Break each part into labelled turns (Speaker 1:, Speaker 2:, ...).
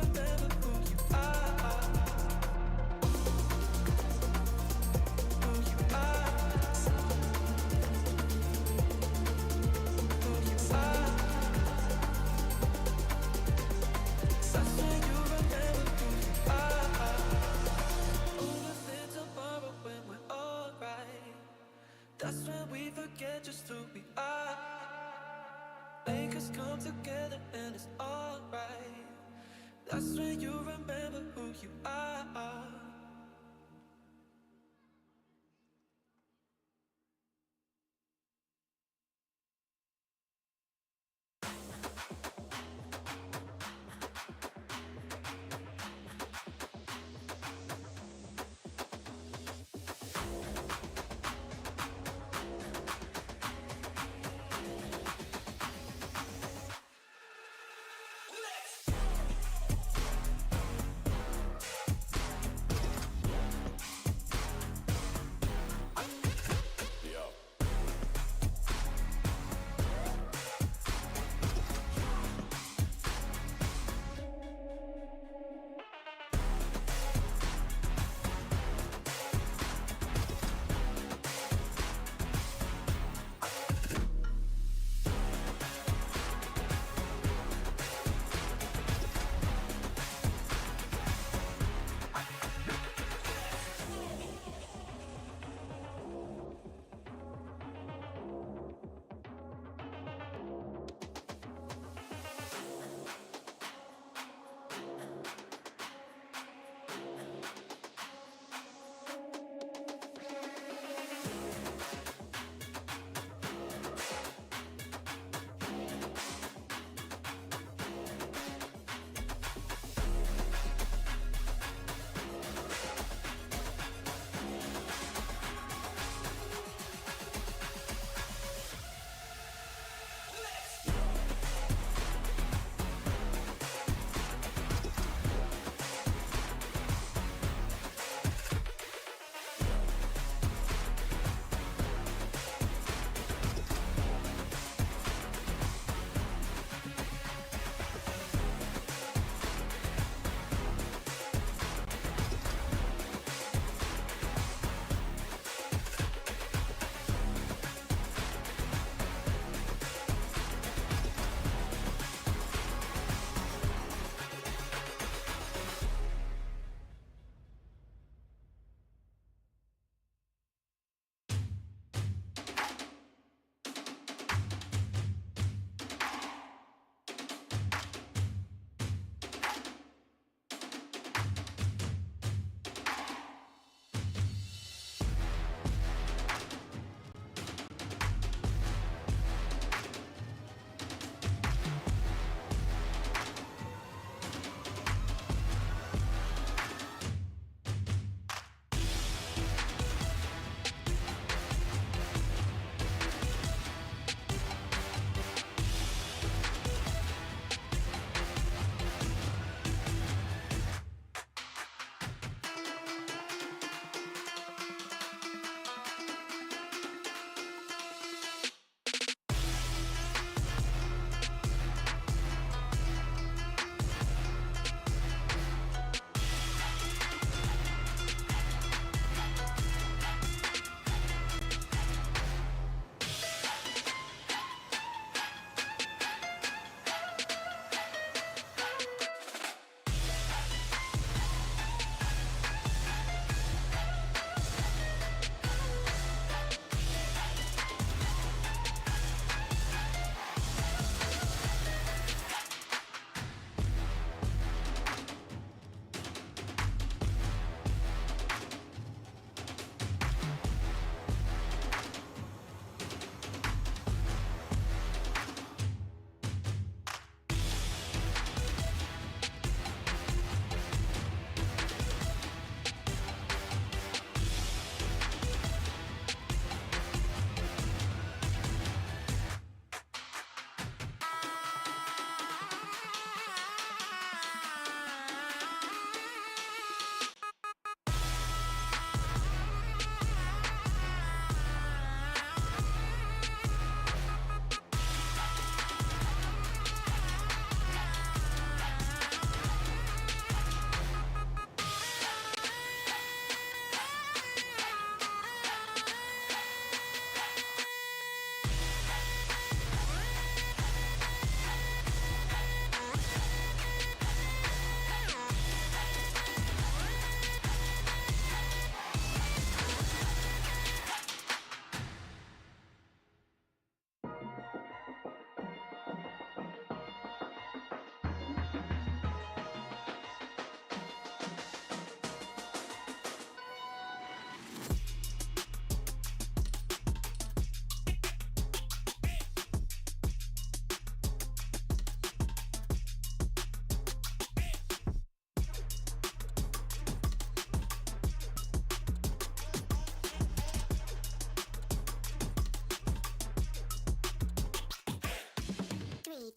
Speaker 1: remember who you are. Who you are. Who you are. That's when you remember who you are. All of it tomorrow when we're alright. That's when we forget just who we are. Make us come together and it's alright. That's when you remember who you are.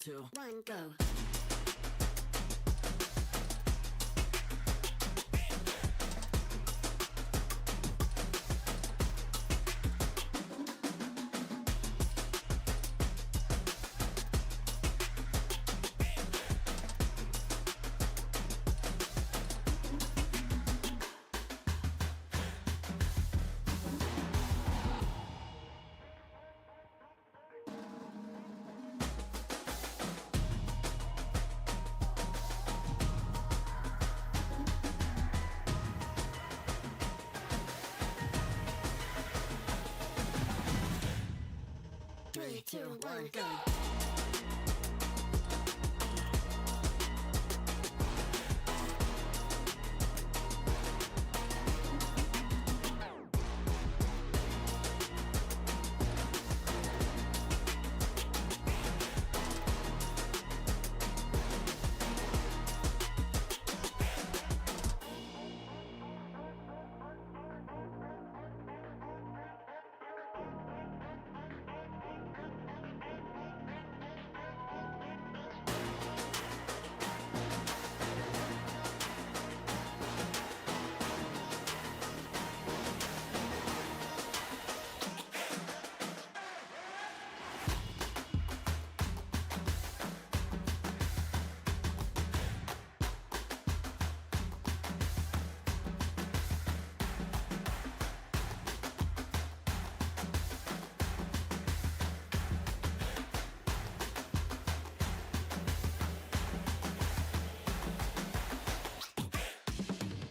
Speaker 1: 2, 1, go. Three, two, one, go.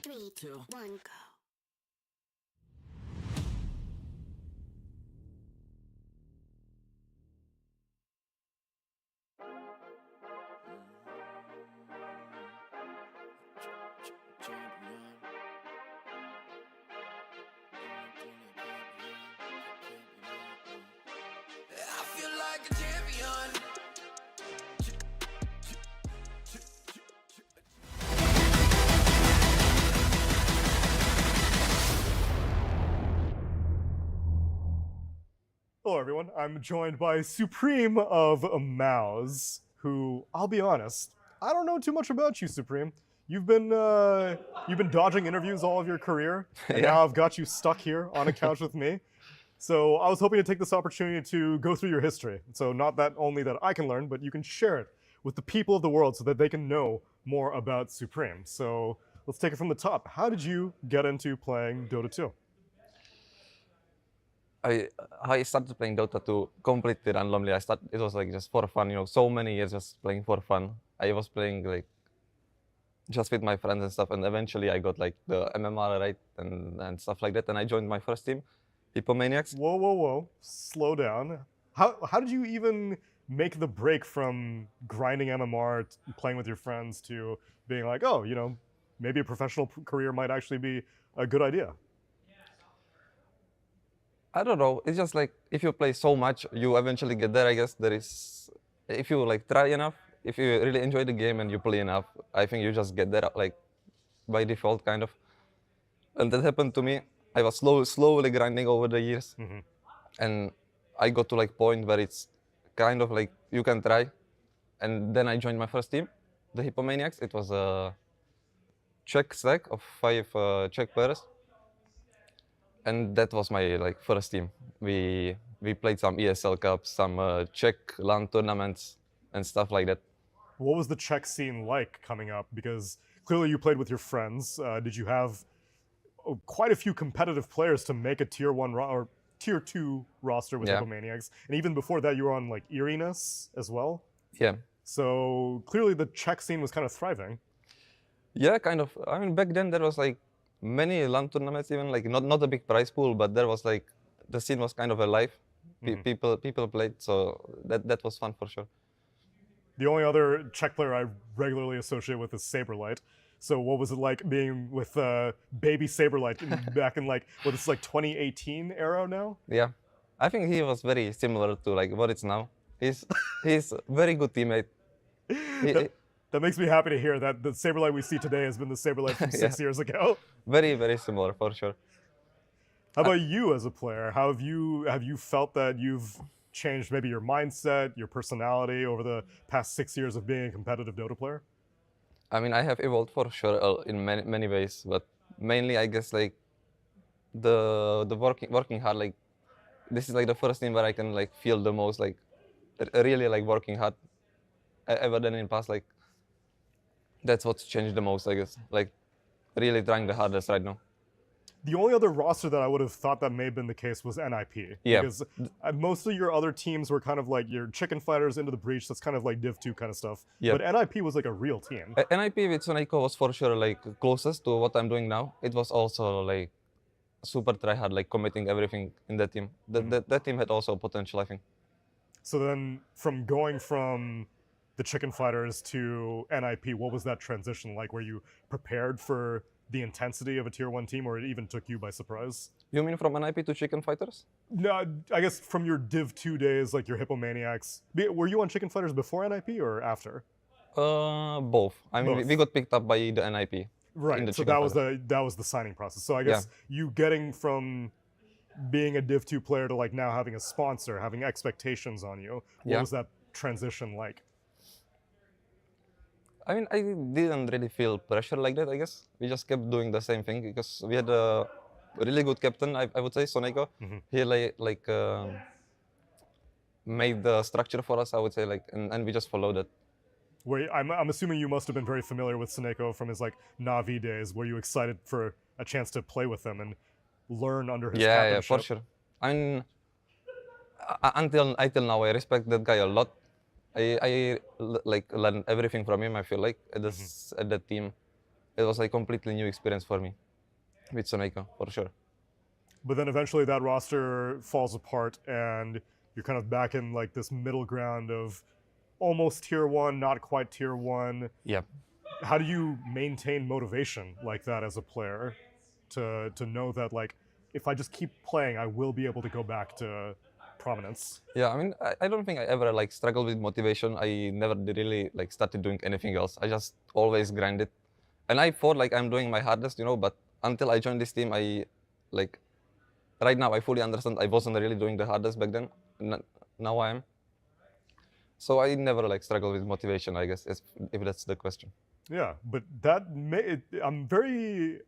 Speaker 1: Three, two, one, go. I feel like a champion.
Speaker 2: Hello everyone, I'm joined by Supreme of Mouse, who, I'll be honest, I don't know too much about you, Supreme. You've been dodging interviews all of your career, and
Speaker 3: Yeah.
Speaker 2: now I've got you stuck here on a couch with me. So I was hoping to take this opportunity to go through your history. So not that only that I can learn, but you can share it with the people of the world so that they can know more about Supreme. So let's take it from the top. How did you get into playing Dota 2?
Speaker 3: I started playing Dota 2 completely randomly. It was like just for fun, so many years just playing for fun. I was playing like just with my friends and stuff, and eventually I got like the MMR right and stuff like that, and I joined my first team, Hippomaniacs.
Speaker 2: Whoa, whoa, whoa. Slow down. How did you even make the break from grinding MMR, playing with your friends, to being like, oh, maybe a professional career might actually be a good idea?
Speaker 3: I don't know. It's just like if you play so much, you eventually get there. I guess if you like try enough, if you really enjoy the game and you play enough, I think you just get there like by default, kind of. And that happened to me. I was slowly grinding over the years, and I got to like point where it's kind of like you can try. And then I joined my first team, the Hippomaniacs. It was a Czech stack of 5 Czech players. And that was my like first team. We played some ESL Cups, some Czech LAN tournaments, and stuff like that.
Speaker 2: What was the Czech scene like coming up? Because clearly you played with your friends. Did you have quite a few competitive players to make a tier 1 or tier 2 roster with Hippomaniacs? And even before that, you were on like Eeriness as well?
Speaker 3: Yeah.
Speaker 2: So clearly the Czech scene was kind of thriving.
Speaker 3: Yeah, kind of. I mean, back then there was like many LAN tournaments, even like not a big prize pool, but there was like the scene was kind of alive. People played, so that was fun for sure.
Speaker 2: The only other Czech player I regularly associate with is Saberlight. So what was it like being with baby Saberlight back in like, what is like 2018 era now?
Speaker 3: Yeah, I think he was very similar to like what it's now. He's very good teammate.
Speaker 2: That makes me happy to hear that the Saberlight we see today has been the Saberlight from 6 years ago.
Speaker 3: Very, very similar for sure.
Speaker 2: How about you as a player? How have you felt that you've changed maybe your mindset, your personality over the past 6 years of being a competitive Dota player?
Speaker 3: I mean, I have evolved for sure in many ways, but mainly I guess like the working hard. Like this is like the first thing where I can like feel the most like really like working hard ever done in the past. Like that's what's changed the most, I guess. Like really trying the hardest right now.
Speaker 2: The only other roster that I would have thought that may have been the case was NIP.
Speaker 3: Yeah.
Speaker 2: Because most of your other teams were kind of like your chicken fighters into the breach. That's kind of like Div 2 kind of stuff.
Speaker 3: Yeah.
Speaker 2: But NIP was like a real team.
Speaker 3: NIP with Soneiko was for sure like closest to what I'm doing now. It was also like super try hard, like committing everything in that team. That team had also potential, I think.
Speaker 2: So then from going from the chicken fighters to NIP, what was that transition like? Were you prepared for the intensity of a tier 1 team, or it even took you by surprise?
Speaker 3: You mean from NIP to Chicken Fighters?
Speaker 2: No, I guess from your Div 2 days, like your Hippomaniacs. Were you on chicken fighters before NIP or after?
Speaker 3: Both. I mean,
Speaker 2: Both.
Speaker 3: we got picked up by the NIP.
Speaker 2: Right. So that was the signing process. So I guess you getting from being a Div 2 player to like now having a sponsor, having expectations on you. What was that transition like?
Speaker 3: I mean, I didn't really feel pressure like that, I guess. We just kept doing the same thing because we had a really good captain, I would say, Soneiko. He made the structure for us, I would say, like, and we just followed it.
Speaker 2: I'm assuming you must have been very familiar with Soneiko from his like Navi days. Were you excited for a chance to play with him and learn under his captainship?
Speaker 3: Yeah, for sure. I mean, until now, I respect that guy a lot. I like learned everything from him. I feel like at that team, it was a completely new experience for me with Soneiko, for sure.
Speaker 2: But then eventually that roster falls apart, and you're kind of back in like this middle ground of almost tier 1, not quite tier 1.
Speaker 3: Yeah.
Speaker 2: How do you maintain motivation like that as a player to know that like if I just keep playing, I will be able to go back to prominence?
Speaker 3: Yeah, I mean, I don't think I ever like struggled with motivation. I never really like started doing anything else. I just always grinded, and I thought like I'm doing my hardest, you know. But until I joined this team, I like right now I fully understand I wasn't really doing the hardest back then. Now I am. So I never like struggled with motivation, I guess, if that's the question.
Speaker 2: Yeah, but I'm very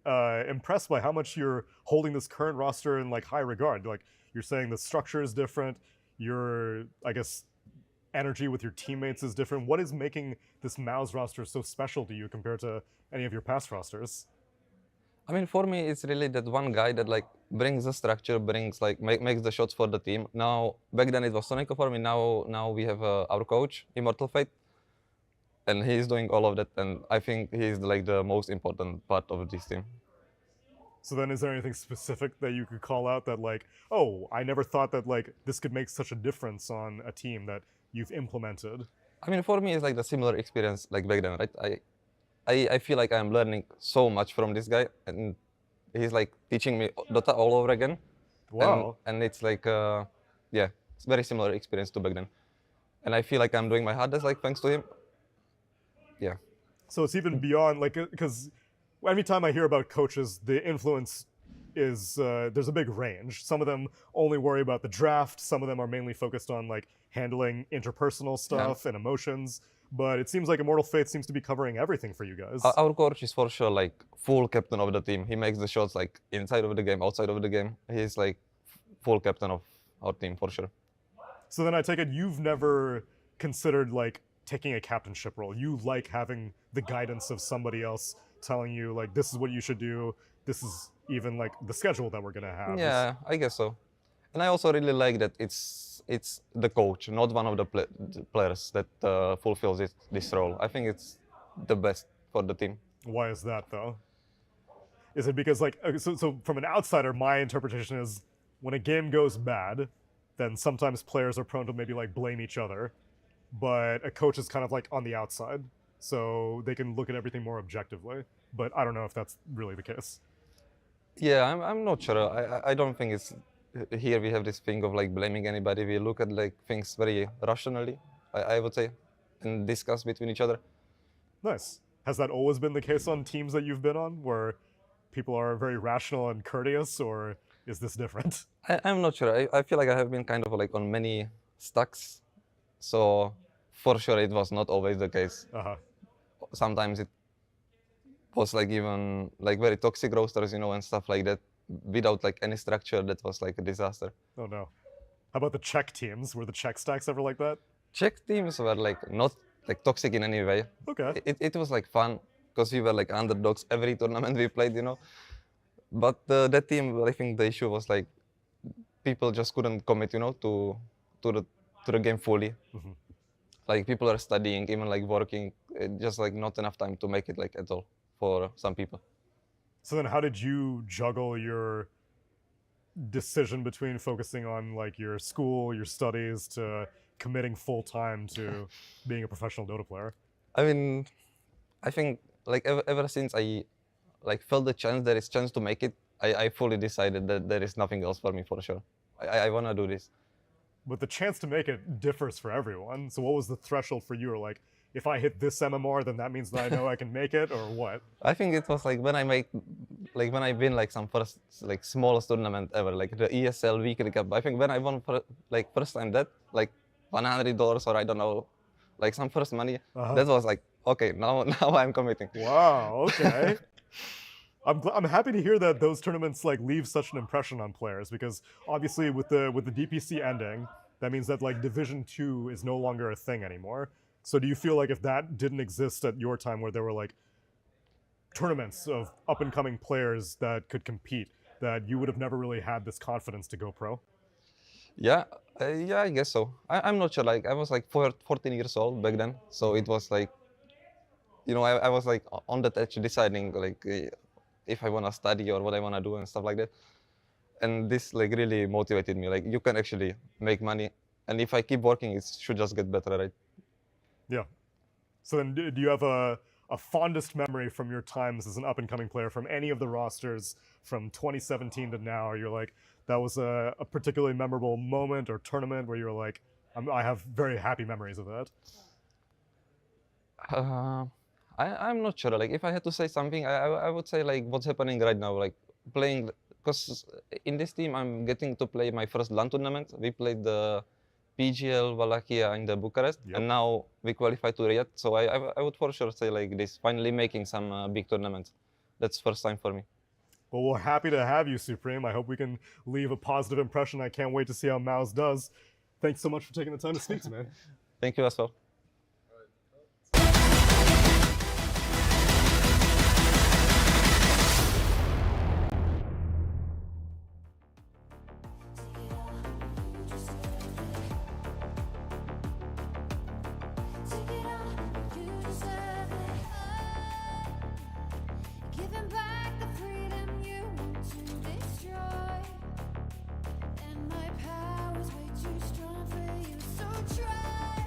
Speaker 2: impressed by how much you're holding this current roster in like high regard. Like you're saying the structure is different. Your, I guess, energy with your teammates is different. What is making this MOUZ roster so special to you compared to any of your past rosters?
Speaker 3: I mean, for me, it's really that one guy that like brings the structure, brings like makes the shots for the team. Now, back then it was Soneiko for me. Now we have our coach, Immortal Fate, and he's doing all of that. And I think he's like the most important part of this team.
Speaker 2: So then, is there anything specific that you could call out that like, oh, I never thought that like this could make such a difference on a team that you've implemented?
Speaker 3: I mean, for me, it's like the similar experience like back then, right? I feel like I'm learning so much from this guy, and he's like teaching me Dota all over again.
Speaker 2: Wow.
Speaker 3: And it's like, yeah, it's very similar experience to back then. And I feel like I'm doing my hardest, like thanks to him. Yeah.
Speaker 2: So it's even beyond like, because anytime I hear about coaches, the influence is there's a big range. Some of them only worry about the draft. Some of them are mainly focused on like handling interpersonal stuff and emotions. But it seems like Immortal Fate seems to be covering everything for you guys.
Speaker 3: Our coach is for sure like full captain of the team. He makes the shots like inside of the game, outside of the game. He's like full captain of our team for sure.
Speaker 2: So then I take it you've never considered like taking a captainship role. You like having the guidance of somebody else telling you like this is what you should do. This is even like the schedule that we're gonna have.
Speaker 3: Yeah, I guess so. And I also really like that it's the coach, not one of the players that fulfills this role. I think it's the best for the team.
Speaker 2: Why is that though? Is it because like so from an outsider, my interpretation is when a game goes bad, then sometimes players are prone to maybe like blame each other, but a coach is kind of like on the outside, so they can look at everything more objectively. But I don't know if that's really the case.
Speaker 3: Yeah, I'm not sure. I don't think it's here we have this thing of like blaming anybody. We look at like things very rationally, I would say, and discuss between each other.
Speaker 2: Nice. Has that always been the case on teams that you've been on, where people are very rational and courteous, or is this different?
Speaker 3: I'm not sure. I feel like I have been kind of like on many stacks. So for sure, it was not always the case.
Speaker 2: Uh-huh.
Speaker 3: Sometimes it was like even like very toxic rosters, and stuff like that. Without like any structure, that was like a disaster.
Speaker 2: Oh no. How about the Czech teams? Were the Czech stacks ever like that?
Speaker 3: Czech teams were like not like toxic in any way.
Speaker 2: Okay.
Speaker 3: It was like fun because we were like underdogs every tournament we played, But that team, I think the issue was like people just couldn't commit, to the game fully.
Speaker 2: Mhm.
Speaker 3: Like people are studying, even like working, just like not enough time to make it like at all for some people.
Speaker 2: So then how did you juggle your decision between focusing on like your school, your studies, to committing full time to being a professional Dota player?
Speaker 3: I mean, I think like ever since I like felt the chance, there is chance to make it, I fully decided that there is nothing else for me for sure. I want to do this.
Speaker 2: But the chance to make it differs for everyone. So what was the threshold for you? Or like, if I hit this MMR, then that means that I know I can make it, or what?
Speaker 3: I think it was like when I win like some first like smallest tournament ever, like the ESL Weekly Cup. I think when I won like first time that like $100 or I don't know, like some first money. That was like okay, now I'm committing.
Speaker 2: Wow. Okay. I'm happy to hear that those tournaments like leave such an impression on players, because obviously with the DPC ending, that means that like Division 2 is no longer a thing anymore. So do you feel like if that didn't exist at your time, where there were like tournaments of up and coming players that could compete, that you would have never really had this confidence to go pro?
Speaker 3: Yeah, I guess so. I'm not sure. Like I was like 14 years old back then, so it was like, I was like on that edge deciding like if I want to study or what I want to do and stuff like that. And this like really motivated me. Like you can actually make money, and if I keep working, it should just get better, right?
Speaker 2: Yeah. So then, do you have a fondest memory from your times as an up and coming player from any of the rosters from 2017 to now? Or you're like, that was a particularly memorable moment or tournament where you're like, I have very happy memories of that?
Speaker 3: I'm not sure. Like if I had to say something, I would say like what's happening right now, like playing, because in this team I'm getting to play my first LAN tournament. We played the PGL Wallachia in the Bucharest, and now we qualified to Riyadh. So I would for sure say like this, finally making some big tournaments. That's first time for me.
Speaker 2: Well, we're happy to have you, Supreme. I hope we can leave a positive impression. I can't wait to see how Mouse does. Thanks so much for taking the time to speak to me.
Speaker 3: Thank you as well.
Speaker 1: Giving back the freedom you want to destroy. And my power's way too strong for you, so try.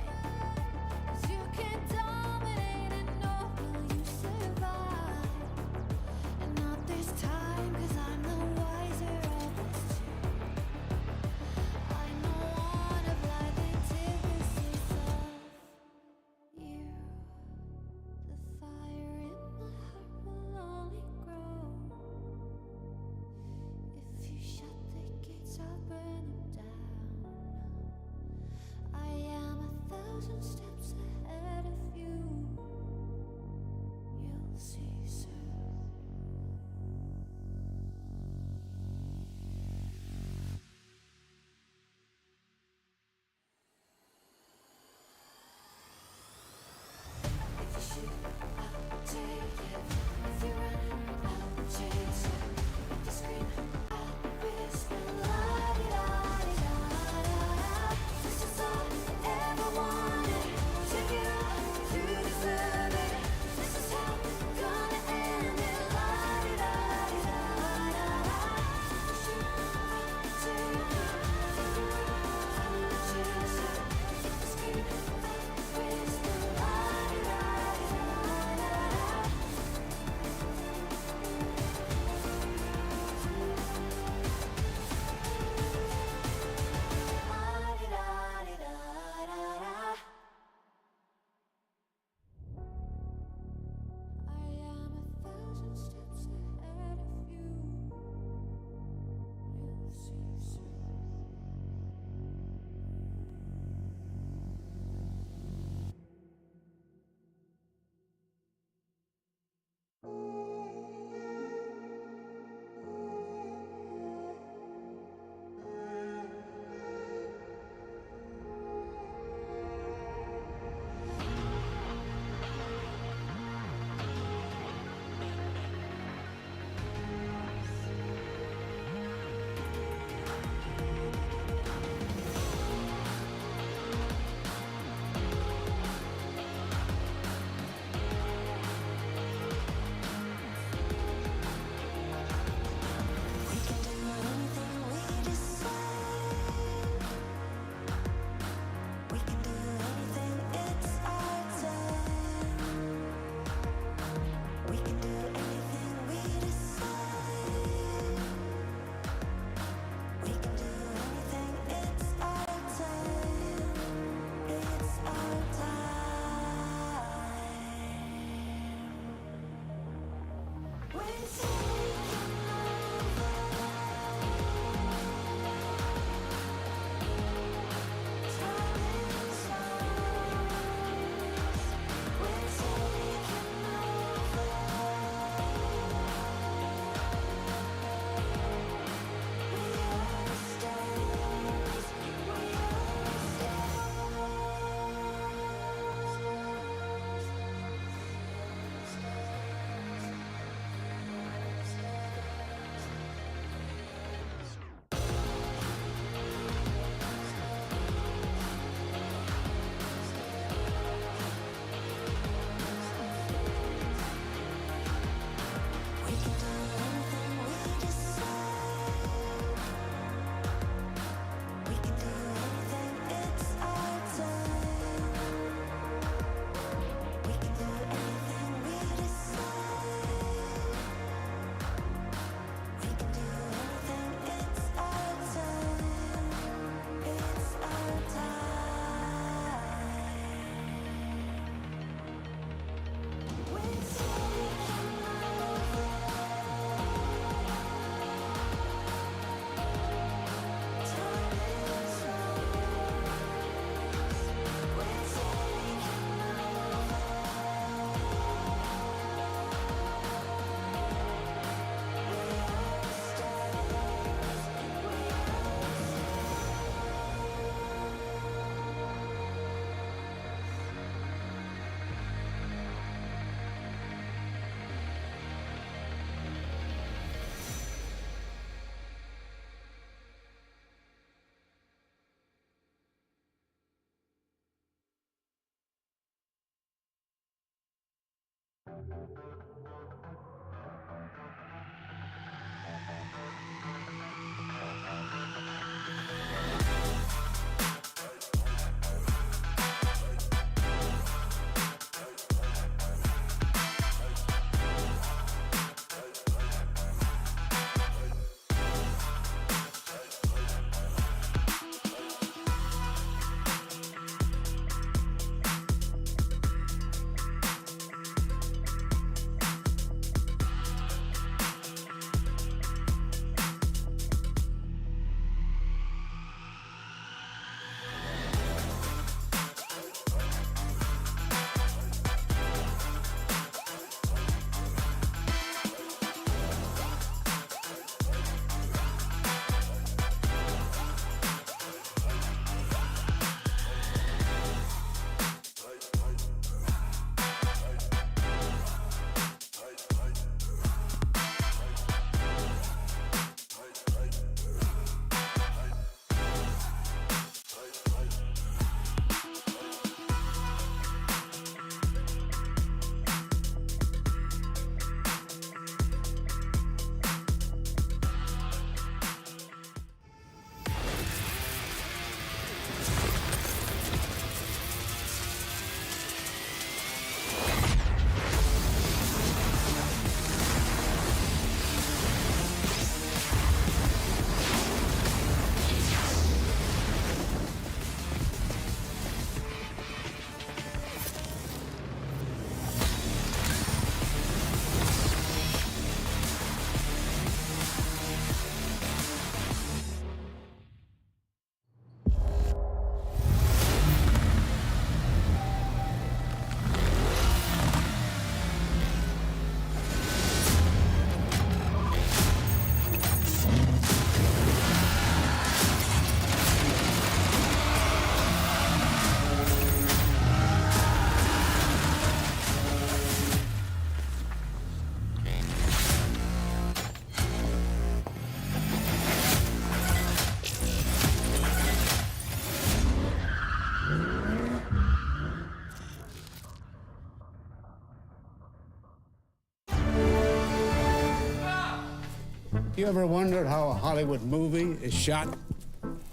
Speaker 4: You ever wondered how a Hollywood movie is shot?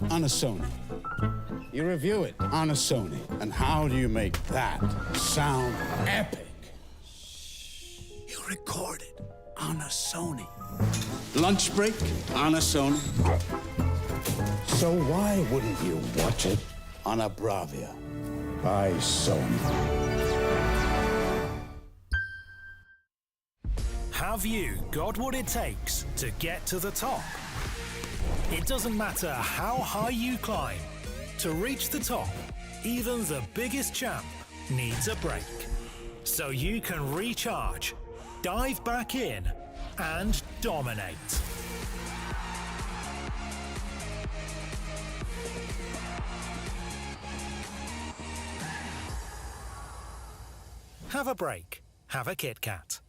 Speaker 4: On a Sony. You review it on a Sony. And how do you make that sound epic? You record it on a Sony. Lunch break on a Sony. So why wouldn't you watch it on a Bravia by Sony?
Speaker 5: Have you got what it takes to get to the top? It doesn't matter how high you climb. To reach the top, even the biggest champ needs a break. So you can recharge, dive back in, and dominate. Have a break. Have a Kit Kat.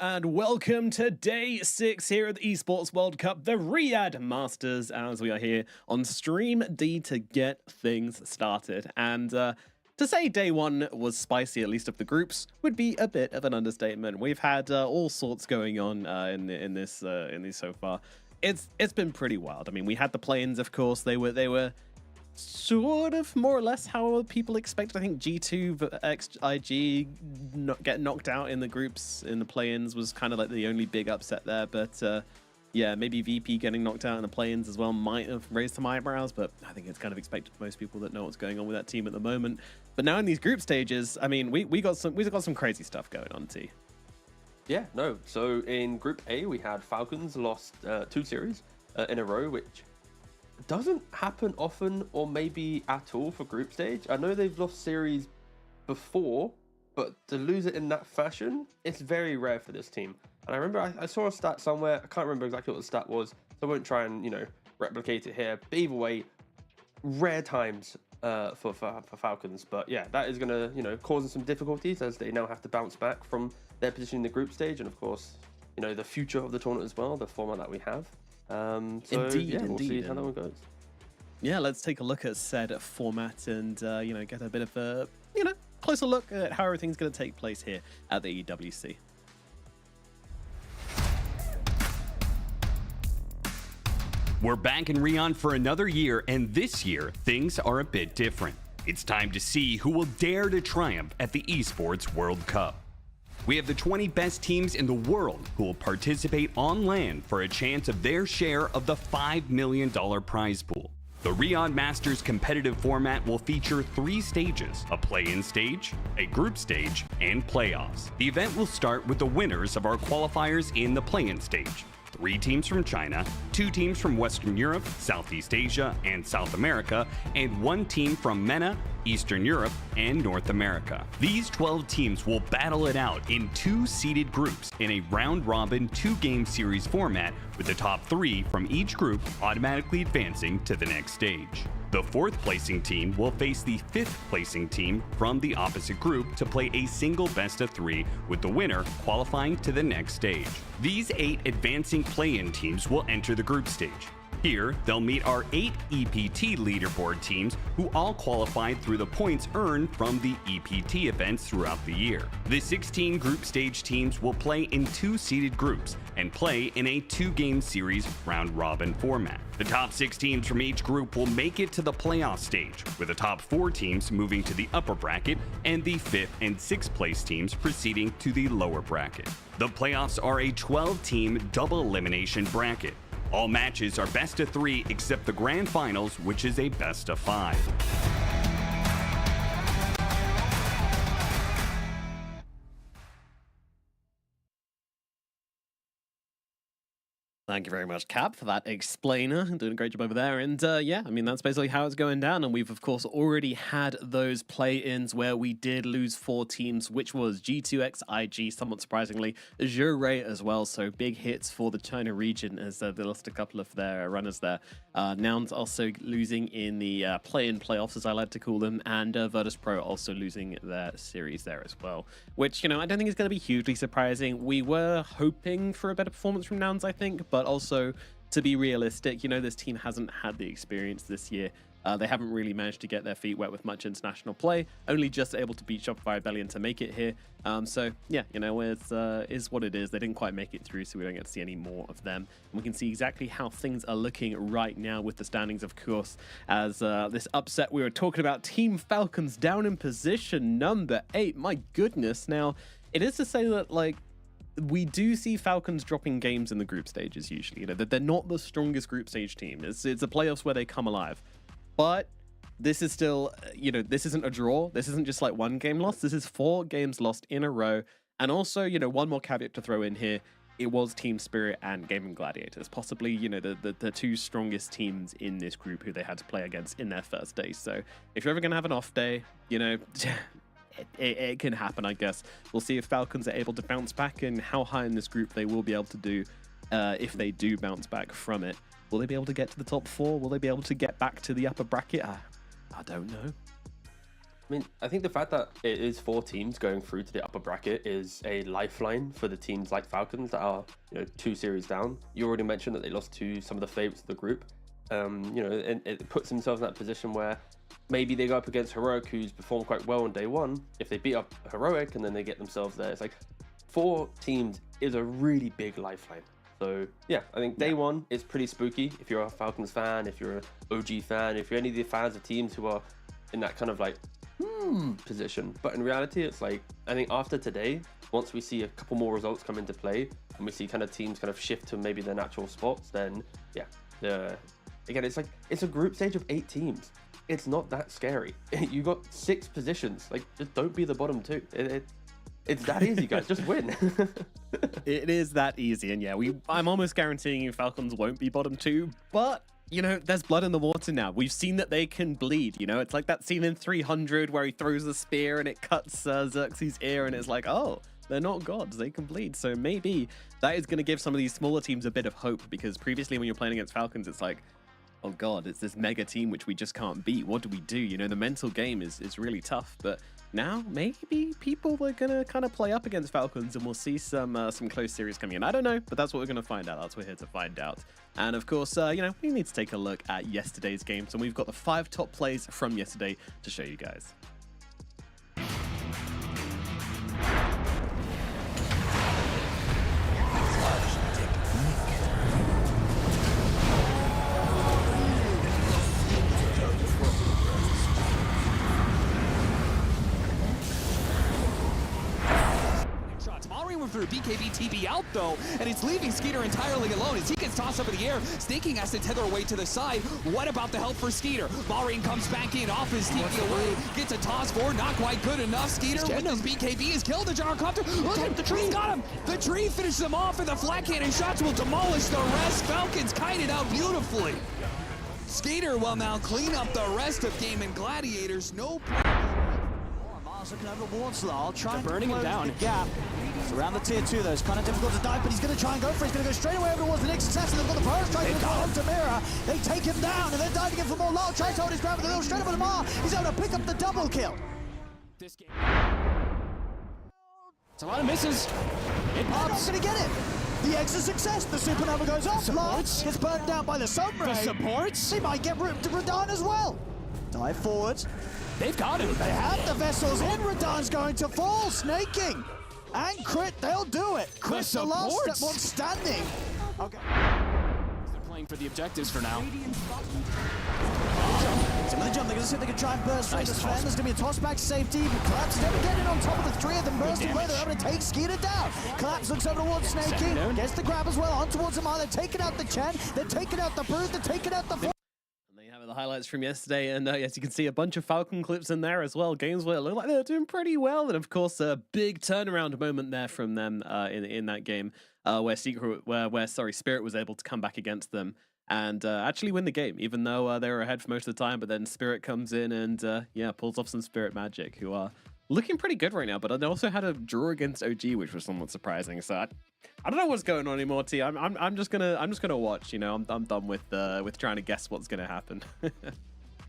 Speaker 6: and welcome to day 6 here at the Esports World Cup, the Riyadh Masters, as we are here on Stream D to get things started. And to say day 1 was spicy, at least of the groups, would be a bit of an understatement. We've had all sorts going on in these so far. It's been pretty wild. I mean, we had the play-ins, of course. They were sort of more or less how people expected. I think G2xg get knocked out in the groups in the play-ins was kind of like the only big upset there. But yeah, maybe VP getting knocked out in the play-ins as well might have raised some eyebrows, but I think it's kind of expected for most people that know what's going on with that team at the moment. But now in these group stages, I mean, we got some crazy stuff going on, T.
Speaker 7: Yeah, no. So in Group A, we had Falcons lost 2 series in a row, which doesn't happen often or maybe at all for group stage. I know they've lost series before, but to lose it in that fashion, it's very rare for this team. And I remember I saw a stat somewhere. I can't remember exactly what the stat was, so I won't try and, you know, replicate it here. But either way, rare times for Falcons. But yeah, that is going to, you know, cause them some difficulties as they now have to bounce back from their position in the group stage. And of course, you know, the future of the tournament as well, the format that we have. So
Speaker 6: Indeed,
Speaker 7: yeah, we'll see
Speaker 6: indeed.
Speaker 7: how that one goes.
Speaker 6: Yeah, let's take a look at said format and, you know, get a bit of a, you know, closer look at how everything's going to take place here at the EWC.
Speaker 8: We're back in Riyadh for another year, and this year, things are a bit different. It's time to see who will dare to triumph at the Esports World Cup. We have the 20 best teams in the world who will participate on land for a chance of their share of the $5 million prize pool. The Riyadh Masters competitive format will feature 3 stages, a play-in stage, a group stage, and playoffs. The event will start with the winners of our qualifiers in the play-in stage. 3 teams from China, 2 teams from Western Europe, Southeast Asia, and South America, and 1 team from MENA, Eastern Europe, and North America. These 12 teams will battle it out in 2 seeded groups in a round-robin 2-game series format, with the top 3 from each group automatically advancing to the next stage. The 4th placing team will face the 5th placing team from the opposite group to play a single best of 3, with the winner qualifying to the next stage. These 8 advancing play-in teams will enter the group stage. Here, they'll meet our 8 EPT leaderboard teams who all qualified through the points earned from the EPT events throughout the year. The 16 group stage teams will play in 2 seeded groups and play in a 2-game series round-robin format. The top 6 teams from each group will make it to the playoff stage, with the top 4 teams moving to the upper bracket and the 5th and 6th place teams proceeding to the lower bracket. The playoffs are a 12-team double elimination bracket. All matches are best of 3 except the grand finals, which is a best of 5.
Speaker 6: Thank you very much, Cap, for that explainer. Doing a great job over there. And yeah, I mean, that's basically how it's going down. And we've, of course, already had those play-ins where we did lose 4 teams, which was G2xg, somewhat surprisingly, Ray as well. So big hits for the China region as they lost a couple of their runners there. Nouns also losing in the play-in playoffs, as I like to call them. And virtus.pro also losing their series there as well. Which, you know, I don't think is going to be hugely surprising. We were hoping for a better performance from Nouns, I think. But also, to be realistic, you know, this team hasn't had the experience this year. They haven't really managed to get their feet wet with much international play, only just able to beat Shopify Rebellion to make it here. So, yeah, you know, it's is what it is. They didn't quite make it through, so we don't get to see any more of them. And we can see exactly how things are looking right now with the standings, of course, as this upset we were talking about. Team Falcons down in position number 8. My goodness. Now, it is to say that, like, we do see Falcons dropping games in the group stages usually. You know, that they're not the strongest group stage team. It's the playoffs where they come alive. But this is still, you know, this isn't a draw. This isn't just like 1 game lost. This is 4 games lost in a row. And also, you know, one more caveat to throw in here. It was Team Spirit and Gaming Gladiators, possibly, you know, the 2 strongest teams in this group who they had to play against in their first day. So if you're ever going to have an off day, you know, it can happen, I guess. We'll see if Falcons are able to bounce back and how high in this group they will be able to do if they do bounce back from it. Will they be able to get to the top 4? Will they be able to get back to the upper bracket? I don't know.
Speaker 7: I mean, I think the fact that it is 4 teams going through to the upper bracket is a lifeline for the teams like Falcons that are, 2 series down. You already mentioned that they lost to some of the favorites of the group. And it puts themselves in that position where maybe they go up against Heroic, who's performed quite well on day 1. If they beat up Heroic and then they get themselves there, it's like 4 teams is a really big lifeline. So yeah, I think day 1 is pretty spooky. If you're a Falcons fan, if you're an OG fan, if you're any of the fans of teams who are in that kind of like position. But in reality, it's like, I think after today, once we see a couple more results come into play and we see kind of teams kind of shift to maybe their natural spots, then yeah, again, it's like, it's a group stage of 8 teams. It's not that scary. You got 6 positions. Like, just don't be the bottom 2. It's that easy, guys. Just win.
Speaker 6: It is that easy. And yeah, I'm almost guaranteeing you Falcons won't be bottom 2, but there's blood in the water now. We've seen that they can bleed, It's like that scene in 300 where he throws the spear and it cuts Xerxes' ear and it's like, oh, they're not gods, they can bleed. So maybe that is going to give some of these smaller teams a bit of hope, because previously when you're playing against Falcons, it's like, oh god, it's this mega team which we just can't beat. What do we do? The mental game is really tough, but now maybe people are going to kind of play up against Falcons and we'll see some close series coming in. I don't know, but that's what we're going to find out. That's what we're here to find out. And of course, we need to take a look at yesterday's games, and we've got the 5 top plays from yesterday to show you guys.
Speaker 9: Through BKB TB out though, and it's leaving Skeeter entirely alone as he gets tossed up in the air. Stinking has to tether away to the side. What about the help for Skeeter? Maureen comes back in off his TP away, gets a toss forward, not quite good enough. Skeeter with his BKB is killed. The gyrocopter, look at the tree, got him. The tree finishes him off, and the flat cannon shots will demolish the rest. Falcons kited out beautifully. Skeeter will now clean up the rest of Game and Gladiators. No
Speaker 10: Mars looking over towards Lal, trying to
Speaker 9: burning him
Speaker 10: close
Speaker 9: down.
Speaker 10: the gap. It's around the tier 2 though, it's kind of difficult to dive, but he's going to try and go for it. He's going to go straight away over towards the next assassin. They've got the Pirates trying to go onto Mira. They take him down, and they're diving in for more. Lal tries to hold his ground, but they're straight over to Mar. He's able to pick up the double kill.
Speaker 9: This game. It's a lot of misses. It
Speaker 10: They're not
Speaker 9: pops.
Speaker 10: going to get it. The extra success. The supernova goes off. Lal gets burned down by the submarine.
Speaker 9: The supports?
Speaker 10: They might get ripped to Radahn as well. Dive forward.
Speaker 9: They've got him.
Speaker 10: They have the vessels in. Radahn's going to fall. Snaking. And crit, they'll do it. Crit the last one standing. Okay.
Speaker 9: They're playing for the objectives for now.
Speaker 10: Some of the jump, they're going to see if they can try and burst through the Sven. There's going to be a toss back safety. Collapse is never getting on top of the 3 of them bursting away. They're able to take Skeeter down. Collapse looks over towards Snaking. Gets the grab as well on towards Amar. They're taking out the Chen. They're taking out the Brood. They're taking out the...
Speaker 6: The highlights from yesterday, and as you can see, a bunch of Falcon clips in there as well. Games where it looked like they were doing pretty well, and of course, a big turnaround moment there from them in that game, where Spirit was able to come back against them and actually win the game, even though they were ahead for most of the time. But then Spirit comes in and pulls off some Spirit magic, who are looking pretty good right now. But they also had a draw against OG, which was somewhat surprising. So I don't know what's going on anymore, T. I'm just gonna watch. I'm done with trying to guess what's gonna happen.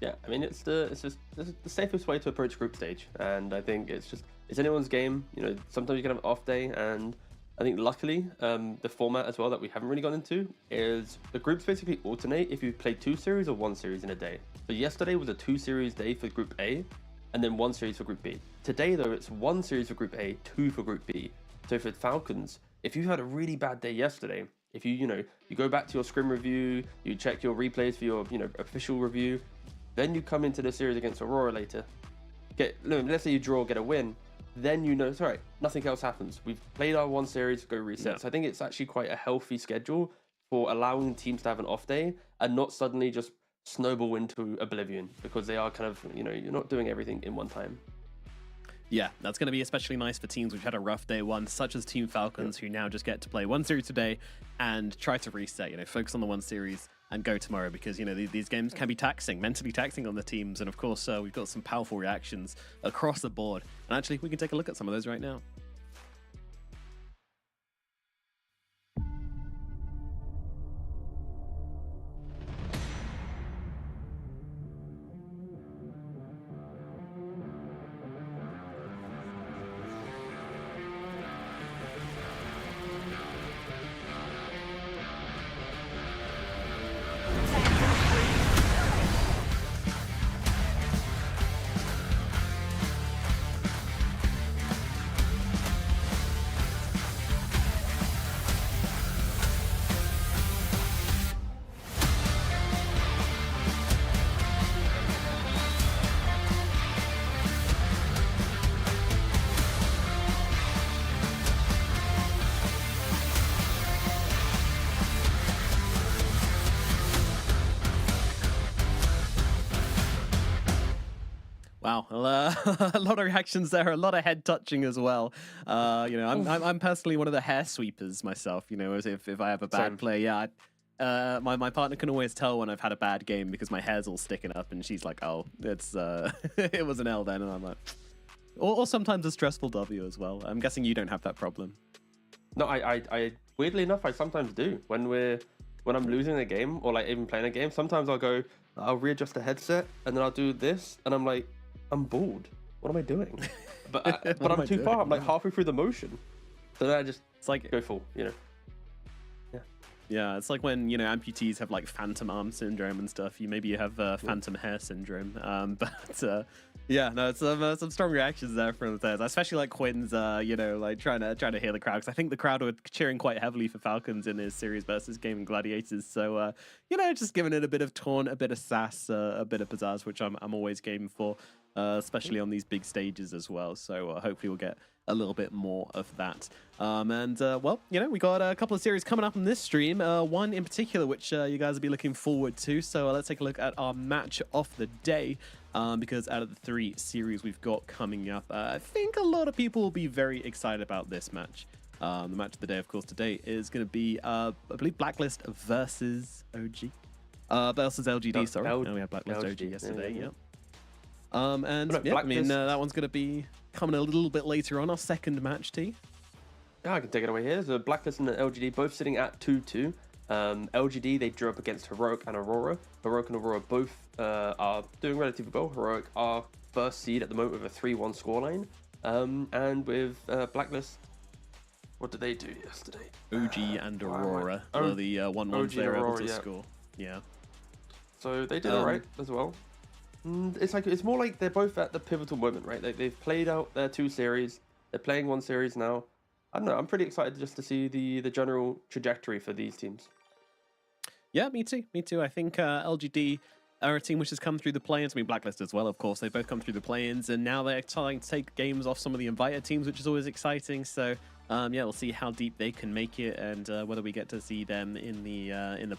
Speaker 7: Yeah, I mean, it's just the safest way to approach group stage, and I think it's anyone's game. Sometimes you can have an off day, and I think luckily the format as well that we haven't really gone into is the groups basically alternate if you play 2 series or 1 series in a day. So yesterday was a 2 series day for Group A, and then 1 series for Group B. Today though, it's 1 series for Group A, 2 for Group B. So for Falcons, if you had a really bad day yesterday, if you go back to your scrim review, you check your replays for your official review, then you come into the series against Aurora later, let's say you draw, get a win, then it's all right, nothing else happens. We've played our 1 series, go reset. Yeah. So I think it's actually quite a healthy schedule for allowing teams to have an off day and not suddenly just snowball into oblivion, because they are kind of, you're not doing everything in one time.
Speaker 6: Yeah, that's going to be especially nice for teams which had a rough day 1, such as Team Falcons, who now just get to play 1 series today and try to reset, focus on the 1 series and go tomorrow, because, these games can be taxing, mentally taxing on the teams. And of course, we've got some powerful reactions across the board. And actually, we can take a look at some of those right now. Wow, a lot of reactions there, a lot of head touching as well. I'm personally one of the hair sweepers myself. As if I have a bad play, my partner can always tell when I've had a bad game because my hair's all sticking up, and she's like, "Oh, it's it was an L then," and I'm like, or sometimes a stressful W as well. I'm guessing you don't have that problem.
Speaker 7: No, I weirdly enough, I sometimes do when I'm losing a game or like even playing a game. Sometimes I'll readjust the headset and then I'll do this, and I'm like, I'm bored. What am I doing? But I'm too far. I'm like halfway through the motion, so then I just go full.
Speaker 6: Yeah, it's like when amputees have like phantom arm syndrome and stuff. You have phantom hair syndrome. It's some strong reactions there from the players, especially like Quinn's. Like trying to hear the crowd, because I think the crowd were cheering quite heavily for Falcons in his series versus game in Gladiators. So just giving it a bit of taunt, a bit of sass, a bit of pizzazz, which I'm always game for, especially on these big stages as well. So hopefully we'll get a little bit more of that. We got a couple of series coming up on this stream. One in particular, which you guys will be looking forward to. So let's take a look at our match of the day. Because out of the 3 series we've got coming up, I think a lot of people will be very excited about this match. The match of the day, of course, today is going to be, I believe, Blacklist versus OG. Versus LGD, sorry. We had Blacklist OG yesterday, yeah. That one's going to be coming a little bit later on, our second match, T.
Speaker 7: Yeah, I can take it away here. So Blacklist and LGD both sitting at 2-2. LGD, they drew up against Heroic and Aurora. Heroic and Aurora both are doing relatively well. Heroic are first seed at the moment with a 3-1 scoreline. And with Blacklist, what did they do yesterday?
Speaker 6: OG and Aurora were the ones they were able to score. Yeah.
Speaker 7: So they did alright as well. It's more like they're both at the pivotal moment, right? They've played out their 2 series. They're playing 1 series now. I don't know. I'm pretty excited just to see the general trajectory for these teams.
Speaker 6: Yeah, me too. I think LGD are a team which has come through the play-ins. I mean, Blacklist as well, of course. They've both come through the play-ins, and now they're trying to take games off some of the invited teams, which is always exciting. So, we'll see how deep they can make it, and whether we get to see them in the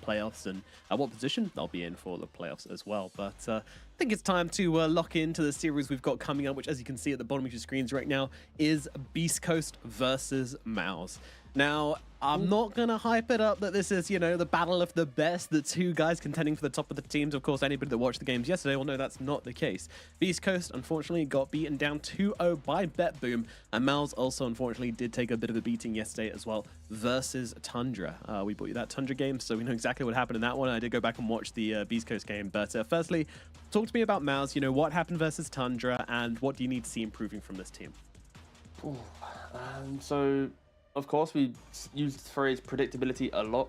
Speaker 6: playoffs, and what position they'll be in for the playoffs as well. But I think it's time to lock into the series we've got coming up, which, as you can see at the bottom of your screens right now, is Beastcoast versus Mouse. Now, I'm not going to hype it up that this is, the battle of the best, the 2 guys contending for the top of the teams. Of course, anybody that watched the games yesterday will know that's not the case. Beastcoast, unfortunately, got beaten down 2-0 by BetBoom, and Mouse also, unfortunately, did take a bit of a beating yesterday as well versus Tundra. We bought you that Tundra game, so we know exactly what happened in that one. I did go back and watch the Beastcoast game, but firstly, talk to me about Mouse. What happened versus Tundra, and what do you need to see improving from this team?
Speaker 7: Of course, we used the phrase predictability a lot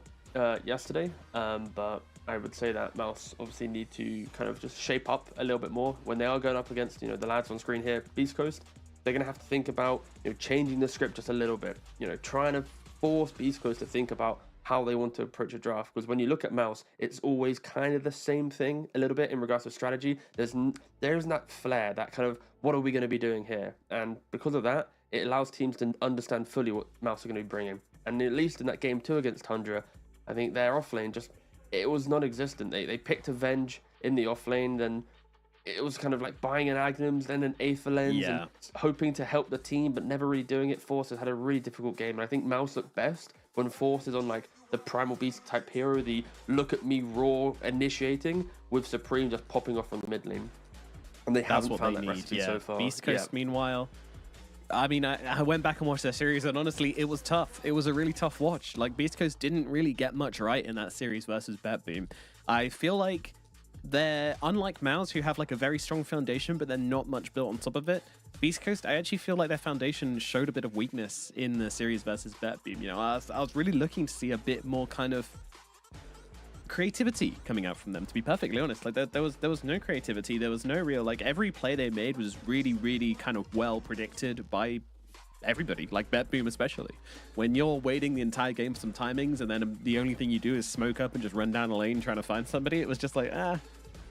Speaker 7: yesterday, but I would say that Mouse obviously need to kind of just shape up a little bit more when they are going up against the lads on screen here, Beastcoast. They're going to have to think about changing the script just a little bit, trying to force Beastcoast to think about how they want to approach a draft. Because when you look at Mouse, it's always kind of the same thing a little bit in regards to strategy. There's that flair, that kind of what are we going to be doing here, and because of that, it allows teams to understand fully what Mouse are going to be bringing. And at least in that game 2 against Tundra, I think their offlane it was non-existent. They picked Avenge in the offlane, then it was kind of like buying an Agnums, then an Aether Lens, and hoping to help the team, but never really doing it. Force has had a really difficult game, and I think Mouse looked best when Force is on like the Primal Beast type hero, the look at me raw initiating, with Supreme just popping off from the mid lane. And they haven't found that recipe so far.
Speaker 6: Beastcoast, meanwhile, I mean, I went back and watched their series, and honestly, it was tough. It was a really tough watch. Like, Beastcoast didn't really get much right in that series versus BetBoom. I feel like they're, unlike Mouse, who have like a very strong foundation, but they're not much built on top of it. Beastcoast, I actually feel like their foundation showed a bit of weakness in the series versus BetBoom. I was really looking to see a bit more kind of creativity coming out from them, to be perfectly honest. Like there was no creativity, there was no real, like, every play they made was really kind of well predicted by everybody, like BetBoom especially. When you're waiting the entire game for some timings, and then the only thing you do is smoke up and just run down a lane trying to find somebody, it was just like,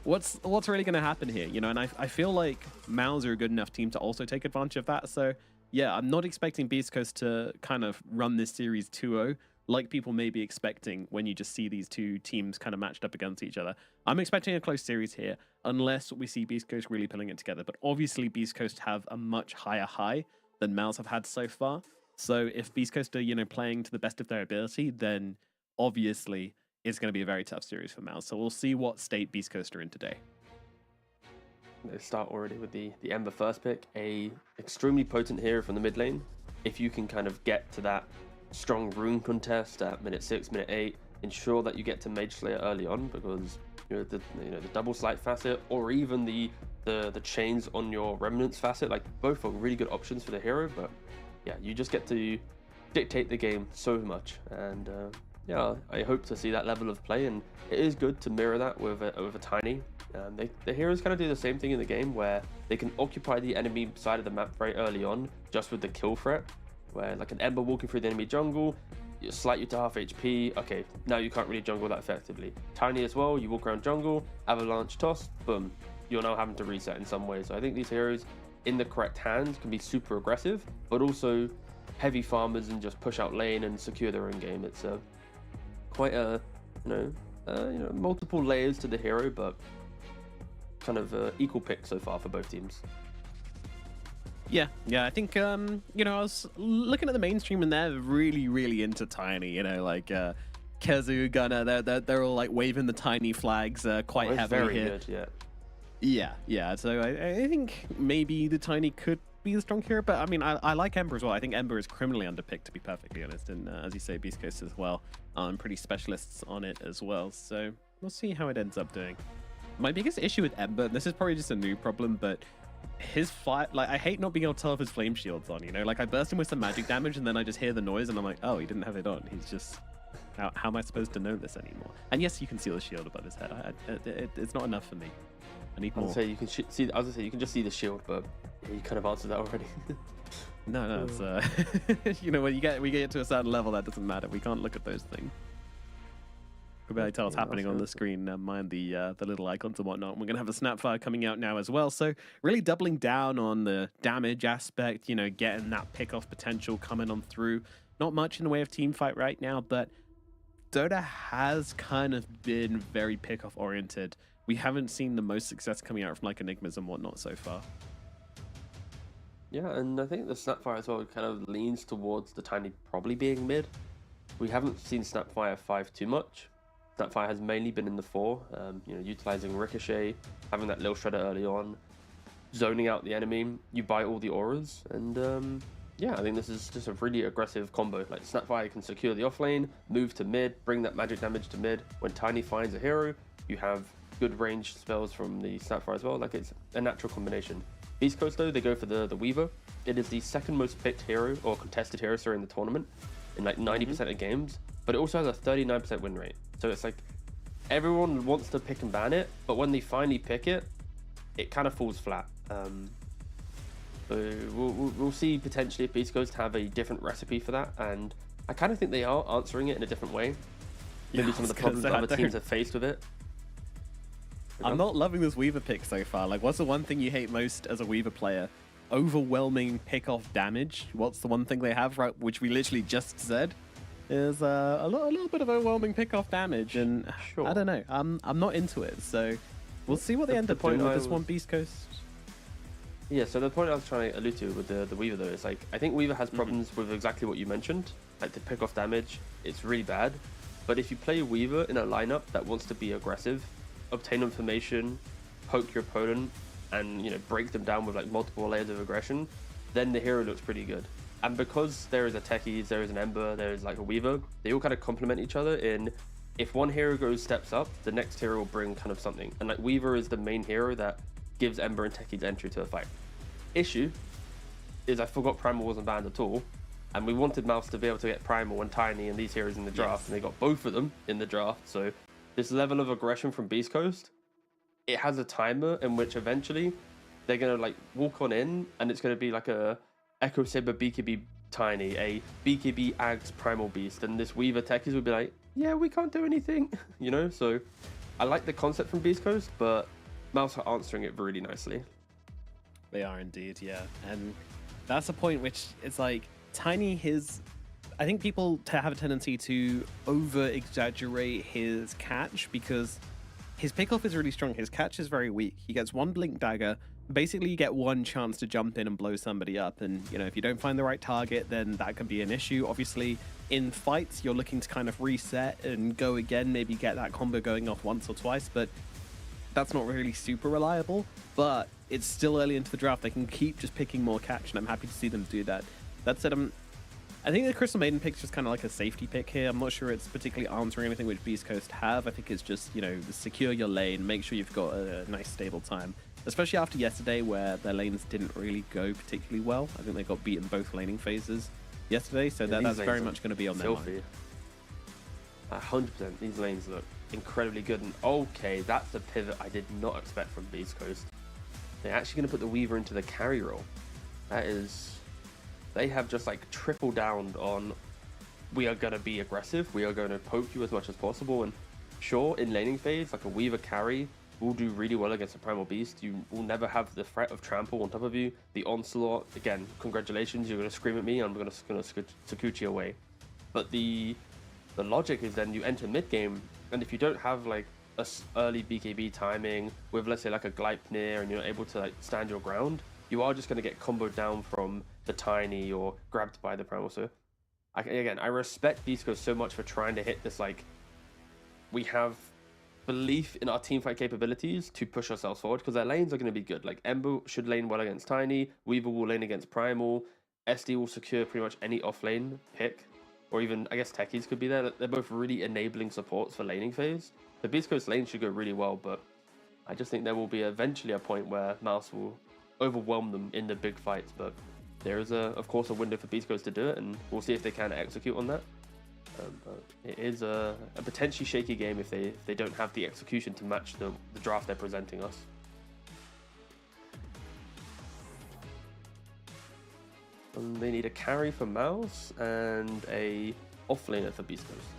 Speaker 6: what's really going to happen here, and I feel like Mouse are a good enough team to also take advantage of that. So yeah, I'm not expecting Beastcoast to kind of run this series 2-0 like people may be expecting when you just see these two teams kind of matched up against each other. I'm expecting a close series here, unless we see Beastcoast really pulling it together. But obviously, Beastcoast have a much higher high than Mouse have had so far. So if Beastcoast are, playing to the best of their ability, then obviously it's going to be a very tough series for Mouse. So we'll see what state Beastcoast are in today.
Speaker 7: They start already with the Ember first pick, a extremely potent hero from the mid lane. If you can kind of get to that strong rune contest at minute 6, minute 8, ensure that you get to Mage Slayer early on, because the double slight facet, or even the chains on your Remnants facet, like both are really good options for the hero. But yeah, you just get to dictate the game so much, and yeah, I hope to see that level of play, and it is good to mirror that with a Tiny. The heroes kind of do the same thing in the game, where they can occupy the enemy side of the map very early on, just with the kill threat, where like an Ember walking through the enemy jungle, you slight you to half HP, okay, now you can't really jungle that effectively. Tiny as well, you walk around jungle, avalanche toss, boom, you're now having to reset in some way. So I think these heroes, in the correct hands, can be super aggressive, but also heavy farmers and just push out lane and secure their own game. It's quite a multiple layers to the hero, but kind of equal pick so far for both teams.
Speaker 6: Yeah, I think, I was looking at the mainstream and they're really, really into Tiny, like Kezu, Gunner, they're all like waving the Tiny flags quite heavily
Speaker 7: very
Speaker 6: here.
Speaker 7: Good,
Speaker 6: Yeah, so I think maybe the Tiny could be the strong hero, but I mean, I like Ember as well. I think Ember is criminally underpicked, to be perfectly honest, and as you say, Beastcoast as well. Pretty specialists on it as well, so we'll see how it ends up doing. My biggest issue with Ember, and this is probably just a new problem, but his fight, like, I hate not being able to tell if his flame shield's on, like I burst him with some magic damage and then I just hear the noise and I'm like, oh, he didn't have it on. He's just, how am I supposed to know this anymore? And yes, you can see the shield above his head. It's not enough for me. I need more.
Speaker 7: I was gonna say you can just see the shield, but yeah, you kind of answered that already.
Speaker 6: No, it's when we get to a certain level, that doesn't matter. We can't look at those things. We can barely tell what's happening on the screen, mind the little icons and whatnot. We're going to have the Snapfire coming out now as well. So really doubling down on the damage aspect, getting that pick-off potential coming on through. Not much in the way of team fight right now, but Dota has kind of been very pick-off oriented. We haven't seen the most success coming out from like Enigmas and whatnot so far.
Speaker 7: Yeah, and I think the Snapfire as well kind of leans towards the Tiny probably being mid. We haven't seen Snapfire 5 too much. Snapfire has mainly been in the 4, utilizing Ricochet, having that little shredder early on, zoning out the enemy. You buy all the auras, and yeah, I think this is just a really aggressive combo. Like Snapfire can secure the offlane, move to mid, bring that magic damage to mid. When Tiny finds a hero, you have good range spells from the Snapfire as well. Like, it's a natural combination. Beastcoast though, they go for the Weaver. It is the second most picked hero, or contested hero, sorry, in the tournament, in like 90% of games, but it also has a 39% win rate. So it's like everyone wants to pick and ban it, but when they finally pick it, it kind of falls flat. So we'll see potentially if Beastcoast have a different recipe for that, and I kind of think they are answering it in a different way. Maybe some of the problems that other teams have faced with it.
Speaker 6: I'm not loving this Weaver pick so far. Like, what's the one thing you hate most as a Weaver player? Overwhelming pick-off damage. What's the one thing they have, right, which we literally just said? Is a little bit of overwhelming pick-off damage, and sure. I don't know. I'm not into it, so we'll see what they end up doing with this one, Beastcoast.
Speaker 7: Yeah, so the point I was trying to allude to with the Weaver though is, like, I think Weaver has problems with exactly what you mentioned. Like, the pick-off damage, it's really bad. But if you play Weaver in a lineup that wants to be aggressive, obtain information, poke your opponent, and break them down with like multiple layers of aggression, then the hero looks pretty good. And because there is a Techies, there is an Ember, there is like a Weaver, they all kind of complement each other in, if one hero steps up, the next hero will bring kind of something. And like Weaver is the main hero that gives Ember and Techies entry to a fight. Issue is I forgot Primal wasn't banned at all, and we wanted Mouse to be able to get Primal and Tiny and these heroes in the draft, and they got both of them in the draft. So this level of aggression from Beastcoast, it has a timer in which eventually they're going to like walk on in, and it's going to be like a Echo Saber BKB Tiny, a BKB Ags Primal Beast, and this Weaver Techies will be like, yeah, we can't do anything, So I like the concept from Beastcoast, but Mouse are answering it really nicely.
Speaker 6: They are indeed, yeah. And that's a point which it's like Tiny, his I think people have a tendency to over-exaggerate his catch because his pickoff is really strong. His catch is very weak. He gets one blink dagger. Basically, you get one chance to jump in and blow somebody up. And, you know, if you don't find the right target, then that can be an issue. Obviously, in fights, you're looking to kind of reset and go again, maybe get that combo going off once or twice, but that's not really super reliable. But it's still early into the draft. They can keep just picking more catch, and I'm happy to see them do that. That said, I think the Crystal Maiden pick's just kind of like a safety pick here. I'm not sure it's particularly answering anything which Beastcoast have. I think it's just, you know, secure your lane, make sure you've got a nice stable time. Especially after yesterday where their lanes didn't really go particularly well. I think they got beaten both laning phases yesterday, so that's very much going to be on their mind.
Speaker 7: 100%, these lanes look incredibly good. And okay, that's a pivot I did not expect from Beastcoast. They're actually going to put the Weaver into the carry role. That is... They have just like tripled down on, we are going to be aggressive, we are going to poke you as much as possible. And sure, in laning phase, like a Weaver carry will do really well against a Primal Beast. You will never have the threat of trample on top of you. The onslaught, again, congratulations, you're going to scream at me, I'm going to Sakuchi away. But the logic is then you enter mid game, and if you don't have like a early BKB timing with, let's say, like a Gleipnir, and you're not able to like stand your ground, you are just going to get comboed down from the Tiny or grabbed by the Primal. So I respect Beastcoast so much for trying to hit this, like, we have belief in our teamfight capabilities to push ourselves forward, because their lanes are going to be good. Like Ember should lane well against Tiny, Weaver will lane against Primal, SD will secure pretty much any off lane pick, or even I guess Techies could be there. They're both really enabling supports for laning phase. The Beastcoast lane should go really well, but I just think there will be eventually a point where Mouse will overwhelm them in the big fights. But there is of course a window for Beastcoast to do it, and we'll see if they can execute on that. But it is a potentially shaky game if they don't have the execution to match the draft they're presenting us. And they need a carry for Mouse and a offlaner for Beastcoast.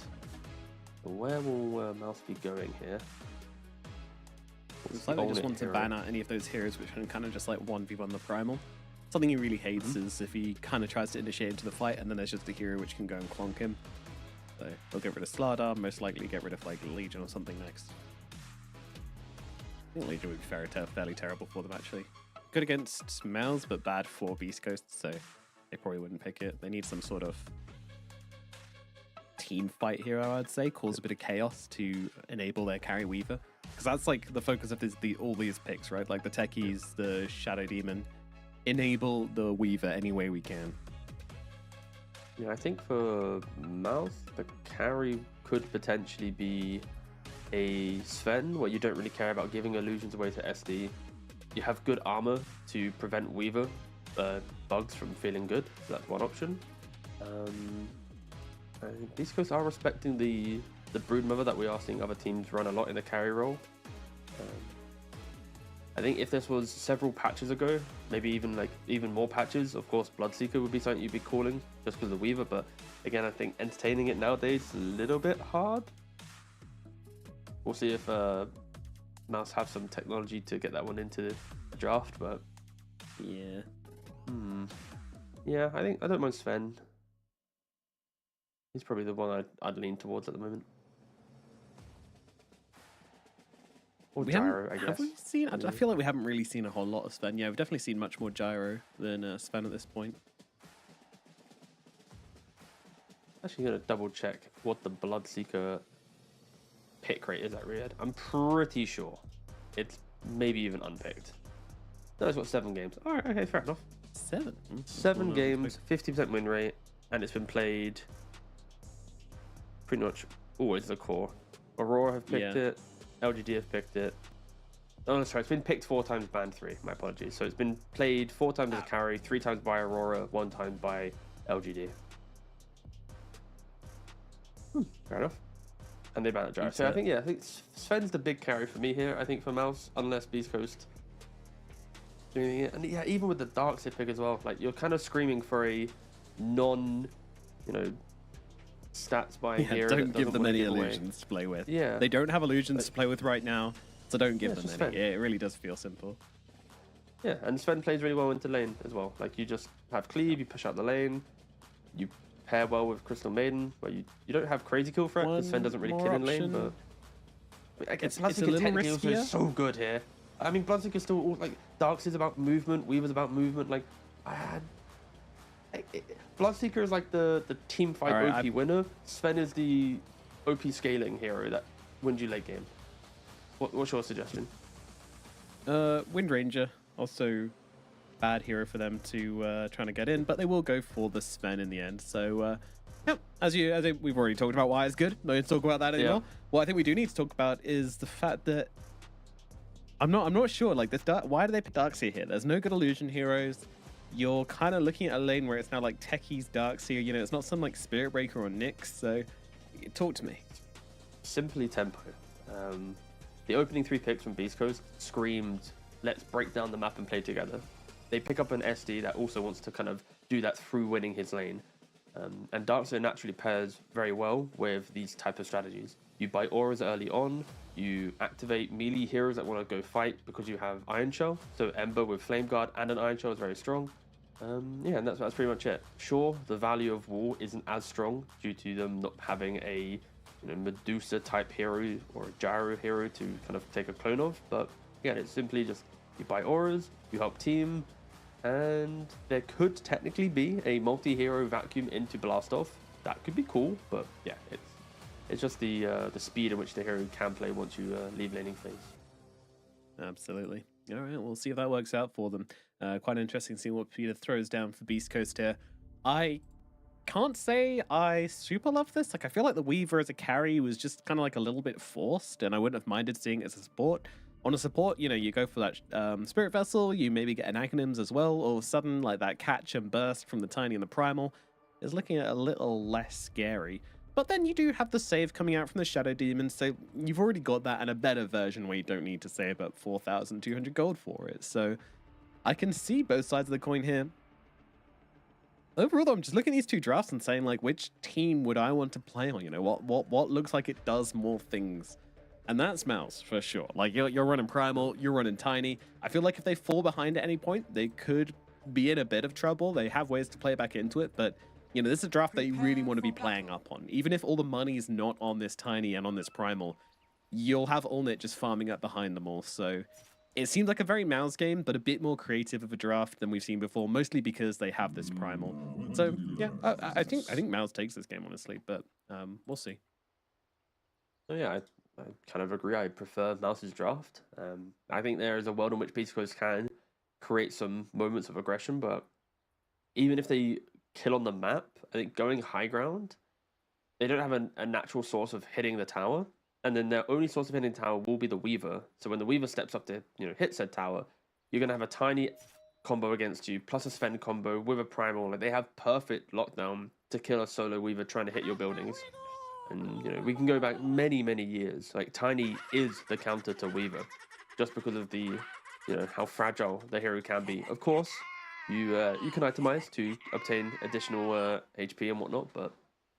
Speaker 7: So where will Mouse be going here?
Speaker 6: It's like they just want to ban out any of those heroes which can kind of just like 1v1 the Primal. Something he really hates is if he kind of tries to initiate into the fight and then there's just a hero which can go and clonk him. So they'll get rid of Slardar, most likely get rid of like Legion or something next. I think Legion would be fairly terrible for them actually. Good against Mouse, but bad for Beastcoast, so they probably wouldn't pick it. They need some sort of team fight here, I would say, cause a bit of chaos to enable their carry Weaver. Because that's like the focus of all these picks, right? Like the Techies, the Shadow Demon. Enable the Weaver any way we can.
Speaker 7: Yeah, I think for Mouse, the carry could potentially be a Sven, where you don't really care about giving illusions away to SD. You have good armor to prevent Weaver bugs from feeling good. So that's one option. I think Beastcoast are respecting the Broodmother that we are seeing other teams run a lot in the carry role. I think if this was several patches ago, maybe even more patches, of course Bloodseeker would be something you'd be calling just because of the Weaver, but again I think entertaining it nowadays is a little bit hard. We'll see if Mouse have some technology to get that one into the draft, but
Speaker 6: yeah.
Speaker 7: Yeah, I don't mind Sven. He's probably the one I'd lean towards at the moment. Or Gyro, I guess.
Speaker 6: Have we seen? I feel like we haven't really seen a whole lot of Sven. Yeah, we've definitely seen much more Gyro than Sven at this point.
Speaker 7: Actually, going to double check what the Bloodseeker pick rate is at Riyadh. I'm pretty sure it's maybe even unpicked. No, it's got 7 games. All right, okay, fair enough.
Speaker 6: 7?
Speaker 7: 7 games, 50% win rate, and it's been played pretty much always the core. Aurora have picked it. LGD have picked it. Oh, no, sorry, it's been picked 4 times, banned 3. My apologies. So it's been played 4 times as a carry, 3 times by Aurora, 1 time by LGD. Fair enough. And they banned a Gyro. So I think Sven's the big carry for me here. I think for Mouse, unless Beastcoast doing it. And yeah, even with the Darkseid pick as well, like you're kind of screaming for a stats by hero.
Speaker 6: Don't give them any illusions to play with.
Speaker 7: Yeah.
Speaker 6: They don't have illusions to play with right now, so don't give them any. It really does feel simple.
Speaker 7: Yeah, and Sven plays really well into lane as well. Like you just have cleave, you push out the lane, you pair well with Crystal Maiden, where you don't have crazy kill threat because Sven doesn't really kill in lane, but I guess Bloodseeker technically also is so good here. I mean, Bloodseeker is still like Dark's is about movement, Weaver's about movement. Like, Bloodseeker is like the team fight OP winner. Sven is the OP scaling hero that wins you late game. What's your suggestion?
Speaker 6: Wind Ranger, also bad hero for them to trying to get in, but they will go for the Sven in the end. So, yeah, as we've already talked about why it's good. No need to talk about that anymore. Yeah. What I think we do need to talk about is the fact that I'm not sure. Like this, why do they put Darkseer here? There's no good illusion heroes. You're kind of looking at a lane where it's now like Techies, Darkseer. You know, it's not some like Spirit Breaker or Nyx. So, talk to me.
Speaker 7: Simply tempo. The opening 3 picks from Beastcoast screamed, let's break down the map and play together. They pick up an SD that also wants to kind of do that through winning his lane. And Darkseer naturally pairs very well with these type of strategies. You buy auras early on, you activate melee heroes that want to go fight because you have Iron Shell. So Ember with Flame Guard and an Iron Shell is very strong. Yeah, and that's pretty much it. Sure, the value of Wall isn't as strong due to them not having a Medusa type hero or a Gyro hero to kind of take a clone of, but yeah, it's simply just you buy auras, you help team, and there could technically be a multi-hero vacuum into Blast Off. That could be cool, but yeah, it's just the speed at which the hero can play once you leave laning phase.
Speaker 6: Absolutely. All right, we'll see if that works out for them. Quite interesting seeing what Peter throws down for Beastcoast here. I can't say I super love this. Like, I feel like the Weaver as a carry was just kind of like a little bit forced, and I wouldn't have minded seeing it as a support. On a support, you know, you go for that Spirit Vessel, you maybe get an Aghanims as well. All of a sudden, like that catch and burst from the Tiny and the Primal is looking at a little less scary. But then you do have the save coming out from the Shadow Demon, so you've already got that and a better version where you don't need to save up 4,200 gold for it. So I can see both sides of the coin here. Overall, though, I'm just looking at these two drafts and saying, like, which team would I want to play on? You know, what looks like it does more things? And that's Mouse, for sure. Like, you're running Primal, you're running Tiny. I feel like if they fall behind at any point, they could be in a bit of trouble. They have ways to play back into it, but, you know, this is a draft that you really want to be playing up on. Even if all the money's not on this Tiny and on this Primal, you'll have Ulnit just farming up behind them all, so it seems like a very Mouse game, but a bit more creative of a draft than we've seen before, mostly because they have this Primal. So, yeah, I think Mouse takes this game, honestly, but we'll see.
Speaker 7: So, yeah, I kind of agree. I prefer Mouse's draft. I think there is a world in which Beastcoast can create some moments of aggression, but even if they kill on the map, I think going high ground, they don't have a natural source of hitting the tower, and then their only source of hitting the tower will be the Weaver. So when the Weaver steps up to hit said tower, you're going to have a Tiny combo against you, plus a Sven combo with a Primal. Like, they have perfect lockdown to kill a solo Weaver trying to hit your buildings. And, we can go back many, many years. Like, Tiny is the counter to Weaver, just because of the, how fragile the hero can be. Of course, you can itemize to obtain additional HP and whatnot, but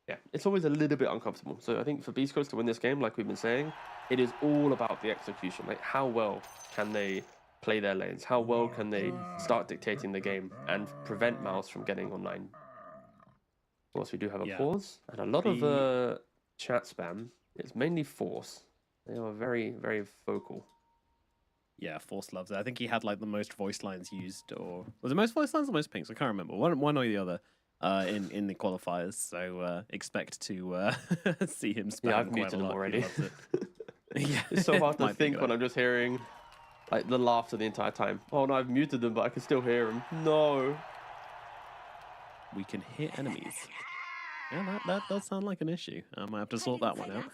Speaker 7: yeah, it's always a little bit uncomfortable. So I think for Beastcoast to win this game, like we've been saying, it is all about the execution. Like, how well can they play their lanes? How well can they start dictating the game and prevent Mouse from getting online? Of course, we do have a pause and a lot of chat spam. It's mainly Force. They are very, very vocal.
Speaker 6: Yeah, Force loves it. I think he had like the most voice lines used, or was it most voice lines or most pings? I can't remember. One or the other in the qualifiers. So expect to see him spam.
Speaker 7: Yeah, I've muted him already.
Speaker 6: Yeah,
Speaker 7: it's so hard to think when I'm just hearing like the laughter the entire time. Oh no, I've muted them, but I can still hear them. No.
Speaker 6: We can hit enemies. Yeah, that does sound like an issue. I might have to sort that one out.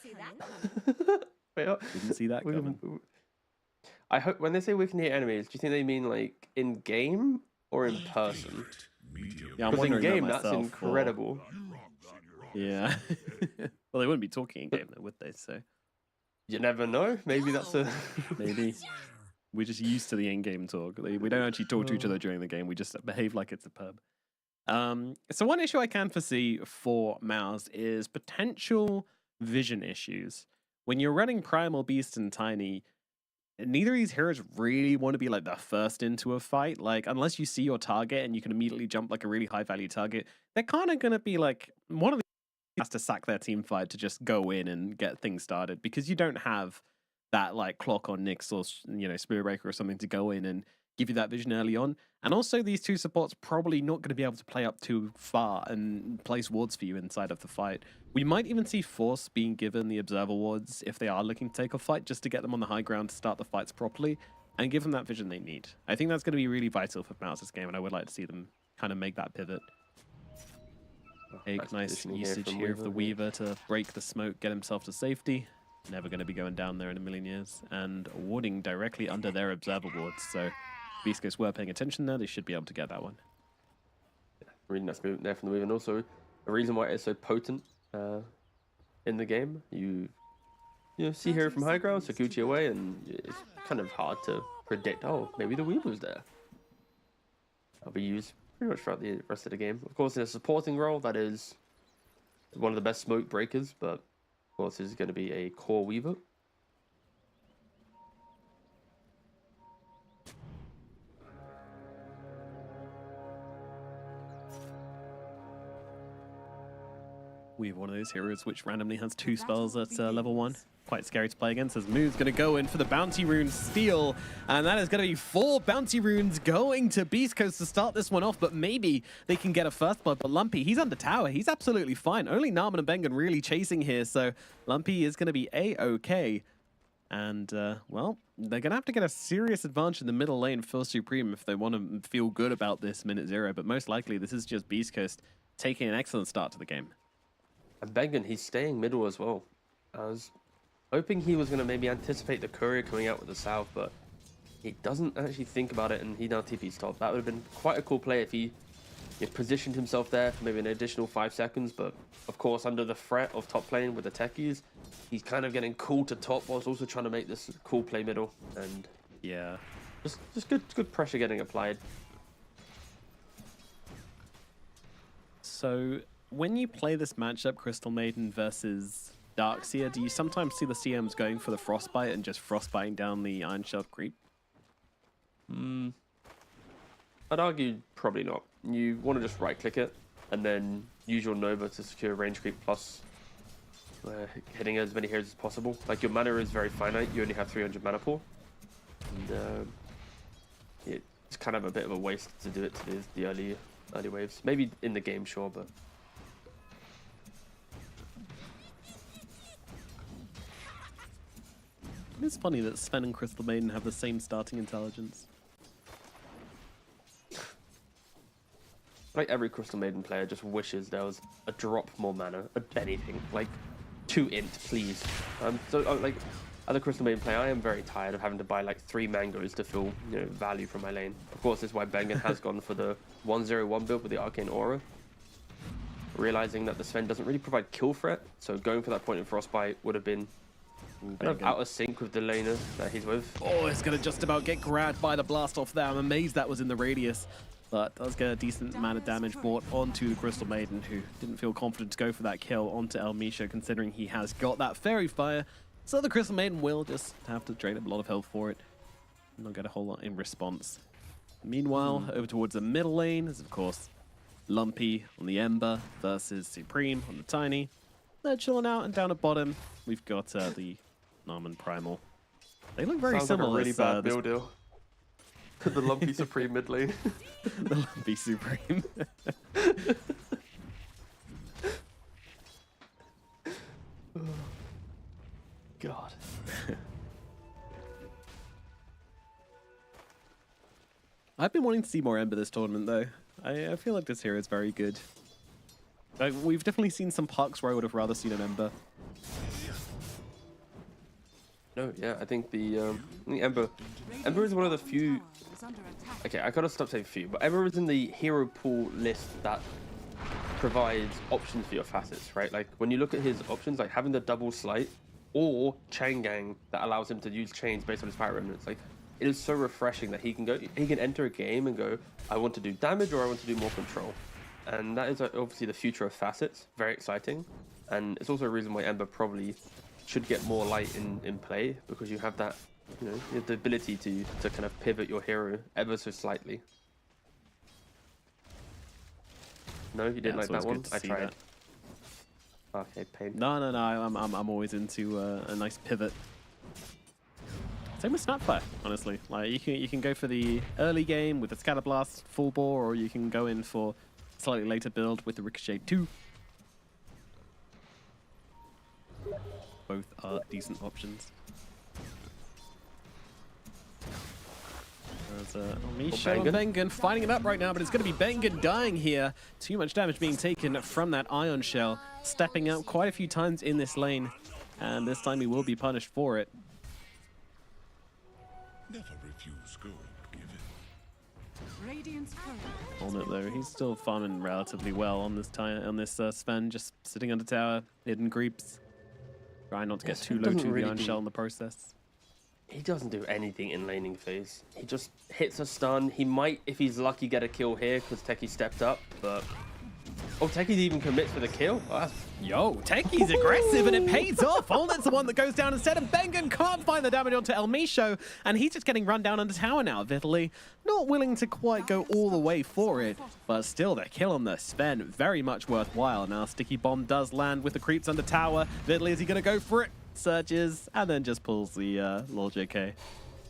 Speaker 6: Didn't see that coming.
Speaker 7: I hope when they say we can hit enemies, do you think they mean like in game or in person?
Speaker 6: Yeah, I'm
Speaker 7: because
Speaker 6: wondering
Speaker 7: in game
Speaker 6: that
Speaker 7: that's
Speaker 6: myself,
Speaker 7: incredible.
Speaker 6: Yeah. Well, they wouldn't be talking in game, though, would they? So
Speaker 7: you never know. Maybe that's a
Speaker 6: maybe we're just used to the in-game talk. We don't actually talk to each other during the game. We just behave like it's a pub. So one issue I can foresee for Mouse is potential vision issues. When you're running Primal, Beast, and Tiny, neither of these heroes really want to be like the first into a fight. Like, unless you see your target and you can immediately jump like a really high value target, they're kind of going to be like one of the has to sack their team fight to just go in and get things started, because you don't have that like clock on Nyx or Spirit Breaker or something to go in and give you that vision early on. And also these two supports probably not going to be able to play up too far and place wards for you inside of the fight. We might even see Force being given the observer wards if they are looking to take a fight, just to get them on the high ground to start the fights properly and give them that vision they need. I think that's going to be really vital for Mouse this game, and I would like to see them kind of make that pivot. Nice usage here of the Weaver to break the smoke, get himself to safety. Never going to be going down there in a million years. And warding directly under their observer wards. So Beastcoast were paying attention there. They should be able to get that one.
Speaker 7: Yeah, really nice movement there from the Weaver. And also, the reason why it's so potent in the game, you see here from high ground, Sakuchi away, and it's kind of hard to predict, oh, maybe the Weaver's there. That'll be used pretty much throughout the rest of the game. Of course, in a supporting role, that is one of the best smoke breakers, but of course, this is going to be a core Weaver.
Speaker 6: We have one of those heroes which randomly has 2 spells at level 1. Quite scary to play against, as Moon's going to go in for the Bounty Rune steal. And that is going to be 4 Bounty Runes going to Beastcoast to start this one off. But maybe they can get a first blood. But Lumpy, he's under tower. He's absolutely fine. Only Narman and Bengen really chasing here. So Lumpy is going to be A-okay. And, well, they're going to have to get a serious advantage in the middle lane for Supreme if they want to feel good about this minute 0. But most likely, this is just Beastcoast taking an excellent start to the game.
Speaker 7: And Bengen, he's staying middle as well. I was hoping he was going to maybe anticipate the courier coming out with the south, but he doesn't actually think about it, and he now TP's top. That would have been quite a cool play if he positioned himself there for maybe an additional 5 seconds, but of course, under the threat of top lane with the techies, he's kind of getting cool to top whilst also trying to make this cool play middle, and
Speaker 6: yeah,
Speaker 7: just good pressure getting applied.
Speaker 6: So when you play this matchup, Crystal Maiden versus Darkseer, do you sometimes see the CMs going for the Frostbite and just frostbiting down the Iron Shard creep?
Speaker 7: I'd argue probably not. You want to just right-click it and then use your Nova to secure range creep plus hitting as many heroes as possible. Like, your mana is very finite. You only have 300 mana pool. And it's kind of a bit of a waste to do it to the early waves. Maybe in the game, sure, but...
Speaker 6: It's funny that Sven and Crystal Maiden have the same starting intelligence.
Speaker 7: Like, every Crystal Maiden player just wishes there was a drop more mana, anything. Like, 2 int, please. Like, as a Crystal Maiden player, I am very tired of having to buy like 3 mangoes to feel value from my lane. Of course, this is why Bengen has gone for the 101 build with the Arcane Aura. Realizing that the Sven doesn't really provide kill threat, so going for that point in Frostbite would have been kind of out of sync with the laner that he's with.
Speaker 6: Oh, it's going to just about get grabbed by the blast off there. I'm amazed that was in the radius, but does get a decent amount of damage brought onto the Crystal Maiden, who didn't feel confident to go for that kill onto El Misha, considering he has got that Fairy Fire. So the Crystal Maiden will just have to drain up a lot of health for it. Not get a whole lot in response. Meanwhile, over towards the middle lane is, of course, Lumpy on the Ember versus Supreme on the Tiny. They're chilling out, and down at bottom, we've got the Narman Primal. They look very similar.
Speaker 7: Like a really bad build deal. The Lumpy Supreme mid lane.
Speaker 6: The Lumpy Supreme.
Speaker 7: God.
Speaker 6: I've been wanting to see more Ember this tournament, though. I feel like this hero is very good. Like, we've definitely seen some pucks where I would have rather seen an Ember.
Speaker 7: No, yeah, I think the Ember is one of the few. Okay, I gotta stop saying few, but Ember is in the hero pool list that provides options for your facets, right? Like, when you look at his options, like having the double sleight or chain gang that allows him to use chains based on his fire remnants, like, it is so refreshing that he can enter a game and go, I want to do damage or I want to do more control. And that is obviously the future of facets. Very exciting. And it's also a reason why Ember probably should get more light in play, because you have that you have the ability to kind of pivot your hero ever so slightly. No, you didn't like that one. I tried. Okay, pain.
Speaker 6: No. I'm always into a nice pivot. Same with Snapfire, honestly. Like you can go for the early game with the Scatter Blast full bore, or you can go in for slightly later build with the Ricochet 2. Both are decent options. There's Misha and Bengen fighting it up right now, but it's going to be Bengen dying here. Too much damage being taken from that Ion Shell. Stepping out quite a few times in this lane, and this time he will be punished for it.
Speaker 4: Never refuse gold given.
Speaker 6: On it though, he's still farming relatively well on this Sven, just sitting under tower, hidden creeps. Trying not to get too low to the Ion Shell in the process.
Speaker 7: He doesn't do anything in laning phase. He just hits a stun. He might, if he's lucky, get a kill here because Techie stepped up, but... Oh, Techie even commits for the kill? Oh,
Speaker 6: yo, Techie's aggressive and it pays off. Olnet's the one that goes down instead, and Bengen can't find the damage onto El Misho, and he's just getting run down under tower now. Vitaly not willing to quite go all the way for it, but still the kill on the Sven, very much worthwhile. Now Sticky Bomb does land with the creeps under tower. Vitaly, is he going to go for it? Searches, and then just pulls the Lol JK.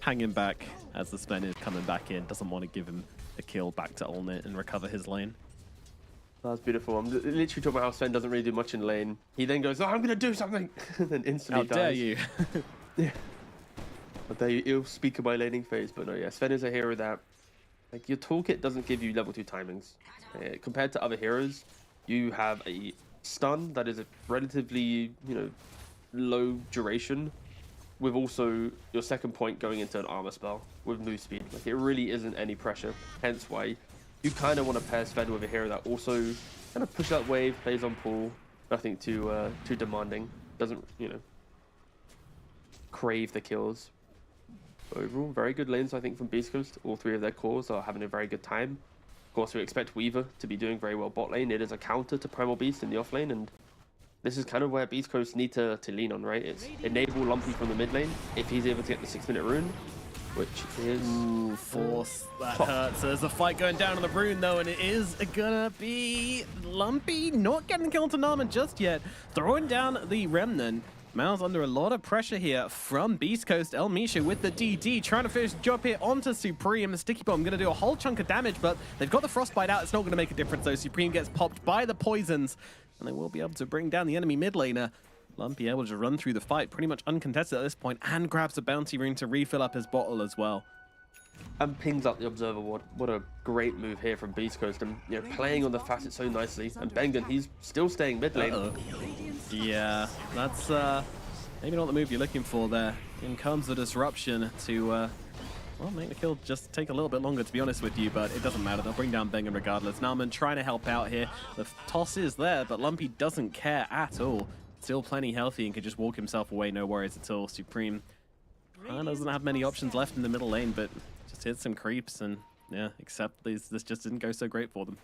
Speaker 6: Hanging back as the Sven is coming back in. Doesn't want to give him a kill back to Olnet and recover his lane.
Speaker 7: that's beautiful. I'm literally talking about how Sven doesn't really do much in lane. He then goes, oh, I'm going to do something, and then instantly dies.
Speaker 6: How dare you?
Speaker 7: Yeah. How dare you ill speak of my laning phase, but no, yeah, Sven is a hero that, like, your toolkit doesn't give you level 2 timings. Compared to other heroes, you have a stun that is a relatively, low duration, with also your second point going into an armor spell with move speed. Like, it really isn't any pressure, hence why you kind of want to pair Sven with a hero that also kind of pushes that wave, plays on pull, nothing too demanding, doesn't crave the kills. But overall, very good lanes I think from Beastcoast. All three of their cores are having a very good time. Of course, we expect Weaver to be doing very well bot lane. It is a counter to Primal Beast in the off lane, and this is kind of where Beastcoast need to lean on, right? It's enable Lumpy from the mid lane if he's able to get the 6-minute rune, which is...
Speaker 6: Ooh, force. That hurts. There's a fight going down on the rune, though, and it is gonna be Lumpy not getting killed to Nama just yet. Throwing down the Remnant. Mal's under a lot of pressure here from Beastcoast. El Misha with the DD, trying to finish the job here onto Supreme. Sticky Bomb going to do a whole chunk of damage, but they've got the Frostbite out. It's not going to make a difference, though. Supreme gets popped by the poisons, and they will be able to bring down the enemy mid laner. Lumpy able to run through the fight, pretty much uncontested at this point, and grabs a bounty rune to refill up his bottle as well.
Speaker 7: And pings up the Observer Ward. What a great move here from Beastcoast, and playing on the facet so nicely. And Bengen, he's still staying mid lane.
Speaker 6: Yeah, that's maybe not the move you're looking for there. In comes the disruption to well, make the kill just take a little bit longer, to be honest with you, but it doesn't matter. They'll bring down Bengen regardless. Naaman trying to help out here. The toss is there, but Lumpy doesn't care at all. Still plenty healthy and can just walk himself away, no worries at all. Supreme doesn't have many options left in the middle lane, but just hit some creeps, and yeah, except this just didn't go so great for them.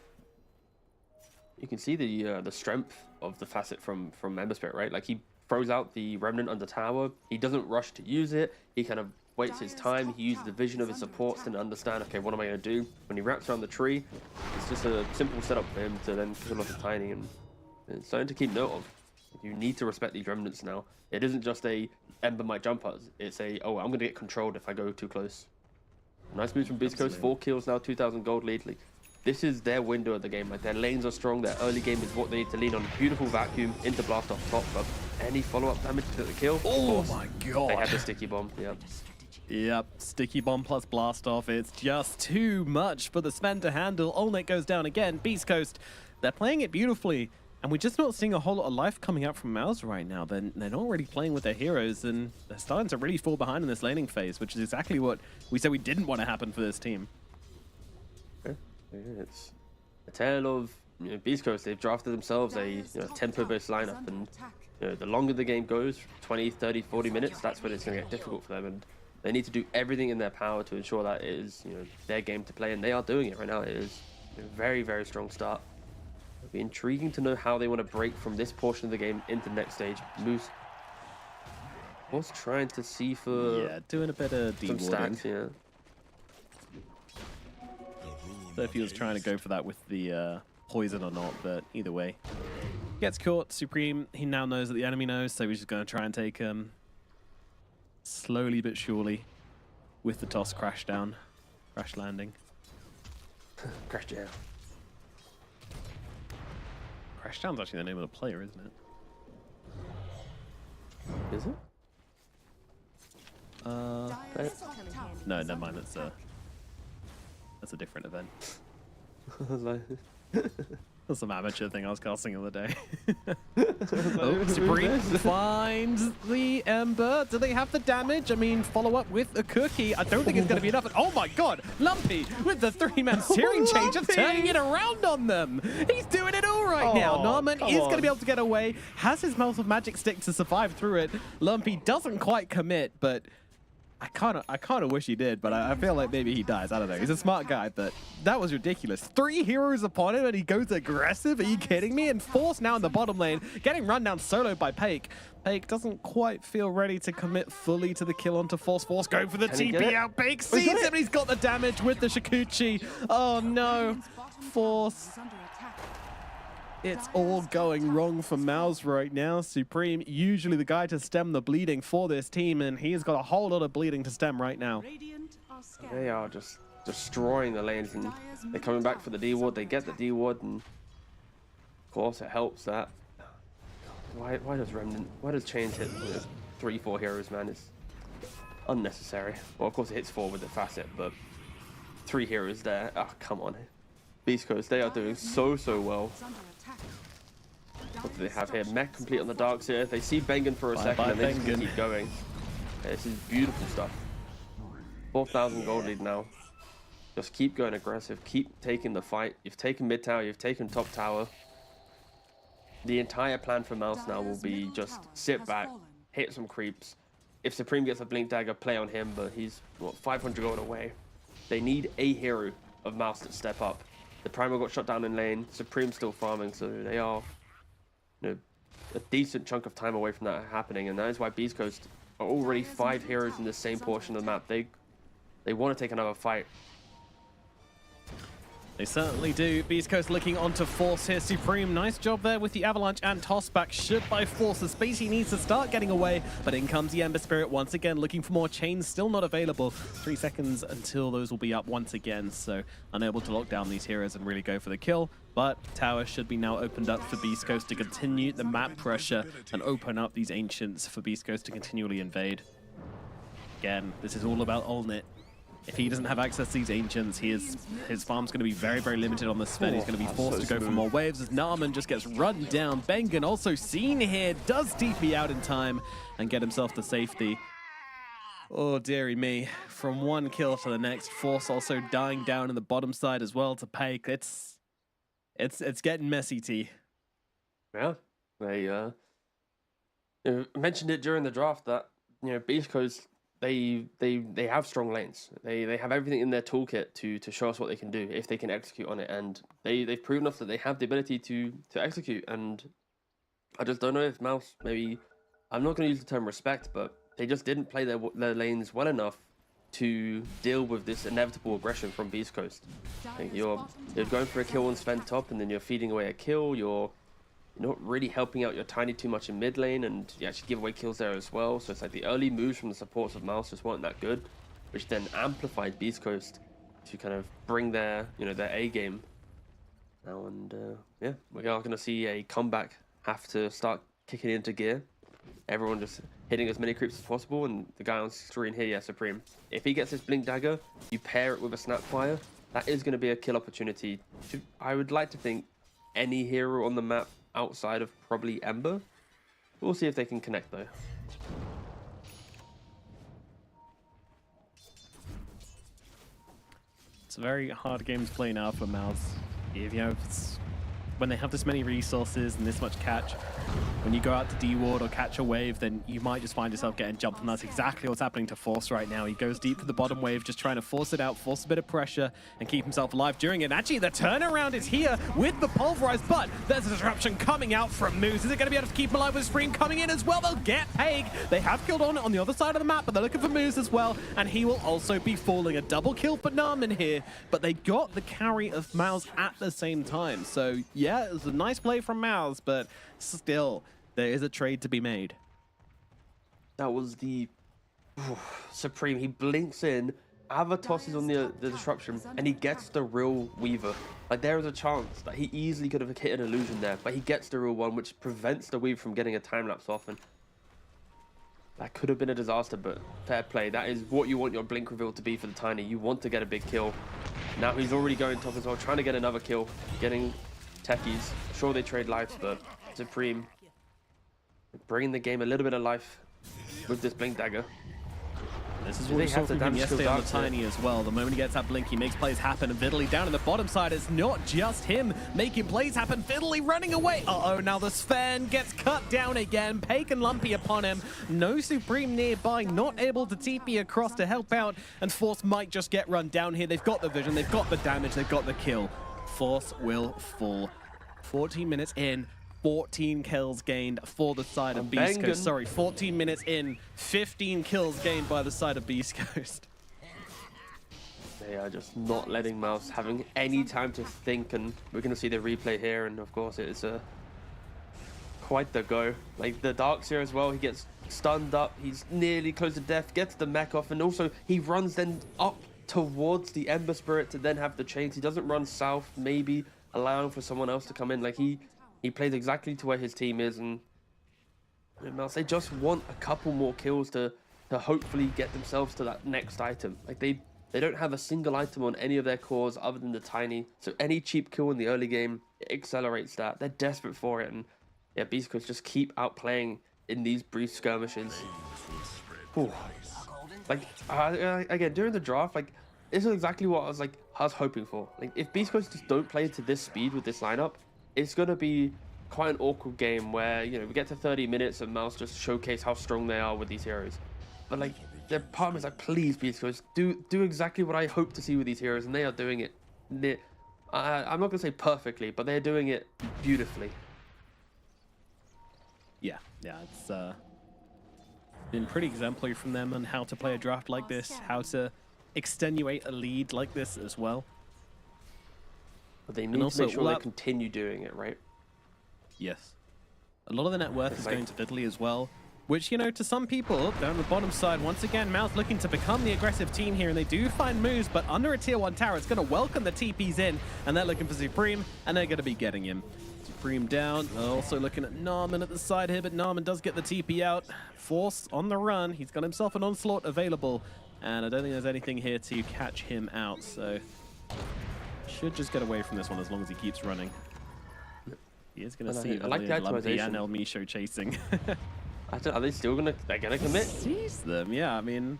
Speaker 7: You can see the strength of the facet from Ember Spirit, right? Like, he throws out the Remnant under tower. He doesn't rush to use it. He kind of waits his time. He uses the vision of his supports to understand, okay, what am I going to do? When he wraps around the tree, it's just a simple setup for him to then kill off the Tiny, and it's something to keep note of. You need to respect these Remnants now. It isn't just a Ember might jump us. It's a, oh, I'm going to get controlled if I go too close. Nice moves from Beastcoast. 4 kills now, 2,000 gold lead. Like, this is their window of the game. Like, their lanes are strong. Their early game is what they need to lean on. Beautiful vacuum into blast off top, but any follow-up damage to the kill?
Speaker 6: Oh my god!
Speaker 7: They have the sticky bomb. Yeah.
Speaker 6: Yep, sticky bomb plus blast off. It's just too much for the Sven to handle. Olnet goes down again. Beastcoast, they're playing it beautifully, and we're just not seeing a whole lot of life coming out from Mouse right now. They're not really playing with their heroes, and they're starting to really fall behind in this laning phase, which is exactly what we said we didn't want to happen for this team.
Speaker 7: It's a tale of Beastcoast. They've drafted themselves a tempo-based lineup, and the longer the game goes, 20, 30, 40 minutes, that's when it's going to get difficult for them, and they need to do everything in their power to ensure that it is their game to play, and they are doing it right now. It is a very, very strong start. It'll be intriguing to know how they want to break from this portion of the game into the next stage. Moose was trying to see for
Speaker 6: Yeah, doing a bit of
Speaker 7: some
Speaker 6: dewarding.
Speaker 7: stacks, yeah.
Speaker 6: So if he was trying to go for that with the poison or not, but either way. Gets caught, Supreme, he now knows that the enemy knows, so he's just going to try and take him slowly but surely with the toss crash down, crash landing.
Speaker 7: Crash down.
Speaker 6: Crash down's actually the name of the player, isn't it?
Speaker 7: Is it?
Speaker 6: No, never mind, that's a different event.
Speaker 7: I was like,
Speaker 6: That's some amateur thing I was casting the other day. Oh, Supreme finds the Ember. Do they have the damage? I mean, follow up with a cookie. I don't think it's going to be enough. Oh my god, Lumpy with the 3-man steering change of turning it around on them. He's doing it all right now. Narman is going to be able to get away. Has his mouth of magic stick to survive through it. Lumpy doesn't quite commit, but I kind of wish he did, but I feel like maybe he dies. I don't know. He's a smart guy, but that was ridiculous. 3 heroes upon him, and he goes aggressive. Are you kidding me? And Force now in the bottom lane, getting run down solo by Pake. Pake doesn't quite feel ready to commit fully to the kill onto Force. Force going for the TP out. Pake sees him, and he's got the damage with the Shikuchi. Oh no, Force. It's all going wrong for Mouse right now. Supreme, usually the guy to stem the bleeding for this team, and he's got a whole lot of bleeding to stem right now.
Speaker 7: they are just destroying the lanes, and they're coming back for the D ward. They get the D ward, and of course it helps that. Why does Remnant? Why does Chains hit with 3-4 heroes, man? It's unnecessary. Well, of course it hits 4 with the facet, but 3 heroes there. Oh, come on. Beastcoast, they are doing so well. What do they have here? Mech complete on the darks here. They see Bengen for a second and they just keep going. Yeah, this is beautiful stuff. 4,000 gold lead now. Just keep going aggressive. Keep taking the fight. You've taken mid tower. You've taken top tower. The entire plan for Mouse now will be just sit back, hit some creeps. If Supreme gets a Blink Dagger, play on him, but he's, what, 500 gold away. They need a hero of Mouse to step up. The Primal got shot down in lane. Supreme's still farming, so they are, you know, a decent chunk of time away from that happening, and that is why Beastcoast are already 5 heroes in the same portion of the map. They want to take another fight.
Speaker 6: They certainly do. Beastcoast looking onto Force here. Supreme, nice job there with the Avalanche and tossback. Should by Force. The space he needs to start getting away, but in comes the Ember Spirit once again, looking for more chains. Still not available. 3 seconds until those will be up once again, so unable to lock down these heroes and really go for the kill. But tower should be now opened up for Beastcoast to continue the map pressure and open up these Ancients for Beastcoast to continually invade. Again, this is all about Olnit. If he doesn't have access to these Ancients, his farm's going to be very, very limited on the Sven. He's going to be forced to go for more waves as Narman just gets run down. Bengen also seen here, does TP out in time and get himself to safety. Oh, dearie me. From one kill to the next. Force also dying down in the bottom side as well to Pake. It's getting messy, T.
Speaker 7: Yeah, they mentioned it during the draft that, you know, Beast Coast, they have strong lanes. They have everything in their toolkit to show us what they can do if they can execute on it, and they've proven us that they have the ability to execute. And I just don't know if Mouse, maybe, I'm not going to use the term respect, but they just didn't play their lanes well enough to deal with this inevitable aggression from Beast Coast. Like you're going for a kill on Sven top, and then you're feeding away a kill. You're not really helping out your Tiny too much in mid lane, and you actually give away kills there as well. So it's like the early moves from the supports of Mouse just weren't that good, which then amplified Beast Coast to kind of bring their A game now. And yeah, we are going to see a comeback have to start kicking into gear. Everyone just hitting as many creeps as possible, and the guy on screen here, yeah, Supreme. If he gets his Blink Dagger, you pair it with a Snapfire, that is going to be a kill opportunity. I would like to think any hero on the map outside of probably Ember. We'll see if they can connect though.
Speaker 6: It's a very hard game to play now for Mouse. When they have this many resources and this much catch, when you go out to D-ward or catch a wave, then you might just find yourself getting jumped, and that's exactly what's happening to Force right now. He goes deep for the bottom wave, just trying to force it out, force a bit of pressure, and keep himself alive during it. And actually, the turnaround is here with the Pulverize, but there's a disruption coming out from Moose. Is it going to be able to keep him alive with Supreme coming in as well? They'll get Peg. They have killed on the other side of the map, but they're looking for Moose as well, and he will also be falling. A double kill for Narman here, but they got the carry of Mouse at the same time. So yeah, it was a nice play from Mouse, but still, there is a trade to be made.
Speaker 7: That was the Supreme. He blinks in, Ava tosses on the disruption, and he gets the real Weaver. Like, there is a chance that he easily could have hit an illusion there, but he gets the real one, which prevents the Weaver from getting a time lapse off. And that could have been a disaster, but fair play. That is what you want your blink reveal to be for the Tiny. You want to get a big kill. Now he's already going top as well, trying to get another kill, getting techies. Sure, they trade lives, but Supreme bringing the game a little bit of life with this blink dagger.
Speaker 6: This is what we saw from him yesterday on the Tiny as well. The moment he gets that blink, he makes plays happen. And Fiddly down in the bottom side, it's not just him making plays happen. Fiddly running away. Uh-oh, now the Sven gets cut down again. Pake and Lumpy upon him. No Supreme nearby, not able to TP across to help out. And Force might just get run down here. They've got the vision, they've got the damage, they've got the kill. Force will fall. 14 minutes in. 14 kills gained for the side of Beastcoast. Sorry, 14 minutes in, 15 kills gained by the side of Beastcoast.
Speaker 7: They are just not letting Mouse having any time to think, and we're going to see the replay here, and of course it's quite the go. Like the Darks here as well, he gets stunned up, he's nearly close to death, gets the mech off, and also he runs then up towards the Ember Spirit to then have the chains. He doesn't run south, maybe allowing for someone else to come in. Like he plays exactly to where his team is, and Mouse, they just want a couple more kills to hopefully get themselves to that next item. Like they don't have a single item on any of their cores other than the Tiny, so any cheap kill in the early game, it accelerates that. They're desperate for it, and yeah, Beastcoast just keep outplaying in these brief skirmishes. Whew. Like again, during the draft, like this is exactly what I was hoping for. Like if Beastcoast just don't play to this speed with this lineup, it's going to be quite an awkward game where, you know, we get to 30 minutes and Mouse just showcase how strong they are with these heroes. But, like, their part of me is like, please, Beastcoast, do exactly what I hope to see with these heroes, and they are doing it. I'm not going to say perfectly, but they're doing it beautifully.
Speaker 6: Yeah, it's been pretty exemplary from them on how to play a draft like this, how to extenuate a lead like this as well.
Speaker 7: But they need to make sure they continue doing it, right?
Speaker 6: Yes. A lot of the net worth is going to Fiddly as well, which, you know, to some people, down the bottom side, once again, Mouse looking to become the aggressive team here, and they do find moves, but under a tier 1 tower, it's going to welcome the TPs in, and they're looking for Supreme, and they're going to be getting him. Supreme down, also looking at Narman at the side here, but Narman does get the TP out. Force on the run, he's got himself an onslaught available, and I don't think there's anything here to catch him out, so should just get away from this one as long as he keeps running. He is going to see Lumpy and El Misho chasing.
Speaker 7: Are they still going to... They're going to commit?
Speaker 6: Sees them, yeah, I mean...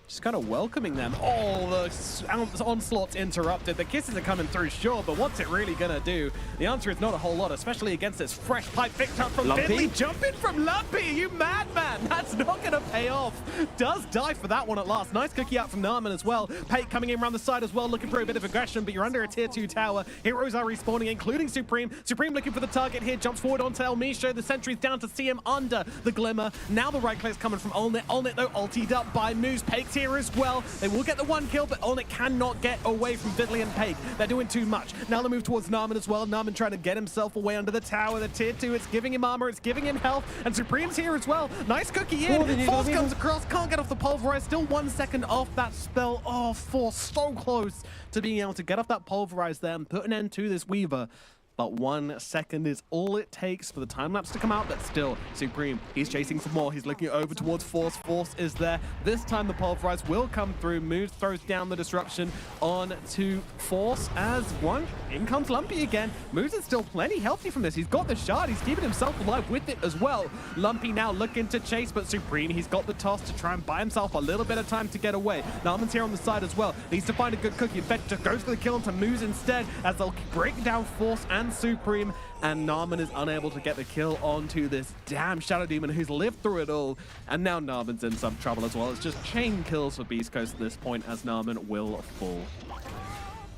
Speaker 6: Just kind of welcoming them. Oh, the onslaught's interrupted. The kisses are coming through, sure, but what's it really going to do? The answer is not a whole lot, especially against this fresh pipe picked up from Fiddly. Jumping from Lumpy, you madman! That's not going to pay off. Does die for that one at last. Nice cookie out from Narman as well. Pate coming in around the side as well, looking for a bit of aggression, but you're under a tier 2 tower. Heroes are respawning, including Supreme. Supreme looking for the target here, jumps forward onto El Misho. The sentry's down to see him under the Glimmer. Now the right click's coming from Olnit. Olnit, though, ultied up by Moose. Pake's here as well. They will get the one kill, but Olnit cannot get away from Fiddly and Pake. They're doing too much. Now they move towards Narman as well. Narman trying to get himself away under the tower. The tier 2, it's giving him armor, it's giving him health, and Supreme's here as well. Nice cookie in. Force comes across, can't get off the Pulverize. Still 1 second off that spell. Oh, Force so close to being able to get off that Pulverize there and put an end to this Weaver. But 1 second is all it takes for the time lapse to come out, but still, Supreme, he's chasing for more. He's looking over towards Force. Force is there. This time the Pulverize will come through. Moves, throws down the disruption on to Force as one. In comes Lumpy again. Moves is still plenty healthy from this. He's got the shard. He's keeping himself alive with it as well. Lumpy now looking to chase, but Supreme, he's got the toss to try and buy himself a little bit of time to get away. Narman's here on the side as well. Needs to find a good cookie. Vector goes for the kill onto Moves instead as they'll break down Force and and Supreme, and Narman is unable to get the kill onto this damn Shadow Demon who's lived through it all, and now Narman's in some trouble as well. It's just chain kills for Beastcoast at this point as Narman will fall.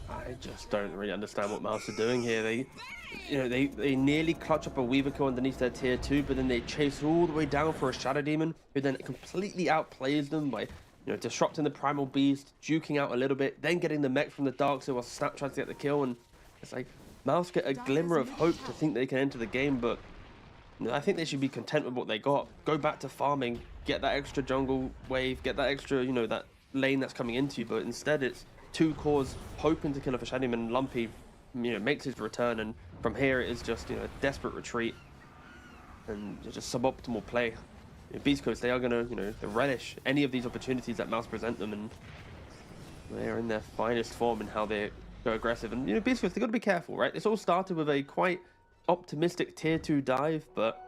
Speaker 7: I just don't really understand what Mouse are doing here. They nearly clutch up a Weaver kill underneath their tier 2, but then they chase all the way down for a Shadow Demon, who then completely outplays them by disrupting the Primal Beast, juking out a little bit, then getting the mech from the Darkseer while Snap tries to get the kill. And it's like Mouse get a glimmer of hope to think they can enter the game, but I think they should be content with what they got. Go back to farming, get that extra jungle wave, get that extra, that lane that's coming into you, but instead it's 2 cores hoping to kill off a Shadow Demon, and Lumpy makes his return, and from here it is just a desperate retreat and just suboptimal play. Beastcoast, they are going to relish any of these opportunities that Mouse present them, and they are in their finest form in how they go aggressive. And Beastcoast, they got to be careful, right? This all started with a quite optimistic tier 2 dive, but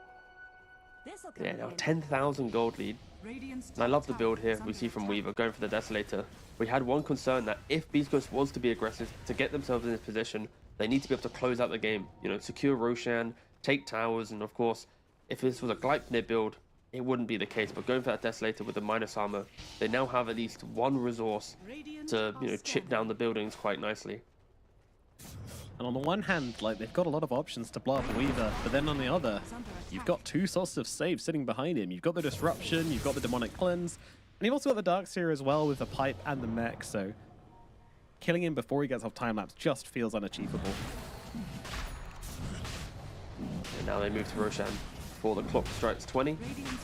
Speaker 7: yeah, now 10,000 gold lead. And I love the build here we see from Weaver going for the Desolator. We had one concern that if Beastcoast was to be aggressive to get themselves in this position, they need to be able to close out the game. Secure Roshan, take towers, and of course, if this was a Gleipnir build, it wouldn't be the case. But going for that Desolator with the minus armor, they now have at least one resource to chip down the buildings quite nicely.
Speaker 6: And on the one hand, they've got a lot of options to blow up Weaver, but then on the other, you've got 2 sources of save sitting behind him. You've got the Disruption, you've got the Demonic Cleanse, and you've also got the Darkseer as well with the Pipe and the Mech, so killing him before he gets off time-lapse just feels unachievable.
Speaker 7: And now they move to Roshan before the clock strikes 20,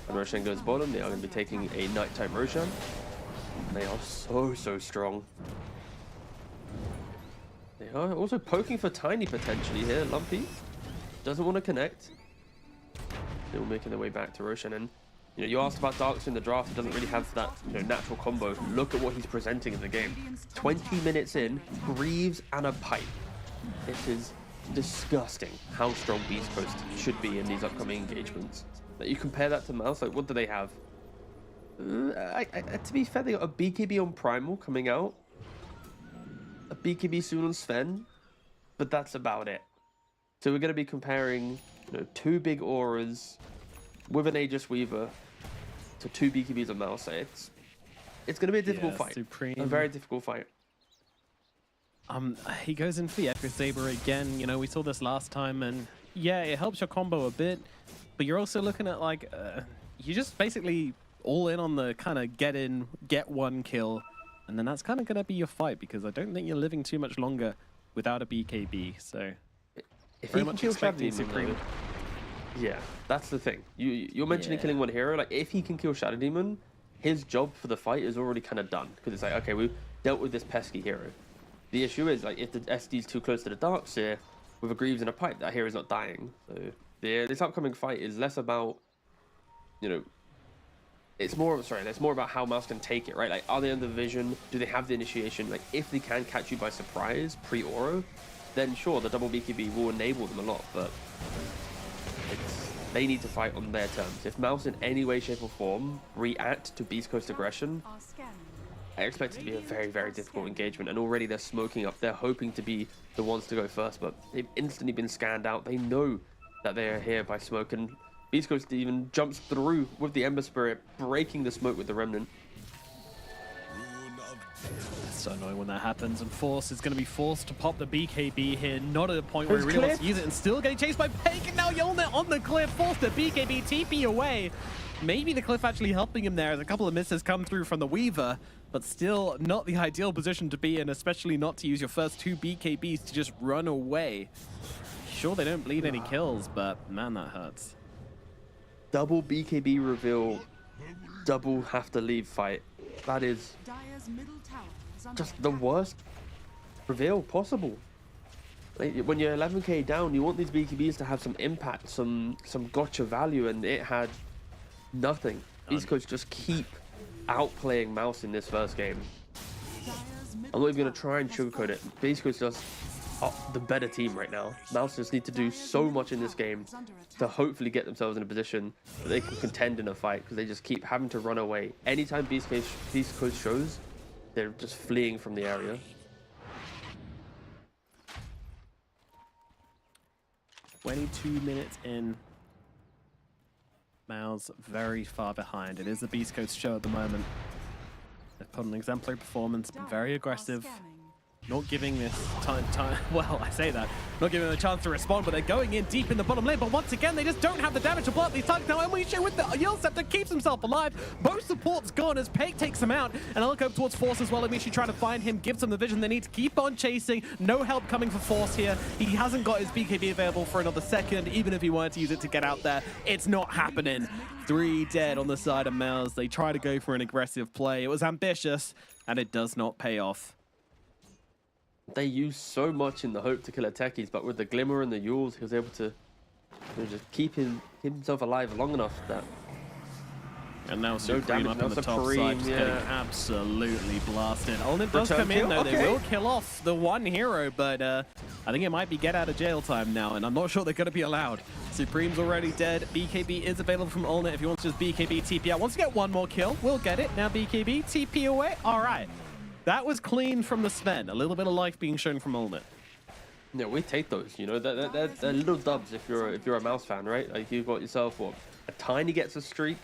Speaker 7: and Roshan goes bottom. They are going to be taking a nighttime Roshan. They are so strong. They are also poking for Tiny potentially here. Lumpy doesn't want to connect. Still making their way back to Roshan. And you asked about Darkseer in the draft. He doesn't really have that natural combo. Look at what he's presenting in the game. 20 minutes in, Greaves and a Pipe. It is disgusting how strong Beastcoast should be in these upcoming engagements. You compare that to Mouse, what do they have? To be fair, they got a BKB on Primal coming out, a BKB soon on Sven, but that's about it. So we're going to be comparing 2 big auras with an Aegis Weaver to 2 BKBs on Mouse. It's going to be a difficult fight.
Speaker 6: Supreme.
Speaker 7: A very difficult fight.
Speaker 6: He goes in for the Echo Saber again. We saw this last time, and yeah, it helps your combo a bit, but you're also looking at you just basically all in on the kind of get one kill, and then that's kind of going to be your fight, because I don't think you're living too much longer without a BKB. So
Speaker 7: if
Speaker 6: very
Speaker 7: he
Speaker 6: much
Speaker 7: can kill
Speaker 6: expecting
Speaker 7: Shadow
Speaker 6: Supreme.
Speaker 7: Demon, yeah, that's the thing. You're mentioning killing one hero. If he can kill Shadow Demon, his job for the fight is already kind of done, because it's okay, we've dealt with this pesky hero. The issue is if the SD is too close to the Darkseer with a Greaves and a Pipe, that hero is not dying. So this upcoming fight is less about it's more about how Mouse can take it, right? Are they under vision? Do they have the initiation? If they can catch you by surprise pre-Oro, then sure, the double BKB will enable them a lot, but they need to fight on their terms. If Mouse in any way, shape or form react to Beastcoast aggression, I expect it to be a very, very difficult engagement, and already they're smoking up. They're hoping to be the ones to go first, but they've instantly been scanned out. They know that they are here by smoke, and Beastcoast even jumps through with the Ember Spirit, breaking the smoke with the Remnant.
Speaker 6: It's so annoying when that happens, and Force is going to be forced to pop the BKB here, not at a point where he really wants to use it, and still getting chased by Pake, and now Yolnir on the cliff, forced the BKB TP away. Maybe the cliff actually helping him there as a couple of misses come through from the Weaver, but still not the ideal position to be in, especially not to use your first 2 BKBs to just run away. Sure, they don't bleed any kills, but man, that hurts.
Speaker 7: Double BKB reveal, double have to leave fight. That is just the worst reveal possible. When you're 11k down, you want these BKBs to have some impact, some gotcha value, and it had nothing. These coaches just keep outplaying Mouse in this first game. I'm not even going to try and sugarcoat it. Basically, it's just the better team right now. Mouse just need to do so much in this game to hopefully get themselves in a position that they can contend in a fight, because they just keep having to run away. Anytime Beast Coast shows, they're just fleeing from the area.
Speaker 6: 22 minutes in. Mao's very far behind. It is the Beastcoast show at the moment. They've put an exemplary performance, been very aggressive. Not giving this time, well, I say that, not giving them a chance to respond, but they're going in deep in the bottom lane. But once again, they just don't have the damage to block these targets. Now, Emisha with the Yield Scepter keeps himself alive. Both supports gone as Pake takes him out. And I'll go towards Force as well. Emisha trying to find him, gives them the vision they need to keep on chasing. No help coming for Force here. He hasn't got his BKB available for another second, even if he wanted to use it to get out there. It's not happening. 3 dead on the side of Mouse. They try to go for an aggressive play. It was ambitious, and it does not pay off.
Speaker 7: They used so much in the hope to kill a techies, but with the Glimmer and the Yules, he was able to just keep himself alive long enough that...
Speaker 6: And now Supreme up on the top side, just getting absolutely blasted. Olnit does come in though, they will kill off the one hero, but I think it might be get out of jail time now, and I'm not sure they're going to be allowed. Supreme's already dead, BKB is available from Olnit if he wants to just BKB TP out. Wants to get one more kill, we'll get it. Now BKB, TP away, alright. That was clean from the Sven, a little bit of life being shown from Olnit.
Speaker 7: Yeah, we take those, you know, they're little dubs if you're a Mouse fan, right? Like you've got yourself, what, a Tiny gets a streak,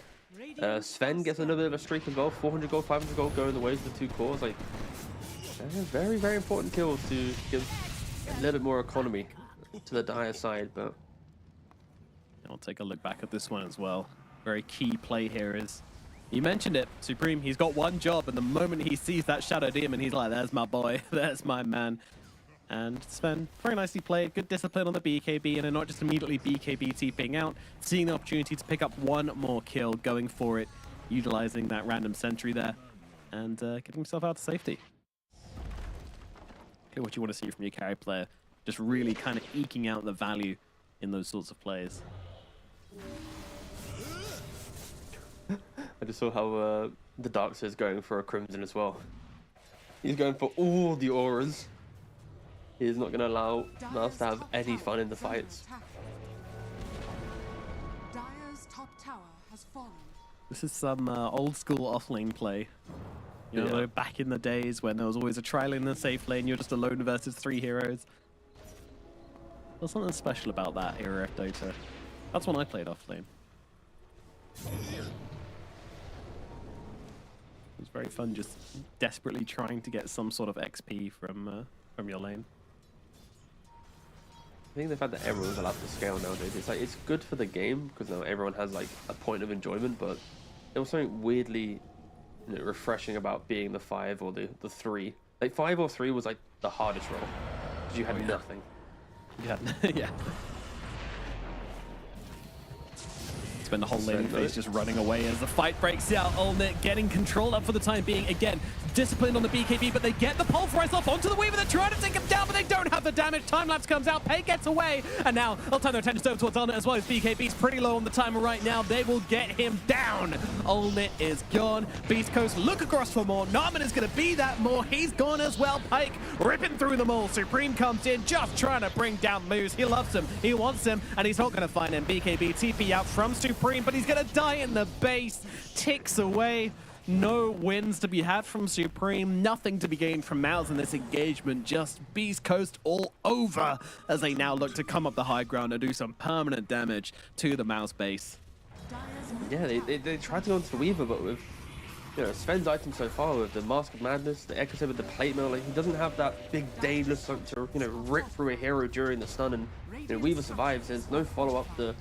Speaker 7: Sven gets a little bit of a streak as well, 400 gold, 500 gold going the ways of the 2 cores. Like, very, very important kills to give a little bit more economy to the Dire side, but...
Speaker 6: I'll take a look back at this one as well. Very key play here is, you mentioned it, Supreme, he's got one job, and the moment he sees that Shadow Demon, he's like, there's my boy, there's my man. And Sven, very nicely played, good discipline on the BKB, and then not just immediately BKB TPing out, seeing the opportunity to pick up one more kill, going for it, utilizing that random sentry there, and getting himself out to safety. Okay, what you want to see from your carry player, just really kind of eking out the value in those sorts of plays.
Speaker 7: I just saw how the Darkseer is going for a Crimson as well. He's going for all the auras. He's not going to allow Mouse to have any fun in the fights.
Speaker 11: Dire's top tower has fallen.
Speaker 6: This is some old school offlane play. You know, back in the days when there was always a tri lane and a safe lane, you're just alone versus 3 heroes. There's something special about that era of Dota. That's when I played offlane. It was very fun, just desperately trying to get some sort of XP from your lane.
Speaker 7: I think the fact that everyone's allowed to scale nowadays, it's like it's good for the game because now everyone has like a point of enjoyment, but there was something weirdly refreshing about being the 5 or the 3. Like 5 or 3 was like the hardest role because you had nothing.
Speaker 6: Yeah. Spend the whole laning phase just running away as the fight breaks out. Olnit getting control up for the time being. Again, disciplined on the BKB, but they get the pulverize off onto the Weaver. They're trying to take him down, but they don't have the damage. Time-lapse comes out. Pei gets away, and now they'll turn their attention over towards Olnit as well. His BKB's pretty low on the timer right now. They will get him down. Olnit is gone. Beastcoast look across for more. Narman is going to be that more. He's gone as well. Pike ripping through them all. Supreme comes in, just trying to bring down Moose. He loves him. He wants him, and he's not going to find him. BKB TP out from Supreme, but he's going to die in the base. Ticks away. No wins to be had from Supreme. Nothing to be gained from Mouse in this engagement. Just Beastcoast all over as they now look to come up the high ground and do some permanent damage to the Mouse base.
Speaker 7: Yeah, they tried to go into the Weaver, but with Sven's item so far, with the Mask of Madness, the Echo with the Plate Mail, like he doesn't have that big Daedalus to rip through a hero during the stun, and Weaver survives. There's no follow up. The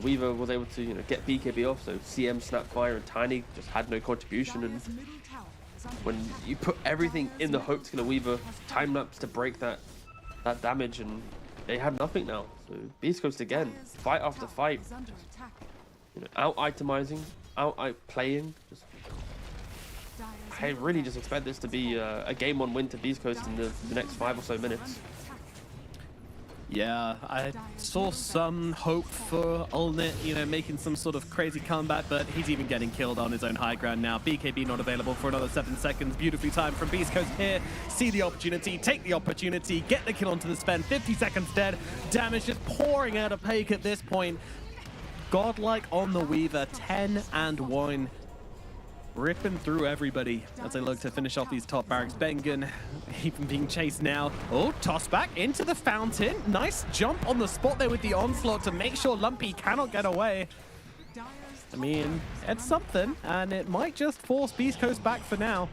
Speaker 7: Weaver was able to get BKB off, so CM, Snapfire, and Tiny just had no contribution. And when you put everything in the hope to get a Weaver time-lapse to break that damage, and they had nothing now. So Beastcoast again, fight after fight, out-itemizing, out-playing. I really just expect this to be a game-1 win to Beastcoast in the next 5 or so minutes.
Speaker 6: Yeah, I saw some hope for Olnit, making some sort of crazy comeback, but he's even getting killed on his own high ground now. BKB not available for another 7 seconds. Beautifully timed from Beastcoast here. See the opportunity, take the opportunity, get the kill onto the Sven. 50 seconds dead. Damage just pouring out of Pake at this point. Godlike on the Weaver, 10 and 1. ripping through everybody as they look to finish off these top barracks. Bengen even being chased now. Oh, toss back into the fountain. Nice jump on the spot there with the onslaught to make sure Lumpy cannot get away. I mean, it's something, and it might just force Beastcoast back for now.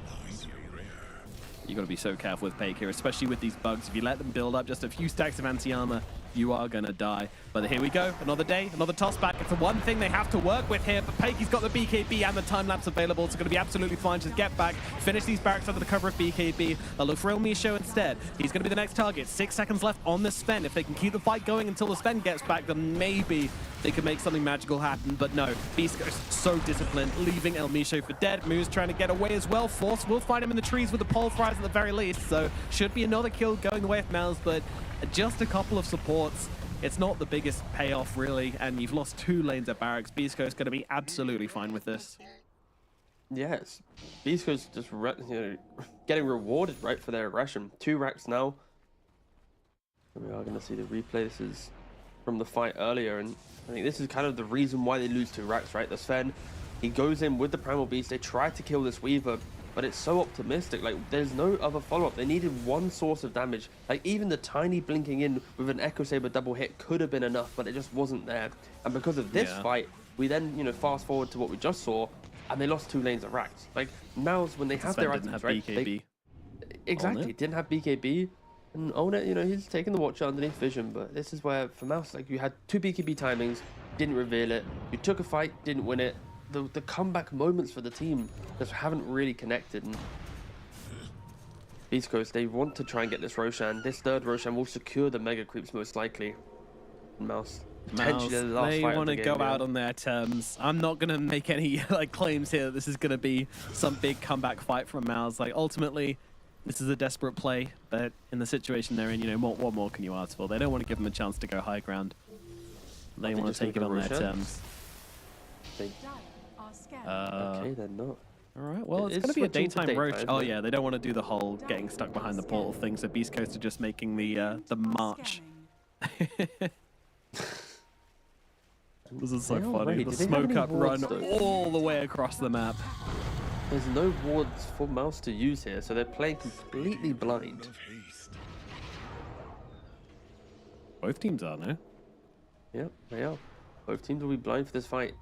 Speaker 6: You got to be so careful with Pake here, especially with these bugs. If you let them build up just a few stacks of anti-armor, you are going to die. But here we go. Another day, another toss back. It's the one thing they have to work with here. But Pakey's got the BKB and the time lapse available. It's going to be absolutely fine. Just get back, finish these barracks under the cover of BKB. They'll look for El Misho instead. He's going to be the next target. 6 seconds left on the Sven. If they can keep the fight going until the Sven gets back, then maybe they can make something magical happen. But no, Beastcoast so disciplined, leaving El Misho for dead. Moo's trying to get away as well. Force will find him in the trees with the pole fries at the very least. So should be another kill going the way of Mouse, but just a couple of supports. It's not the biggest payoff, really, and you've lost 2 lanes at barracks. Beastcoast going to be absolutely fine with this.
Speaker 7: Yes, Beastcoast just getting rewarded, right, for their aggression. 2 racks now. And we are going to see the replay. This is from the fight earlier, and I think this is kind of the reason why they lose 2 racks, right? The Sven, he goes in with the Primal Beast. They try to kill this Weaver, but it's so optimistic. Like, there's no other follow-up. They needed 1 source of damage. Like, even the tiny blinking in with an Echo Saber double hit could have been enough, but it just wasn't there. And because of this fight, we then, fast forward to what we just saw, and they lost 2 lanes at racks. Like, Mouse, when they have their items, right?
Speaker 6: BKB.
Speaker 7: Exactly, didn't have BKB. And Own It, he's taking the Watcher underneath Vision, but this is where, for Mouse, like, you had 2 BKB timings, didn't reveal it. You took a fight, didn't win it. The comeback moments for the team just haven't really connected. And Beastcoast, they want to try and get this Roshan. This 3rd Roshan will secure the Mega Creeps most likely. And Mouse, potentially the last
Speaker 6: they
Speaker 7: fight
Speaker 6: want
Speaker 7: of
Speaker 6: to
Speaker 7: the game,
Speaker 6: go out on their terms. I'm not going to make any claims here that this is going to be some big comeback fight from Mouse. Like, ultimately, this is a desperate play, but in the situation they're in, what more can you ask for? They don't want to give them a chance to go high ground. They want to take it on their terms.
Speaker 7: Okay, they're not.
Speaker 6: Alright, well, it's going to be a daytime Roach. Oh yeah, they don't want to do the whole getting stuck behind the portal thing, so Beastcoast are just making the march. This is so funny. The smoke up run all the way across the map.
Speaker 7: There's no wards for Mouse to use here, so they're playing completely blind.
Speaker 6: Both teams are, no?
Speaker 7: Yep, they are. Both teams will be blind for this fight.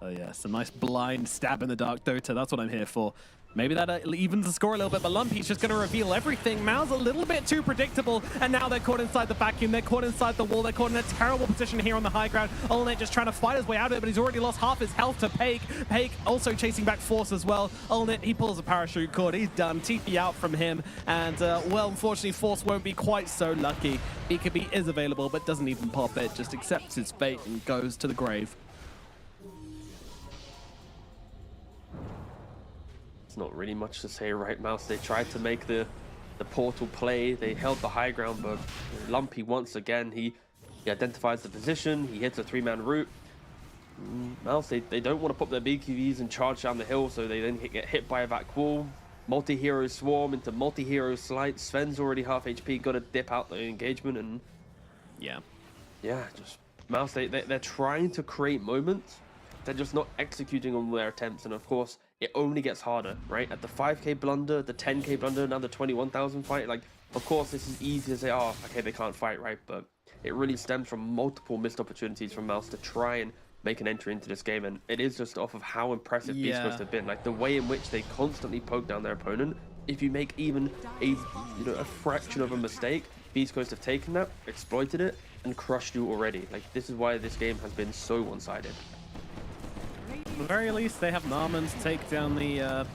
Speaker 6: Oh yeah, some nice blind stab in the dark Dota. That's what I'm here for. Maybe that evens the score a little bit, but Lumpy's just going to reveal everything. Mao's a little bit too predictable, and now they're caught inside the vacuum. They're caught inside the wall. They're caught in a terrible position here on the high ground. Ulnet just trying to fight his way out of it, but he's already lost half his health to Pake. Pake also chasing back Force as well. Ulnet, he pulls a parachute cord. He's done. TP out from him, and well, unfortunately, Force won't be quite so lucky. BKB is available, but doesn't even pop it. Just accepts his fate and goes to the grave.
Speaker 7: It's not really much to say, right, Mouse? They tried to make the portal play. They held the high ground, but Lumpy once again, he identifies the position. He hits a 3-man route. Mouse, they don't want to pop their BKBs and charge down the hill, so they then get hit by a vac wall. Multi-hero swarm into multi-hero slide. Sven's already half HP, got to dip out the engagement, and yeah, just Mouse, they're trying to create moments. They're just not executing on their attempts, and of course, it only gets harder, right? At the 5k blunder, the 10k blunder, now the 21,000 fight, like, of course, this is easy to say, oh, okay, they can't fight, right? But it really stems from multiple missed opportunities from Mouse to try and make an entry into this game, and it is just off of how impressive Beastcoast have been. Like, the way in which they constantly poke down their opponent. If you make even a fraction of a mistake, Beastcoast have taken that, exploited it, and crushed you already. Like, this is why this game has been so one-sided.
Speaker 6: At the very least, they have Narman to take down the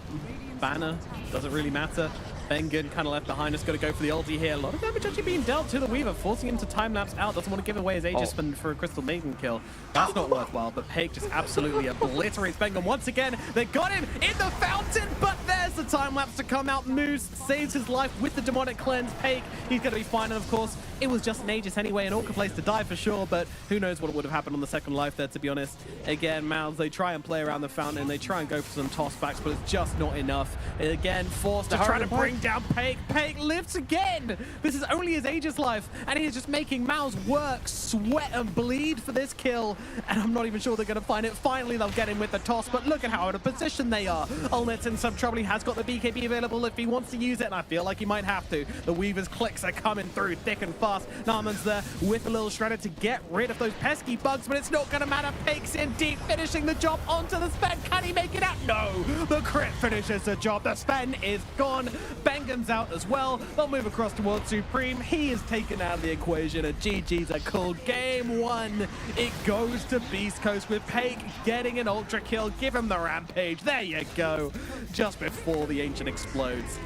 Speaker 6: banner. Doesn't really matter. Bengen kind of left behind. Just got to go for the ulti here. A lot of damage actually being dealt to the Weaver, forcing him to time-lapse out. Doesn't want to give away his Aegis for a Crystal Maiden kill. That's not worthwhile, but Pake just absolutely obliterates Bengen once again. They got him in the fountain, but there's the time lapse to come out. Moose saves his life with the demonic cleanse. Pake, he's going to be fine. And of course, it was just an Aegis anyway, an awkward place to die for sure, but who knows what would have happened on the second life there, to be honest. Again, Mouths, they try and play around the fountain, they try and go for some tossbacks, but it's just not enough. Again, forced to try to bring down Pake. Pake lives again! This is only his Aegis life, and he's just making Mouths work, sweat, and bleed for this kill, and I'm not even sure they're going to find it. Finally, they'll get him with the toss, but look at how out of position they are. Ulnet's in some trouble. He has got the BKB available if he wants to use it, and I feel like he might have to. The Weaver's clicks are coming through thick and fast. Narman's there with a little shredder to get rid of those pesky bugs, but it's not going to matter. Pake's in deep, finishing the job onto the Sven. Can he make it out? No! The crit finishes the job. The Sven is gone. Bengen's out as well. They'll move across towards Supreme. He is taken out of the equation, and GG's a cool game one. It goes to Beastcoast with Pake getting an ultra kill. Give him the rampage. There you go. Just before the Ancient explodes.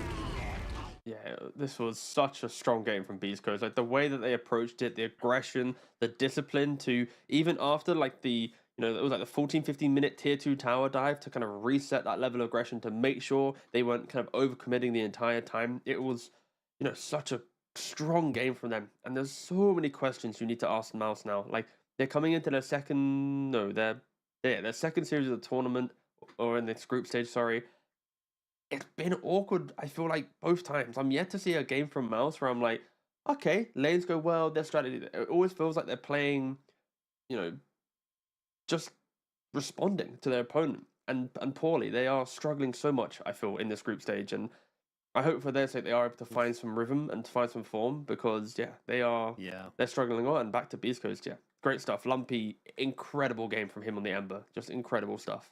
Speaker 7: Yeah, this was such a strong game from Beastcoast. Like the way that they approached it, the aggression, the discipline to even after like the, it was like the 14-15 minute tier 2 tower dive to kind of reset that level of aggression to make sure they weren't kind of overcommitting the entire time. It was, such a strong game from them. And there's so many questions you need to ask Mouse now. Like they're coming into their second series of the tournament, or in this group stage, sorry. It's been awkward, I feel like, both times. I'm yet to see a game from Mouse where I'm like, okay, lanes go well, their strategy. It always feels like they're playing, just responding to their opponent and poorly. They are struggling so much, I feel, in this group stage. And I hope for their sake they are able to find some rhythm and to find some form because, they're struggling a lot. And back to Beast Coast, great stuff. Lumpy, incredible game from him on the Ember. Just incredible stuff.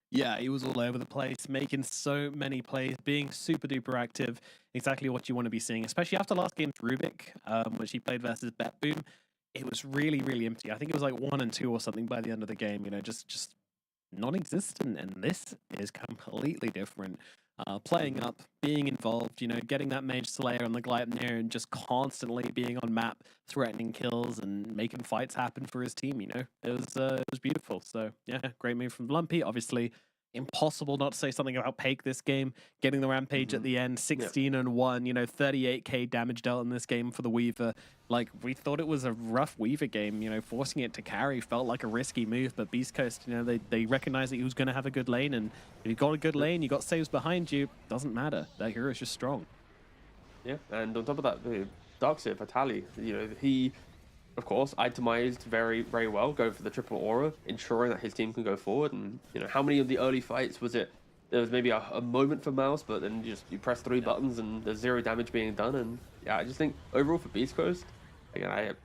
Speaker 6: Yeah, he was all over the place, making so many plays, being super duper active. Exactly what you want to be seeing, especially after last game's Rubik, which he played versus Bet Boom. It was really, really empty. I think it was like 1 and 2 or something by the end of the game. Just non-existent. And this is completely different. Playing up, being involved, getting that Mage Slayer on the Gleipnir and just constantly being on map, threatening kills and making fights happen for his team, It was beautiful. So, yeah, great move from Lumpy. Obviously, impossible not to say something about Pake this game. Getting the rampage at the end, 16 and 1, 38k damage dealt in this game for the Weaver. Like, we thought it was a rough Weaver game, forcing it to carry felt like a risky move, but Beast Coast, they recognized that he was going to have a good lane, and if you've got a good lane, you got saves behind you, doesn't matter. That hero is just strong.
Speaker 7: Yeah, and on top of that, Darkseer, Vitali, he, of course, itemized very, very well, going for the triple aura, ensuring that his team can go forward. And, how many of the early fights was it? There was maybe a moment for Mouse, but then you press 3 buttons and there's 0 damage being done. And yeah, I just think overall for Beast Coast, again,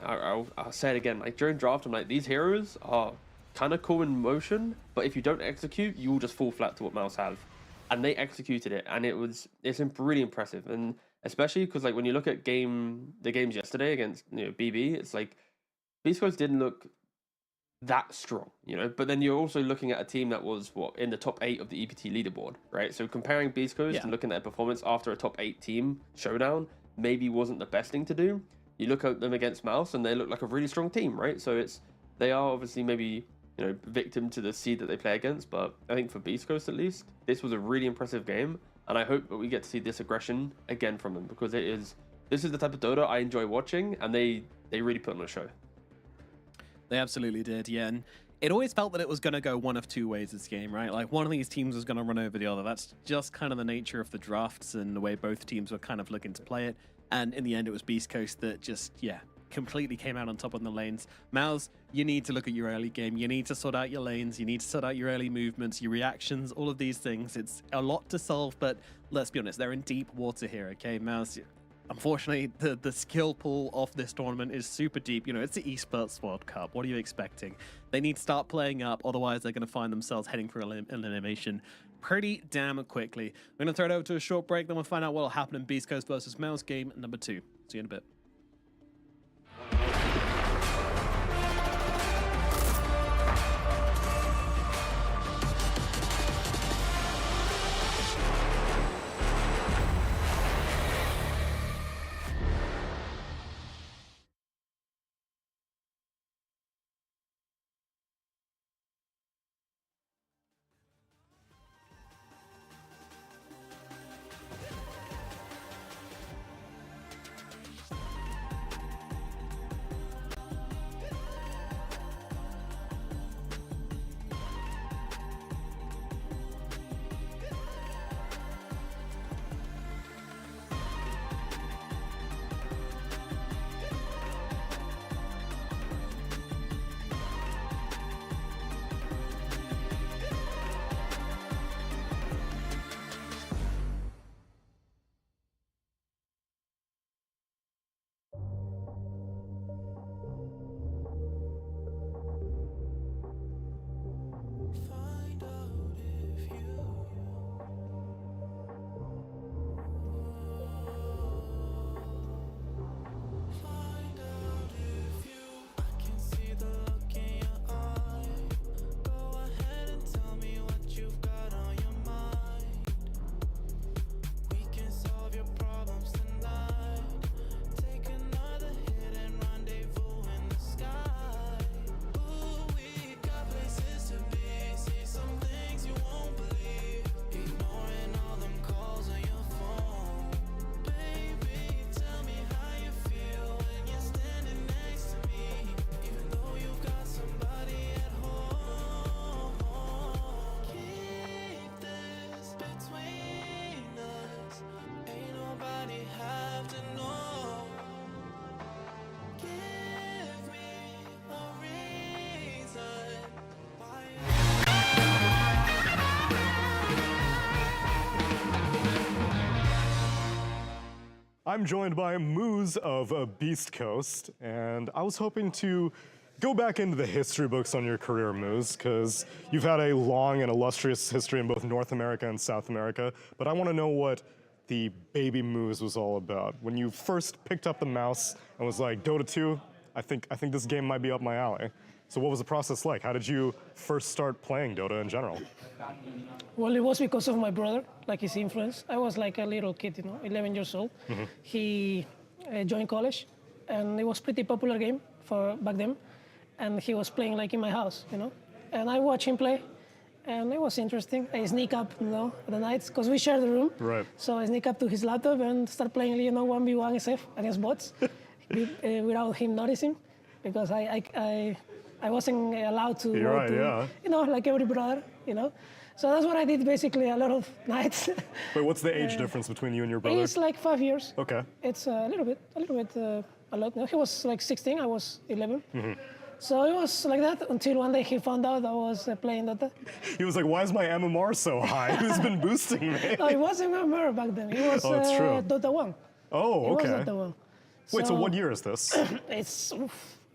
Speaker 7: I'll say it again, like during draft, I'm like, these heroes are kind of cool in motion, but if you don't execute, you will just fall flat to what Mouse have. And they executed it, and it's really impressive. And especially because like when you look at the games yesterday against BB, it's like Beast Coast didn't look that strong, but then you're also looking at a team that was in the top 8 of the EPT leaderboard, right? So comparing Beast Coast and looking at their performance after a top 8 team showdown maybe wasn't the best thing to do. You look at them against Mouse and they look like a really strong team, right? So they are obviously maybe victim to the seed that they play against, but I think for Beast Coast at least, this was a really impressive game. And I hope that we get to see this aggression again from them because this is the type of Dota I enjoy watching, and they really put on a show.
Speaker 6: They absolutely did, yeah. And it always felt that it was going to go one of 2 ways this game, right? Like one of these teams was going to run over the other. That's just kind of the nature of the drafts and the way both teams were kind of looking to play it. And in the end, it was Beast Coast that just, completely came out on top on the lanes. Mouse, you need to look at your early game. You need to sort out your lanes. You need to sort out your early movements, your reactions, all of these things. It's a lot to solve, but let's be honest, they're in deep water here, okay? Mouse, unfortunately, the skill pool of this tournament is super deep. It's the Esports World Cup. What are you expecting? They need to start playing up, otherwise they're going to find themselves heading for elimination pretty damn quickly. We're going to throw it over to a short break, then we'll find out what will happen in Beast Coast versus Mouse game number 2. See you in a bit.
Speaker 2: I'm joined by Moose of Beastcoast, and I was hoping to go back into the history books on your career, Moose, because you've had a long and illustrious history in both North America and South America, but I want to know what the baby Moose was all about. When you first picked up the mouse and was like, Dota 2, I think this game might be up my alley. So what was the process like? How did you first start playing Dota in general?
Speaker 12: Well, it was because of my brother, like his influence. I was like a little kid, 11 years old.
Speaker 2: Mm-hmm.
Speaker 12: He joined college, and it was pretty popular game for back then. And he was playing like in my house, And I watched him play, and it was interesting. I sneak up, at the nights, because we share the room.
Speaker 2: Right.
Speaker 12: So I sneak up to his laptop and start playing, 1v1 SF against bots without him noticing, because I wasn't allowed to.
Speaker 2: You're right, yeah.
Speaker 12: Like every brother, So that's what I did basically a lot of nights.
Speaker 2: Wait, what's the age difference between you and your brother?
Speaker 12: It's like 5 years.
Speaker 2: Okay.
Speaker 12: It's a little bit, a lot. He was like 16, I was 11.
Speaker 2: Mm-hmm.
Speaker 12: So it was like that until one day he found out I was playing Dota.
Speaker 2: He was like, why is my MMR so high? Who's been boosting me?
Speaker 12: No, it wasn't MMR back then. It was
Speaker 2: that's true.
Speaker 12: Dota 1.
Speaker 2: Oh, okay.
Speaker 12: It was Dota 1.
Speaker 2: Wait, so what year is this?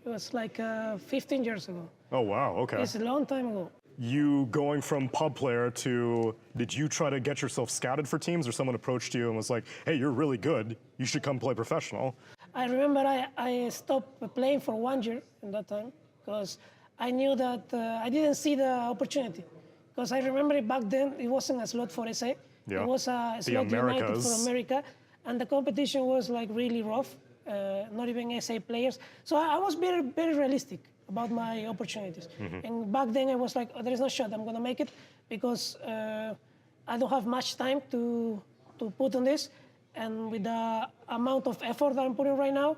Speaker 12: It was like 15 years ago.
Speaker 2: Oh, wow, okay.
Speaker 12: It's a long time ago.
Speaker 2: You going from pub player to, did you try to get yourself scouted for teams, or someone approached you and was like, hey, you're really good, you should come play professional?
Speaker 12: I remember I stopped playing for 1 year in that time because I knew that I didn't see the opportunity. Because I remember back then it wasn't a slot for SA.
Speaker 2: Yeah.
Speaker 12: It was a slot united for America, and the competition was like really rough. Not even SA players. So I was very, very realistic about my opportunities.
Speaker 2: Mm-hmm.
Speaker 12: And back then I was like, there is no shot I'm gonna make it because I don't have much time to put on this. And with the amount of effort that I'm putting right now,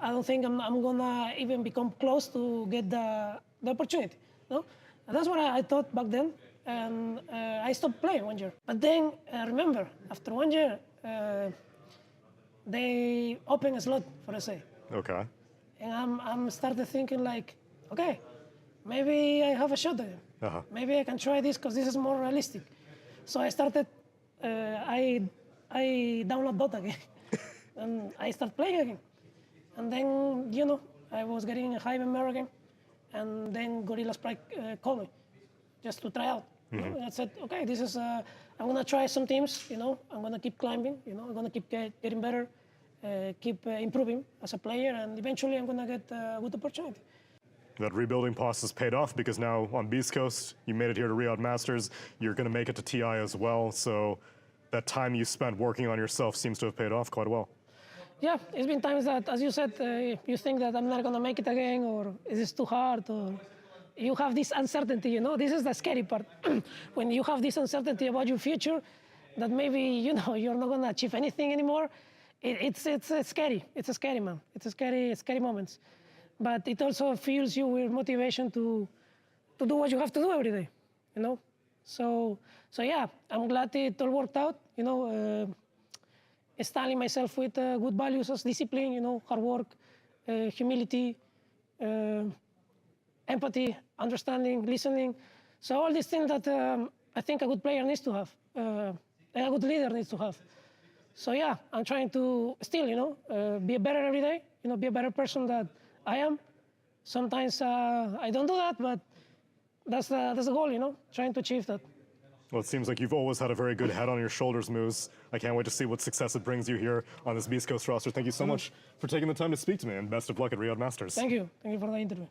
Speaker 12: I don't think I'm gonna even become close to get the opportunity. No? And that's what I thought back then. And I stopped playing 1 year. But then, remember, after 1 year, they open a slot for SA.
Speaker 2: Okay.
Speaker 12: And I'm started thinking like, okay, maybe I have a shot at it.
Speaker 2: Uh-huh.
Speaker 12: Maybe I can try this because this is more realistic. So I started, I download Dota again. And I start playing again. And then, I was getting a high MMR again. And then Gorilla Sprite called me just to try out.
Speaker 2: Mm-hmm.
Speaker 12: And I said, okay, this is, I'm gonna try some teams, I'm gonna keep climbing, I'm gonna keep getting better, keep improving as a player, and eventually I'm gonna get a good opportunity.
Speaker 2: That rebuilding process paid off because now on Beastcoast, you made it here to Riyadh Masters, you're gonna make it to TI as well, so that time you spent working on yourself seems to have paid off quite well.
Speaker 12: Yeah, it's been times that, as you said, you think that I'm not gonna make it again, or is this too hard, or you have this uncertainty, This is the scary part. When you have this uncertainty about your future, that maybe, you're not gonna achieve anything anymore, it's scary. It's a scary, man. It's a scary moments. But it also fills you with motivation to do what you have to do every day, So yeah, I'm glad it all worked out, styling myself with good values as discipline, hard work, humility, empathy, understanding, listening. So all these things that I think a good player needs to have, and a good leader needs to have. So yeah, I'm trying to still, be better every day, be a better person that I am. Sometimes I don't do that, but that's the goal, trying to achieve that.
Speaker 2: Well, it seems like you've always had a very good head on your shoulders, Moose. I can't wait to see what success it brings you here on this Beastcoast roster. Thank you so much for taking the time to speak to me, and best of luck at Riyadh Masters.
Speaker 12: Thank you. Thank you for the interview.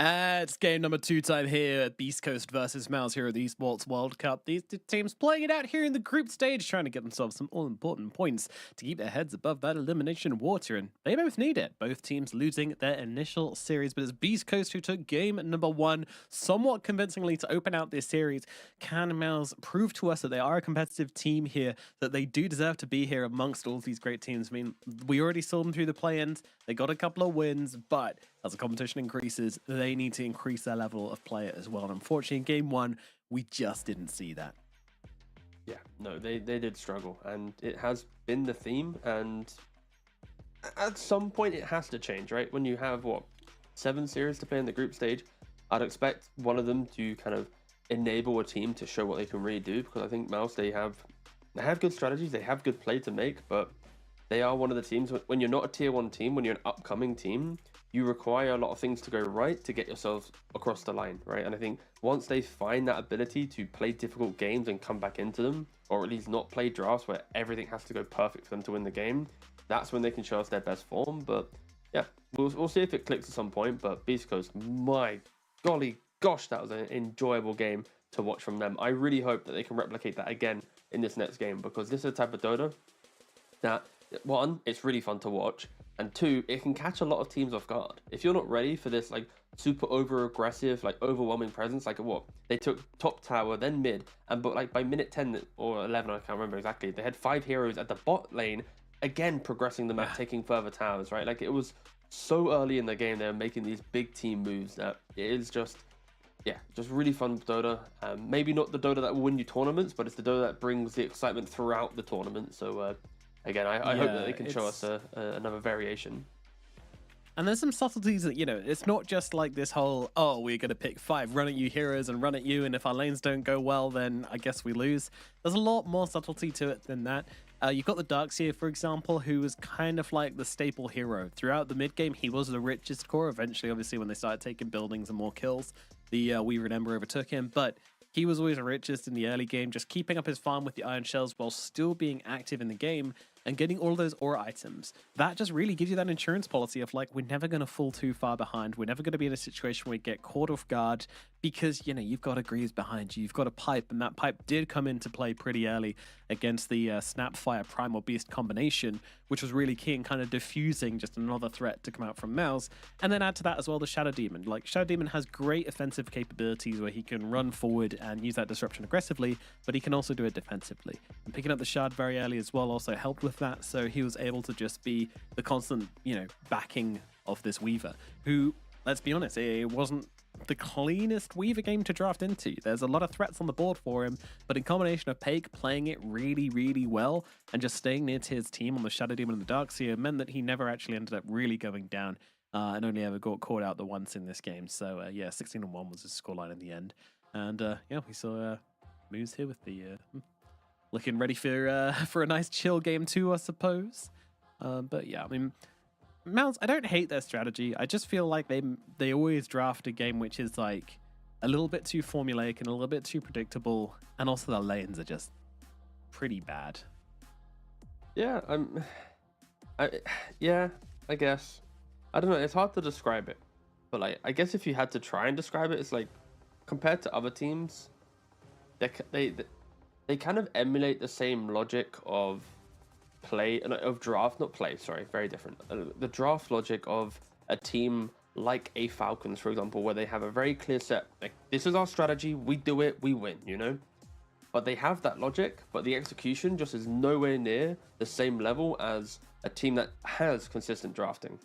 Speaker 6: It's game number 2 time here at Beastcoast versus Mouse here at the Esports World Cup. These two teams playing it out here in the group stage, trying to get themselves some all-important points to keep their heads above that elimination water, and they both need it. Both teams losing their initial series, but it's Beastcoast who took game number 1 somewhat convincingly to open out this series. Can Mouse prove to us that they are a competitive team here, that they do deserve to be here amongst all of these great teams? I mean, we already saw them through the play-ins. They got a couple of wins, but as the competition increases, they need to increase their level of play as well. And unfortunately, in game 1, we just didn't see that.
Speaker 7: Yeah, no, they did struggle, and it has been the theme, and at some point it has to change, right? When you have, 7 series to play in the group stage, I'd expect one of them to kind of enable a team to show what they can really do, because I think Mouse, they have good strategies, they have good play to make, but they are one of the teams, when you're not a tier 1 team, when you're an upcoming team, you require a lot of things to go right to get yourselves across the line, right? And I think once they find that ability to play difficult games and come back into them, or at least not play drafts where everything has to go perfect for them to win the game, that's when they can show us their best form. But yeah, we'll see if it clicks at some point. But Beast Coast, my golly gosh, that was an enjoyable game to watch from them. I really hope that they can replicate that again in this next game, because this is a type of Dota that, 1, it's really fun to watch, and 2, it can catch a lot of teams off guard. If you're not ready for this super over aggressive, overwhelming presence, they took top tower, then mid, and but by minute 10 or 11, I can't remember exactly, they had 5 heroes at the bot lane, again progressing the map, taking further towers, right? It was so early in the game they were making these big team moves that it is just really fun Dota. Maybe not the Dota that will win you tournaments, but it's the Dota that brings the excitement throughout the tournament. So again, I hope that they can show us another variation.
Speaker 6: And there's some subtleties that, it's not just like this whole, we're going to pick 5 run at you heroes and run at you, and if our lanes don't go well, then I guess we lose. There's a lot more subtlety to it than that. You've got the Darkseer, for example, who was kind of like the staple hero. Throughout the mid-game, he was the richest core. Eventually, obviously, when they started taking buildings and more kills, the Weaver and Ember overtook him, but he was always the richest in the early game, just keeping up his farm with the Iron Shells while still being active in the game and getting all those aura items. That just really gives you that insurance policy of we're never going to fall too far behind. We're never going to be in a situation where we get caught off guard because, you've got a Greaves behind you. You've got a pipe, and that pipe did come into play pretty early against the Snapfire Primal Beast combination, which was really key in kind of diffusing just another threat to come out from Mouse. And then add to that as well the Shadow Demon. Shadow Demon has great offensive capabilities where he can run forward and use that disruption aggressively, but he can also do it defensively. And picking up the Shard very early as well also helped with that, so he was able to just be the constant, backing of this Weaver, who, let's be honest, it wasn't the cleanest Weaver game to draft into. There's a lot of threats on the board for him, but in combination of Pake playing it really, really well and just staying near to his team on the Shadow Demon and the Darkseer meant that he never actually ended up really going down and only ever got caught out the once in this game. So 16-1 was his scoreline in the end. And we saw moves here with the looking ready for a nice chill game 2, I suppose. But yeah, I mean, Mouse, I don't hate their strategy. I just feel like they always draft a game which is a little bit too formulaic and a little bit too predictable, and also the lanes are just pretty bad.
Speaker 7: Yeah, I guess. I don't know, it's hard to describe it. But I guess if you had to try and describe it, it's compared to other teams, they kind of emulate the same logic of draft, not play, sorry, very different. The draft logic of a team like a Falcons, for example, where they have a very clear set, this is our strategy, we do it, we win, But they have that logic, but the execution just is nowhere near the same level as a team that has consistent drafting.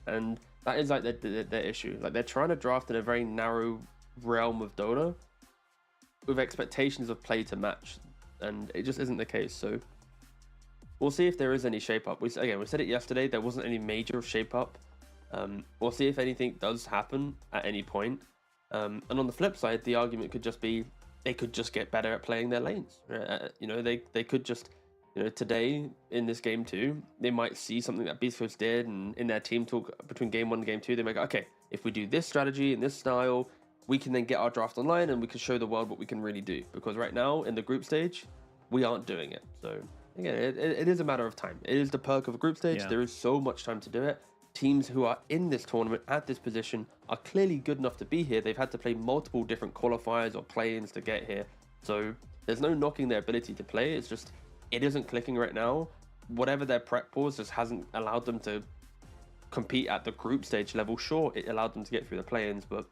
Speaker 7: And that is their issue. They're trying to draft in a very narrow realm of Dota with expectations of play to match, and it just isn't the case. So we'll see if there is any shape up. We said it yesterday, there wasn't any major shape up. We'll see if anything does happen at any point. And on the flip side, the argument could just be they could just get better at playing their lanes. They could just, today in this game 2, they might see something that Beastcoast did, and in their team talk between game 1 and game 2, they might go, okay, if we do this strategy and this style, we can then get our draft online and we can show the world what we can really do. Because right now in the group stage, we aren't doing it. So again, it is a matter of time. It is the perk of a group stage.
Speaker 6: Yeah.
Speaker 7: There is so much time to do it. teams who are in this tournament at this position are clearly good enough to be here. They've had to play multiple different qualifiers or play-ins to get here. So there's no knocking their ability to play. It's just, it isn't clicking right now. Whatever their prep was just hasn't allowed them to compete at the group stage level. Sure, it allowed them to get through the play-ins, but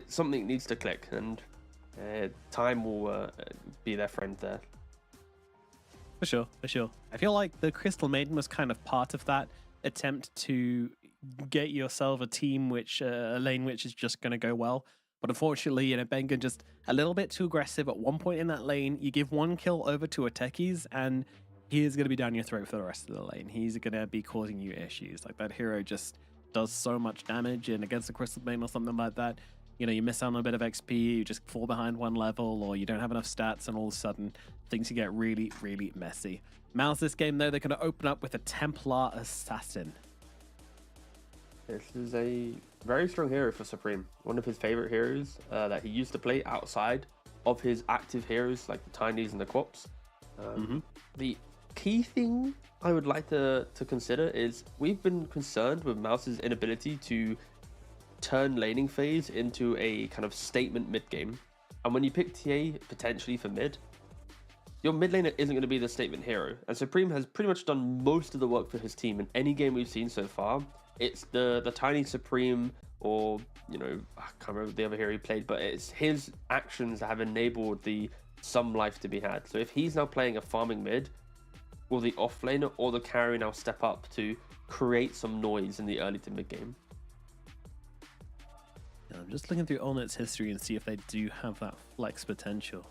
Speaker 7: something needs to click, and time will be their friend there.
Speaker 6: For sure, for sure. I feel like the Crystal Maiden was kind of part of that attempt to get yourself a team a lane which is just going to go well. But unfortunately, Bengen just a little bit too aggressive at one point in that lane. You give one kill over to a techies, and he is going to be down your throat for the rest of the lane. He's going to be causing you issues. Like, that hero just does so much damage, and against the Crystal Maiden or something like that, you miss out on a bit of XP, you just fall behind one level, or you don't have enough stats, and all of a sudden, things can get really, really messy. Mouse this game, though, they're going to open up with a Templar Assassin.
Speaker 7: This is a very strong hero for Supreme. One of his favorite heroes that he used to play outside of his active heroes, like the Tinies and the Quops. The key thing I would like to consider is we've been concerned with Mouse's inability to turn laning phase into a kind of statement mid game, and when you pick TA potentially for mid, your mid laner isn't going to be the statement hero, and Supreme has pretty much done most of the work for his team in any game we've seen so far. It's the tiny Supreme, or I can't remember the other hero he played, but it's his actions that have enabled the some life to be had. So if he's now playing a farming mid, will the offlaner or the carry now step up to create some noise in the early to mid game?
Speaker 6: I'm just looking through Allnet's history and see if they do have that flex potential.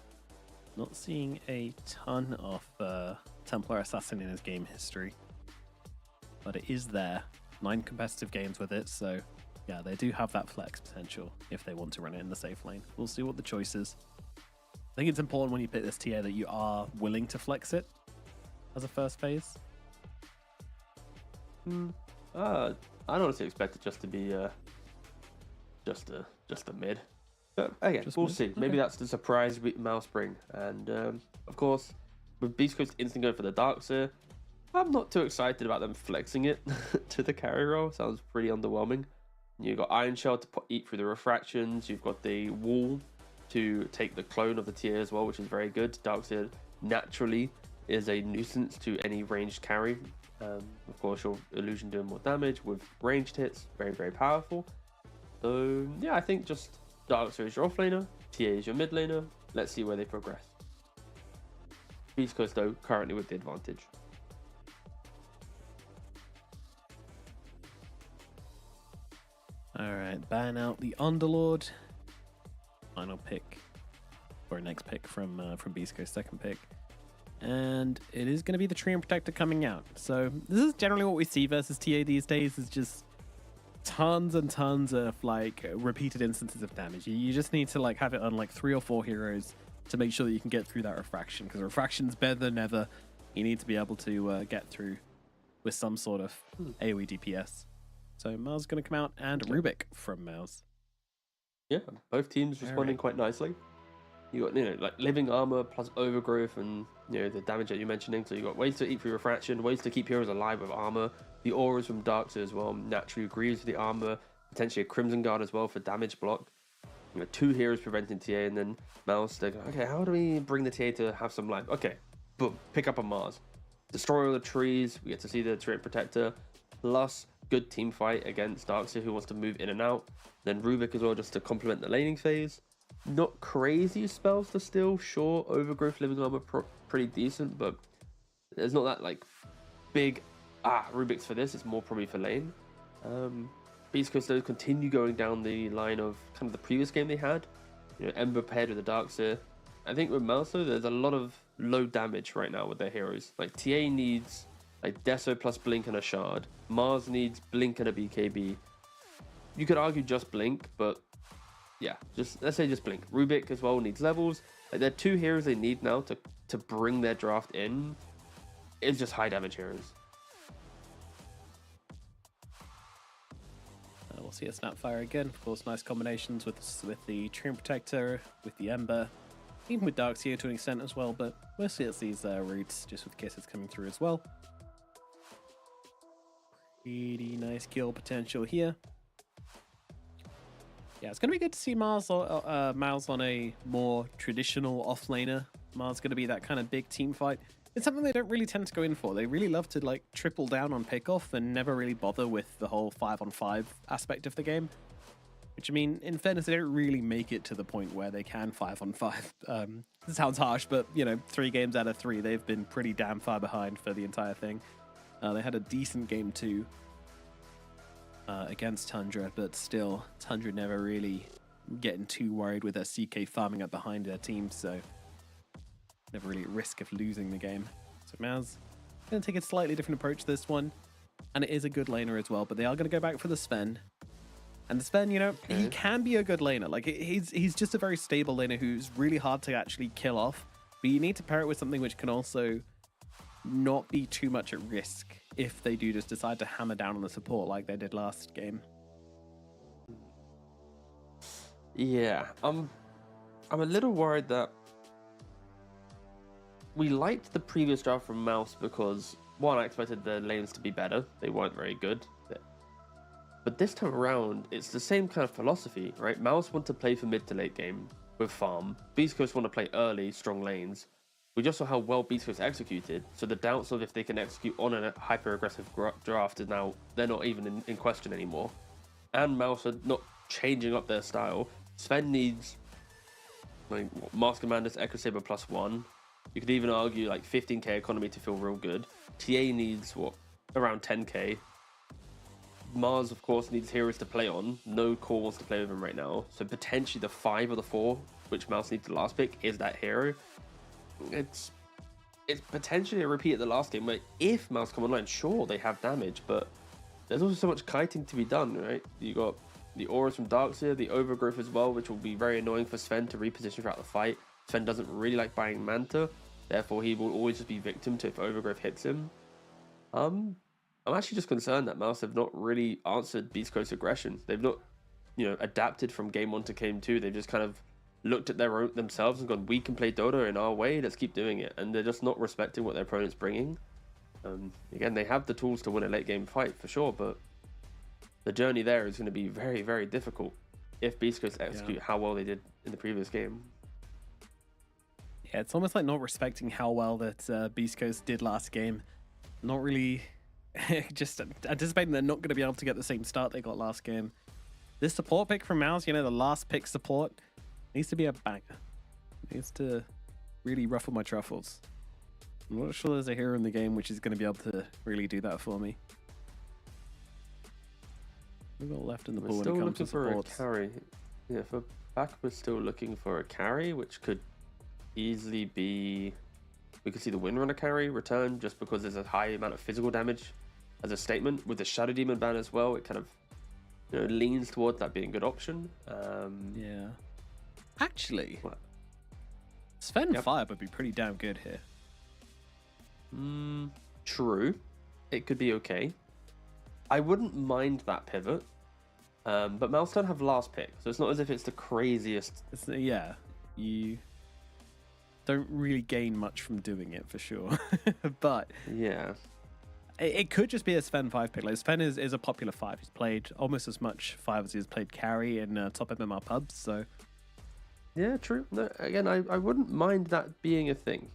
Speaker 6: Not seeing a ton of Templar Assassin in his game history, but it is there. 9 competitive games with it, so yeah, they do have that flex potential if they want to run it in the safe lane. We'll see what the choice is. I think it's important when you pick this tier that you are willing to flex it as a first phase.
Speaker 7: I honestly expect it just to be just a mid, but again, we'll see. Maybe that's the surprise Mouse bring. And of course, with Beastcoast instant going for the Darkseer, I'm not too excited about them flexing it to the carry role. Sounds pretty underwhelming. You've got Iron Shell to eat through the refractions. You've got the Wall to take the clone of the tier as well, which is very good. Darkseer naturally is a nuisance to any ranged carry. Of course, your illusion doing more damage with ranged hits, very, very powerful. So yeah, I think just Darkseer is your offlaner, TA is your mid laner. Let's see where they progress. Beastcoast though, currently with the advantage.
Speaker 6: Alright, ban out the Underlord. Final pick, or next pick from Beastcoast, second pick. And it is going to be the Treant Protector coming out. So this is generally what we see versus TA these days, is just tons and tons of repeated instances of damage. You just need to have it on 3 or 4 heroes to make sure that you can get through that refraction, because refraction's better than ever. You need to be able to get through with some sort of AoE DPS. So Mars is going to come out, and Rubik from Mouse.
Speaker 7: Yeah, both teams responding quite nicely. You got living armor plus overgrowth, and the damage that you're mentioning. So you got ways to eat through refraction, ways to keep heroes alive with armor. The auras from Darkseer as well naturally agrees with the armor. Potentially a Crimson Guard as well for damage block. 2 heroes preventing TA, and then Mouse, they go, okay, how do we bring the TA to have some life? Okay, boom, pick up a Mars. Destroy all the trees, we get to see the Treant Protector, plus good team fight against Darkseer, who wants to move in and out. Then Rubik as well, just to complement the laning phase. Not crazy spells to steal, sure, overgrowth, living armor, pretty decent, but there's not that big Rubik's for this. It's more probably for lane. Beastcoast though continue going down the line of kind of the previous game they had. Ember paired with the Darkseer. I think with Mouse though, there's a lot of low damage right now with their heroes. TA needs Deso plus Blink and a Shard. Mars needs Blink and a BKB. You could argue just Blink, but yeah, let's say just Blink. Rubik as well needs levels. They're 2 heroes they need now to bring their draft in. It's just high damage heroes.
Speaker 6: We'll see a Snapfire again. Of course, nice combinations with the Treant Protector, with the Ember, even with Darkseer to an extent as well, but mostly it's these roots, just with kisses coming through as well. Really nice kill potential here. Yeah, it's going to be good to see Mars on a more traditional offlaner. Mars going to be that kind of big team fight. It's something they don't really tend to go in for. They really love to like triple down on pickoff and never really bother with the whole 5-on-5 aspect of the game. Which, I mean, in fairness, they don't really make it to the point where they can 5-on-5. It sounds harsh, but, you know, 3 games out of 3, they've been pretty damn far behind for the entire thing. They had a decent game too against Tundra, but still, Tundra never really getting too worried with their CK farming up behind their team, so never really at risk of losing the game. So Maz going to take a slightly different approach this one, and it is a good laner as well, but they are going to go back for the Sven. And the Sven, you know, he can be a good laner. Like, he's just a very stable laner who's really hard to actually kill off, but you need to pair it with something which can also not be too much at risk if they do just decide to hammer down on the support like they did last game.
Speaker 7: Yeah, I'm a little worried that we liked the previous draft from Mouse because, one, I expected the lanes to be better. They weren't very good. But this time around, it's the same kind of philosophy, right? Mouse want to play for mid to late game with farm. Beastcoast want to play early, strong lanes. We just saw how well Beastcoast executed, so the doubts of if they can execute on a hyper-aggressive draft is now, they're not even in question anymore. And Mouse are not changing up their style. Sven needs like Mask Commander's Echo Saber +1. You could even argue like 15k economy to feel real good. TA needs what, around 10k. Mars, of course, needs heroes to play on. No core wants to play with him right now. So potentially the 5 or the 4, which Mouse needs the last pick, is that hero. It's potentially a repeat of the last game where if Mouse come online, sure, they have damage, but there's also so much kiting to be done, right? You got the auras from Darkseer, the overgrowth as well, which will be very annoying for Sven to reposition throughout the fight. Sven doesn't really like buying Manta, therefore he will always just be victim to if overgrowth hits him. I'm actually just concerned that Mouse have not really answered Beastcoast's aggression. They've not, you know, adapted from game 1 to game 2. They've just kind of looked at themselves and gone, we can play Dota in our way, let's keep doing it. And they're just not respecting what their opponent's bringing. Again, they have the tools to win a late game fight for sure, but the journey there is going to be very, very difficult if Beastcoast execute how well they did in the previous game.
Speaker 6: Yeah, it's almost like not respecting how well that Beast Coast did last game. Not really just anticipating they're not going to be able to get the same start they got last game. This support pick from Mouse, you know, the last pick support, needs to be a banger. Needs to really ruffle my truffles. I'm not sure there's a hero in the game which is going to be able to really do that for me. We've got left in the pool when it comes to supports.
Speaker 7: For a carry. Yeah, for back, we're still looking for a carry, which could easily be... We could see the Windrunner carry return just because there's a high amount of physical damage as a statement. With the Shadow Demon ban as well, it kind of, you know, leans towards that being a good option.
Speaker 6: Yeah. Actually, Sven Fire would be pretty damn good here.
Speaker 7: True. It could be okay. I wouldn't mind that pivot. But Mouse don't have last pick, so it's not as if it's the craziest.
Speaker 6: Yeah, you don't really gain much from doing it for sure. But
Speaker 7: yeah,
Speaker 6: it could just be a Sven 5 pick. Like Sven is a popular 5. He's played almost as much 5 as he's played carry in top MMR pubs. So
Speaker 7: yeah, true. No, again, I wouldn't mind that being a thing.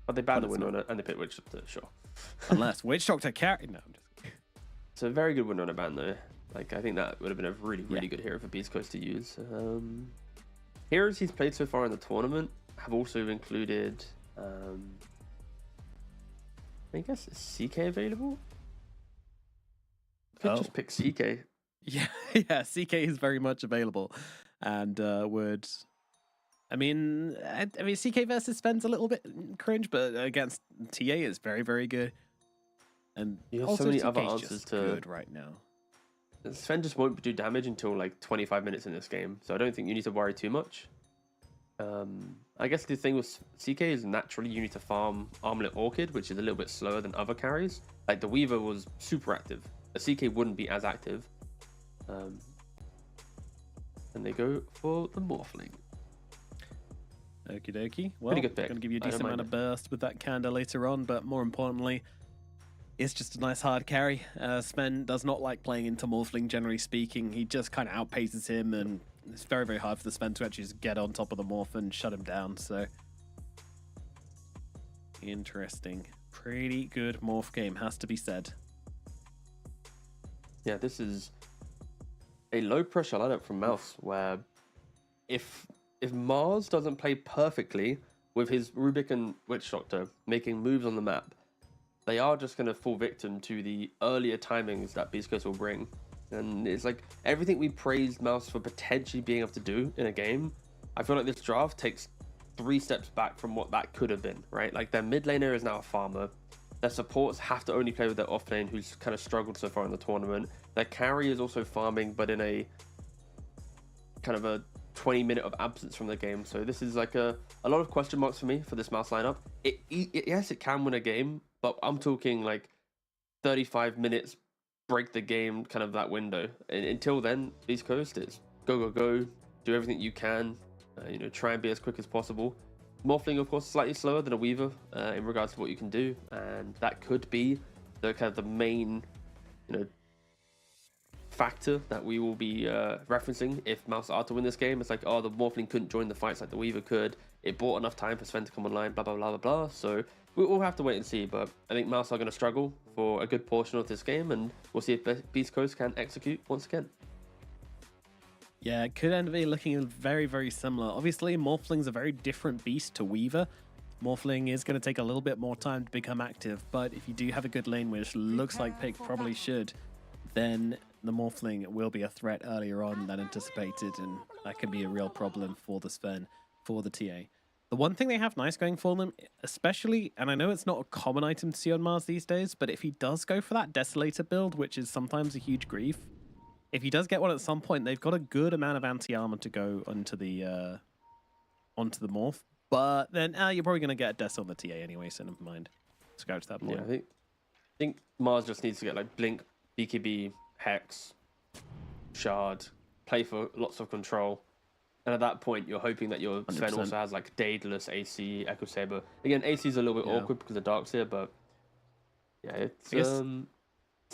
Speaker 7: But they banned the Windrunner and they picked Witch Doctor, sure.
Speaker 6: Unless Witch Doctor carry. No, I'm just kidding.
Speaker 7: It's a very good Windrunner ban though. Like, I think that would have been a really, really good hero for Beastcoast to use. Heroes he's played so far in the tournament have also included, I guess, is CK available? Could just pick CK.
Speaker 6: Yeah, yeah, CK is very much available, and would. I mean, CK versus Sven's a little bit cringe, but against TA is very, very good. And
Speaker 7: you have
Speaker 6: also
Speaker 7: so many
Speaker 6: TK's
Speaker 7: other answers
Speaker 6: just
Speaker 7: to
Speaker 6: good right now.
Speaker 7: Sven just won't do damage until like 25 minutes in this game, so I don't think you need to worry too much. I guess the thing with CK is naturally you need to farm Armlet Orchid, which is a little bit slower than other carries. Like the Weaver was super active. The CK wouldn't be as active. And they go for the Morphling.
Speaker 6: Okie dokie. Well,
Speaker 7: pretty good pick.
Speaker 6: Going to give you a decent amount of burst with that Kanda later on, but more importantly, is just a nice hard carry. Sven does not like playing into Morphling, generally speaking. He just kind of outpaces him, and it's very, very hard for the Sven to actually just get on top of the Morph and shut him down. So, interesting. Pretty good Morph game, has to be said.
Speaker 7: Yeah, this is a low-pressure lineup from Mouse, where if Mars doesn't play perfectly with his Rubik and Witch Doctor making moves on the map, they are just going to fall victim to the earlier timings that Beastcoast will bring. And it's like everything we praised Mouse for potentially being able to do in a game, I feel like this draft takes 3 steps back from what that could have been, right? Like their mid laner is now a farmer. Their supports have to only play with their off lane, who's kind of struggled so far in the tournament. Their carry is also farming, but in a kind of a 20-minute of absence from the game. So this is like a lot of question marks for me for this Mouse lineup. Yes, it can win a game, but I'm talking like 35 minutes, break the game, kind of that window. And until then, East Coast is go, do everything you can, try and be as quick as possible. Morphling, of course, slightly slower than a Weaver in regards to what you can do, and that could be the kind of the main, factor that we will be referencing if Mouse are to win this game. It's like, oh, the Morphling couldn't join the fights like the Weaver could. It bought enough time for Sven to come online, blah, blah, blah, blah, blah. So we'll have to wait and see, but I think Mouse are going to struggle for a good portion of this game, and we'll see if Beast Coast can execute once again.
Speaker 6: Yeah, it could end up looking very, very similar. Obviously, Morphling's a very different beast to Weaver. Morphling is going to take a little bit more time to become active, but if you do have a good lane, which looks like Pick probably should, then the Morphling will be a threat earlier on than anticipated, and that could be a real problem for the Sven, for the TA. The one thing they have nice going for them, especially, and I know it's not a common item to see on Mars these days, but if he does go for that Desolator build, which is sometimes a huge grief, if he does get one at some point, they've got a good amount of anti-armor to go onto the Morph. But then you're probably going to get a Des on the TA anyway, so never mind. Let's go to that point.
Speaker 7: Yeah, I think Mars just needs to get like Blink, BKB, Hex, Shard, play for lots of control. And at that point, you're hoping that your Sven
Speaker 6: 100%.
Speaker 7: also has like Daedalus, AC, Echo Saber. Again, AC is a little bit awkward because of Darkseer, but yeah, it's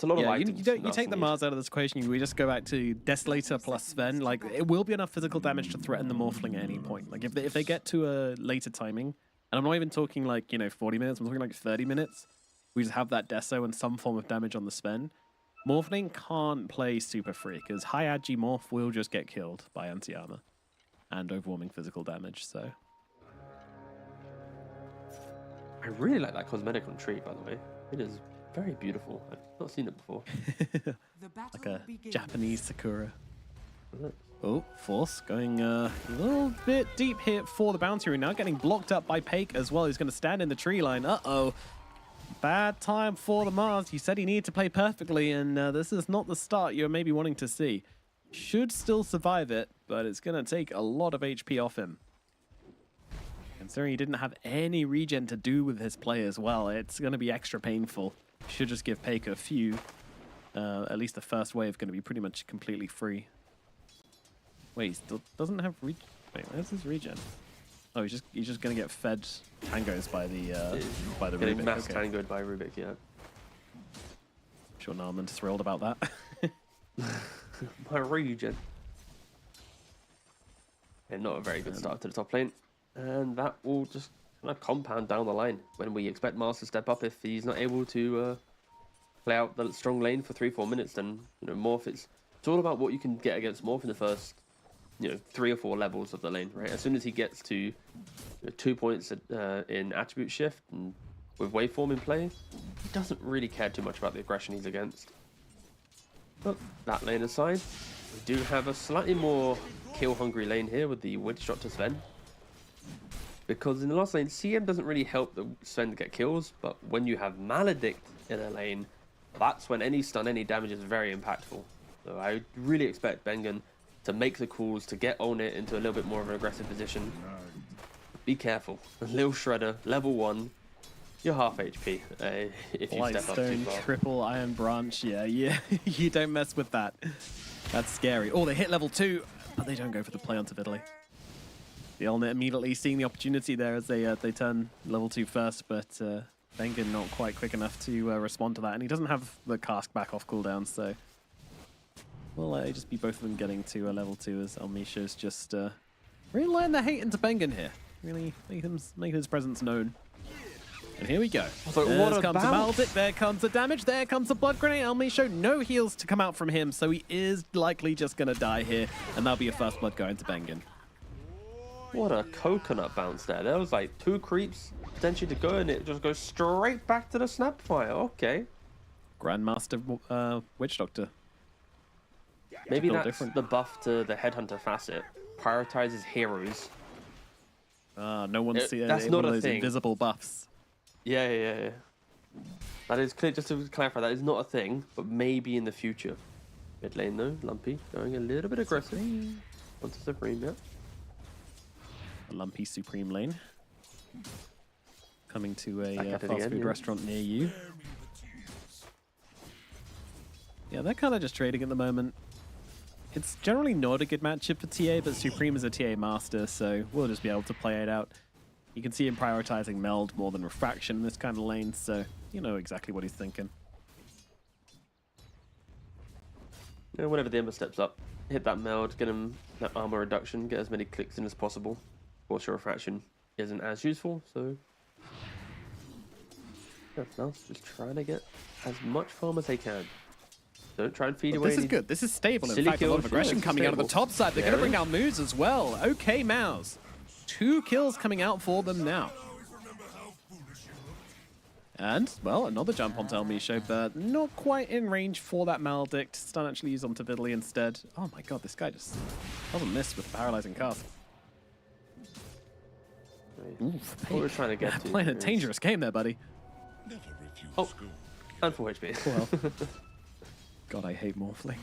Speaker 7: a lot of items.
Speaker 6: You take the Mars out of this equation, we just go back to Desolator plus Sven. Like, it will be enough physical damage to threaten the Morphling at any point. Like, if they get to a later timing, and I'm not even talking like, 40 minutes, I'm talking like 30 minutes, we just have that Deso and some form of damage on the Sven. Morphling can't play super free, because high agi Morph will just get killed by anti-armor and overwhelming physical damage, so...
Speaker 7: I really like that cosmetic on Tree, by the way. It is very beautiful. I've not seen it before.
Speaker 6: Like a Japanese Sakura. Oh, Force going a little bit deep here for the bounty rune now, getting blocked up by Pake as well. He's going to stand in the tree line. Uh-oh. Bad time for the Mars. He said he needed to play perfectly, and this is not the start you're maybe wanting to see. Should still survive it, but it's going to take a lot of HP off him. Considering he didn't have any regen to do with his play as well, it's going to be extra painful. Should just give Pake a few. At least the first wave going to be pretty much completely free. Wait, he still doesn't have regen. Wait, where's his regen? Oh, he's just going to get fed tangos by the Rubik.
Speaker 7: Getting mass tangoed by Rubik, yeah.
Speaker 6: I'm sure Narman's thrilled about that.
Speaker 7: My regen. And not a very good start to the top lane. And that will just kind of compound down the line when we expect Mars to step up. If he's not able to play out the strong lane for 3-4 minutes, then Morph, it's all about what you can get against Morph in the first 3 or 4 levels of the lane, right? As soon as he gets to 2 points in attribute shift and with waveform in play, he doesn't really care too much about the aggression he's against. But that lane aside, we do have a slightly more kill-hungry lane here with the Witch Shot to Sven. Because in the last lane, CM doesn't really help the Sven to get kills, but when you have Maledict in a lane, that's when any stun, any damage is very impactful. So I really expect Bengen to make the calls, to get on it into a little bit more of an aggressive position. Be careful. Lil Shredder, level 1, you're half HP if you step up too far.
Speaker 6: Triple Iron Branch, yeah, you don't mess with that. That's scary. Oh, they hit level 2, but they don't go for the play onto Vitaly. The Elnit immediately seeing the opportunity there as they turn level 2 first, but Bengen not quite quick enough to respond to that, and he doesn't have the cask back off cooldown, so will just be both of them getting to level 2 as Almisha's just really letting the hate into Bengen here. Really making his presence known. And here we go.
Speaker 7: So
Speaker 6: There
Speaker 7: what a
Speaker 6: comes the
Speaker 7: bounce.
Speaker 6: Maldic, there comes the damage, there comes the blood grenade. Almisha, no heals to come out from him, so he is likely just going to die here, and that'll be a first blood going to Bengen.
Speaker 7: What a coconut bounce there. There was like 2 creeps potentially to go, and it just goes straight back to the Snapfire. Okay.
Speaker 6: Grandmaster Witch Doctor.
Speaker 7: Maybe
Speaker 6: Feel
Speaker 7: that's
Speaker 6: different.
Speaker 7: the buff to the Headhunter facet. Prioritizes heroes.
Speaker 6: No one's seeing
Speaker 7: that's
Speaker 6: one
Speaker 7: not
Speaker 6: of
Speaker 7: a
Speaker 6: those
Speaker 7: thing.
Speaker 6: invisible buffs.
Speaker 7: Yeah. That is clear. Just to clarify, that is not a thing, but maybe in the future. Mid lane though, Lumpy going a little bit aggressive. Onto Supreme, yeah.
Speaker 6: A Lumpy Supreme lane. Coming to a
Speaker 7: Back at it
Speaker 6: fast
Speaker 7: again,
Speaker 6: food
Speaker 7: yeah.
Speaker 6: restaurant near you. Yeah, they're kind of just trading at the moment. It's generally not a good matchup for TA, but Supreme is a TA master, so we'll just be able to play it out. You can see him prioritizing Meld more than Refraction in this kind of lane, so you know exactly what he's thinking.
Speaker 7: Yeah, whenever the Ember steps up, hit that Meld, get him that armor reduction, get as many clicks in as possible. Of course, your Refraction isn't as useful, so yeah, Meld's just trying to get as much farm as they can. Don't try and feed away.
Speaker 6: This is
Speaker 7: any
Speaker 6: good. This is stable. In
Speaker 7: silly
Speaker 6: fact, a lot of
Speaker 7: kills.
Speaker 6: aggression
Speaker 7: Yeah, it's
Speaker 6: coming out of the
Speaker 7: stable.
Speaker 6: top side. They're going to bring down moves as well. Okay, Mouse. 2 kills coming out for them now. And, well, another jump onto Almisha, but not quite in range for that Maledict. Stun actually used onto Vidley instead. Oh my god, this guy just doesn't miss with the paralyzing cast. Oof,
Speaker 7: What we're trying to get to
Speaker 6: playing a
Speaker 7: is-
Speaker 6: dangerous game there, buddy.
Speaker 7: Oh, and 4 HP.
Speaker 6: Well, God, I hate Morphling.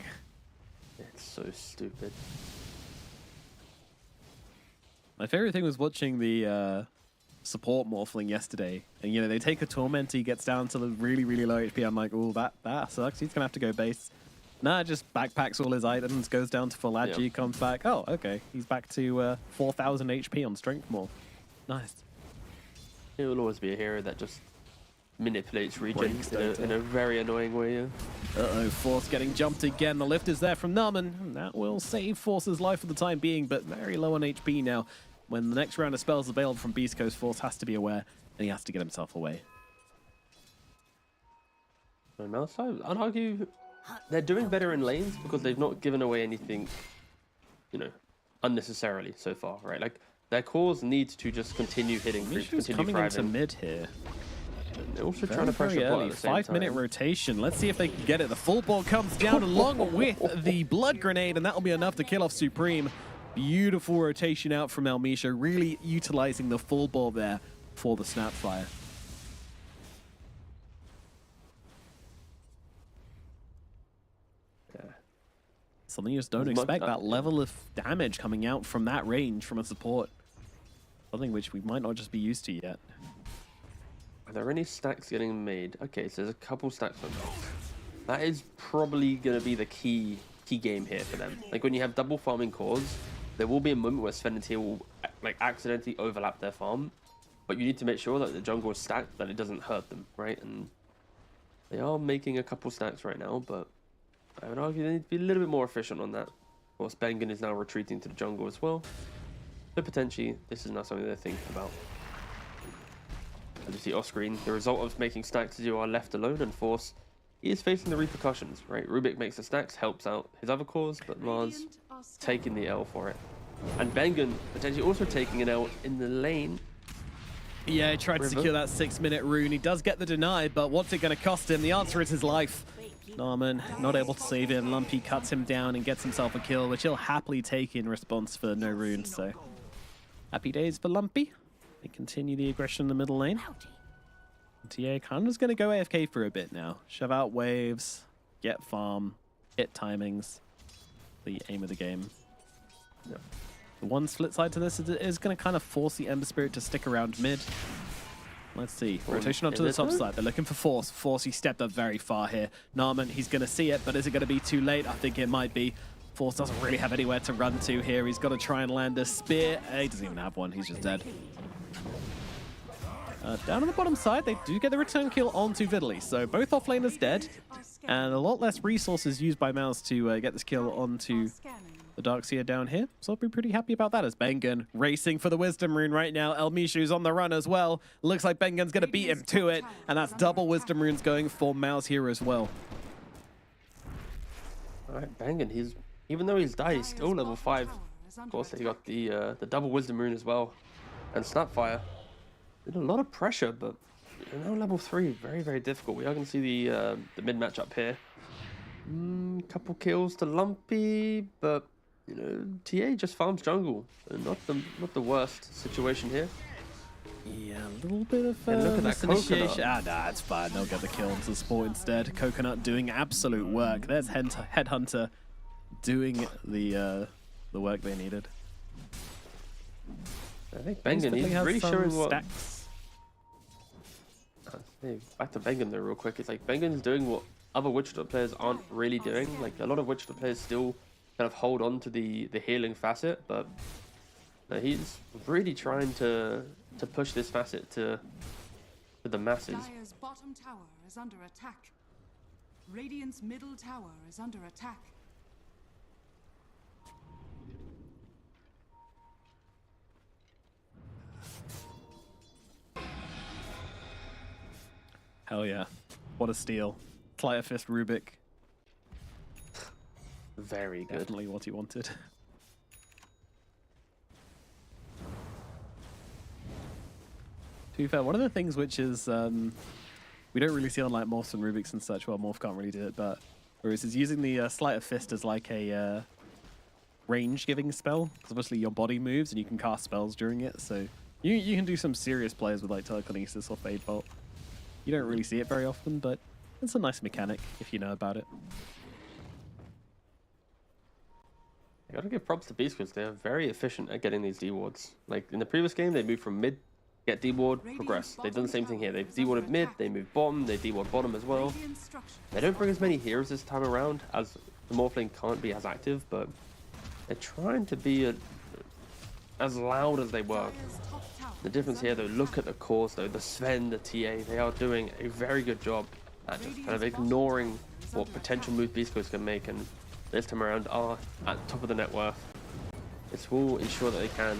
Speaker 7: It's so stupid.
Speaker 6: My favorite thing was watching the support Morphling yesterday. And, you know, they take a Torment, he gets down to the really, really low HP. I'm like, oh, that sucks. He's going to have to go base. Nah, just backpacks all his items, goes down to full agi, comes back. Oh, okay. He's back to 4,000 HP on Strength Morph. Nice.
Speaker 7: It will always be a hero that just manipulates regen
Speaker 6: Breaks data.
Speaker 7: in a very annoying way. Yeah.
Speaker 6: Uh-oh, Force getting jumped again. The lift is there from Narman. And that will save Force's life for the time being, but very low on HP now. When the next round of spells available from Beastcoast, Force has to be aware, and he has to get himself away.
Speaker 7: On our side, I'd argue they're doing better in lanes because they've not given away anything, you know, unnecessarily so far, right? Like, their cores need to just continue hitting creeps,
Speaker 6: Mishu's
Speaker 7: continue
Speaker 6: coming into
Speaker 7: thriving.
Speaker 6: mid here.
Speaker 7: And they're also
Speaker 6: Very,
Speaker 7: trying to pressure
Speaker 6: very
Speaker 7: bot
Speaker 6: early.
Speaker 7: at the same
Speaker 6: 5-minute
Speaker 7: time.
Speaker 6: rotation. Let's see if they can get it. The full ball comes down along with the blood grenade, and that'll be enough to kill off Supreme. Beautiful rotation out from Almisha, really utilizing the full ball there for the Snapfire. Something you just don't
Speaker 7: As much-
Speaker 6: expect, that level of damage coming out from that range from a support. Something which we might not just be used to yet.
Speaker 7: Are there any stacks getting made? Okay, so there's a couple stacks on that. That is probably going to be the key game here for them. Like, when you have double farming cores, there will be a moment where Sven and Tia will like accidentally overlap their farm, but you need to make sure that the jungle is stacked, that it doesn't hurt them, right? And they are making a couple stacks right now, but I would argue they need to be a little bit more efficient on that. Of course, Bengen is now retreating to the jungle as well, so potentially this is not something they're thinking about. As you see off screen, the result of making stacks is you are left alone, and Force, he is facing the repercussions, right? Rubik makes the stacks, helps out his other cores, but Mars taking the L for it. And Bengen potentially also taking an L in the lane.
Speaker 6: Yeah, he tried to secure that 6-minute rune. He does get the deny, but what's it going to cost him? The answer is his life. Narman not able to save him. Lumpy cuts him down and gets himself a kill, which he'll happily take in response for no runes. So happy days for Lumpy. They continue the aggression in the middle lane. TA kind of just going to go AFK for a bit now. Shove out waves, get farm, hit timings. The aim of the game.
Speaker 7: Yep.
Speaker 6: The one flip side to this is going to kind of force the Ember Spirit to stick around mid. Let's see. Rotation onto the top side. They're looking for Force. Force, he stepped up very far here. Narman, he's going to see it, but is it going to be too late? I think it might be. Force doesn't really have anywhere to run to here. He's got to try and land a spear. He doesn't even have one. He's just dead. Down on the bottom side, they do get the return kill onto Vidley. So both offlaners dead, and a lot less resources used by Mouse to get this kill onto the Darkseer down here. So I'll be pretty happy about that as Bengen racing for the Wisdom Rune right now. El Mishu's on the run as well. Looks like Bengen's going to beat him to it, and that's double Wisdom Runes going for Mouse here as well.
Speaker 7: All right, Bengen, even though he's died, he's still level 5. Of course, they got the double Wisdom Rune as well, and Snapfire. Did a lot of pressure, but now level 3, very, very difficult. We are going to see the mid match up here. Couple kills to Lumpy, but you know, TA just farms jungle. Not the worst situation here.
Speaker 6: Yeah, a little bit of
Speaker 7: look at that
Speaker 6: initiation. Nah, it's fine. They'll get the kill onto the support instead. Coconut doing absolute work. There's Headhunter doing the work they needed.
Speaker 7: I think Bengen, he's really showing what...
Speaker 6: Stacks.
Speaker 7: Back to Bengen though real quick. It's like Bengen's doing what other Wichita players aren't really doing. Like a lot of Wichita players still kind of hold on to the healing facet, but he's really trying to push this facet to the masses.
Speaker 11: Dire's bottom tower is under attack. Radiant's middle tower is under attack.
Speaker 6: Hell yeah. What a steal. Sleight of Fist Rubik.
Speaker 7: Very good.
Speaker 6: Definitely what he wanted. To be fair, one of the things which is we don't really see on like Morphs and Rubiks and such, well Morph can't really do it, but whereas is using the Sleight of Fist as like a range giving spell, because obviously your body moves and you can cast spells during it, so you can do some serious plays with like Telekinesis or Fade Bolt. You don't really see it very often, but it's a nice mechanic if you know about it.
Speaker 7: I gotta give props to Beastcoast. They're very efficient at getting these D-wards. Like in the previous game, they moved from mid, get D-ward, progress. They've done the same thing here. They've D-warded mid, they move bottom, they D-ward bottom as well. They don't bring as many heroes this time around, as the Morphling can't be as active, but they're trying to be as loud as they were. The difference here though, look at the cores though, the Sven, the TA, they are doing a very good job at just kind of ignoring what potential move Beastcoast can make, and this time around are at the top of the net worth. This will ensure that they can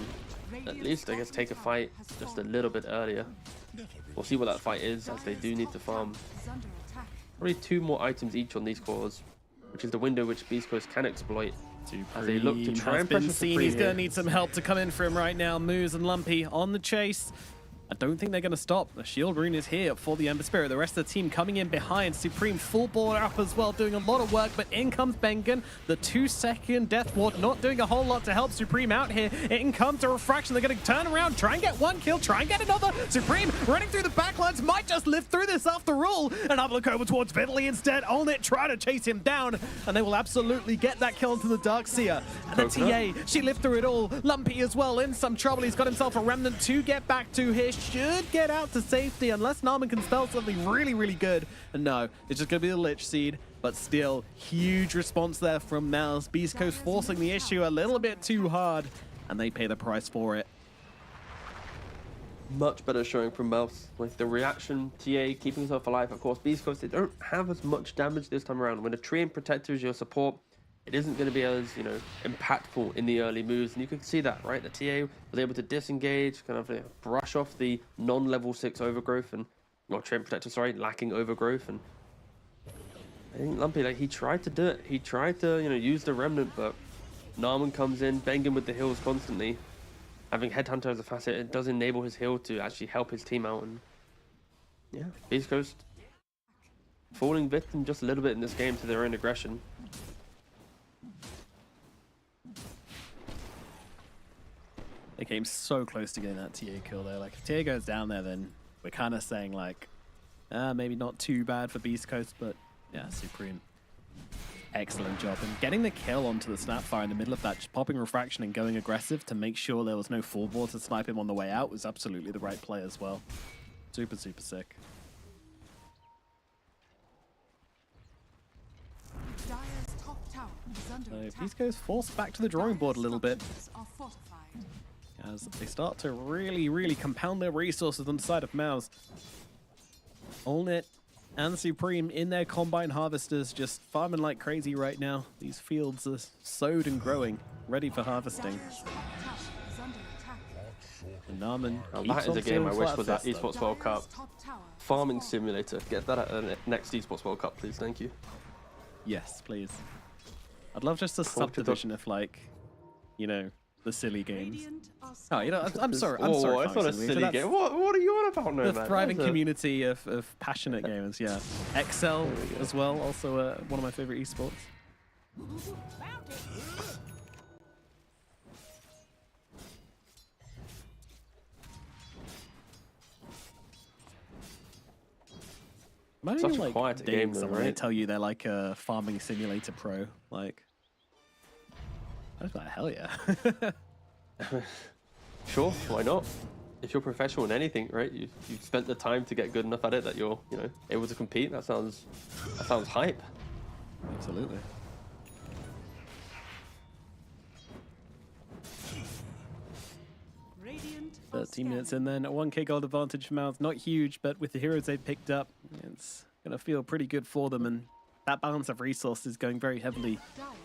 Speaker 7: at least, I guess, take a fight just a little bit earlier. We'll see what that fight is, as they do need to farm probably 2 more items each on these cores, which is the window which Beastcoast can exploit. As they look to try and pressure Supreme.
Speaker 6: He's going to need some help to come in for him right now. Moose and Lumpy on the chase. I don't think they're going to stop. The Shield Rune is here for the Ember Spirit. The rest of the team coming in behind. Supreme full board up as well, doing a lot of work, but in comes Bengen. The 2-second Death Ward not doing a whole lot to help Supreme out here. In comes a Refraction. They're going to turn around, try and get 1 kill, try and get another. Supreme running through the backlines, might just live through this after all. And have a look over towards Vidley instead. On it, try to chase him down, and they will absolutely get that kill into the Darkseer. And the TA, she lived through it all. Lumpy as well in some trouble. He's got himself a Remnant to get back to here. Should get out to safety unless Narman can spell something really, really good. And no, it's just going to be the Lich Seed. But still, huge response there from Mouse. Beastcoast forcing the issue a little bit too hard, and they pay the price for it.
Speaker 7: Much better showing from Mouse with the reaction, TA keeping himself alive. Of course, Beastcoast, they don't have as much damage this time around. When a Tree and Protector is your support, it isn't going to be as, you know, impactful in the early moves, and you can see that, right? The TA was able to disengage, kind of brush off the non-level 6 overgrowth, and or Tree and Protector, sorry, lacking overgrowth. And I think Lumpy, like, he tried to do it. He tried to, you know, use the Remnant, but Narman comes in, Bengen with the heals constantly. Having Headhunter as a facet, it does enable his heal to actually help his team out. And yeah, Beastcoast falling victim just a little bit in this game to their own aggression.
Speaker 6: They came so close to getting that TA kill there. Like, if TA goes down there, then we're kind of saying, like, maybe not too bad for Beastcoast, but yeah, Supreme. Excellent job. And getting the kill onto the Snapfire in the middle of that, just popping Refraction and going aggressive to make sure there was no full board to snipe him on the way out was absolutely the right play as well. Super, super sick.
Speaker 11: Dire's top tower is under attack.
Speaker 6: Beastcoast forced back to the drawing board a little bit. as they start to really compound their resources on the side of Mouse. Allnet and Supreme in their Combine Harvesters just farming like crazy right now. These fields are sowed and growing, ready for harvesting. And Narman
Speaker 7: that is a game I wish was at Esports World Cup. Farming Simulator. Get that at the next Esports World Cup, please. Thank you.
Speaker 6: Yes, please. I'd love just a subdivision of, like, you know, the silly games. Oh, you know, I'm sorry. I'm sorry.
Speaker 7: It's not a silly game. What are you on about, no,
Speaker 6: the
Speaker 7: man?
Speaker 6: thriving community of passionate gamers, yeah. Excel as well, also one of my favorite esports.
Speaker 7: Such a quiet game, though,
Speaker 6: when they
Speaker 7: right?
Speaker 6: tell you they're like a farming simulator pro, like, I was like, hell yeah.
Speaker 7: Sure, why not? If you're professional in anything, right? You've spent the time to get good enough at it that you're, you know, able to compete. That sounds hype.
Speaker 6: Absolutely.
Speaker 11: Radiant
Speaker 6: 13 minutes in then, a 1k gold advantage for Mouth. Not huge, but with the heroes they've picked up, it's going to feel pretty good for them. And that balance of resources going very heavily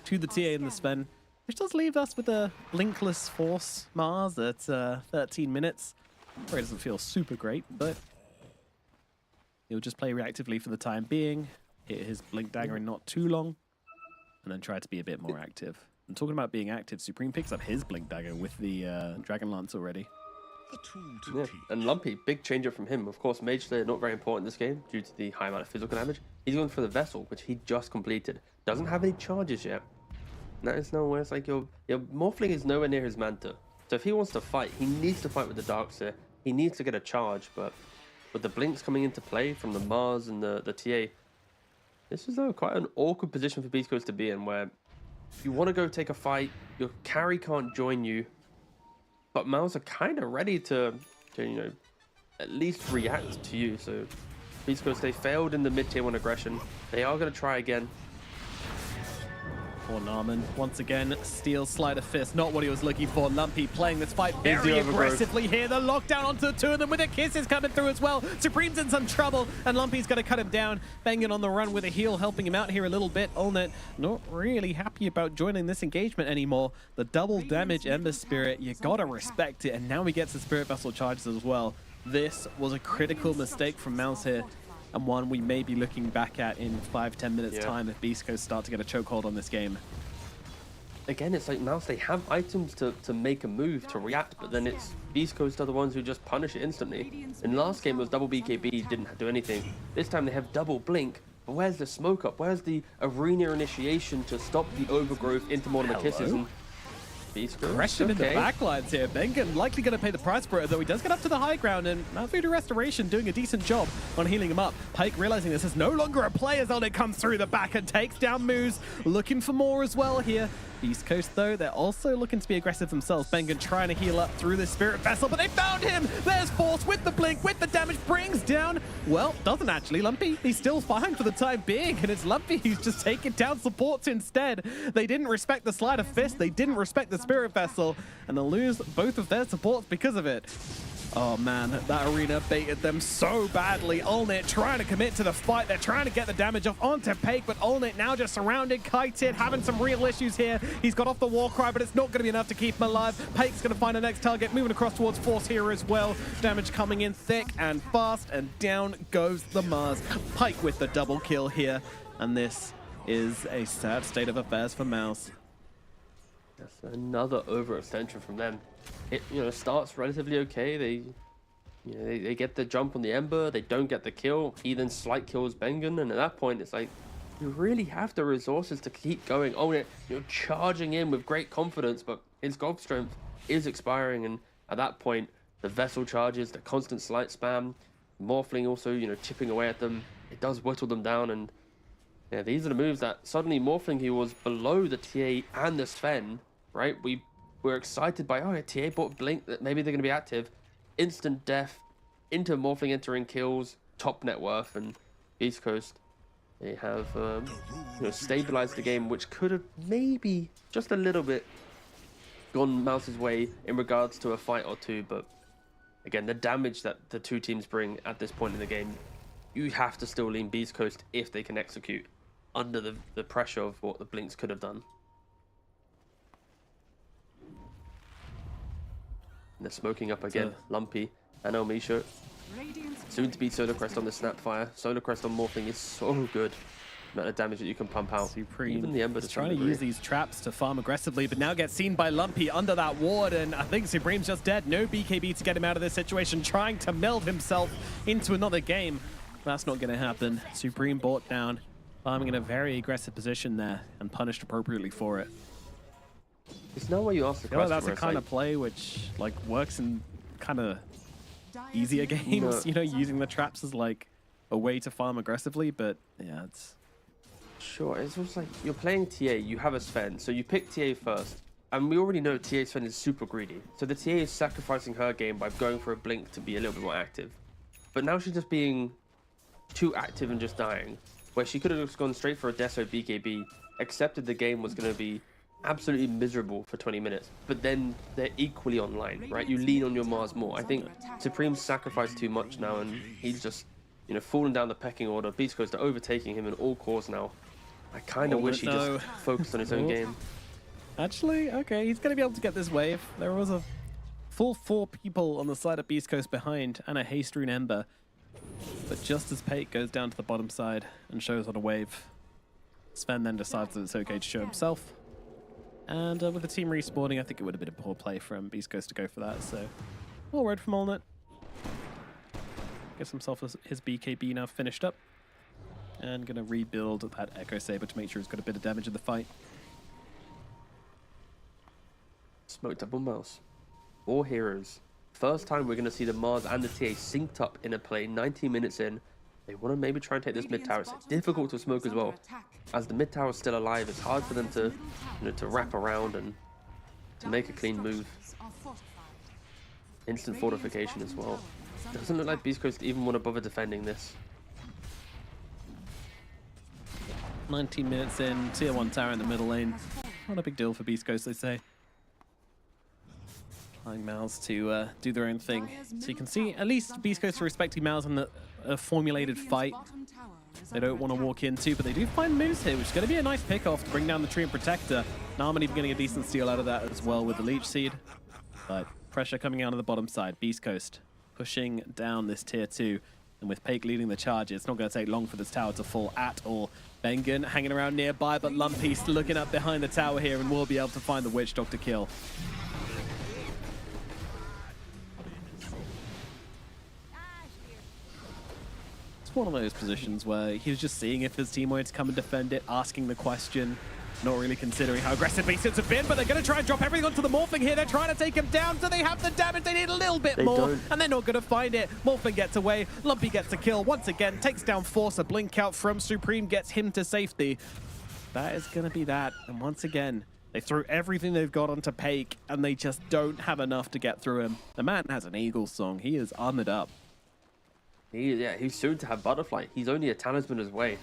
Speaker 6: to the TA and the Sven, which does leave us with a blinkless Force Mars at 13 minutes. Probably doesn't feel super great, but he'll just play reactively for the time being, hit his Blink Dagger in not too long, and then try to be a bit more active. And talking about being active, Supreme picks up his Blink Dagger with the Dragon Lance already.
Speaker 7: Yeah. And Lumpy, big changer from him. Of course, Mage Slayer not very important in this game due to the high amount of physical damage. He's going for the Vessel, which he just completed. Doesn't have any charges yet. That is nowhere. It's like your Morphling is nowhere near his Manta. So if he wants to fight, he needs to fight with the Darkseer. He needs to get a charge, but with the Blinks coming into play from the Mars and the TA, this is quite an awkward position for Beastcoast to be in, where if you want to go take a fight, your carry can't join you, but Mouse are kind of ready to you know, at least react to you. So Beastcoast, they failed in the mid-tier 1 aggression. They are going to try again.
Speaker 6: Poor Narman, once again, Steel Sleight of Fist, not what he was looking for. Lumpy playing this fight very aggressively here. The lockdown onto the two of them with the kisses coming through as well. Supreme's in some trouble, and Lumpy's going to cut him down. Banging on the run with a heal, helping him out here a little bit. Allnet not really happy about joining this engagement anymore. The double damage Ember Spirit, you got to respect it. And now he gets the Spirit Vessel charges as well. This was a critical mistake from Mouse here, and one we may be looking back at in 5-10 minutes time if Beastcoast start to get a chokehold on this game.
Speaker 7: Again, it's like Mouse, they have items to make a move, to react, but then it's Beastcoast are the ones who just punish it instantly. In last game, it was double BKB, didn't do anything. This time they have double Blink, but where's the smoke up? Where's the arena initiation to stop the overgrowth into more of the kisses? And
Speaker 6: Aggression in the backlines here. Bengen likely going to pay the price for it, though he does get up to the high ground, and Mount Voodoo Restoration doing a decent job on healing him up. Pike realizing this is no longer a play as Allnet comes through the back and takes down Moose, looking for more as well here. Beastcoast, though, they're also looking to be aggressive themselves. Bengen trying to heal up through the Spirit Vessel, but they found him! There's Force with the Blink, with the damage, brings down, well, doesn't actually. Lumpy, he's still fine for the time being, and it's Lumpy who's just taking down supports instead. They didn't respect the Sleight of Fist, they didn't respect the Spirit Vessel, and they'll lose both of their supports because of it. Oh man, that arena baited them so badly. Allnet trying to commit to the fight. They're trying to get the damage off onto Pake, but Allnet now just surrounded, kited, having some real issues here. He's got off the war cry, but it's not going to be enough to keep him alive. Pake's going to find the next target, moving across towards Force here as well. Damage coming in thick and fast, and down goes the Mars. Pike with the double kill here, and this is a sad state of affairs for Mouse.
Speaker 7: That's another overextension from them. It starts relatively okay. They get the jump on the Ember. They don't get the kill. He then slight kills Bengen, and at that point it's like you really have the resources to keep going. Oh, you're charging in with great confidence, but his gold strength is expiring, and at that point the Vessel charges, the constant slight spam, Morphling also chipping away at them. It does whittle them down, and yeah, these are the moves that suddenly Morphling, who was below the TA and the Sven, right? We were excited by, oh, TA bought Blink, that maybe they're going to be active. Instant death into Morphling entering kills, top net worth, and Beastcoast, they have stabilized the game, which could have maybe just a little bit gone Mouse's way in regards to a fight or two, but again, the damage that the two teams bring at this point in the game, you have to still lean Beastcoast if they can execute under the pressure of what the Blinks could have done. And they're smoking up again. Lumpy and Elmisha. Soon to be Solar Crest on the Snapfire. Solar Crest on Morphling is so good. The amount of damage that you can pump out.
Speaker 6: Supreme
Speaker 7: Even the Ember
Speaker 6: is trying to use these traps to farm aggressively, but now gets seen by Lumpy under that ward, and I think Supreme's just dead. No BKB to get him out of this situation, trying to meld himself into another game. That's not going to happen. Supreme bought down, farming in a very aggressive position there, and punished appropriately for it.
Speaker 7: It's not where you ask the question.
Speaker 6: That's a kind of play which like works in kind of easier games, you know, using the traps as like a way to farm aggressively, but yeah, it's...
Speaker 7: Sure, it's just like you're playing TA, you have a Sven, so you pick TA first, and we already know TA Sven is super greedy, so the TA is sacrificing her game by going for a blink to be a little bit more active. But now she's just being too active and just dying, where she could have just gone straight for a Deso BKB, accepted the game was going to be absolutely miserable for 20 minutes, but then they're equally online, right? You lean on your Mars more. I think Supreme's sacrificed too much now, and he's just, you know, fallen down the pecking order. Beastcoast are overtaking him in all cores now. I kind of wish he just focused on his own game.
Speaker 6: Actually, okay, he's going to be able to get this wave. There was a full 4 people on the side of Beastcoast behind, and a haste rune Ember. But just as Pate goes down to the bottom side and shows on a wave, Sven then decides that it's okay to show himself. And with the team respawning, I think it would have been a poor play from Beastcoast to go for that. So, all red from Allnet. Gets himself his BKB now finished up. And gonna rebuild that Echo Saber to make sure he's got a bit of damage in the fight.
Speaker 7: Smoke double Mouse. 4 heroes. First time we're gonna see the Mars and the TA synced up in a play 19 minutes in. They want to maybe try and take this mid tower. It's difficult to smoke as well. As the mid tower is still alive, it's hard for them to, you know, to wrap around and to make a clean move. Instant fortification as well. Doesn't look like Beastcoast even want to bother defending this.
Speaker 6: 19 minutes in, tier 1 tower in the middle lane. Not a big deal for Beastcoast, they say. Trying Mouse to do their own thing. So you can see, at least Beastcoast are respecting Mouse in a formulated fight. They don't want to walk into, but they do find moves here, which is going to be a nice pick-off to bring down the Treant Protector. Narman even getting a decent steal out of that as well with the Leech Seed. But pressure coming out of the bottom side. Beastcoast pushing down this tier 2. And with Pake leading the charge, it's not going to take long for this tower to fall at all. Bengen hanging around nearby, but Lumpy's looking up behind the tower here and will be able to find the Witch Doctor kill. It's one of those positions where he was just seeing if his team wanted to come and defend it, asking the question, not really considering how aggressive Beastcoast have been, but they're going to try and drop everything onto the Morphling here. They're trying to take him down, so they have the damage. They need a little bit more, and they're not going to find it. Morphling gets away. Lumpy gets a kill. Once again, takes down Force. A blink out from Supreme gets him to safety. That is going to be that. And once again, they threw everything they've got onto Pake, and they just don't have enough to get through him. The man has an Eagle song. He is armored up.
Speaker 7: He's soon to have Butterfly. He's only a talisman away.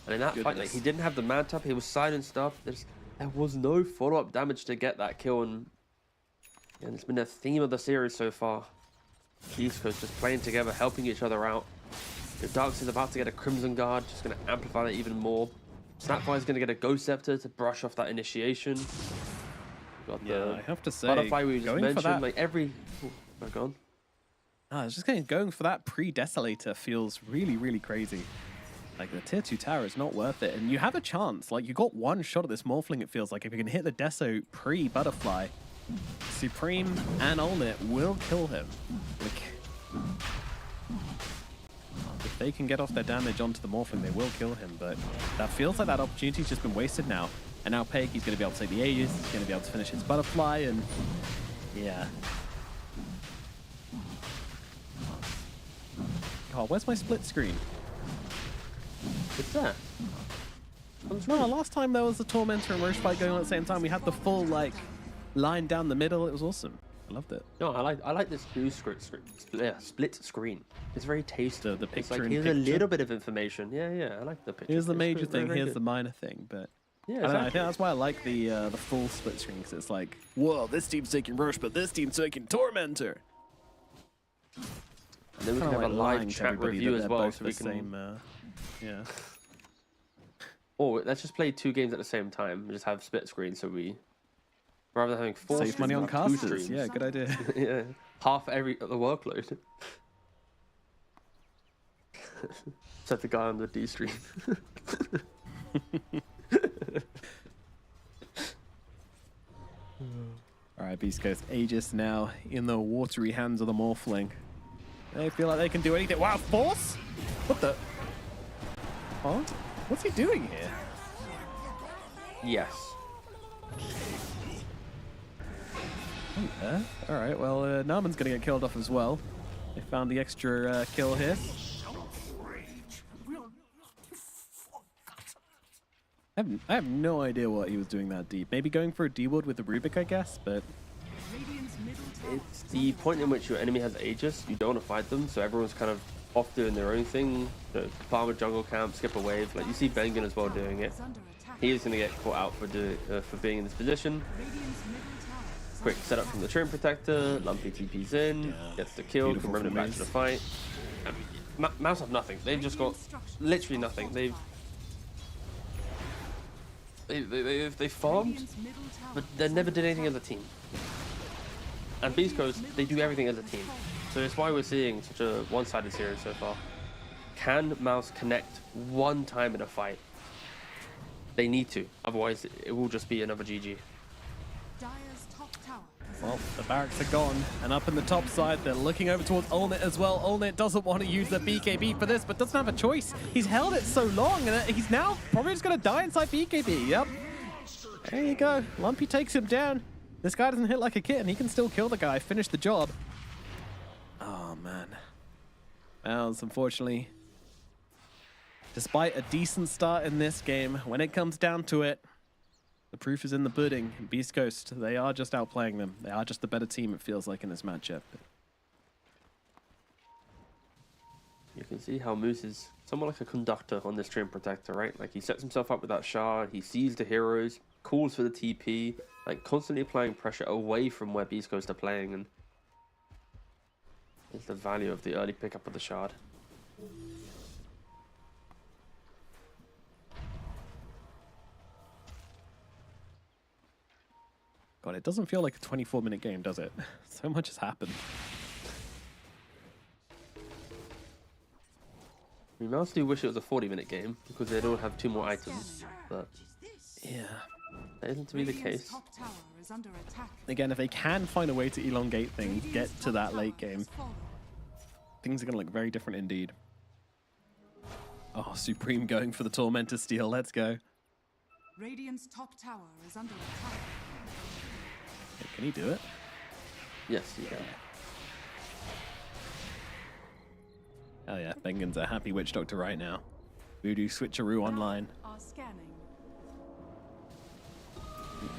Speaker 7: And in that fight, like, he didn't have the man tap, he was silenced up. There was no follow-up damage to get that kill, and it's been a theme of the series so far. Beastcoast just playing together, helping each other out. Darks is about to get a Crimson Guard, just going to amplify that even more. Snapfire's going to get a Ghost Scepter to brush off that initiation. Got the
Speaker 6: I have to say,
Speaker 7: Butterfly we just
Speaker 6: going
Speaker 7: mentioned,
Speaker 6: for that,
Speaker 7: like every... Oh, my God.
Speaker 6: I was just going for that pre-Desolator feels really, really crazy. Like, the tier 2 tower is not worth it, and you have a chance. Like, you got one shot at this Morphling, it feels like. If you can hit the Deso pre-Butterfly, Supreme and Allnet will kill him. Like, if they can get off their damage onto the Morphling, they will kill him, but that feels like that opportunity's just been wasted now. And now Pake, he's going to be able to take the Aegis, he's going to be able to finish his Butterfly, and yeah. Oh, where's my split screen?
Speaker 7: What's that?
Speaker 6: No, last time there was a Tormentor and Roche fight going on at the same time. We had the full, like, line down the middle. It was awesome. I loved it.
Speaker 7: No, I like this new split screen. It's very tasty.
Speaker 6: The picture
Speaker 7: it's like,
Speaker 6: in
Speaker 7: here's
Speaker 6: picture.
Speaker 7: a little bit of information. Yeah, I like the picture.
Speaker 6: Here's the
Speaker 7: It's
Speaker 6: major
Speaker 7: very,
Speaker 6: thing,
Speaker 7: very
Speaker 6: here's
Speaker 7: good.
Speaker 6: the minor thing, but
Speaker 7: Yeah,
Speaker 6: I think
Speaker 7: exactly.
Speaker 6: that's why I like the full split screen, because it's like, whoa, this team's taking Roche, but this team's taking Tormentor.
Speaker 7: And then we can
Speaker 6: Kinda
Speaker 7: have a
Speaker 6: like lying
Speaker 7: live
Speaker 6: to
Speaker 7: chat
Speaker 6: everybody
Speaker 7: review
Speaker 6: that
Speaker 7: as
Speaker 6: they're
Speaker 7: well,
Speaker 6: both
Speaker 7: so we
Speaker 6: the
Speaker 7: can.
Speaker 6: same, yeah.
Speaker 7: Or let's just play 2 games at the same time and just have split screen, so we, rather than having 4
Speaker 6: Save money on
Speaker 7: streams, we'll have 2
Speaker 6: casters.
Speaker 7: streams.
Speaker 6: Yeah, good idea.
Speaker 7: Yeah, half the workload. Set the guy on the D stream.
Speaker 6: All right, Beastcoast Aegis now in the watery hands of the Morphling. They feel like they can do anything. Wow, Force? What the? Huh? What's he doing here?
Speaker 7: Yes.
Speaker 6: All right, well, Narman's going to get killed off as well. They found the extra kill here. I have no idea what he was doing that deep. Maybe going for a D-ward with the Rubik, I guess, but...
Speaker 7: It's the point in which your enemy has Aegis, you don't want to fight them, so everyone's kind of off doing their own thing. Farm a jungle camp, skip a wave. Like you see Bengen as well doing it. He is going to get caught out for being in this position. Quick setup from the Treant Protector, Lumpy TP's in, gets the kill, can run him back to the fight. Mouse have nothing. They've just got literally nothing. They farmed, but they never did anything as a team. And Beastcoast, they do everything as a team. So it's why we're seeing such a one-sided series so far. Can Mouse connect one time in a fight? They need to, otherwise it will just be another GG.
Speaker 6: Well, the barracks are gone, and up in the top side, they're looking over towards Olnit as well. Olnit doesn't want to use the BKB for this, but doesn't have a choice. He's held it so long, and he's now probably just going to die inside BKB. Yep. There you go. Lumpy takes him down. This guy doesn't hit like a kitten. He can still kill the guy, finish the job. Oh, man. Mouse, unfortunately, despite a decent start in this game, when it comes down to it, the proof is in the pudding. Beastcoast, they are just outplaying them. They are just the better team, it feels like, in this matchup.
Speaker 7: You can see how Moose is somewhat like a conductor on this Treant Protector, right? Like he sets himself up with that shard, he sees the heroes, calls for the TP, like constantly applying pressure away from where Beastcoast are playing, and it's the value of the early pickup of the shard.
Speaker 6: God, it doesn't feel like a 24-minute game, does it? So much has happened.
Speaker 7: I mean, I also do wish it was a 40-minute game because they'd all have 2 more items, but
Speaker 6: yeah,
Speaker 7: that isn't to be the case.
Speaker 6: Again, if they can find a way to elongate things, get to that late game, things are going to look very different indeed. Oh, Supreme going for the Tormentor steal. Let's go.
Speaker 11: Radiant's top tower is under attack.
Speaker 6: Can he do it?
Speaker 7: Yes, he can.
Speaker 6: Oh yeah, Bengen's a happy witch doctor right now. Voodoo switcheroo online.
Speaker 11: Are scanning.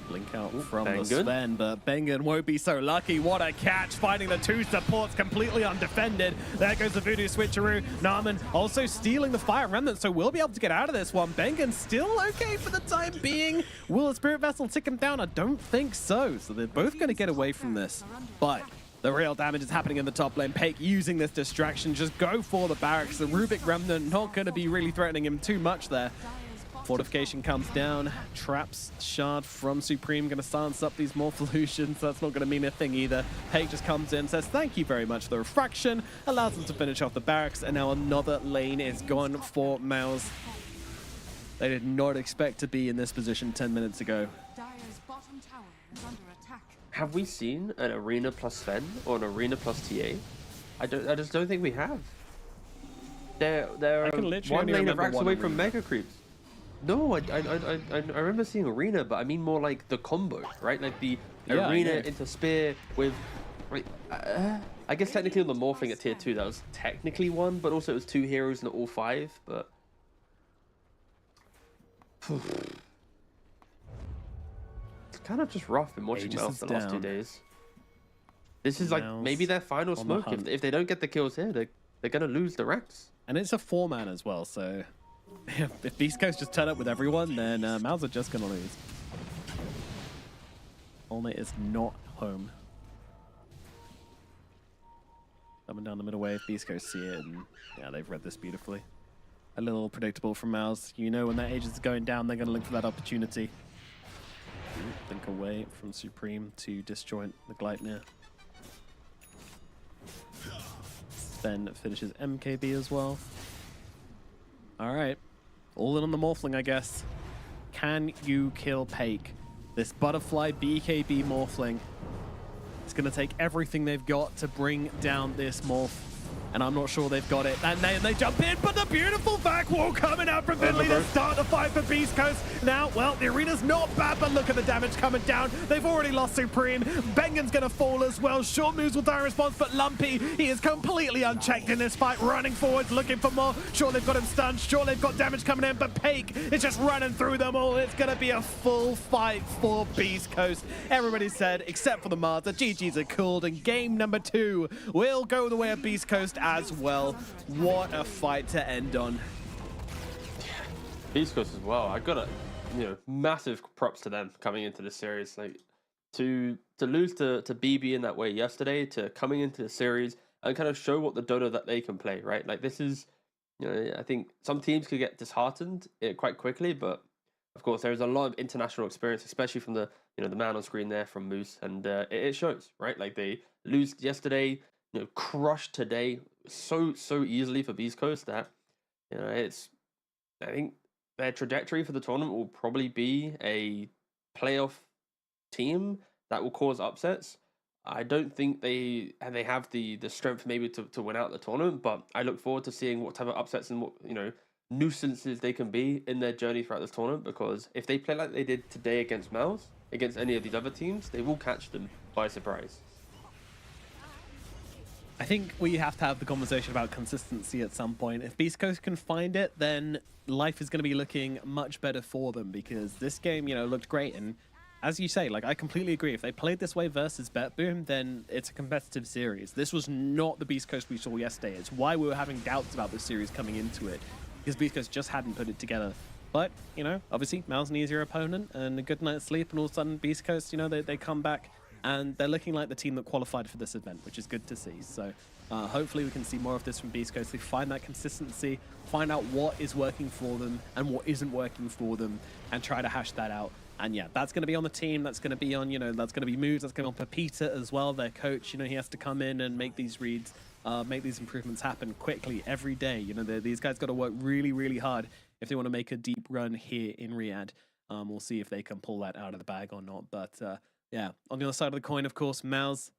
Speaker 6: Blink out from the
Speaker 7: Bengen.
Speaker 6: Sven, but Bengen won't be so lucky. What a catch, finding the 2 supports completely undefended. There goes the Voodoo switcheroo. Narman also stealing the Fire Remnant, so we'll be able to get out of this one. Bengen still okay for the time being. Will the Spirit Vessel tick him down? I don't think so. So they're both going to get away from this. But the real damage is happening in the top lane. Pake using this distraction, just go for the barracks. The Rubik Remnant not going to be really threatening him too much there. Fortification comes down, traps shard from Supreme, going to silence up these Morpholutions. That's not going to mean a thing either. Pake just comes in, says thank you very much for the refraction, allows them to finish off the barracks, and now another lane is gone for Mouse. They did not expect to be in this position 10 minutes ago.
Speaker 11: Dire's bottom tower is under attack.
Speaker 7: Have we seen an arena plus Sven or an arena plus TA? I just don't think we have. They're
Speaker 6: I can literally
Speaker 7: one
Speaker 6: only
Speaker 7: lane of
Speaker 6: remember
Speaker 7: racks
Speaker 6: one
Speaker 7: away from
Speaker 6: arena.
Speaker 7: mega creeps. No, I remember seeing arena, but I mean more like the combo, right? Like the arena into spear with. Right, I guess technically on the morphing at tier 2 that was technically 1, but also it was 2 heroes, not all 5. But it's kind of just rough in watching
Speaker 6: Aegis
Speaker 7: Mouse
Speaker 6: is
Speaker 7: the last 2
Speaker 6: down.
Speaker 7: days. This is like
Speaker 6: Mouse
Speaker 7: maybe their final
Speaker 6: on the
Speaker 7: smoke.
Speaker 6: hunt.
Speaker 7: If they don't get the kills here, they're gonna lose the racks.
Speaker 6: And it's a 4-man as well, so If Beastcoast just turn up with everyone, then Mals are just going to lose. Olnate is not home. Coming down the middle wave, Beastcoast see it, and yeah, they've read this beautifully. A little predictable from Mals. You know when that Aegis is going down, they're going to look for that opportunity. Think away from Supreme to disjoint the Gleipnir. Then finishes MKB as well. All right. All in on the Morphling, I guess. Can you kill Pake? This Butterfly BKB Morphling. It's going to take everything they've got to bring down this Morph. And I'm not sure they've got it. And they jump in, but the beautiful back wall coming out from Finley to start the fight for Beastcoast. Now, well, the arena's not bad, but look at the damage coming down. They've already lost Supreme. Bengen's going to fall as well. Short moves will die in response, but Lumpy, he is completely unchecked in this fight, running forwards, looking for more. Sure, they've got him stunned. Sure, they've got damage coming in, but Pake is just running through them all. It's going to be a full fight for Beastcoast. Everybody said, except for the Mars, the GGs are cooled, and game number 2 will go the way of Beastcoast as well. What a fight to end on.
Speaker 7: Beastcoast as well. I got a massive props to them coming into the series. Like to lose to BB in that way yesterday, to coming into the series and kind of show what the Dota that they can play, right? Like this is, I think some teams could get disheartened quite quickly, but of course there's a lot of international experience, especially from the the man on screen there from Moose, and it shows, right? Like they lose yesterday, crushed today so easily for Beastcoast that I think their trajectory for the tournament will probably be a playoff team that will cause upsets. I don't think they have the strength maybe to win out the tournament, but I look forward to seeing what type of upsets and what nuisances they can be in their journey throughout this tournament, because if they play like they did today against Mouse, against any of these other teams, they will catch them by surprise.
Speaker 6: I think we have to have the conversation about consistency at some point. If Beastcoast can find it, then life is going to be looking much better for them, because this game, looked great. And as you say, like, I completely agree. If they played this way versus BetBoom, then it's a competitive series. This was not the Beastcoast we saw yesterday. It's why we were having doubts about this series coming into it, because Beastcoast just hadn't put it together. But, obviously, Mal's an easier opponent and a good night's sleep, and all of a sudden, Beastcoast, they come back. And they're looking like the team that qualified for this event, which is good to see. So hopefully we can see more of this from Beastcoast. They find that consistency, find out what is working for them and what isn't working for them, and try to hash that out. And yeah, that's going to be on the team. That's going to be on, that's going to be Moves. That's going to be on Pepita as well, their coach. He has to come in and make these reads, make these improvements happen quickly every day. These guys got to work really, really hard if they want to make a deep run here in Riyadh. We'll see if they can pull that out of the bag or not. But yeah, on the other side of the coin, of course, Mouse,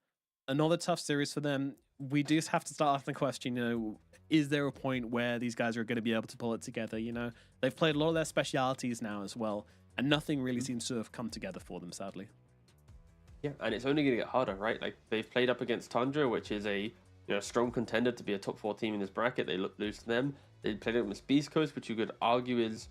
Speaker 6: another tough series for them. We just have to start asking the question, is there a point where these guys are going to be able to pull it together? They've played a lot of their specialities now as well, and nothing really seems to have come together for them, sadly.
Speaker 7: Yeah, and it's only going to get harder, right? Like, they've played up against Tundra, which is a strong contender to be a top 4 team in this bracket. They lose to them. They played up against Beastcoast, which you could argue is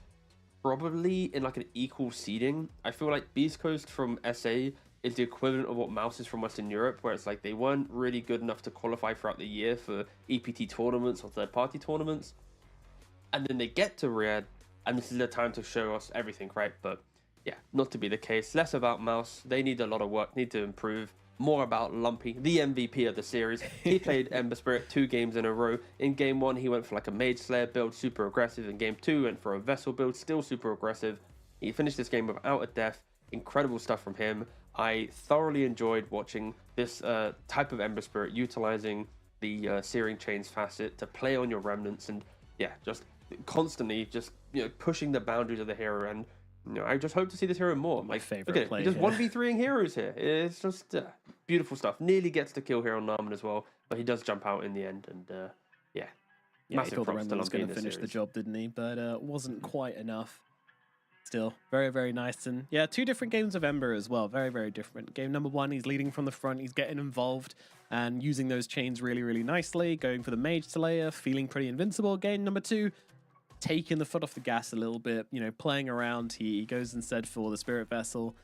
Speaker 7: probably in like an equal seeding. I feel like Beastcoast from SA is the equivalent of what Mouse is from Western Europe, where it's like they weren't really good enough to qualify throughout the year for EPT tournaments or third-party tournaments. And then they get to Riyadh, and this is their time to show us everything, right? But yeah, not to be the case. Less about Mouse. They need a lot of work, need to improve. More about Lumpy, the MVP of the series. He played Ember Spirit 2 games in a row. In game 1, he went for like a Mage Slayer build, super aggressive. In game 2, went for a Vessel build, still super aggressive. He finished this game without a death. Incredible stuff from him. I thoroughly enjoyed watching this type of Ember Spirit, utilizing the Searing Chains facet to play on your remnants, and yeah, just constantly just pushing the boundaries of the hero. And I just hope to see this hero more.
Speaker 6: My favorite play.
Speaker 7: Just 1v3ing heroes here. It's just beautiful stuff. Nearly gets to kill here on Narman as well, but he does jump out in the end. And yeah,
Speaker 6: he thought the Remnant was going to finish the job, didn't he? But wasn't quite enough. Still, very, very nice. And yeah, 2 different games of Ember as well. Very, very different. Game number 1, he's leading from the front. He's getting involved and using those chains really, really nicely. Going for the Mage Slayer, feeling pretty invincible. Game number 2, taking the foot off the gas a little bit, playing around. He goes instead for the Spirit Vessel.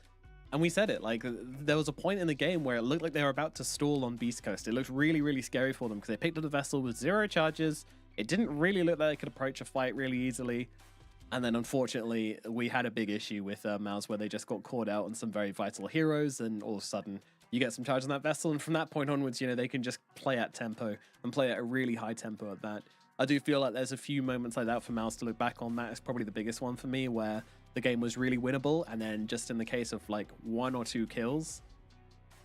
Speaker 6: And we said it, like, there was a point in the game where it looked like they were about to stall on Beastcoast. It looked really, really scary for them because they picked up the Vessel with 0 charges. it didn't really look like they could approach a fight really easily. And then, unfortunately, we had a big issue with Mouse where they just got caught out on some very vital heroes, and all of a sudden, you get some charge on that vessel, and from that point onwards, you know, they can just play at tempo and play at a really high tempo at that. I do feel like there's a few moments like that for Mouse to look back on. That is probably the biggest one for me, where the game was really winnable, and then just in the case of like 1 or 2 kills,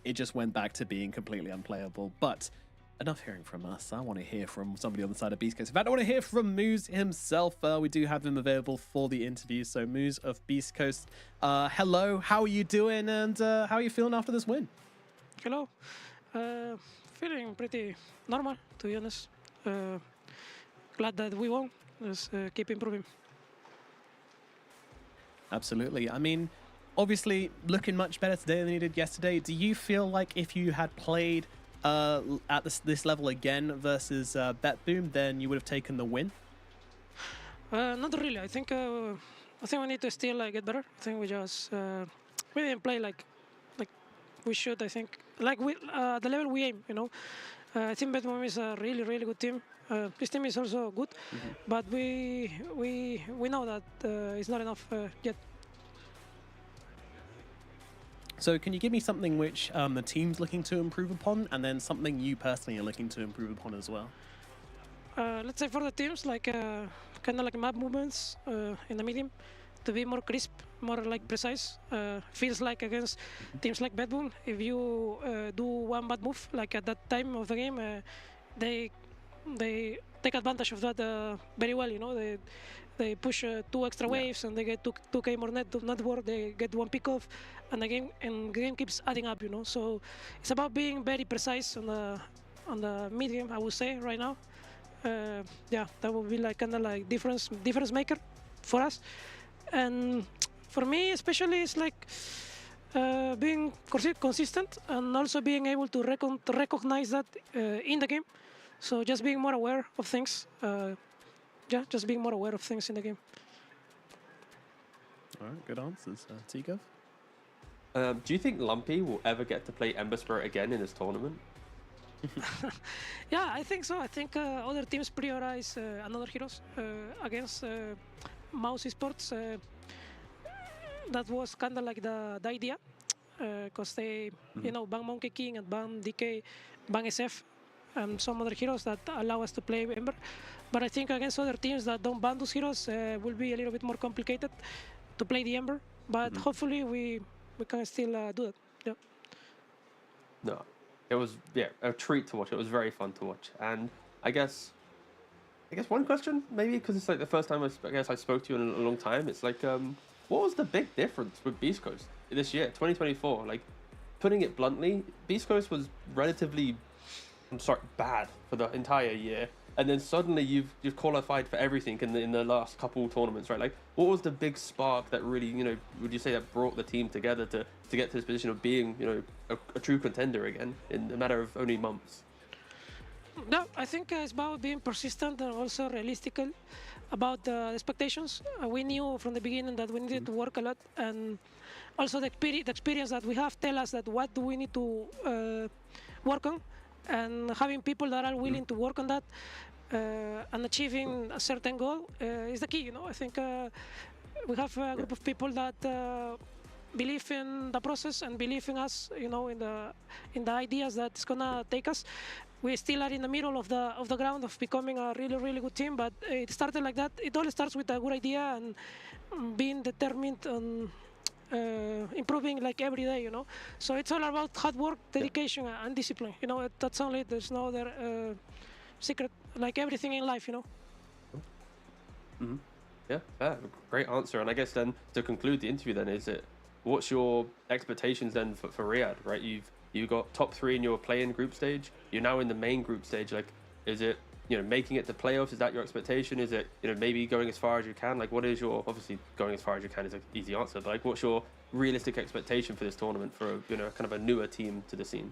Speaker 6: it just went back to being completely unplayable. But enough hearing from us. I want to hear from somebody on the side of Beastcoast. In fact, I want to hear from Moose himself. We do have him available for the interview. So Moose of Beastcoast, hello, how are you doing, and how are you feeling after this win?
Speaker 12: Hello. Feeling pretty normal, to be honest. Glad that we won. Let's keep improving.
Speaker 6: Absolutely. I mean, obviously looking much better today than you did yesterday. Do you feel like if you had played at this level again versus BetBoom, then you would have taken the win?
Speaker 12: Not really. I think we need to still get better. I think we just we didn't play like we should. I think like we the level we aim. You know, I think BetBoom is a really good team. This team is also good, but we know that it's not enough yet.
Speaker 6: So can you give me something which the team's looking to improve upon, and then something you personally are looking to improve upon as well?
Speaker 12: Let's say for the teams, like kind of like map movements in the medium, to be more crisp, more like precise. Feels like against teams like BetBoom, if you do one bad move, like at that time of the game, they take advantage of that very well. You know, they push 2 extra waves and they get 2k more net worth. They get 1 pick off, and the game keeps adding up. You know, so it's about being very precise on the medium. I would say right now, yeah, that would be like kind of like difference maker for us. And for me, especially, it's like being consistent and also being able to recognize that in the game. So just being more aware of things. Yeah, just being more aware of things in the game.
Speaker 6: All right, good answers. Tigov?
Speaker 7: Do you think Lumpy will ever get to play Ember Spirit again in this tournament?
Speaker 12: Yeah, I think so. I think other teams prioritize another heroes against Mouse Esports. That was kind of like the idea, because they, you know, ban Monkey King and ban DK, ban SF, and some other heroes that allow us to play Ember. But I think against other teams that don't ban those heroes will be a little bit more complicated to play the Ember. But hopefully we can still do it. Yeah.
Speaker 7: No, it was a treat to watch. It was very fun to watch. And I guess one question, maybe because it's like the first time I spoke to you in a long time. It's like, what was the big difference with Beastcoast this year, 2024? Like, putting it bluntly, Beastcoast was relatively, bad for the entire year, and then suddenly you've qualified for everything in the last couple tournaments, right? Like, what was the big spark that really, you know, would you say that brought the team together to get to this position of being, you know, a true contender again in a matter of only months?
Speaker 12: No, I think it's about being persistent and also realistic about the expectations. We knew from the beginning that we needed to work a lot, and also the experience that we have tell us that what do we need to work on, and having people that are willing to work on that and achieving a certain goal is the key. You know, I think we have a group of people that believe in the process and believe in us. You know, in the ideas that it's gonna take us. We still are in the middle of the ground of becoming a really good team, but it started like that. It all starts with a good idea and being determined and improving like every day, you know. So it's all about hard work, dedication, and discipline. You know, that's only. There's no other secret. Like everything in life, you know.
Speaker 7: Yeah, great answer. And I guess then to conclude the interview, then what's your expectations then for Riyadh? Right, you got top 3 in your play-in group stage. You're now in the main group stage. Like, is it, you know, making it to playoffs? Is that your expectation? Is it, you know, maybe going as far as you can? Like, what is your, obviously going as far as you can is an easy answer, but like, what's your realistic expectation for this tournament for, you know, kind of a newer team to the scene?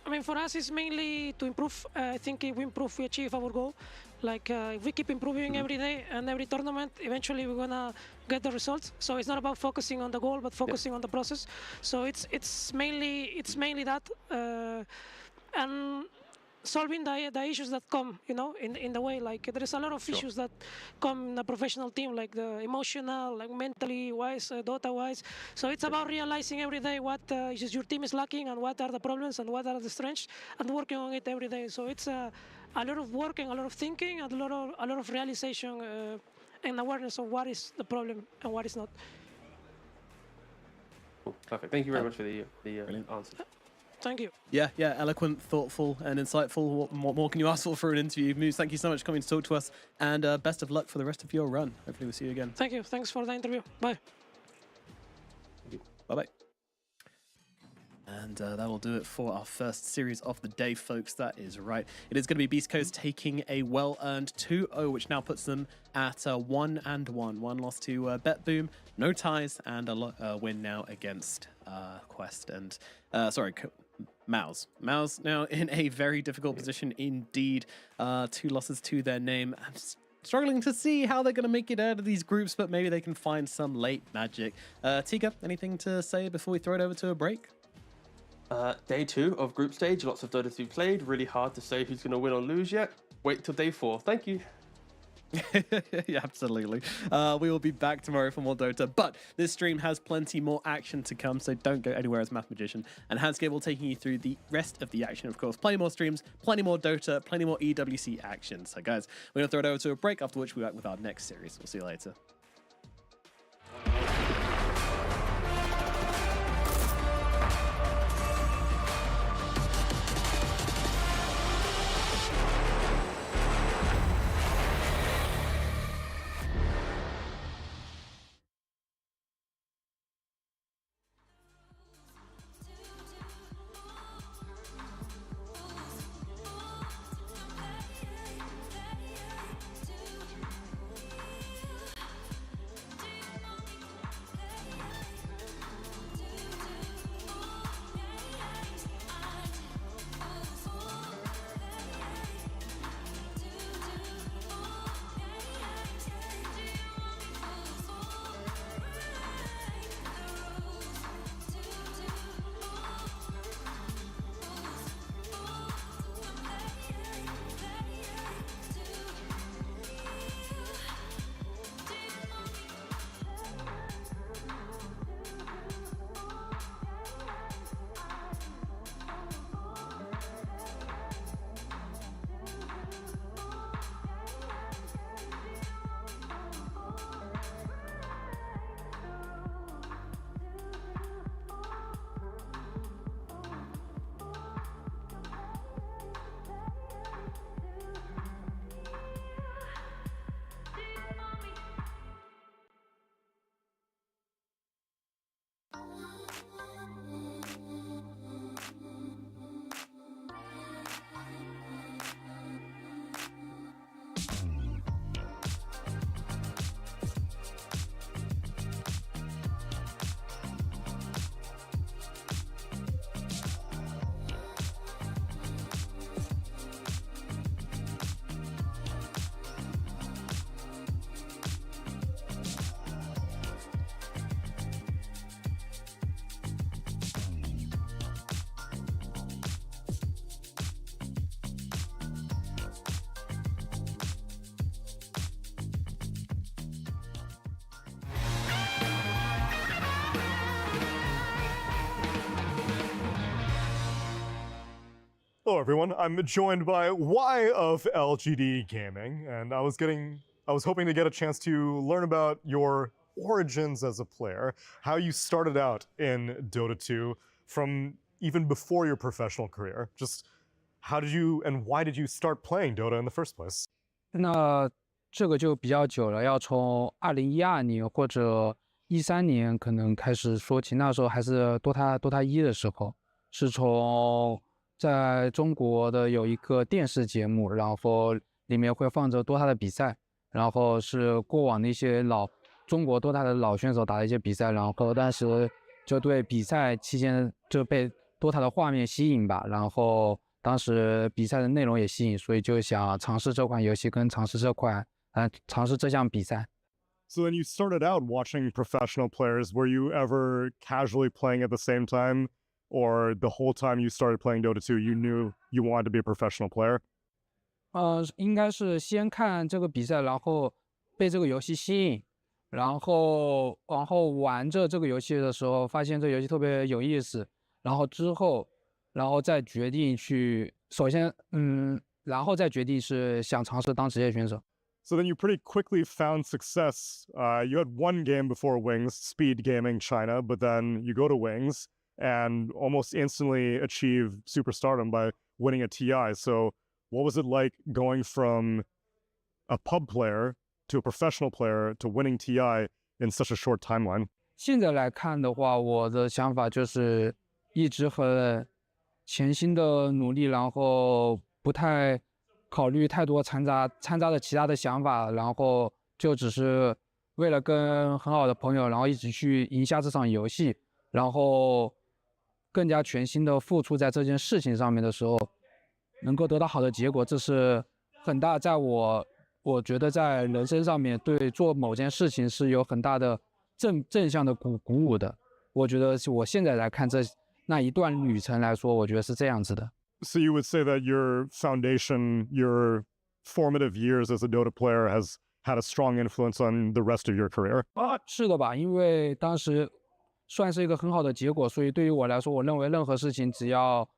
Speaker 12: I mean, for us, it's mainly to improve. I think if we improve, we achieve our goal. Like, if we keep improving every day and every tournament, eventually we're gonna get the results. So it's not about focusing on the goal, but focusing on the process. So it's mainly that. And solving the issues that come, in the way. Like there is a lot of issues that come in a professional team, like the emotional, like mentally wise, Dota wise. So it's about realizing every day what is your team is lacking and what are the problems and what are the strengths, and working on it every day. So it's a lot of work and a lot of thinking and a lot of realization and awareness of what is the problem and what is not.
Speaker 7: Cool. Perfect. Thank you very much for the answer.
Speaker 12: Thank you.
Speaker 6: Yeah, eloquent, thoughtful, and insightful. What more can you ask for an interview? Moose, thank you so much for coming to talk to us, and best of luck for the rest of your run. Hopefully we'll see you again.
Speaker 12: Thank you. Thanks for the interview. Bye.
Speaker 6: Bye-bye. And that will do it for our first series of the day, folks. That is right. It is going to be Beastcoast taking a well-earned 2-0, which now puts them at 1-1. One loss to Bet Boom, no ties, and a win now against Quest and Mouse. Mouse now in a very difficult position indeed. 2 losses to their name. I'm struggling to see how they're going to make it out of these groups, but maybe they can find some late magic. Tika, anything to say before we throw it over to a break?
Speaker 7: Day 2 of group stage, lots of Dota 2 played. Really hard to say who's going to win or lose yet. Wait till day 4. Thank you.
Speaker 6: Yeah, absolutely. We will be back tomorrow for more Dota, but this stream has plenty more action to come, so don't go anywhere as Math Magician. And Hanscape will taking you through the rest of the action, of course. Plenty more streams, plenty more Dota, plenty more EWC action. So guys, we're going to throw it over to a break, after which we'll be back with our next series. We'll see you later.
Speaker 2: Hello everyone, I'm joined by Y of LGD Gaming, and I was hoping to get a chance to learn about your origins as a player, how you started out in Dota 2 from even before your professional career. Just how did you and why did you start playing Dota in the first place?
Speaker 13: 那这个就比较久了，要从2012年或者13年可能开始说起。那时候还是 Dota 1的时候，是从在中国的有一个电视节目，然后里面会放着 Dota 的比赛，然后是过往的一些中国 Dota 的老选手打的一些比赛，然后当时就对比赛期间就被 Dota 的画面吸引吧，然后当时比赛的内容也吸引，所以就想尝试这款游戏跟尝试这项比赛。
Speaker 2: So then you started out watching professional players. Were you ever casually playing at the same time or the whole time you started playing Dota 2, you knew you wanted to be a professional player?
Speaker 13: 应该是先看这个比赛，然后被这个游戏吸引，然后玩着这个游戏的时候，发现这个游戏特别有意思，然后之后，然后再决定去，首先，然后再决定是想尝试当职业选手。
Speaker 2: So then you pretty quickly found success. You had one game before Wings, Speed Gaming China, but then you go to Wings and almost instantly achieve superstardom by winning a TI. So what was it like going from a pub player to a professional player to winning TI in such a short timeline?
Speaker 13: 现在来看的话，我的想法就是一直很潜心的努力，然后不太考虑太多掺杂的其他的想法，然后就只是为了跟很好的朋友，然后一起去赢下这场游戏，然后更加全心的付出在这件事情上面的时候，能够得到好的结果，这是很大，在我觉得在人生上面对做某件事情是有很大的正向的鼓舞的。我觉得我现在来看那一段旅程来说，我觉得是这样子的。
Speaker 2: So you would say that your foundation, your formative years as a Dota player has had a strong influence on the rest of your career?
Speaker 13: 是的吧，因为当时算是一个很好的结果，所以对于我来说，我认为任何事情只要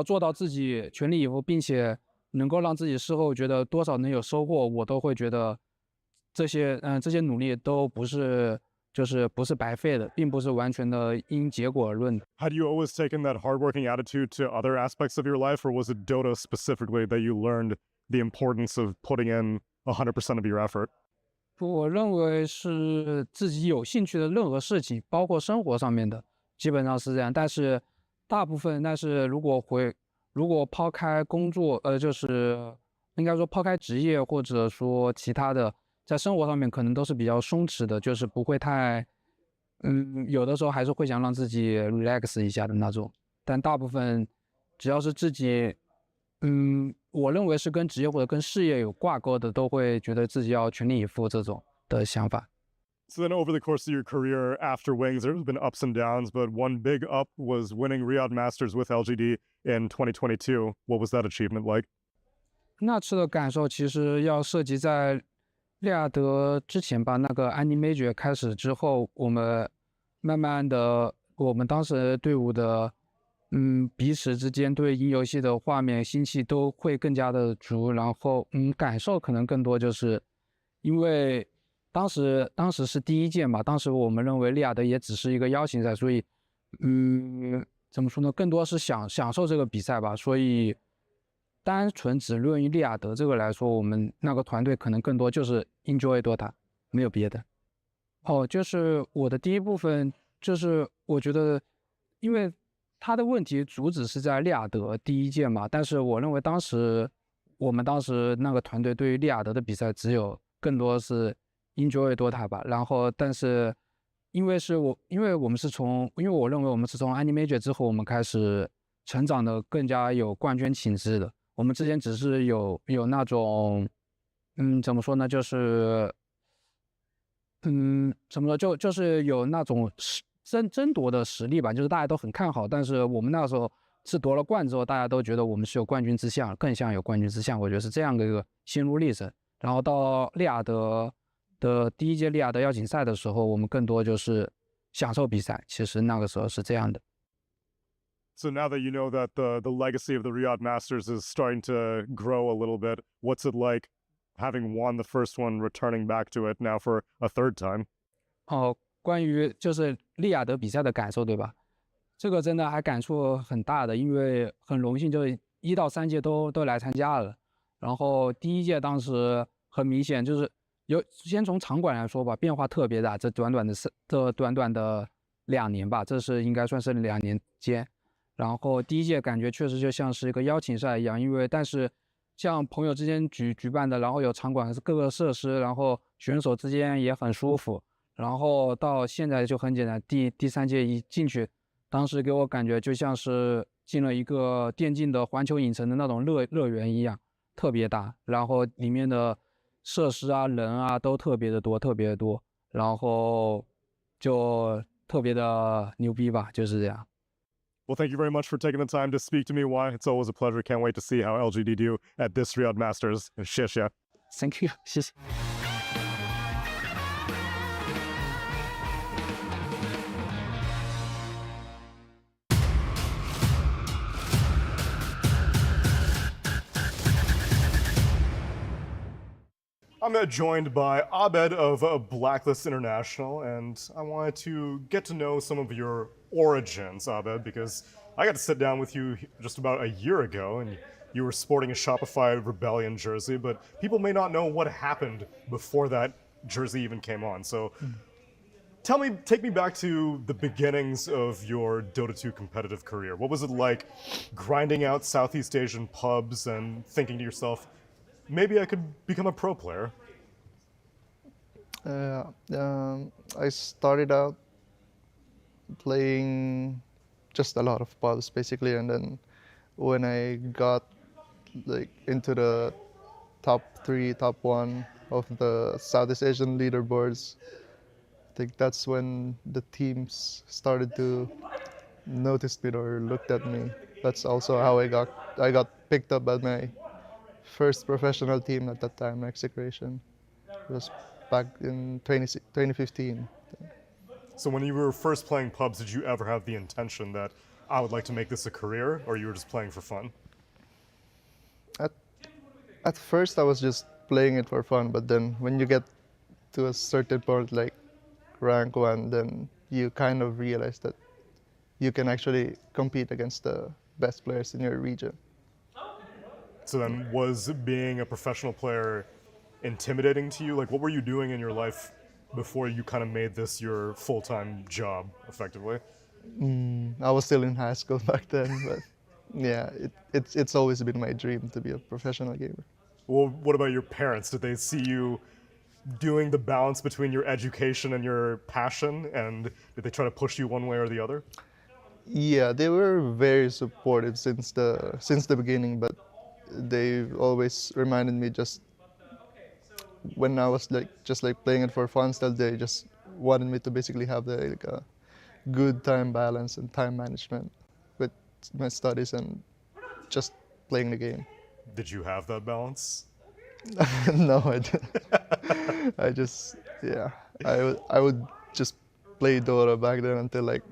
Speaker 13: 做到自己全力以赴，并且能够让自己事后觉得多少能有收获，我都会觉得这些努力都不是白费的，并不是完全的因结果而论的。
Speaker 2: Had you always taken that hardworking attitude to other aspects of your life, or was it Dota specifically that you learned the importance of putting in 100% of your effort?
Speaker 13: 我认为是自己有兴趣的任何事情，包括生活上面的，基本上是这样。但是如果抛开工作，就是应该说抛开职业或者说其他的，在生活上面可能都是比较松弛的，就是不会太，有的时候还是会想让自己 relax 一下的那种。但大部分只要是自己，我认为是跟职业或者跟事业有挂钩的，都会觉得自己要全力以赴这种的想法。
Speaker 2: So then over the course of your career after Wings, there's been ups and downs, but one big up was winning Riyadh Masters with LGD in 2022. What was that achievement like?
Speaker 13: 那次的感受其实要涉及在利雅得之前吧，那个 Animajor 开始之后，我们慢慢的，我们当时队伍的，彼此之间对赢游戏的画面心气都会更加的足，然后感受可能更多就是因为当时是第一届嘛，当时我们认为利雅得也只是一个邀请赛，所以怎么说呢，更多是享受这个比赛吧，所以单纯只论于利雅得这个来说，我们那个团队可能更多就是 enjoy Dota， 没有别的。就是我的第一部分，就是我觉得，因为他的问题主旨是在利雅得第一届嘛，但是我认为我们当时那个团队对于利雅得的比赛只有更多是 enjoy Dota 吧，然后但是因为我认为我们是从 Animajor 之后，我们开始成长的更加有冠军情志的。我们之前只是有那种，怎么说呢，就是怎么说，就是有那种争夺的实力吧，就是大家都很看好，但是我们那时候是夺了冠之后，大家都觉得我们是有冠军之相，更像有冠军之相，我觉得是这样的一个心路历程。然后到利雅得的第一届利雅得邀请赛的时候，我们更多就是享受比赛，其实那个时候是这样的。
Speaker 2: So now that you know that the legacy of the Riyadh Masters is starting to grow a little bit, what's it like having won the first one, returning back to it now for a third time?
Speaker 13: 关于就是利雅得比赛的感受，对吧？这个真的还感触很大的，因为很荣幸，就是1到3届都来参加了。然后第一届当时很明显就是先从场馆来说吧，变化特别大，这短短的2年吧，这是应该算是2年间。然后第一届感觉确实就像是一个邀请赛一样，但是像朋友之间举办的，然后有场馆各个设施，然后选手之间也很舒服。然后到现在就很简单，第3届一进去，当时给我感觉就像是进了一个电竞的环球影城的那种乐园一样，特别大，然后里面的设施啊、人啊都特别的多，然后就特别的牛逼吧，就是这样。
Speaker 2: Well, thank you very much for taking the time to speak to me, Y. It's always a pleasure. Can't wait to see how LGD do at this Riyadh Masters. Shish, yeah.
Speaker 13: Thank you. 谢谢。
Speaker 2: I'm joined by Abed of Blacklist International, and I wanted to get to know some of your origins, Abed, because I got to sit down with you just about a year ago, and you were sporting a Shopify Rebellion jersey, but people may not know what happened before that jersey even came on. So take me back to the beginnings of your Dota 2 competitive career. What was it like grinding out Southeast Asian pubs and thinking to yourself, maybe I could become a pro player?
Speaker 14: I started out playing just a lot of pubs basically, and then when I got like into the top 3, top 1 of the Southeast Asian leaderboards, I think that's when the teams started to notice me or looked at me. That's also how I got picked up at my first professional team at that time, Execration. It was back in 2015.
Speaker 2: So when you were first playing pubs, did you ever have the intention that I would like to make this a career, or you were just playing for fun?
Speaker 14: At first I was just playing it for fun, but then when you get to a certain point, like rank 1, then you kind of realize that you can actually compete against the best players in your region.
Speaker 2: So then, was being a professional player intimidating to you? Like, what were you doing in your life before you kind of made this your full-time job, effectively?
Speaker 14: I was still in high school back then, but yeah, it's always been my dream to be a professional gamer.
Speaker 2: Well, what about your parents? Did they see you doing the balance between your education and your passion, and did they try to push you one way or the other?
Speaker 14: Yeah, they were very supportive since the beginning, but they always reminded me, just when I was just playing it for fun still, they just wanted me to basically have a good time balance and time management with my studies and just playing the game.
Speaker 2: Did you have that balance?
Speaker 14: No, I didn't. I would just play Dota back then until like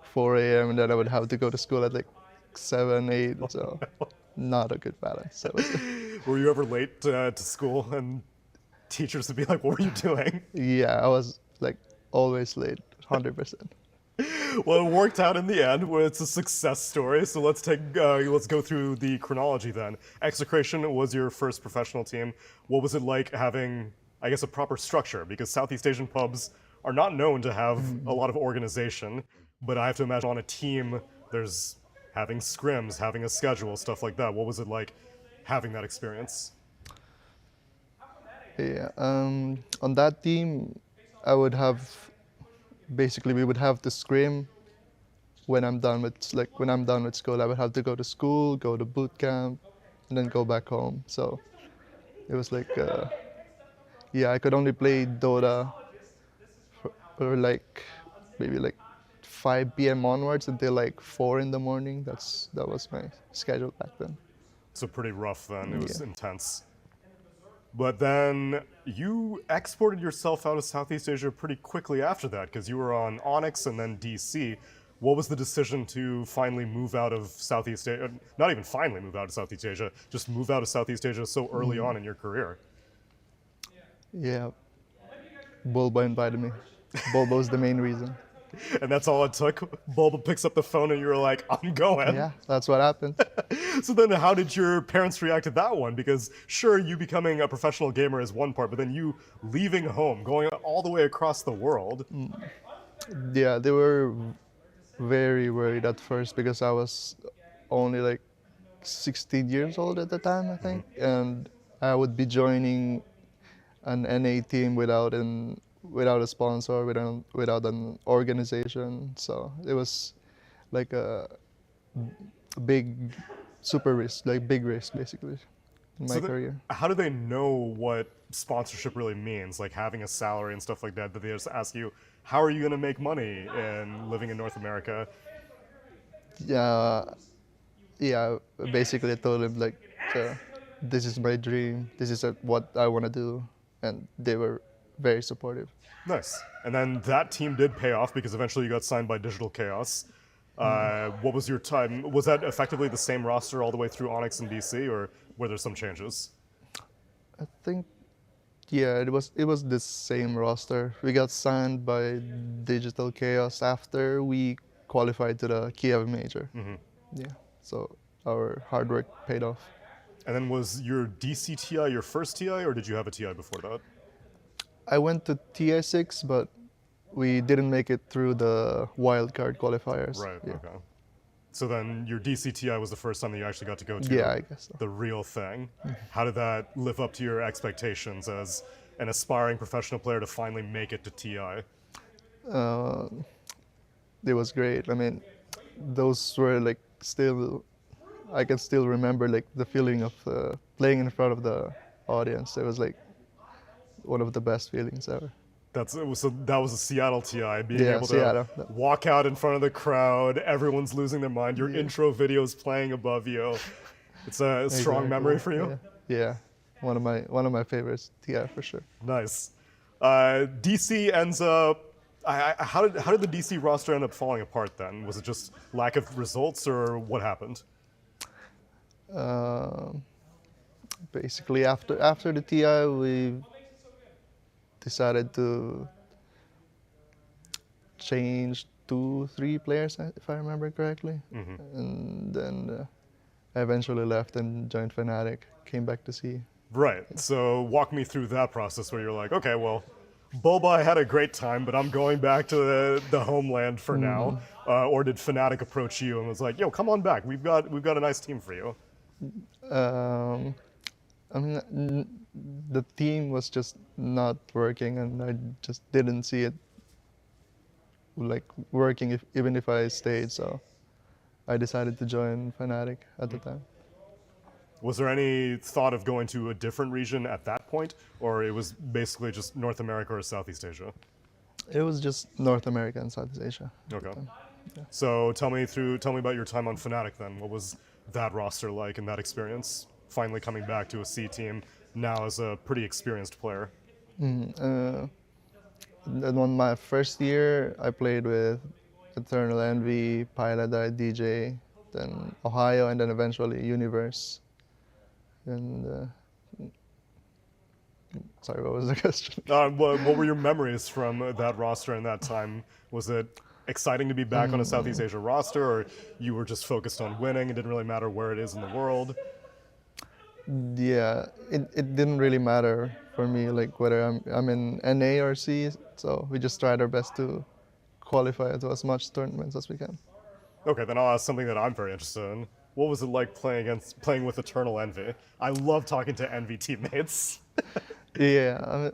Speaker 14: 4 a.m. and then I would have to go to school at like 7, 8, so not a good balance.
Speaker 2: Were you ever late to school and teachers would be like, what were you doing?
Speaker 14: Yeah, I was like always late, 100%.
Speaker 2: Well, it worked out in the end. It's a success story. So let's go through the chronology then. Execration was your first professional team. What was it like having, I guess, a proper structure? Because Southeast Asian pubs are not known to have a lot of organization, but I have to imagine on a team, there's having scrims, having a schedule, stuff like that. What was it like having that experience?
Speaker 14: Yeah, on that team, we would have to scrim when I'm done with school. I would have to go to school, go to boot camp, and then go back home. So it was like, I could only play Dota for maybe 5 p.m. onwards until like 4 in the morning. That was my schedule back then.
Speaker 2: So pretty rough then. It was intense. But then you exported yourself out of Southeast Asia pretty quickly after that, because you were on Onyx and then DC. What was the decision to finally move out of Southeast Asia? Not even finally move out of Southeast Asia, just move out of Southeast Asia so early on in your career?
Speaker 14: Yeah, Bulba invited me. Bulba's the main reason.
Speaker 2: And that's all it took? Bulba picks up the phone and you were like, I'm going.
Speaker 14: Yeah, that's what happened.
Speaker 2: So then how did your parents react to that one? Because sure, you becoming a professional gamer is one part, but then you leaving home, going all the way across the world.
Speaker 14: Yeah, they were very worried at first because I was only like 16 years old at the time, I think. And I would be joining an NA team without a sponsor, without an organization. So it was like a big, super risk, like big risk basically in my career.
Speaker 2: How do they know what sponsorship really means, like having a salary and stuff like that? That they just ask you, how are you going to make money in living in North America?
Speaker 14: Yeah, basically I told him like, this is my dream, this is what I want to do, and they were very supportive.
Speaker 2: Nice. And then that team did pay off because eventually you got signed by Digital Chaos. What was your time? Was that effectively the same roster all the way through Onyx and DC, or were there some changes?
Speaker 14: I think, yeah, it was the same roster. We got signed by Digital Chaos after we qualified to the Kiev Major. Yeah, so our hard work paid off.
Speaker 2: And then was your DC TI your first TI, or did you have a TI before that?
Speaker 14: I went to TI6, but we didn't make it through the wildcard qualifiers.
Speaker 2: Right,
Speaker 14: Yeah.
Speaker 2: okay. So then your DC TI was the first time that you actually got to go to
Speaker 14: Yeah, I guess so.
Speaker 2: the real thing. How did that live up to your expectations as an aspiring professional player to finally make it to TI?
Speaker 14: It was great. I mean, those were like still, I can still remember like the feeling of playing in front of the audience. It was like one of the best feelings ever.
Speaker 2: So that was a Seattle TI, being
Speaker 14: Yeah,
Speaker 2: able
Speaker 14: Seattle.
Speaker 2: to walk out in front of the crowd, everyone's losing their mind, your intro video's playing above you. It's a strong
Speaker 14: Exactly.
Speaker 2: memory for you?
Speaker 14: Yeah, one of my favorites. Yeah, for sure.
Speaker 2: Nice. DC ends up. How did the DC roster end up falling apart then? Was it just lack of results, or what happened?
Speaker 14: Basically, after the TI, we decided to change 2-3 players, if I remember correctly, and then I eventually left and joined Fnatic. Came back to see.
Speaker 2: Right. So walk me through that process where you're like, okay, well, Boba, I had a great time, but I'm going back to the homeland for now. Or did Fnatic approach you and was like, yo, come on back. We've got a nice team for you.
Speaker 14: I mean, the team was just not working, and I just didn't see it like working even if I stayed. So I decided to join Fnatic at the time.
Speaker 2: Was there any thought of going to a different region at that point, or it was basically just North America or Southeast Asia?
Speaker 14: It was just North America and Southeast Asia.
Speaker 2: Okay. So tell me about your time on Fnatic then. What was that roster like and that experience? Finally coming back to a C team now as a pretty experienced player.
Speaker 14: Then on my first year, I played with Eternal Envy, Pilot Eye, DJ, then Ohio, and then eventually Universe. And sorry, what was the question?
Speaker 2: What were your memories from that roster and that time? Was it exciting to be back on a Southeast Asia roster, or you were just focused on winning? It didn't really matter where it is in the world?
Speaker 14: Yeah, it didn't really matter for me, like whether I'm in NA or C. So we just tried our best to qualify to as much tournaments as we can.
Speaker 2: Okay, then I'll ask something that I'm very interested in. What was it like playing with Eternal Envy? I love talking to Envy teammates.
Speaker 14: Yeah, I mean,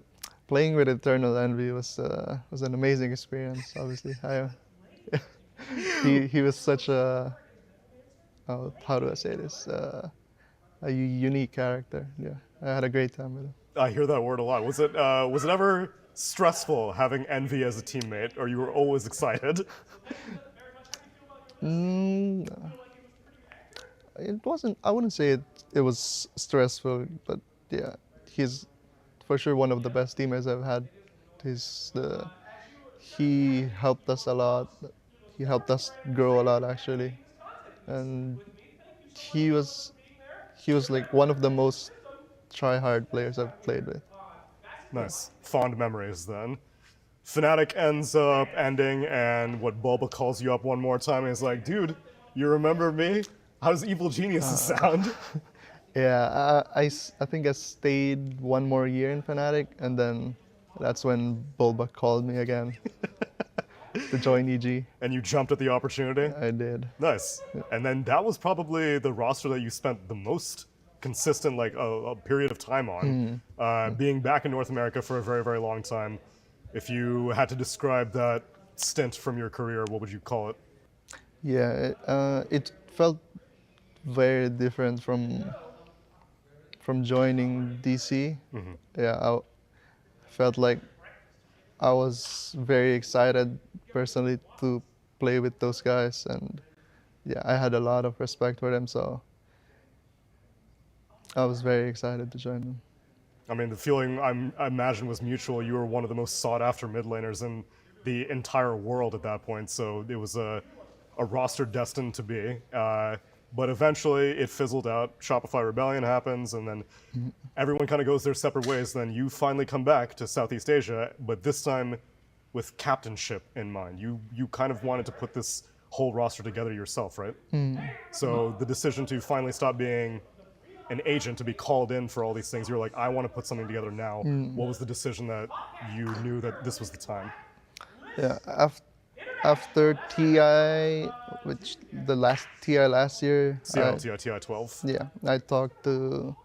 Speaker 14: playing with Eternal Envy was an amazing experience. Obviously, he was such a how do I say this? A unique character. Yeah, I had a great time with him.
Speaker 2: I hear that word a lot. Was it ever stressful having Envy as a teammate, or you were always excited?
Speaker 14: It wasn't. I wouldn't say it was stressful, but yeah, he's for sure one of the best teammates I've had. He helped us a lot. He helped us grow a lot actually, and he was like one of the most try-hard players I've played with.
Speaker 2: Nice. Fond memories then. Fnatic ends up ending, and what Boba calls you up one more time and is like, dude, you remember me? How does Evil Geniuses sound?
Speaker 14: Yeah, I think I stayed one more year in Fnatic, and then that's when Bulba called me again to join EG.
Speaker 2: And you jumped at the opportunity?
Speaker 14: I did.
Speaker 2: Nice. And then that was probably the roster that you spent the most consistent, like a period of time on. Being back in North America for a very, very long time. If you had to describe that stint from your career, what would you call it?
Speaker 14: Yeah, it felt very different from joining DC. Yeah, I felt like I was very excited personally to play with those guys, and yeah, I had a lot of respect for them, so I was very excited to join them.
Speaker 2: I mean, the feeling I imagine was mutual. You were one of the most sought-after mid laners in the entire world at that point, so it was a roster destined to be. But eventually, it fizzled out. Shopify Rebellion happens, and then everyone kind of goes their separate ways. Then you finally come back to Southeast Asia, but this time with captainship in mind. You kind of wanted to put this whole roster together yourself, right? So the decision to finally stop being an agent, to be called in for all these things, you're like, I want to put something together now. What was the decision that you knew that this was the time?
Speaker 14: Yeah, after TI, which the last TI last year,
Speaker 2: TI 12.
Speaker 14: Yeah, I talked to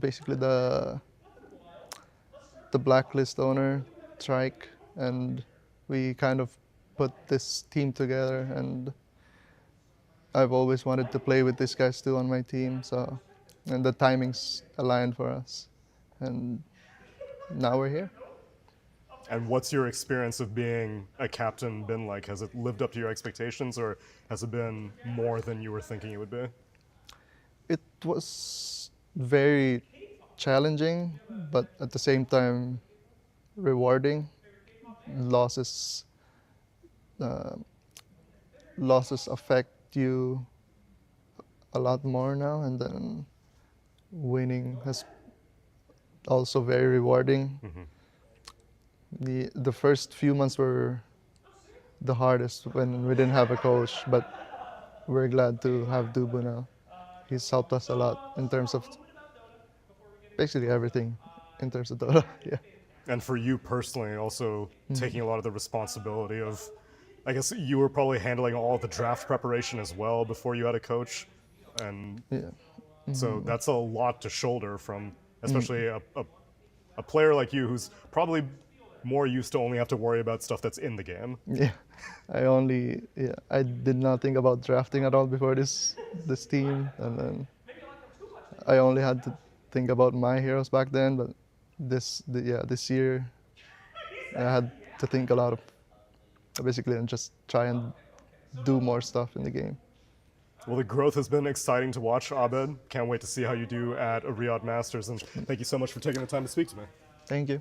Speaker 14: basically the Blacklist owner, Trike, and we kind of put this team together, and I've always wanted to play with these guys too on my team, so, and the timings aligned for us, and now we're here.
Speaker 2: And what's your experience of being a captain been like? Has it lived up to your expectations, or has it been more than you were thinking it would be?
Speaker 14: It was very challenging, but at the same time rewarding. Losses affect you a lot more now, and then winning has also very rewarding. The first few months were the hardest when we didn't have a coach, but we're glad to have Dubu now. He's helped us a lot in terms of basically everything in terms of Dota. Yeah.
Speaker 2: And for you personally, also taking a lot of the responsibility of, I guess you were probably handling all the draft preparation as well before you had a coach, and so that's a lot to shoulder from, especially a player like you who's probably more used to only have to worry about stuff that's in the game.
Speaker 14: Yeah, I did not think about drafting at all before this team, and then I only had to think about my heroes back then. But this year, I had to think a lot of basically and just try and do more stuff in the game.
Speaker 2: Well, the growth has been exciting to watch, Abed. Can't wait to see how you do at Riyadh Masters, and thank you so much for taking the time to speak to me.
Speaker 14: Thank you.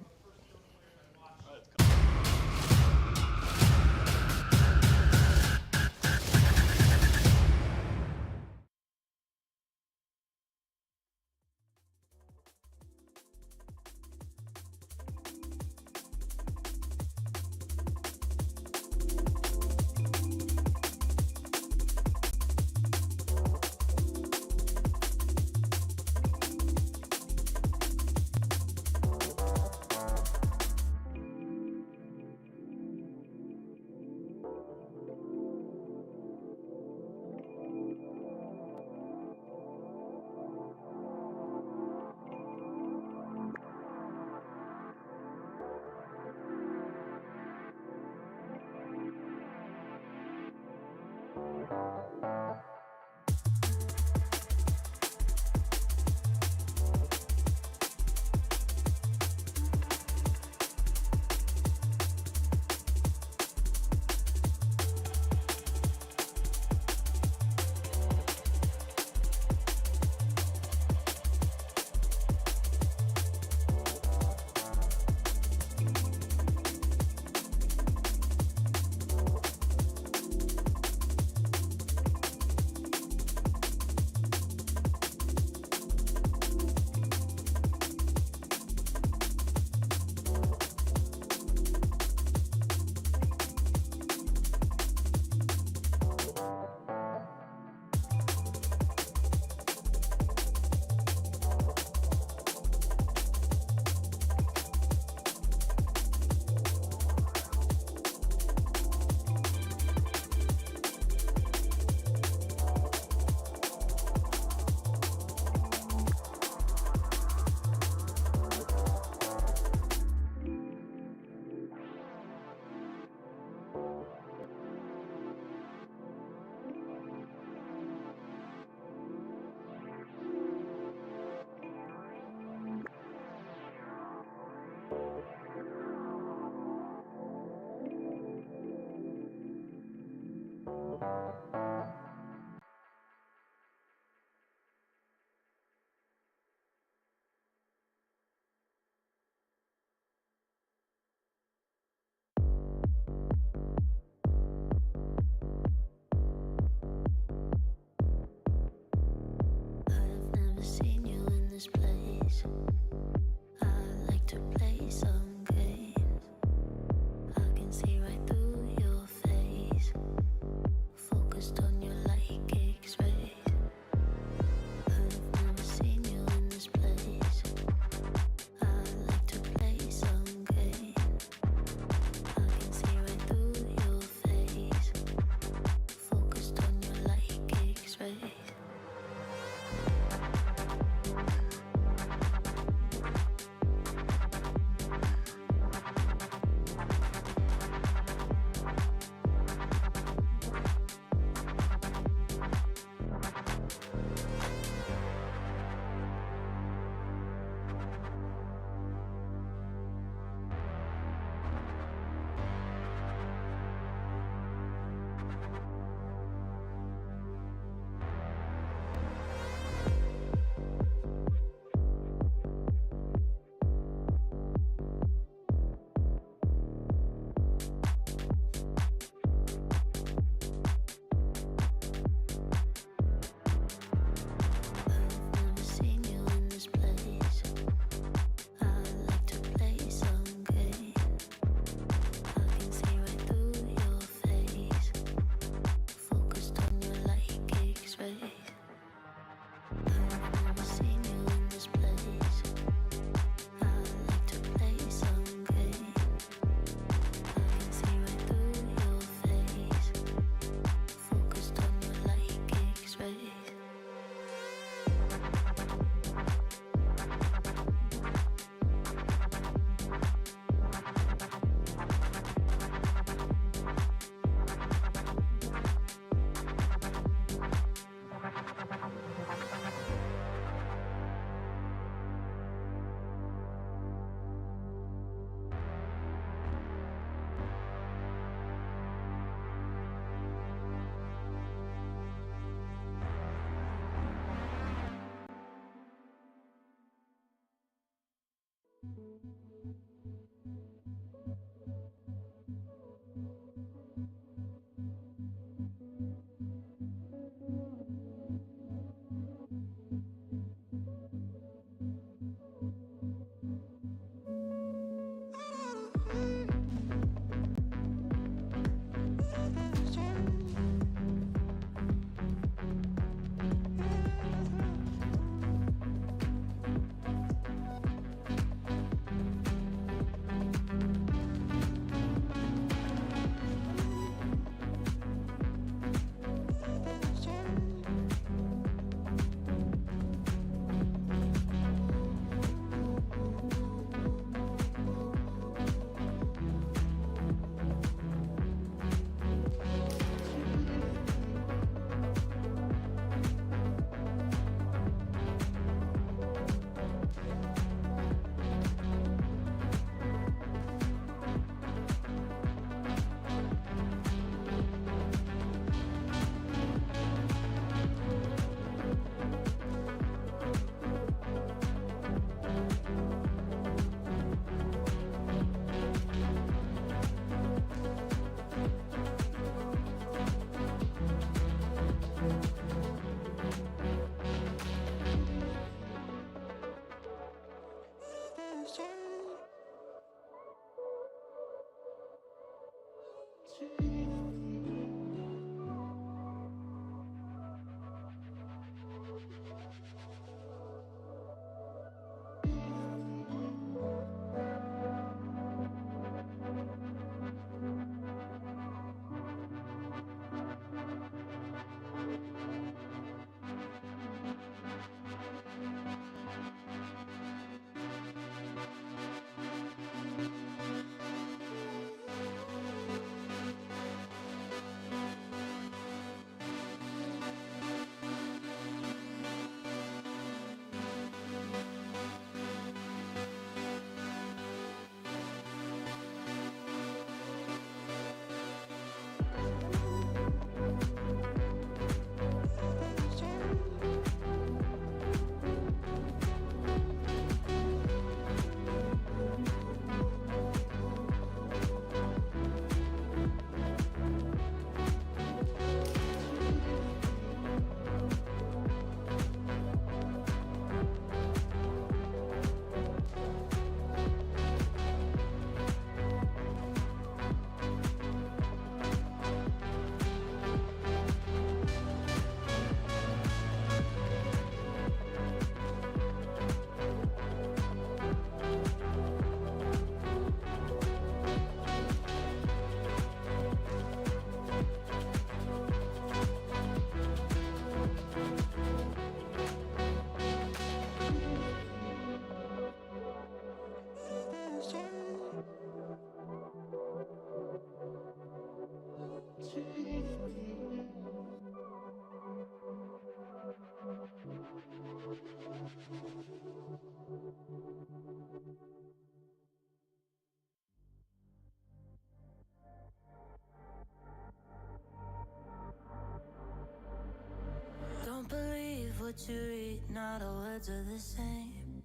Speaker 1: Don't believe what you read, not all words are the same.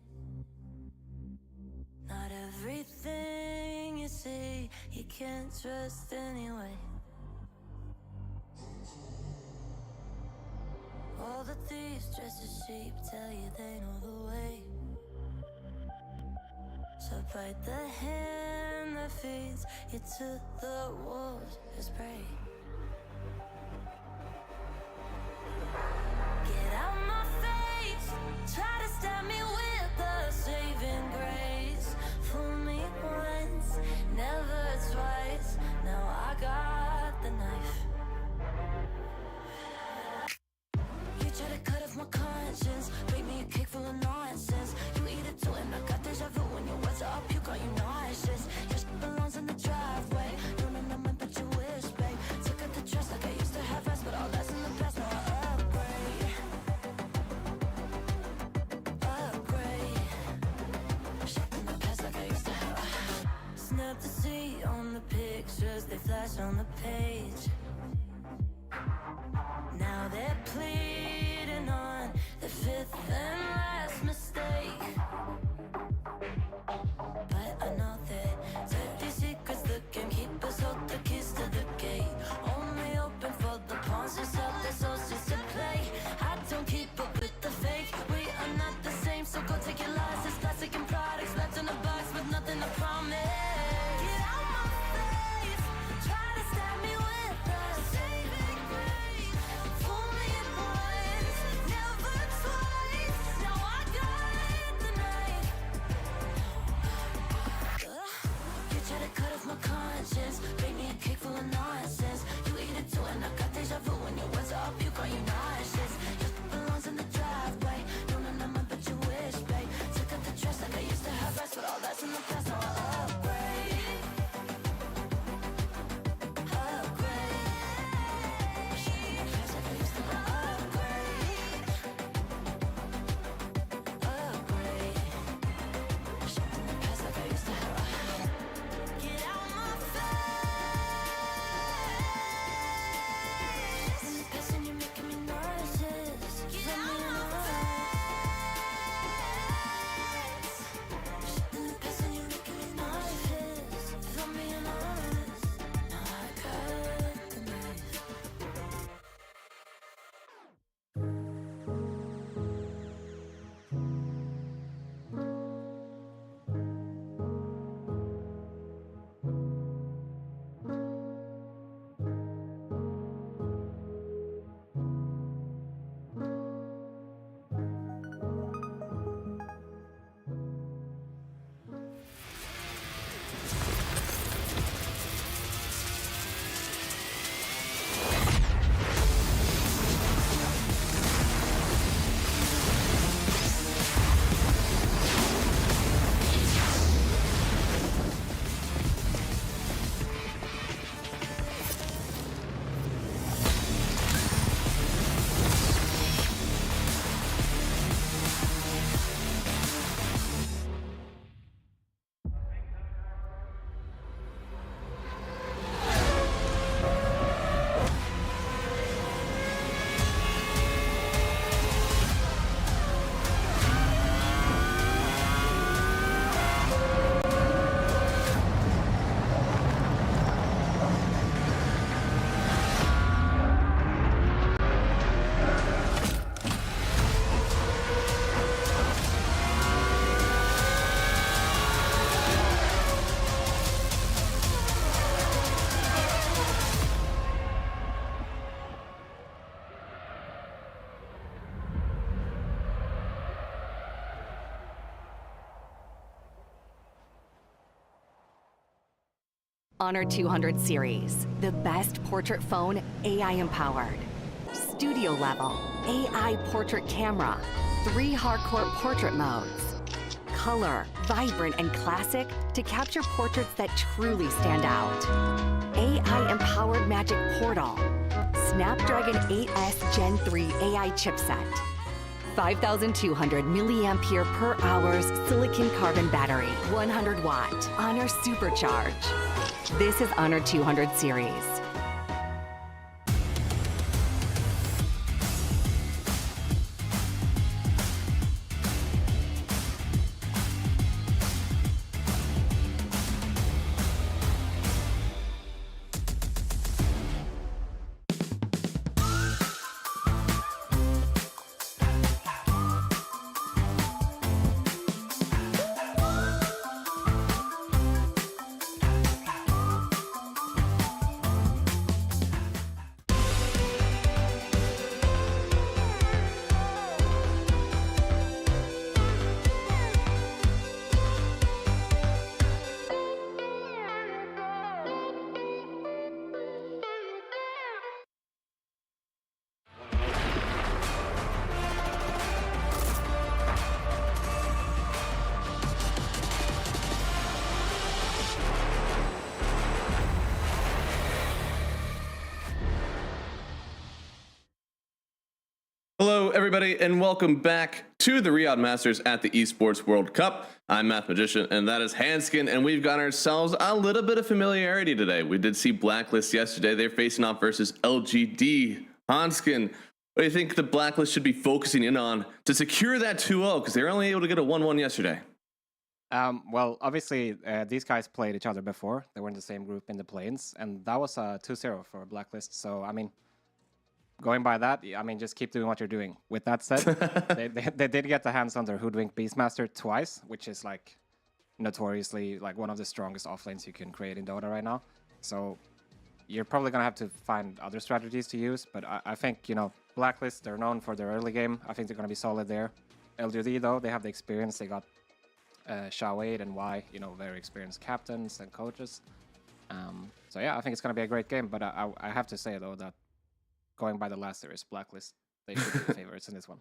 Speaker 1: Not everything you see, you can't trust anyway. All the thieves dressed as sheep tell you they know the way. So bite the hand that feeds you to the wolves as prey. Get out my face, try to stab me with a saving grace. Fool me once, never twice, now I got the knife. You try to cut off my conscience, bake me a cake full of nonsense. You eat it too and I got deja vu when your words are up, you got you nauseous. Your shit belongs in the driveway, don't know nothing but you wish, babe. Took out the trust like I used to have rest, but all that's in the past, now I upgrade. Shit in the past like I used to have. Snap the C on the pictures, they flash on the page. Now they're pleading on the fifth and last mistake. But I know that dirty secrets the gamekeepers hold the keys to the gate. Only open for the pawns who sell their souls just to play. I don't keep up with the fake, we are not the same. So go take your lies, it's plastic and products left in a box with nothing to promise. Get out my face, try to stab me with a saving grace. Fool me once, never twice, now I got the knife. You try to cut off my conscience, bake me a cake full of nonsense. You eat it too and I got deja vu when your words are up, you got you nauseous. Your belongs in the driveway, don't know nothing but you wish, babe. Took out the trust like I used to have rest, but all that's in the past, now I upgrade. Upgrade. Shit in the past like I used to upgrade. Upgrade. Shit in the past like I used to have. Get out my face. Passing, you're making me nauseous. Get out my face. Shit in the past, and you're making me nauseous. If I'm being honest, now I got the knife.
Speaker 15: Honor 200 series, the best portrait phone AI empowered. Studio level, AI portrait camera, 3 hardcore portrait modes. color, vibrant and classic to capture portraits that truly stand out. AI-empowered Magic Portal. Snapdragon 8S Gen 3 AI chipset. 5,200 milliampere per hour silicon carbon battery, 100 watt, Honor Supercharge. This is Honor 200 series.
Speaker 6: Hello, everybody, and welcome back to the Riyadh Masters at the Esports World Cup. I'm Math Magician, and that is Hanskin, and we've got ourselves a little bit of familiarity today. We did see Blacklist yesterday. They're facing off versus LGD. Hanskin, what do you think the Blacklist should be focusing in on to secure that 2-0? Because they were only able to get a 1-1 yesterday.
Speaker 16: Well, obviously, these guys played each other before. They were in the same group in the plains, and that was a 2-0 for Blacklist. So, I mean, going by that, I mean, just keep doing what you're doing. With that said, they did get their hands on their Hoodwink Beastmaster twice, which is like notoriously like one of the strongest offlanes you can create in Dota right now. So you're probably gonna have to find other strategies to use. But I think, you know, Blacklist, they're known for their early game. I think they're gonna be solid there. LGD though, they have the experience. They got Shawade and Y, you know, very experienced captains and coaches. So yeah, I think it's gonna be a great game. But I have to say though that going by the last series, Blacklist, they should be the favorites in this one.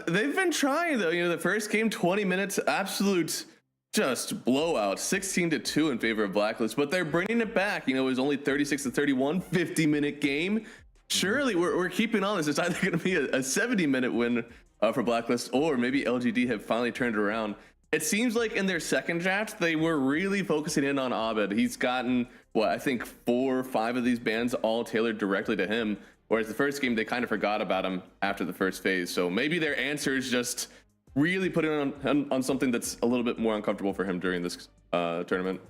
Speaker 6: They've been trying though. You know, the first game, 20 minutes, absolute just blowout, 16-2 in favor of Blacklist. But they're bringing it back. You know, it was only 36-31, 50-minute game. Surely we're keeping on this. It's either going to be a 70-minute win for Blacklist, or maybe LGD have finally turned it around. It seems like in their second draft, they were really focusing in on Abed. He's gotten, what, I think 4 or 5 of these bans all tailored directly to him. Whereas the first game, they kind of forgot about him after the first phase. So maybe their answer is just really putting on something that's a little bit more uncomfortable for him during this tournament.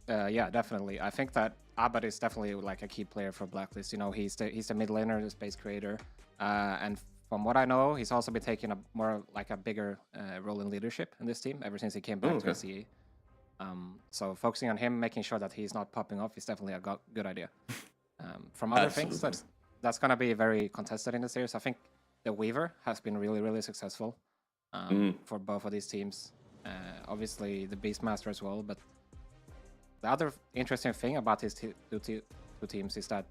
Speaker 16: Yeah, definitely. I think that Abed is definitely like a key player for Blacklist. You know, he's the mid laner, the space creator, and from what I know, he's also been taking a more like a bigger role in leadership in this team ever since he came back to CE. So focusing on him, making sure that he's not popping off is definitely a good idea. From other things, that's going to be very contested in the series. I think the Weaver has been really, really successful for both of these teams. Obviously, the Beastmaster as well. But the other interesting thing about these two teams is that,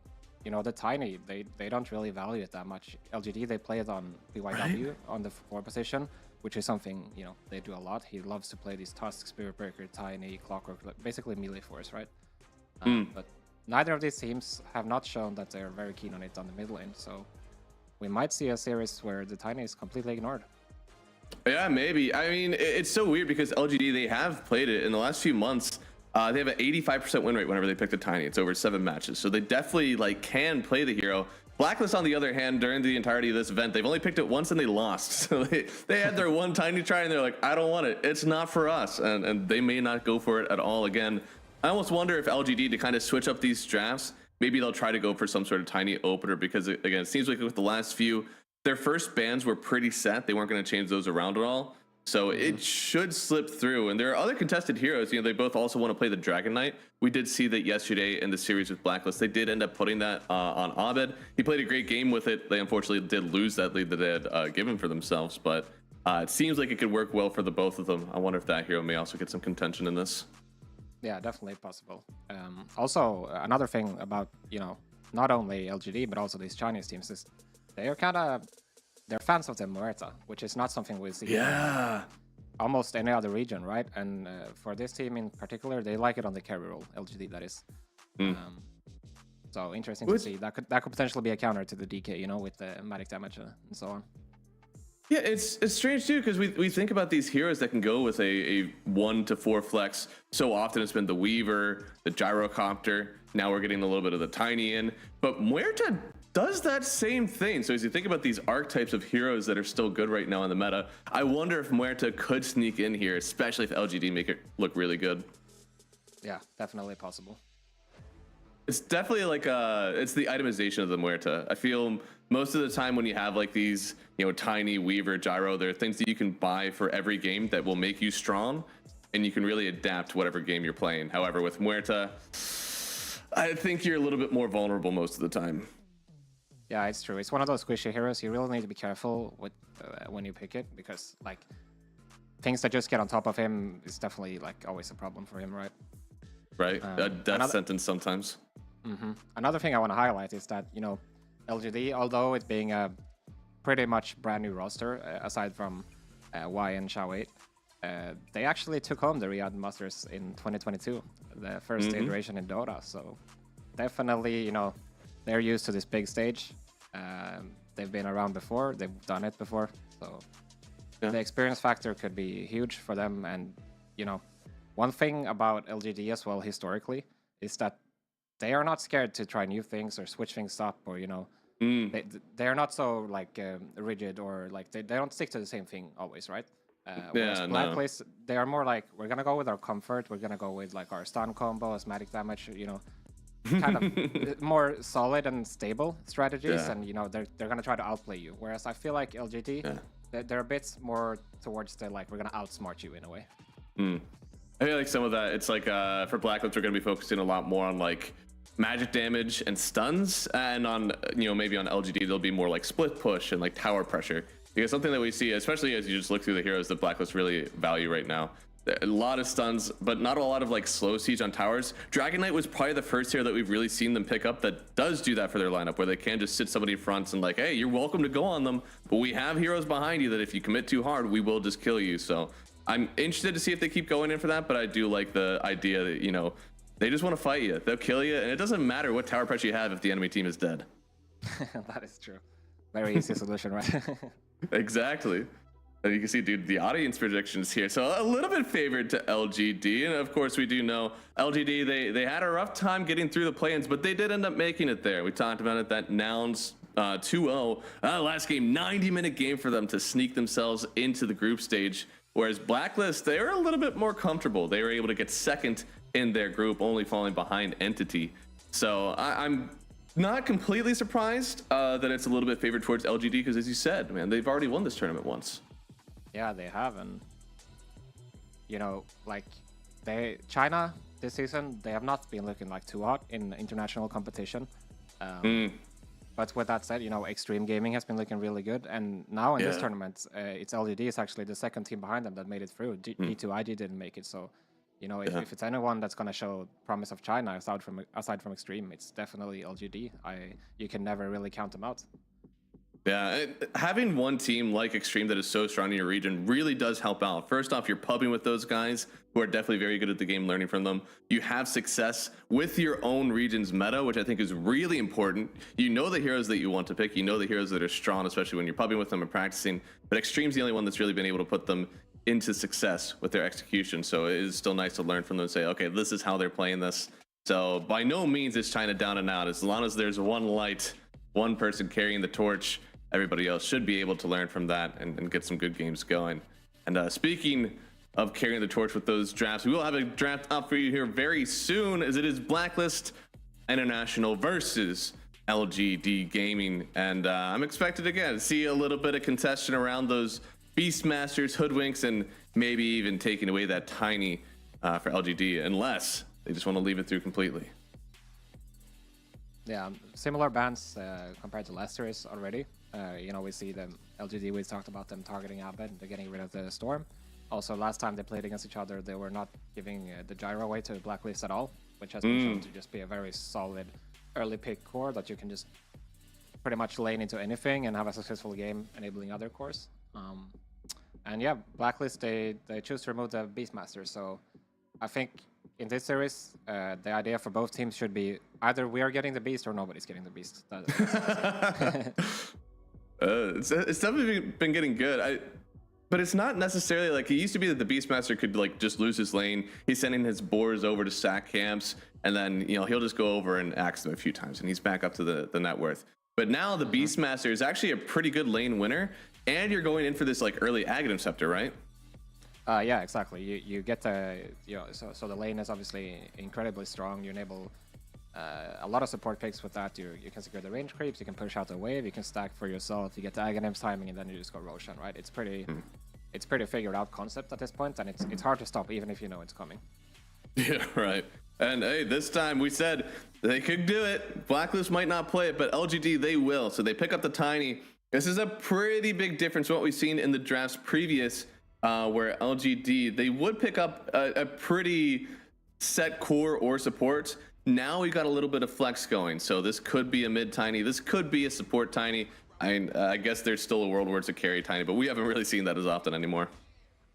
Speaker 16: you know, the Tiny, they don't really value it that much. LGD, they play it on BYW on the 4 position, which is something, you know, they do a lot. He loves to play these Tusk, Spirit Breaker, Tiny, Clockwork, basically melee force, right? But neither of these teams have not shown that they're very keen on it on the mid lane, so we might see a series where the Tiny is completely ignored.
Speaker 6: Yeah, maybe. I mean, it's so weird because LGD, they have played it in the last few months. They have an 85% win rate whenever they pick the Tiny. It's over 7 matches, so they definitely like can play the hero. Blacklist, on the other hand, during the entirety of this event, they've only picked it once and they lost. So they had their one Tiny try and they're like, I don't want it. It's not for us. And they may not go for it at all again. I almost wonder if LGD, to kind of switch up these drafts, maybe they'll try to go for some sort of Tiny opener, because again, it seems like with the last few, their first bans were pretty set. They weren't going to change those around at all. So it should slip through. And there are other contested heroes. You know, they both also want to play the Dragon Knight. We did see that yesterday in the series with Blacklist. They did end up putting that on Abed. He played a great game with it. They unfortunately did lose that lead that they had given for themselves. But it seems like it could work well for the both of them. I wonder if that hero may also get some contention in this.
Speaker 16: Yeah, definitely possible. Also, another thing about, you know, not only LGD, but also these Chinese teams is they are kind of they're fans of the Muerta, which is not something we see
Speaker 17: Yeah.
Speaker 16: almost any other region, right? And for this team in particular, they like it on the carry role, LGD that is. So interesting to see. That could potentially be a counter to the DK, you know, with the magic damage and so on.
Speaker 17: Yeah, it's strange too, because we think about these heroes that can go with a 1 to 4 flex. So often it's been the Weaver, the Gyrocopter. Now we're getting a little bit of the Tiny in. But Muerta does that same thing. So as you think about these archetypes of heroes that are still good right now in the meta, I wonder if Muerta could sneak in here, especially if LGD make it look really good.
Speaker 16: Yeah, definitely possible.
Speaker 17: It's definitely like it's the itemization of the Muerta. I feel most of the time when you have like these, you know, Tiny, Weaver, Gyro, there are things that you can buy for every game that will make you strong, and you can really adapt whatever game you're playing. However, with Muerta, I think you're a little bit more vulnerable most of the time.
Speaker 16: Yeah, it's true. It's one of those squishy heroes. You really need to be careful with when you pick it, because like things that just get on top of him is definitely like always a problem for him, right?
Speaker 17: Right, a death sentence sometimes.
Speaker 16: Another thing I want to highlight is that, you know, LGD, although it being a pretty much brand new roster, aside from Y and Shao 8, they actually took home the Riyadh Masters in 2022, the first iteration in Dota. So definitely, you know, they're used to this big stage. They've been around before, they've done it before. So the experience factor could be huge for them. And, you know, one thing about LGD as well historically is that they are not scared to try new things or switch things up, or, you know, they are not so like rigid, or like they don't stick to the same thing always, right? Whereas Blacklist, they are more like, we're gonna go with our comfort, we're gonna go with like our stun combo, asthmatic damage, you know, kind of more solid and stable strategies, and you know they're gonna try to outplay you. Whereas I feel like LGD, they're a bit more towards the like, we're gonna outsmart you in a way.
Speaker 17: I feel like some of that, it's like for Blacklist, we're gonna be focusing a lot more on like magic damage and stuns, and on, you know, maybe on LGD there'll be more like split push and like tower pressure, because something that we see, especially as you just look through the heroes that Blacklist really value right now, a lot of stuns, but not a lot of like slow siege on towers. Dragon Knight was probably the first hero that we've really seen them pick up that does do that for their lineup, where they can just sit somebody in front and like, hey, you're welcome to go on them, but we have heroes behind you that if you commit too hard, we will just kill you. So I'm interested to see if they keep going in for that, but I do like the idea that, you know, they just want to fight you. They'll kill you, and it doesn't matter what tower pressure you have if the enemy team is dead.
Speaker 16: That is true. Very easy solution, right?
Speaker 17: Exactly. And you can see, dude, the audience predictions here. So a little bit favored to LGD. And of course, we do know LGD, they had a rough time getting through the play-ins, but they did end up making it there. We talked about it, that Nouns 2-0. Last game, 90-minute game for them to sneak themselves into the group stage. Whereas Blacklist, they were a little bit more comfortable. They were able to get second in their group, only falling behind Entity. So I'm not completely surprised that it's a little bit favored towards LGD, because as you said, man, they've already won this tournament once.
Speaker 16: Yeah, they have. And, you know, like China this season, they have not been looking like too hot in international competition. But with that said, you know, Extreme Gaming has been looking really good. And now in this tournament, it's LGD is actually the second team behind them that made it through. G2IG didn't make it. So, you know, if it's anyone that's going to show promise of China aside from Extreme, it's definitely LGD. You can never really count them out.
Speaker 17: Yeah, having one team like Extreme that is so strong in your region really does help out. First off, you're pubbing with those guys who are definitely very good at the game, learning from them. You have success with your own region's meta, which I think is really important. You know the heroes that you want to pick. You know the heroes that are strong, especially when you're pubbing with them and practicing. But Extreme's the only one that's really been able to put them into success with their execution. So it is still nice to learn from them and say, okay, this is how they're playing this. So by no means is China down and out. As long as there's one light, one person carrying the torch, everybody else should be able to learn from that and get some good games going. And speaking of carrying the torch with those drafts, we will have a draft up for you here very soon, as it is Blacklist International versus LGD Gaming. And I'm expected again to see a little bit of contestation around those Beastmasters, Hoodwinks, and maybe even taking away that Tiny for LGD, unless they just want to leave it through completely.
Speaker 16: Yeah, similar bans compared to last year's already. You know, we see them, LGD, we talked about them targeting Abed, they're getting rid of the Storm. Also, last time they played against each other, they were not giving the Gyro away to Blacklist at all, which has been shown to just be a very solid early pick core that you can just pretty much lane into anything and have a successful game enabling other cores. And yeah, Blacklist, they choose to remove the Beast Masters. So I think in this series, the idea for both teams should be either we are getting the Beast or nobody's getting the Beast.
Speaker 17: It's definitely been getting good. But it's not necessarily like it used to be that the Beastmaster could like just lose his lane. He's sending his boars over to stack camps, and then he'll just go over and axe them a few times, and he's back up to the net worth. But now the Beastmaster is actually a pretty good lane winner, and you're going in for this like early Aghanim Scepter, right?
Speaker 16: Yeah, exactly. You get the so the lane is obviously incredibly strong. You enable a lot of support picks with that. You can secure the range creeps, you can push out the wave, you can stack for yourself, you get the Aghanim's timing, and then you just go Roshan, right? It's pretty figured out concept at this point, and it's hard to stop even if you know it's coming.
Speaker 17: Yeah, right. And hey, this time we said they could do it. Blacklist might not play it, but LGD they will. So they pick up the Tiny. This is a pretty big difference from what we've seen in the drafts previous, where LGD they would pick up a pretty set core or support. Now we got a little bit of flex going, so this could be a mid Tiny, this could be a support Tiny. I guess there's still a world where it's a carry Tiny, but we haven't really seen that as often anymore.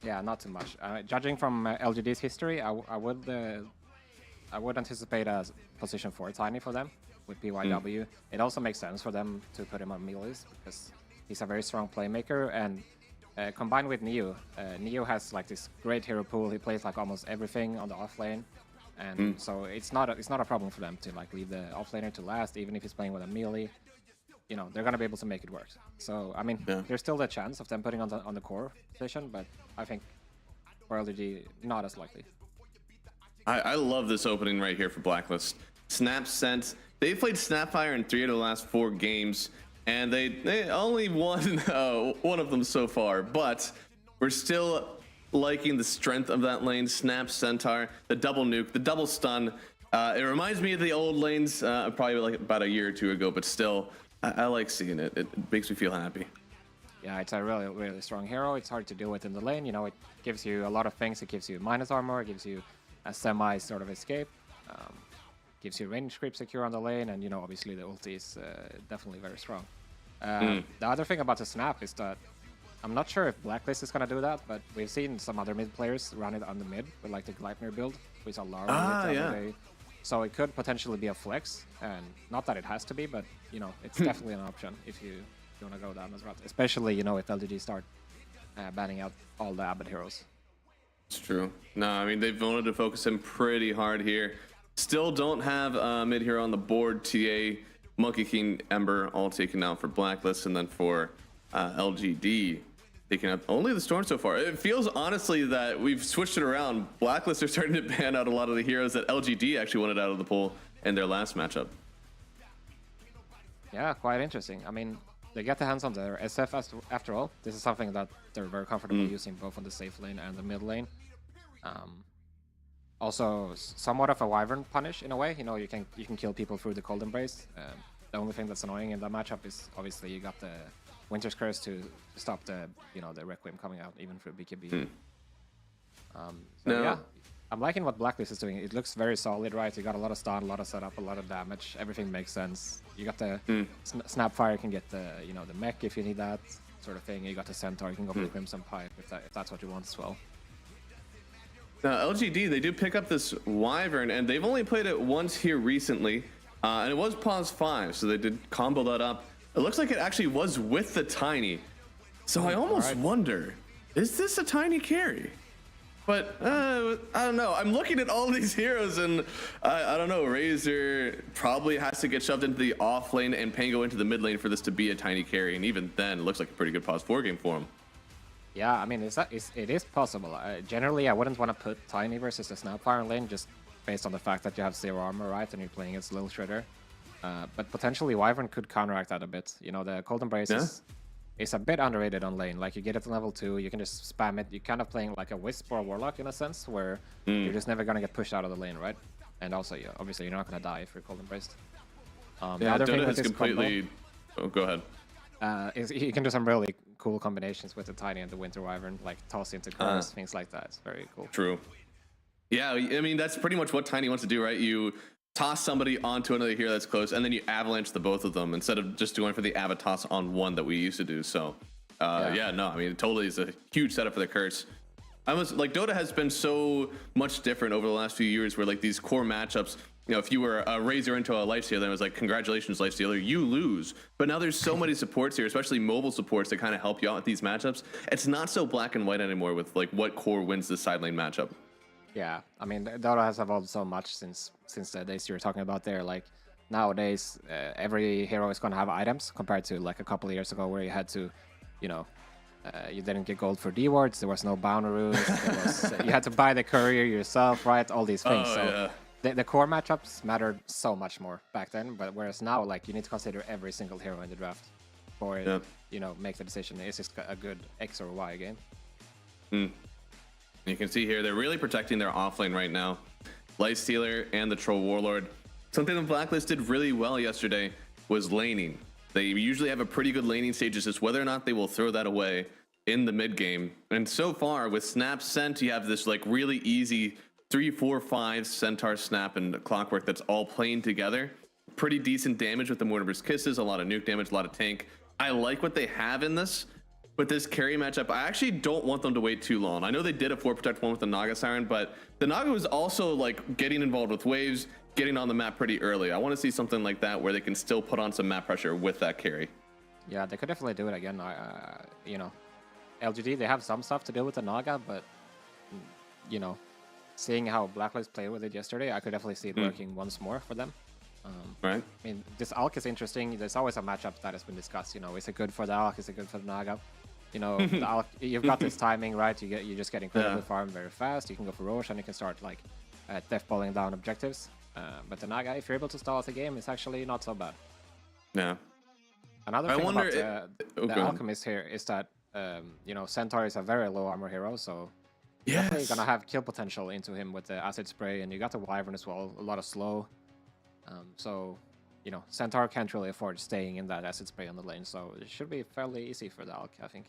Speaker 16: Yeah, not too much. Judging from LGD's history, I would anticipate a position 4 Tiny for them with PYW. It also makes sense for them to put him on melees because he's a very strong playmaker, and combined with Neo, Neo has like this great hero pool. He plays like almost everything on the off lane. And so it's not a problem for them to like leave the offlaner to last, even if he's playing with a melee. They're gonna be able to make it work. So I mean, there's still the chance of them putting on the core position, but I think for LGD, not as likely.
Speaker 17: I love this opening right here for Blacklist. Snap sent. They played Snapfire in 3 of the last 4 games, and they only won one of them so far. But we're still liking the strength of that lane. Snap, Centaur, the double nuke, the double stun. It reminds me of the old lanes, probably like about a year or 2 ago, but still, I like seeing it. It makes me feel happy.
Speaker 16: Yeah, it's a really, really strong hero. It's hard to deal with in the lane. It gives you a lot of things. It gives you minus armor, it gives you a semi sort of escape, gives you range creep secure on the lane, and obviously the ulti is definitely very strong. The other thing about the Snap is that I'm not sure if Blacklist is going to do that, but we've seen some other mid players run it on the mid with like the Gleipnir build, which is a So it could potentially be a flex, and not that it has to be, but it's definitely an option if you want to go down this route, especially if LGD start banning out all the Abed heroes.
Speaker 17: It's true. No, I mean they've wanted to focus him pretty hard here. Still don't have a mid hero on the board. TA, Monkey King, Ember all taken out for Blacklist, and then for LGD. Taking out only the Storm so far. It feels honestly that we've switched it around. Blacklist are starting to ban out a lot of the heroes that LGD actually wanted out of the pool in their last matchup.
Speaker 16: Yeah, quite interesting. I mean, they get their hands on their SF after all. This is something that they're very comfortable using both on the safe lane and the mid lane. Also, somewhat of a Wyvern punish in a way. You can kill people through the Cold Embrace. The only thing that's annoying in that matchup is obviously you got the Winter's Curse to stop the the Requiem coming out even through BKB. Yeah, I'm liking what Blacklist is doing. It looks very solid, right? You got a lot of stun, a lot of setup, a lot of damage. Everything makes sense. You got the Snapfire, can get the the mech if you need that sort of thing. You got the Centaur, you can go for the Crimson Pipe if that's what you want as well.
Speaker 17: Now LGD, they do pick up this Wyvern, and they've only played it once here recently, and it was pause 5, so they did combo that up. It looks like it actually was with the Tiny. So I almost wonder, is this a Tiny carry? But I don't know. I'm looking at all these heroes, and I don't know. Razor probably has to get shoved into the off lane and Pango into the mid lane for this to be a Tiny carry. And even then, it looks like a pretty good pause 4 game for him.
Speaker 16: Yeah, I mean, it is possible. Generally, I wouldn't want to put Tiny versus the Snapfire lane just based on the fact that you have 0 armor, right? And you're playing against Lil Shredder. But potentially Wyvern could counteract that a bit. The Cold Embrace is a bit underrated on lane. Like, you get it to level 2, you can just spam it. You're kind of playing like a Wisp or a Warlock in a sense, where you're just never going to get pushed out of the lane, right? And also, obviously, you're not going to die if you're Cold Embraced.
Speaker 17: Dota has completely... Oh, go ahead.
Speaker 16: Is you can do some really cool combinations with the Tiny and the Winter Wyvern, like toss into cars, things like that. It's very cool.
Speaker 17: True. Yeah, I mean, that's pretty much what Tiny wants to do, right? You toss somebody onto another hero that's close, and then you avalanche the both of them instead of just going for the Abed toss on one that we used to do. So, yeah, no, I mean, it totally is a huge setup for the curse. I was like, Dota has been so much different over the last few years, where like these core matchups, you know, if you were a Razor into a Lifestealer, then it was like, congratulations, Lifestealer, you lose. But now there's so many supports here, especially mobile supports, that kind of help you out with these matchups. It's not so black and white anymore with like what core wins the side lane matchup.
Speaker 16: Yeah, I mean, Dota has evolved so much since the days you were talking about there. Like nowadays, every hero is going to have items compared to like a couple of years ago, where you had to, you know, you didn't get gold for D wards. There was no bounty runes. You had to buy the courier yourself, right? All these things. The core matchups mattered so much more back then. But whereas now, like, you need to consider every single hero in the draft for you know, make the decision: is this a good X or Y game?
Speaker 17: You can see here they're really protecting their offlane right now. Lifestealer and the Troll Warlord. Something the Blacklist did really well yesterday was laning. They usually have a pretty good laning stage. It's just whether or not they will throw that away in the mid game. And so far with Snap Scent, you have this like really easy 3, 4, 5 Centaur Snap and Clockwork that's all playing together. Pretty decent damage with the Mortimer's Kisses, a lot of nuke damage, a lot of tank. I like what they have in this. But this carry matchup, I actually don't want them to wait too long. I know they did a 4 protect 1 with the Naga Siren, but the Naga was also like getting involved with waves, getting on the map pretty early. I want to see something like that where they can still put on some map pressure with that carry.
Speaker 16: Yeah, they could definitely do it again. You know, LGD, they have some stuff to do with the Naga, but you know, seeing how Blacklist played with it yesterday, I could definitely see it working once more for them.
Speaker 17: Right.
Speaker 16: I mean, this Alk is interesting. There's always a matchup that has been discussed. You know, is it good for the Alk? Is it good for the Naga? You know, the Alk, you've got this timing, right? You just get incredibly farm very fast. You can go for Roche and you can start like death balling down objectives. But the Naga, if you're able to stall out the game, it's actually not so bad.
Speaker 17: Yeah.
Speaker 16: Another thing about the Alchemist here is that you know, Centaur is a very low armor hero, so you're definitely gonna have kill potential into him with the acid spray, and you got the Wyvern as well, a lot of slow. So, you know, Centaur can't really afford staying in that acid spray on the lane, so it should be fairly easy for the Alk, I think.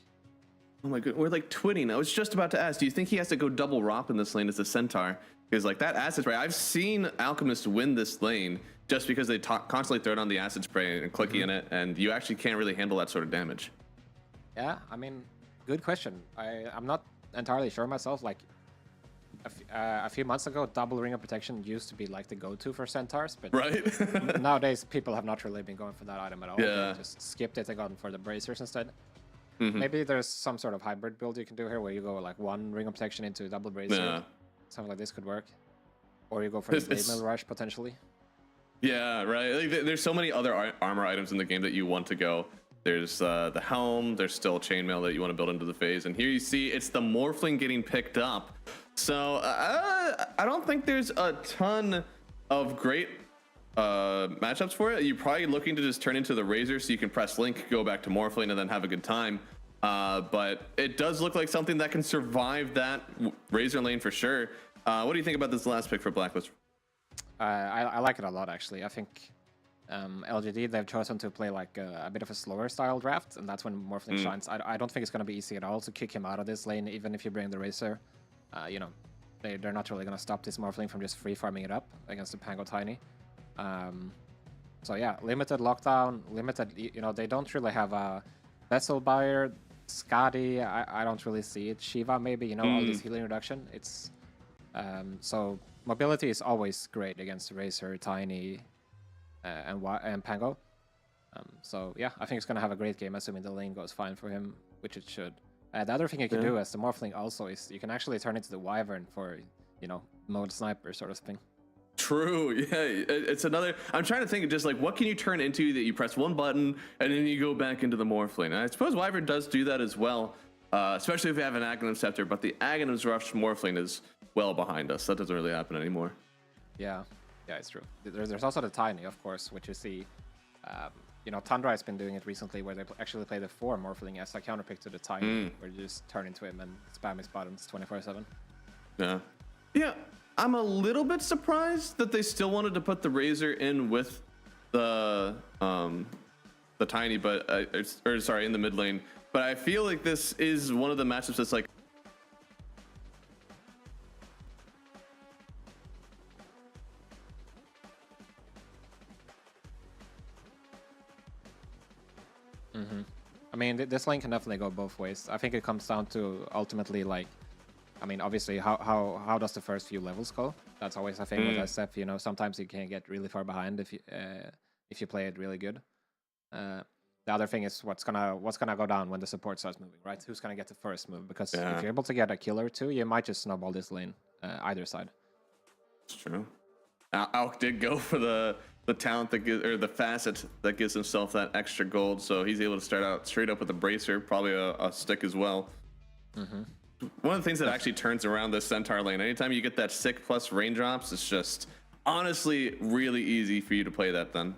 Speaker 17: Oh my god, we're like twinning. I was just about to ask, do you think he has to go double ROP in this lane as a Centaur? Because like that acid spray, I've seen Alchemist win this lane just because they constantly throw down the acid spray and clicky in it, and you actually can't really handle that sort of damage.
Speaker 16: Yeah, I mean, good question. I'm not entirely sure myself. Like a few months ago, double ring of protection used to be like the go-to for Centaurs, but nowadays people have not really been going for that item at all.
Speaker 17: Yeah.
Speaker 16: They just skipped it and gone for the bracers instead. Maybe there's some sort of hybrid build you can do here where you go like 1 ring of protection into double bracer.
Speaker 17: Yeah.
Speaker 16: Something like this could work. Or you go for the blade mill rush potentially.
Speaker 17: Yeah, right. Like, there's so many other armor items in the game that you want to go. There's the helm, there's still chainmail that you want to build into the phase, and here you see it's the Morphling getting picked up. So I don't think there's a ton of great matchups for it. You're probably looking to just turn into the Razor so you can press Link, go back to Morphling, and then have a good time. But it does look like something that can survive that Razor lane for sure. What do you think about this last pick for Blacklist?
Speaker 16: I like it a lot, actually. I think LGD, they've chosen to play like a bit of a slower style draft, and that's when Morphling shines. I don't think it's going to be easy at all to kick him out of this lane, even if you bring the Razor. You know, they're not really going to stop this Morphling from just free farming it up against the Pango Tiny. So yeah, limited lockdown, limited, you know, they don't really have a Vessel Buyer, Skadi, I don't really see it. Shiva maybe, you know, all this healing reduction. It's so mobility is always great against Razor, Tiny, and Pango. So yeah, I think it's gonna have a great game, assuming the lane goes fine for him, which it should. The other thing you can do as the Morphling also is you can actually turn into the Wyvern for, you know, mode sniper sort of thing.
Speaker 17: True, yeah, it's another. I'm trying to think of just like what can you turn into that you press one button and then you go back into the Morphling. And I suppose Wyvern does do that as well, especially if you have an Aghanim Scepter. But the Aghanim's Rush Morphling is well behind us. That doesn't really happen anymore.
Speaker 16: Yeah, it's true. There's also the Tiny, of course, which you see. You know, Tundra has been doing it recently, where they actually play the 4 Morphling as a counterpick to the Tiny, where you just turn into him and spam his buttons 24/7.
Speaker 17: Yeah. I'm a little bit surprised that they still wanted to put the Razor in with the Tiny, but in the mid lane. But I feel like this is one of the matchups that's like.
Speaker 16: I mean, this lane can definitely go both ways. I think it comes down to ultimately, like, I mean, obviously, how does the first few levels go? That's always a thing with SF. You know, sometimes you can get really far behind if you play it really good. The other thing is what's gonna go down when the support starts moving, right? Who's gonna get the first move? Because if you're able to get a kill or two, you might just snowball this lane, either side.
Speaker 17: It's true. Alk did go for the talent that gives, or the facet that gives himself that extra gold, so he's able to start out straight up with a bracer, probably a stick as well. One of the things that actually turns around this Centaur lane, anytime you get that stick plus raindrops, it's just honestly really easy for you to play that then.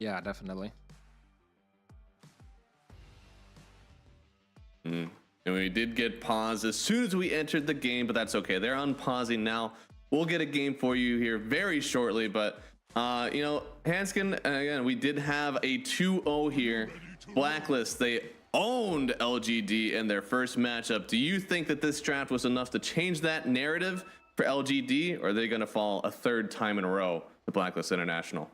Speaker 16: Yeah, definitely.
Speaker 17: And we did get paused as soon as we entered the game, but that's okay. They're unpausing now. We'll get a game for you here very shortly, but you know, Hanskin, again, we did have a 2-0 here. Blacklist, they owned LGD in their first matchup. Do you think that this draft was enough to change that narrative for LGD, or are they going to fall a third time in a row to Blacklist International?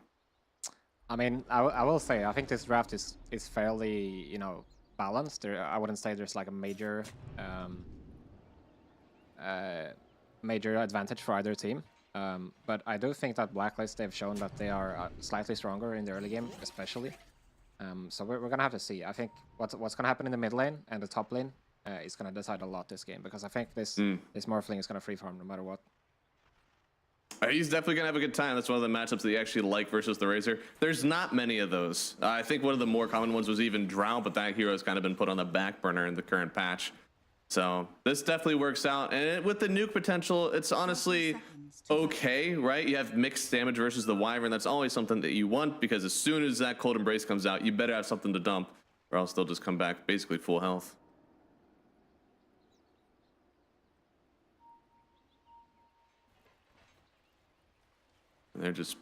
Speaker 16: I mean, I will say, I think this draft is fairly, you know, balanced. I wouldn't say there's like a major major advantage for either team. But I do think that Blacklist, they've shown that they are slightly stronger in the early game, especially. So we're gonna have to see. I think what's gonna happen in the mid lane and the top lane is gonna decide a lot this game, because I think this Morphling is gonna free farm no matter what.
Speaker 17: He's definitely gonna have a good time. That's one of the matchups that he actually like versus the Razor. There's not many of those. I think one of the more common ones was even Drow, but that hero has kind of been put on the back burner in the current patch. So this definitely works out, and with the nuke potential, it's honestly okay, right? You have mixed damage versus the Wyvern. That's always something that you want, because as soon as that Cold Embrace comes out, you better have something to dump, or else they'll just come back basically full health. And they're just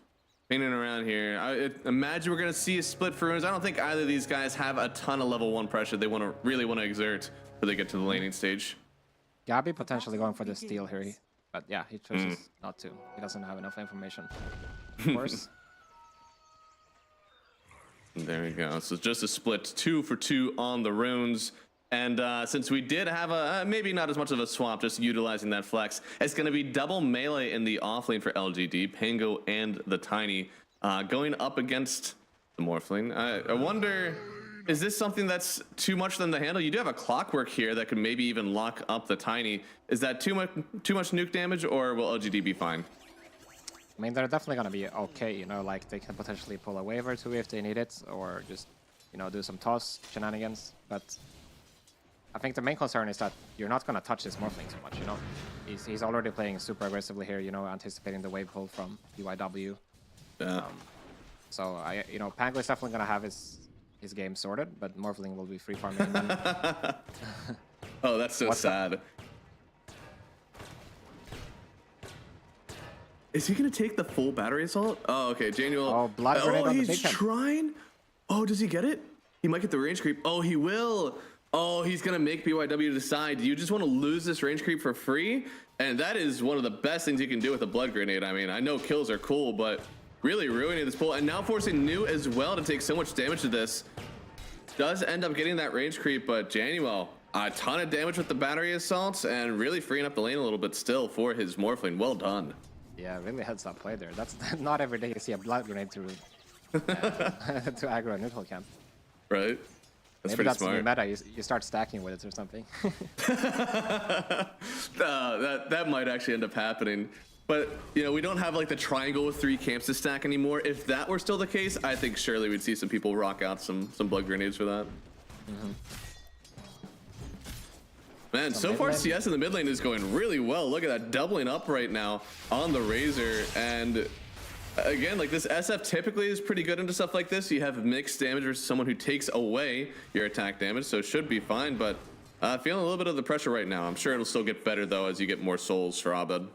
Speaker 17: painting around here. I imagine we're going to see a split for runes. I don't think either of these guys have a ton of level 1 pressure they really want to exert before they get to the laning stage.
Speaker 16: Gabby potentially going for the steal here, but yeah, he chooses not to. He doesn't have enough information, of course.
Speaker 17: There we go. So just a split 2 for 2 on the runes. And since we did have a maybe not as much of a swap, just utilizing that flex, it's going to be double melee in the offlane for LGD, Pango and the Tiny, going up against the Morphling. I wonder, is this something that's too much for them to handle? You do have a Clockwork here that could maybe even lock up the Tiny. Is that too much nuke damage, or will LGD be fine?
Speaker 16: I mean, they're definitely going to be okay, you know, like they can potentially pull a wave or two if they need it, or just, you know, do some toss shenanigans, but I think the main concern is that you're not going to touch this Morphling too much, you know. He's already playing super aggressively here, you know, anticipating the wave pull from UIW.
Speaker 17: Yeah.
Speaker 16: So, you know, Pango is definitely going to have his game sorted, but Morphling will be free farming.
Speaker 17: Oh, that's so sad. Is he going to take the full battery assault? Oh, okay. Januel.
Speaker 16: Oh, Blood Grenade on the big
Speaker 17: he's trying. Oh, does he get it? He might get the range creep. Oh, he will. Oh, he's going to make BYW decide, do you just want to lose this range creep for free? And that is one of the best things you can do with a Blood Grenade. I mean, I know kills are cool, but really ruining this pull. And now forcing New as well to take so much damage to this. Does end up getting that range creep, but Januel, a ton of damage with the battery assaults and really freeing up the lane a little bit still for his Morphling. Well done.
Speaker 16: Yeah, really heads up play there. That's not every day you see a Blood Grenade to aggro a neutral camp.
Speaker 17: Right. That's
Speaker 16: Maybe
Speaker 17: pretty smart.
Speaker 16: New meta. You start stacking with it or something.
Speaker 17: That might actually end up happening. But, you know, we don't have like the triangle with 3 camps to stack anymore. If that were still the case, I think surely we'd see some people rock out some Blood Grenades for that. Man, so far CS in the mid lane is going really well. Look at that, doubling up right now on the Razor. And again, like this SF typically is pretty good into stuff like this. You have mixed damage versus someone who takes away your attack damage, so it should be fine. But feeling a little bit of the pressure right now. I'm sure it'll still get better though as you get more souls for Abed.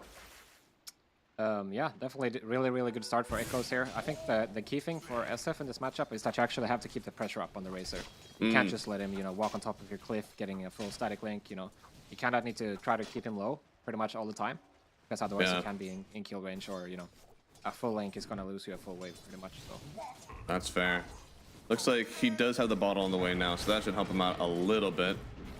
Speaker 16: Yeah, definitely really good start for Echoes here. I think the key thing for SF in this matchup is that you actually have to keep the pressure up on the Razor. You can't just let him, you know, walk on top of your cliff, getting a full static link, you know. You kind of need to try to keep him low pretty much all the time, because otherwise you can be in kill range, or, you know, a full link is going to lose you a full wave pretty much. So
Speaker 17: that's fair. Looks like he does have the bottle on the way now, so that should help him out a little bit.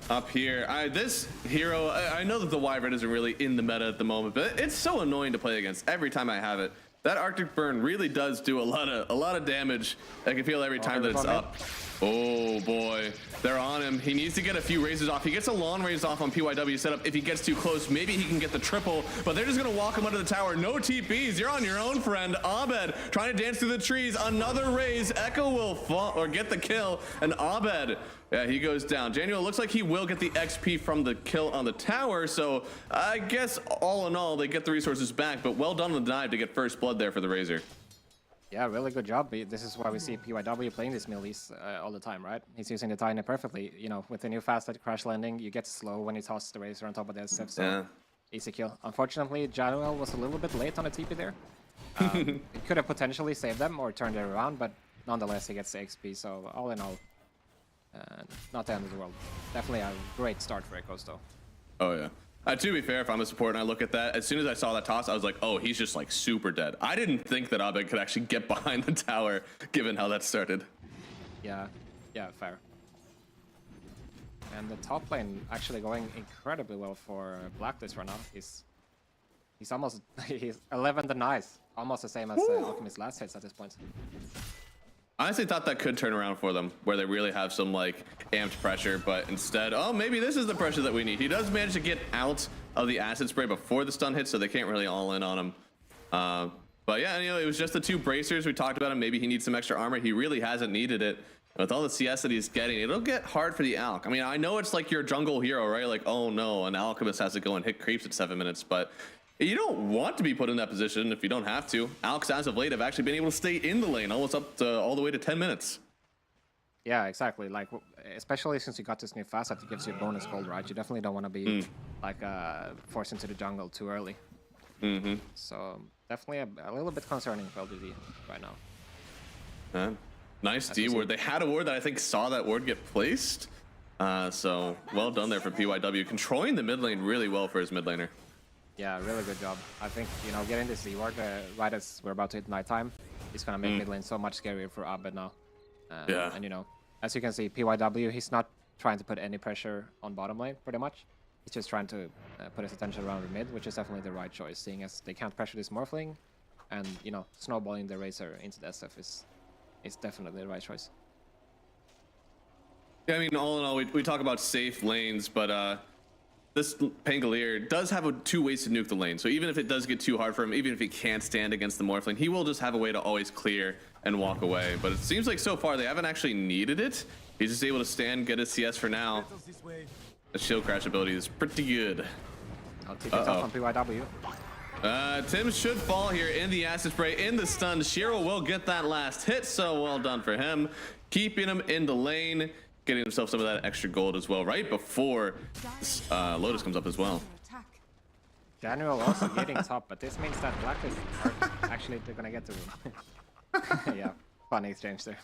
Speaker 17: Up here, this hero, I know that the Wyvern isn't really in the meta at the moment, but it's so annoying to play against every time I have it. That Arctic Burn really does do a lot of damage. I can feel every time that it's up. Oh boy, they're on him. He needs to get a few raises off. He gets a long raise off on PYW setup. If he gets too close, maybe he can get the triple, but they're just gonna walk him under the tower. No TPs, you're on your own, friend. Abed trying to dance through the trees. Another raise, Echo will fall or get the kill, and Abed, yeah, he goes down. Januel looks like he will get the XP from the kill on the tower, so I guess all in all, they get the resources back, but well done on the dive to get first blood there for the Razor.
Speaker 16: Yeah, really good job. This is why we see PYW playing this Millie's all the time, right? He's using the Tiny perfectly. You know, with the new fast at crash landing, you get slow when you toss the Razor on top of the SF, so easy kill. Unfortunately, Januel was a little bit late on the TP there. It could have potentially saved them or turned it around, but nonetheless, he gets the XP, so all in all, not the end of the world. Definitely a great start for Echoes, though.
Speaker 17: Oh, yeah. To be fair, if I'm a support and I look at that, as soon as I saw that toss, I was like, oh, he's just like super dead. I didn't think that Abed could actually get behind the tower, given how that started.
Speaker 16: Yeah, fair. And the top lane actually going incredibly well for Blacklist right now. He's almost, he's 11 denies, almost the same as Alchemist's last hits at this point.
Speaker 17: I honestly thought that could turn around for them, where they really have some like amped pressure, but instead, oh, maybe this is the pressure that we need. He does manage to get out of the acid spray before the stun hits, so they can't really all in on him. But yeah, you know, it was just the two bracers. We talked about him. Maybe he needs some extra armor. He really hasn't needed it. With all the CS that he's getting, it'll get hard for the Alch. I mean, I know it's like your jungle hero, right? Like, oh no, an Alchemist has to go and hit creeps at 7 minutes, but you don't want to be put in that position if you don't have to. Alchs, as of late, have actually been able to stay in the lane almost up to all the way to 10 minutes.
Speaker 16: Yeah, exactly. Like, especially since you got this new fast that gives you a bonus gold, right? You definitely don't want to be like forced into the jungle too early. So definitely a little bit concerning for LGD right now.
Speaker 17: Nice D ward. They had a ward that I think saw that ward get placed. So well done there for PYW, controlling the mid lane really well for his mid laner.
Speaker 16: Yeah, really good job. I think, you know, getting this D ward right as we're about to hit nighttime is gonna make mid lane so much scarier for Abed now. And you know, as you can see, PYW, he's not trying to put any pressure on bottom lane, pretty much. He's just trying to put his attention around the mid, which is definitely the right choice, seeing as they can't pressure this Morphling, and, you know, snowballing the Razor into the SF is definitely the right choice.
Speaker 17: Yeah, I mean, all in all, we talk about safe lanes, but this Pangolier does have two ways to nuke the lane. So even if it does get too hard for him, even if he can't stand against the Morphling, he will just have a way to always clear and walk away. But it seems like so far they haven't actually needed it. He's just able to stand, get his CS for now. The shield crash ability is pretty good.
Speaker 16: I'll take it off on PYW.
Speaker 17: Tim should fall here in the acid spray, in the stun. Shiro will get that last hit, so well done for him. Keeping him in the lane, getting himself some of that extra gold as well, right before Lotus comes up as well.
Speaker 16: Daniel also getting top, but this means that Blacklist are actually they're gonna get to him. Yeah, funny exchange there.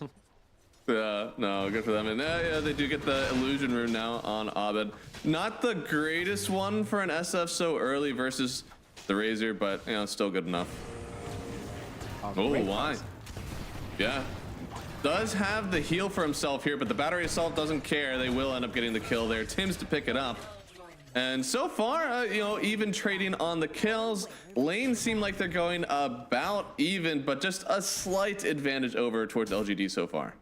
Speaker 17: No, good for them. And yeah, they do get the illusion rune now on Abed. Not the greatest one for an SF so early versus the Razor, but you know, still good enough. Oh, why? Yeah. Does have the heal for himself here, but the battery assault doesn't care. They will end up getting the kill there. Tim's to pick it up. And so far, you know, even trading on the kills. Lanes seem like they're going about even, but just a slight advantage over towards LGD so far.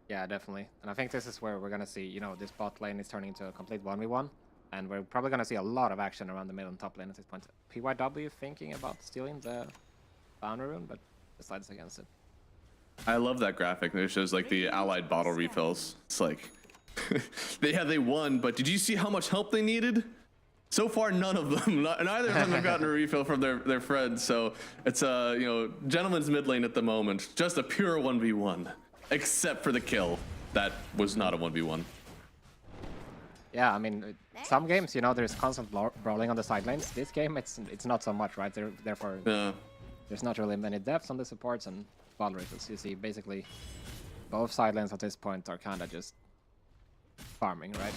Speaker 16: Yeah, definitely. And I think this is where we're going to see, you know, this bot lane is turning into a complete 1v1. And we're probably going to see a lot of action around the mid and top lane at this point. PYW thinking about stealing the boundary rune, but decides against it.
Speaker 17: I love that graphic. It shows like the allied bottle refills. It's like they won, but did you see how much help they needed? So far, none of them. Neither of them have gotten a refill from their friends. So it's a gentleman's mid lane at the moment. Just a pure 1v1, except for the kill. That was not a 1v1.
Speaker 16: Yeah, I mean, some games, you know, there's constant brawling on the side lanes. This game, it's not so much, right? Therefore, there's not really many depths on the supports and ball races. You see, basically, both side lanes at this point are kind of just farming, right?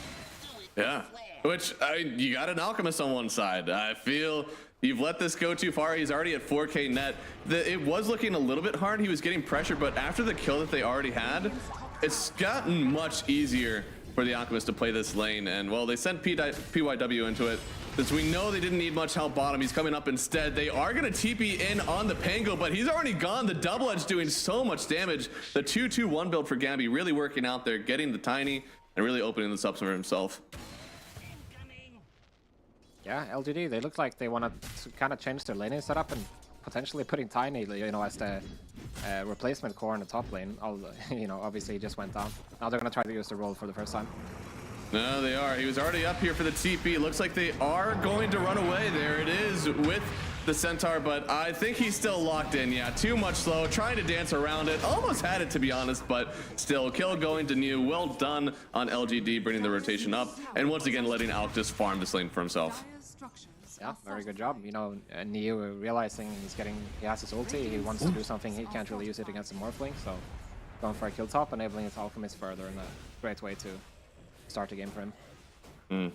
Speaker 17: Yeah. Which, you got an Alchemist on one side. I feel you've let this go too far. He's already at 4K net. It was looking a little bit hard. He was getting pressure, but after the kill that they already had, it's gotten much easier for the Alchemist to play this lane. And, well, they sent PYW into it. Since we know they didn't need much help bottom, he's coming up instead. They are going to TP in on the Pango, but he's already gone. The double edge doing so much damage. The 2-2-1 build for Gabby really working out there, getting the Tiny and really opening this up for himself.
Speaker 16: Yeah, LGD, they look like they want to kind of change their laning setup and potentially putting Tiny, you know, as the replacement core in the top lane. You know, obviously he just went down. Now they're going to try to use the role for the first time.
Speaker 17: No, they are. He was already up here for the TP. Looks like they are going to run away. There it is with the Centaur, but I think he's still locked in. Yeah, too much slow, trying to dance around it. Almost had it, to be honest, but still, kill going to New. Well done on LGD, bringing the rotation up, and once again letting Alk just farm this lane for himself.
Speaker 16: Yeah, very good job. You know, Neo realizing he has his ulti, he wants to do something, he can't really use it against the Morphling, so going for a kill top, enabling his Alchemist further, and a great way to start the game for him.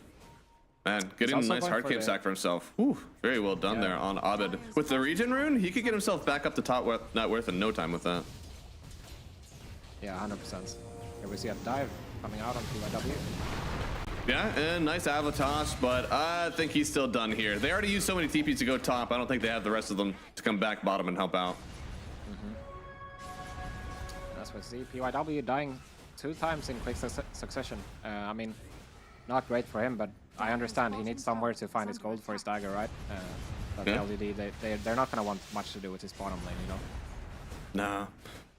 Speaker 17: Man, getting a nice hard cape stack for himself. Ooh, very well done there on Abed. With the regen rune, he could get himself back up to top net worth in no time with that.
Speaker 16: Yeah, 100%. Here we see a dive coming out on PYW.
Speaker 17: Yeah, and nice Avatos, but I think he's still done here. They already used so many TPs to go top. I don't think they have the rest of them to come back bottom and help out.
Speaker 16: That's what we see. PYW dying 2 times in quick succession. I mean, not great for him, but I understand he needs somewhere to find his gold for his dagger, right? But LGD, they're not going to want much to do with his bottom lane, you know?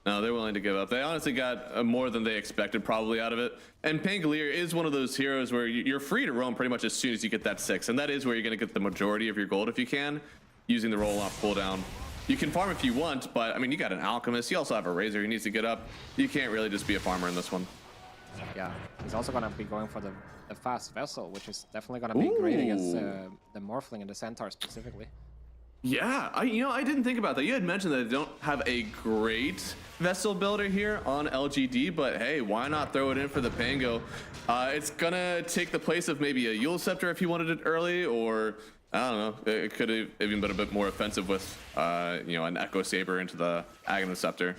Speaker 17: No, they're willing to give up. They honestly got more than they expected probably out of it. And Pangolier is one of those heroes where you're free to roam pretty much as soon as you get that 6. And that is where you're going to get the majority of your gold if you can, using the roll-off cooldown. You can farm if you want, but I mean, you got an Alchemist. You also have a Razor who needs to get up. You can't really just be a farmer in this one.
Speaker 16: Yeah, he's also going to be going for the fast vessel, which is definitely going to be great against the Morphling and the Centaur specifically.
Speaker 17: Yeah, I didn't think about that. You had mentioned that they don't have a great vessel builder here on LGD, but hey, why not throw it in for the Pango? It's gonna take the place of maybe a Yule Scepter if you wanted it early, or I don't know, it could have even been a bit more offensive with an Echo Saber into the Aghanim Scepter.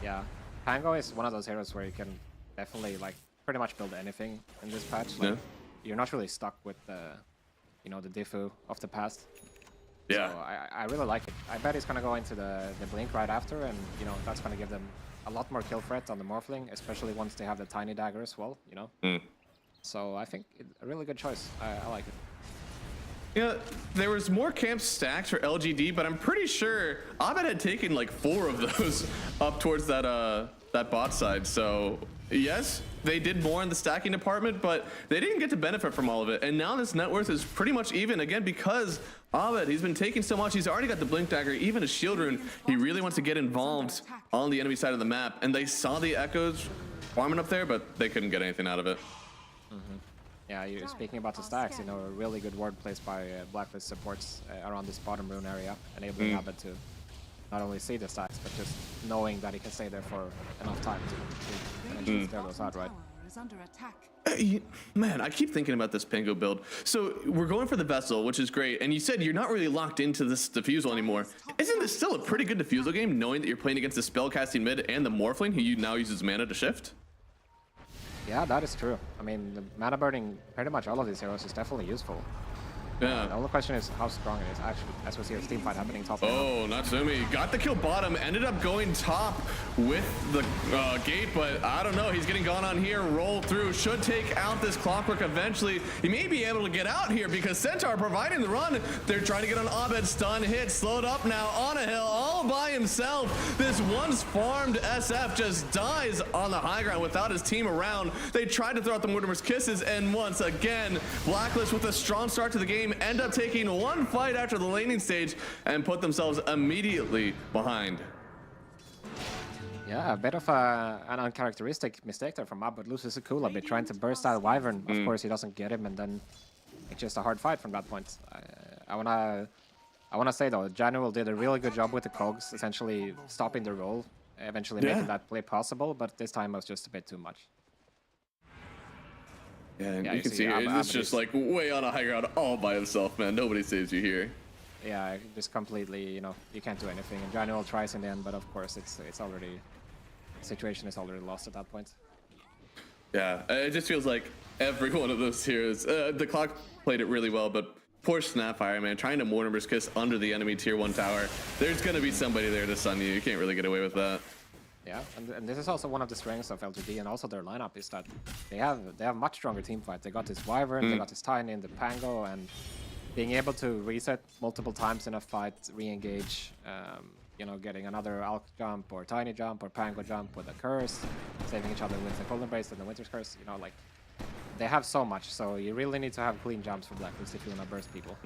Speaker 16: Yeah, Pango is one of those heroes where you can definitely like pretty much build anything in this patch. Like, you're not really stuck with the Diffu of the past.
Speaker 17: Yeah.
Speaker 16: So I really like it. I bet he's gonna go into the Blink right after, and that's gonna give them a lot more kill threat on the Morphling, especially once they have the Tiny Dagger as well, So I think a really good choice. I like it.
Speaker 17: Yeah, there was more camp stacks for LGD, but I'm pretty sure Abed had taken like 4 of those up towards that bot side. So yes, they did more in the stacking department, but they didn't get to benefit from all of it. And now this net worth is pretty much even again because Abed, he's been taking so much. He's already got the Blink Dagger, even a Shield Rune. He really wants to get involved on the enemy side of the map. And they saw the Echoes farming up there, but they couldn't get anything out of it.
Speaker 16: Yeah, you're speaking about the stacks, a really good ward placed by Blacklist supports around this bottom rune area, enabling Abed to not only see the stacks, but just knowing that he can stay there for enough time to eventually clear those out, right?
Speaker 17: Man, I keep thinking about this Pango build. So we're going for the Vessel, which is great, and you said you're not really locked into this Diffusal anymore. Isn't this still a pretty good Diffusal game, knowing that you're playing against the spellcasting mid and the Morphling, who now uses mana to shift?
Speaker 16: Yeah, that is true. I mean, the mana burning pretty much all of these heroes is definitely useful.
Speaker 17: Yeah.
Speaker 16: The only question is how strong it is actually, as we see a team fight happening top.
Speaker 17: Oh, Natsumi got the kill bottom, ended up going top with the gate, but I don't know. He's getting gone on here, roll through, should take out this Clockwork eventually. He may be able to get out here because Centaur providing the run. They're trying to get on Abed, stun hit, slowed up now on a hill all by himself. This once farmed SF just dies on the high ground without his team around. They tried to throw out the Mortimer's Kisses, and once again, Blacklist with a strong start to the game end up taking one fight after the laning stage and put themselves immediately behind.
Speaker 16: Yeah, a bit of an uncharacteristic mistake there from Abed. Loses a cool a bit, trying to burst out Wyvern. Of course, he doesn't get him, and then it's just a hard fight from that point. I wanna say though, Januel did a really good job with the cogs, essentially stopping the roll, eventually making that play possible. But this time was just a bit too much.
Speaker 17: Yeah, and
Speaker 16: Yeah,
Speaker 17: you
Speaker 16: you
Speaker 17: can
Speaker 16: see,
Speaker 17: see here,
Speaker 16: Abed
Speaker 17: it's just like way on a high ground all by himself, man. Nobody saves you here.
Speaker 16: Yeah, just completely, you know, you can't do anything. And Janual tries in the end, but of course it's already, the situation is already lost at that point.
Speaker 17: Yeah, it just feels like every one of those heroes. The clock played it really well, but poor Snapfire, man, trying to Mortimer's Kiss under the enemy tier 1 tower. There's gonna be somebody there to stun you. You can't really get away with that.
Speaker 16: Yeah, and this is also one of the strengths of LGD and also their lineup is that they have much stronger team fight. They got this Wyvern, they got this Tiny and the Pango, and being able to reset multiple times in a fight, re-engage, you know, getting another Alk jump or Tiny jump or Pango jump with a Curse, saving each other with the Golden Bracelet and the Winter's Curse, you know, like, they have so much, so you really need to have clean jumps for Blacklist if you want to burst people.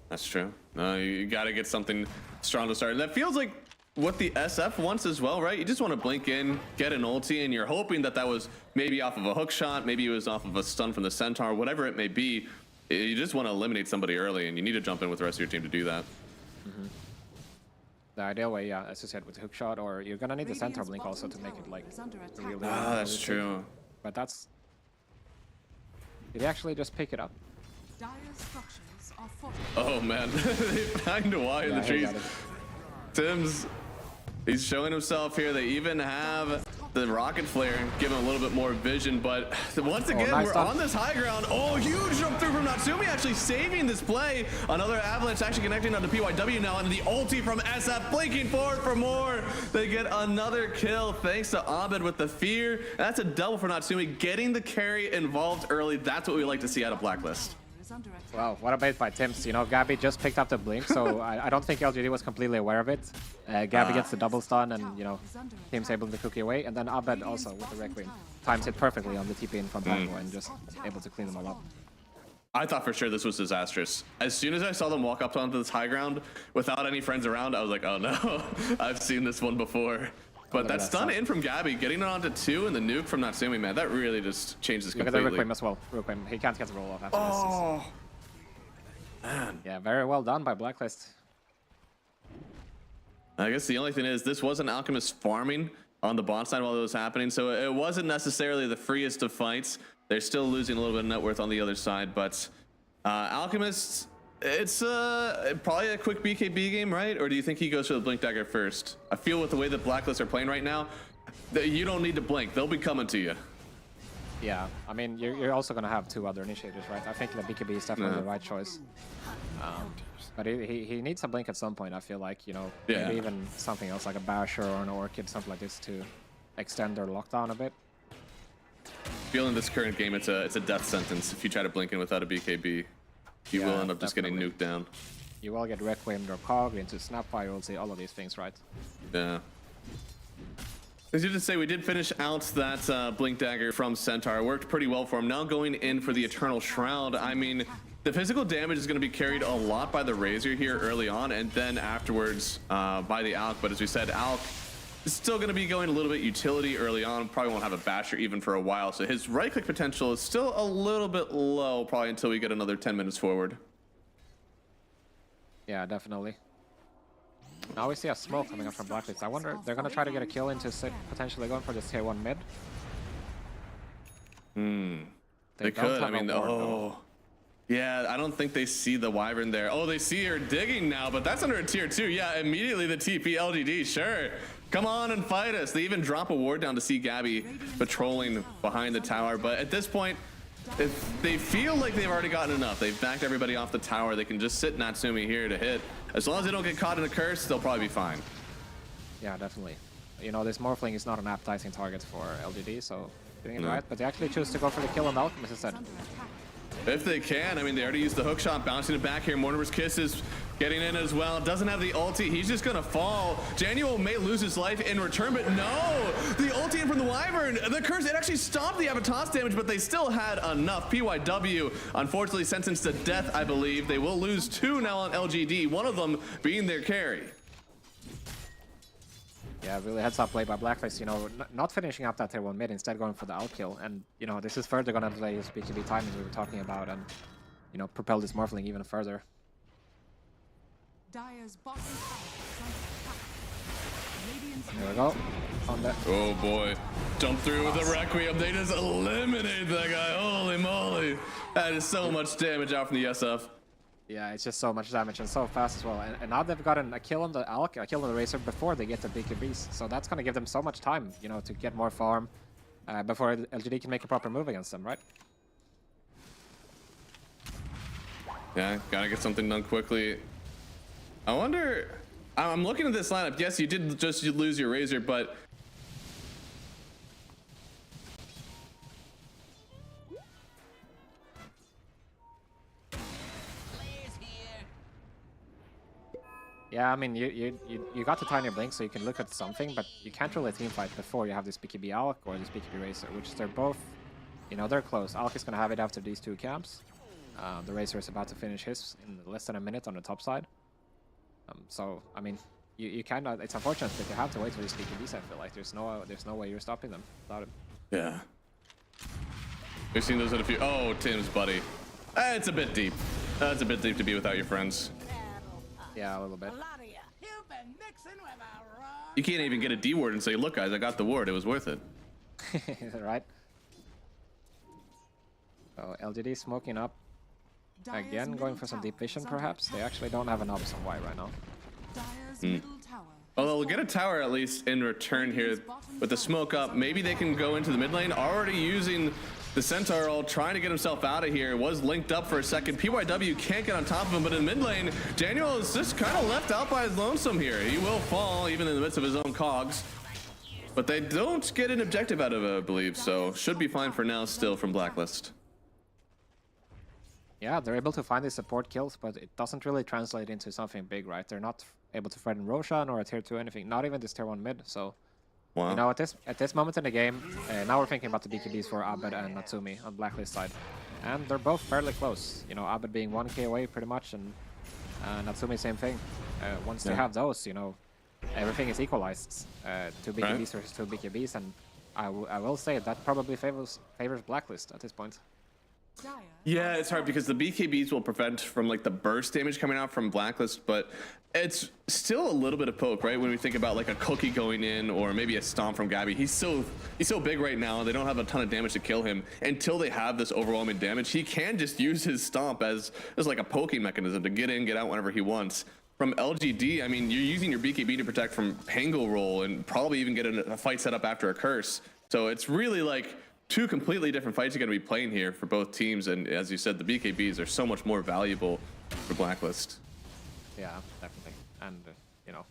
Speaker 17: That's true. No, you gotta get something strong to start. And that feels like what the SF wants as well, right? You just want to blink in, get an ulti, and you're hoping that that was maybe off of a hook shot, maybe it was off of a stun from the Centaur, whatever it may be. You just want to eliminate somebody early, and you need to jump in with the rest of your team to do that.
Speaker 16: The ideal way, yeah, as you said, with the hook shot, or you're gonna need the Centaur blink also to make it like really.
Speaker 17: That's true.
Speaker 16: But that's. Did he actually just pick it up?
Speaker 11: Dire structures are fortified.
Speaker 17: Oh man, they found a Y in the trees. Tim's, he's showing himself here. They even have the rocket flare, give him a little bit more vision, but once again,
Speaker 16: nice
Speaker 17: we're
Speaker 16: stop.
Speaker 17: on this high ground. Oh, huge jump through from Natsumi, actually saving this play. Another avalanche actually connecting onto PYW now, and the ulti from SF blinking forward for more. They get another kill thanks to Abed with the fear. That's a double for Natsumi, getting the carry involved early. That's what we like to see out of Blacklist.
Speaker 16: Wow, what a bait by Tims. You know, Gabby just picked up the blink, so I don't think LGD was completely aware of it. Gabby gets the double stun, and, you know, Tims able to cookie away. And then Abed also with the Requiem times it perfectly on the TP in from Pango and just able to clean them all up.
Speaker 17: I thought for sure this was disastrous. As soon as I saw them walk up onto this high ground without any friends around, I was like, oh no, I've seen this one before. But that stun in from Gabby, getting it onto 2 and the nuke from Natsumi, man, that really just changes
Speaker 16: Look
Speaker 17: completely.
Speaker 16: at the Requiem as well. Requiem, he can't get the roll off after
Speaker 17: Oh, man.
Speaker 16: Yeah, very well done by Blacklist.
Speaker 17: I guess the only thing is this was an Alchemist farming on the bot side while it was happening, so it wasn't necessarily the freest of fights. They're still losing a little bit of net worth on the other side, but Alchemist, it's probably a quick BKB game, right? Or do you think he goes for the Blink Dagger first? I feel with the way that Blacklist are playing right now, that you don't need to blink. They'll be coming to you.
Speaker 16: Yeah, I mean, you're also going to have 2 other initiators, right? I think the BKB is definitely the right choice. But he needs a blink at some point, I feel like, you know, maybe even something else like a Basher or an Orchid, something like this to extend their lockdown a bit.
Speaker 17: Feeling this current game, it's a death sentence. If you try to blink in without a BKB, you will end up just getting nuked down.
Speaker 16: You will get Requiem or Cog into Snapfire, ulti, all of these things, right?
Speaker 17: Yeah. As you just say, we did finish out that Blink Dagger from Centaur. It worked pretty well for him. Now going in for the Eternal Shroud, I mean, the physical damage is going to be carried a lot by the Razor here early on, and then afterwards by the Alk. But as we said, Alk is still going to be going a little bit utility early on. Probably won't have a Basher even for a while, so his right-click potential is still a little bit low, probably until we get another 10 minutes forward.
Speaker 16: Yeah, definitely. Now we see a smoke coming up from Blacklist. I wonder, they're going to try to get a kill into potentially going for this tier 1 mid.
Speaker 17: They could. I mean, yeah, I don't think they see the Wyvern there. Oh, they see her digging now, but that's under a tier 2. Yeah, immediately the TP LGD, sure. Come on and fight us. They even drop a ward down to see Gabby patrolling behind the tower. But at this point, if they feel like they've already gotten enough, they've backed everybody off the tower, they can just sit Natsumi here to hit. As long as they don't get caught in a curse, they'll probably be fine.
Speaker 16: Yeah, definitely. You know, this Morphling is not an appetizing target for LGD, so doing it right. But they actually choose to go for the kill on the Alchemist instead.
Speaker 17: If they can, I mean, they already used the hook shot, bouncing it back here. Mortimer's Kiss is getting in as well. Doesn't have the ulti. He's just gonna fall. Janual may lose his life in return, but no! The ulti in from the Wyvern. The curse, it actually stopped the Avatos damage, but they still had enough. PYW, unfortunately, sentenced to death, I believe. They will lose 2 now on LGD, one of them being their carry.
Speaker 16: Yeah, really heads up play by Blacklist, you know, not finishing up that tier 1 mid, instead going for the outkill. And, you know, this is further going to play his BKB timings we were talking about and, you know, propel this Morphling even further.
Speaker 11: Dire's bottom tower is under attack.
Speaker 16: There we go. On that.
Speaker 17: Oh boy. Jump through with the Requiem. They just eliminate that guy. Holy moly. That is so much damage out from the SF.
Speaker 16: Yeah, it's just so much damage and so fast as well. And now they've gotten a kill on the Alk, a kill on the Razor before they get the BKBs. So that's going to give them so much time, you know, to get more farm before LGD can make a proper move against them, right?
Speaker 17: Yeah, gotta get something done quickly. I wonder, I'm looking at this lineup. Yes, you did just lose your Razor, but
Speaker 16: yeah, I mean, you got the tiny blink, so you can look at something, but you can't really team fight before you have this BKB Alk or this BKB Razor, which they're both, you know, they're close. Alk is going to have it after these two camps. The Razor is about to finish his in less than a minute on the top side. So, I mean, you kind of, it's unfortunate that you have to wait for these BKBs, I feel like. There's no way you're stopping them without it.
Speaker 17: yeah. We've seen those at a few. Oh, Tim's buddy. It's a bit deep. It's a bit deep to be without your friends.
Speaker 16: Yeah, a little bit.
Speaker 17: You can't even get a D ward and say, look guys, I got the ward, it was worth it.
Speaker 16: Right? So LGD smoking up. Again, going for some deep vision perhaps. They actually don't have an option Y right now.
Speaker 17: Although we'll get a tower at least in return here with the smoke up. Maybe they can go into the mid lane. Already using the Centaur ult, trying to get himself out of here. Was linked up for a second. PYW can't get on top of him, but in mid lane, Daniel is just kind of left out by his lonesome here. He will fall even in the midst of his own cogs. But they don't get an objective out of it, I believe, so should be fine for now still from Blacklist.
Speaker 16: Yeah, they're able to find these support kills, but it doesn't really translate into something big, right? They're not able to threaten Roshan or a tier 2 anything, not even this tier 1 mid, so...
Speaker 17: Wow.
Speaker 16: You know, at this moment in the game, now we're thinking about the BKBs for Abed and Natsumi on Blacklist side. And they're both fairly close. You know, Abed being 1k away pretty much, and Natsumi same thing. Once they have those, you know, everything is equalized. 2 BKBs versus 2 BKBs, and I will say that probably favors Blacklist at this point.
Speaker 17: Yeah, it's hard because the BKBs will prevent from like the burst damage coming out from Blacklist, but it's still a little bit of poke, right? When we think about like a Cookie going in or maybe a stomp from Gabby, he's so big right now. They don't have a ton of damage to kill him until they have this overwhelming damage. He can just use his stomp as like a poking mechanism to get in, get out whenever he wants. From LGD, I mean, you're using your BKB to protect from Pango roll and probably even get a fight set up after a curse. So it's really like two completely different fights you're going to be playing here for both teams, and as you said, the BKBs are so much more valuable for Blacklist.
Speaker 16: Yeah, definitely. And, you know...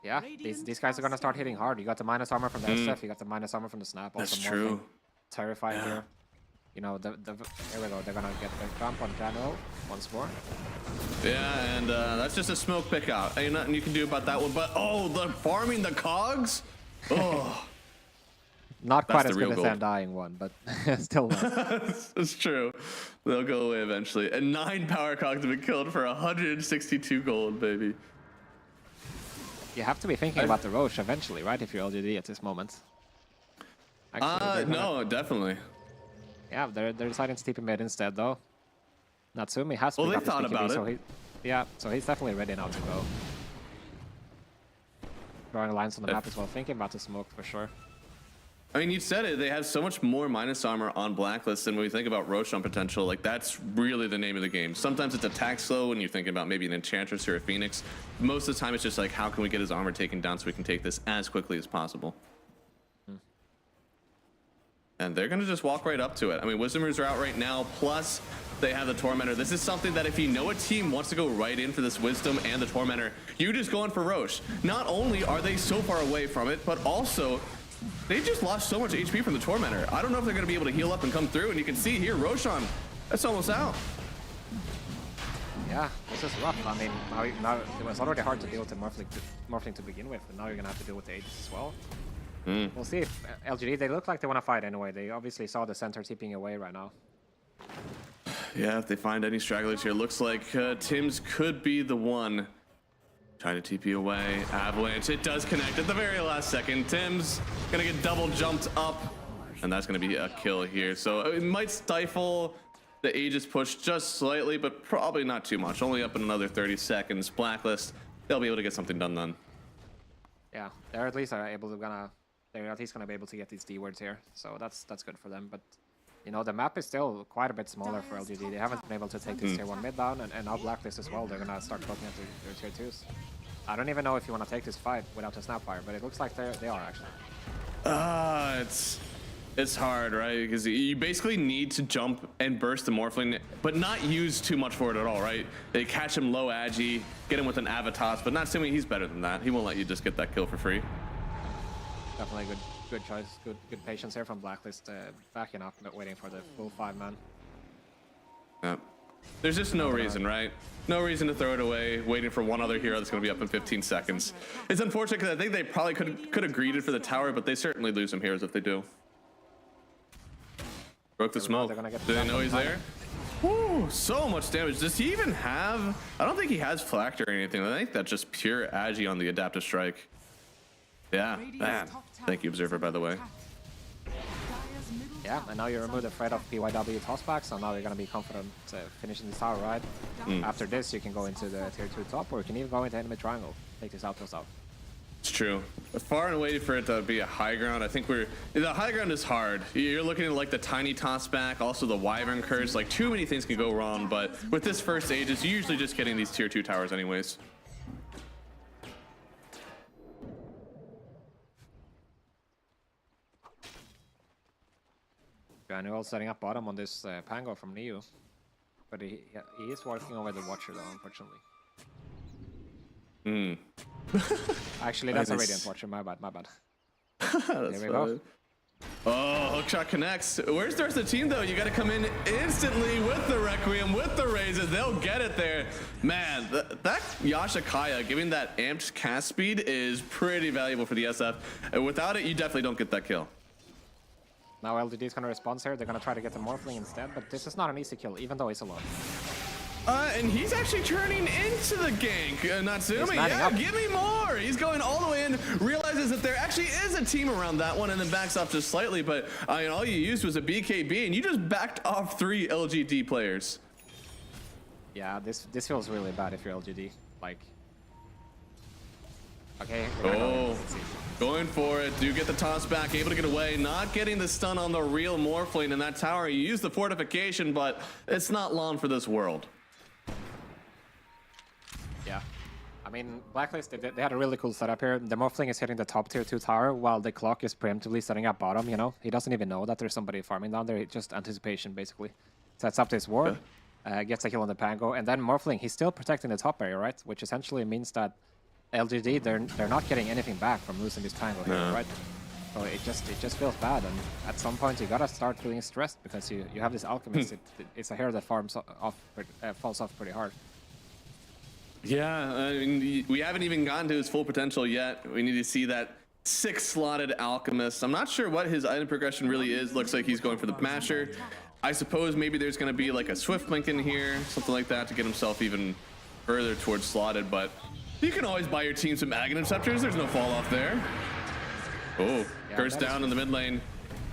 Speaker 16: Yeah, these guys are going to start hitting hard. You got the minus armor from the SF, you got the minus armor from the Snap.
Speaker 17: That's
Speaker 16: also
Speaker 17: true.
Speaker 16: Terrifying here. You know, here we go, they're going to get the jump on General once more.
Speaker 17: Yeah, and that's just a smoke pick out. Ain't nothing you can do about that one, but oh, the farming the cogs? Oh,
Speaker 16: not quite as good as the Undying one, but still not.
Speaker 17: It's true. They'll go away eventually. And 9 power cogs have been killed for 162 gold, baby.
Speaker 16: You have to be thinking about the Roche eventually, right? If you're LGD at this moment. Actually,
Speaker 17: no, definitely.
Speaker 16: Yeah, they're deciding to TP mid instead, though. Natsumi has to.
Speaker 17: Well, they thought about it.
Speaker 16: So he's definitely ready now to go. Drawing lines on the map as well, thinking about the smoke for sure.
Speaker 17: I mean, you said it, they have so much more minus armor on Blacklist than when we think about Roshan potential. Like, that's really the name of the game. Sometimes it's attack slow when you're thinking about maybe an Enchantress or a Phoenix. Most of the time, it's just like, how can we get his armor taken down so we can take this as quickly as possible? And they're going to just walk right up to it. I mean, Wisdomers are out right now, plus they have the Tormentor. This is something that if you know a team wants to go right in for this Wisdom and the Tormentor, you just go in for Roche. Not only are they so far away from it, but also they just lost so much HP from the Tormentor. I don't know if they're going to be able to heal up and come through, and you can see here, Roshan, that's almost out.
Speaker 16: Yeah, this is rough. I mean, now it was already hard to deal with the Morphling to begin with, but now you're going to have to deal with the Aegis as well. We'll see if LGD, they look like they want to fight anyway. They obviously saw the center tipping away right now.
Speaker 17: Yeah, if they find any stragglers here, looks like Tim's could be the one. Trying to TP away. Avalanche, it does connect at the very last second. Tim's gonna get double jumped up, and that's gonna be a kill here. So it might stifle the Aegis push just slightly, but probably not too much. Only up in another 30 seconds. Blacklist they'll be able to get something done then.
Speaker 16: Yeah, they're at least gonna be able to get these D words here, so that's good for them. But you know, the map is still quite a bit smaller for LGD. They haven't been able to take this tier 1 mid down, and now Blacklist as well. They're gonna start poking at their tier 2s. I don't even know if you want to take this fight without a Snapfire, but it looks like they are actually.
Speaker 17: It's hard, right? Because you basically need to jump and burst the Morphling, but not use too much for it at all, right? They catch him low agi, get him with an Avatos, but not assuming he's better than that. He won't let you just get that kill for free.
Speaker 16: Definitely good choice, good patience here from Blacklist, backing up, but waiting for the full 5-man.
Speaker 17: Yeah. There's just no reason, right? No reason to throw it away, waiting for one other hero that's going to be up in 15 seconds. It's unfortunate because I think they probably could have greeted for the tower, but they certainly lose some heroes if they do. Broke the smoke. Do they know he's there? Woo, so much damage. Does he even have... I don't think he has Flak or anything. I think that's just pure agi on the adaptive strike. Yeah, man. Thank you, Observer, by the way.
Speaker 16: Yeah, and now you remove the threat of PYW tossback, so now you're going to be confident finishing this tower, right? After this, you can go into the tier 2 top, or you can even go into enemy triangle. Take this outpost out.
Speaker 17: It's true. Far and away for it to be a high ground. I think the high ground is hard. You're looking at like the tiny toss back, also the wyvern curse. Like too many things can go wrong. But with this first Aegis, you're usually just getting these tier 2 towers anyways.
Speaker 16: Granuel setting up bottom on this Pango from Neo, but he is working over the Watcher though, unfortunately. Actually, that's a Radiant Watcher. My bad. There we go.
Speaker 17: Oh, hookshot connects. Where's the rest of the team though? You got to come in instantly with the Requiem, with the raises. They'll get it there. Man, that Yasha Kaya giving that amped cast speed is pretty valuable for the SF. And without it, you definitely don't get that kill.
Speaker 16: Now LGD is going to respond here. They're going to try to get the Morphling instead, but this is not an easy kill, even though he's alone.
Speaker 17: And he's actually turning into the gank. Natsumi, yeah, give me more. He's going all the way in, realizes that there actually is a team around that one, and then backs off just slightly. But I mean, all you used was a BKB, and you just backed off 3 LGD players.
Speaker 16: Yeah, this feels really bad if you're LGD. Like, okay.
Speaker 17: Oh, going for it. Do get the toss back, able to get away, not getting the stun on the real Morphling in that tower. You use the fortification, but it's not long for this world.
Speaker 16: Yeah, I mean, Blacklist, they had a really cool setup here. The Morphling is hitting the top tier 2 tower while the clock is preemptively setting up bottom, you know? He doesn't even know that there's somebody farming down there. It's just anticipation, basically. Sets up this ward, gets a kill on the Pango, and then Morphling, he's still protecting the top area, right? Which essentially means that LGD, they're not getting anything back from losing this Pango here, right? So it just feels bad, and at some point you gotta start feeling stressed because you have this Alchemist. It's a hero that falls off pretty hard.
Speaker 17: Yeah, I mean, we haven't even gotten to his full potential yet. We need to see that 6-slotted Alchemist. I'm not sure what his item progression really is. Looks like he's going for the Masher. I suppose maybe there's going to be like a Swift Link in here, something like that to get himself even further towards slotted, but you can always buy your team some Aghanim Scepters. There's no fall off there. Oh, curse down in the mid lane.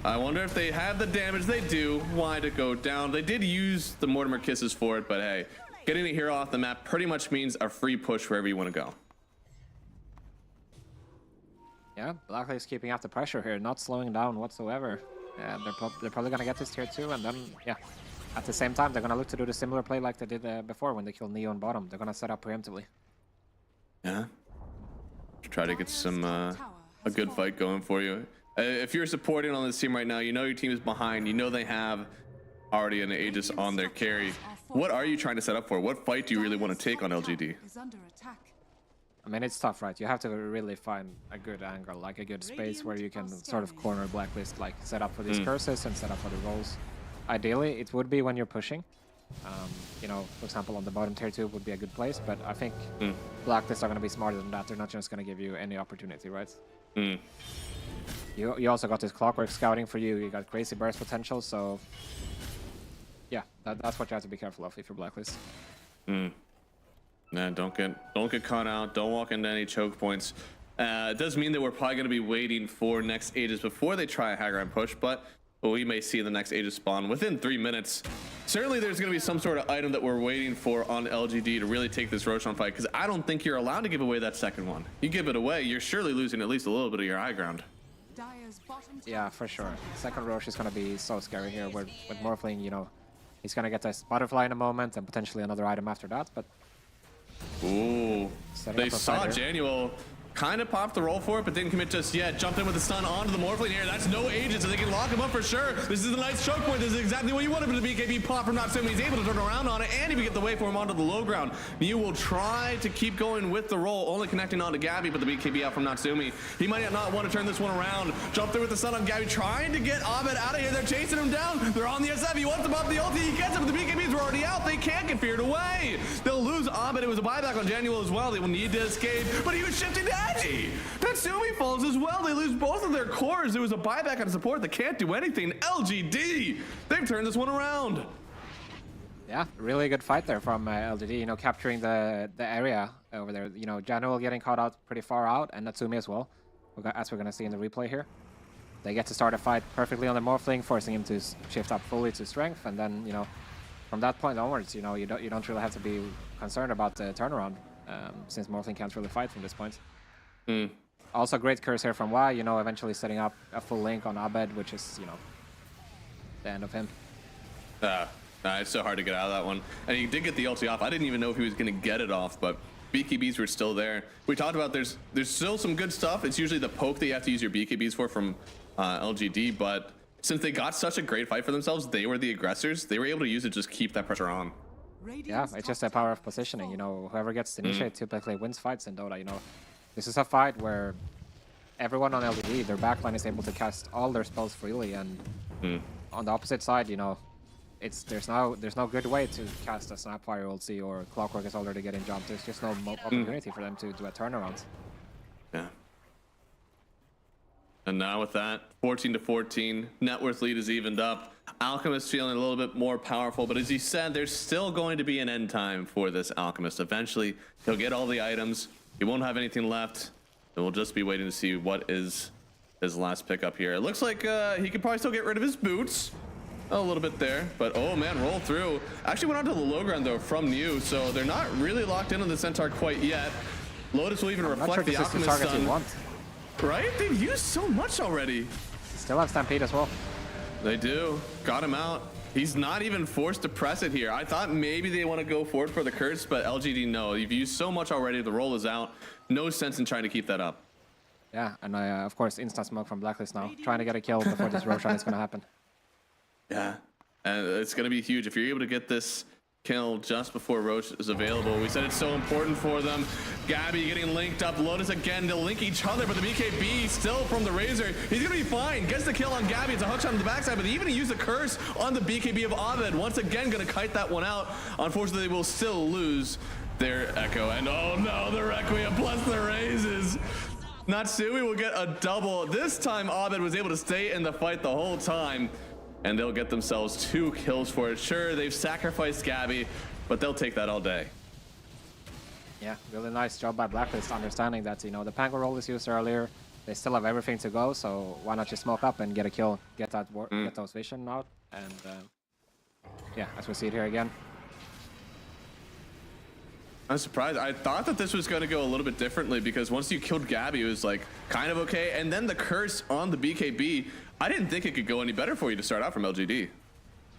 Speaker 17: I wonder if they have the damage. They do. Why to go down? They did use the Mortimer Kisses for it, but hey, getting a hero off the map pretty much means a free push wherever you want to go.
Speaker 16: Yeah, Blacklist keeping up the pressure here, not slowing down whatsoever. They're probably going to get this tier 2, and then, yeah, at the same time, they're going to look to do the similar play like they did before when they killed Neo on bottom. They're going to set up preemptively.
Speaker 17: Yeah. Try to get some a good fight going for you. If you're supporting on this team right now, you know your team is behind. You know they have already an Aegis on their carry. What are you trying to set up for? What fight do you really want to take on LGD?
Speaker 16: I mean, it's tough, right? You have to really find a good angle, like a good space where you can sort of corner Blacklist, like set up for these curses and set up for the rolls. Ideally, it would be when you're pushing. You know, for example, on the bottom tier 2 would be a good place, but I think Blacklist are going to be smarter than that. They're not just going to give you any opportunity, right? You also got this Clockwork scouting for you. You got crazy burst potential, so yeah, that's what you have to be careful of if you're Blacklist.
Speaker 17: Nah, don't get caught out. Don't walk into any choke points. It does mean that we're probably going to be waiting for next Aegis before they try a Hagrid push, but we may see the next Aegis spawn within 3 minutes. certainly there's going to be some sort of item that we're waiting for on LGD to really take this Roshan fight, because I don't think you're allowed to give away that second one. You give it away, you're surely losing at least a little bit of your high ground.
Speaker 16: Yeah, for sure. Second Rosh is going to be so scary here with Morphling, you know. He's going to get this butterfly in a moment and potentially another item after that, but...
Speaker 17: Ooh, they saw Januel kind of popped the roll for it, but didn't commit just yet. Jumped in with the stun onto the Morphling here. That's no agent, so they can lock him up for sure. This is a nice choke point. This is exactly what you wanted to be. BKB pop from Natsumi. He's able to turn around on it, and if you get the waveform onto the low ground, Mew will try to keep going with the roll, only connecting onto Gabby, but the BKB out from Natsumi. He might not want to turn this one around. Jump through with the stun on Gabby, trying to get Abed out of here. They're chasing him down. They're on the SF. He wants to pop the ulti. He gets it, but the BKBs are already out. They can't get feared away. They'll lose Abed. It was a buyback on Januel as well. They will need to escape, but he was shifting to Edgy. Natsumi falls as well. They lose both of their cores. It was a buyback on support that can't do anything. LGD, they've turned this one around.
Speaker 16: Yeah, really good fight there from LGD, you know, capturing the area over there. You know, Januel getting caught out pretty far out, and Natsumi as well, as we're going to see in the replay here. They get to start a fight perfectly on the Morphling, forcing him to shift up fully to strength, and then, you know, from that point onwards, you know, you don't really have to be concerned about the turnaround, since Morphling can't really fight from this point. Also, great curse here from Y, you know, eventually setting up a full link on Abed, which is, you know, the end of him.
Speaker 17: It's so hard to get out of that one. And he did get the ulti off. I didn't even know if he was going to get it off, but BKBs were still there. We talked about there's still some good stuff. It's usually the poke that you have to use your BKBs for from LGD, but since they got such a great fight for themselves, they were the aggressors. They were able to use it, just keep that pressure on.
Speaker 16: Yeah, it's just a power of positioning, you know. Whoever gets to initiate typically wins fights in Dota, you know. This is a fight where everyone on LGD, their backline is able to cast all their spells freely, and on the opposite side, you know, there's no good way to cast a Snapfire ulti or Clockwork is already getting jumped. There's just no opportunity for them to do a turnaround.
Speaker 17: Yeah. And now with that, 14-14, net worth lead is evened up. Alchemist feeling a little bit more powerful, but as you said, there's still going to be an end time for this Alchemist. Eventually, he'll get all the items. He won't have anything left. And we'll just be waiting to see what is his last pickup here. It looks like he could probably still get rid of his boots. A little bit there, but oh man, roll through. Actually went onto the low ground though from New, so they're not really locked in on the Centaur quite yet. Lotus will even reflect the Alchemist stun. Right? They've used so much already.
Speaker 16: Still have Stampede as well.
Speaker 17: They do. Got him out. He's not even forced to press it here. I thought maybe they want to go forward for the curse, but LGD, no. You've used so much already. The roll is out. No sense in trying to keep that up.
Speaker 16: Yeah, and of course, instant smoke from Blacklist now. Trying to get a kill before this Roshan is going to happen.
Speaker 17: Yeah, and it's going to be huge. If you're able to get this kill just before Roche is available. We said it's so important for them. Gabby getting linked up. Lotus again to link each other, but the BKB still from the Razor. He's going to be fine. Gets the kill on Gabby. It's a hook shot on the backside, but even he used the curse on the BKB of Abed. Once again, going to kite that one out. Unfortunately, they will still lose their Echo. And oh no, the Requiem plus the raises. Natsumi will get a double. This time, Abed was able to stay in the fight the whole time. And they'll get themselves 2 kills for it. Sure, they've sacrificed Gabby, but they'll take that all day.
Speaker 16: Yeah, really nice job by Blacklist, understanding that, you know, the Pango roll is used earlier. They still have everything to go, so why not just smoke up and get a kill, get that get those vision out, and yeah, as we see it here again.
Speaker 17: I'm surprised. I thought that this was going to go a little bit differently because once you killed Gabby, it was like kind of okay, and then the curse on the BKB. I didn't think it could go any better for you to start out from LGD.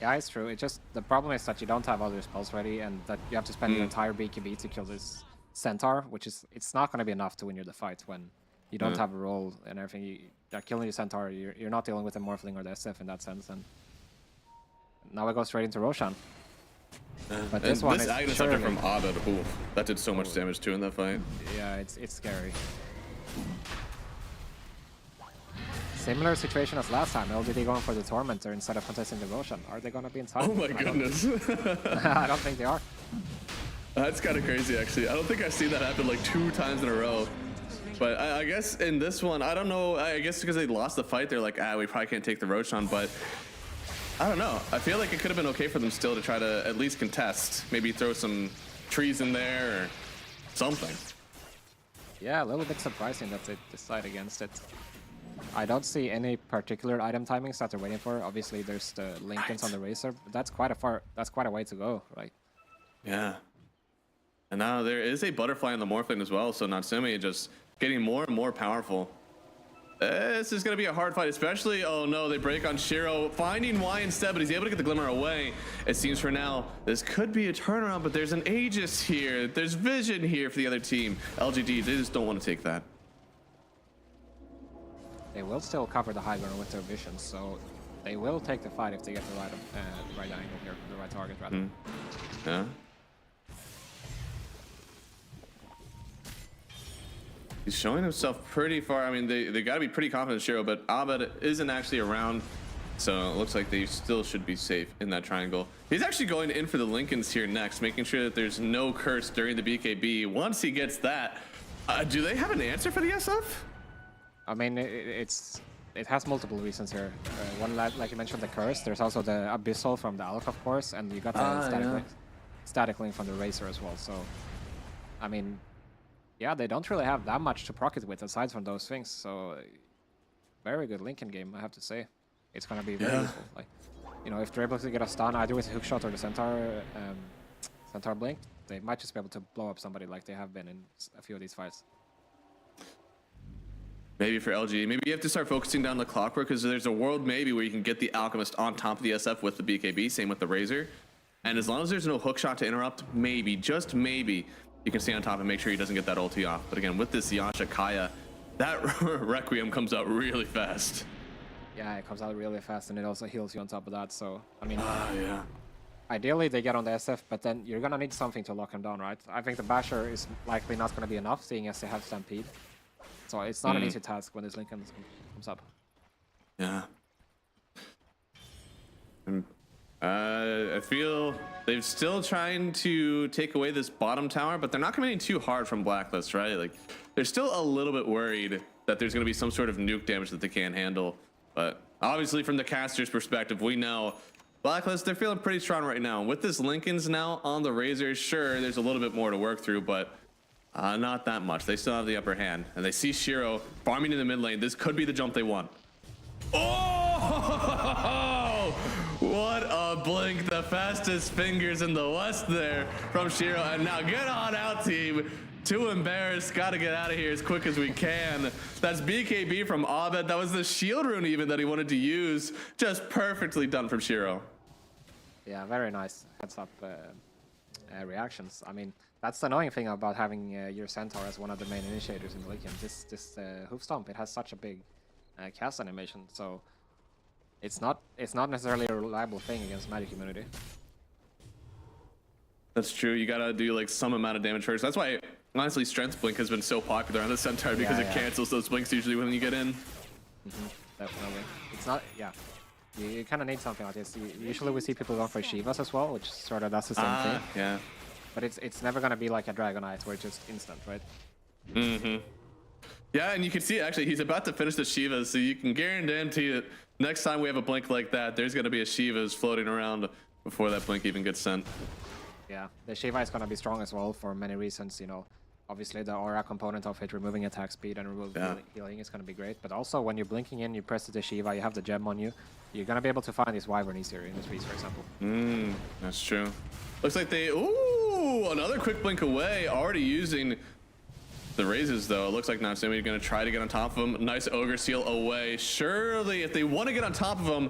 Speaker 16: Yeah, it's true. It just, the problem is that you don't have all your spells ready and that you have to spend your entire BKB to kill this Centaur, which is, it's not going to be enough to win you the fight when you don't have a role and everything. You're killing your Centaur, you're not dealing with the Morphling or the SF in that sense. And now we go straight into Roshan. But this one is
Speaker 17: Agnes
Speaker 16: surely...
Speaker 17: from Abed, that did so much damage too in that fight.
Speaker 16: Yeah, it's scary. Similar situation as last time. LGD going for the Tormentor instead of contesting the Roshan. Are they going to be in time?
Speaker 17: Oh my goodness.
Speaker 16: I don't think they are.
Speaker 17: That's kind of crazy, actually. I don't think I've seen that happen like 2 times in a row. But I guess in this one, I don't know. I guess because they lost the fight, they're like, we probably can't take the Roshan. But I don't know. I feel like it could have been okay for them still to try to at least contest. Maybe throw some trees in there or something.
Speaker 16: Yeah, a little bit surprising that they decide against it. I don't see any particular item timings that they're waiting for. Obviously, there's the Lincolns on the Razor, but that's quite a way to go, right?
Speaker 17: Yeah. And now there is a butterfly on the Morphling as well, so Natsumi just getting more and more powerful. This is going to be a hard fight, especially, oh no, they break on Shiro, finding Y instead, but he's able to get the Glimmer away. It seems for now, this could be a turnaround, but there's an Aegis here. There's vision here for the other team. LGD, they just don't want to take that.
Speaker 16: They will still cover the high ground with their vision, so they will take the fight if they get the right angle here, the right target rather.
Speaker 17: Yeah. He's showing himself pretty far. I mean, they got to be pretty confident, Shiro, but Abed isn't actually around, so it looks like they still should be safe in that triangle. He's actually going in for the Lincolns here next, making sure that there's no curse during the BKB. Once he gets that, do they have an answer for the SF?
Speaker 16: I mean, it has multiple reasons here. One, like you mentioned, the curse. There's also the Abyssal from the Alpha, of course, and you got the static link from the Razor as well. So, I mean, yeah, they don't really have that much to proc it with aside from those things. So, very good Lincoln game, I have to say. It's gonna be very useful. Like, you know, if they're able to get a stun either with a hookshot or the Centaur blink, they might just be able to blow up somebody like they have been in a few of these fights.
Speaker 17: Maybe for LG, maybe you have to start focusing down the clockwork, because there's a world maybe where you can get the Alchemist on top of the SF with the BKB, same with the Razor. And as long as there's no hookshot to interrupt, maybe, just maybe, you can stay on top and make sure he doesn't get that ulti off. But again, with this Yasha Kaya, that Requiem comes out really fast.
Speaker 16: Yeah, it comes out really fast, and it also heals you on top of that. So, I mean, ideally they get on the SF, but then you're gonna need something to lock him down, right? I think the Basher is likely not gonna be enough, seeing as they have Stampede. So it's not an easy task when this Lincoln comes up.
Speaker 17: Yeah. I feel they're still trying to take away this bottom tower, but they're not coming too hard from Blacklist, right? Like, they're still a little bit worried that there's going to be some sort of nuke damage that they can't handle. But obviously, from the caster's perspective, we know Blacklist, they're feeling pretty strong right now. With this Lincoln's now on the Razor, sure, there's a little bit more to work through, but not that much. They still have the upper hand, and they see Shiro farming in the mid lane. This could be the jump they want. Oh, what a blink. The fastest fingers in the West there from Shiro. And now get on out, team. Too embarrassed. Got to get out of here as quick as we can. That's BKB from Abed. That was the shield rune even that he wanted to use. Just perfectly done from Shiro.
Speaker 16: Yeah, very nice heads up reactions. I mean, that's the annoying thing about having your Centaur as one of the main initiators in the Legion. This hoof stomp, it has such a big cast animation, so it's not necessarily a reliable thing against Magic Immunity.
Speaker 17: That's true. You gotta do like some amount of damage first. That's why honestly Strength Blink has been so popular on the Centaur, because it cancels those blinks usually when you get in.
Speaker 16: Definitely. It's not, you kind of need something like this. Usually we see people going for Shivas as well, which sort of does the same thing.
Speaker 17: Yeah.
Speaker 16: But it's never gonna be like a Dragonite where it's just instant, right?
Speaker 17: Yeah, and you can see actually he's about to finish the Shivas, so you can guarantee that next time we have a blink like that, there's gonna be a Shivas floating around before that blink even gets sent.
Speaker 16: Yeah, the Shiva is gonna be strong as well for many reasons, you know. Obviously the aura component of it, removing attack speed and healing is gonna be great. But also when you're blinking in, you press the Shiva, you have the gem on you, you're gonna be able to find these Wyvern easier in the trees, for example.
Speaker 17: That's true. Looks like they, ooh, another quick blink away, already using the raises though. It looks like Natsumi gonna try to get on top of him. Nice Ogre Seal away. Surely if they wanna get on top of him,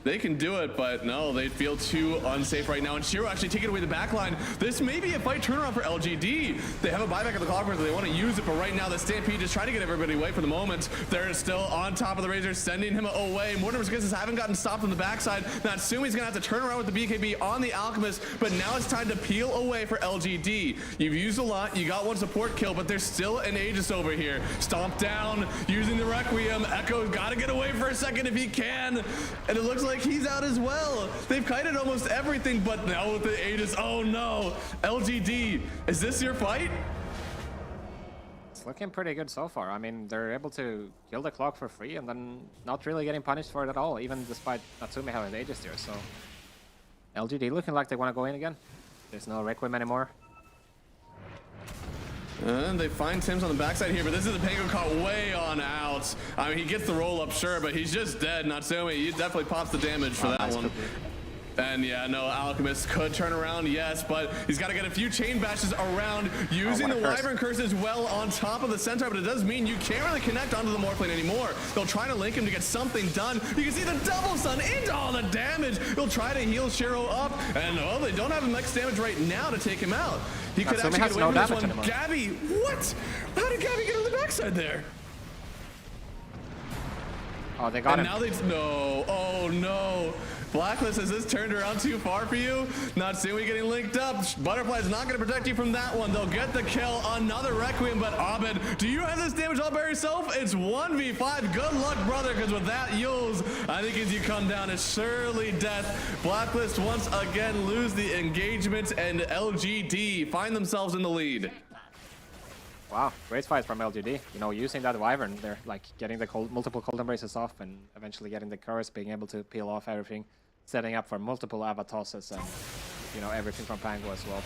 Speaker 17: they can do it, but no, they feel too unsafe right now. And Shiro actually taking away the backline. This may be a fight turnaround for LGD. They have a buyback of the clockwork, they want to use it, but right now the Stampede just trying to get everybody away for the moment. They're still on top of the Razor, sending him away. Mortimer's Kisses haven't gotten stopped on the backside. Natsumi's gonna have to turn around with the BKB on the Alchemist, but now it's time to peel away for LGD. You've used a lot, you got one support kill, but there's still an Aegis over here. Stomp down, using the Requiem. Echo's gotta get away for a second if he can. And it looks like he's out as well. They've kited almost everything, but now with the Aegis, oh no. LGD, is this your fight?
Speaker 16: It's looking pretty good so far. I mean, they're able to kill the clock for free and then not really getting punished for it at all, even despite Natsumi having the Aegis there. So LGD looking like they want to go in again. There's no Requiem anymore.
Speaker 17: And they find Tim's on the backside here, but this is a Pango caught way on out. I mean, he gets the roll up, sure, but he's just dead. Natsumi, he definitely pops the damage for that
Speaker 16: nice
Speaker 17: one. And yeah, no, Alchemist could turn around, yes, but he's got to get a few chain bashes around using the Wyvern Curse as well on top of the Centaur, but it does mean you can't really connect onto the Morphling anymore. They'll try to link him to get something done. You can see the double stun into all the damage. They'll try to heal Shiro up, and oh, they don't have max damage right now to take him out. He could actually get away from this one. Anymore. Gabby, what? How did Gabby get on the backside there?
Speaker 16: Oh, they got him.
Speaker 17: Now no, oh no. Blacklist, has this turned around too far for you? Natsumi getting linked up. Butterfly's not going to protect you from that one. They'll get the kill. Another Requiem, but Abed, do you have this damage all by yourself? It's 1v5. Good luck, brother, because with that Yules, I think as you come down, it's surely death. Blacklist once again lose the engagement, and LGD find themselves in the lead.
Speaker 16: Wow, great fight from LGD. You know, using that Wyvern, they're like getting the multiple cold embraces off and eventually getting the curse, being able to peel off everything, setting up for multiple Ava tosses and, you know, everything from Pango as well.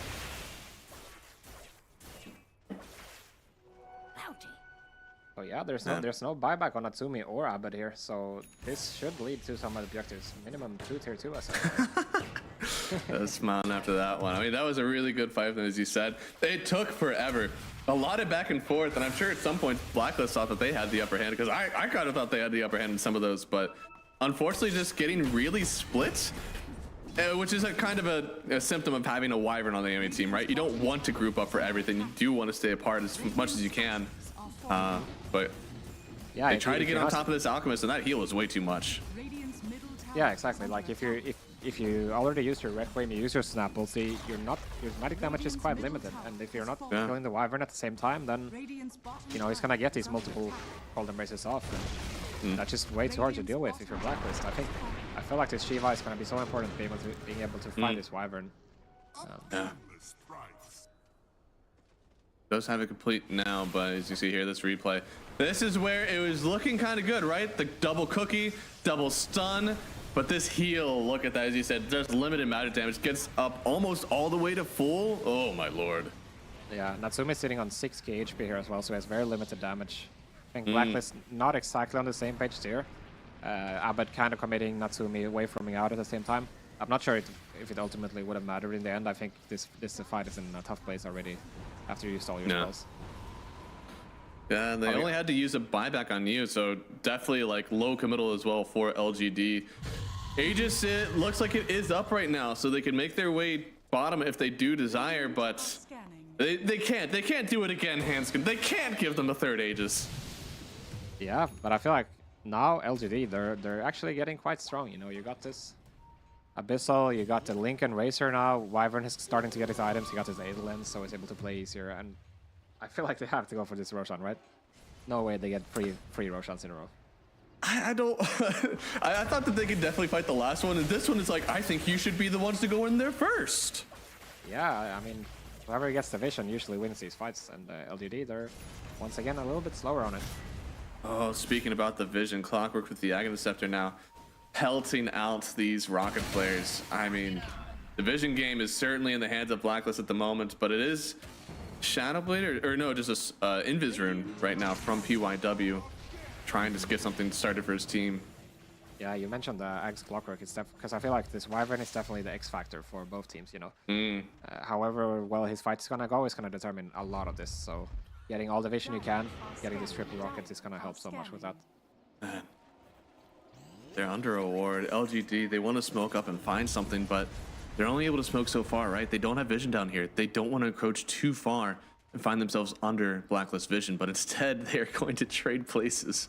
Speaker 16: So yeah, there's no buyback on Natsumi or Abed here, so this should lead to some objectives. Minimum 2 tier 2 as
Speaker 17: Smiling after that one. I mean, that was a really good fight, as you said. It took forever. A lot of back and forth, and I'm sure at some point Blacklist thought that they had the upper hand, because I kind of thought they had the upper hand in some of those, but unfortunately just getting really split, which is a kind of a symptom of having a Wyvern on the enemy team, right? You don't want to group up for everything. You do want to stay apart as much as you can, but yeah, they try to get on top of this Alchemist, and that heal is way too much.
Speaker 16: Yeah, exactly. Like if you already used your Requiem, you use your Snapple, see your magic damage is quite limited, and if you're not killing the Wyvern at the same time, then you know he's gonna get these multiple cold embraces off, and that's just way too hard to deal with if you're Blacklist. I feel like this Shiva is gonna be so important being able to find this Wyvern.
Speaker 17: Yeah. Does have it complete now, but as you see here, this replay, this is where it was looking kind of good, right? The double cookie, double stun. But this heal, look at that, as you said, there's limited magic damage, gets up almost all the way to full. Oh my lord.
Speaker 16: Yeah, Natsumi's sitting on 6k HP here as well, so he has very limited damage. I think Blacklist not exactly on the same page there. Abed kind of committing Natsumi away from me out at the same time. I'm not sure if it ultimately would have mattered in the end. I think this fight is in a tough place already after you used all your spells.
Speaker 17: Yeah, and they only had to use a buyback on you, so definitely like low committal as well for LGD. Aegis, it looks like it is up right now, so they can make their way bottom if they do desire, but they can't do it again, Hanskin. They can't give them a third Aegis.
Speaker 16: Yeah, but I feel like now LGD, they're actually getting quite strong. You know, you got this Abyssal, you got the Lincoln Racer now. Wyvern is starting to get his items. He got his Aether Lens, so he's able to play easier. And I feel like they have to go for this Roshan, right? No way they get free Roshans in a row.
Speaker 17: I don't. I thought that they could definitely fight the last one, and this one is like, I think you should be the ones to go in there first.
Speaker 16: Yeah, I mean, whoever gets the vision usually wins these fights, and LGD, they're once again a little bit slower on it.
Speaker 17: Oh, speaking about the vision, Clockwork with the Aghanim Scepter now pelting out these Rocket players. I mean, the vision game is certainly in the hands of Blacklist at the moment, but it is Shadowblade, or no, just a Invis Rune right now from PYW, trying to get something started for his team.
Speaker 16: Yeah, you mentioned the Axe Clockwork. It's because I feel like this Wyvern is definitely the X factor for both teams, you know. However well his fight is gonna go is gonna determine a lot of this. So getting all the vision you can, getting these triple rockets is gonna help so much with that.
Speaker 17: Man. They're under a ward. LGD, they want to smoke up and find something, but they're only able to smoke so far, right? They don't have vision down here. They don't want to encroach too far and find themselves under Blacklist vision, but instead they're going to trade places.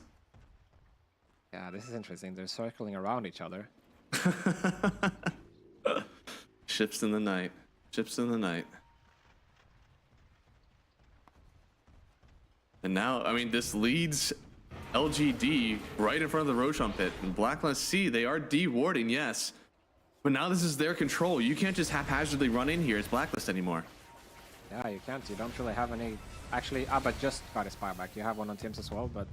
Speaker 16: Yeah, this is interesting. They're circling around each other.
Speaker 17: Ships in the night. Ships in the night. And now, I mean, this leads LGD right in front of the Roshan pit. And Blacklist C, they are de-warding, yes. But now this is their control. You can't just haphazardly run in here as Blacklist anymore.
Speaker 16: Yeah, you can't. You don't really have any... Actually, Abed just got his buyback. You have one on Tim's as well, but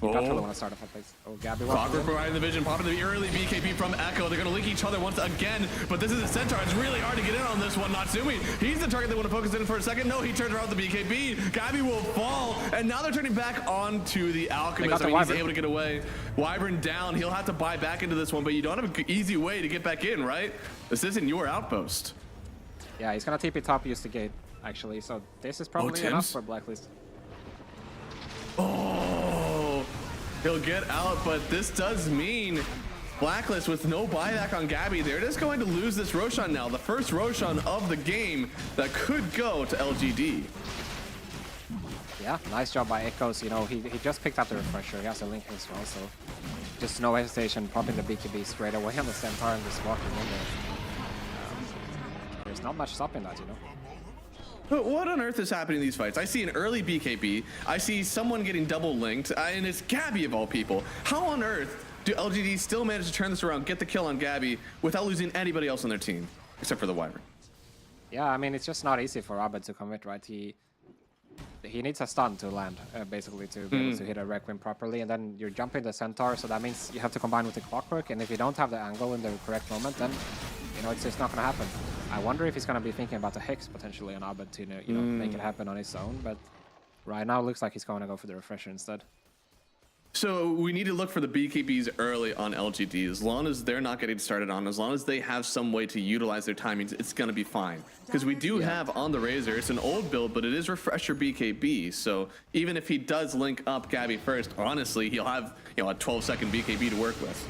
Speaker 16: You definitely want to start a fight, please. Oh, Gabby.
Speaker 17: Clockwork providing the vision, popping the early BKB from Echo. They're going to link each other once again, but this is a Centaur. It's really hard to get in on this one. Natsumi, he's the target they want to focus in for a second. No, he turns around the BKB. Gabby will fall, and now they're turning back onto the Alchemist. I mean, he's able to get away. Wyvern down. He'll have to buy back into this one, but you don't have an easy way to get back in, right? This isn't your outpost.
Speaker 16: Yeah, he's going to TP top, use the gate, actually. So this is probably enough for Blacklist.
Speaker 17: Oh, he'll get out, but this does mean Blacklist with no buyback on Gabby. They're just going to lose this Roshan now. The first Roshan of the game that could go to LGD.
Speaker 16: Yeah, nice job by Echoes. You know, he just picked up the refresher. He has a link as well, so just no hesitation, popping the BKB straight away on the Centaur and just walking in there. There's not much stopping that, you know.
Speaker 17: But what on earth is happening in these fights? I see an early BKB. I see someone getting double linked, and it's Gabby of all people. How on earth do LGD still manage to turn this around, get the kill on Gabby without losing anybody else on their team, except for the Wyvern?
Speaker 16: Yeah, I mean, it's just not easy for Abed to commit, right? He needs a stun to land, basically, to be able to hit a Requiem properly, and then you're jumping the Centaur, so that means you have to combine with the Clockwork, and if you don't have the angle in the correct moment, then, you know, it's just not going to happen. I wonder if he's going to be thinking about the Hex, potentially, on Abed to, you know, make it happen on his own, but right now it looks like he's going to go for the Refresher instead.
Speaker 17: So we need to look for the BKBs early on LGD. As long as they're not getting started on, as long as they have some way to utilize their timings, it's going to be fine. Because we do have on the Razor, it's an old build, but it is Refresher BKB. So even if he does link up Gabby first, honestly, he'll have, you know, a 12-second BKB to work with.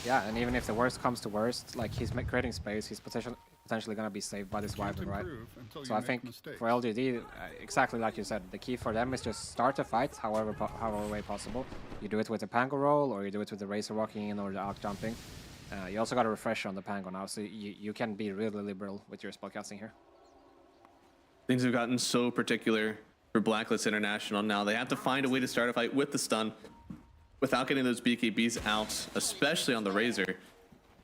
Speaker 16: Yeah, and even if the worst comes to worst, like, he's creating space, he's potentially going to be saved by this Wyvern, right? So I think for LGD, exactly like you said, the key for them is just start the fight however way possible. You do it with the Pango roll, or you do it with the Razor walking in, or the Arc jumping. You also got a refresher on the Pango now, so you can be really liberal with your spellcasting here.
Speaker 17: Things have gotten so particular for Blacklist International now. They have to find a way to start a fight with the stun without getting those BKBs out, especially on the Razor.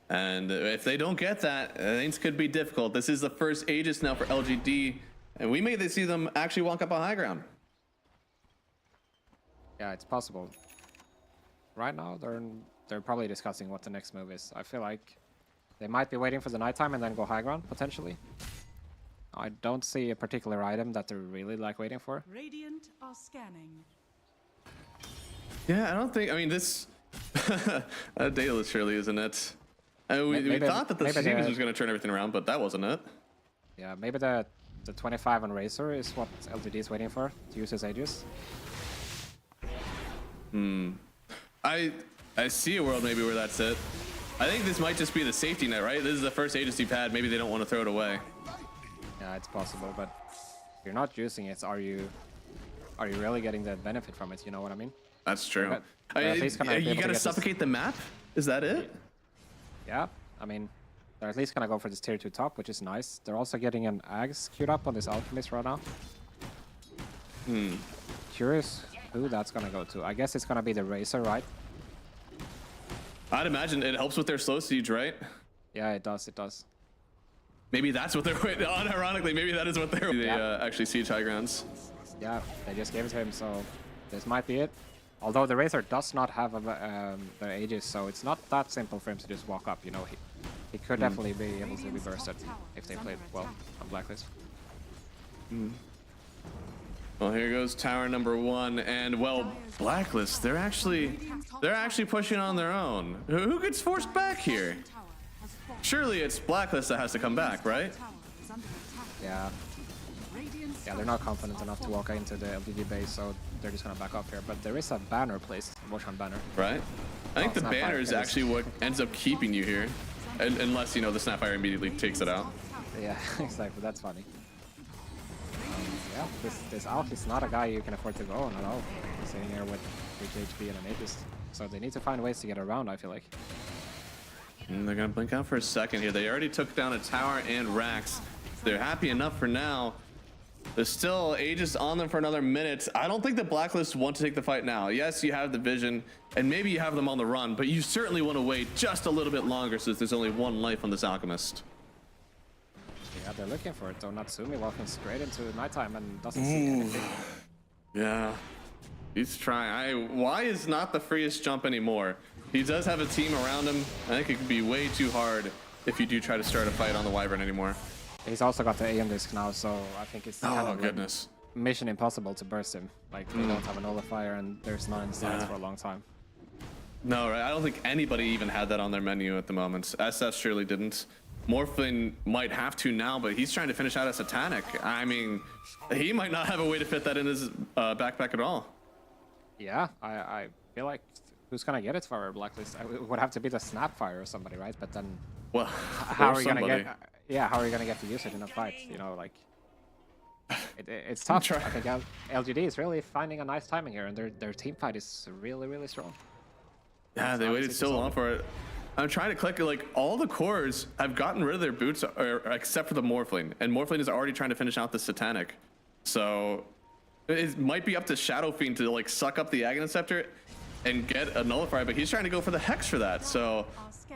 Speaker 17: And if they don't get that, things could be difficult. This is the first Aegis now for LGD, and we may see them actually walk up on high ground.
Speaker 16: Yeah, it's possible. Right now, they're probably discussing what the next move is. I feel like they might be waiting for the nighttime and then go high ground, potentially. I don't see a particular item that they're really like waiting for.
Speaker 11: Radiant are scanning.
Speaker 17: Yeah, I don't think, I mean, this Daedalus surely isn't it. We thought that the Series was going to turn everything around, but that wasn't it.
Speaker 16: Yeah, maybe the 25 on Razor is what LGD is waiting for, to use his Aegis.
Speaker 17: I see a world maybe where that's it. I think this might just be the safety net, right? This is the first Aegis you've had. Maybe they don't want to throw it away.
Speaker 16: Yeah, it's possible, but if you're not using it, are you really getting the benefit from it? You know what I mean?
Speaker 17: That's true. You gotta suffocate the map? Is that it?
Speaker 16: Yeah, I mean, they're at least gonna go for this tier 2 top, which is nice. They're also getting an Axe queued up on this Alchemist right now. Curious who that's gonna go to. I guess it's gonna be the Razor, right?
Speaker 17: I'd imagine it helps with their slow siege, right?
Speaker 16: Yeah, it does, it does.
Speaker 17: Maybe that's what they're waiting on, ironically. Maybe that is what they're They actually siege high grounds.
Speaker 16: Yeah, they just gave it to him, so this might be it. Although the Razor does not have the Aegis, so it's not that simple for him to just walk up, you know. He could definitely be able to be bursted if they played well on Blacklist.
Speaker 17: Well, here goes tower number 1, and well, Blacklist, they're actually pushing on their own. Who gets forced back here? Surely it's Blacklist that has to come back, right?
Speaker 16: Yeah. Yeah, they're not confident enough to walk into the LGD base, so they're just gonna back up here. But there is a banner placed, a Roshan banner.
Speaker 17: Right. I think the banner is actually what ends up keeping you here, unless, you know, the Snapfire immediately takes it out.
Speaker 16: Yeah, exactly. That's funny. Yeah, this Alch is not a guy you can afford to go on at all. He's sitting here with 3 HP and an Aegis. So they need to find ways to get around, I feel like.
Speaker 17: And they're gonna blink out for a second here. They already took down a tower and Rax. They're happy enough for now. There's still Aegis on them for another minute. I don't think the Blacklist want to take the fight now. Yes, you have the vision, and maybe you have them on the run, but you certainly want to wait just a little bit longer since there's only one life on this Alchemist.
Speaker 16: Yeah, they're looking for it, though. Natsumi walking straight into nighttime and doesn't see anything.
Speaker 17: Yeah. He's trying. Why is not the freest jump anymore? He does have a team around him. I think it could be way too hard if you do try to start a fight on the Wyvern anymore.
Speaker 16: He's also got the aim disc now, so I think it's kind of
Speaker 17: goodness.
Speaker 16: Mission impossible to burst him. Like, they don't have a nullifier and there's none in sight for a long time.
Speaker 17: No, right? I don't think anybody even had that on their menu at the moment. SF surely didn't. Morphlin might have to now, but he's trying to finish out a Satanic. I mean, he might not have a way to fit that in his backpack at all.
Speaker 16: Yeah, I feel like who's gonna get it for our Blacklist? It would have to be the Snapfire or somebody, right? But then,
Speaker 17: well,
Speaker 16: how are you gonna get? Yeah, how are you gonna get to use it in a fight? You know, like it's tough. I think LGD is really finding a nice timing here, and their team fight is really strong.
Speaker 17: Yeah, they waited so long for it. I'm trying to click, like, all the cores have gotten rid of their boots, except for the Morphling, and Morphling is already trying to finish out the Satanic. So it might be up to Shadow Fiend to like suck up the Aghanim Scepter and get a Nullifier, but he's trying to go for the Hex for that. So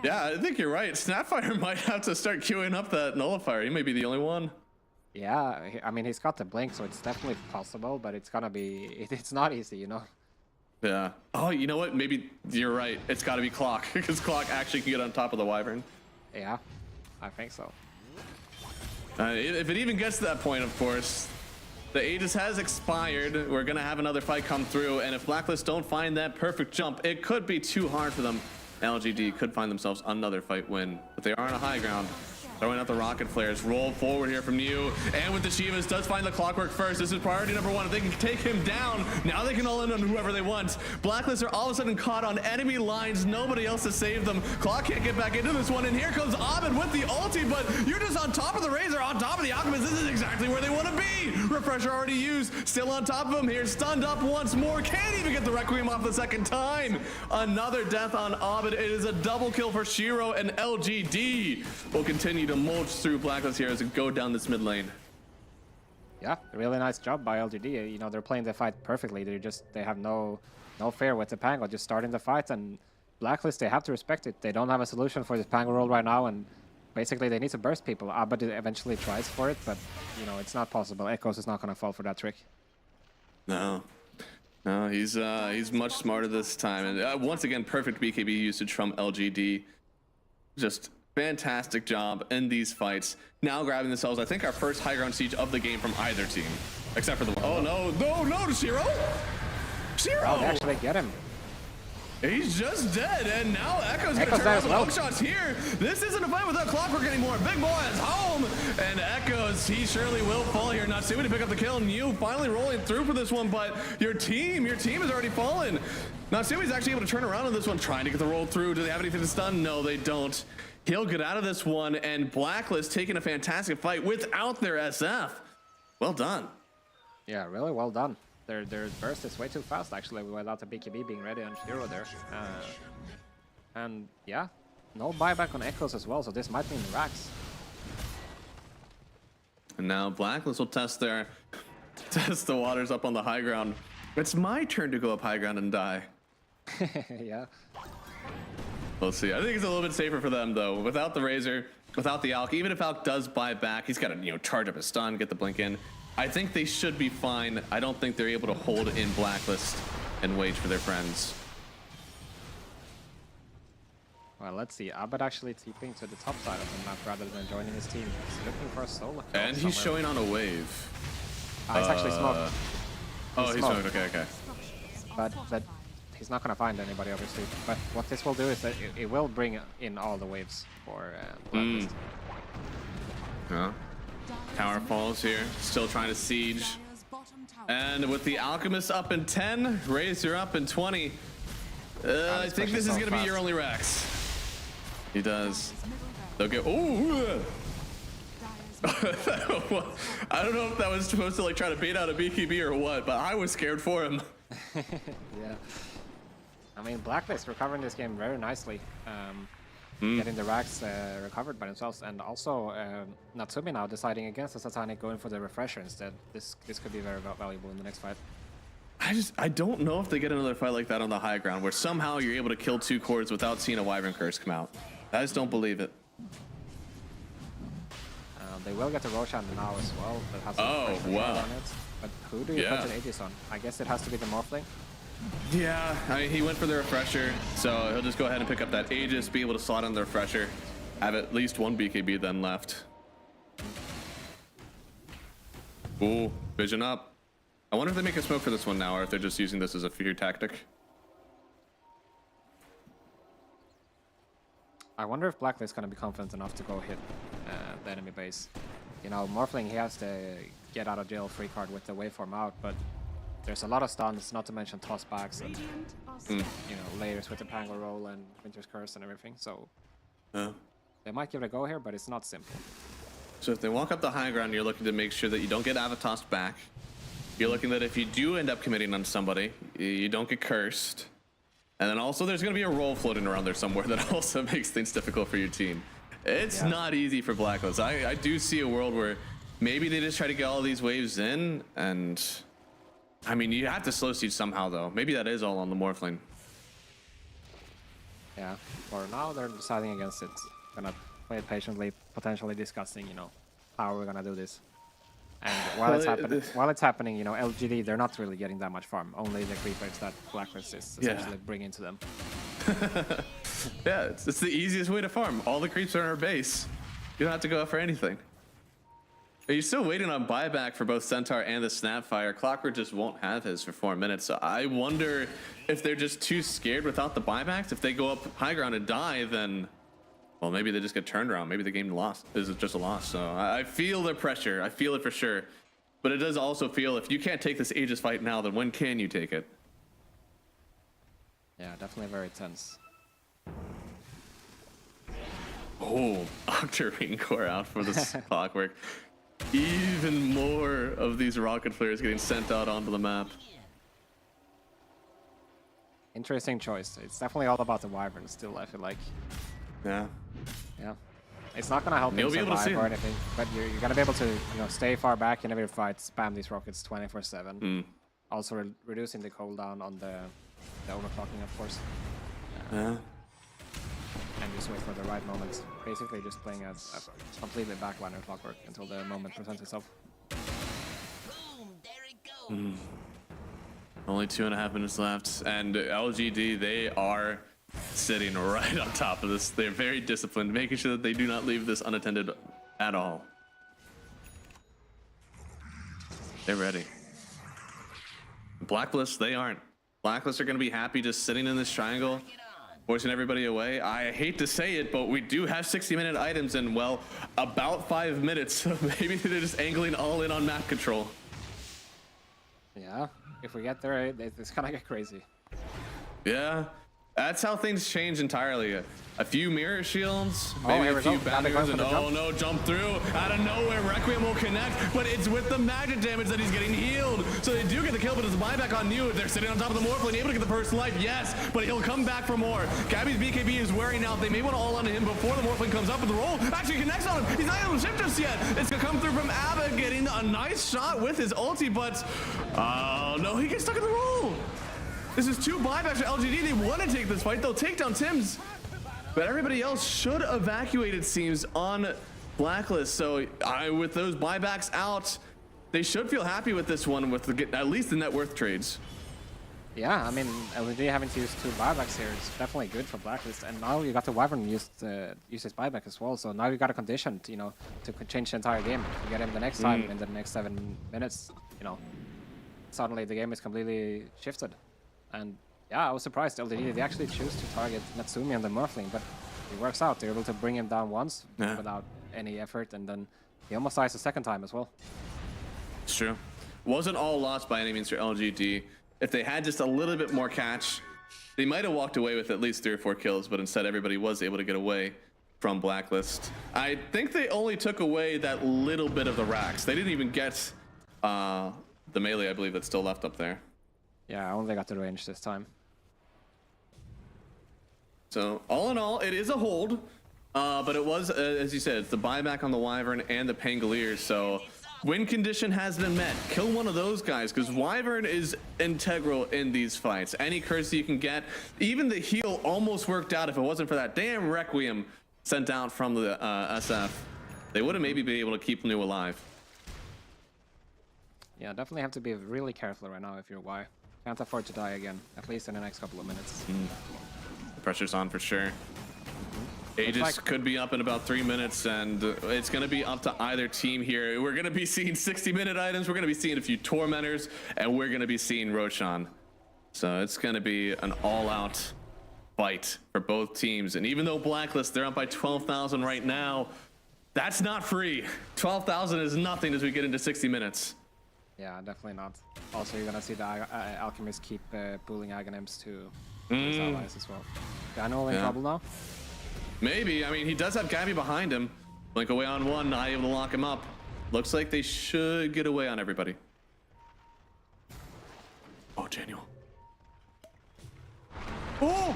Speaker 17: yeah, I think you're right. Snapfire might have to start queuing up that Nullifier. He may be the only one.
Speaker 16: Yeah, I mean, he's got the blink, so it's definitely possible, but it's gonna be, it's not easy, you know?
Speaker 17: Yeah. Oh, you know what? Maybe you're right. It's got to be Clock, because Clock actually can get on top of the Wyvern.
Speaker 16: Yeah, I think so.
Speaker 17: If it even gets to that point, of course. The Aegis has expired. We're going to have another fight come through, and if Blacklist don't find that perfect jump, it could be too hard for them. LGD could find themselves another fight win, but they are on a high ground. Throwing out the rocket flares, roll forward here from you, and with the Shivas, does find the Clockwork first. This is priority number one. If they can take him down, now they can all in on whoever they want. Blacklist are all of a sudden caught on enemy lines, nobody else to save them. Clock can't get back into this one, and here comes Abed with the ulti, but you're just on top of the Razor, on top of the Alchemist. This is exactly where they want to be. Refresher already used, still on top of him here, stunned up once more, can't even get the Requiem off the second time. Another death on Abed. It is a double kill for Shiro, and LGD will continue to mulch through Blacklist here as it go down this mid lane.
Speaker 16: Yeah, really nice job by LGD. You know, they're playing the fight perfectly. They have no fear with the Pango, just starting the fight, and Blacklist, they have to respect it. They don't have a solution for this Pango roll right now, and basically they need to burst people. Abed eventually tries for it, but you know, it's not possible. Echoes is not going to fall for that trick.
Speaker 17: No, he's much smarter this time, and once again, perfect BKB usage from LGD. Just fantastic job in these fights. Now grabbing themselves, I think, our first high ground siege of the game from either team, except for the one. Oh no, Shiro! Shiro!
Speaker 16: Oh, they actually get him.
Speaker 17: He's just dead, and now Echo's gonna turn around some hook shots here. This isn't a fight without Clockwork anymore. Big boy is home, and Echoes, he surely will fall here. Natsumi to pick up the kill, and you finally rolling through for this one, but your team has already fallen. Natsumi's actually able to turn around on this one, trying to get the roll through. Do they have anything to stun? No, they don't. He'll get out of this one, and Blacklist taking a fantastic fight without their SF. Well done.
Speaker 16: Yeah, really well done. Their burst is way too fast, actually, without the BKB being ready on Shiro there. And yeah, no buyback on Echoes as well, so this might mean racks.
Speaker 17: And now Blacklist will test the waters up on the high ground. It's my turn to go up high ground and die.
Speaker 16: Yeah.
Speaker 17: We'll see. I think it's a little bit safer for them, though. Without the Razor, without the Alk, even if Alk does buy back, he's got to, charge up his stun, get the blink in. I think they should be fine. I don't think they're able to hold in Blacklist and wait for their friends.
Speaker 16: Well, let's see. Abed actually TPing to the top side of the map rather than joining his team. He's looking for a solo kill.
Speaker 17: And he's showing on a wave.
Speaker 16: It's actually smoked.
Speaker 17: He's smoked. Okay.
Speaker 16: But he's not going to find anybody, obviously. But what this will do is that it will bring in all the waves for Blacklist.
Speaker 17: Yeah. Tower falls here, still trying to siege. And with the Alchemist up in 10, Razor up in 20. I think this is going to be your only Rex. He does. They'll get. Ooh! I don't know if that was supposed to try to bait out a BKB or what, but I was scared for him.
Speaker 16: Yeah. I mean, Blacklist recovering this game very nicely. Getting the racks recovered by themselves, and also Natsumi now deciding against the Satanic, going for the Refresher instead. This could be very valuable in the next fight.
Speaker 17: I don't know if they get another fight like that on the high ground, where somehow you're able to kill 2 cores without seeing a Wyvern Curse come out. I just don't believe it.
Speaker 16: They will get the Roshan now as well. That has
Speaker 17: wow.
Speaker 16: on it. But who do you put the Aegis on? I guess it has to be the Morphling.
Speaker 17: Yeah, I mean, he went for the refresher, so he'll just go ahead and pick up that Aegis, be able to slot on the refresher, have at least one BKB then left. Ooh, vision up. I wonder if they make a smoke for this one now, or if they're just using this as a fear tactic.
Speaker 16: I wonder if Blacklist is going to be confident enough to go hit the enemy base. You know, Morphling, he has the get out of jail free card with the waveform out, but there's a lot of stuns, not to mention tossbacks and you know, layers with the Pango roll and Winter's Curse and everything. So they might give it a go here, but it's not simple.
Speaker 17: So if they walk up the high ground, you're looking to make sure that you don't get Avatossed back. You're looking that if you do end up committing on somebody, you don't get cursed. And then also there's going to be a roll floating around there somewhere that also makes things difficult for your team. It's not easy for Blacklist. I do see a world where maybe they just try to get all these waves in, and I mean, you have to slow siege somehow though. Maybe that is all on the Morphling.
Speaker 16: Yeah, for now they're deciding against it. Gonna play it patiently, potentially discussing, you know, how we're gonna do this. And while it's happening, you know, LGD, they're not really getting that much farm. Only the creepers that Blacklist is essentially bringing to them.
Speaker 17: Yeah, it's the easiest way to farm. All the creeps are in our base. You don't have to go out for anything. Are you still waiting on buyback for both Centaur and the Snapfire? Clockwork just won't have his for 4 minutes. So I wonder if they're just too scared without the buybacks. If they go up high ground and die, then, well, maybe they just get turned around. Maybe the game lost. Is just a loss. So I feel the pressure. I feel it for sure. But it does also feel if you can't take this Aegis fight now, then when can you take it?
Speaker 16: Yeah, definitely very tense.
Speaker 17: Oh, Octarine Core out for this Clockwork. Even more of these rocket flares getting sent out onto the map.
Speaker 16: Interesting choice. It's definitely all about the Wyvern still, I feel like.
Speaker 17: Yeah.
Speaker 16: Yeah. It's not gonna help
Speaker 17: You'll
Speaker 16: him
Speaker 17: be able to see
Speaker 16: survive or
Speaker 17: him.
Speaker 16: anything, but you're gonna be able to, you know, stay far back in every fight, spam these rockets 24/7. Also reducing the cooldown on the overclocking, of course.
Speaker 17: Yeah.
Speaker 16: And just wait for the right moment. Basically just playing a completely backliner Clockwork until the moment presents itself.
Speaker 17: Only 2.5 minutes left, and LGD, they are sitting right on top of this. They're very disciplined, making sure that they do not leave this unattended at all. They're ready. Blacklist, they aren't. Blacklist are going to be happy just sitting in this triangle, forcing everybody away. I hate to say it, but we do have 60-minute items in, well, about 5 minutes. So maybe they're just angling all in on map control.
Speaker 16: Yeah, if we get there, it's gonna get crazy.
Speaker 17: Yeah, that's how things change entirely. A few mirror shields,
Speaker 16: Oh,
Speaker 17: maybe
Speaker 16: here
Speaker 17: a
Speaker 16: we
Speaker 17: few
Speaker 16: go. Now they're
Speaker 17: banners,
Speaker 16: going
Speaker 17: and
Speaker 16: for the
Speaker 17: oh no, jump through. Out of nowhere, Requiem will connect, but it's with the magic damage that he's getting healed. So they do get the kill, but it's a buyback on New. They're sitting on top of the Morphling, able to get the first life, yes, but he'll come back for more. Gabby's BKB is wearing out. They may want to all on him before the Morphling comes up with the roll. Actually connects on him. He's not able to shift just yet. It's gonna come through from Abed, getting a nice shot with his ulti, but oh no, he gets stuck in the roll. This is 2 buybacks for LGD. They want to take this fight. They'll take down Tim's. But everybody else should evacuate, it seems, on Blacklist. So with those buybacks out, they should feel happy with this one, with at least the net worth trades.
Speaker 16: Yeah, I mean, LGD having to use 2 buybacks here is definitely good for Blacklist. And now you got the Wyvern use his buyback as well. So now you got a condition, you know, to change the entire game. You get him the next time in the next 7 minutes, you know, suddenly the game is completely shifted. And yeah, I was surprised. LGD, they actually choose to target Natsumi and the Morphling, but it works out. They're able to bring him down once without any effort, and then he almost dies a second time as well.
Speaker 17: It's true. Wasn't all lost by any means for LGD. If they had just a little bit more catch, they might have walked away with at least 3 or 4 kills, but instead everybody was able to get away from Blacklist. I think they only took away that little bit of the racks. They didn't even get the melee, I believe, that's still left up there.
Speaker 16: Yeah, I only got the range this time.
Speaker 17: So all in all, it is a hold, but it was, as you said, it's the buyback on the Wyvern and the Pangoliers. So win condition has been met. Kill one of those guys, because Wyvern is integral in these fights. Any curse you can get, even the heal almost worked out if it wasn't for that damn Requiem sent out from the SF. They would have maybe been able to keep New alive.
Speaker 16: Yeah, definitely have to be really careful right now if you're Y. Can't afford to die again, at least in the next couple of minutes.
Speaker 17: The pressure's on for sure. Aegis could be up in about 3 minutes, and it's going to be up to either team here. We're going to be seeing 60-minute items, we're going to be seeing a few Tormentors, and we're going to be seeing Roshan. So it's going to be an all-out fight for both teams. And even though Blacklist, they're up by 12,000 right now, that's not free. 12,000 is nothing as we get into 60 minutes.
Speaker 16: Yeah, definitely not. Also, you're going to see the Alchemists keep pooling Aghanims to his allies as well. Daniel in trouble now?
Speaker 17: Maybe. I mean, he does have Gabby behind him. Blink away on one, not able to lock him up. Looks like they should get away on everybody. Oh, Daniel. Oh!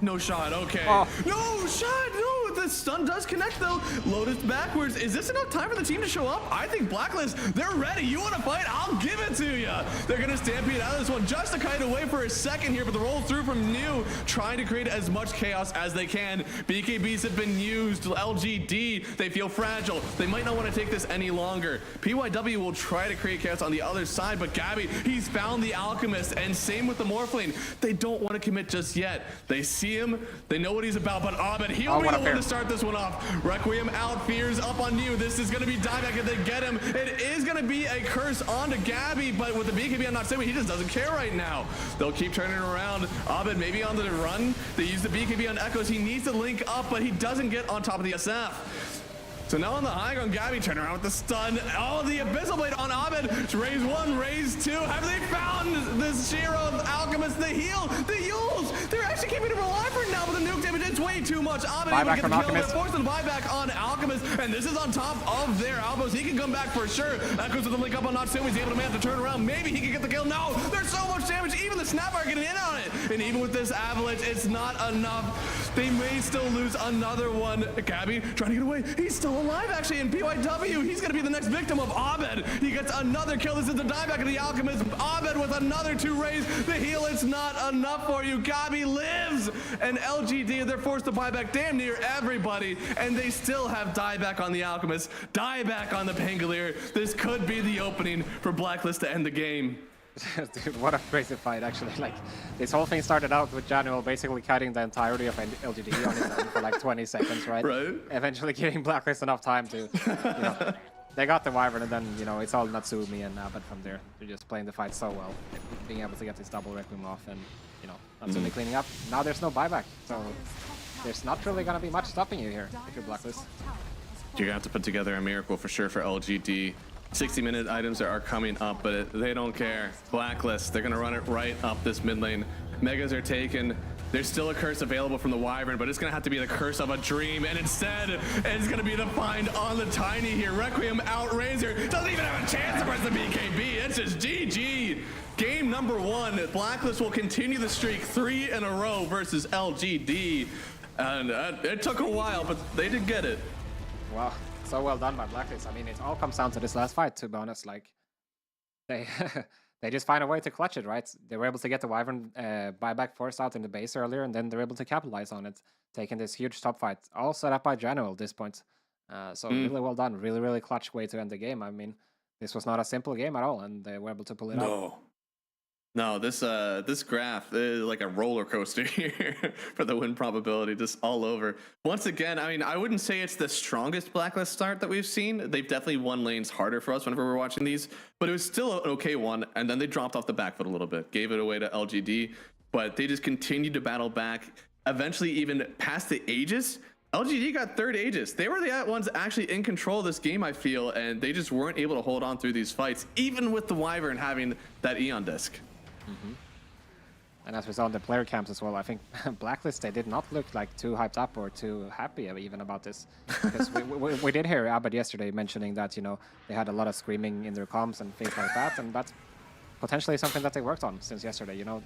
Speaker 17: No shot, okay.
Speaker 16: Oh.
Speaker 17: No shot, no, the stun does connect though. Lotus backwards. Is this enough time for the team to show up? I think Blacklist, they're ready. You want to fight? I'll give it to you. They're going to stampede out of this one just to kind of wait for a second here, but the roll through from New, trying to create as much chaos as they can. BKBs have been used. LGD, they feel fragile. They might not want to take this any longer. PYW will try to create chaos on the other side, but Gabby, he's found the Alchemist, and same with the Morphling. They don't want to commit just yet. They see him, they know what he's about, but Abed, he'll be the one to start this one off. Requiem out, Fears up on New. This is going to be dieback if they get him. It is going to be a curse onto Gabby, but with the BKB on not saying, he just doesn't care right now. They'll keep turning around. Abed maybe on the run. They use the BKB on Echoes. He needs to link up, but he doesn't get on top of the SF. So now on the high ground, Gabby turn around with the stun. Oh, the Abyssal Blade on Abed. Raise one, raise two. Have they found this Shiro, the Alchemist, the heal, the Yules? They're actually keeping him alive for now, but the nuke damage, it's way too much. Abed able to get the kill. They're forcing the buyback on Alchemist, and this is on top of their elbows. He can come back for sure. Echoes with the link up on Natsumi. He's able to manage to turn around. Maybe he can get the kill. No, there's so much damage. Even the Snapfire getting in on it. And even with this Avalanche, it's not enough. They may still lose another one. Gabby trying to get away. He's still alive actually in PYW. He's gonna be the next victim of Abed. He gets another kill. This is the dieback of the Alchemist. Abed with another 2 rays. The heal, it's not enough for you. Gabby lives, and LGD, they're forced to buy back damn near everybody, and they still have dieback on the Alchemist, dieback on the Pangolier. This could be the opening for Blacklist to end the game.
Speaker 16: Dude, what a crazy fight, actually. Like, this whole thing started out with Januel basically cutting the entirety of LGD on his own for like 20 seconds, right?
Speaker 17: Right.
Speaker 16: Eventually giving Blacklist enough time to, you know, they got the Wyvern, and then, you know, it's all Natsumi and Abed from there. They're just playing the fight so well, being able to get this double Requiem off, and, you know, Natsumi cleaning up. Now there's no buyback, so there's not really going to be much stopping you here if you're Blacklist.
Speaker 17: You're gonna have to put together a miracle for sure for LGD. 60-minute items are coming up, but they don't care. Blacklist, they're gonna run it right up this mid lane. Megas are taken. There's still a curse available from the Wyvern, but it's gonna have to be the curse of a dream, and instead, it's gonna be the find on the Tiny here. Requiem out, Razor doesn't even have a chance to press the BKB. It's just GG. Game number 1. Blacklist will continue the streak 3 in a row versus LGD, and it took a while, but they did get it.
Speaker 16: Wow. So well done by Blacklist. I mean, it all comes down to this last fight, to be honest. Like, they they just find a way to clutch it, right? They were able to get the Wyvern buyback force out in the base earlier, and then they're able to capitalize on it, taking this huge top fight, all set up by Januel at this point. So really well done. Really, really clutch way to end the game. I mean, this was not a simple game at all, and they were able to pull it out.
Speaker 17: No, this graph is like a roller coaster here for the win probability, just all over. Once again, I mean, I wouldn't say it's the strongest Blacklist start that we've seen. They've definitely won lanes harder for us whenever we're watching these, but it was still an okay one, and then they dropped off the back foot a little bit, gave it away to LGD, but they just continued to battle back, eventually even past the Aegis. LGD got 3rd Aegis. They were the ones actually in control of this game, I feel, and they just weren't able to hold on through these fights, even with the Wyvern having that Eon disc.
Speaker 16: And as we saw in the player camps as well, I think Blacklist, they did not look like too hyped up or too happy even about this. Because we did hear Abed yesterday mentioning that, you know, they had a lot of screaming in their comms and things like that, and that's potentially something that they worked on since yesterday. You know,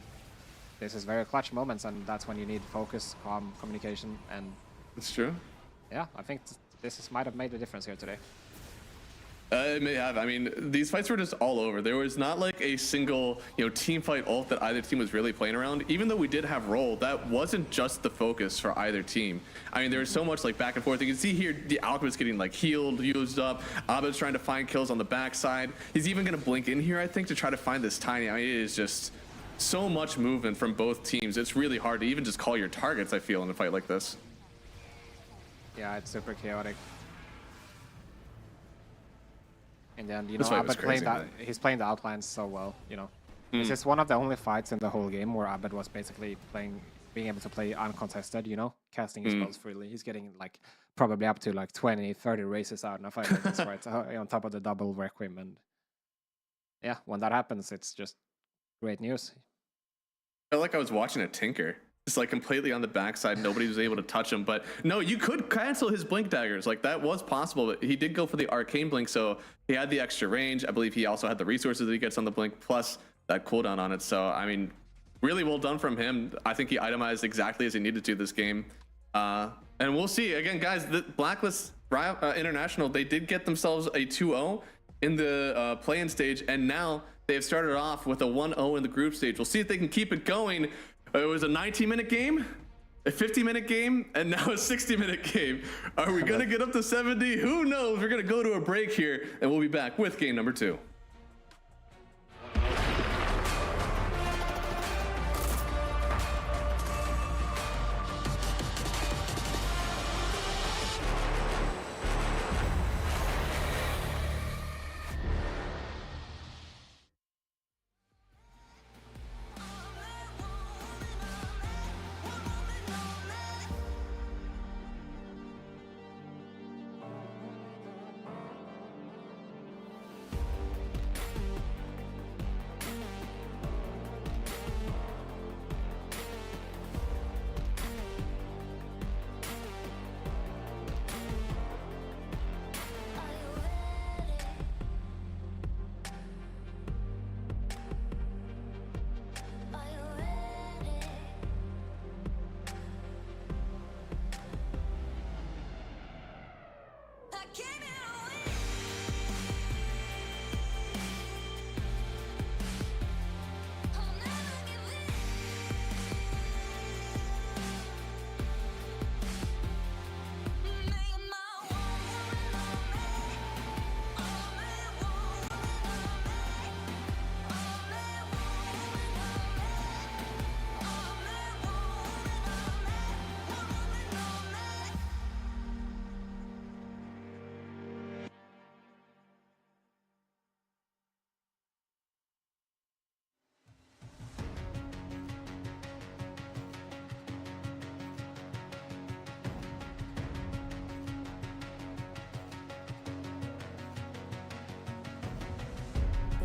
Speaker 16: this is very clutch moments, and that's when you need focus, calm, communication, and...
Speaker 17: It's true.
Speaker 16: Yeah, I think this might have made a difference here today.
Speaker 17: It may have. I mean, these fights were just all over. There was not like a single, team fight ult that either team was really playing around. Even though we did have roll, that wasn't just the focus for either team. I mean, there was so much like back and forth. You can see here the Alchemist getting like healed, used up. Abed's trying to find kills on the backside. He's even gonna blink in here, I think, to try to find this Tiny. I mean, it is just so much movement from both teams. It's really hard to even just call your targets, I feel, in a fight like this.
Speaker 16: Yeah, it's super chaotic. And then,
Speaker 17: This fight was
Speaker 16: Abed
Speaker 17: crazy,
Speaker 16: he's playing the outlines so well, This
Speaker 17: Mm.
Speaker 16: is one of the only fights in the whole game where Abed was basically being able to play uncontested, casting his spells freely. He's getting like probably up to like 20, 30 races out in a fight like this, right? On top of the double Requiem. And yeah, when that happens, it's just great news.
Speaker 17: I felt like I was watching a Tinker. Just like completely on the backside, nobody was able to touch him. But no, you could cancel his blink daggers. Like that was possible, but he did go for the arcane blink, so he had the extra range. I believe he also had the resources that he gets on the blink, plus that cooldown on it. So I mean, really well done from him. I think he itemized exactly as he needed to this game. And we'll see. Again, guys, the Blacklist International, they did get themselves a 2-0 in the play-in stage, and now they have started off with a 1-0 in the group stage. We'll see if they can keep it going. It was a 19-minute game, a 50-minute game, and now a 60-minute game. Are we going to get up to 70? Who knows? We're going to go to a break here, and we'll be back with game number 2.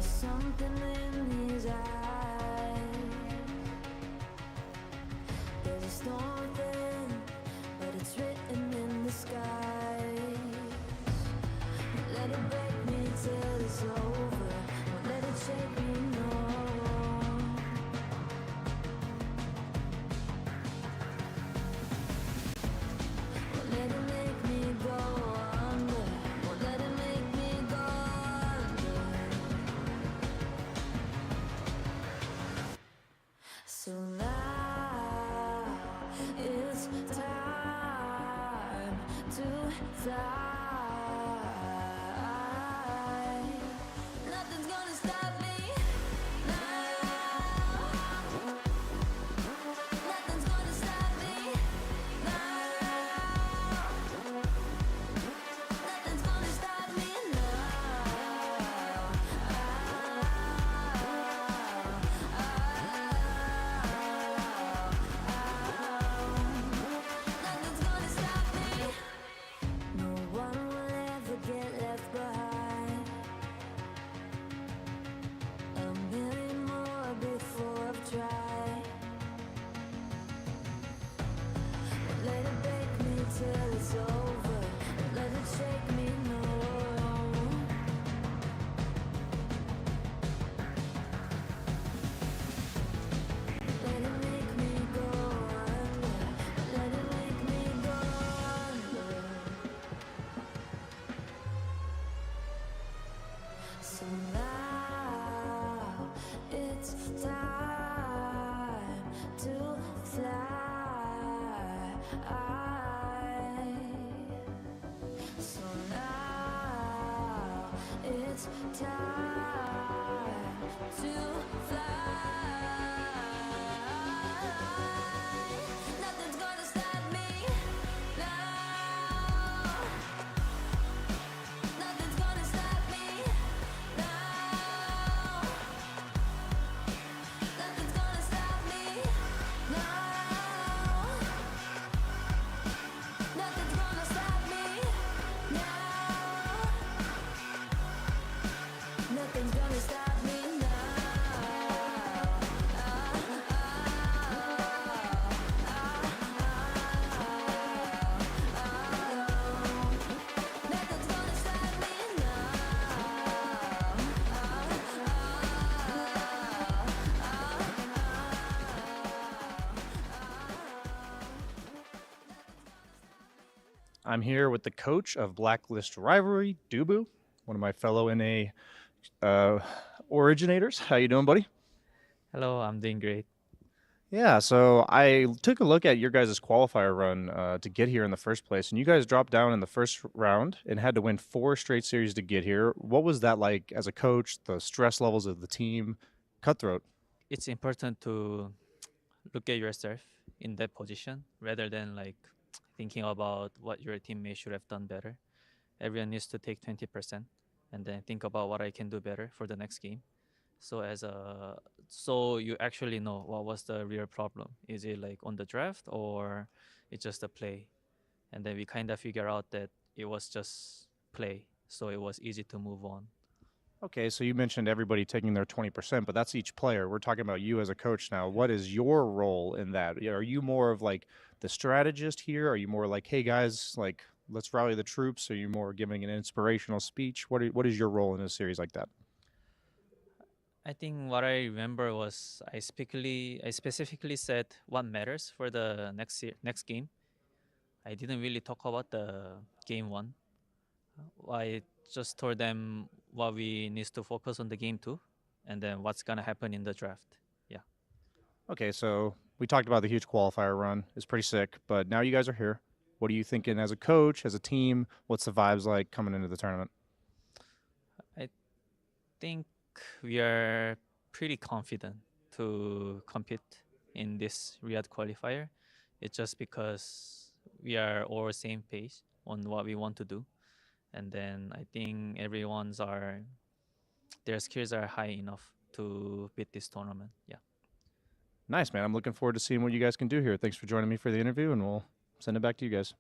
Speaker 1: Something in his eyes. There's a storm thing, but it's written in the skies. Let it break me till it's over. Won't let it shake me, no. Won't let it make me go under. Won't let it make me go under. So now it's time to die. Nothing's gonna stop me now. Nothing's gonna stop me now. Nothing's gonna stop me now. No one it's time to fly. Nothing's gonna stop me now. Nothing's gonna stop me now. Nothing's gonna stop me now. Nothing's gonna stop me now. Nothing's gonna stop me
Speaker 18: I'm here with the coach of Blacklist Rivalry, Dubu, one of my fellow NA originators. How you doing, buddy?
Speaker 19: Hello, I'm doing great.
Speaker 18: Yeah, so I took a look at your guys' qualifier run to get here in the first place, and you guys dropped down in the first round and had to win 4 straight series to get here. What was that like as a coach, the stress levels of the team? Cutthroat.
Speaker 19: It's important to look at yourself in that position rather than like thinking about what your teammate should have done better. Everyone needs to take 20% and then think about what I can do better for the next game. So you actually know what was the real problem. Is it like on the draft or it's just a play? And then we kind of figure out that it was just play, so it was easy to move on.
Speaker 18: Okay, so you mentioned everybody taking their 20%, but that's each player. We're talking about you as a coach now. What is your role in that? Are you more of like the strategist here? Are you more like, hey guys, like let's rally the troops? Are you more giving an inspirational speech? What is your role in a series like that?
Speaker 19: I think what I remember was I specifically said what matters for the next game. I didn't really talk about the game 1. I just told them what we need to focus on the game 2, and then what's gonna happen in the draft. Yeah.
Speaker 18: Okay, so we talked about the huge qualifier run. It's pretty sick, but now you guys are here. What are you thinking as a coach, as a team? What's the vibes like coming into the tournament?
Speaker 19: I think we are pretty confident to compete in this Riyadh qualifier. It's just because we are all same page on what we want to do. And then I think their skills are high enough to beat this tournament. Yeah.
Speaker 18: Nice, man. I'm looking forward to seeing what you guys can do here. Thanks for joining me for the interview, and we'll send it back to you guys.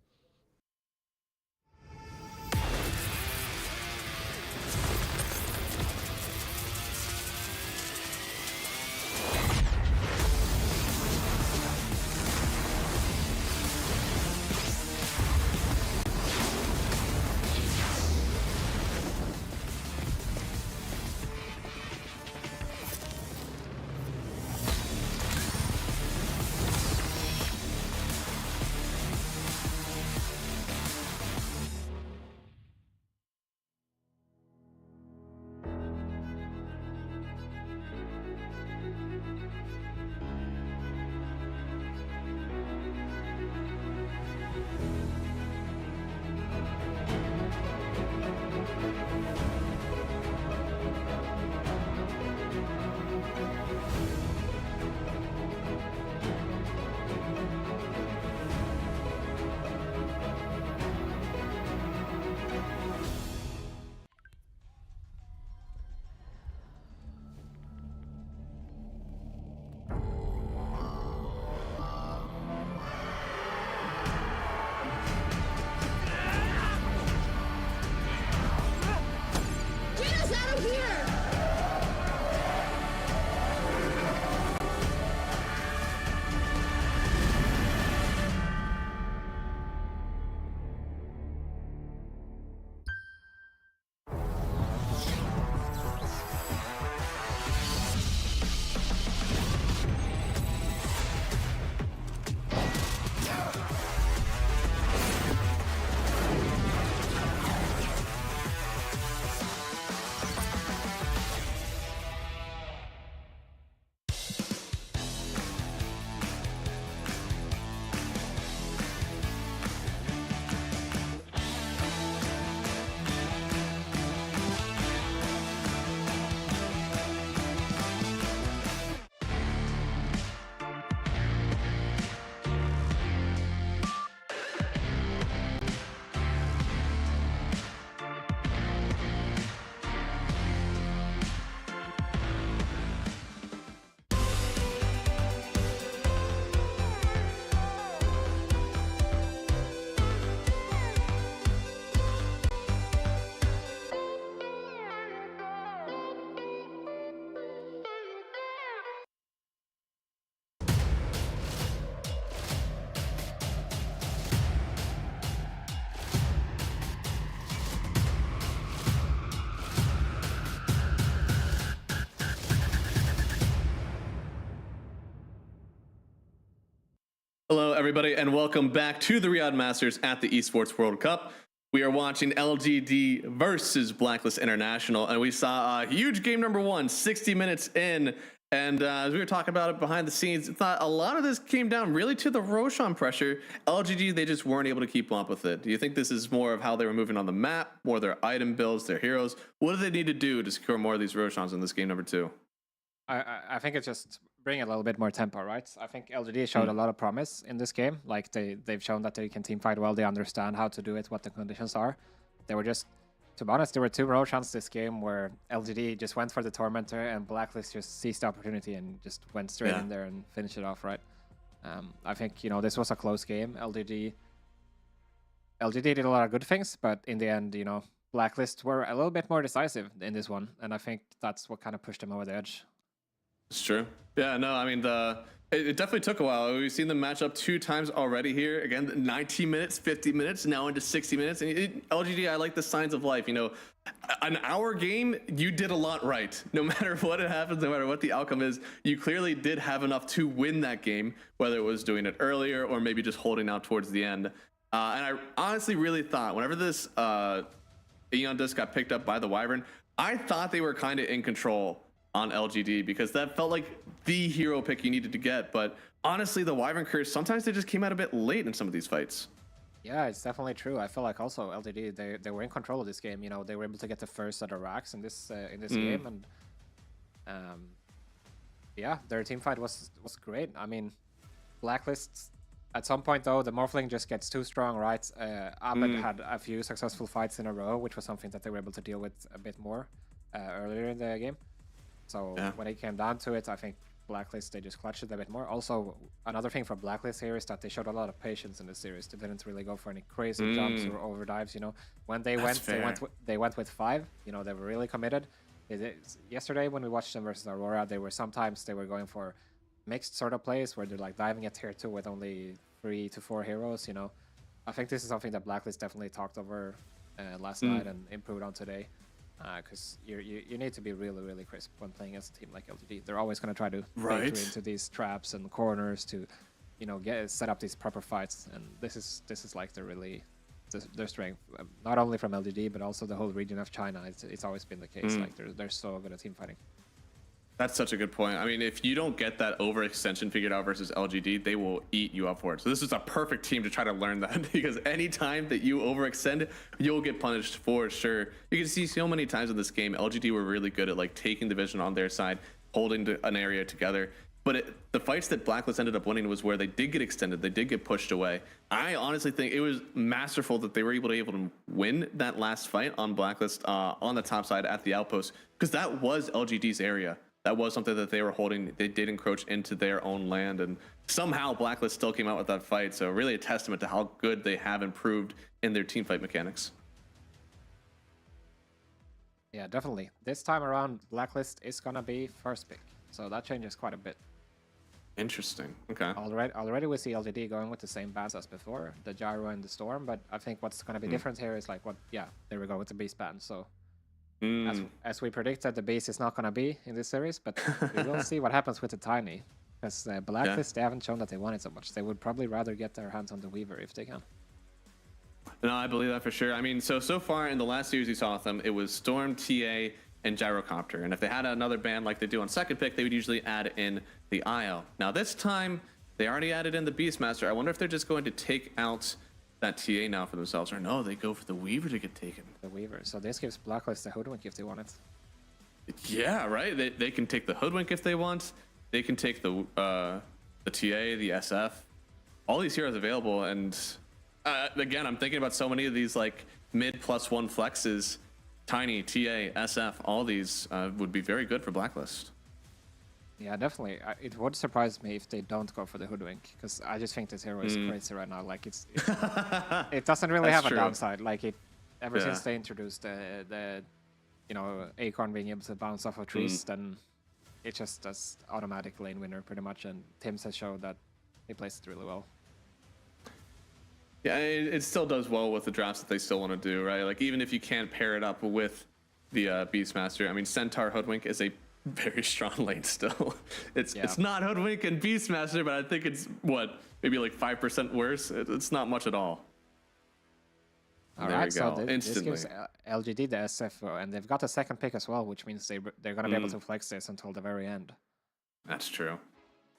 Speaker 17: Hello, everybody, and welcome back to the Riyadh Masters at the Esports World Cup. We are watching LGD versus Blacklist International, and we saw a huge game number 1, 60 minutes in. And as we were talking about it behind the scenes, I thought a lot of this came down really to the Roshan pressure. LGD, they just weren't able to keep up with it. Do you think this is more of how they were moving on the map, more their item builds, their heroes? What do they need to do to secure more of these Roshans in this game number 2?
Speaker 16: I think it's just bring a little bit more tempo, right? I think LGD showed a lot of promise in this game. Like they've shown that they can team fight well. They understand how to do it, what the conditions are. They were just, to be honest, there were 2 Roshans this game where LGD just went for the Tormentor and Blacklist just seized the opportunity and just went straight in there and finished it off, right? I think, you know, this was a close game. LGD did a lot of good things, but in the end, you know, Blacklist were a little bit more decisive in this one. And I think that's what kind of pushed them over the edge.
Speaker 17: It's true. Yeah, no, I mean, it definitely took a while. We've seen them match up 2 times already here. Again, 19 minutes, 50 minutes, now into 60 minutes. And LGD, I like the signs of life. You know, an hour game, you did a lot right. No matter what it happens, no matter what the outcome is, you clearly did have enough to win that game, whether it was doing it earlier or maybe just holding out towards the end. And I honestly really thought whenever this Aeon disc got picked up by the Wyvern, I thought they were kind of in control on LGD because that felt like the hero pick you needed to get. But honestly, the Wyvern Curse, sometimes they just came out a bit late in some of these fights.
Speaker 16: Yeah, it's definitely true. I feel like also LGD, they were in control of this game. You know, they were able to get the first of the racks in this game, and yeah, their team fight was great. I mean, Blacklist at some point though, the Morphling just gets too strong, right? Abed had a few successful fights in a row, which was something that they were able to deal with a bit more earlier in the game. So when it came down to it, I think Blacklist, they just clutched it a bit more. Also, another thing for Blacklist here is that they showed a lot of patience in the series. They didn't really go for any crazy jumps or overdives, you know. When they they went with 5, you know, they were really committed. Yesterday when we watched them versus Aurora, they were going for mixed sort of plays where they're like diving at tier 2 with only 3 to 4 heroes, you know. I think this is something that Blacklist definitely talked over last night and improved on today. Because you need to be really, really crisp when playing as a team like LGD. They're always going to try to enter into these traps and corners to, you know, set up these proper fights. And this is like their strength, not only from LGD but also the whole region of China. It's always been the case. Like they're so good at team fighting.
Speaker 17: That's such a good point. I mean, if you don't get that overextension figured out versus LGD, they will eat you up for it. So this is a perfect team to try to learn that because anytime that you overextend, you'll get punished for sure. You can see so many times in this game, LGD were really good at like taking the vision on their side, holding an area together. But the fights that Blacklist ended up winning was where they did get extended, they did get pushed away. I honestly think it was masterful that they were able to win that last fight on Blacklist on the top side at the outpost because that was LGD's area. That was something that they were holding. They did encroach into their own land, and somehow Blacklist still came out with that fight. So really a testament to how good they have improved in their team fight mechanics.
Speaker 16: Yeah, definitely. This time around, Blacklist is going to be first pick. So that changes quite a bit.
Speaker 17: Interesting. Okay.
Speaker 16: Already we see LGD going with the same bans as before, the Gyro and the Storm. But I think what's going to be different here is like there we go with the Beast ban. So as we predicted, the Beast is not going to be in this series, but we will see what happens with the Tiny. Because Blacklist, they haven't shown that they want it so much. They would probably rather get their hands on the Weaver if they can.
Speaker 17: No, I believe that for sure. I mean, so far in the last series we saw with them, it was Storm, TA, and Gyrocopter. And if they had another band like they do on second pick, they would usually add in the Isle. Now this time, they already added in the Beastmaster. I wonder if they're just going to take out that TA now for themselves, or no, they go for the Weaver to get taken.
Speaker 16: The Weaver. So this gives Blacklist the Hoodwink if they want it.
Speaker 17: Yeah, right. They can take the Hoodwink if they want. They can take the TA, the SF, all these heroes available. And again, I'm thinking about so many of these like mid +1 flexes. Tiny, TA, SF, all these would be very good for Blacklist.
Speaker 16: Yeah, definitely. It would surprise me if they don't go for the Hoodwink, because I just think this hero is crazy right now. Like it doesn't really have a downside. Like ever since they introduced the Acorn being able to bounce off of trees, then it just does automatic lane winner pretty much. And Tim's has shown that he plays it really well.
Speaker 17: Yeah, it still does well with the drafts that they still want to do, right? Like even if you can't pair it up with the Beastmaster, I mean Centaur Hoodwink is a very strong lane still. It's not Hoodwink and Beastmaster, but I think it's maybe like 5% worse. It's not much at all.
Speaker 16: All
Speaker 17: There
Speaker 16: right,
Speaker 17: we
Speaker 16: so
Speaker 17: go.
Speaker 16: this
Speaker 17: Instantly.
Speaker 16: gives LGD the SF, and they've got a second pick as well, which means they're going to be able
Speaker 17: Mm.
Speaker 16: to flex this until the very end.
Speaker 17: That's true.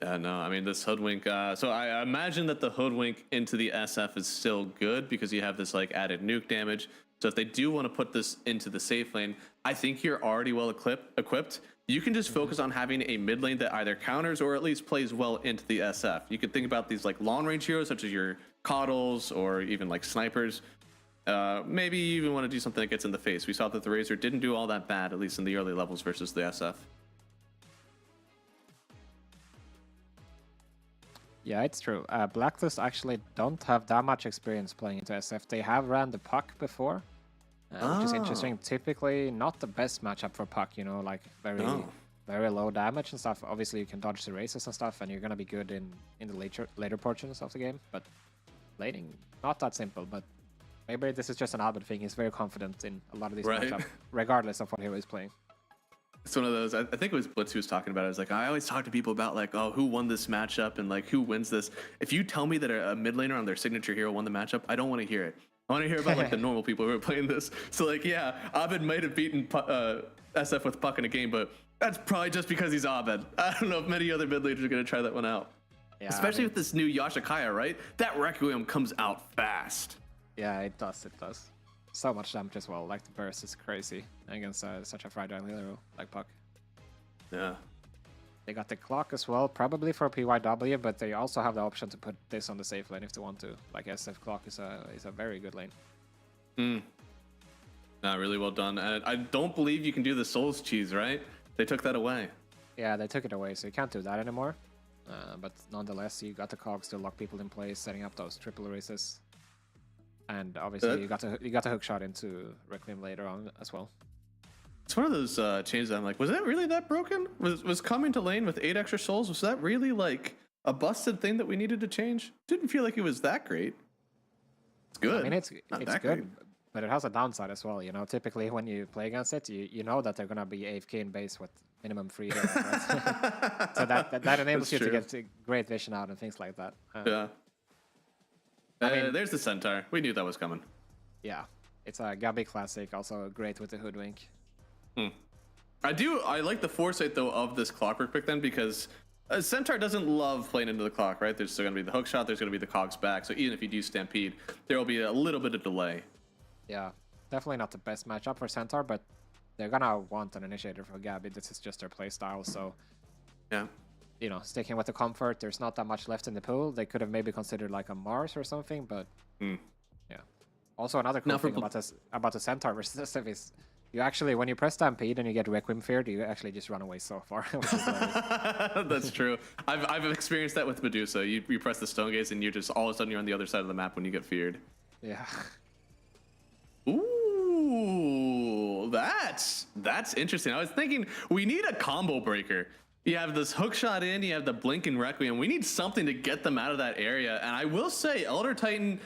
Speaker 17: Yeah, no, I mean, this Hoodwink, so I imagine that the Hoodwink into the SF is still good because you have this like added nuke damage. So if they do want to put this into the safe lane, I think you're already well equipped. You can just focus on having a mid lane that either counters or at least plays well into the SF. You could think about these like long range heroes such as your Coddles or even like snipers. Maybe you even want to do something that gets in the face. We saw that the Razor didn't do all that bad, at least in the early levels versus the SF.
Speaker 16: Yeah, it's true. Blacklist actually don't have that much experience playing into SF. They have ran the Puck before, which is interesting. Typically, not the best matchup for Puck, you know, like very low damage and stuff. Obviously, you can dodge the races and stuff, and you're gonna be good in the later portions of the game. But laning, not that simple. But maybe this is just an Abed thing. He's very confident in a lot of these matchups, regardless of what hero is playing.
Speaker 17: It's one of those, I think it was Blitz who was talking about it. I was like, I always talk to people about like, oh, who won this matchup and like who wins this. If you tell me that a mid laner on their signature hero won the matchup, I don't want to hear it. I want to hear about like the normal people who are playing this. So like, yeah, Abed might have beaten SF with Puck in a game, but that's probably just because he's Abed. I don't know if many other mid laners are going to try that one out.
Speaker 16: Yeah,
Speaker 17: especially with this new Yashikaya, right? That Requiem comes out fast.
Speaker 16: Yeah, it does. It does. So much damage as well. Like the burst is crazy against such a fragile hero like Puck.
Speaker 17: Yeah.
Speaker 16: They got the clock as well, probably for PYW, but they also have the option to put this on the safe lane if they want to. Like SF clock is a very good lane.
Speaker 17: Nah, really well done. And I don't believe you can do the Souls cheese, right? They took that away.
Speaker 16: Yeah, they took it away, so you can't do that anymore. But nonetheless, you got the cogs to lock people in place, setting up those triple races. And obviously, you got a hook shot into Requiem later on as well.
Speaker 17: It's one of those changes that I'm like, was that really that broken? Was coming to lane with 8 extra souls, was that really like a busted thing that we needed to change? Didn't feel like it was that great. It's good.
Speaker 16: I mean, it's
Speaker 17: good,
Speaker 16: good, but it has a downside as well. You know, typically when you play against it, you know that they're gonna be AFK in base with minimum 3 heroes, right? So that enables you to get great vision out and things like that.
Speaker 17: Yeah.
Speaker 16: I mean,
Speaker 17: there's the Centaur. We knew that was coming.
Speaker 16: Yeah, it's a Gabi classic, also great with the Hoodwink.
Speaker 17: I like the foresight though of this Clockwork pick then, because Centaur doesn't love playing into the clock, right? There's still going to be the hook shot, there's going to be the cogs back, so even if you do Stampede, there will be a little bit of delay.
Speaker 16: Yeah, definitely not the best matchup for Centaur, but they're gonna want an initiator for Gabi. This is just their playstyle, so
Speaker 17: yeah,
Speaker 16: you know, sticking with the comfort. There's not that much left in the pool. They could have maybe considered like a Mars or something, but yeah. Also, another cool thing about the Centaur versus SF is you actually, when you press Stampede and you get Requiem feared, you actually just run away so far.
Speaker 17: That's true. I've experienced that with Medusa. You press the Stone Gaze and you're just all of a sudden you're on the other side of the map when you get feared.
Speaker 16: Yeah.
Speaker 17: Ooh, that's interesting. I was thinking we need a combo breaker. You have this hook shot in, you have the blinking Requiem. We need something to get them out of that area. And I will say, Elder Titan,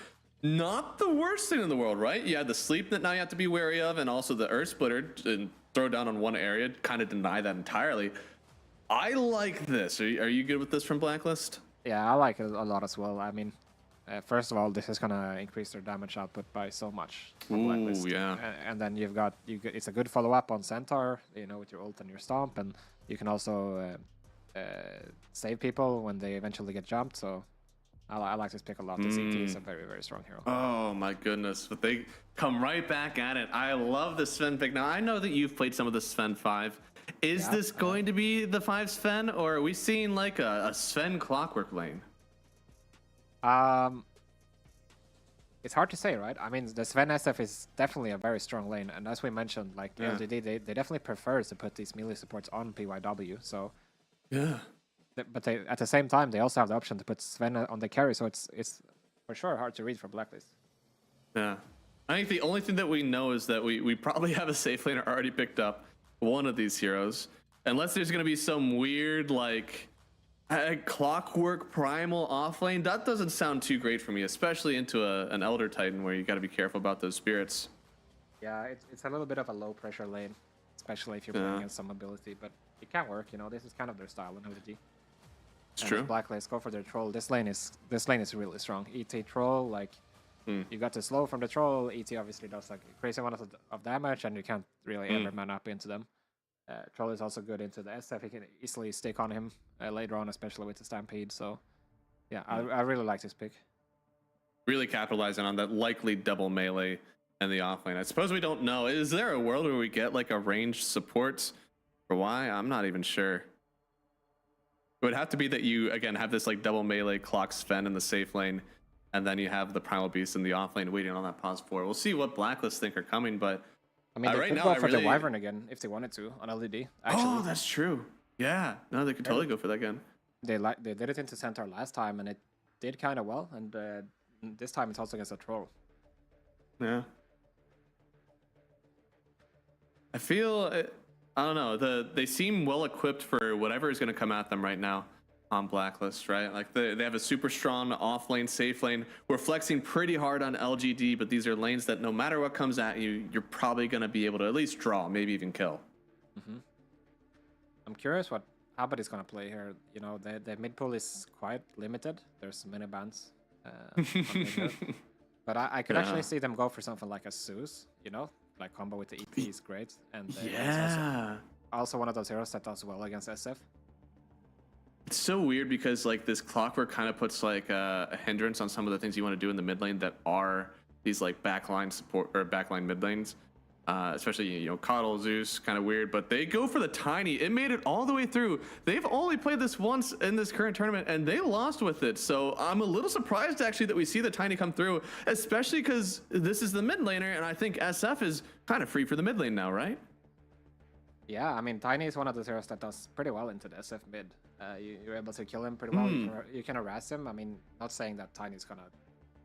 Speaker 17: not the worst thing in the world, right? You have the sleep that now you have to be wary of, and also the Earth Splitter and throw down on one area, kind of deny that entirely. I like this. Are you good with this from Blacklist?
Speaker 16: Yeah, I like it a lot as well. I mean, first of all, this is gonna increase their damage output by so much.
Speaker 17: Ooh, yeah.
Speaker 16: And then it's a good follow up on Centaur, you know, with your ult and your stomp, and you can also save people when they eventually get jumped. So I like this pick a lot. The CT is a very, very strong hero.
Speaker 17: Oh my goodness, but they come right back at it. I love the Sven pick. Now I know that you've played some of the Sven 5. Is this going to be the 5 Sven, or are we seeing like a Sven Clockwork lane?
Speaker 16: It's hard to say, right? I mean, the Sven SF is definitely a very strong lane, and as we mentioned, like LGD, they definitely prefers to put these melee supports on PYW. So
Speaker 17: yeah,
Speaker 16: but they at the same time they also have the option to put Sven on the carry. So it's for sure hard to read for Blacklist.
Speaker 17: Yeah, I think the only thing that we know is that we probably have a safe laner already picked up one of these heroes, unless there's going to be some weird like Clockwork primal offlane. That doesn't sound too great for me, especially into an Elder Titan where you got to be careful about those spirits.
Speaker 16: Yeah, it's a little bit of a low pressure lane, especially if you're playing against some ability, but it can work. You know, this is kind of their style in LGD. It's
Speaker 17: true.
Speaker 16: Blacklist, go for their troll. This lane is really strong. ET troll, like you got the slow from the troll. ET obviously does like a crazy amount of damage, and you can't really ever man up into them. Troll is also good into the SF. You can easily stick on him later on, especially with the Stampede. So yeah, I really like this pick.
Speaker 17: Really capitalizing on that likely double melee and the offlane. I suppose we don't know. Is there a world where we get like a ranged support for why? I'm not even sure. It would have to be that you again have this like double melee clock Sven in the safe lane, and then you have the Primal Beast in the offlane waiting on that pause 4. We'll see what Blacklist think are coming, but
Speaker 16: I mean, they
Speaker 17: right
Speaker 16: could
Speaker 17: now
Speaker 16: go
Speaker 17: I
Speaker 16: for
Speaker 17: really...
Speaker 16: the Wyvern again if they wanted to on LED. Actually.
Speaker 17: Oh, that's true. Yeah, no, they could totally go for that again.
Speaker 16: They did it into Centaur last time, and it did kind of well. And this time it's also against a troll.
Speaker 17: Yeah. I feel, I don't know, they seem well equipped for whatever is going to come at them right now on Blacklist, right? Like they have a super strong off lane, safe lane. We're flexing pretty hard on LGD, but these are lanes that no matter what comes at you, you're probably going to be able to at least draw, maybe even kill.
Speaker 16: I'm curious what Abed is going to play here. You know, the mid pool is quite limited. There's many bans. But I could actually see them go for something like a Zeus, you know, like combo with the EP is great. And it's also one of those heroes that does well against SF.
Speaker 17: It's so weird because like this Clockwork kind of puts like a hindrance on some of the things you want to do in the mid lane that are these like backline support or backline mid lanes. Especially, you know, Coddle, Zeus, kind of weird, but they go for the Tiny. It made it all the way through. They've only played this once in this current tournament, and they lost with it. So I'm a little surprised, actually, that we see the Tiny come through, especially because this is the mid laner, and I think SF is kind of free for the mid lane now, right?
Speaker 16: Yeah, I mean, Tiny is one of those heroes that does pretty well into the SF mid. You're able to kill him pretty well. You can harass him. I mean, not saying that Tiny's gonna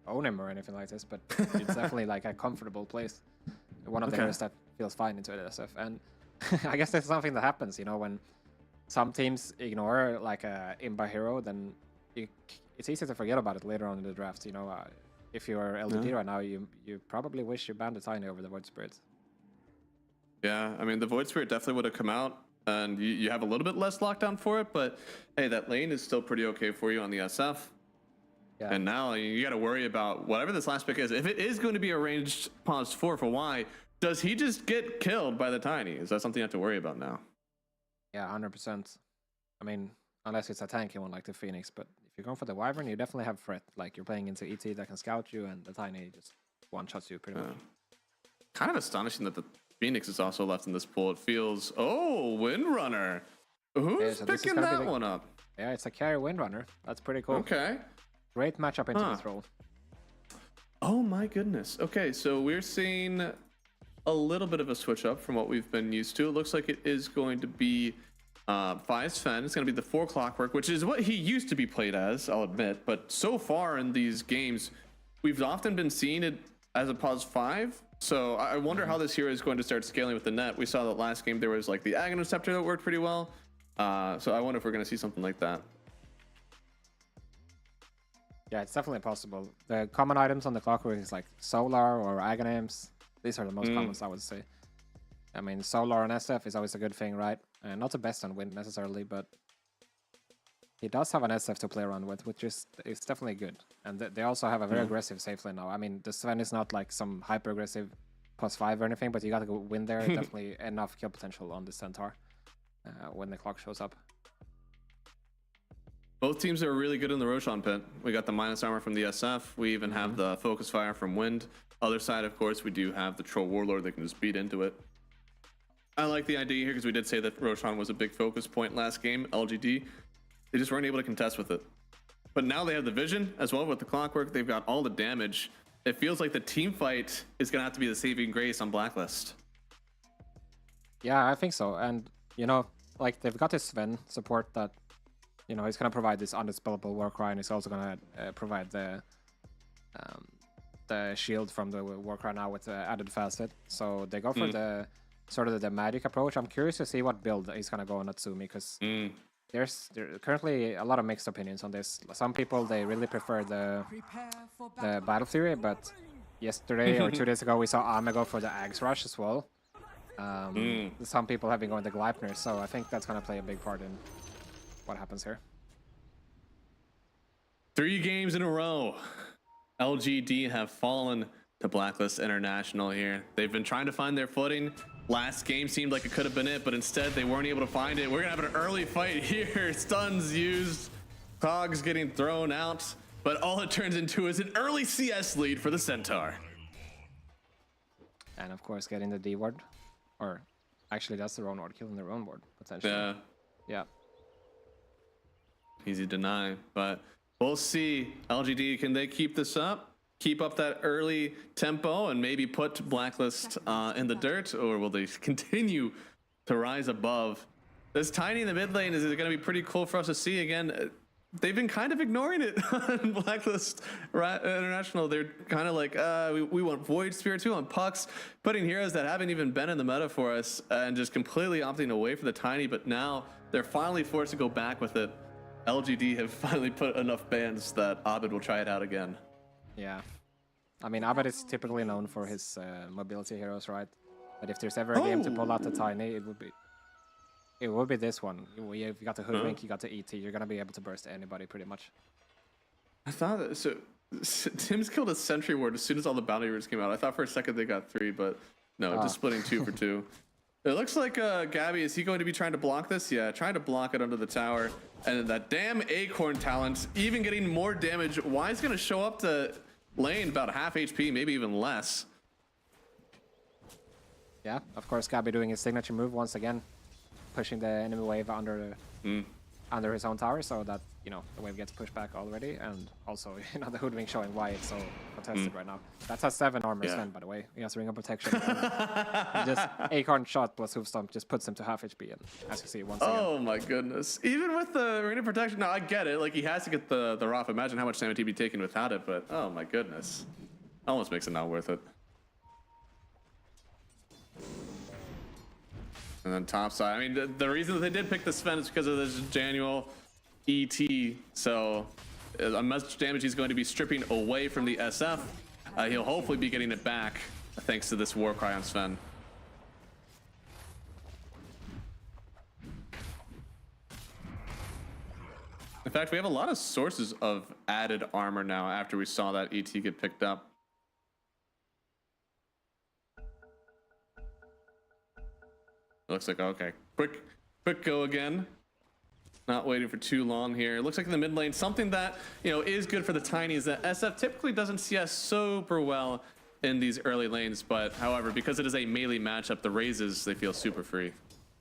Speaker 16: own him or anything like this, but it's definitely like a comfortable place. One of the heroes that feels fine into SF. And I guess that's something that happens, you know, when some teams ignore like a Imba hero, then it's easy to forget about it later on in the draft. You know, if you're LDD right now, you probably wish you banned the Tiny over the Void Spirit.
Speaker 17: Yeah, I mean, the Void Spirit definitely would have come out, and you have a little bit less lockdown for it, but hey, that lane is still pretty okay for you on the SF. Yeah. And now you got to worry about whatever this last pick is. If it is going to be a ranged pause 4 for Y, does he just get killed by the Tiny? Is that something you have to worry about now?
Speaker 16: Yeah, 100%. I mean, unless it's a tanky one like the Phoenix, but if you're going for the Wyvern, you definitely have threat. Like you're playing into ET that can scout you, and the Tiny just one-shots you pretty much.
Speaker 17: Kind of astonishing that the Phoenix is also left in this pool. It feels, oh, Windrunner. Who's picking that one up?
Speaker 16: Yeah, it's a carry Windrunner. That's pretty cool.
Speaker 17: Okay.
Speaker 16: Great matchup into this role.
Speaker 17: Oh my goodness. Okay, so we're seeing a little bit of a switch up from what we've been used to. It looks like it is going to be 5 Sven. It's going to be the 4 Clockwork, which is what he used to be played as, I'll admit. But so far in these games, we've often been seeing it as a pause 5. So I wonder how this hero is going to start scaling with the net. We saw that last game there was like the Aghanim Scepter that worked pretty well. So I wonder if we're going to see something like that.
Speaker 16: Yeah, it's definitely possible. The common items on the Clockwork is like Solar or Aghanims. These are the most common, I would say. I mean, Solar on SF is always a good thing, right? Not the best on Wind necessarily, but he does have an SF to play around with, which is definitely good. And they also have a very aggressive safe lane now. I mean, the Sven is not like some hyper-aggressive +5 or anything, but you gotta go win there. Definitely enough kill potential on the Centaur when the clock shows up.
Speaker 17: Both teams are really good in the Roshan pit. We got the minus armor from the SF. We even have the focus fire from Wind. Other side, of course, we do have the Troll Warlord that can just beat into it. I like the idea here because we did say that Roshan was a big focus point last game, LGD. They just weren't able to contest with it. But now they have the vision as well with the Clockwork. They've got all the damage. It feels like the team fight is going to have to be the saving grace on Blacklist.
Speaker 16: Yeah, I think so. And, you know, like they've got this Sven support that, you know, he's going to provide this undispellable Warcry, and he's also going to provide the shield from the Warcry now with the added facet. So they go for the sort of the magic approach. I'm curious to see what build he's going to go on Natsumi, because there's currently a lot of mixed opinions on this. Some people, they really prefer the battle theory, but yesterday or 2 days ago we saw Ame go for the Axe Rush as well. Some people have been going the Gleipnir, so I think that's going to play a big part in what happens here.
Speaker 17: 3 games in a row. LGD have fallen to Blacklist International here. They've been trying to find their footing. Last game seemed like it could have been it, but instead they weren't able to find it. We're gonna have an early fight here. Stuns used, cogs getting thrown out, but all it turns into is an early CS lead for the Centaur.
Speaker 16: And of course, getting the D ward, or actually that's the wrong ward, killing their own ward potentially.
Speaker 17: Yeah.
Speaker 16: Yeah.
Speaker 17: Easy to deny, but we'll see. LGD, can they keep this up? Keep up that early tempo and maybe put Blacklist in the dirt, or will they continue to rise above? This Tiny in the mid lane is going to be pretty cool for us to see again. They've been kind of ignoring it on Blacklist International. They're kind of like, we want Void Spirits, we want Pucks, putting heroes that haven't even been in the meta for us and just completely opting away for the Tiny, but now they're finally forced to go back with it. LGD have finally put enough bans that Abed will try it out again.
Speaker 16: Yeah. I mean, Abed is typically known for his mobility heroes, right? But if there's ever a game to pull out the Tiny, it would be this one. You got the Hoodwink, you got the ET, you're going to be able to burst anybody pretty much.
Speaker 17: I thought that, so Tim's killed a sentry ward as soon as all the bounty wards came out. I thought for a second they got 3, but no, just splitting 2 for 2. It looks like Gabby, is he going to be trying to block this? Yeah, trying to block it under the tower. And that damn Acorn talent, even getting more damage. Why is going to show up to lane about half HP, maybe even less.
Speaker 16: Yeah, of course, Gabby doing his signature move once again, pushing the enemy wave under his own tower, so that, you know, the wave gets pushed back already, and also, you know, the Hoodwink showing why it's so contested right now. That has 7 armor spend, by the way. He has Ring of Protection. Just Acorn shot plus Hoof Stomp just puts him to half HP, and as you see, once again.
Speaker 17: Oh my goodness. Even with the Ring of Protection, now I get it, like he has to get the Roth. Imagine how much damage he'd be taking without it, but oh my goodness. Almost makes it not worth it. And then top side, I mean, the reason that they did pick the Sven is because of this Janual ET. So as much damage he's going to be stripping away from the SF, he'll hopefully be getting it back thanks to this Warcry on Sven. In fact, we have a lot of sources of added armor now after we saw that ET get picked up. Looks like, okay, quick go again. Not waiting for too long here. It looks like in the mid lane, something that, you know, is good for the Tiny is that SF typically doesn't CS super well in these early lanes, but however, because it is a melee matchup, the raises, they feel super free.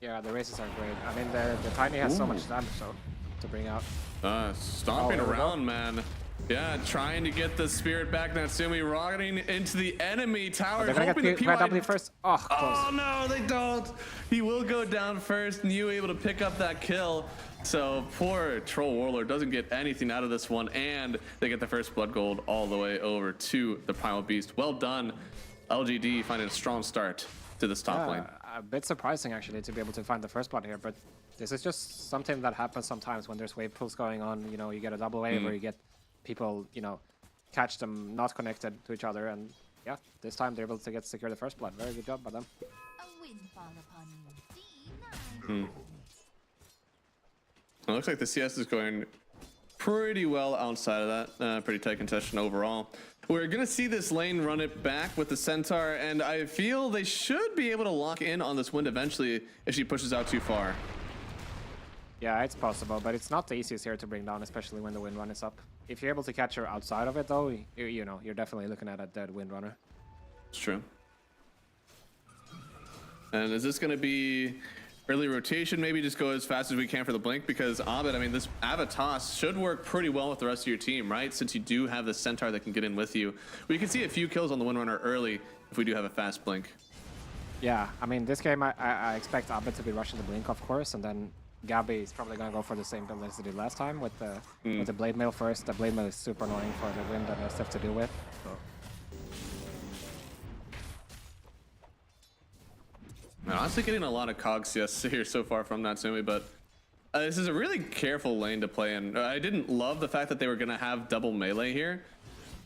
Speaker 16: Yeah, the raises are great. I mean, the Tiny has so much damage, though, to bring out.
Speaker 17: Stomping around, man. Yeah, trying to get the spirit back. Natsumi rocketing into the enemy tower.
Speaker 16: They're gonna get PYW first. Oh, close.
Speaker 17: Oh no, they don't. He will go down first. Niu able to pick up that kill. So poor Troll Warlord doesn't get anything out of this one, and they get the first blood gold all the way over to the Primal Beast. Well done, LGD, finding a strong start to this top lane.
Speaker 16: A bit surprising actually to be able to find the first blood here, but this is just something that happens sometimes when there's wave pools going on. You know, you get a double wave or you get people, you know, catch them not connected to each other, and yeah, this time they're able to secure the first blood. Very good job by them.
Speaker 17: It looks like the CS is going pretty well outside of that. Pretty tight contestation overall. We're gonna see this lane run it back with the Centaur, and I feel they should be able to lock in on this wind eventually if she pushes out too far.
Speaker 16: Yeah, it's possible, but it's not the easiest here to bring down, especially when the wind run is up. If you're able to catch her outside of it, though, you know, you're definitely looking at a dead wind runner.
Speaker 17: It's true. And is this going to be early rotation? Maybe just go as fast as we can for the blink, because Abed, I mean, this Avatos should work pretty well with the rest of your team, right? Since you do have the Centaur that can get in with you. We can see a few kills on the Windrunner early if we do have a fast blink.
Speaker 16: Yeah, I mean, this game, I expect Abed to be rushing the blink, of course, and then Gabby is probably going to go for the same build as they did last time with the Blade Mail first. The Blade Mail is super annoying for the wind and stuff to deal with. So.
Speaker 17: I'm honestly getting a lot of cog CS here so far from Natsumi, but this is a really careful lane to play in. I didn't love the fact that they were going to have double melee here,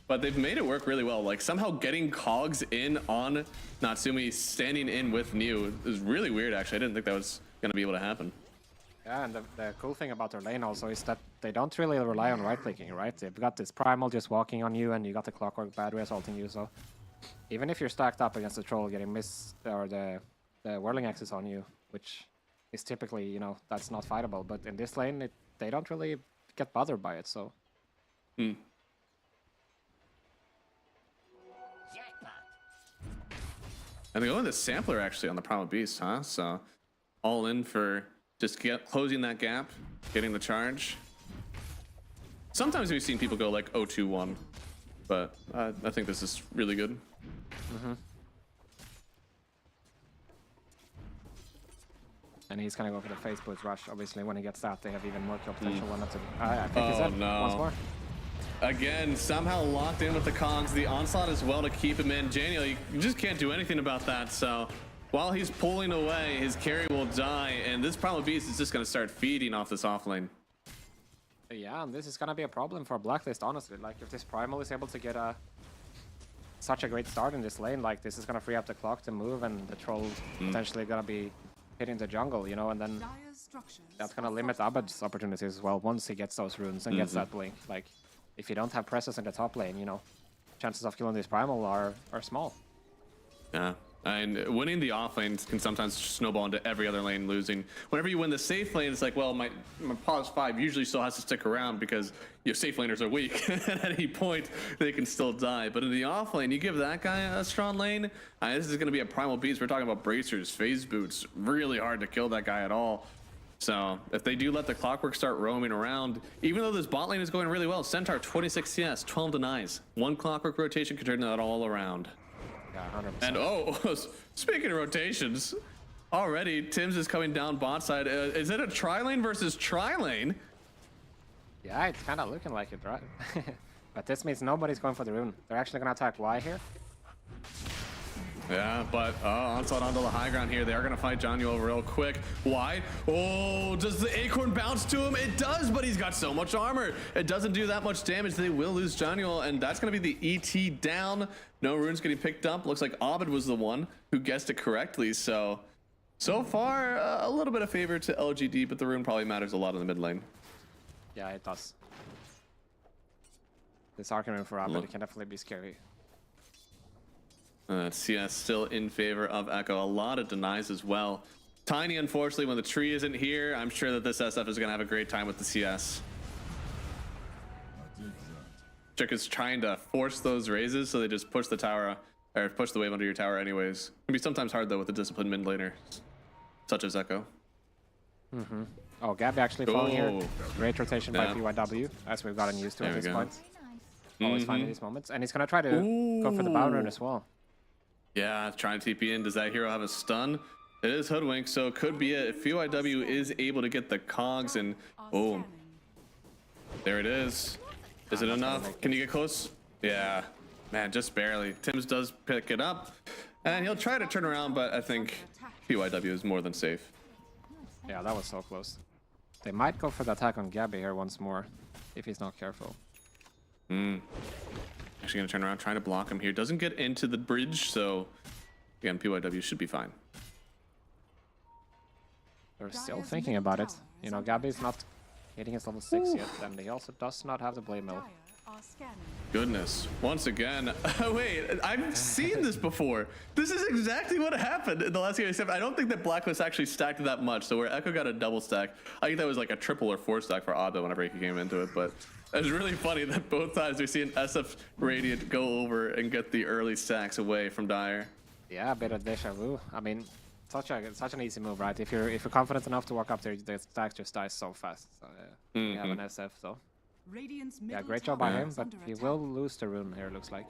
Speaker 17: but they've made it work really well. Like somehow getting cogs in on Natsumi standing in with Niu is really weird, actually. I didn't think that was going to be able to happen.
Speaker 16: Yeah, and the cool thing about their lane also is that they don't really rely on right-clicking, right? They've got this Primal just walking on you, and you got the Clockwork battery assaulting you, so even if you're stacked up against the Troll getting missed, or the Whirling Axis on you, which is typically, you know, that's not fightable, but in this lane, they don't really get bothered by it, so...
Speaker 17: And they go with the sampler actually on the Primal Beast, huh? So all in for just closing that gap, getting the charge. Sometimes we've seen people go like 0-2-1, but I think this is really good.
Speaker 16: And he's gonna go for the Phase Boost Rush. Obviously, when he gets that, they have even more kill potential. I think he's in once more.
Speaker 17: Again, somehow locked in with the Cogs, the onslaught as well to keep him in. Daniel, you just can't do anything about that. So while he's pulling away, his carry will die, and this Primal Beast is just going to start feeding off this off lane.
Speaker 16: Yeah, and this is gonna be a problem for Blacklist, honestly. Like, if this Primal is able to get such a great start in this lane, like, this is gonna free up the clock to move, and the Troll potentially gonna be hitting the jungle, you know, and then that's gonna limit Abed's opportunities as well once he gets those runes and gets that blink. Like, if you don't have presence in the top lane, you know, chances of killing this Primal are small.
Speaker 17: Yeah, and winning the off lane can sometimes snowball into every other lane losing. Whenever you win the safe lane, it's like, well, my pause 5 usually still has to stick around because safe laners are weak. At any point, they can still die. But in the off lane, you give that guy a strong lane, this is going to be a Primal Beast. We're talking about bracers, phase boots. Really hard to kill that guy at all. So if they do let the Clockwork start roaming around, even though this bot lane is going really well, Centaur 26 CS, 12 denies. 1 Clockwork rotation can turn that all around.
Speaker 16: Yeah, 100%.
Speaker 17: And oh, speaking of rotations, already Tim's is coming down bot side. Is it a tri-lane versus tri-lane?
Speaker 16: Yeah, it's kind of looking like it, right? But this means nobody's going for the rune. They're actually going to attack Y here.
Speaker 17: Yeah, but onslaught onto the high ground here. They are going to fight Janyo real quick. Why? Oh, does the Acorn bounce to him? It does, but he's got so much armor. It doesn't do that much damage. They will lose Janyo, and that's going to be the ET down. No runes getting picked up. Looks like Abed was the one who guessed it correctly. So far, a little bit of favor to LGD, but the rune probably matters a lot in the mid lane.
Speaker 16: Yeah, it does. This argument for Abed can definitely be scary.
Speaker 17: CS still in favor of Echo. A lot of denies as well. Tiny, unfortunately, when the tree isn't here, I'm sure that this SF is going to have a great time with the CS. Chick is trying to force those raises, so they just push the tower, or push the wave under your tower anyways. It can be sometimes hard, though, with a disciplined mid laner, such as Echo.
Speaker 16: Oh, Gabby actually falling here. Great rotation by PYW, as we've gotten used to at this point. Always finding these moments. And he's going to try to go for the bow rune as well.
Speaker 17: Yeah, trying to TP in. Does that hero have a stun? It is Hoodwink, so it could be it. If PYW is able to get the cogs and boom. There it is. Is it enough? Can you get close? Yeah. Man, just barely. Tim's does pick it up. And he'll try to turn around, but I think PYW is more than safe.
Speaker 16: Yeah, that was so close. They might go for the attack on Gabby here once more, if he's not careful.
Speaker 17: Actually gonna turn around, trying to block him here. Doesn't get into the bridge, so again, PYW should be fine.
Speaker 16: They're still thinking about it. You know, Gabby's not hitting his level 6 yet, and he also does not have the blade mill.
Speaker 17: Goodness, once again. Wait, I've seen this before. This is exactly what happened in the last game. Except I don't think that Blacklist actually stacked that much. So where Echo got a double stack, I think that was like a triple or 4 stack for Abed whenever he came into it. But it was really funny that both times we see an SF Radiant go over and get the early stacks away from Dire.
Speaker 16: Yeah, a bit of deja vu. I mean, such an easy move, right? If you're confident enough to walk up there, the stacks just die so fast. So you have an SF though. Yeah, great job by him, but he will lose the rune here, looks like.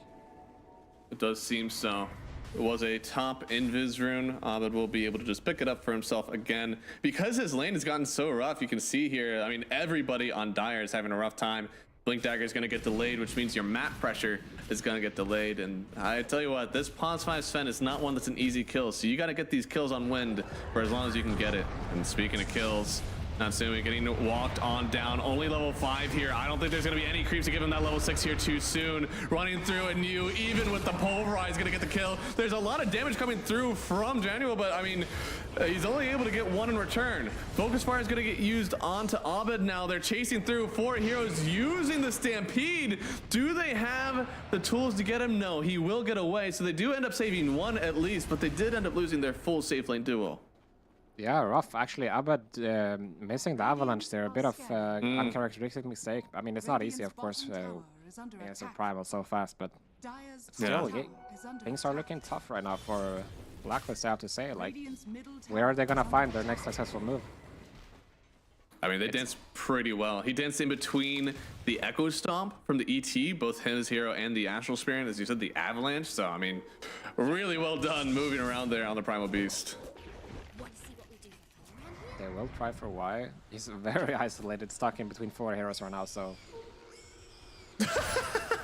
Speaker 17: It does seem so. It was a top invis rune. Abed will be able to just pick it up for himself again. Because his lane has gotten so rough, you can see here, I mean, everybody on Dire is having a rough time. Blink Dagger is going to get delayed, which means your map pressure is going to get delayed. And I tell you what, this Pause 5 Sven is not one that's an easy kill. So you got to get these kills on Wind for as long as you can get it. And speaking of kills, Natsumi getting walked on down. Only level 5 here. I don't think there's going to be any creeps to give him that level 6 here too soon. Running through, and you, even with the pulverize, going to get the kill. There's a lot of damage coming through from Januel, but I mean, he's only able to get 1 in return. Focus Fire is going to get used onto Abed now. They're chasing through 4 heroes using the Stampede. Do they have the tools to get him? No, he will get away. So they do end up saving 1 at least, but they did end up losing their full safe lane duo.
Speaker 16: Yeah, rough. Actually, Abed missing the avalanche there, a bit of uncharacteristic mistake. I mean, it's not easy, of course, as a primal so fast, but still, things are looking tough right now for Blacklist, I have to say. Like, where are they gonna find their next successful move?
Speaker 17: I mean, they danced pretty well. He danced in between the Echo Stomp from the ET, both his hero and the Astral Spirit, as you said, the Avalanche. So, I mean, really well done moving around there on the Primal Beast.
Speaker 16: They will try for Y. He's very isolated, stuck in between 4 heroes right now, so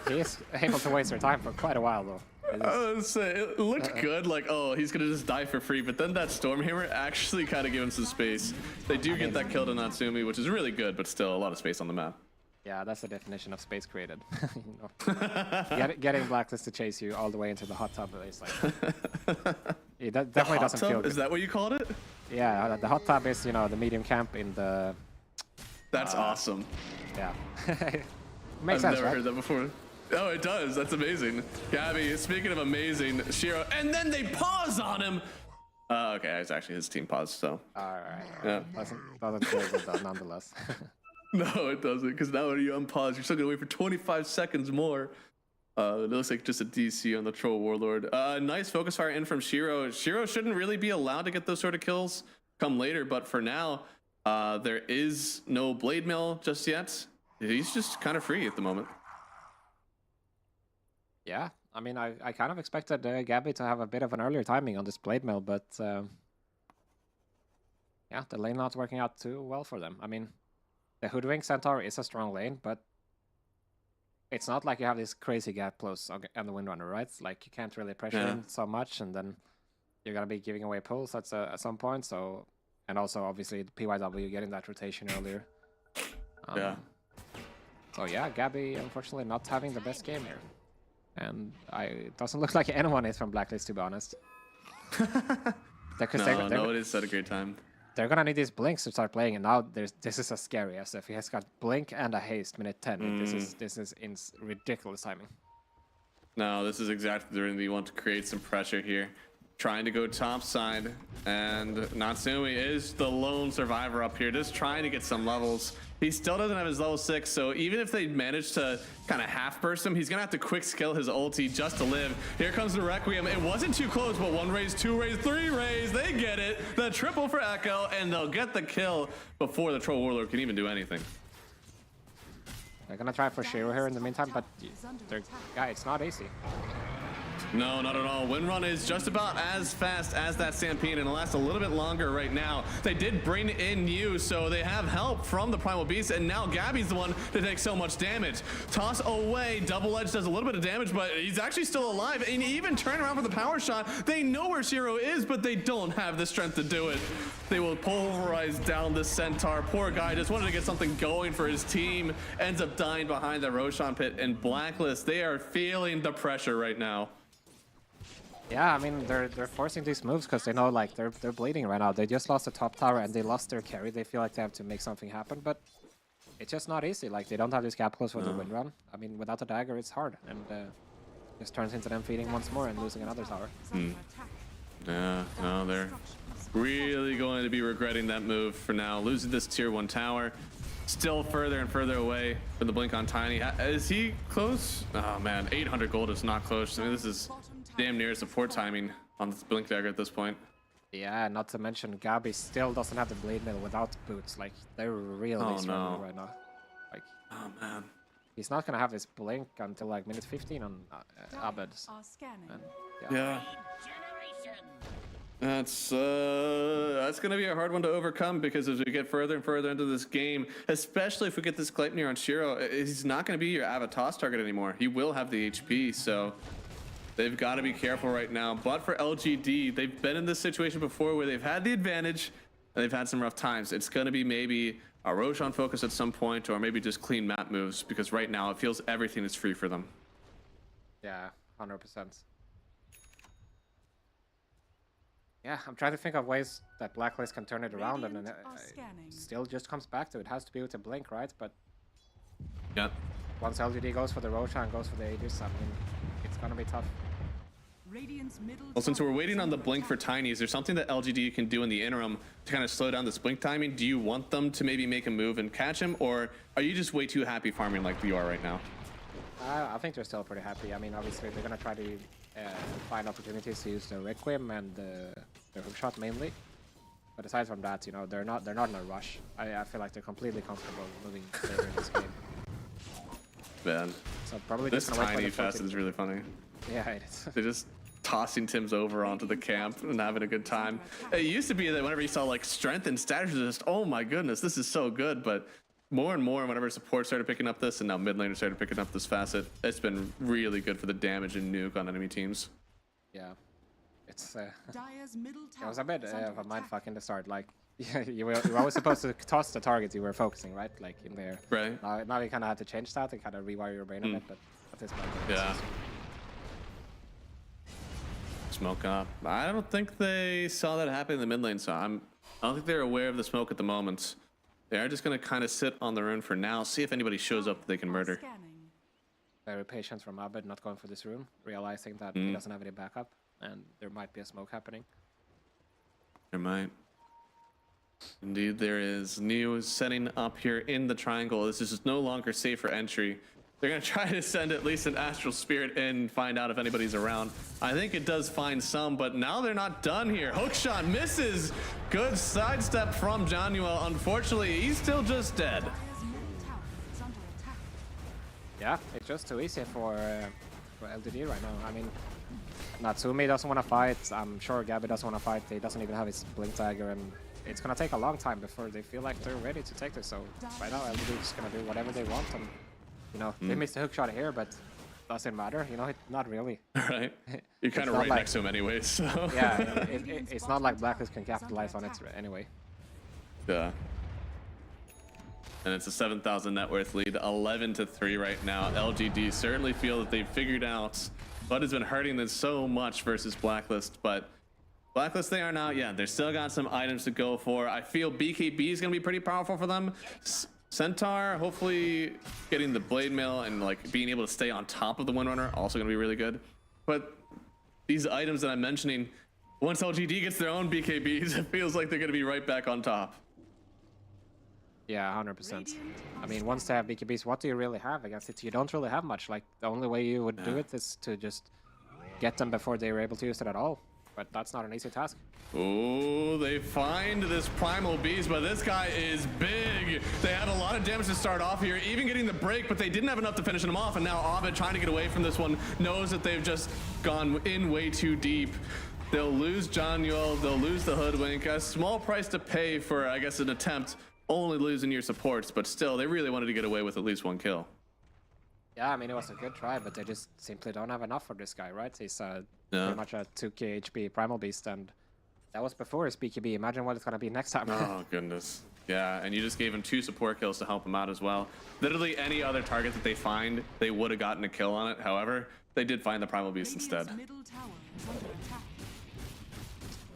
Speaker 16: he's able to waste their time for quite a while, though.
Speaker 17: It looked good, like, oh, he's gonna just die for free, but then that Stormhammer actually kind of gave him some space. They do get that kill to Natsumi, which is really good, but still a lot of space on the map.
Speaker 16: Yeah, that's the definition of space created. You know? Getting Blacklist to chase you all the way into the hot tub is like... It definitely doesn't feel good.
Speaker 17: Is that what you called it?
Speaker 16: Yeah, the hot tub is, you know, the medium camp in the...
Speaker 17: That's awesome.
Speaker 16: Yeah.
Speaker 17: I've
Speaker 16: Makes sense,
Speaker 17: never
Speaker 16: right?
Speaker 17: heard that before. Oh, it does. That's amazing. Gabby, speaking of amazing, Shiro, and then they pause on him. Okay, it's actually his team pause, so.
Speaker 16: All right.
Speaker 17: Yeah.
Speaker 16: Doesn't feel good though, nonetheless.
Speaker 17: No, it doesn't, because now when you unpause, you're still gonna wait for 25 seconds more. It looks like just a DC on the Troll Warlord. Nice focus fire in from Shiro. Shiro shouldn't really be allowed to get those sort of kills come later, but for now, there is no Blade Mail just yet. He's just kind of free at the moment.
Speaker 16: Yeah, I mean, I kind of expected Gabby to have a bit of an earlier timing on this Blade Mail, but yeah, the lane not working out too well for them. I mean, the Hoodwink Centaur is a strong lane, but it's not like you have this crazy gap close on the Windrunner, right? Like, you can't really pressure him so much, and then you're going to be giving away pulls at some point, so... And also, obviously, the PYW getting that rotation earlier.
Speaker 17: Yeah.
Speaker 16: So yeah, Gabby, unfortunately, not having the best game here. And it doesn't look like anyone is from Blacklist, to be honest.
Speaker 17: Nobody's had a great time.
Speaker 16: They're gonna need these blinks to start playing, and now this is as scary as if he has got blink and a haste minute 10. This is ridiculous timing.
Speaker 17: No, this is exactly the reason you want to create some pressure here. Trying to go top side, and Natsumi is the lone survivor up here, just trying to get some levels. He still doesn't have his level 6, so even if they manage to kind of half burst him, he's gonna have to quick skill his ulti just to live. Here comes the Requiem. It wasn't too close, but 1 raise, 2 raise, 3 raise. They get it. The triple for Echo, and they'll get the kill before the Troll Warlord can even do anything.
Speaker 16: They're gonna try for Shiro here in the meantime, but it's not easy.
Speaker 17: No, not at all. Windrun is just about as fast as that Stampede, and it lasts a little bit longer right now. They did bring in you, so they have help from the Primal Beast, and now Gabby's the one to take so much damage. Toss away, Double Edge does a little bit of damage, but he's actually still alive, and even turn around for the power shot. They know where Shiro is, but they don't have the strength to do it. They will pulverize down the Centaur. Poor guy just wanted to get something going for his team. Ends up dying behind the Roshan pit, and Blacklist, they are feeling the pressure right now.
Speaker 16: Yeah, I mean, they're forcing these moves because they know, like, they're bleeding right now. They just lost the top tower and they lost their carry. They feel like they have to make something happen, but it's just not easy. Like, they don't have this gap close for the win run. I mean, without the dagger, it's hard, and just turns into them feeding once more and losing another tower.
Speaker 17: Yeah, no, they're really going to be regretting that move for now. Losing this tier 1 tower. Still further and further away from the blink on Tiny. Is he close? Oh man, 800 gold is not close. I mean, this is damn near support timing on this blink dagger at this point.
Speaker 16: Yeah, not to mention Gabby still doesn't have the blade mail without boots. Like, they're really struggling right now. Like,
Speaker 17: oh man,
Speaker 16: he's not gonna have his blink until like minute 15 on Abed.
Speaker 17: Yeah. That's gonna be a hard one to overcome, because as we get further and further into this game, especially if we get this Gleipnir on Shiro, he's not gonna be your Avatos target anymore. He will have the HP, so they've got to be careful right now. But for LGD, they've been in this situation before where they've had the advantage, and they've had some rough times. It's going to be maybe a Roshan focus at some point, or maybe just clean map moves, because right now it feels everything is free for them.
Speaker 16: Yeah, 100%. Yeah, I'm trying to think of ways that Blacklist can turn it around, and it still just comes back to it. Has to be with a blink, right? But
Speaker 17: yeah,
Speaker 16: once LGD goes for the Roshan, goes for the Aegis, I mean, it's gonna be tough.
Speaker 17: Well, since we're waiting on the blink for Tiny, is there something that LGD can do in the interim to kind of slow down this blink timing? Do you want them to maybe make a move and catch him, or are you just way too happy farming like you are right now?
Speaker 16: I think they're still pretty happy. I mean, obviously they're gonna try to find opportunities to use the Requiem and the hookshot mainly. But aside from that, you know, they're not in a rush. I feel like they're completely comfortable moving later in this game.
Speaker 17: Man,
Speaker 16: so probably
Speaker 17: this
Speaker 16: just
Speaker 17: Tiny fest is really funny.
Speaker 16: Yeah, it is.
Speaker 17: They're just tossing Tims over onto the camp and having a good time. It used to be that whenever you saw like strength and status, just oh my goodness, this is so good. But more and more, whenever support started picking up this, and now mid laners started picking up this facet, it's been really good for the damage and nuke on enemy teams.
Speaker 16: Yeah, it's it was a bit of a mindfuck in the start. Like, you were always supposed to toss the targets you were focusing, right? Like in there.
Speaker 17: Right.
Speaker 16: Now you kind of have to change that and kind of rewire your brain a bit. But at this point,
Speaker 17: yeah. Smoke up. I don't think they saw that happen in the mid lane, so I don't think they're aware of the smoke at the moment. They are just going to kind of sit on the rune for now, see if anybody shows up that they can murder.
Speaker 16: Very patient from Abed, not going for this rune, realizing that he doesn't have any backup, and there might be a smoke happening.
Speaker 17: There might. Indeed, there is. Neo is setting up here in the triangle. This is no longer safe for entry. They're going to try to send at least an Astral Spirit in, find out if anybody's around. I think it does find some, but now they're not done here. Hookshot misses. Good sidestep from Januel. Unfortunately, he's still just dead.
Speaker 16: Yeah, it's just too easy for LGD right now. I mean, Natsumi doesn't want to fight. I'm sure Gabby doesn't want to fight. He doesn't even have his Blink Dagger, and it's going to take a long time before they feel like they're ready to take this. So right now, LGD is just going to do whatever they want. And you know, they missed the hook shot here, but doesn't matter. You know, not really.
Speaker 17: Right. You're kind of right next to him anyways. So.
Speaker 16: Yeah, it's not like Blacklist can capitalize on it anyway.
Speaker 17: Yeah. And it's a 7,000 net worth lead, 11-3 right now. LGD certainly feel that they've figured out what has been hurting them so much versus Blacklist, but Blacklist, they are now, yeah, they've still got some items to go for. I feel BKB is going to be pretty powerful for them. Centaur, hopefully getting the Blade Mail and like being able to stay on top of the Windrunner, also going to be really good. But these items that I'm mentioning, once LGD gets their own BKBs, it feels like they're going to be right back on top.
Speaker 16: Yeah, 100%. I mean, once they have BKBs, what do you really have against it? You don't really have much. Like, the only way you would do it is to just get them before they were able to use it at all. But that's not an easy task.
Speaker 17: Oh, they find this Primal Beast, but this guy is big. They have a lot of damage to start off here, even getting the break, but they didn't have enough to finish him off, and now Abed, trying to get away from this one, knows that they've just gone in way too deep. They'll lose Januel, they'll lose the Hoodwink. A small price to pay for, I guess, an attempt, only losing your supports, but still, they really wanted to get away with at least one kill.
Speaker 16: Yeah, I mean, it was a good try, but they just simply don't have enough for this guy, right? He's pretty much a 2k HP Primal Beast, and that was before his BKB. Imagine what it's going to be next time.
Speaker 17: Oh, goodness. Yeah, and you just gave him 2 support kills to help him out as well. Literally any other target that they find, they would have gotten a kill on it. However, they did find the Primal Beast instead.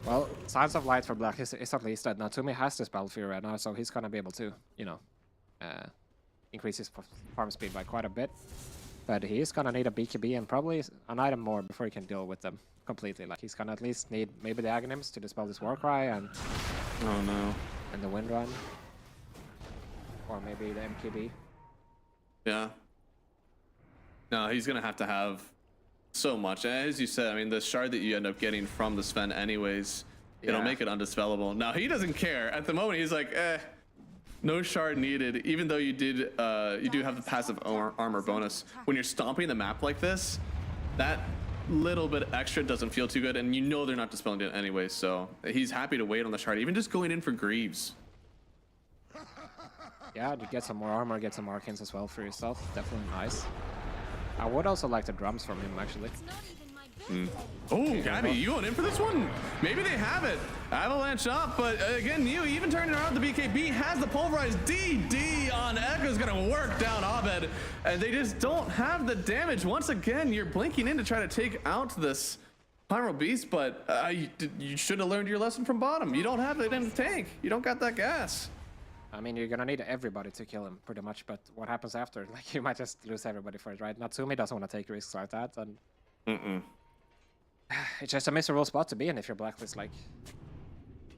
Speaker 16: Well, signs of light for Black is at least that Natsumi has this Battlefield right now, so he's going to be able to, you know, increase his farm speed by quite a bit. But he's going to need a BKB and probably an item more before he can deal with them completely. Like, he's going to at least need maybe the Aghanims to dispel this Warcry and...
Speaker 17: Oh, no.
Speaker 16: And the Windrun. Or maybe the MKB.
Speaker 17: Yeah. No, he's going to have so much. As you said, I mean, the shard that you end up getting from the Sven anyways, it'll make it undispellable. Now, he doesn't care. At the moment, he's like, no shard needed, even though you do have the passive armor bonus. When you're stomping the map like this, that little bit extra doesn't feel too good, and you know they're not dispelling it anyway, so he's happy to wait on the shard, even just going in for Greaves.
Speaker 16: Yeah, to get some more armor, get some arcanes as well for yourself. Definitely nice. I would also like the drums from him, actually.
Speaker 17: Oh, Gabby, you going in for this one? Maybe they have it. Avalanche up, but again, you even turning around. The BKB has the pulverized DD on Echo is going to work down Abed, and they just don't have the damage. Once again, you're blinking in to try to take out this Pyro Beast, but you should have learned your lesson from bottom. You don't have it in the tank. You don't got that gas.
Speaker 16: I mean, you're gonna need everybody to kill him, pretty much. But what happens after? Like, you might just lose everybody for it, right? Natsumi doesn't want to take risks like that, and it's just a miserable spot to be in if you're Blacklist. Like,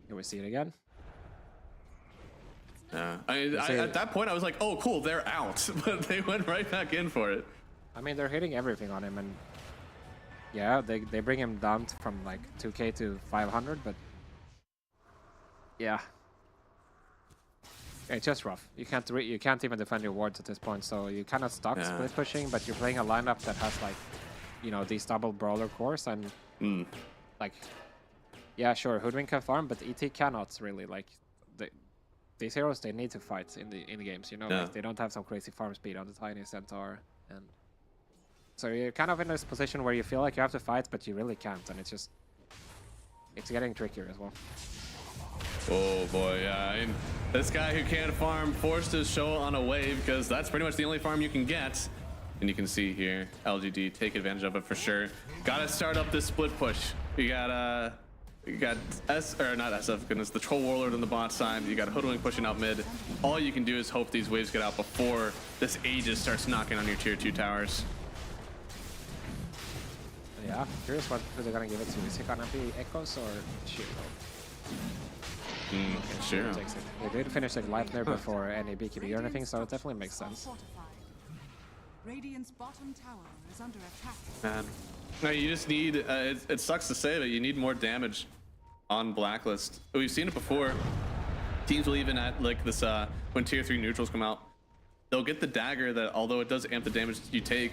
Speaker 16: here we see it again.
Speaker 17: Yeah, at that point, I was like, oh, cool, they're out. But they went right back in for it.
Speaker 16: I mean, they're hitting everything on him, and yeah, they bring him down from like 2k to 500, but yeah. It's just rough. You can't even defend your wards at this point, so you kind of stuck split pushing, but you're playing a lineup that has like, you know, these double brawler cores and like, yeah, sure, Hoodwink can farm, but ET cannot really. Like, these heroes, they need to fight in the games, you know. Like, they don't have some crazy farm speed on the tiny centaur, and so you're kind of in this position where you feel like you have to fight, but you really can't, and it's getting trickier as well.
Speaker 17: Oh boy, yeah. I mean, this guy who can't farm forced to show on a wave because that's pretty much the only farm you can get. And you can see here, LGD take advantage of it for sure. Gotta start up this split push. You got not SF, goodness, the Troll Warlord on the bot side. You got Hoodwink pushing out mid. All you can do is hope these waves get out before this Aegis starts knocking on your tier 2 towers.
Speaker 16: Yeah, curious who they're gonna give it to. Is it gonna be Echoes or Shiro?
Speaker 17: Sure.
Speaker 16: They did finish the life there before any BKB or anything, so it definitely makes sense.
Speaker 11: Radiant's bottom tower is under attack.
Speaker 17: Man, no, you just need. It sucks to say, but you need more damage on Blacklist. We've seen it before. Teams will even at like this when tier 3 neutrals come out, they'll get the dagger that, although it does amp the damage you take,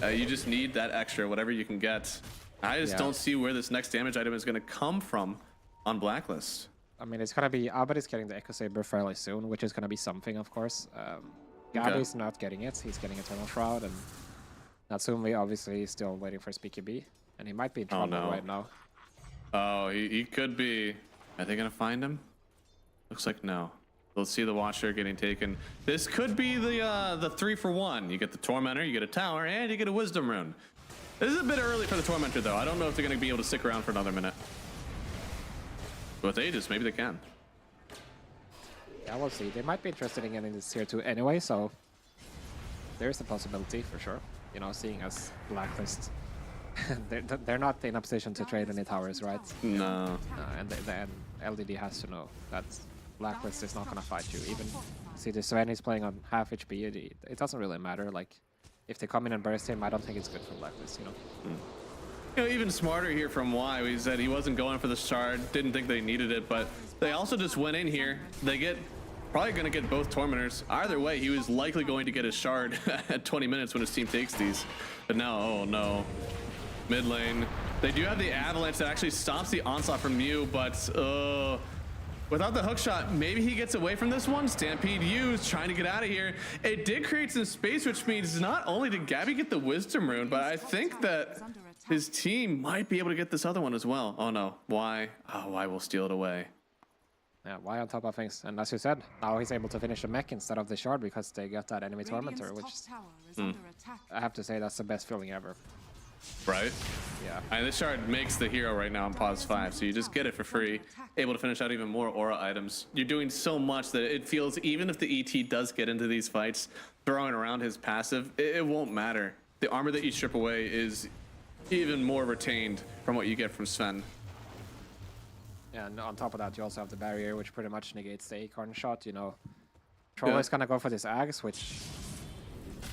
Speaker 17: you just need that extra, whatever you can get. I just don't see where this next damage item is going to come from on Blacklist.
Speaker 16: I mean, it's gonna be Abed is getting the Echo Saber fairly soon, which is gonna be something, of course. Gabi's not getting it; he's getting Eternal Shroud, and Natsumi obviously is still waiting for his BKB, and he might be in trouble right now.
Speaker 17: Oh, he could be. Are they gonna find him? Looks like no. Let's see the Watcher getting taken. This could be the 3-for-1. You get the Tormentor, you get a tower, and you get a Wisdom Rune. This is a bit early for the Tormentor, though. I don't know if they're gonna be able to stick around for another minute. With Aegis, maybe they can.
Speaker 16: Yeah, we'll see. They might be interested in getting this tier 2 anyway, so there's a possibility for sure. You know, seeing as Blacklist, they're not in a position to trade any towers, right?
Speaker 17: No.
Speaker 16: And LDD has to know that Blacklist is not gonna fight you. Even see the Sven is playing on half HP. It doesn't really matter. Like, if they come in and burst him, I don't think it's good for Blacklist. You know.
Speaker 17: You know, even smarter here from Y. He said he wasn't going for the shard, didn't think they needed it, but they also just went in here. They probably going to get both Tormentors. Either way, he was likely going to get his shard at 20 minutes when his team takes these. But now, oh no. Mid lane. They do have the Avalanche that actually stops the onslaught from Mew, but without the hook shot, maybe he gets away from this one. Stampede used, trying to get out of here. It did create some space, which means not only did Gabby get the Wisdom Rune, but I think that his team might be able to get this other one as well. Oh no, Y? Oh, Y will steal it away.
Speaker 16: Yeah, Y on top of things. And as you said, now he's able to finish the mech instead of the shard because they got that enemy Tormentor, which I have to say that's the best feeling ever.
Speaker 17: Right?
Speaker 16: Yeah.
Speaker 17: And this shard makes the hero right now in pause 5, so you just get it for free, able to finish out even more aura items. You're doing so much that it feels, even if the ET does get into these fights, throwing around his passive, it won't matter. The armor that you strip away is even more retained from what you get from Sven.
Speaker 16: Yeah, and on top of that, you also have the barrier, which pretty much negates the acorn shot. You know, Troll is gonna go for this Axe, which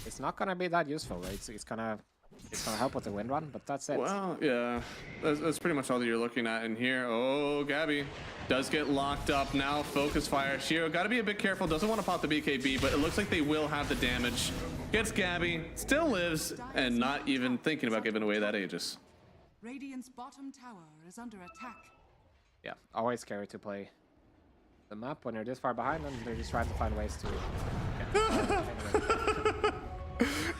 Speaker 16: it's not gonna be that useful. Right? It's gonna help with the wind run, but that's it.
Speaker 17: Well, yeah, that's pretty much all that you're looking at in here. Oh, Gabby does get locked up now. Focus fire. Shiro got to be a bit careful. Doesn't want to pop the BKB, but it looks like they will have the damage. Gets Gabby, still lives, and not even thinking about giving away that Aegis.
Speaker 11: Radiant's bottom tower is under attack.
Speaker 16: Yeah, always scary to play the map when you're this far behind, and they're just trying to find ways to.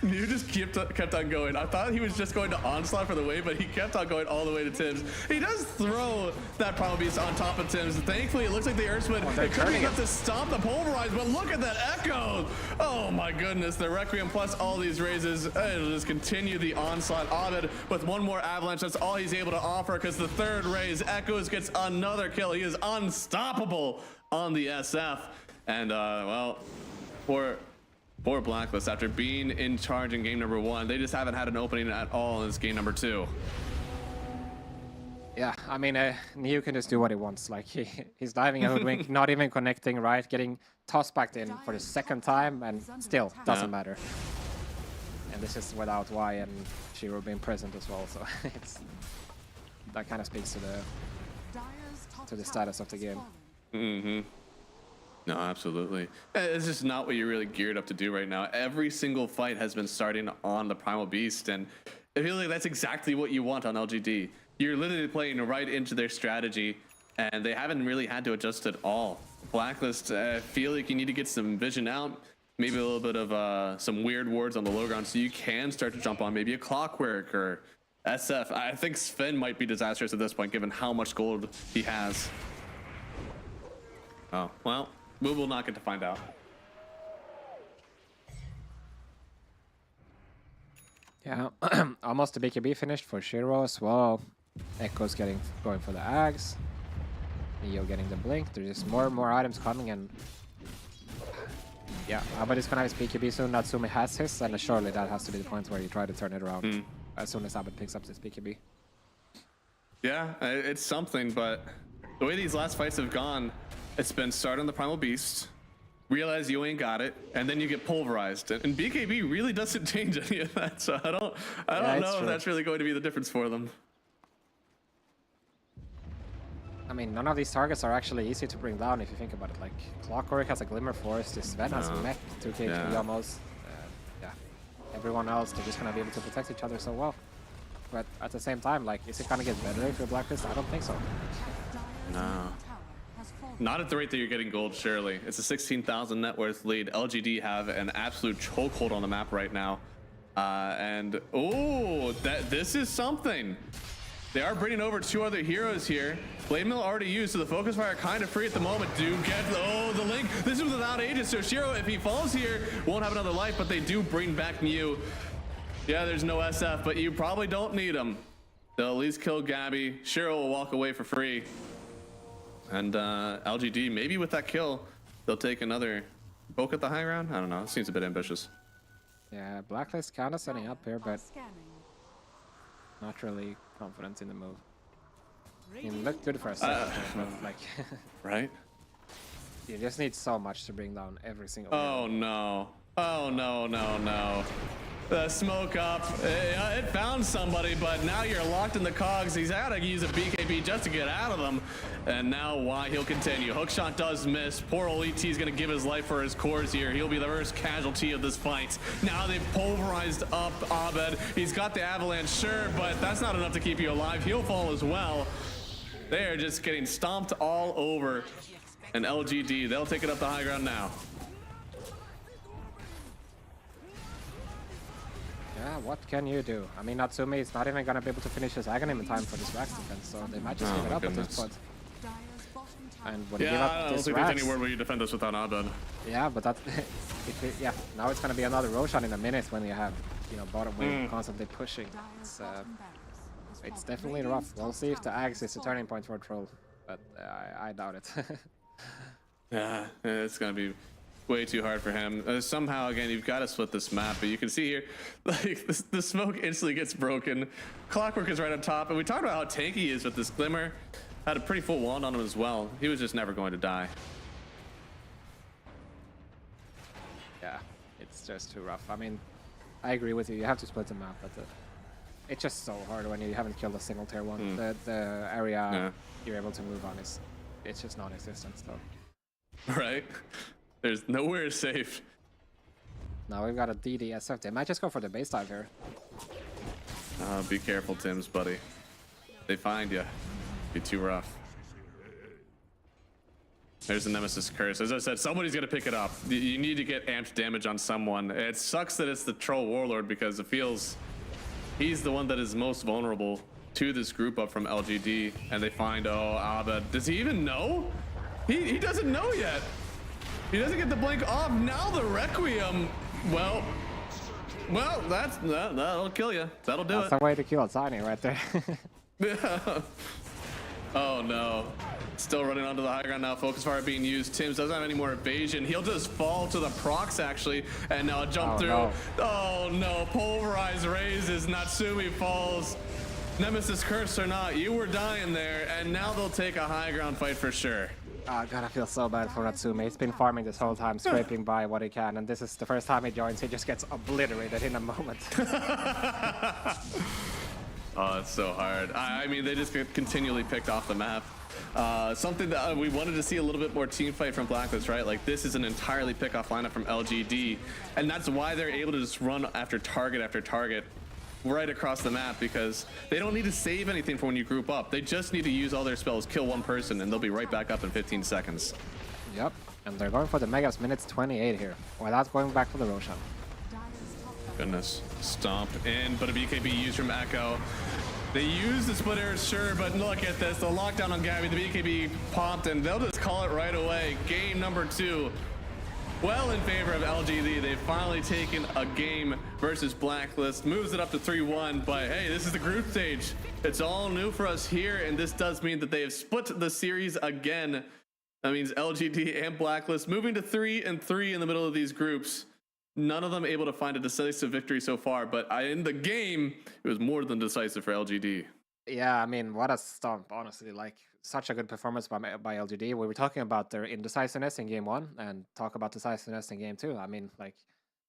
Speaker 17: Mew just kept on going. I thought he was just going to onslaught for the wave, but he kept on going all the way to Tim's. He does throw that Primal Beast on top of Tim's. Thankfully, it looks like the Earthsman, it could be enough to stop the Pulverize, but look at that Echo. Oh my goodness, the Requiem plus all these raises. It'll just continue the onslaught. Abed with one more Avalanche, that's all he's able to offer, because the third raise, Echoes gets another kill. He is unstoppable on the SF. And well, poor Blacklist, after being in charge in game number 1, they just haven't had an opening at all in this game number 2.
Speaker 16: Yeah, I mean, Neo can just do what he wants. Like, he's diving a hoodwink, not even connecting, right? Getting tossed back in for the second time, and still doesn't matter. And this is without Y and Shiro being present as well, so that kind of speaks to the status of the game.
Speaker 17: Mm-hmm. No, absolutely. It's just not what you're really geared up to do right now. Every single fight has been starting on the Primal Beast, and I feel like that's exactly what you want on LGD. You're literally playing right into their strategy, and they haven't really had to adjust at all. Blacklist, I feel like you need to get some vision out, maybe a little bit of some weird wards on the low ground, so you can start to jump on maybe a Clockwork or SF. I think Sven might be disastrous at this point, given how much gold he has. Oh, well. We will not get to find out.
Speaker 16: Yeah, almost the BKB finished for Shiro as well. Echo's going for the Ags. Neo getting the blink. There's just more and more items coming, and yeah, Abed is gonna have his BKB soon. Natsumi has his, and surely that has to be the point where you try to turn it around as soon as Abed picks up this BKB.
Speaker 17: Yeah, it's something, but the way these last fights have gone, it's been start on the Primal Beast, realize you ain't got it, and then you get pulverized. And BKB really doesn't change any of that, so I don't know if that's really going to be the difference for them.
Speaker 16: I mean, none of these targets are actually easy to bring down if you think about it. Like, Clockwork has a Glimmer Force, this Sven has Mech, 2k HP almost. Yeah, everyone else, they're just gonna be able to protect each other so well. But at the same time, like, is it gonna get better if you're Blacklist? I don't think so.
Speaker 17: No. Not at the rate that you're getting gold, surely. It's a 16,000 net worth lead. LGD have an absolute chokehold on the map right now. And, oh, this is something. They are bringing over 2 other heroes here. Blade Mill already used, so the Focus Fire kind of free at the moment. Do get, the link. This is without Aegis, so Shiro, if he falls here, won't have another life, but they do bring back Mew. Yeah, there's no SF, but you probably don't need him. They'll at least kill Gabby. Shiro will walk away for free. And LGD, maybe with that kill, they'll take another poke at the high ground? I don't know. It seems a bit ambitious.
Speaker 16: Yeah, Blacklist kind of setting up here, but not really confident in the move. It looked good for a second, but like...
Speaker 17: right?
Speaker 16: You just need so much to bring down every single
Speaker 17: Oh, no. Oh, no, no, no. The smoke up, it found somebody, but now you're locked in the cogs. He's had to use a BKB just to get out of them. And now why he'll continue. Hookshot does miss. Poor old ET is going to give his life for his cores here. He'll be the first casualty of this fight. Now they've pulverized up Abed. He's got the avalanche, sure, but that's not enough to keep you alive. He'll fall as well. They are just getting stomped all over. And LGD, they'll take it up the high ground now.
Speaker 16: Yeah, what can you do? I mean, Natsumi is not even going to be able to finish his Aghanim in time for this Rax defense, so they might just give it up at this point. And when you give up
Speaker 17: I don't
Speaker 16: this
Speaker 17: think
Speaker 16: Rax,
Speaker 17: there's any word where you defend this without Abed.
Speaker 16: Yeah, but that's... yeah, now it's going to be another Roshan in a minute when you have, you know, bottom wave constantly pushing. It's definitely rough. We'll see if the Axe is a turning point for Troll, but I doubt it.
Speaker 17: Yeah, it's going to be way too hard for him. Somehow, again, you've got to split this map, but you can see here, like, the smoke instantly gets broken. Clockwork is right on top, and we talked about how tanky he is with this Glimmer. Had a pretty full wand on him as well. He was just never going to die.
Speaker 16: Yeah, it's just too rough. I mean, I agree with you. You have to split the map, but it's just so hard when you haven't killed a single tier 1. The area you're able to move on it's just non-existent still.
Speaker 17: Right? There's nowhere safe.
Speaker 16: Now we've got a DDSF. They might just go for the base dive here.
Speaker 17: Be careful, Tim's buddy. They find you. Be too rough. There's the Nemesis Curse. As I said, somebody's going to pick it up. You need to get amped damage on someone. It sucks that it's the Troll Warlord because it feels he's the one that is most vulnerable to this group up from LGD. And they find, oh, Abed. Does he even know? He doesn't know yet. He doesn't get the blink off. Now the Requiem. Well, that'll kill you. That'll do it.
Speaker 16: That's the way to kill a Tiny right there.
Speaker 17: Oh no. Still running onto the high ground now. Focus fire being used. Tims doesn't have any more evasion. He'll just fall to the procs actually. And now jump through.
Speaker 16: No.
Speaker 17: Oh no. Pulverized raises. Natsumi falls. Nemesis Curse or not, you were dying there. And now they'll take a high ground fight for sure.
Speaker 16: Oh god, I feel so bad for Natsumi. He's been farming this whole time, scraping by what he can, and this is the first time he joins. He just gets obliterated in a moment.
Speaker 17: Oh, it's so hard. I mean, they just get continually picked off the map. Something that we wanted to see a little bit more team fight from Blacklist, right? Like, this is an entirely pick-off lineup from LGD, and that's why they're able to just run after target right across the map, because they don't need to save anything for when you group up. They just need to use all their spells, kill one person, and they'll be right back up in 15 seconds.
Speaker 16: Yep, and they're going for the Megas minutes 28 here, without going back to the Roshan.
Speaker 17: Goodness. Stomp in, but a BKB used from Echo. They use the split air, sure, but look at this. The lockdown on Gabby, the BKB popped, and they'll just call it right away. Game number 2. Well in favor of LGD. They've finally taken a game versus Blacklist. Moves it up to 3-1, but hey, this is the group stage. It's all new for us here, and this does mean that they have split the series again. That means LGD and Blacklist moving to 3-3 in the middle of these groups. None of them able to find a decisive victory so far, but in the game, it was more than decisive for LGD.
Speaker 16: Yeah, I mean, what a stomp, honestly. Like, such a good performance by LGD. We were talking about their indecisiveness in game 1 and talk about decisiveness in game 2. I mean, like,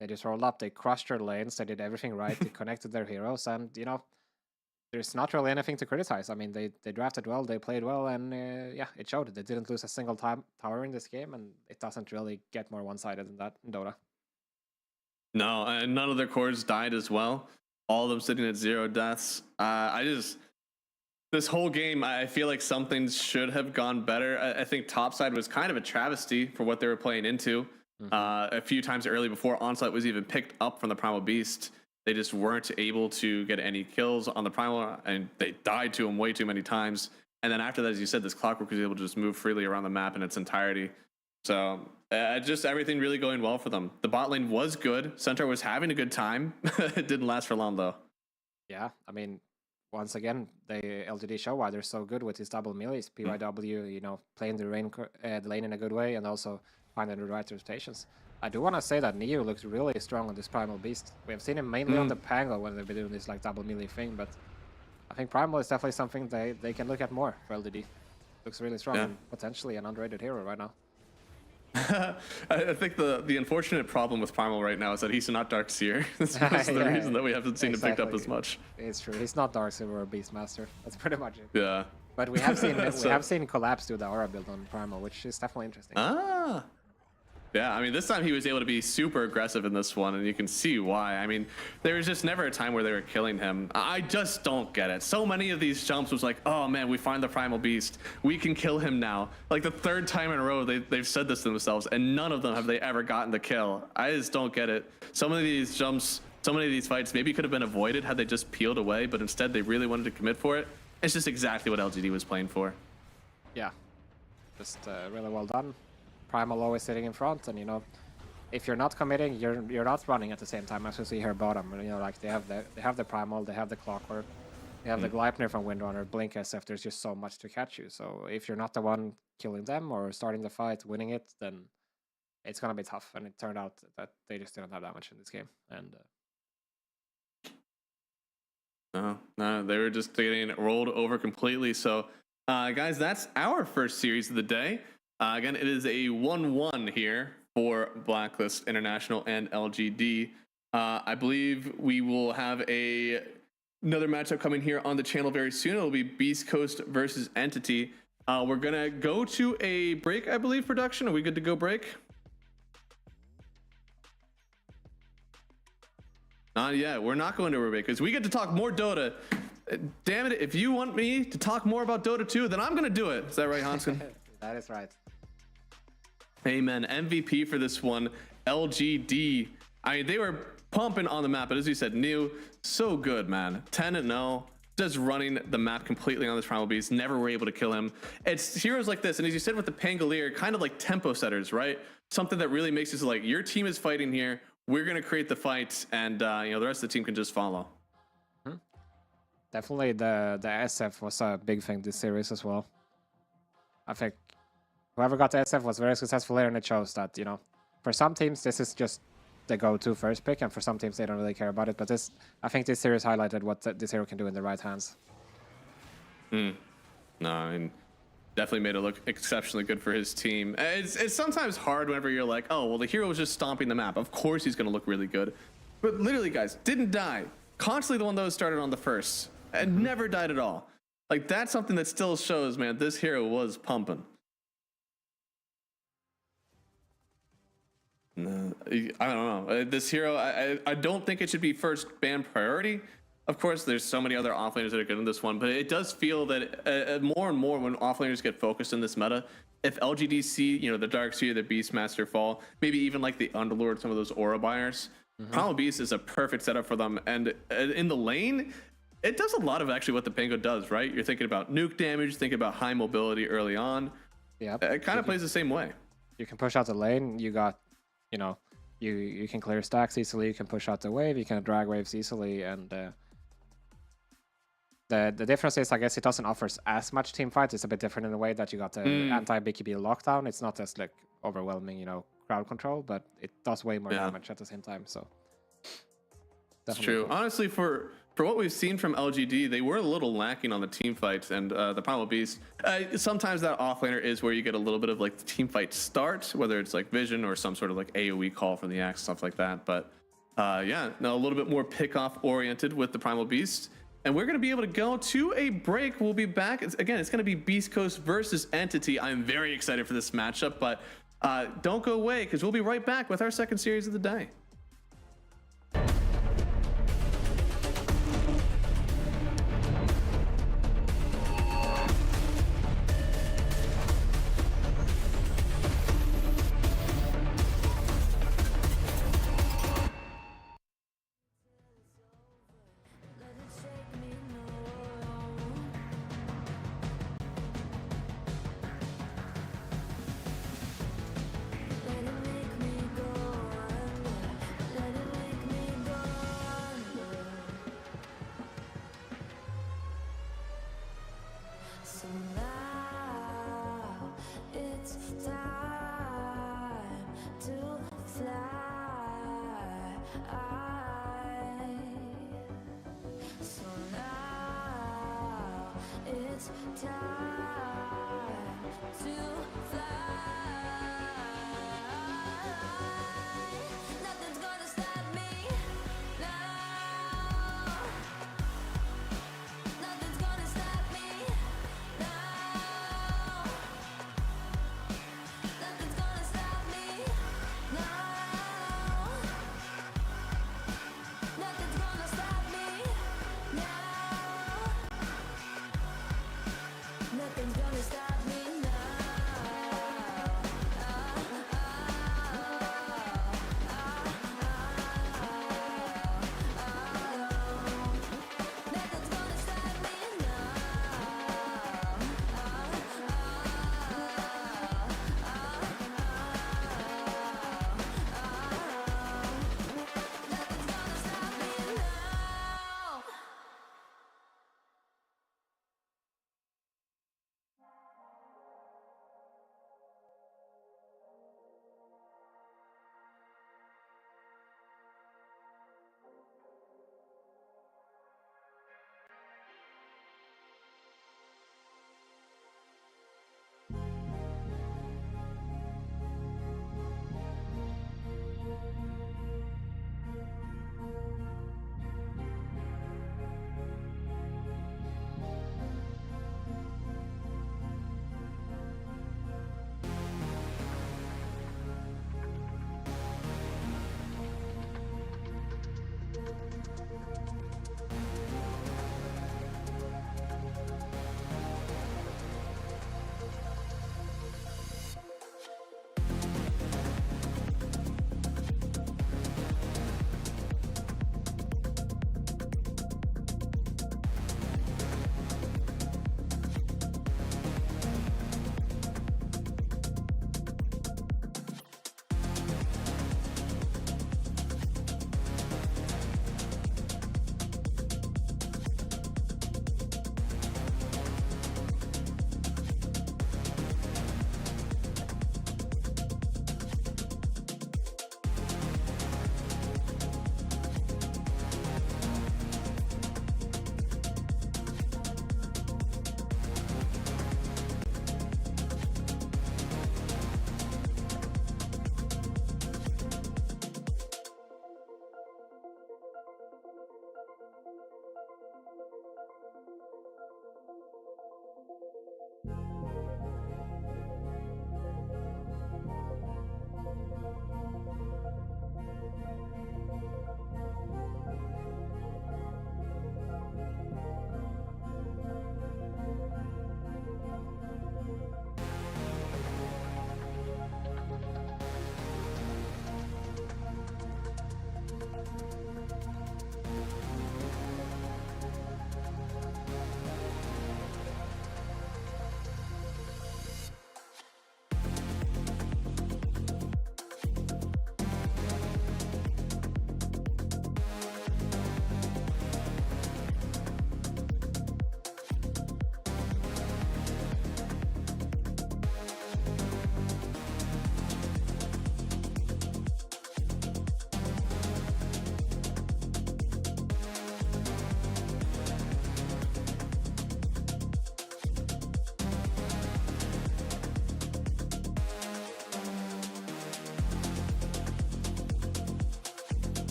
Speaker 16: they just rolled up, they crushed their lanes, they did everything right, they connected their heroes, and, you know, there's not really anything to criticize. I mean, they drafted well, they played well, and yeah, it showed. They didn't lose a single tower in this game, and it doesn't really get more one-sided than that in Dota.
Speaker 17: No, and none of their cores died as well. All of them sitting at 0 deaths. This whole game, I feel like something should have gone better. I think topside was kind of a travesty for what they were playing into. A few times early before Onslaught was even picked up from the Primal Beast, they just weren't able to get any kills on the Primal, and they died to him way too many times. And then after that, as you said, this Clockwork was able to just move freely around the map in its entirety. So just everything really going well for them. The bot lane was good. Centaur was having a good time. It didn't last for long, though.
Speaker 16: Yeah, I mean, once again, the LGD show why they're so good with his double melees. PYW, you know, playing the lane in a good way and also finding the right rotations. I do want to say that Neo looks really strong on this Primal Beast. We have seen him mainly on the Pango when they've been doing this like double melee thing, but I think Primal is definitely something they can look at more for LGD. Looks really strong and potentially an underrated hero right now.
Speaker 17: I think the unfortunate problem with Primal right now is that he's not Darkseer. That's the reason that we haven't seen him picked up as much.
Speaker 16: It's true. He's not Darkseer or Beastmaster. That's pretty much it.
Speaker 17: Yeah.
Speaker 16: But we have seen Collapse do the aura build on Primal, which is definitely interesting.
Speaker 17: Ah. Yeah, I mean, this time he was able to be super aggressive in this one, and you can see why. I mean, there was just never a time where they were killing him. I just don't get it. So many of these jumps was like, oh man, we find the Primal Beast. We can kill him now. Like the 3rd time in a row, they've said this to themselves, and none of them have they ever gotten the kill. I just don't get it. Some of these jumps, so many of these fights maybe could have been avoided had they just peeled away, but instead they really wanted to commit for it. It's just exactly what LGD was playing for.
Speaker 16: Yeah, just really well done. Primal always sitting in front, and you know, if you're not committing, you're not running at the same time. As you see here bottom, you know, like they have the Primal, they have the Clockwork, they have the Gleipnir from Windrunner, Blink SF. There's just so much to catch you. So if you're not the one killing them or starting the fight, winning it, then it's gonna be tough. And it turned out that they just didn't have that much in this game. And
Speaker 17: no, they were just getting rolled over completely. So, guys, that's our first series of the day. Again, it is a 1-1 here for Blacklist International and LGD. I believe we will have another matchup coming here on the channel very soon. It'll be Beastcoast versus Entity. We're going to go to a break, I believe, production. Are we good to go break? Not yet. We're not going to a break because we get to talk more Dota. Damn it, if you want me to talk more about Dota 2, then I'm going to do it. Is that right, Hanskin?
Speaker 16: That is right.
Speaker 17: Amen. MVP for this one, LGD. I mean, they were pumping on the map, but as you said, New, so good, man. 10-0, just running the map completely on this Primal Beast. Never were able to kill him. It's heroes like this, and as you said with the Pangolier, kind of like tempo setters, right? Something that really makes it like, your team is fighting here, we're going to create the fight, and the rest of the team can just follow.
Speaker 16: Definitely the SF was a big thing this series as well. I think whoever got the SF was very successful here, and it shows that, for some teams, this is just the go-to first pick, and for some teams, they don't really care about it. But I think this series highlighted what this hero can do in the right hands.
Speaker 17: No, I mean, definitely made it look exceptionally good for his team. It's sometimes hard whenever you're like, oh, well, the hero was just stomping the map. Of course he's going to look really good. But literally, guys, didn't die. Constantly the one that was started on the first. And never died at all. Like, that's something that still shows, man, this hero was pumping. No, I don't know. This hero, I don't think it should be first ban priority. Of course, there's so many other offlaners that are good in this one, but it does feel that more and more when offlaners get focused in this meta, if LGD see, the Darkseer, the Beastmaster fall, maybe even like the Underlord, some of those aura buyers, Primal Beast is a perfect setup for them. And in the lane, it does a lot of actually what the Pango does, right? You're thinking about nuke damage, thinking about high mobility early on.
Speaker 16: Yeah,
Speaker 17: it kind of plays the same way.
Speaker 16: You can push out the lane. You got, you can clear stacks easily. You can push out the wave. You can drag waves easily. And the difference is, I guess, it doesn't offer as much team fight. It's a bit different in the way that you got the anti-BKB lockdown. It's not as like overwhelming, crowd control, but it does way more damage at the same time. So
Speaker 17: it's true. Cool. Honestly, for what we've seen from LGD, they were a little lacking on the team fights, and the Primal Beast, sometimes that offlaner is where you get a little bit of like the team fight start, whether it's like vision or some sort of like AoE call from the axe, stuff like that. But yeah, now a little bit more pick-off oriented with the Primal Beast. And we're going to be able to go to a break. We'll be back. It's going to be Beastcoast versus Entity. I'm very excited for this matchup, but don't go away because we'll be right back with our second series of the day.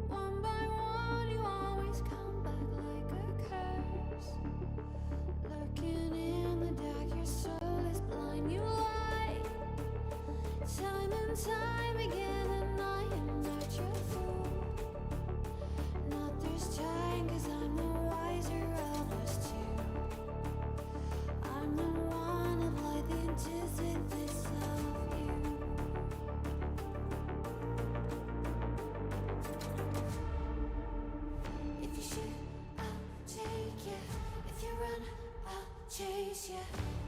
Speaker 1: One by one, you always come back like a curse. Lurking in the dark, your soul is blind. You lie, time and time again, and I am not your fool. Not this time, 'cause I'm the wiser of us two. I'm the one of light, the antithesis of you. If you shoot, I'll take you. If you run, I'll chase you.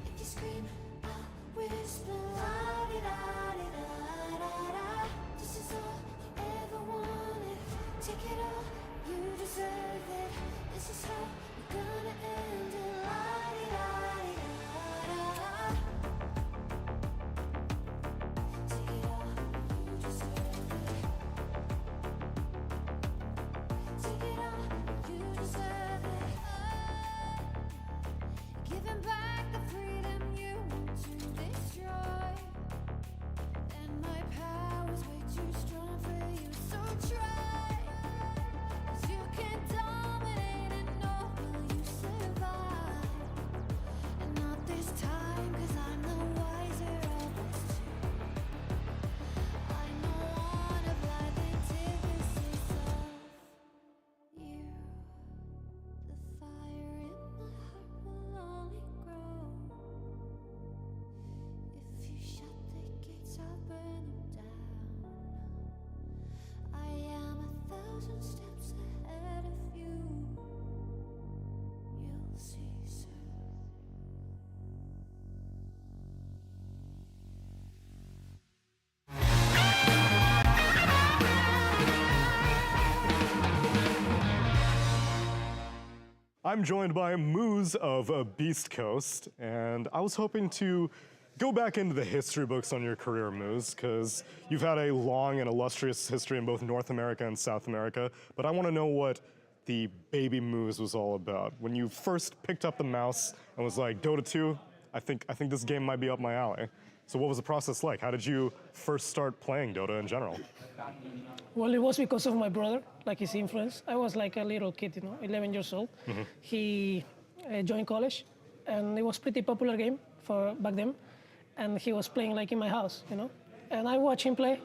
Speaker 1: If you scream, I'll whisper. La-di-da-di-da-da-da. This is all you ever wanted. Take it all, you deserve it. This is how we're gonna end it. La-di-da-di-da-da-da. Take it all, you deserve it. Take it all, you deserve it. Giving back the freedom you want to destroy. And my power's way too strong for you, so try. 'Cause you can't dominate and know will you survive. And not this time, 'cause I'm the wiser of us two. I'm the one of light, the antithesis of you. The fire in my heart will only grow. If you shut the gates, I'll burn them down. I am 1,000 steps ahead of you. You'll see soon.
Speaker 2: I'm joined by Moose of Beastcoast, and I was hoping to go back into the history books on your career, Moose, because you've had a long and illustrious history in both North America and South America, but I want to know what the baby Moose was all about. When you first picked up the mouse and was like, Dota 2, I think this game might be up my alley. So what was the process like? How did you first start playing Dota in general?
Speaker 12: Well, it was because of my brother, like his influence. I was like a little kid, 11 years old.
Speaker 2: Mm-hmm.
Speaker 12: He joined college, and it was pretty popular game for back then. And he was playing like in my house, And I watched him play,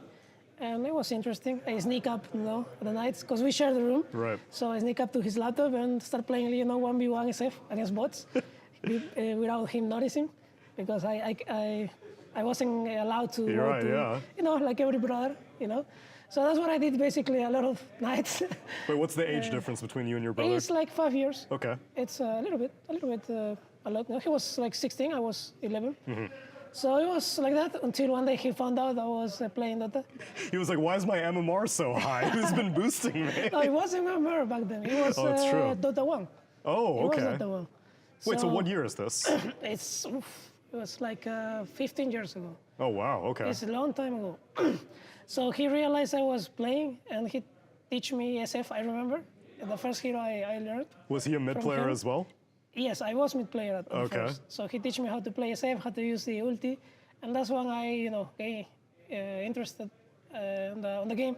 Speaker 12: and it was interesting. I sneak up, at the nights, because we share the room.
Speaker 2: Right.
Speaker 12: So I sneak up to his laptop and start playing, 1v1 SF against bots without him noticing, because I wasn't allowed to.
Speaker 2: You're right, yeah.
Speaker 12: Like every brother, So that's what I did basically a lot of nights.
Speaker 2: Wait, what's the age difference between you and your brother?
Speaker 12: It's like 5 years.
Speaker 2: Okay.
Speaker 12: It's a little bit, a lot. No, he was like 16, I was 11.
Speaker 2: Mm-hmm.
Speaker 12: So it was like that until one day he found out I was playing Dota.
Speaker 2: He was like, "Why is my MMR so high? Who's been boosting me?"
Speaker 12: No, it wasn't MMR back then. It was
Speaker 2: that's true.
Speaker 12: Dota 1.
Speaker 2: Oh, okay.
Speaker 12: It was Dota 1.
Speaker 2: Wait, so what year is this?
Speaker 12: It was like 15 years ago.
Speaker 2: Oh, wow, okay.
Speaker 12: It's a long time ago. So he realized I was playing and he teach me SF, I remember. The first hero I learned.
Speaker 2: Was he a mid
Speaker 12: from
Speaker 2: player
Speaker 12: him.
Speaker 2: as well?
Speaker 12: Yes, I was mid player at first. So he teach me how to play SF, how to use the ulti. And that's when I, get interested on the game.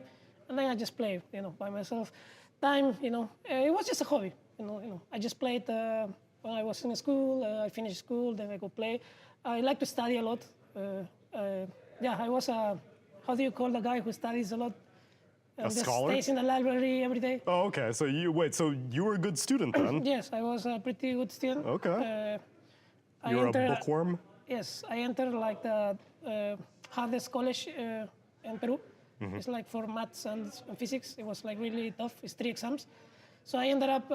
Speaker 12: And then I just play, by myself. It was just a hobby. I just played when I was in school. I finished school, then I go play. I like to study a lot. I was a, how do you call the guy who studies a lot?
Speaker 2: A
Speaker 12: just
Speaker 2: scholar?
Speaker 12: Stays in the library every day.
Speaker 2: Oh, okay. So you were a good student then?
Speaker 12: Yes, I was a pretty good student.
Speaker 2: Okay.
Speaker 12: I
Speaker 2: You were a
Speaker 12: entered-
Speaker 2: bookworm?
Speaker 12: Yes, I entered like the hardest college in Peru.
Speaker 2: Mhm.
Speaker 12: It's like for maths and physics. It was like really tough. It's 3 exams. So I ended up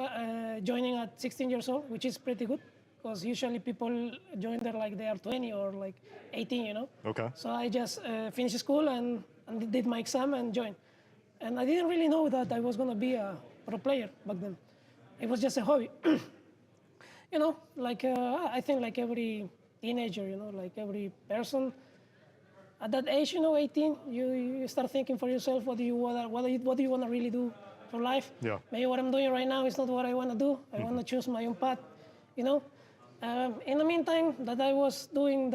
Speaker 12: joining at 16 years old, which is pretty good because usually people join there like they are 20 or like 18,
Speaker 2: Okay.
Speaker 12: So I just finished school and did my exam and joined. And I didn't really know that I was going to be a pro player back then. It was just a hobby. I think like every teenager, like every person, at that age, 18, you start thinking for yourself, what do you want to really do for life?
Speaker 2: Yeah.
Speaker 12: Maybe what I'm doing right now is not what I want to do. I want to choose my own path, In the meantime, that I was doing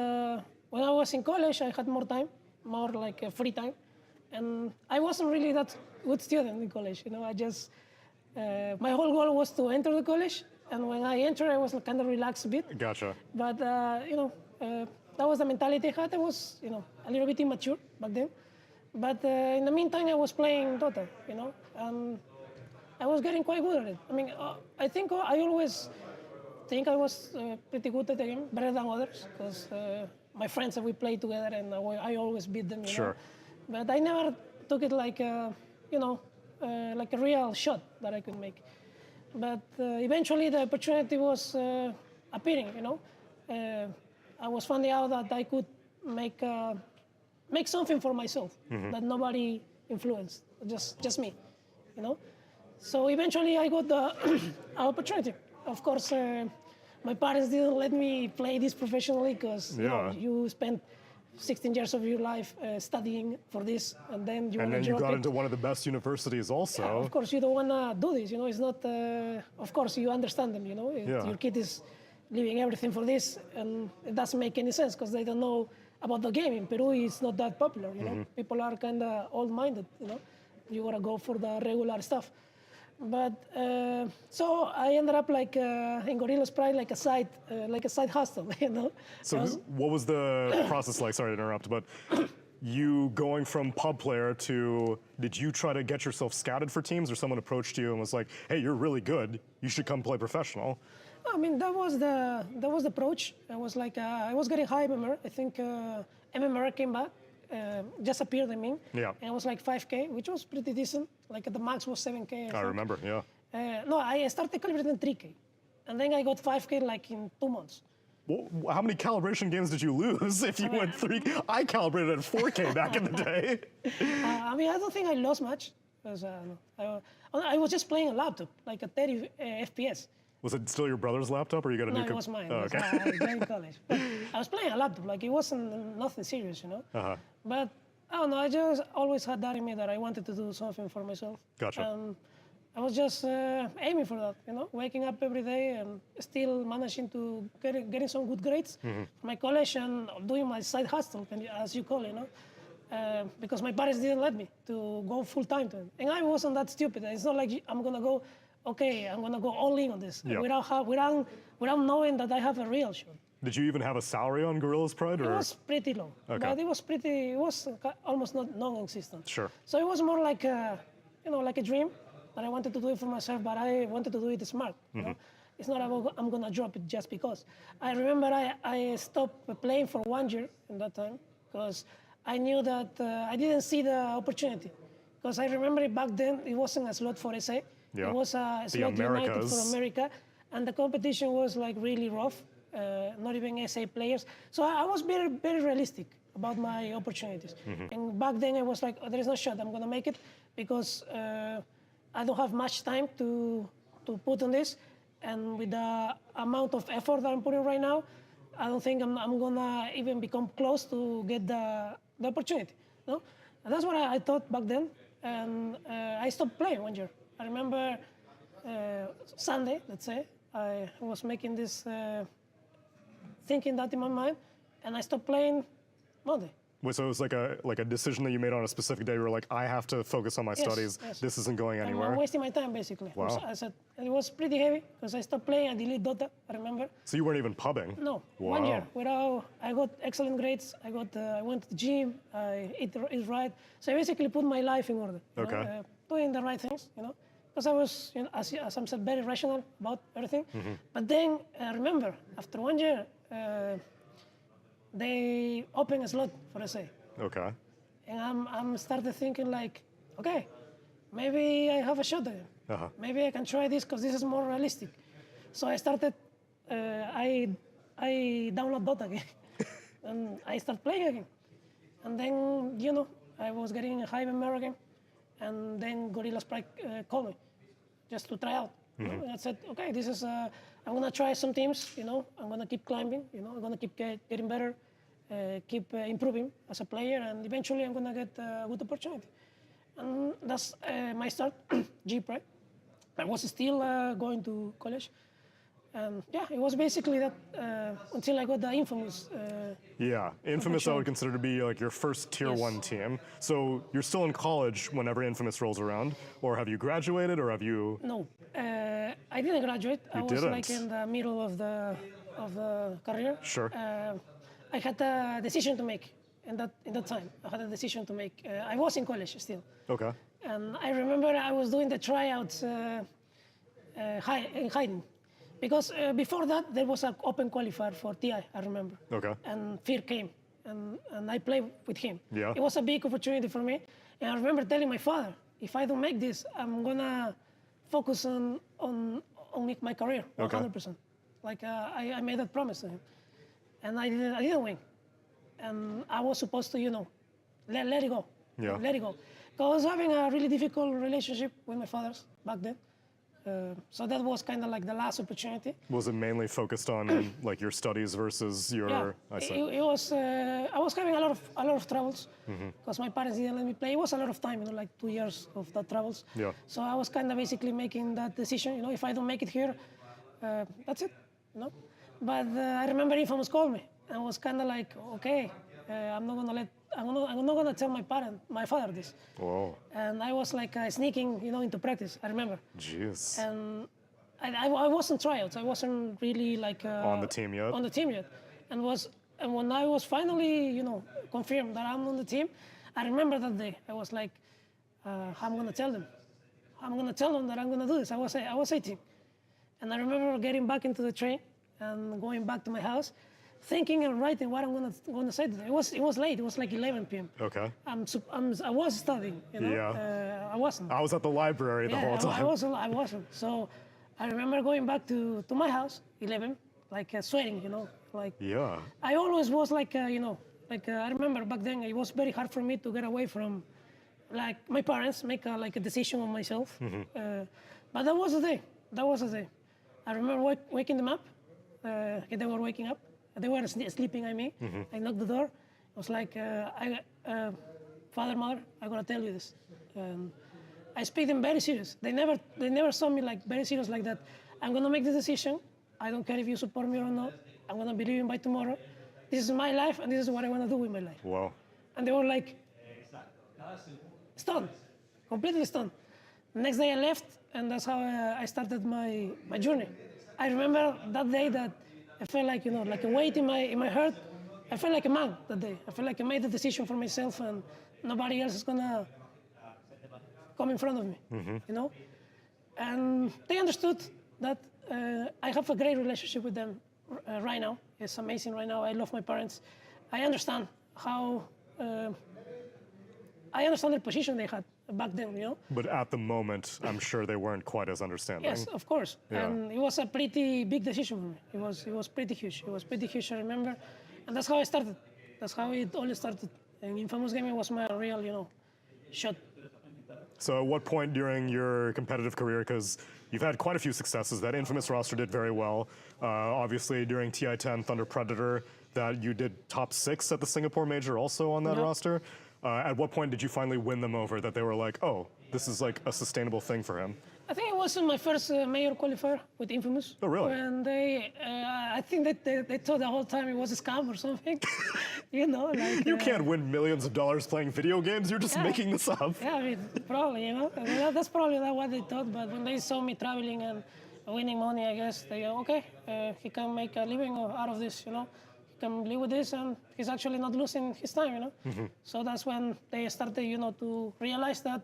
Speaker 12: when I was in college, I had more time, more like free time. And I wasn't really that good student in college, I just, my whole goal was to enter the college. And when I entered, I was kind of relaxed a bit.
Speaker 2: Gotcha.
Speaker 12: But, that was the mentality I had. I was, a little bit immature back then. But in the meantime, I was playing Dota, and I was getting quite good at it. I mean, I think I always think I was pretty good at the game, better than others, because my friends, we played together, and I always beat them,
Speaker 2: Sure.
Speaker 12: But I never took it like, like a real shot that I could make. But eventually, the opportunity was appearing, I was finding out that I could make something for myself that nobody influenced, just me, So eventually I got the opportunity. Of course, my parents didn't let me play this professionally because you spend 16 years of your life studying for this, and then you
Speaker 2: And
Speaker 12: want
Speaker 2: then
Speaker 12: to
Speaker 2: you
Speaker 12: drop
Speaker 2: got
Speaker 12: it.
Speaker 2: into one of the best universities also.
Speaker 12: Yeah, of course, you don't want to do this. It's not. Of course, you understand them.
Speaker 2: Yeah.
Speaker 12: Your kid is leaving everything for this, and it doesn't make any sense because they don't know about the game. In Peru, it's not that popular. People are kind of old-minded. You gotta go for the regular stuff. But so I ended up like in Gorilla Sprite, like a side hustle.
Speaker 2: So what was the process like? Sorry to interrupt, but you going from pub player to, did you try to get yourself scouted for teams, or someone approached you and was like, hey, you're really good, you should come play professional?
Speaker 12: I mean, that was the approach. I was like, I was getting high MMR. I think MMR came back, just appeared, I mean.
Speaker 2: Yeah.
Speaker 12: And it was like 5K, which was pretty decent. Like the max was 7K.
Speaker 2: I remember, yeah.
Speaker 12: No, I started calibrating 3K. And then I got 5K like in 2 months.
Speaker 2: Well, how many calibration games did you lose if you went 3? I calibrated at 4K back in the day.
Speaker 12: I mean, I don't think I lost much. Because I was just playing a laptop, like a 30 FPS.
Speaker 2: Was it still your brother's laptop, or you got a new
Speaker 12: No, it was mine.
Speaker 2: Oh, okay.
Speaker 12: I was in college. But I was playing a laptop, like it wasn't nothing serious,
Speaker 2: Uh-huh.
Speaker 12: But I don't know, I just always had that in me that I wanted to do something for myself.
Speaker 2: Gotcha.
Speaker 12: And I was just aiming for that, waking up every day and still managing to getting some good grades for my college and doing my side hustle, as you call it, because my parents didn't let me to go full time to it. And I wasn't that stupid. It's not like I'm gonna go, okay, I'm gonna go all in on this
Speaker 2: Yeah.
Speaker 12: without knowing that I have a real shot.
Speaker 2: Did you even have a salary on Gorilla's Pride?
Speaker 12: It
Speaker 2: Or?
Speaker 12: was pretty low,
Speaker 2: Okay.
Speaker 12: but it was almost not non-existent.
Speaker 2: Sure.
Speaker 12: So it was more like like a dream that I wanted to do it for myself, but I wanted to do it smart. It's not about I'm gonna drop it just because. I remember I stopped playing for 1 year in that time because I knew that I didn't see the opportunity. Because I remember back then it wasn't a slot for SA.
Speaker 2: Yeah.
Speaker 12: It was a
Speaker 2: The
Speaker 12: slot united
Speaker 2: Americas.
Speaker 12: for America, and the competition was like really rough. not even SA players. So I was very, very realistic about my opportunities. And back then I was like, there is no shot I'm gonna make it because I don't have much time to put on this. And with the amount of effort that I'm putting right now, I don't think I'm gonna even become close to get the opportunity. No? And that's what I thought back then. And I stopped playing 1 year. I remember Sunday, let's say, I was making this, thinking that in my mind, and I stopped playing Monday.
Speaker 2: Wait, so it was like a decision that you made on a specific day. You were like, I have to focus on my studies.
Speaker 12: Yes.
Speaker 2: This isn't going anywhere.
Speaker 12: I'm wasting my time, basically.
Speaker 2: Wow.
Speaker 12: I said, and it was pretty heavy because I stopped playing. I deleted Dota, I remember.
Speaker 2: So you weren't even pubbing?
Speaker 12: No,
Speaker 2: Wow.
Speaker 12: 1 year. I got excellent grades. I went to the gym. I ate right. So I basically put my life in order. you
Speaker 2: Okay.
Speaker 12: know, doing the right things, because I was, as I said, very rational about everything. But then I remember after 1 year, they opened a slot for SA.
Speaker 2: Okay.
Speaker 12: And I'm started thinking like, okay, maybe I have a shot again. Maybe I can try this because this is more realistic. So I started, I download Dota again. And I start playing again. And then, I was getting a high American. And then Gorilla Sprite called me just to try out. And I said, okay, this is, I'm gonna try some teams, I'm gonna keep climbing, I'm gonna keep getting better, keep improving as a player, and eventually I'm gonna get a good opportunity. And that's my start, G Pride. I was still going to college. And yeah, it was basically that until I got the Infamous.
Speaker 2: Yeah, Infamous I would consider to be like your first tier 1 team. So you're still in college whenever Infamous rolls around, or have you graduated, or have you?
Speaker 12: No, I didn't graduate. I was
Speaker 2: didn't?
Speaker 12: like in the middle of the career.
Speaker 2: Sure.
Speaker 12: I had a decision to make in that time. I had a decision to make. I was in college still.
Speaker 2: Okay.
Speaker 12: And I remember I was doing the tryouts in hiding. Because before that, there was an open qualifier for TI, I remember.
Speaker 2: Okay.
Speaker 12: And Fear came, and I played with him.
Speaker 2: Yeah.
Speaker 12: It was a big opportunity for me. And I remember telling my father, if I don't make this, I'm gonna focus on my career, 100%. Like I made that promise to him. And I didn't win. And I was supposed to, let it go.
Speaker 2: Yeah.
Speaker 12: Let it go. Because I was having a really difficult relationship with my fathers back then. So that was kind of like the last opportunity.
Speaker 2: Was it mainly focused on like your studies versus your?
Speaker 12: Yeah, it was. I was having a lot of troubles because my parents didn't let me play. It was a lot of time, like 2 years of that troubles.
Speaker 2: Yeah.
Speaker 12: So I was kind of basically making that decision. If I don't make it here, that's it. But I remember Infamous called me. I was kind of like, okay, I'm not gonna tell my father this.
Speaker 2: Whoa.
Speaker 12: And I was like sneaking, into practice. I remember.
Speaker 2: Jeez.
Speaker 12: And I wasn't tryouts. I wasn't really like
Speaker 2: on the team yet.
Speaker 12: On the team yet, and when I was finally, confirmed that I'm on the team, I remember that day. I was like, I'm gonna tell them. I'm gonna tell them that I'm gonna do this. I was 18, and I remember getting back into the train and going back to my house, thinking and writing what I'm gonna say today. It was late. It was like 11 p.m.
Speaker 2: Okay.
Speaker 12: I was studying.
Speaker 2: Yeah.
Speaker 12: I wasn't.
Speaker 2: I was at the library the whole time.
Speaker 12: I wasn't. So I remember going back to my house, 11, like sweating. Like.
Speaker 2: Yeah.
Speaker 12: I always was like I remember back then it was very hard for me to get away from, like my parents make a decision on myself. But that was the day. I remember waking them up. They were waking up. They were sleeping, I mean. I knocked the door. I was like, father, mother, I gotta tell you this. I speak them very serious. They never saw me like very serious like that. I'm gonna make the decision. I don't care if you support me or not. I'm gonna be leaving by tomorrow. This is my life, and this is what I wanna do with my life.
Speaker 2: Wow.
Speaker 12: And they were like, stunned, completely stunned. The next day I left, and that's how I started my journey. I remember that day that I felt like, like a weight in my heart. I felt like a man that day. I felt like I made the decision for myself and nobody else is gonna come in front of me, And they understood that I have a great relationship with them right now. It's amazing right now. I love my parents. I understand how, I understand the position they had back then, you know.
Speaker 2: But at the moment, I'm sure they weren't quite as understanding.
Speaker 12: Yes, of course.
Speaker 2: Yeah.
Speaker 12: And it was a pretty big decision for me. It was pretty huge. It was pretty huge, I remember. And that's how I started. That's how it all started. And Infamous Gaming was my real, you know, shot.
Speaker 2: So at what point during your competitive career, because you've had quite a few successes, that Infamous roster did very well. Obviously during TI10 Thunder Predator, that you did top 6 at the Singapore Major also on that roster. At what point did you finally win them over, that they were like, oh, this is like a sustainable thing for him?
Speaker 12: I think it was in my first major qualifier with Infamous.
Speaker 2: Oh, really?
Speaker 12: And they, I think that they thought the whole time it was a scam or something. You know, like...
Speaker 2: You can't win millions of dollars playing video games, you're just making this up.
Speaker 12: Yeah, I mean, probably, you know. I mean, that's probably not what they thought, but when they saw me traveling and winning money, I guess, they go, okay, he can make a living out of this, you know. He can live with this, and he's actually not losing his time, you know. So that's when they started, you know, to realize that,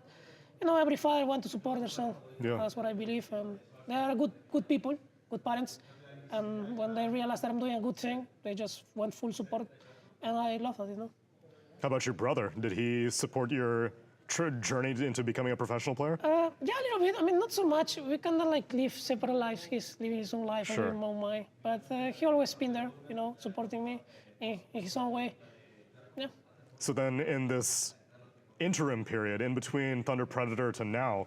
Speaker 12: you know, every father wants to support their son.
Speaker 2: Yeah.
Speaker 12: That's what I believe. And they are good people, good parents. And when they realize that I'm doing a good thing, they just want full support. And I love that, you know.
Speaker 2: How about your brother? Did he support your journey into becoming a professional player?
Speaker 12: Yeah, a little bit. I mean, not so much. We kind of like live separate lives. He's living his own life,
Speaker 2: Sure.
Speaker 12: I'm living my own life. But he always been there, you know, supporting me in his own way. Yeah.
Speaker 2: So then in this interim period, in between Thunder Predator to now,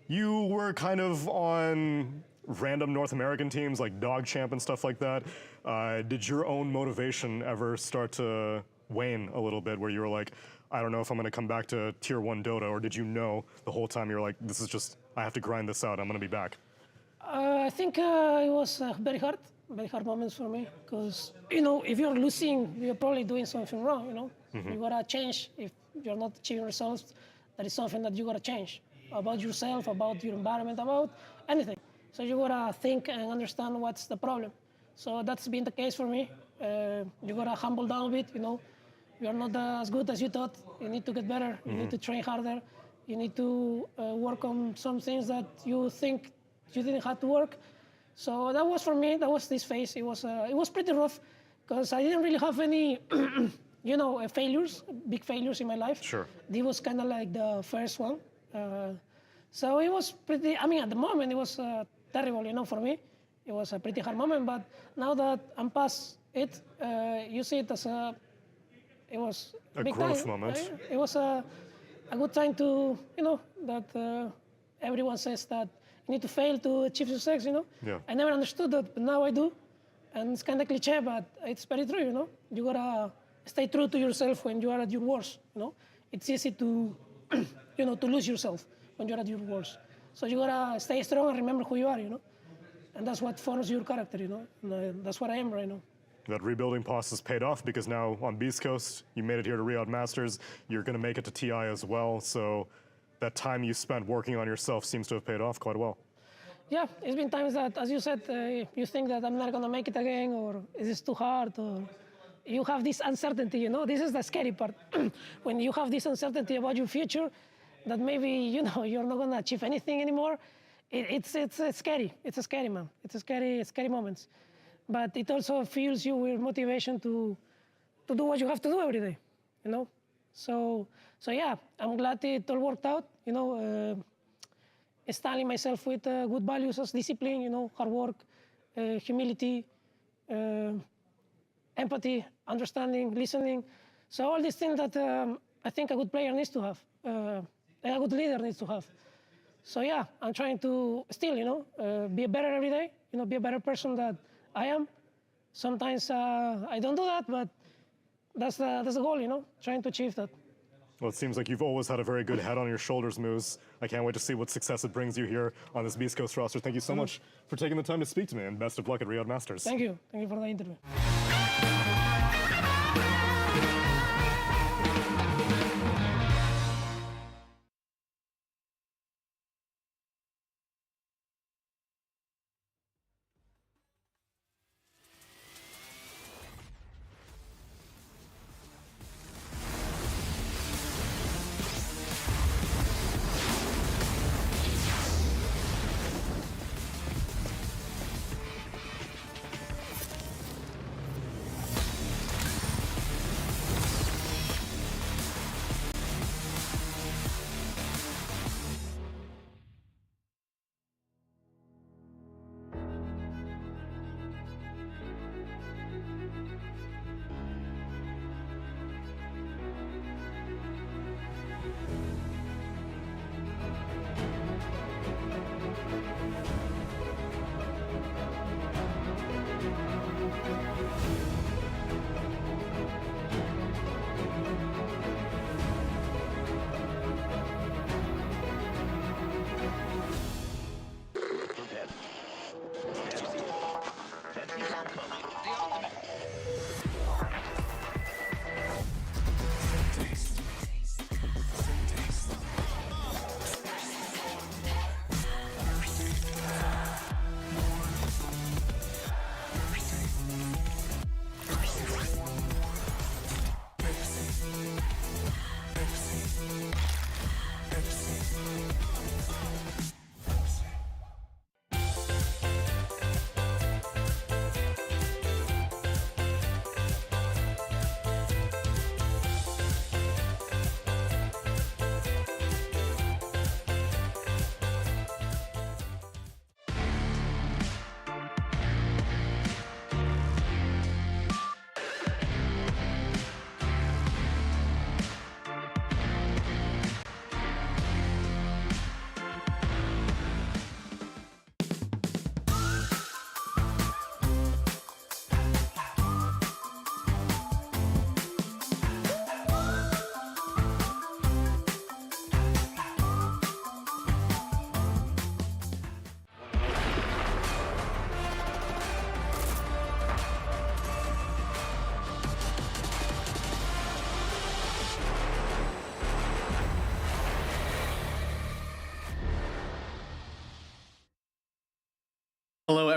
Speaker 2: you were kind of on random North American teams like Dog Champ and stuff like that. Did your own motivation ever start to wane a little bit, where you were like, I don't know if I'm going to come back to Tier 1 Dota, or did you know the whole time you were like, this is just, I have to grind this out, I'm going to be back?
Speaker 12: I think it was very hard moments for me, because, you know, if you're losing, you're probably doing something wrong, you know? You gotta change. If you're not achieving results, that is something that you gotta change about yourself, about your environment, about anything. So you gotta think and understand what's the problem. So that's been the case for me. You gotta humble down a bit, you know. You're not as good as you thought. You need to get better. You need to train harder. You need to work on some things that you think you didn't have to work. So that was for me. That was this phase. It was pretty rough, because I didn't really have any, you know, failures, big failures in my life.
Speaker 2: Sure.
Speaker 12: This was kind of like the first one. So it was pretty. I mean, at the moment it was terrible, you know, for me. It was a pretty hard moment. But now that I'm past it, you see it as it was
Speaker 2: a
Speaker 12: big
Speaker 2: growth
Speaker 12: time.
Speaker 2: moment.
Speaker 12: It was a good time to, you know, that everyone says that you need to fail to achieve success, you know.
Speaker 2: Yeah.
Speaker 12: I never understood that, but now I do. And it's kind of cliche, but it's very true, you know. You gotta stay true to yourself when you are at your worst, you know. It's easy to, you know, to lose yourself when you're at your worst. So you gotta stay strong and remember who you are, you know. And that's what forms your character, you know. And that's what I am right now.
Speaker 2: That rebuilding process paid off, because now on Beastcoast, you made it here to Riyadh Masters. You're going to make it to TI as well. So that time you spent working on yourself seems to have paid off quite well.
Speaker 12: Yeah, it's been times that, as you said, you think that I'm not going to make it again, or is this too hard, or you have this uncertainty, you know. This is the scary part. When you have this uncertainty about your future, that maybe, you know, you're not going to achieve anything anymore, it's scary. It's a scary, man. It's a scary moments. But it also fills you with motivation to do what you have to do every day, you know? So yeah, I'm glad it all worked out, you know, styling myself with good values as discipline, you know, hard work, humility, empathy, understanding, listening. So all these things that I think a good player needs to have, and a good leader needs to have. So yeah, I'm trying to still, you know, be better every day, you know, be a better person that I am. Sometimes I don't do that, but that's the goal, you know, trying to achieve that.
Speaker 2: Well, it seems like you've always had a very good head on your shoulders, Moose. I can't wait to see what success it brings you here on this Beastcoast roster. Thank you so much for taking the time to speak to me, and best of luck at Riyadh Masters.
Speaker 12: Thank you. Thank you for the interview.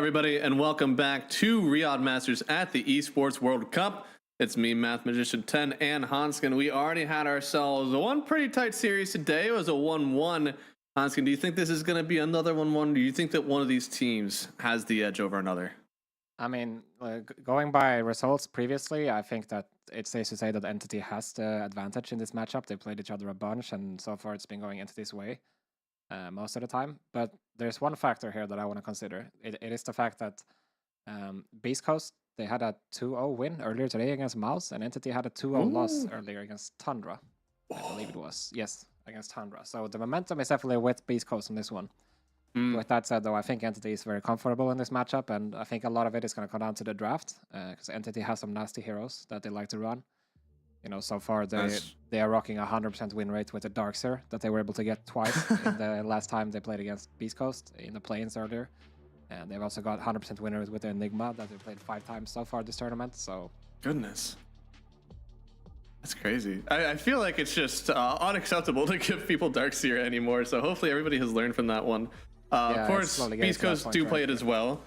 Speaker 17: everybody, and welcome back to Riyadh Masters at the Esports World Cup. It's me, Math Magician 10, and Hanskin. We already had ourselves one pretty tight series today. It was a 1-1. Hanskin, do you think this is going to be another 1-1? Do you think that one of these teams has the edge over another?
Speaker 16: I mean, going by results previously, I think that it's safe to say that Entity has the advantage in this matchup. They played each other a bunch, and so far it's been going Entity's way most of the time. But there's one factor here that I want to consider. It is the fact that Beastcoast, they had a 2-0 win earlier today against Mouse, and Entity had a 2-0 loss earlier against Tundra. I believe it was. Yes, against Tundra. So the momentum is definitely with Beastcoast on this one. With that said, though, I think Entity is very comfortable in this matchup, and I think a lot of it is going to come down to the draft, because Entity has some nasty heroes that they like to run. You know, so far they are rocking a 100% win rate with the Darkseer that they were able to get twice in the last time they played against Beastcoast in the play-ins earlier. And they've also got 100% winners with the Enigma that they played 5 times so far this tournament. So
Speaker 17: goodness. That's crazy. I feel like it's just unacceptable to give people Darkseer anymore, so hopefully everybody has learned from that one. Of course, Beast Coast do play it as well.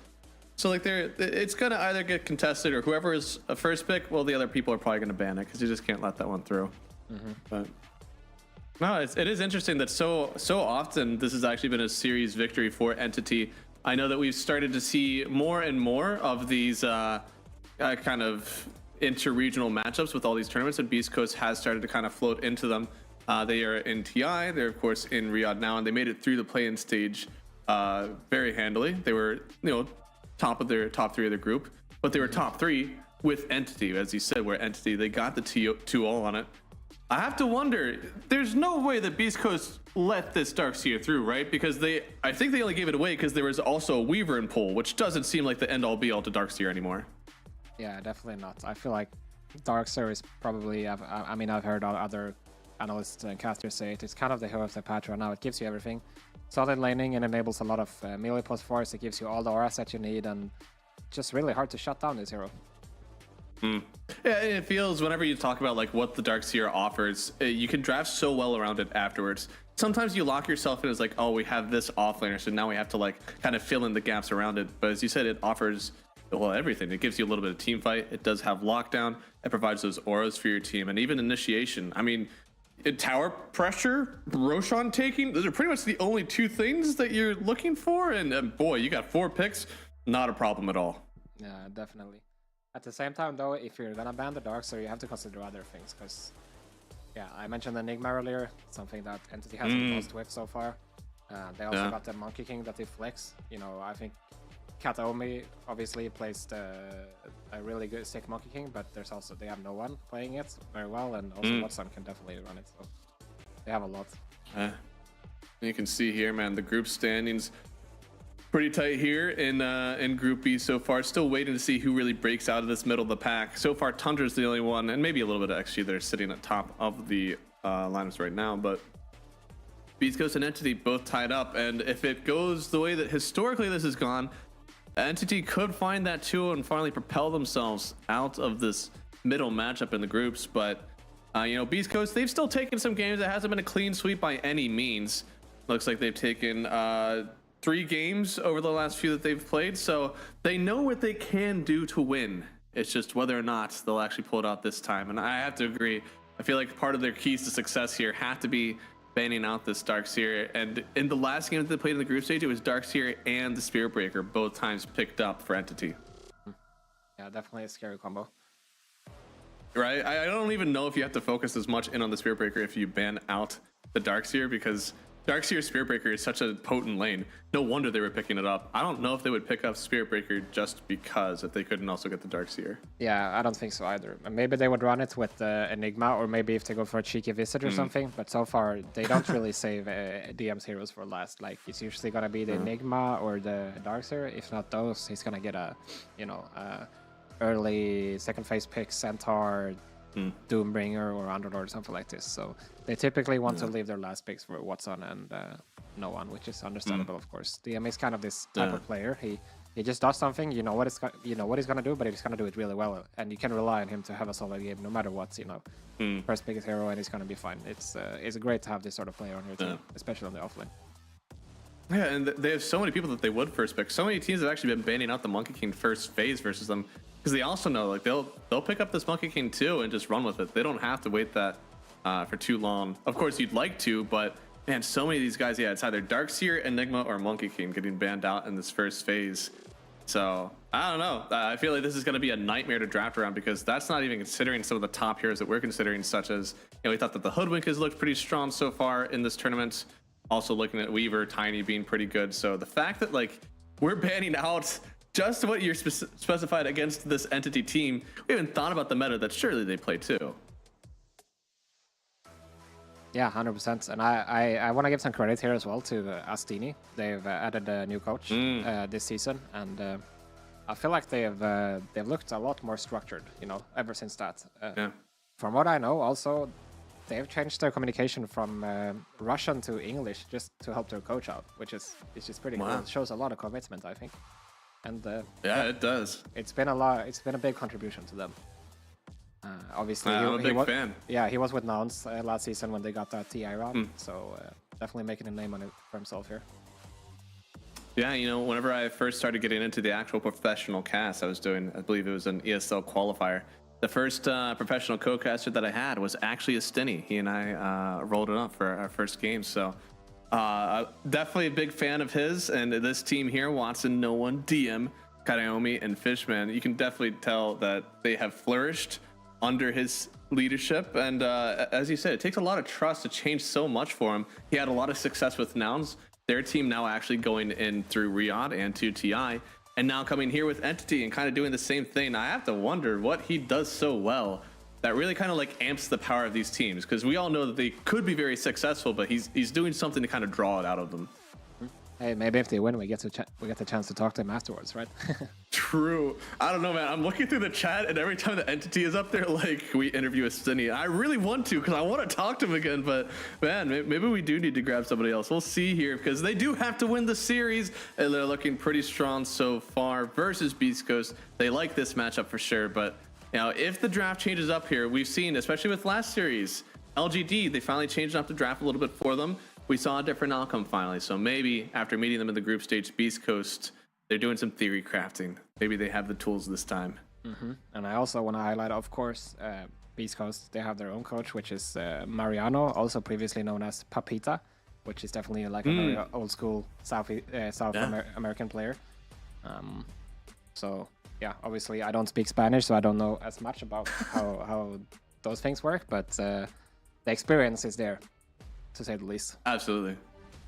Speaker 17: So like it's going to either get contested, or whoever is a first pick, well, the other people are probably going to ban it because you just can't let that one through. But no, it is interesting that so often this has actually been a series victory for Entity. I know that we've started to see more and more of these kind of inter-regional matchups with all these tournaments, and Beast Coast has started to kind of float into them. They are in TI, they're of course in Riyadh now, and they made it through the play-in stage very handily. They were, top 3 of the group, but they were top 3 with Entity, as you said, where Entity, they got the 2-0 on it. I have to wonder, there's no way that Beast Coast let this Darkseer through, right? Because I think they only gave it away because there was also a Weaver in pool, which doesn't seem like the end-all be-all to Darkseer anymore.
Speaker 16: yeah, definitely not. I feel like Darkseer is probably, I mean, I've heard other analysts and casters say it's kind of the hero of the patch right now. It gives you everything. Solid laning and enables a lot of melee plus force. It gives you all the auras that you need, and just really hard to shut down this hero.
Speaker 17: Yeah, it feels whenever you talk about like what the Darkseer offers, you can draft so well around it afterwards. Sometimes you lock yourself in as like, oh, we have this offlaner, so now we have to like kind of fill in the gaps around it. But as you said, it offers everything. It gives you a little bit of team fight. It does have lockdown. It provides those auras for your team, and even initiation. I mean, tower pressure, Roshan taking, those are pretty much the only 2 things that you're looking for. And boy, you got 4 picks, not a problem at all.
Speaker 16: Yeah, definitely. At the same time, though, if you're gonna ban the Darkseer, you have to consider other things, because yeah, I mentioned Enigma earlier, something that Entity hasn't lost with so far. They also got the Monkey King that they flex. I think Kataomi obviously plays a really good sick Monkey King, but they have no one playing it very well, and also Watson can definitely run it, so they have a lot.
Speaker 17: You can see here, man, the group standings pretty tight here in Group B so far. Still waiting to see who really breaks out of this middle of the pack. So far, Tundra's the only one, and maybe a little bit of XG that are sitting at top of the lineups right now, but Beast Coast and Entity both tied up, and if it goes the way that historically this has gone, Entity could find that 2 and finally propel themselves out of this middle matchup in the groups. But Beast Coast, they've still taken some games. It hasn't been a clean sweep by any means. Looks like they've taken 3 games over the last few that they've played, so they know what they can do to win. It's just whether or not they'll actually pull it out this time. And I have to agree, I feel like part of their keys to success here have to be banning out this Darkseer. And in the last game that they played in the group stage, it was Darkseer and the Spirit Breaker both times picked up for Entity.
Speaker 16: Yeah, definitely a scary combo.
Speaker 17: Right? I don't even know if you have to focus as much in on the Spirit Breaker if you ban out the Darkseer, because Darkseer Spirit Breaker is such a potent lane. No wonder they were picking it up. I don't know if they would pick up Spirit Breaker just because if they couldn't also get the Darkseer.
Speaker 16: Yeah, I don't think so either. Maybe they would run it with Enigma, or maybe if they go for a cheeky visit or something. But so far, they don't really save DM's heroes for last. Like, it's usually gonna be the Enigma or the Darkseer. If not those, he's gonna get a, early second phase pick, Centaur, Doombringer, or Underlord, or something like this. So they typically want to leave their last picks for Watson and no one, which is understandable, of course. DM is kind of this type of player. He just does something, you know what he's gonna do, but he's gonna do it really well, and you can rely on him to have a solid game no matter what. First pick his hero and he's gonna be fine. It's great to have this sort of player on your team, especially on the offlane.
Speaker 17: Yeah, and they have so many people that they would first pick. So many teams have actually been banning out the Monkey King first phase versus them because they also know like they'll pick up this Monkey King too and just run with it. They don't have to wait that for too long. Of course, you'd like to, but man, so many of these guys, yeah, it's either Darkseer, Enigma, or Monkey King getting banned out in this first phase. So I don't know. I feel like this is going to be a nightmare to draft around because that's not even considering some of the top heroes that we're considering, such as, you know, we thought that the Hoodwink has looked pretty strong so far in this tournament. Also looking at Weaver, Tiny being pretty good. So the fact that like we're banning out just what you're specified against this Entity team, we haven't thought about the meta that surely they play too.
Speaker 16: Yeah, 100%. And I want to give some credit here as well to Stinny. They've added a new coach this season, and I feel like they've looked a lot more structured, you know, ever since that.
Speaker 17: Yeah.
Speaker 16: From what I know, also, they've changed their communication from Russian to English just to help their coach out, which is pretty cool. It shows a lot of commitment, I think. And
Speaker 17: yeah, it does.
Speaker 16: It's been a big contribution to them. Obviously,
Speaker 17: I'm a big fan.
Speaker 16: Yeah, he was with Nouns last season when they got that TI round, so definitely making a name on it for himself here.
Speaker 17: Yeah, you know, whenever I first started getting into the actual professional cast, I was doing, I believe it was an ESL qualifier. The first professional co-caster that I had was actually a Stinny. He and I rolled it up for our first game, so definitely a big fan of his. And this team here, Watson, No One, DM, Karaomi, and Fishman, you can definitely tell that they have flourished under his leadership. And as you said, it takes a lot of trust to change so much for him. He had a lot of success with Nouns. Their team now actually going in through Riyadh and 2TI, and now coming here with Entity and kind of doing the same thing. I have to wonder what he does so well that really kind of like amps the power of these teams, because we all know that they could be very successful, but he's doing something to kind of draw it out of them.
Speaker 16: Hey, maybe if they win, we get the chance to talk to him afterwards, right?
Speaker 17: True. I don't know, man. I'm looking through the chat, and every time the Entity is up there, like, we interview a Stinny. I really want to, because I want to talk to him again, but man, maybe we do need to grab somebody else. We'll see here, because they do have to win the series, and they're looking pretty strong so far versus Beastcoast. They like this matchup for sure, but you know, if the draft changes up here, we've seen, especially with last series, LGD, they finally changed up the draft a little bit for them. We saw a different outcome finally, so maybe after meeting them in the group stage, Beastcoast, they're doing some theory crafting. Maybe they have the tools this time.
Speaker 16: And I also want to highlight, of course, Beastcoast. They have their own coach, which is Mariano, also previously known as Papita, which is definitely like a very old school South American player. So yeah, obviously I don't speak Spanish, so I don't know as much about how those things work, but the experience is there, to say the least.
Speaker 17: Absolutely.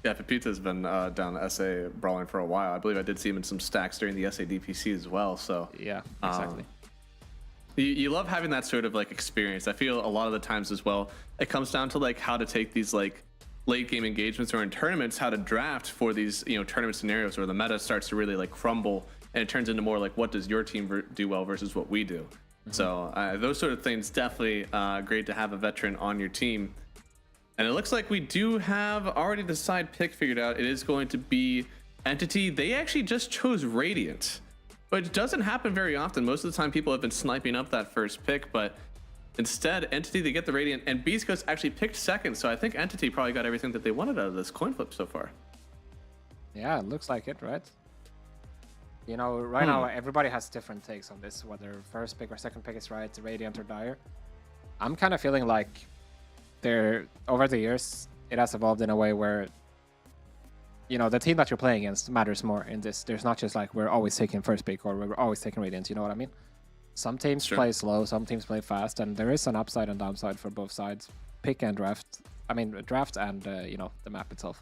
Speaker 17: Yeah, Pepita's been down SA brawling for a while. I believe I did see him in some stacks during the SA DPC as well. So
Speaker 16: yeah, exactly.
Speaker 17: You love having that sort of like experience. I feel a lot of the times as well, it comes down to like how to take these like late game engagements or in tournaments, how to draft for these, you know, tournament scenarios where the meta starts to really like crumble and it turns into more like what does your team do well versus what we do. So those sort of things, definitely great to have a veteran on your team. And it looks like we do have already the side pick figured out. It is going to be Entity. They actually just chose Radiant, but it doesn't happen very often. Most of the time people have been sniping up that first pick, but instead Entity, they get the Radiant, and Beastcoast actually picked second. So I think Entity probably got everything that they wanted out of this coin flip so far.
Speaker 16: Yeah, it looks like it, right? You know, right now everybody has different takes on this, whether first pick or second pick is right, Radiant or Dire. I'm kind of feeling like over the years, it has evolved in a way where, you know, the team that you're playing against matters more in this. There's not just like we're always taking first pick or we're always taking Radiant, you know what I mean? Some teams play slow, some teams play fast, and there is an upside and downside for both sides. Pick and draft. I mean, draft and, you know, the map itself.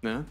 Speaker 17: Yeah.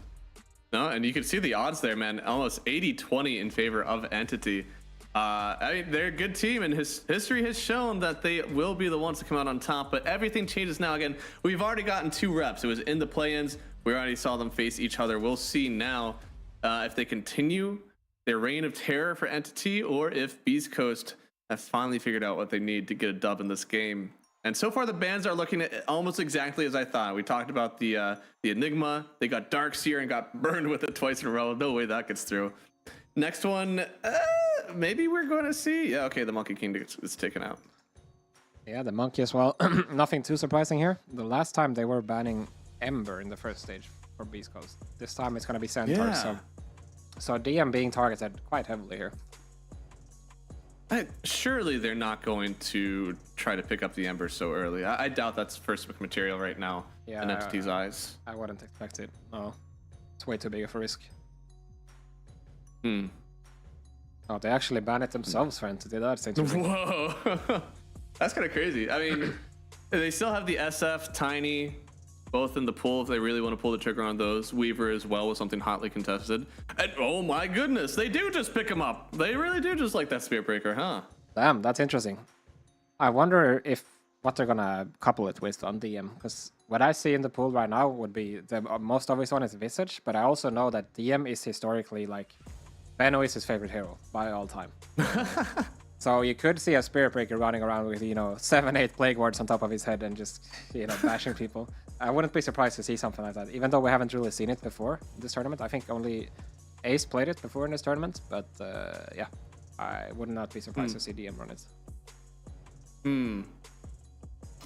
Speaker 17: No, and you can see the odds there, man. Almost 80-20 in favor of Entity. I mean, they're a good team, and history has shown that they will be the ones to come out on top, but everything changes now. Again, we've already gotten 2 reps. It was in the play-ins. We already saw them face each other. We'll see now if they continue their reign of terror for Entity, or if Beastcoast have finally figured out what they need to get a dub in this game. And so far, the bans are looking at almost exactly as I thought. We talked about the Enigma. They got Darkseer and got burned with it twice in a row. No way that gets through. Next one, maybe we're going to see. Yeah, okay, the Monkey King is taken out.
Speaker 16: Yeah, the Monkey as well. Nothing too surprising here. The last time they were banning Ember in the first stage for Beastcoast. This time it's going to be Centaur,
Speaker 17: Yeah.
Speaker 16: so DM being targeted quite heavily here.
Speaker 17: Surely they're not going to try to pick up the Ember so early. I doubt that's first pick material right now in Entity's eyes.
Speaker 16: I wouldn't expect it. No, it's way too big of a risk.
Speaker 17: Hmm.
Speaker 16: Oh, they actually banned it themselves for Entity. That's interesting.
Speaker 17: Whoa. That's kind of crazy. I mean, they still have the SF, Tiny, both in the pool if they really want to pull the trigger on those. Weaver as well with something hotly contested. And oh my goodness, they do just pick him up. They really do just like that Spirit Breaker, huh?
Speaker 16: Damn, that's interesting. I wonder if what they're gonna couple it with on DM, because what I see in the pool right now would be the most obvious one is Visage, but I also know that DM is historically like Benno is his favorite hero by all time. So you could see a Spirit Breaker running around with 7-8 Plague Wards on top of his head and just bashing people. I wouldn't be surprised to see something like that, even though we haven't really seen it before in this tournament. I think only Ace played it before in this tournament, but yeah, I would not be surprised to see DM run it.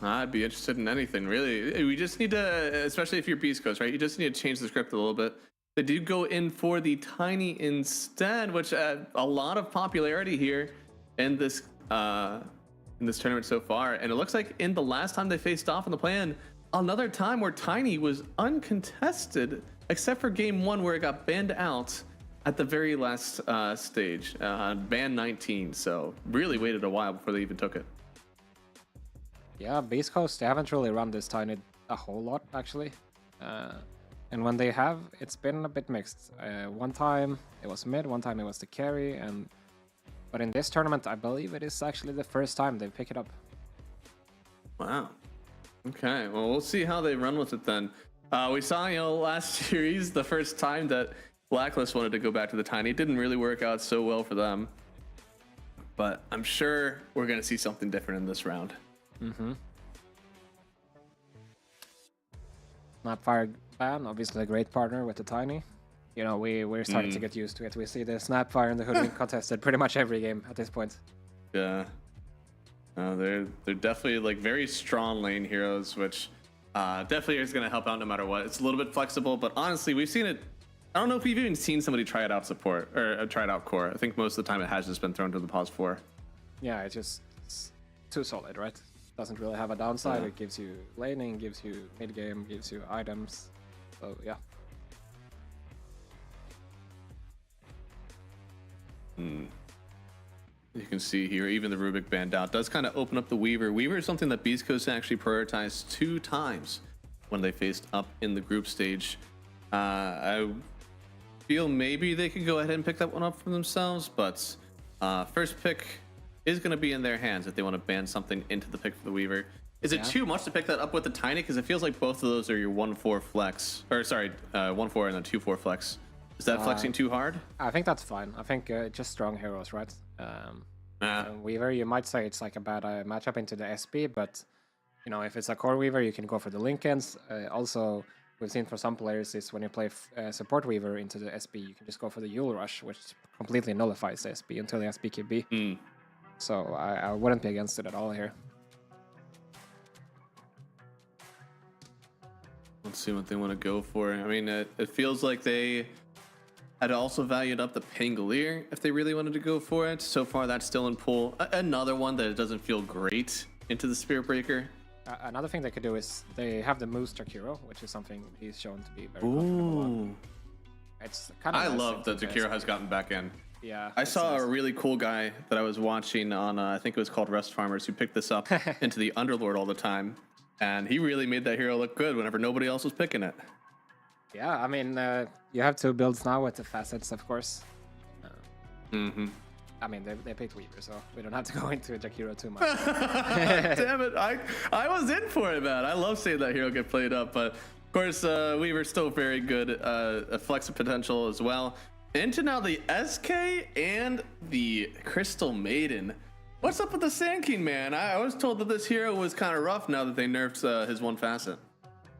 Speaker 17: I'd be interested in anything, really. We just need to, especially if you're Beastcoast, right? You just need to change the script a little bit. They do go in for the Tiny instead, which a lot of popularity here in this tournament so far. And it looks like in the last time they faced off in the plan, another time where Tiny was uncontested, except for game 1 where it got banned out at the very last stage, ban 19. So really waited a while before they even took it.
Speaker 16: Yeah, Beastcoast, they haven't really run this Tiny a whole lot, actually. And when they have, it's been a bit mixed. One time it was mid, one time it was the carry, but in this tournament, I believe it is actually the first time they pick it up.
Speaker 17: Wow. Okay, well, we'll see how they run with it then. We saw, last series, the first time that Blacklist wanted to go back to the Tiny. It didn't really work out so well for them. But I'm sure we're going to see something different in this round.
Speaker 16: Snapfire ban, obviously a great partner with the Tiny. We're starting to get used to it. We see the Snapfire and the Hoodwink contested pretty much every game at this point.
Speaker 17: Yeah. They're definitely like very strong lane heroes, which definitely is going to help out no matter what. It's a little bit flexible, but honestly, we've seen it. I don't know if we've even seen somebody try it out support or try it out core. I think most of the time it has just been thrown to the pause 4.
Speaker 16: Yeah, it's too solid, right? Doesn't really have a downside.
Speaker 17: Yeah.
Speaker 16: It gives you laning, gives you mid game, gives you items. So yeah.
Speaker 17: You can see here, even the Rubik banned out does kind of open up the Weaver. Weaver is something that Beastcoast actually prioritized 2 times when they faced up in the group stage. I feel maybe they could go ahead and pick that one up for themselves, but first pick is going to be in their hands if they want to ban something into the pick for the Weaver. Is it too much to pick that up with the Tiny? Because it feels like both of those are your 1-4 flex. Or sorry, 1-4 and then 2-4 flex. Is that flexing too hard?
Speaker 16: I think that's fine. I think just strong heroes, right? Weaver, you might say it's like a bad matchup into the SB, but if it's a core Weaver, you can go for the Linkens. Also, we've seen for some players is when you play support Weaver into the SB, you can just go for the Yule Rush, which completely nullifies the SB until the SB can be. So I wouldn't be against it at all here.
Speaker 17: Let's see what they want to go for. I mean, it feels like they had also valued up the Pangolier if they really wanted to go for it. So far, that's still in pool. Another one that it doesn't feel great into the Spirit Breaker.
Speaker 16: Another thing they could do is they have the Moose Jakiro, which is something he's shown to be very comfortable on. It's kind of
Speaker 17: I love that Jakiro has gotten back in.
Speaker 16: Yeah.
Speaker 17: I saw a really cool guy that I was watching on, I think it was called Rust Farmers, who picked this up into the Underlord all the time. And he really made that hero look good whenever nobody else was picking it.
Speaker 16: Yeah, I mean, you have 2 builds now with the facets, of course. I mean, they picked Weaver, so we don't have to go into Jakiro too much.
Speaker 17: Damn it, I was in for it, man. I love seeing that hero get played up, but of course, Weaver's still very good, a flex potential as well. Into now the SK and the Crystal Maiden. What's up with the Sand King, man? I was told that this hero was kind of rough now that they nerfed his one facet.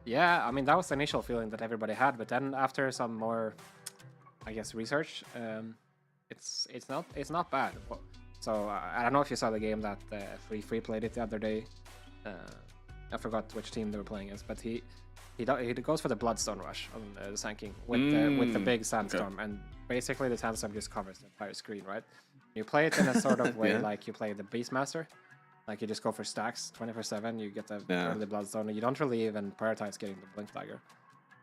Speaker 16: Yeah, I mean, that was the initial feeling that everybody had, but then after some more, I guess, research, it's not bad. So I don't know if you saw the game that Free played it the other day. I forgot which team they were playing against, but He goes for the Bloodstone Rush on the Sand King with the big Sandstorm, and basically the Sandstorm just covers the entire screen, right? You play it in a sort of way like you play the Beastmaster, like you just go for stacks 24/7. You get the early Bloodstone, and you don't really even prioritize getting the Blink Dagger.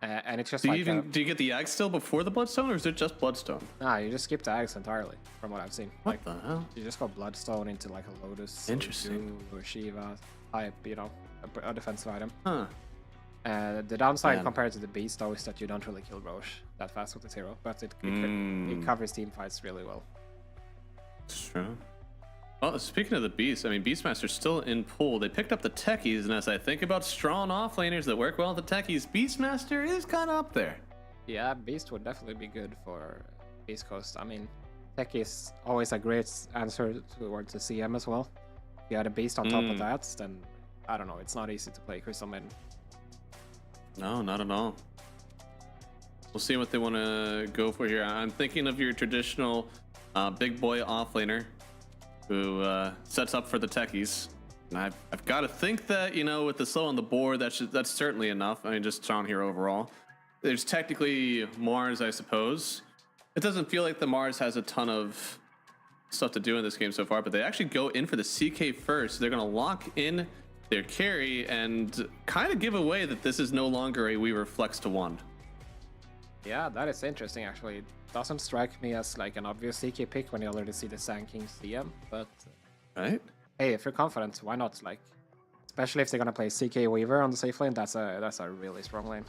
Speaker 16: And it's just
Speaker 17: do you get the Axe still before the Bloodstone, or is it just Bloodstone?
Speaker 16: Nah, you just skip the Axe entirely, from what I've seen.
Speaker 17: What the hell?
Speaker 16: You just go Bloodstone into like a Lotus,
Speaker 17: Interesting,
Speaker 16: or Shiva type, you know, a defensive item.
Speaker 17: Huh.
Speaker 16: The downside compared to the Beast though is that you don't really kill Roche that fast with this hero, but it covers team fights really well.
Speaker 17: It's true. Well, speaking of the Beast, I mean, Beastmaster's still in pool. They picked up the Techies, and as I think about strong offlaners that work well with the Techies, Beastmaster is kind of up there.
Speaker 16: Yeah, Beast would definitely be good for Beastcoast. I mean, Techie is always a great answer towards the CM as well. If you had a Beast on top of that, then I don't know, it's not easy to play Crystal Maiden.
Speaker 17: No, not at all. We'll see what they want to go for here. I'm thinking of your traditional big boy offlaner who sets up for the Techies. And I've got to think that, you know, with the slow on the board, that's certainly enough. I mean, just strong here overall. There's technically Mars, I suppose. It doesn't feel like the Mars has a ton of stuff to do in this game so far, but they actually go in for the CK first. They're going to lock in their carry and kind of give away that this is no longer a Weaver flex to wand.
Speaker 16: Yeah, that is interesting actually. It doesn't strike me as like an obvious CK pick when you already see the Sand King CM, but
Speaker 17: right?
Speaker 16: Hey, if you're confident, why not? Like, especially if they're gonna play CK Weaver on the safe lane, that's a really strong lane.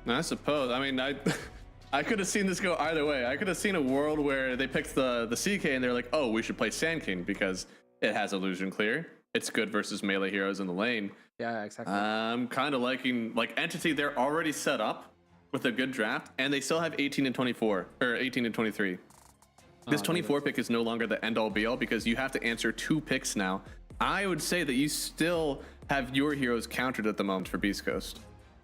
Speaker 17: I suppose. I mean, I could have seen this go either way. I could have seen a world where they picked the CK and they're like, oh, we should play Sand King because it has illusion clear. It's good versus melee heroes in the lane.
Speaker 16: Yeah, exactly.
Speaker 17: I'm kind of liking Entity. They're already set up with a good draft, and they still have 18 and 24 or 18 and 23. This 24 pick is no longer the end all be all because you have to answer 2 picks now. I would say that you still have your heroes countered at the moment for Beastcoast.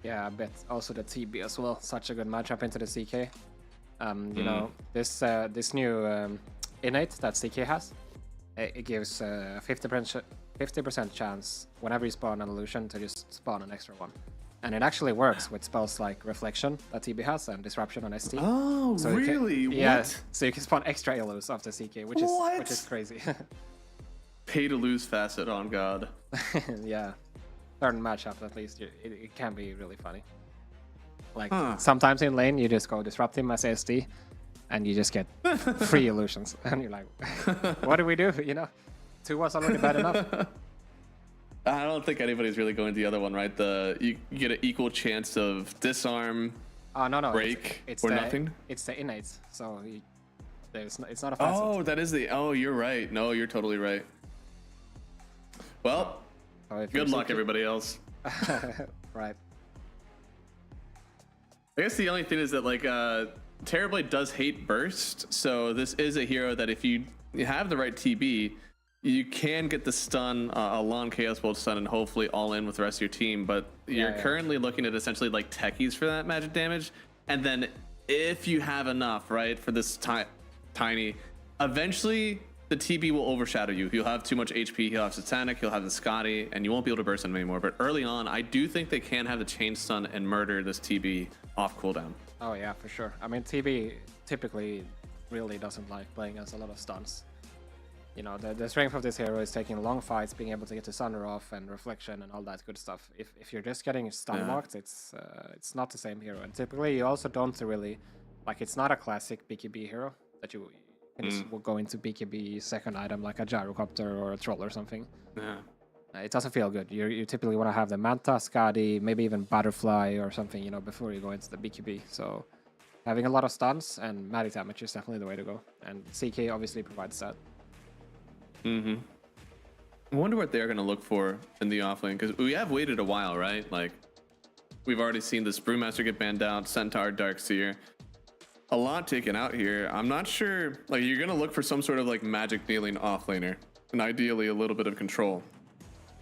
Speaker 16: Yeah, I bet also the TB as well. Such a good matchup into the CK. You know, this new innate that CK has, it gives 50% chance whenever you spawn an illusion to just spawn an extra one. And it actually works with spells like Reflection that TB has and Disruption on ST.
Speaker 17: Oh, so really?
Speaker 16: Yeah, so you can spawn extra illus off the CK, which is crazy.
Speaker 17: Pay to lose facet on God.
Speaker 16: Yeah, certain matchups at least, it can be really funny. Like sometimes in lane you just go Disrupt him as SD, and you just get 3 illusions, and you're like, what do we do? You know, 2 was already bad enough.
Speaker 17: I don't think anybody's really going to the other one, right? You get an equal chance of disarm, break,
Speaker 16: it's
Speaker 17: or
Speaker 16: the,
Speaker 17: nothing.
Speaker 16: It's the innates, so it's not a facet.
Speaker 17: Oh, that is the. Oh, you're right. No, you're totally right. Well, good luck, everybody else.
Speaker 16: Right.
Speaker 17: I guess the only thing is that Terrorblade does hate burst, so this is a hero that if you have the right TB, you can get the stun, a long Chaos Bolt stun, and hopefully all in with the rest of your team. But you're currently looking at essentially like techies for that magic damage, and then if you have enough, right, for this tiny, eventually the TB will overshadow you. He'll have too much HP. He'll have Satanic. He'll have the Scotty, and you won't be able to burst him anymore. But early on, I do think they can have the chain stun and murder this TB off cooldown.
Speaker 16: Oh yeah, for sure. I mean, TB typically really doesn't like playing as a lot of stuns. You know, the strength of this hero is taking long fights, being able to get to Sunder off and Reflection and all that good stuff. If you're just getting stun locked, it's not the same hero. And typically, you also don't really it's not a classic BKB hero that you can just go into BKB second item like a Gyrocopter or a Troll or something.
Speaker 17: Yeah.
Speaker 16: It doesn't feel good. You typically want to have the Manta, Skadi, maybe even Butterfly or something, you know, before you go into the BKB. So having a lot of stuns and magic damage is definitely the way to go. And CK obviously provides that.
Speaker 17: I wonder what they're going to look for in the offlane, because we have waited a while, right? Like, we've already seen this Brewmaster get banned out, Centaur, Darkseer. A lot taken out here. I'm not sure, you're going to look for some sort of magic dealing offlaner, and ideally a little bit of control.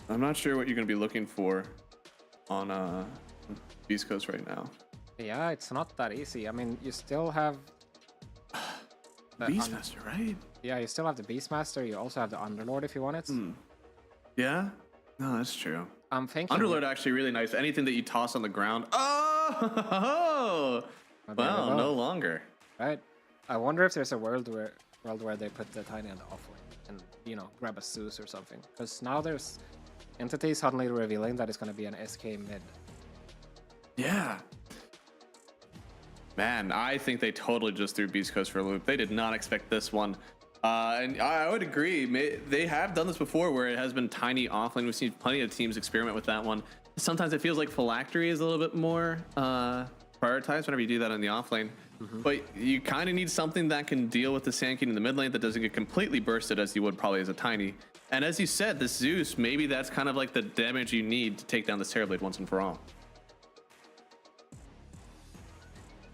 Speaker 17: I'm not sure what you're going to be looking for on Beastcoast right now.
Speaker 16: Yeah, it's not that easy. I mean, you still have
Speaker 17: Beastmaster, right?
Speaker 16: Yeah, you still have the Beastmaster. You also have the Underlord if you want it.
Speaker 17: Yeah? No, that's true.
Speaker 16: I'm thinking
Speaker 17: Underlord actually really nice. Anything that you toss on the ground. Oh, well, no longer.
Speaker 16: Right. I wonder if there's a world where they put the Tiny on the offlane and, you know, grab a Zeus or something. Because now there's Entity suddenly revealing that it's going to be an SK mid.
Speaker 17: Yeah. Man, I think they totally just threw Beastcoast for a loop. They did not expect this one. And I would agree. They have done this before where it has been Tiny offlane. We've seen plenty of teams experiment with that one. Sometimes it feels like Phylactery is a little bit more prioritized whenever you do that in the offlane. But you kind of need something that can deal with the Sand King in the mid lane that doesn't get completely bursted as you would probably as a Tiny. And as you said, this Zeus, maybe that's kind of like the damage you need to take down this Terrorblade once and for all.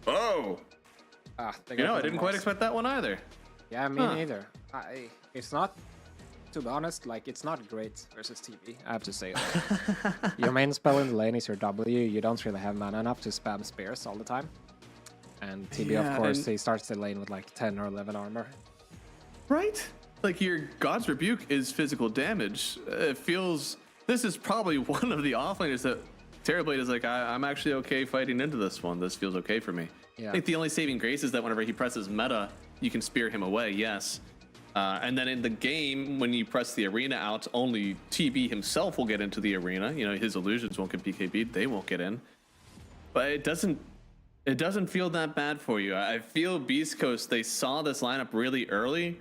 Speaker 17: Oh! You know, I didn't quite expect that one either.
Speaker 16: Yeah, me neither. It's not, to be honest, like, it's not great versus TB, I have to say. Like, your main spell in the lane is your W. You don't really have mana enough to spam spears all the time. And TB, of course, he starts the lane with like 10 or 11 armor.
Speaker 17: Right? Like, your God's Rebuke is physical damage. It feels... This is probably one of the offlaners that Terrorblade is like, I'm actually okay fighting into this one. This feels okay for me.
Speaker 16: Yeah.
Speaker 17: I think the only saving grace is that whenever he presses meta, you can spear him away, yes. And then in the game, when you press the arena out, only TB himself will get into the arena. You know, his illusions won't get BKB'd. They won't get in. But it doesn't feel that bad for you. I feel Beastcoast, they saw this lineup really early,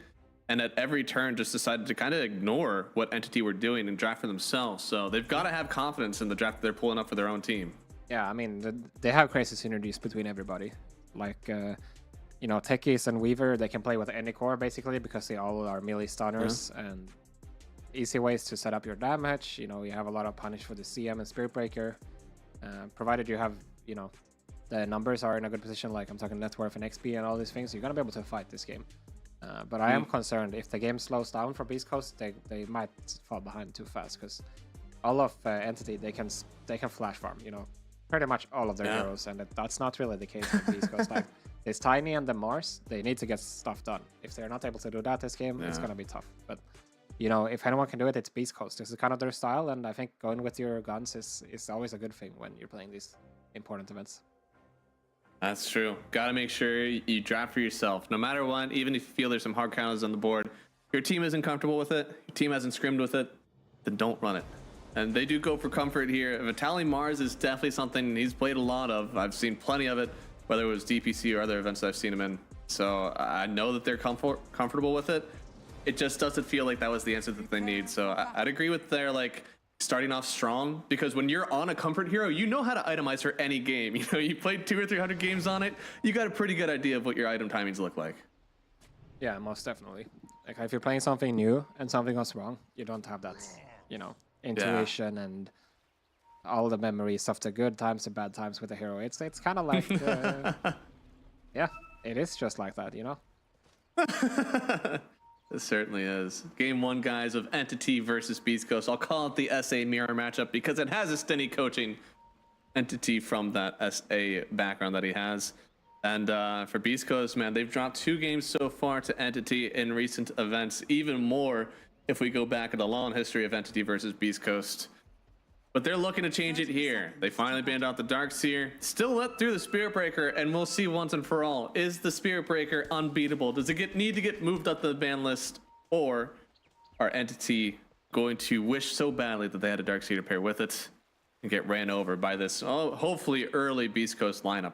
Speaker 17: and at every turn just decided to kind of ignore what Entity were doing and draft for themselves. So they've got to have confidence in the draft that they're pulling up for their own team.
Speaker 16: Yeah, I mean, they have crazy synergies between everybody. Like, you know, Techies and Weaver, they can play with any core basically because they all are melee stunners and easy ways to set up your damage. You know, you have a lot of punish for the CM and Spirit Breaker, provided you have, you know, the numbers are in a good position, like I'm talking net worth and XP and all these things, you're going to be able to fight this game. But I am concerned if the game slows down for Beast Coast, they might fall behind too fast because all of Entity, they can flash farm, you know, pretty much all of their heroes, and that's not really the case for Beast Coast. Like, this Tiny and the Mars, they need to get stuff done. If they're not able to do that this game, it's going to be tough. But, you know, if anyone can do it, it's Beast Coast. This is kind of their style, and I think going with your guns is always a good thing when you're playing these important events.
Speaker 17: That's true. Got to make sure you draft for yourself. No matter what, even if you feel there's some hard counters on the board, your team isn't comfortable with it, your team hasn't scrimmed with it, then don't run it. And they do go for comfort here. Vitaly Mars is definitely something he's played a lot of. I've seen plenty of it, whether it was DPC or other events that I've seen him in. So I know that they're comfortable with it. It just doesn't feel like that was the answer that they need. So I'd agree with their, like, starting off strong, because when you're on a comfort hero, you know how to itemize for any game. You know, you played 200 or 300 games on it, you got a pretty good idea of what your item timings look like.
Speaker 16: Yeah, most definitely. Like, if you're playing something new and something goes wrong, you don't have that, you know, intuition and all the memories of the good times and bad times with the hero. It's kind of like, yeah, it is just like that, you know?
Speaker 17: It certainly is. Game 1, guys, of Entity versus Beastcoast. I'll call it the SA mirror matchup because it has a Stinny coaching Entity from that SA background that he has. And for Beastcoast, man, they've dropped 2 games so far to Entity in recent events. Even more if we go back in the long history of Entity versus Beastcoast. But they're looking to change it here. They finally banned out the Darkseer. Still let through the Spirit Breaker, and we'll see once and for all. Is the Spirit Breaker unbeatable? Does it need to get moved up the ban list? Or are Entity going to wish so badly that they had a Darkseer to pair with it and get ran over by this, hopefully, early Beast Coast lineup?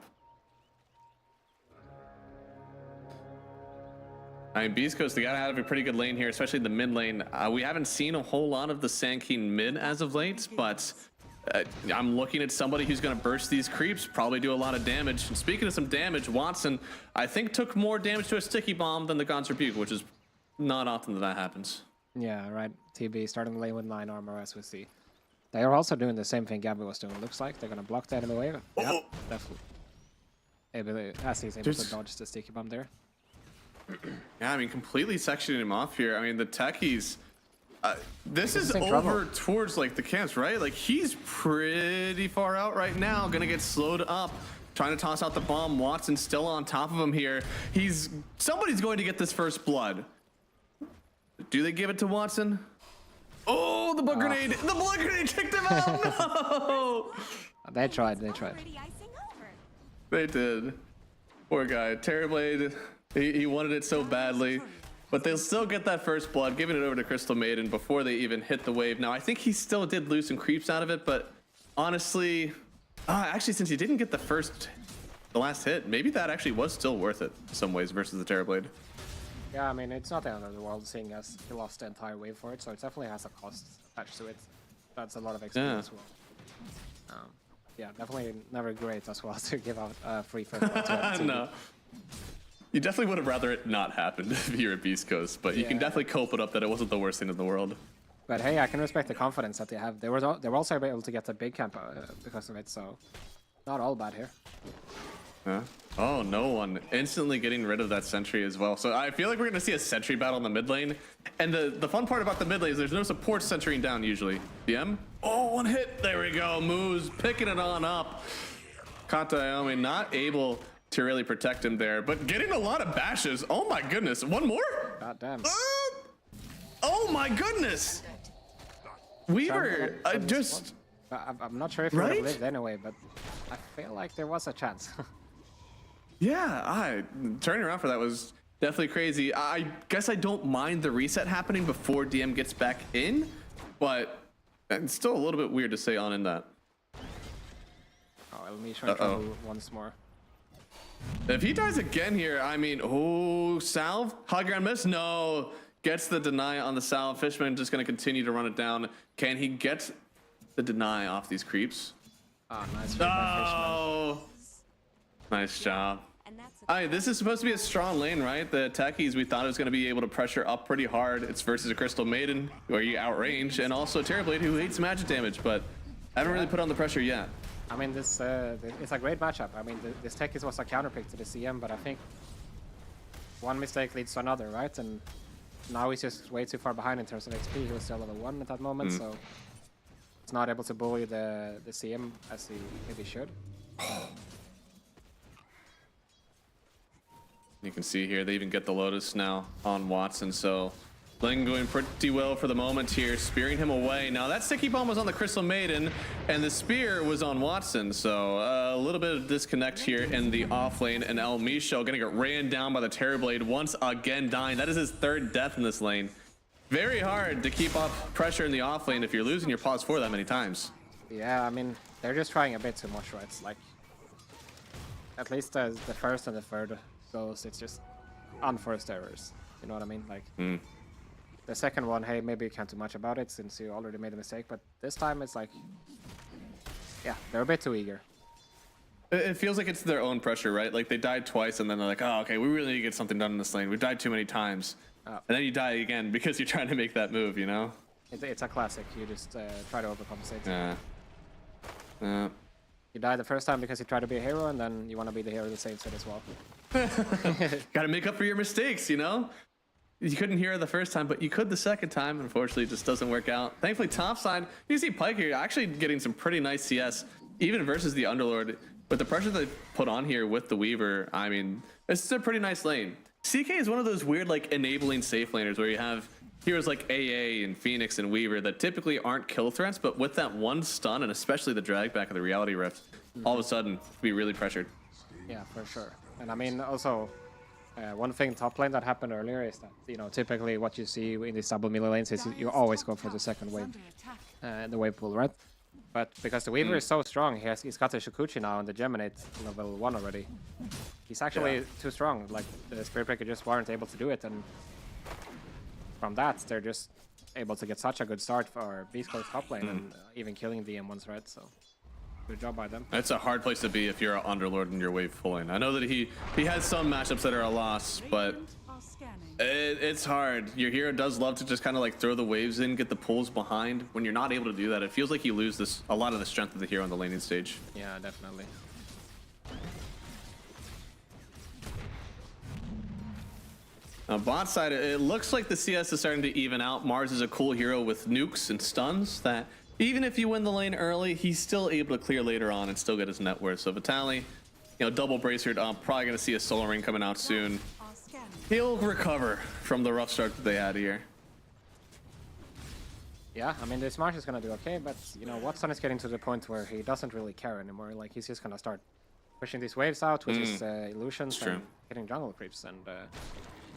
Speaker 17: I mean, Beast Coast, they gotta have a pretty good lane here, especially the mid lane. We haven't seen a whole lot of the Sand King mid as of late, but I'm looking at somebody who's gonna burst these creeps, probably do a lot of damage. And speaking of some damage, Watson, I think, took more damage to a sticky bomb than the God's Rebuke, which is not often that happens.
Speaker 16: Yeah, right. TB starting the lane with 9 armor, as we see. They are also doing the same thing Gabby was doing. Looks like they're gonna block the enemy wave. Yep, definitely. As he's able to dodge the sticky bomb there.
Speaker 17: Yeah, I mean, completely sectioning him off here. I mean, the techies, this is over towards, like, the camps, right? Like, he's pretty far out right now, gonna get slowed up, trying to toss out the bomb. Watson's still on top of him here. Somebody's going to get this first blood. Do they give it to Watson? Oh, the blood grenade! The blood grenade kicked him out! No!
Speaker 16: They tried.
Speaker 17: They did. Poor guy. Terrorblade, he wanted it so badly. But they'll still get that first blood, giving it over to Crystal Maiden before they even hit the wave. Now, I think he still did lose some creeps out of it, but honestly, actually, since he didn't get the last hit, maybe that actually was still worth it in some ways versus the Terrorblade.
Speaker 16: Yeah, I mean, it's not the end of the world seeing as he lost the entire wave for it, so it definitely has a cost attached to it. That's a lot of experience as well. Yeah, definitely never great as well to give out free first blood to a
Speaker 17: No. You definitely would have rather it not happened if you're at Beastcoast, but you can definitely cope it up that it wasn't the worst thing in the world.
Speaker 16: But hey, I can respect the confidence that they have. They were also able to get a big camp because of it, so not all bad here.
Speaker 17: Yeah. Oh, no one. Instantly getting rid of that sentry as well. So I feel like we're going to see a sentry battle in the mid lane. And the fun part about the mid lane is there's no support sentrying down usually. DM? Oh, one hit. There we go. Moves, picking it on up. Kata Iome not able to really protect him there, but getting a lot of bashes. Oh my goodness. One more?
Speaker 16: God damn.
Speaker 17: Oh my goodness. Weaver,
Speaker 16: I'm not sure if he would have lived anyway, but I feel like there was a chance.
Speaker 17: Yeah, turning around for that was definitely crazy. I guess I don't mind the reset happening before DM gets back in, but it's still a little bit weird to stay on in that.
Speaker 16: Oh, let me try trouble once more.
Speaker 17: If he dies again here, I mean, oh, Salve, high ground miss, no. Gets the deny on the Salve. Fishman just going to continue to run it down. Can he get the deny off these creeps?
Speaker 16: Oh, nice.
Speaker 17: Oh, nice job. This is supposed to be a strong lane, right? The techies, we thought it was going to be able to pressure up pretty hard. It's versus a Crystal Maiden, where you outrange, and also Terrorblade, who hates magic damage, but haven't really put on the pressure yet.
Speaker 16: I mean, it's a great matchup. I mean, this techies was a counterpick to the CM, but I think one mistake leads to another, right? And now he's just way too far behind in terms of XP. He was still level 1 at that moment, so he's not able to bully the CM as he maybe should.
Speaker 17: You can see here, they even get the Lotus now on Watson, so Ling going pretty well for the moment here, spearing him away. Now that sticky bomb was on the Crystal Maiden, and the spear was on Watson, so a little bit of disconnect here in the off lane, and El Micho gonna get ran down by the Terrorblade once again, dying. That is his third death in this lane. Very hard to keep up pressure in the off lane if you're losing your pause 4 that many times.
Speaker 16: Yeah, I mean, they're just trying a bit too much, right? It's like, at least the first and the third goes, it's just unforced errors. You know what I mean? Like, the second one, hey, maybe you can't do much about it since you already made a mistake, but this time it's like, yeah, they're a bit too eager.
Speaker 17: It feels like it's their own pressure, right? Like they died twice and then they're like, oh, okay, we really need to get something done in this lane. We've died too many times. And then you die again because you're trying to make that move, you know?
Speaker 16: It's a classic. You just try to overcompensate.
Speaker 17: Yeah.
Speaker 16: You die the first time because you try to be a hero, and then you want to be the hero that saves it as well.
Speaker 17: Gotta make up for your mistakes, you know? You couldn't hear it the first time, but you could the second time. Unfortunately, it just doesn't work out. Thankfully, topside, you see Pyke here actually getting some pretty nice CS, even versus the Underlord. With the pressure they put on here with the Weaver, I mean, this is a pretty nice lane. CK is one of those weird, like, enabling safe laners where you have heroes like AA and Phoenix and Weaver that typically aren't kill threats, but with that one stun, and especially the drag back of the Reality Rift, all of a sudden, be really pressured.
Speaker 16: Yeah, for sure. And I mean, also, one thing top lane that happened earlier is that, you know, typically what you see in these double melee lanes is you always go for the second wave, the wave pool, right? But because the Weaver is so strong, he's got the Shukuchi now and the Geminate level 1 already. He's actually too strong. Like, the Spirit Breaker just weren't able to do it, and from that, they're just able to get such a good start for Beastcoast top lane and even killing the M1s, right? So, good job by them.
Speaker 17: It's a hard place to be if you're an Underlord and you're wave pulling. I know that he has some matchups that are a loss, but it's hard. Your hero does love to just kind of like throw the waves in, get the pulls behind. When you're not able to do that, it feels like you lose a lot of the strength of the hero on the laning stage.
Speaker 16: Yeah, definitely.
Speaker 17: Now, bot side, it looks like the CS is starting to even out. Mars is a cool hero with nukes and stuns that even if you win the lane early, he's still able to clear later on and still get his net worth. So Vitaly, you know, double bracered up, probably going to see a solar ring coming out soon. He'll recover from the rough start that they had here.
Speaker 16: Yeah, I mean, the Smash is gonna do okay, but you know, Watson is getting to the point where he doesn't really care anymore. Like, he's just gonna start pushing these waves out with his illusions and hitting jungle creeps. And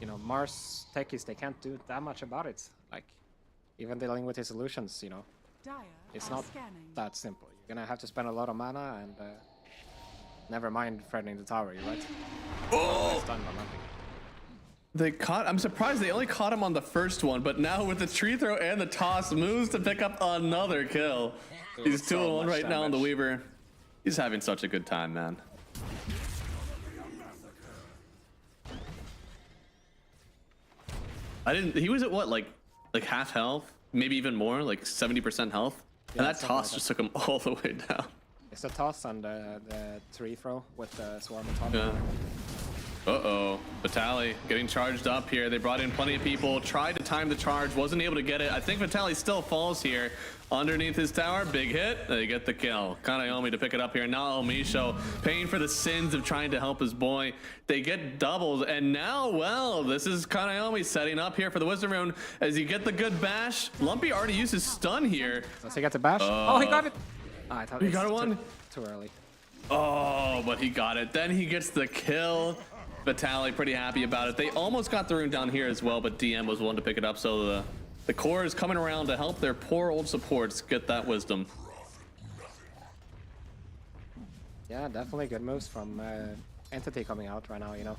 Speaker 16: you know, Mars techies, they can't do that much about it. Like, even dealing with his illusions, you know, it's not that simple. You're gonna have to spend a lot of mana and never mind threatening the tower, right?
Speaker 17: Oh! They caught. I'm surprised they only caught him on the first one, but now with the tree throw and the toss, moves to pick up another kill. He's 2-1 right now on the Weaver. He's having such a good time, man. He was at what, like half health, maybe even more, like 70% health, and that toss just took him all the way down.
Speaker 16: It's a toss and the tree throw with the swarm on top.
Speaker 17: Yeah. Uh-oh, Vitaly getting charged up here. They brought in plenty of people, tried to time the charge, wasn't able to get it. I think Vitaly still falls here underneath his tower. Big hit, they get the kill. Kanayomi to pick it up here. Now Omisho paying for the sins of trying to help his boy. They get doubled, and now, well, this is Kanayomi setting up here for the Wisdom Rune as you get the good bash. Lumpy already used his stun here.
Speaker 16: Does he get the bash? Oh, he got it. Oh, I thought
Speaker 17: he got one?
Speaker 16: Too early.
Speaker 17: Oh, but he got it. Then he gets the kill. Vitaly pretty happy about it. They almost got the rune down here as well, but DM was one to pick it up, so the core is coming around to help their poor old supports get that wisdom.
Speaker 16: Yeah, definitely good moves from Entity coming out right now, you know.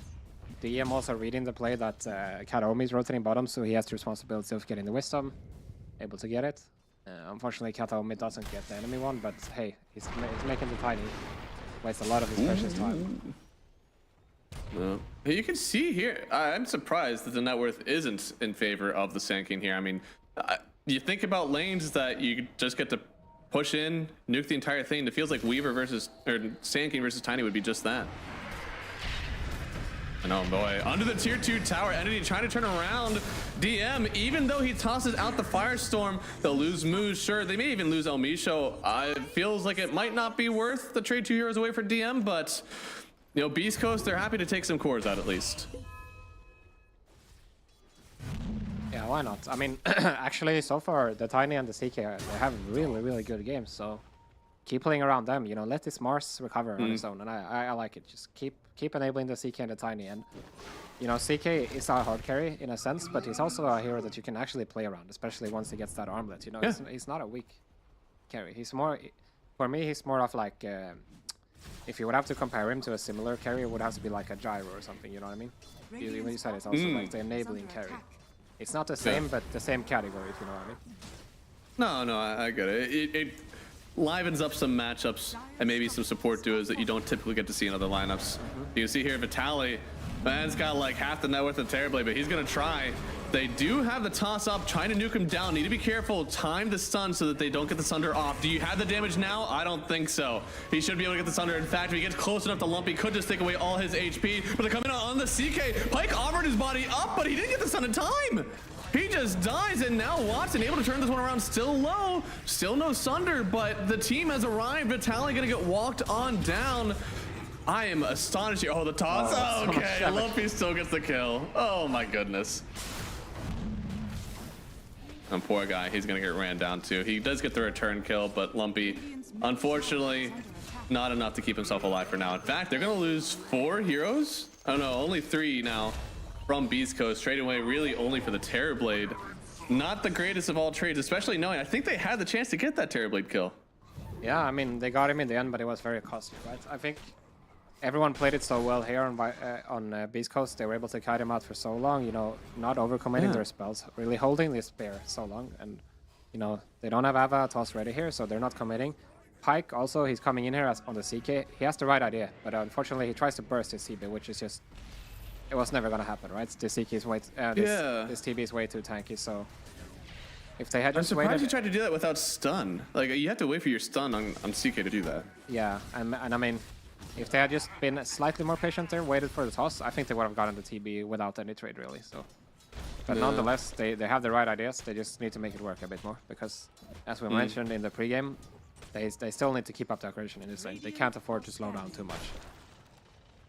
Speaker 16: DM also reading the play that Kataomi is rotating bottom, so he has the responsibility of getting the wisdom, able to get it. Unfortunately, Kataomi doesn't get the enemy one, but hey, he's making the tiny waste a lot of his precious time.
Speaker 17: You can see here, I'm surprised that the net worth isn't in favor of the Sand King here. I mean, you think about lanes that you just get to push in, nuke the entire thing. It feels like Weaver versus, or Sand King versus Tiny would be just that. And oh boy, under the tier 2 tower, Entity trying to turn around DM, even though he tosses out the Firestorm, they'll lose Moose, sure, they may even lose Omisho. It feels like it might not be worth the trade 2 heroes away for DM, but you know, Beastcoast, they're happy to take some cores out at least.
Speaker 16: Yeah, why not? I mean, actually, so far, the Tiny and the CK, they have really, really good games, so keep playing around them, you know, let this Mars recover on his own, and I like it. Just keep enabling the CK and the Tiny, and, you know, CK is a hard carry in a sense, but he's also a hero that you can actually play around, especially once he gets that armlet, you know, he's not a weak carry. He's more, for me, he's more of like, if you would have to compare him to a similar carry, it would have to be like a Gyro or something, you know what I mean? You said it's also like the enabling carry. It's not the same, but the same category, if you know what I mean.
Speaker 17: No, I get it. It livens up some matchups and maybe some support duos that you don't typically get to see in other lineups. You can see here Vitaly, man's got like half the net worth of Terrorblade, but he's gonna try. They do have the toss up, trying to nuke him down. Need to be careful, time the stun so that they don't get the Sunder off. Do you have the damage now? I don't think so. He should be able to get the Sunder. In fact, if he gets close enough to Lumpy, could just take away all his HP. But they're coming out on the CK. Pike offered his body up, but he didn't get the stun in time. He just dies, and now Watson able to turn this one around. Still low, still no Sunder, but the team has arrived. Vitaly gonna get walked on down. I am astonished here. Oh, the toss. Oh, okay, Lumpy still gets the kill. Oh my goodness. And poor guy, he's gonna get ran down too. He does get the return kill, but Lumpy, unfortunately, not enough to keep himself alive for now. In fact, they're gonna lose 4 heroes. Oh no, only 3 now from Beastcoast. Trade away really only for the Terrorblade. Not the greatest of all trades, especially knowing I think they had the chance to get that Terrorblade kill.
Speaker 16: Yeah, I mean, they got him in the end, but it was very costly, right? I think everyone played it so well here on Beastcoast. They were able to kite him out for so long, you know, not overcommitting their spells, really holding this bear so long. And, you know, they don't have Ava toss ready here, so they're not committing. Pike also, he's coming in here on the CK. He has the right idea, but unfortunately he tries to burst his CB, which is just, it was never going to happen, right? This CK is way, this TB is way too tanky, so if they had just waited...
Speaker 17: I'm surprised you tried to do that without stun. Like, you have to wait for your stun on CK to do that.
Speaker 16: Yeah, and I mean, if they had just been slightly more patient there, waited for the toss, I think they would have gotten the TB without any trade, really. So, but nonetheless, they have the right ideas. They just need to make it work a bit more because, as we mentioned in the pregame, they still need to keep up the aggression in this lane. They can't afford to slow down too much.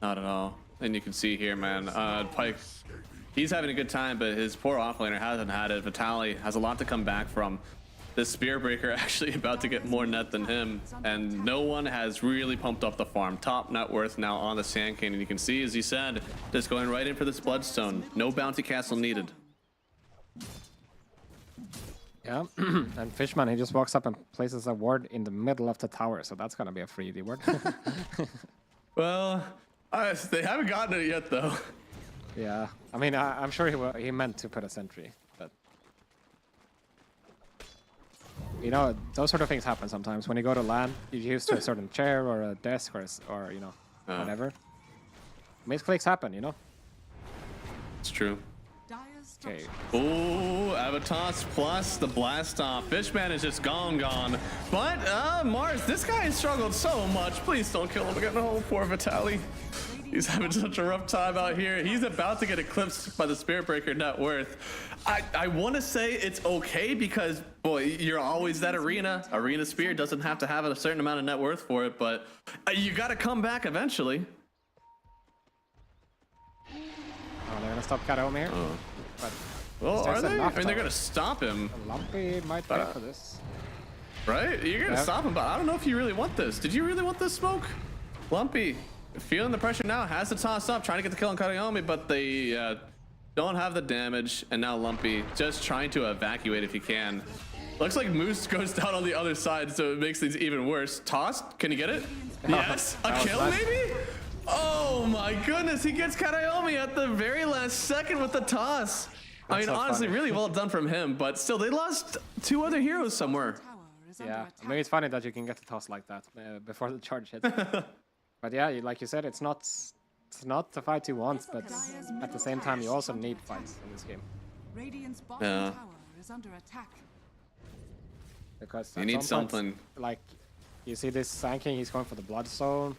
Speaker 17: Not at all. And you can see here, man, Pike, he's having a good time, but his poor offlaner hasn't had it. Vitaly has a lot to come back from. the Spear Breaker actually about to get more net than him, and no one has really pumped up the farm. Top net worth now on the Sand King, and you can see, as he said, just going right in for this Bloodstone. No bounty castle needed.
Speaker 16: Yeah, and Fishman, he just walks up and places a ward in the middle of the tower, so that's gonna be a free D ward.
Speaker 17: Well, they haven't gotten it yet, though.
Speaker 16: Yeah, I mean, I'm sure he meant to put a sentry, but you know, those sort of things happen sometimes. When you go to LAN, you're used to a certain chair or a desk or you know, whatever. Misclicks happen, you know.
Speaker 17: It's true.
Speaker 16: Okay.
Speaker 17: Ooh, Avatos plus the blast off. Fishman is just gone. But Mars, this guy has struggled so much. Please don't kill him again. Oh, poor Vitaly. He's having such a rough time out here. He's about to get eclipsed by the Spirit Breaker net worth. I want to say it's okay because, boy, you're always that arena. Arena Spear doesn't have to have a certain amount of net worth for it, but you got to come back eventually.
Speaker 16: Oh, they're going to stop Kadomi here. But
Speaker 17: well, are they? I mean, they're going to stop him.
Speaker 16: Lumpy might pay for this.
Speaker 17: Right? You're going to stop him, but I don't know if you really want this. Did you really want this smoke? Lumpy, feeling the pressure now, has to toss up, trying to get the kill on Kadomi, but they don't have the damage. And now Lumpy just trying to evacuate if he can. Looks like Moose goes down on the other side, so it makes things even worse. Toss, can you get it? Yes, a kill maybe? Oh my goodness, he gets Kadomi at the very last second with the toss. I mean,
Speaker 16: so
Speaker 17: honestly,
Speaker 16: funny.
Speaker 17: really well done from him, but still, they lost 2 other heroes somewhere.
Speaker 16: Yeah, I mean, it's funny that you can get the toss like that before the charge hits. But yeah, like you said, it's not the fight you want, but at the same time, you also need fights in this game.
Speaker 11: Radiant's bottom tower is under attack.
Speaker 16: Because
Speaker 17: You need
Speaker 16: some point,
Speaker 17: something.
Speaker 16: like, you see this Sand King, he's going for the Bloodstone,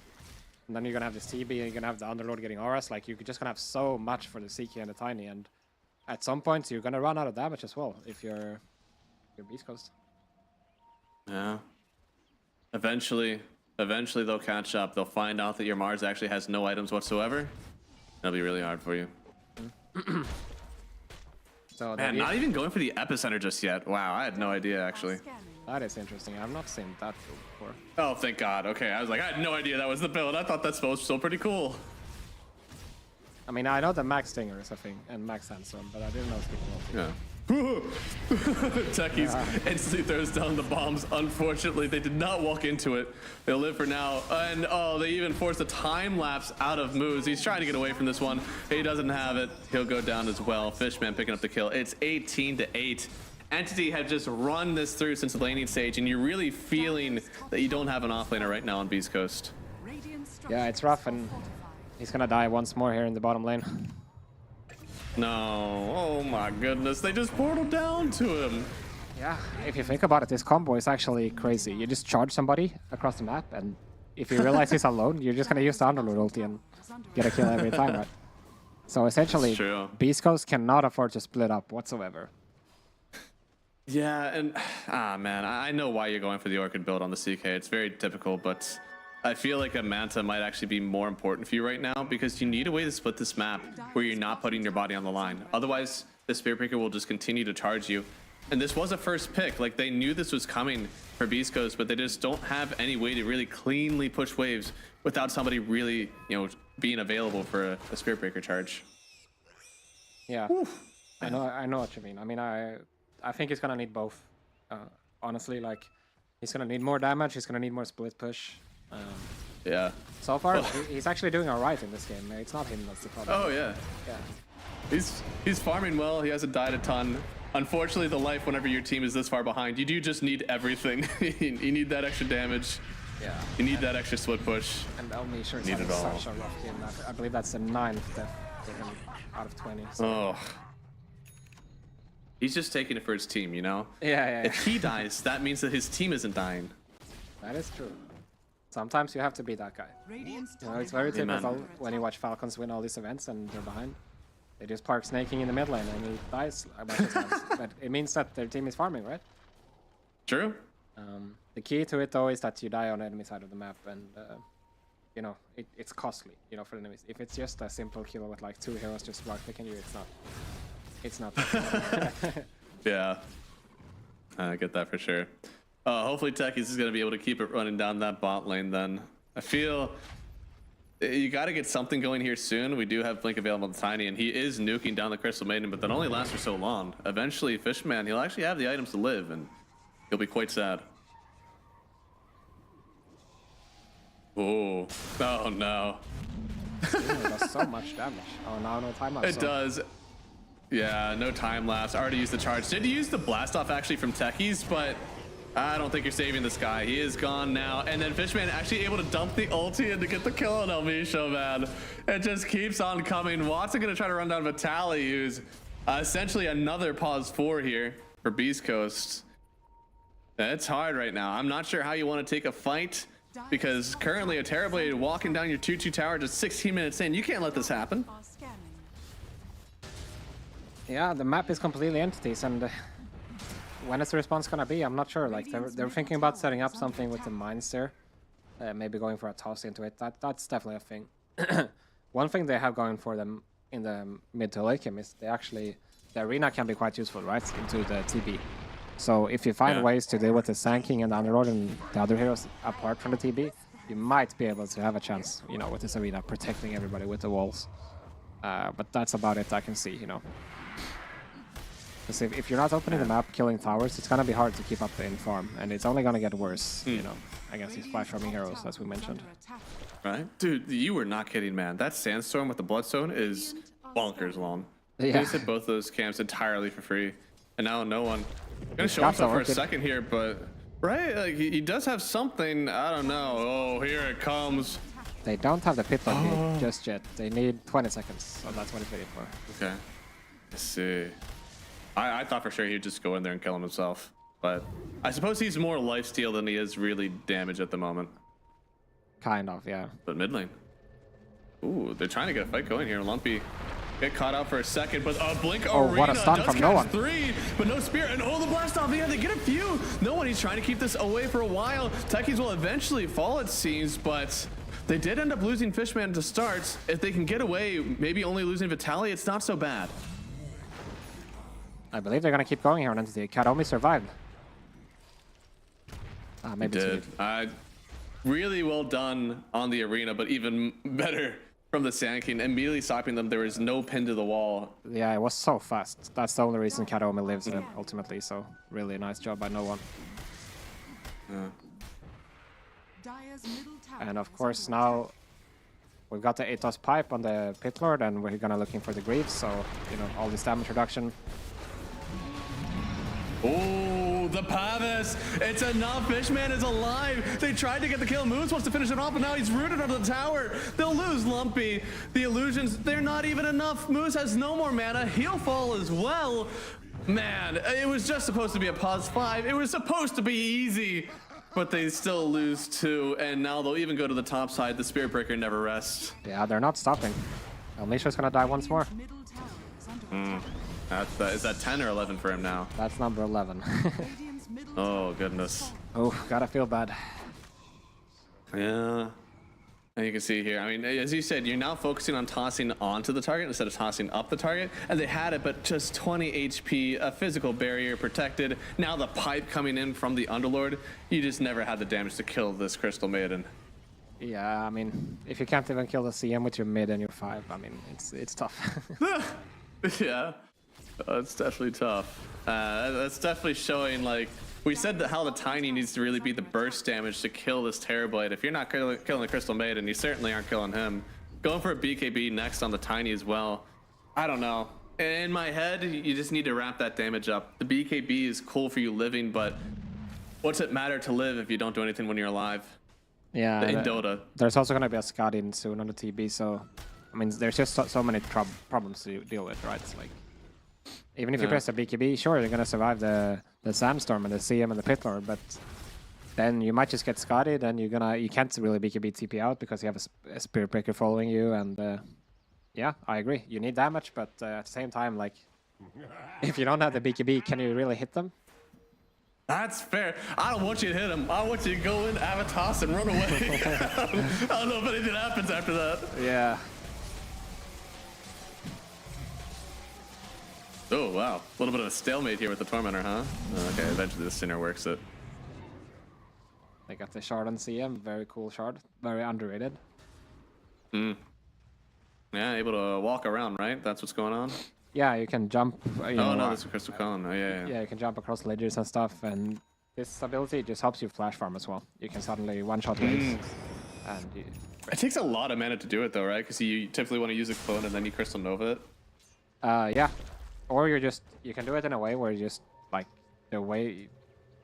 Speaker 16: and then you're gonna have this TB, and you're gonna have the Underlord getting auras. Like, you're just gonna have so much for the CK and the Tiny, and at some point, you're gonna run out of damage as well if you're Beastcoast.
Speaker 17: Yeah. Eventually they'll catch up. They'll find out that your Mars actually has no items whatsoever. That'll be really hard for you.
Speaker 16: So
Speaker 17: Man, not even going for the epicenter just yet. Wow, I had no idea actually.
Speaker 16: That is interesting. I've not seen that build before.
Speaker 17: Oh, thank God. Okay, I was like, I had no idea that was the build. I thought that spell was still pretty cool.
Speaker 16: I mean, I know the Max Stinger is a thing, and Max Sandstorm, but I didn't know it's getting
Speaker 17: Yeah. Techies instantly throws down the bombs. Unfortunately, they did not walk into it. They'll live for now. And oh, they even forced a time lapse out of Moose. He's trying to get away from this one. He doesn't have it. He'll go down as well. Fishman picking up the kill. It's 18-8. Entity have just run this through since the laning stage, and you're really feeling that you don't have an offlaner right now on Beastcoast.
Speaker 16: Yeah, it's rough, and he's gonna die once more here in the bottom lane.
Speaker 17: No, oh my goodness, they just portaled down to him.
Speaker 16: Yeah, if you think about it, this combo is actually crazy. You just charge somebody across the map, and if you realize he's alone, you're just gonna use the Underlord ulti and get a kill every time, right? So essentially, Beastcoast cannot afford to split up whatsoever.
Speaker 17: Yeah, and man, I know why you're going for the Orchid build on the CK. It's very typical, but I feel like a Manta might actually be more important for you right now because you need a way to split this map where you're not putting your body on the line. Otherwise, the Spirit Breaker will just continue to charge you. And this was a first pick. Like, they knew this was coming for Beastcoast, but they just don't have any way to really cleanly push waves without somebody really, being available for a Spirit Breaker charge.
Speaker 16: Yeah, I know what you mean. I mean, I think he's gonna need both. Honestly, like, he's gonna need more damage. He's gonna need more split push.
Speaker 17: Yeah.
Speaker 16: So far, he's actually doing all right in this game. It's not him that's the problem.
Speaker 17: Oh yeah.
Speaker 16: Yeah.
Speaker 17: He's farming well. He hasn't died a ton. Unfortunately, the life whenever your team is this far behind, you do just need everything. You need that extra damage.
Speaker 16: Yeah.
Speaker 17: You need that extra split push.
Speaker 16: And only sure
Speaker 17: Need it all.
Speaker 16: such a rough game. I believe that's the 9th death to him out of 20. So.
Speaker 17: Oh. He's just taking it for his team,
Speaker 16: Yeah.
Speaker 17: If he dies, that means that his team isn't dying.
Speaker 16: That is true. Sometimes you have to be that guy. It's very typical when you watch Falcons win all these events and they're behind. They just park snaking in the mid lane and he dies a bunch of times. But it means that their team is farming, right?
Speaker 17: True.
Speaker 16: The key to it, though, is that you die on the enemy side of the map, and it's costly, for the enemies. If it's just a simple kill with like 2 heroes just block picking you, it's not.
Speaker 17: Yeah. I get that for sure. Hopefully Techies is going to be able to keep it running down that bot lane then. I feel you got to get something going here soon. We do have Blink available to Tiny, and he is nuking down the Crystal Maiden, but that only lasts for so long. Eventually, Fishman, he'll actually have the items to live, and he'll be quite sad. Oh no.
Speaker 16: It does so much damage. Oh, now no time lapse.
Speaker 17: It does. Yeah, no time lapse. Already used the charge. Did use the blast off actually from Techies, but I don't think you're saving this guy. He is gone now. And then Fishman actually able to dump the ulti and to get the kill on Elmisho, man. It just keeps on coming. Watson gonna try to run down Vitaly, who's essentially another pause 4 here for Beastcoast. It's hard right now. I'm not sure how you want to take a fight, because currently a Terrorblade walking down your 2-2 tower just 16 minutes in. You can't let this happen.
Speaker 16: Yeah, the map is completely entities, and when is the response gonna be? I'm not sure. Like they're thinking about setting up something with the mines there, maybe going for a toss into it. That's definitely a thing. One thing they have going for them in the mid to late game is the arena can be quite useful, right, into the TB. So if you find ways to deal with the Sanking and the Underlord and the other heroes apart from the TB, you might be able to have a chance, you know, with this arena protecting everybody with the walls. But that's about it I can see, you know. Because if you're not opening the map, killing towers, it's gonna be hard to keep up the in-farm, and it's only gonna get worse, you know, against these flash-farming heroes, as we mentioned.
Speaker 17: Right? Dude, you were not kidding, man. That Sandstorm with the Bloodstone is bonkers long.
Speaker 16: Yeah.
Speaker 17: They hit both those camps entirely for free, and now no one. Gonna show himself for a second here, but right, like he does have something. I don't know. Oh, here it comes.
Speaker 16: They don't have the pit on just yet. They need 20 seconds, so that's what it's waiting for.
Speaker 17: Okay. Let's see. I thought for sure he'd just go in there and kill him himself, but I suppose he's more lifesteal than he is really damage at the moment.
Speaker 16: Kind of, yeah.
Speaker 17: But mid lane. Ooh, they're trying to get a fight going here. Lumpy get caught out for a second, but Blink Arena
Speaker 16: what a stun
Speaker 17: does
Speaker 16: from
Speaker 17: catch
Speaker 16: no one.
Speaker 17: 3, but no spear, and the blast off. Yeah, they get a few. No one. He's trying to keep this away for a while. Techies will eventually fall, it seems, but they did end up losing Fishman to start. If they can get away, maybe only losing Vitaly, it's not so bad.
Speaker 16: I believe they're gonna keep going here on Entity. Kadomi survived. Maybe
Speaker 17: did. Really well done on the arena, but even better from the Sand King. Immediately stopping them. There was no pin to the wall.
Speaker 16: Yeah, it was so fast. That's the only reason Kadomi lives ultimately. So really nice job by no one. And of course now we've got the Atos pipe on the Pit Lord, and we're gonna looking for the Greaves. So you know, all this damage reduction.
Speaker 17: Oh, the Pavis. It's enough. Fishman is alive. They tried to get the kill. Moose wants to finish it off, but now he's rooted under the tower. They'll lose Lumpy. The illusions, they're not even enough. Moose has no more mana. He'll fall as well. Man, it was just supposed to be a pause 5. It was supposed to be easy, but they still lose 2. And now they'll even go to the top side. The Spirit Breaker never rests.
Speaker 16: Yeah, they're not stopping. Elmisho's gonna die once more.
Speaker 17: Is that 10 or 11 for him now?
Speaker 16: That's number 11.
Speaker 17: Oh, goodness.
Speaker 16: Oh, gotta feel bad.
Speaker 17: Yeah. And you can see here, I mean, as you said, you're now focusing on tossing onto the target instead of tossing up the target. And they had it, but just 20 HP, a physical barrier protected. Now the pipe coming in from the Underlord. You just never had the damage to kill this Crystal Maiden.
Speaker 16: Yeah, I mean, if you can't even kill the CM with your mid and your 5, I mean, it's tough.
Speaker 17: Yeah. It's definitely tough. That's definitely showing, like, we said that how the Tiny needs to really be the burst damage to kill this Terrorblade. If you're not killing the Crystal Maiden, you certainly aren't killing him. Going for a BKB next on the Tiny as well. I don't know. In my head, you just need to wrap that damage up. The BKB is cool for you living, but what's it matter to live if you don't do anything when you're alive?
Speaker 16: Yeah.
Speaker 17: In Dota.
Speaker 16: There's also going to be a Scott in soon on the TB, so, I mean, there's just so many problems to deal with, right? It's like, even if you press the BKB, sure, you're going to survive the Sandstorm and the CM and the Pit Lord, but then you might just get Scotted, and you can't really BKB TP out because you have a Spirit Breaker following you, and yeah, I agree. You need damage, but at the same time, like, if you don't have the BKB, can you really hit them?
Speaker 17: That's fair. I don't want you to hit him. I want you to go in, have a toss, and run away. I don't know if anything happens after that.
Speaker 16: Yeah.
Speaker 17: Oh, wow. A little bit of a stalemate here with the Tormentor, huh? Okay, eventually the Sinner works it.
Speaker 16: They got the shard on CM. Very cool shard. Very underrated.
Speaker 17: Hmm. Yeah, able to walk around, right? That's what's going on?
Speaker 16: Yeah, you can jump. You know,
Speaker 17: no, that's a Crystal Column. Oh, yeah.
Speaker 16: Yeah, you can jump across ledges and stuff. And this ability just helps you flash farm as well. You can suddenly one-shot waves. And you...
Speaker 17: It takes a lot of mana to do it, though, right? Because you typically want to use a clone and then you Crystal Nova it.
Speaker 16: Yeah. Or you can do it in a way where you just, like, the way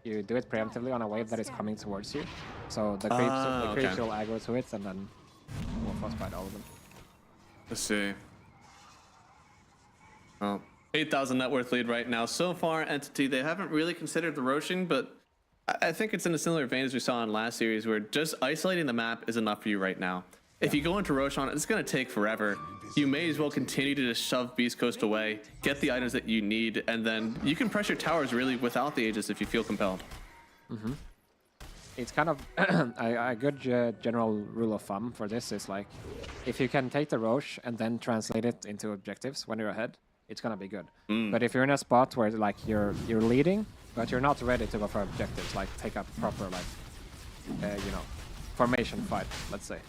Speaker 16: you do it preemptively on a wave that is coming towards you. So the creeps will aggro to it and then we'll frostbite all of them.
Speaker 17: Let's see. Well, 8,000 net worth lead right now. So far, Entity, they haven't really considered the Roshing, but I think it's in a similar vein as we saw in last series where just isolating the map is enough for you right now. If you go into Roshan, it's going to take forever. You may as well continue to just shove Beastcoast away, get the items that you need, and then you can press your towers really without the Aegis if you feel compelled.
Speaker 16: It's kind of a good general rule of thumb for this is like, if you can take the Roche and then translate it into objectives when you're ahead, it's gonna be good. But if you're in a spot where like you're leading, but you're not ready to go for objectives, like take a proper formation fight, let's say,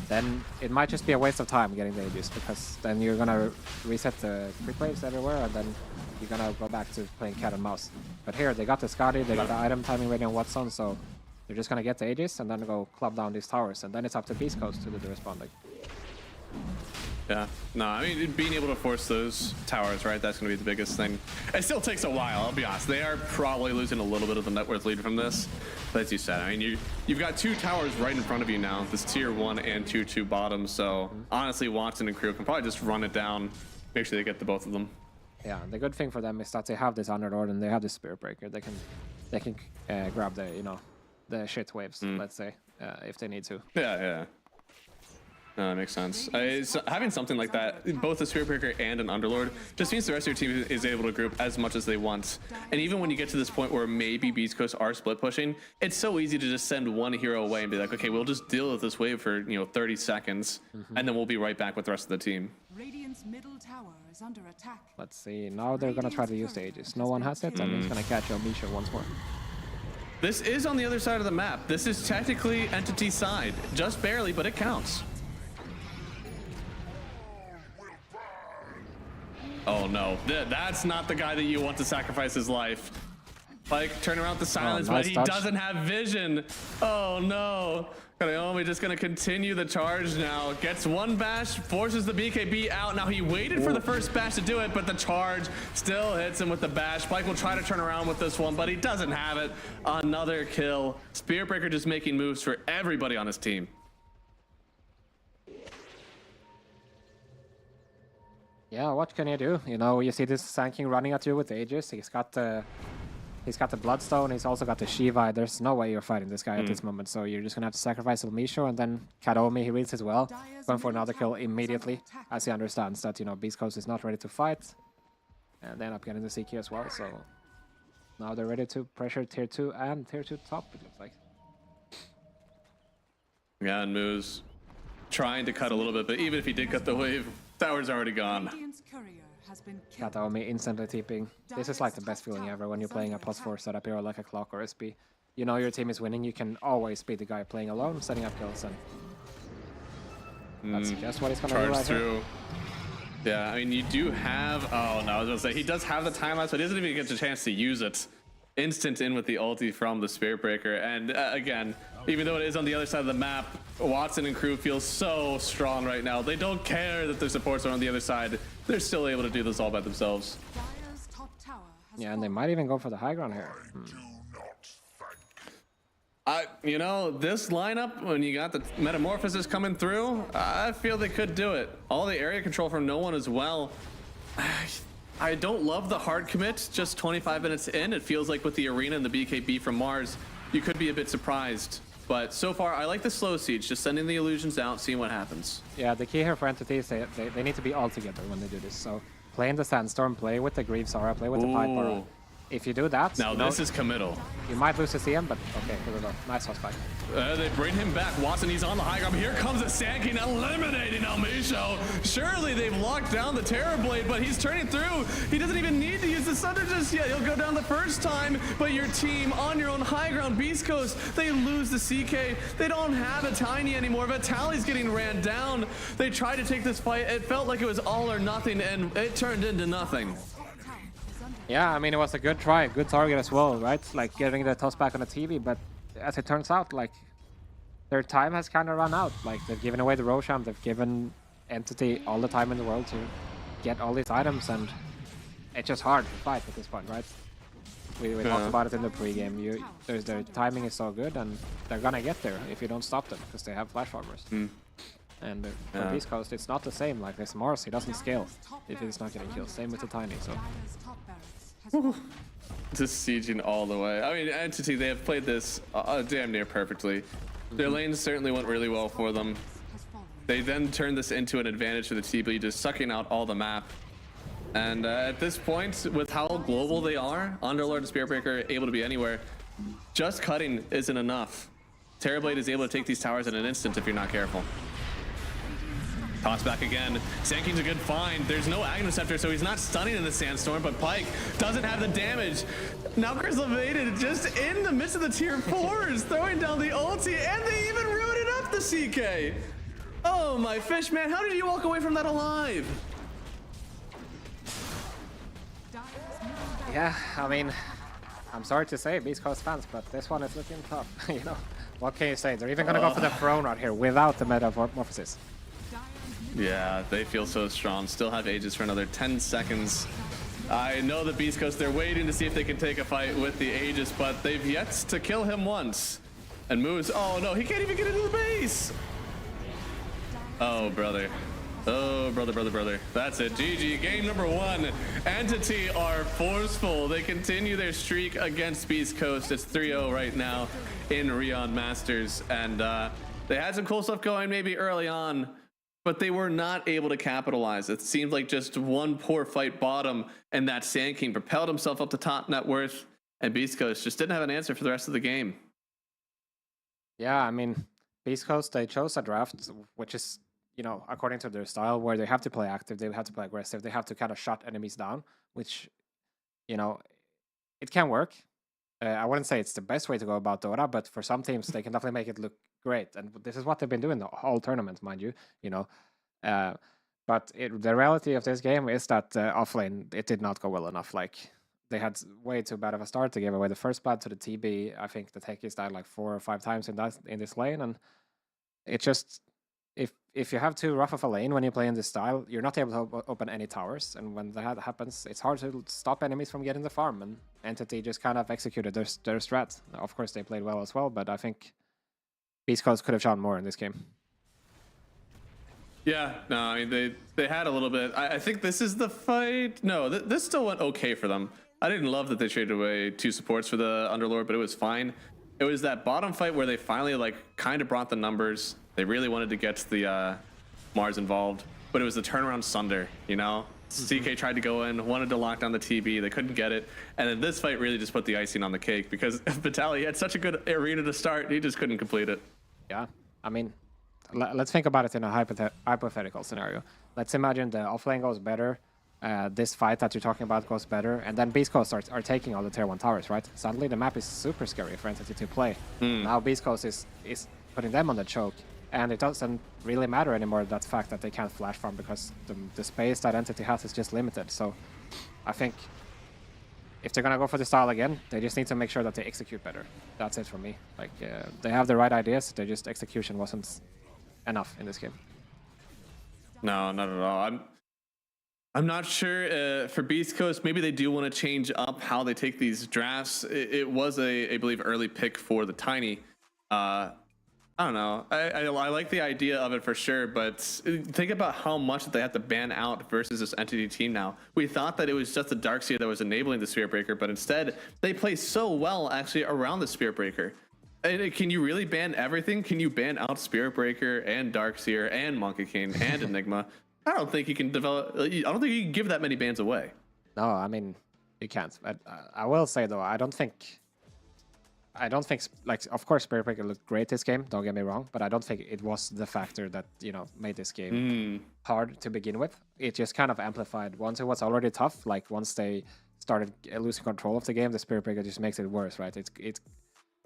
Speaker 16: then it might just be a waste of time getting the Aegis, because then you're gonna reset the quick waves everywhere, and then you're gonna go back to playing cat and mouse. But here they got the Scotty, they got the item timing ready on Watson, so they're just gonna get the Aegis and then go club down these towers, and then it's up to Beastcoast to do the responding.
Speaker 17: Yeah, no, I mean, being able to force those towers, right, that's going to be the biggest thing. It still takes a while, I'll be honest. They are probably losing a little bit of the net worth lead from this. But as you said, I mean, you've got two towers right in front of you now, this tier 1 and tier 2 bottom. So honestly, Watson and crew can probably just run it down, make sure they get the both of them.
Speaker 16: Yeah, the good thing for them is that they have this Underlord and they have this Spirit Breaker. They can grab the, the shit waves, let's say, if they need to.
Speaker 17: Yeah. No, that makes sense. Having something like that, both a Spirit Breaker and an Underlord, just means the rest of your team is able to group as much as they want. And even when you get to this point where maybe Beastcoast are split pushing, it's so easy to just send one hero away and be like, okay, we'll just deal with this wave for 30 seconds, and then we'll be right back with the rest of the team.
Speaker 11: Radiant's middle tower is under attack.
Speaker 16: Let's see. Now they're gonna try to use the Aegis. No one has it, and he's gonna catch Misha once more.
Speaker 17: This is on the other side of the map. This is technically Entity side, just barely, but it counts. Oh no, that's not the guy that you want to sacrifice his life. Like, turn around the silence,
Speaker 16: nice
Speaker 17: but he
Speaker 16: touch.
Speaker 17: doesn't have vision. Oh no. Karaomi just gonna continue the charge now. Gets one bash, forces the BKB out. Now he waited for the first bash to do it, but the charge still hits him with the bash. Spike will try to turn around with this one, but he doesn't have it. Another kill. Spirit Breaker just making moves for everybody on his team.
Speaker 16: Yeah, what can you do? You see this Sand King running at you with the Aegis. He's got the Bloodstone. He's also got the Shiva. There's no way you're fighting this guy at this moment. So you're just gonna have to sacrifice Misho, and then Kadomi, he reads as well, going for another kill immediately, as he understands that Beastcoast is not ready to fight, and they end up getting the CQ as well. So now they're ready to pressure tier 2 and tier 2 top, it looks like.
Speaker 17: Yeah, and Moose trying to cut a little bit, but even if he did cut the wave, tower's already gone.
Speaker 16: Kataomi instantly TPing. This is like the best feeling ever when you're playing a +4 setup hero like a Clock or SP. Your team is winning, you can always beat the guy playing alone, setting up kills, and that's just what he's gonna do right here.
Speaker 17: Yeah, I mean, you do have, oh no, I was gonna say, he does have the time lapse, but he doesn't even get a chance to use it. Instant in with the ulti from the Spirit Breaker, and again, even though it is on the other side of the map, Watson and crew feel so strong right now. They don't care that their supports are on the other side. They're still able to do this all by themselves.
Speaker 16: Yeah, and they might even go for the high ground here.
Speaker 17: This lineup, when you got the Metamorphosis coming through, I feel they could do it. All the area control from no one as well. I don't love the hard commit just 25 minutes in. It feels like with the arena and the BKB from Mars, you could be a bit surprised. But so far, I like the slow siege, just sending the illusions out, seeing what happens.
Speaker 16: Yeah, the key here for entities, they need to be all together when they do this. So play in the Sandstorm, play with the Greaves Aura, play with the Pipe Aura. if you do that,
Speaker 17: Now this is committal.
Speaker 16: You might lose the CM, but okay, good enough. Nice toss back.
Speaker 17: They bring him back. Watson, he's on the high ground. Here comes a Sandking eliminating Almisho. Surely they've locked down the Terrorblade, but he's turning through. He doesn't even need to use the Thunder just yet. He'll go down the first time, but your team on your own high ground, Beastcoast, they lose the CK. They don't have a Tiny anymore. Vitaly's getting ran down. They tried to take this fight. It felt like it was all or nothing, and it turned into nothing.
Speaker 16: Yeah, I mean, it was a good try, good target as well, right? Like getting the toss back on the TV, but as it turns out, like their time has kind of run out. Like they've given away the Roshan, they've given Entity all the time in the world to get all these items, and it's just hard to fight at this point, right? We talked about it in the pregame. Their timing is so good, and they're gonna get there if you don't stop them because they have flash farmers. And for Beastcoast, it's not the same. Like this Mars, he doesn't scale if he's not getting killed. Same with the Tiny, so.
Speaker 17: Just sieging all the way. I mean, Entity, they have played this damn near perfectly. Their lanes certainly went really well for them. They then turned this into an advantage for the TB, just sucking out all the map. And at this point, with how global they are, Underlord and Spiritbreaker able to be anywhere, just cutting isn't enough. Terrorblade is able to take these towers in an instant if you're not careful. Toss back again. Sandking's a good find. There's no Agnesceptor, so he's not stunning in the Sandstorm, but Pyke doesn't have the damage. Now Chris evaded just in the midst of the tier 4s, throwing down the ulti, and they even rooted up the CK. Oh my fish, man, how did you walk away from that alive?
Speaker 16: Yeah, I mean, I'm sorry to say, Beastcoast fans, but this one is looking tough. You know, what can you say? They're even gonna go for the throne right here without the Metamorphosis.
Speaker 17: Yeah, they feel so strong. Still have Aegis for another 10 seconds. I know the Beastcoast, they're waiting to see if they can take a fight with the Aegis, but they've yet to kill him once. And Moose, oh no, he can't even get into the base! Oh, brother. Oh, brother. That's it. GG. Game number 1. Entity are forceful. They continue their streak against Beastcoast. It's 3-0 right now in Riyadh Masters. And they had some cool stuff going maybe early on, but they were not able to capitalize. It seemed like just one poor fight bottom, and that Sandking propelled himself up to top net worth, and Beastcoast just didn't have an answer for the rest of the game.
Speaker 16: Yeah, I mean, Beastcoast, they chose a draft, which is, you know, according to their style, where they have to play active, they have to play aggressive, they have to kind of shut enemies down, which, you know, it can work. I wouldn't say it's the best way to go about Dota, but for some teams, they can definitely make it look great. And this is what they've been doing the whole tournament, mind you, But the reality of this game is that offlane, it did not go well enough. Like, they had way too bad of a start. They gave away the first blood to the TB. I think the techies died like 4 or 5 times in this lane. And it just, if you have too rough of a lane when you play in this style, you're not able to open any towers. And when that happens, it's hard to stop enemies from getting the farm. And Entity just kind of executed their strat. Of course, they played well as well, but I think Beastcoast could have shown more in this game.
Speaker 17: Yeah, no, I mean, they had a little bit. I think this is the fight. No, this still went okay for them. I didn't love that they traded away 2 supports for the Underlord, but it was fine. It was that bottom fight where they finally like kind of brought the numbers. They really wanted to get the Mars involved, but it was the turnaround Sunder, you know? CK tried to go in, wanted to lock down the TB, they couldn't get it, and then this fight really just put the icing on the cake because Vitaly had such a good arena to start, he just couldn't complete it.
Speaker 16: Yeah, I mean, let's think about it in a hypothetical scenario. Let's imagine the offlane goes better, this fight that you're talking about goes better, and then Beastcoast are taking all the tier 1 towers, right? Suddenly the map is super scary for Entity to play. Now Beastcoast is putting them on the choke, and it doesn't really matter anymore, that fact that they can't flash farm, because the space that Entity has is just limited. So I think if they're gonna go for the style again, they just need to make sure that they execute better. That's it for me. Like, they have the right ideas, they just execution wasn't enough in this game.
Speaker 17: No, not at all. I'm not sure for Beastcoast, maybe they do want to change up how they take these drafts. It was I believe, early pick for the Tiny. I don't know. I like the idea of it for sure, but think about how much that they have to ban out versus this Entity team now. We thought that it was just the Darkseer that was enabling the Spiritbreaker, but instead they play so well actually around the Spiritbreaker. And can you really ban everything? Can you ban out Spiritbreaker and Darkseer and Monkey King and Enigma? I don't think you can develop. I don't think you can give that many bans away.
Speaker 16: No, I mean, You can't. But I will say though, I don't think like, of course Spirit Breaker looked great this game, don't get me wrong, but I don't think it was the factor that, you know, made this game hard to begin with. It just kind of amplified once it was already tough. Like once they started losing control of the game, the Spirit Breaker just makes it worse, right?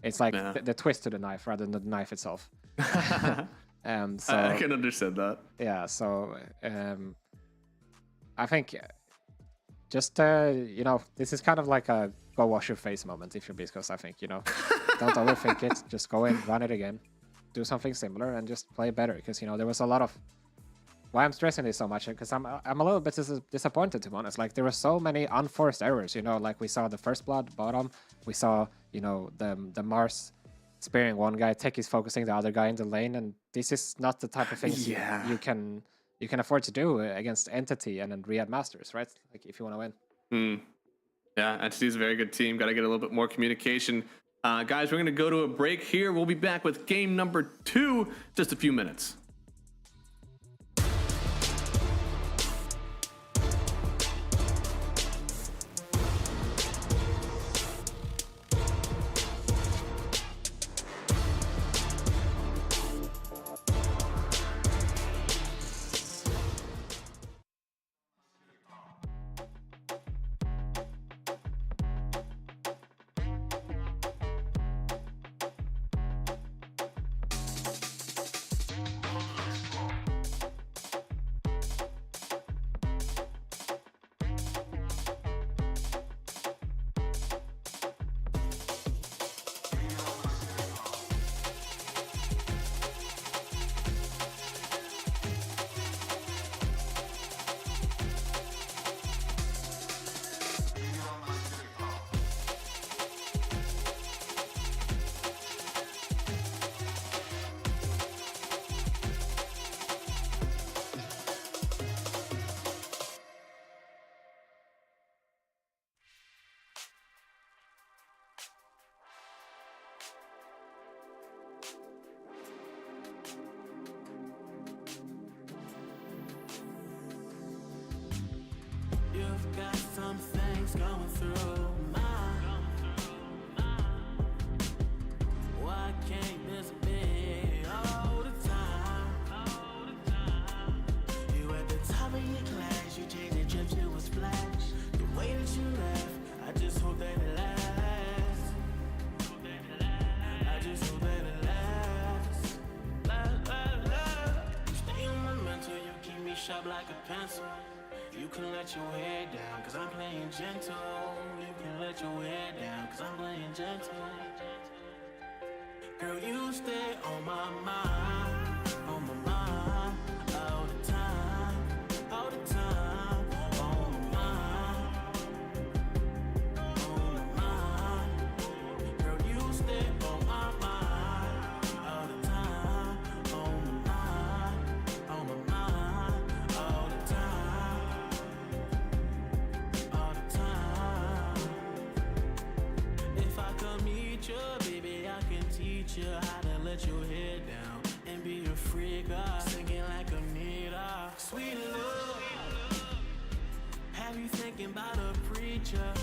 Speaker 16: It's like the twist to the knife rather than the knife itself. So
Speaker 17: I can understand that.
Speaker 16: Yeah, so I think just you know, this is kind of like a go wash your face moment if you're Beastcoast, I think, you know. Don't overthink it, just go in, run it again, do something similar and just play better, because, you know, there was a lot of why I'm stressing this so much, because I'm a little bit disappointed, to be honest. Like, there were so many unforced errors, you know, like we saw the first blood bottom, we saw, you know, the Mars sparing one guy, Techies focusing the other guy in the lane, and this is not the type of things you can afford to do against Entity and then Riyadh Masters, right? Like, if you want to win.
Speaker 17: Yeah, Entity is a very good team. Got to get a little bit more communication. Guys, we're going to go to a break here. We'll be back with game number 2 just a few minutes.
Speaker 1: You've got some things going through mine. Why can't this be all the time? You at the top of your class, you change your drip to a splash. The way that you laugh, I just hope that it lasts. I just hope that it lasts. Stay on my mental, you keep me sharp like a pencil. You can let your hair down, cause I'm playing gentle. You can let your hair down, cause I'm playing gentle. Girl, you stay on my mind, all the time, all the time, on my mind. Girl, you stay on my mind, all the time, on my mind, all the time. If I come meet you, baby, I can teach you how to let your head down and be a freak, singing like a Nita. Sweet love, have you thinking about a preacher?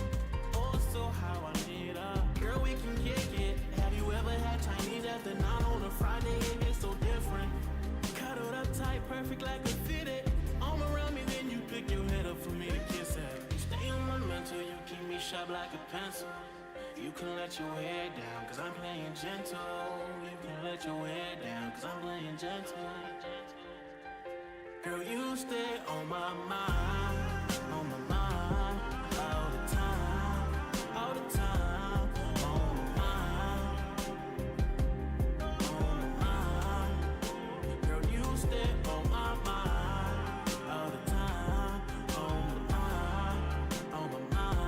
Speaker 1: Also, how I need her. Girl, we can kick it. Have you ever had Chinese after 9 on a Friday? It gets so different. Cuddled up tight, perfect like a fitted. Arm around me, then you pick your head up for me to kiss it. Stay on my mental, you keep me sharp like a pencil. You can let your hair down, cause I'm playing gentle. You can let your hair down, cause I'm playing gentle. Girl, you stay on my mind, all the time, all the time, on my mind. Girl, you stay on my mind, all the time, on my mind, all the time.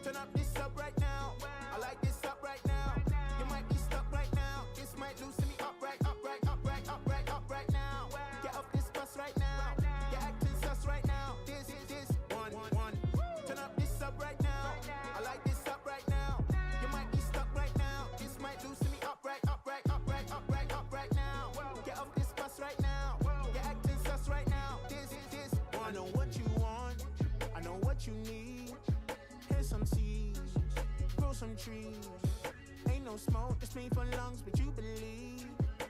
Speaker 1: Turn up this up right now. I like this up right now. You might be stuck right now. This might loosen me up right, up right, up right, up right, up right now. Get off this bus right now. You're acting sus right now. This one. Turn up this up right now. I like this up right now. You might be stuck right now. This might loosen me up right, up right, up right, up right, up right now. Get off this bus right now. You're acting sus right now. This one. I know what you want. I know what you need. Here's some seeds. Grow some trees. Ain't no smoke, it's made for lungs, but you believe.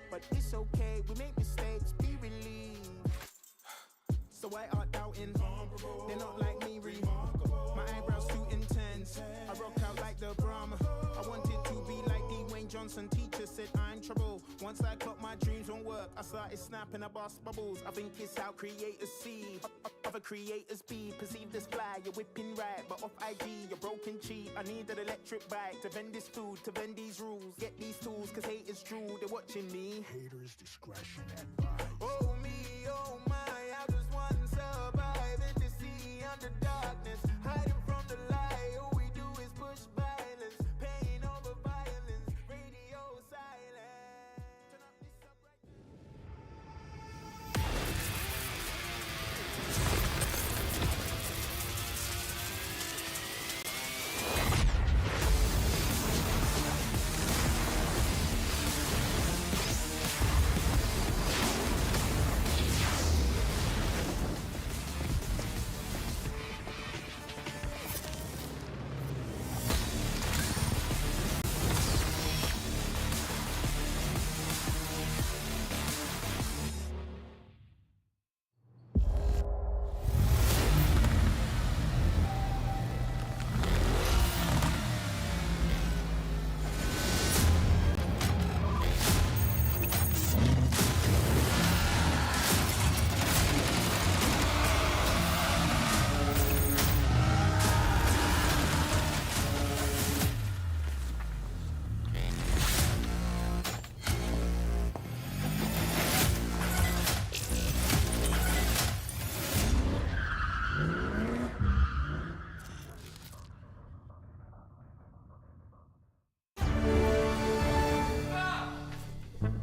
Speaker 1: But it's okay, we make mistakes, be relieved. So why art doubting? They're not like me, my eyebrows too intense. I rock out like the Brahma. I wanted to be like Dwayne Johnson. Teacher said I'm trouble. Once I got my dreams won't work, I started snapping, I bust bubbles. I think it's how creators see. Other creators be. Perceive this fly, you're whipping right, but off IG, you're broken cheap. I need an electric bike to vend this food, to vend these rules. Get these tools, cause haters drool, they're watching me. Haters discretion advised. Oh me, oh my, I just want to survive in the sea under darkness. Hiding from the light, all we do is push violence. Pain over violence, radio silence. Turn up this up right.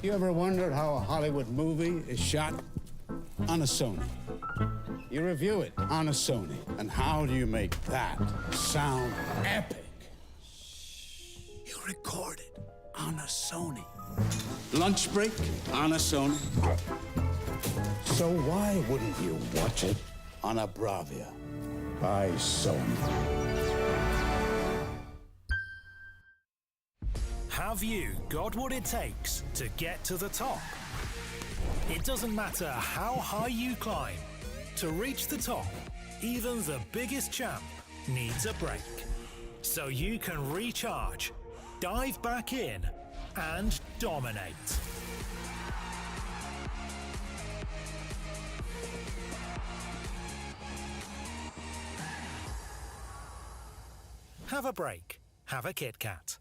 Speaker 4: You ever wondered how a Hollywood movie is shot? On a Sony. You review it on a Sony. And how do you make that sound epic? You record it on a Sony. Lunch break on a Sony. So why wouldn't you watch it on a Bravia by Sony?
Speaker 5: Have you got what it takes to get to the top? It doesn't matter how high you climb. To reach the top, even the biggest champ needs a break. So you can recharge, dive back in, and dominate. Have a break. Have a Kit Kat.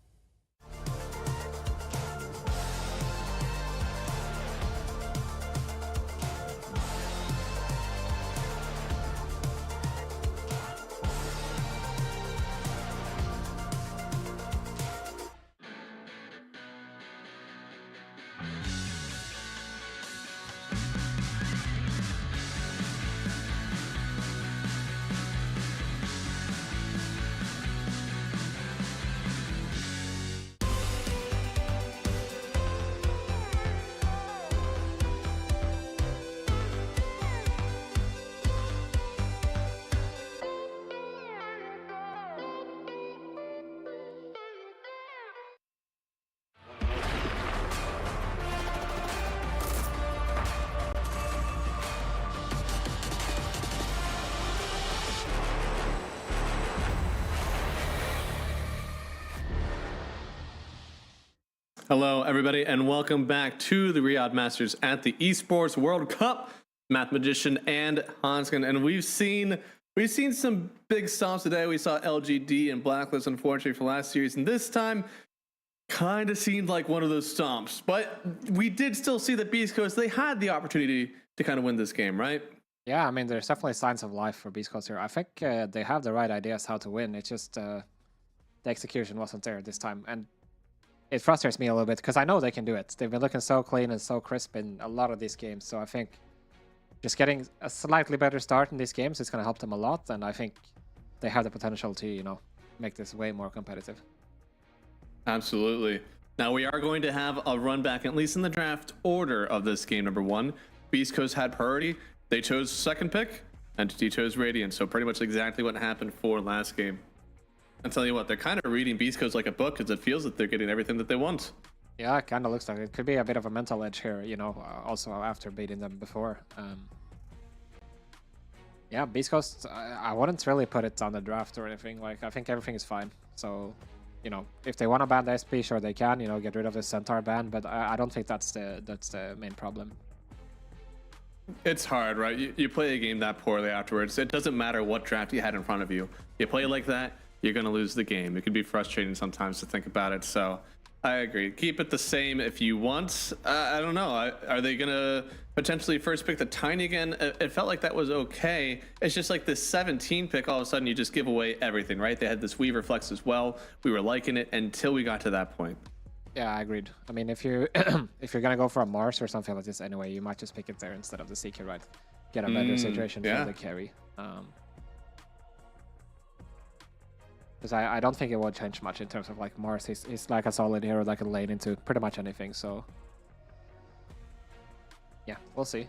Speaker 20: Hello, everybody, and welcome back to the Riyadh Masters at the Esports World Cup. Math Magician and Hanskin, and we've seen some big stops today. We saw LGD and Blacklist, unfortunately, for last series, and this time kind of seemed like one of those stomps. But we did still see that Beastcoast, they had the opportunity to kind of win this game, right?
Speaker 16: Yeah, I mean, there's definitely signs of life for Beastcoast here. I think they have the right ideas how to win. It's just the execution wasn't there this time. And it frustrates me a little bit because I know they can do it. They've been looking so clean and so crisp in a lot of these games. So I think just getting a slightly better start in these games is going to help them a lot. And I think they have the potential to, you know, make this way more competitive.
Speaker 20: Absolutely. Now we are going to have a run back, at least in the draft order of this game number 1. Beastcoast had priority. They chose second pick. Entity chose Radiant. So pretty much exactly what happened for last game. I'll tell you what, they're kind of reading Beastcoast like a book because it feels that they're getting everything that they want.
Speaker 16: Yeah, it kind of looks like it could be a bit of a mental edge here, you know, also after beating them before. Yeah, Beastcoast, I wouldn't really put it on the draft or anything. Like, I think everything is fine. So, you know, if they want to ban the SP, sure they can, you know, get rid of the Centaur ban, but I don't think that's the main problem.
Speaker 20: It's hard, right? You play a game that poorly afterwards. It doesn't matter what draft you had in front of you. You play like that, you're going to lose the game. It can be frustrating sometimes to think about it. So I agree. Keep it the same if you want. I don't know. Are they going to potentially first pick the Tiny again? It felt like that was okay. It's just like this 17 pick, all of a sudden you just give away everything, right? They had this Weaver Flex as well. We were liking it until we got to that point.
Speaker 16: Yeah, I agreed. I mean, if you if you're gonna go for a Mars or something like this anyway, you might just pick it there instead of the Seeker, right? Get a better situation for the carry. Because I don't think it will change much in terms of like Mars. He's like a solid hero that can lane into pretty much anything. So yeah, we'll see.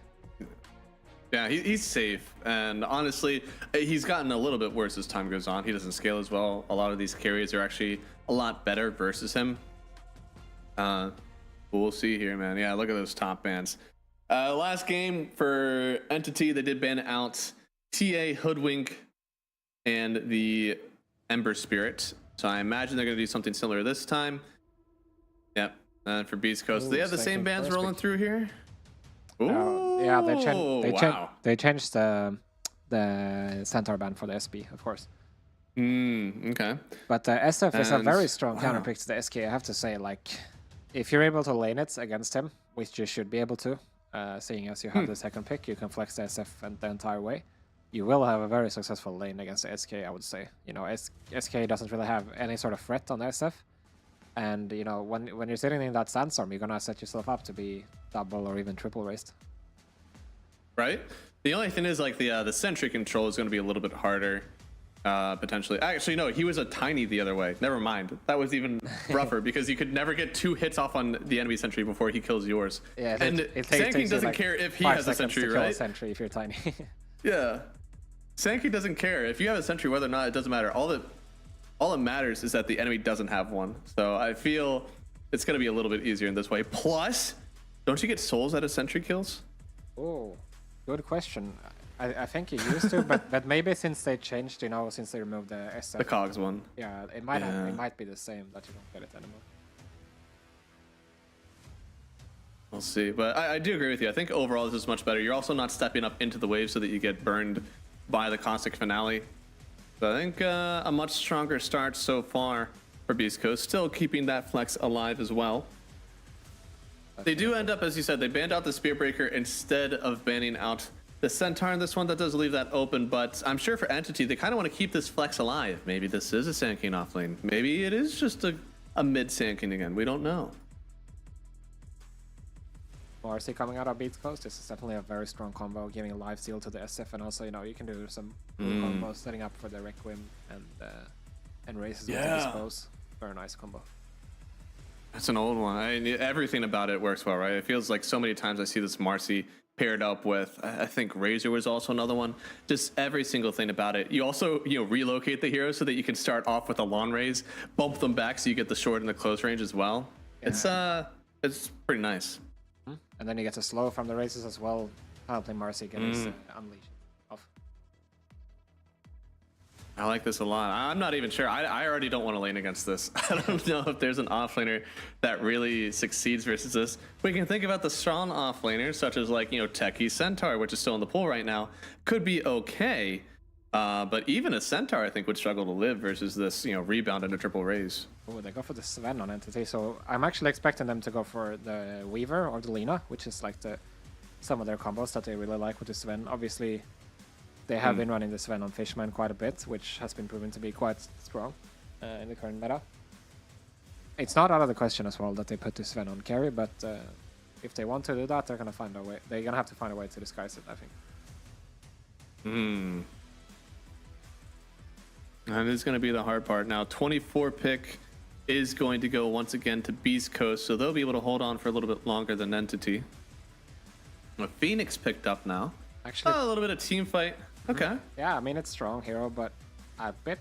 Speaker 20: Yeah, he's safe, and honestly, he's gotten a little bit worse as time goes on. He doesn't scale as well. A lot of these carries are actually a lot better versus him. We'll see here, man. Yeah, look at those top bans. Last game for Entity, they did ban out TA, Hoodwink, and the Ember Spirit. So I imagine they're going to do something similar this time. Yep. And for Beast Coast, they have the same bans rolling through here. Ooh,
Speaker 16: yeah, they
Speaker 20: wow.
Speaker 16: changed the Centaur ban for the SP, of course.
Speaker 20: Okay.
Speaker 16: But SF is a very strong counterpick to the SK. I have to say, like, if you're able to lane it against him, which you should be able to, seeing as you have the second pick, you can flex the SF and the entire way. You will have a very successful lane against the SK, I would say. You know, SK doesn't really have any sort of threat on the SF. And, you know, when you're sitting in that sandstorm, you're going to set yourself up to be double or even triple raced.
Speaker 20: Right? The only thing is, like, the sentry control is going to be a little bit harder. Potentially. Actually, no, he was a Tiny the other way. Never mind. That was even rougher because you could never get 2 hits off on the enemy sentry before he kills yours.
Speaker 16: Yeah,
Speaker 20: and Sand King doesn't care if he has a sentry, right?
Speaker 16: A sentry if you're Tiny.
Speaker 20: Yeah. Sand King doesn't care. If you have a sentry, whether or not, it doesn't matter. All that matters is that the enemy doesn't have one. So I feel it's going to be a little bit easier in this way. Plus, don't you get souls out of sentry kills?
Speaker 16: Oh, good question. I think you used to, but maybe since they changed, you know, since they removed the SF.
Speaker 20: The cogs one.
Speaker 16: Yeah, it might be the same that you don't get it anymore.
Speaker 20: We'll see. But I do agree with you. I think overall this is much better. You're also not stepping up into the wave so that you get burned by the caustic finale. So I think a much stronger start so far for Beast Coast. Still keeping that flex alive as well. They do end up, as you said, they banned out the Spearbreaker instead of banning out the Centaur in this one. That does leave that open, but I'm sure for Entity, they kind of want to keep this flex alive. Maybe this is a Sand King offlane. Maybe it is just a mid Sand King again. We don't know.
Speaker 16: Marcy coming out of Beastcoast, this is definitely a very strong combo, giving a live seal to the SF, and also, you know, you can do some combos setting up for the Requiem and races with the Dispose. Very nice combo.
Speaker 20: That's an old one. Everything about it works well, right? It feels like so many times I see this Marcy paired up with, I think Razor was also another one. Just every single thing about it. You also, you know, relocate the hero so that you can start off with a long raise, bump them back so you get the short and the close range as well. Yeah. It's pretty nice.
Speaker 16: And then you get to slow from the races as well, helping Marcy get his unleash off.
Speaker 20: I like this a lot. I'm not even sure. I already don't want to lane against this. I don't know if there's an offlaner that really succeeds versus this. We can think about the strong offlaners, such as, like, you know, Techie Centaur, which is still in the pool right now, could be okay. But even a Centaur, I think, would struggle to live versus this, you know, rebound and a triple raise.
Speaker 16: Oh, they go for the Sven on Entity. So I'm actually expecting them to go for the Weaver or the Lina, which is like some of their combos that they really like with the Sven. Obviously, they have been running the Sven on Fishman quite a bit, which has been proven to be quite strong. in the current meta. It's not out of the question as well that they put this Sven on carry, but if they want to do that, they're gonna find a way. They're gonna have to find a way to disguise it, I think.
Speaker 20: That is going to be the hard part. Now, 24 pick is going to go once again to Beastcoast, so they'll be able to hold on for a little bit longer than Entity. Phoenix picked up now.
Speaker 16: Actually,
Speaker 20: a little bit of team fight. Okay.
Speaker 16: Yeah, I mean, it's strong hero, but a bit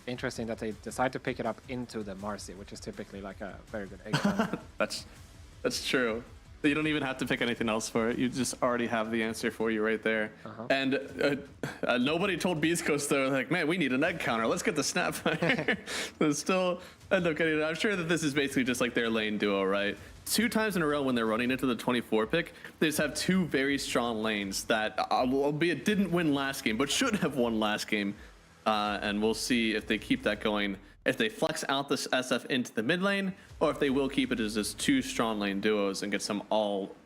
Speaker 16: interesting that they decide to pick it up into the Marcy, which is typically like a very good egg.
Speaker 20: That's true. You don't even have to pick anything else for it. You just already have the answer for you right there. And nobody told Beastcoast, though, like, man, we need an egg counter. Let's get the Snapfire. So still end up getting it. I'm sure that this is basically just like their lane duo, right? 2 times in a row when they're running into the 24 pick, they just have 2 very strong lanes that, albeit didn't win last game, but should have won last game. And we'll see if they keep that going. If they flex out this SF into the mid lane, or if they will keep it as just 2 strong lane duos and get some all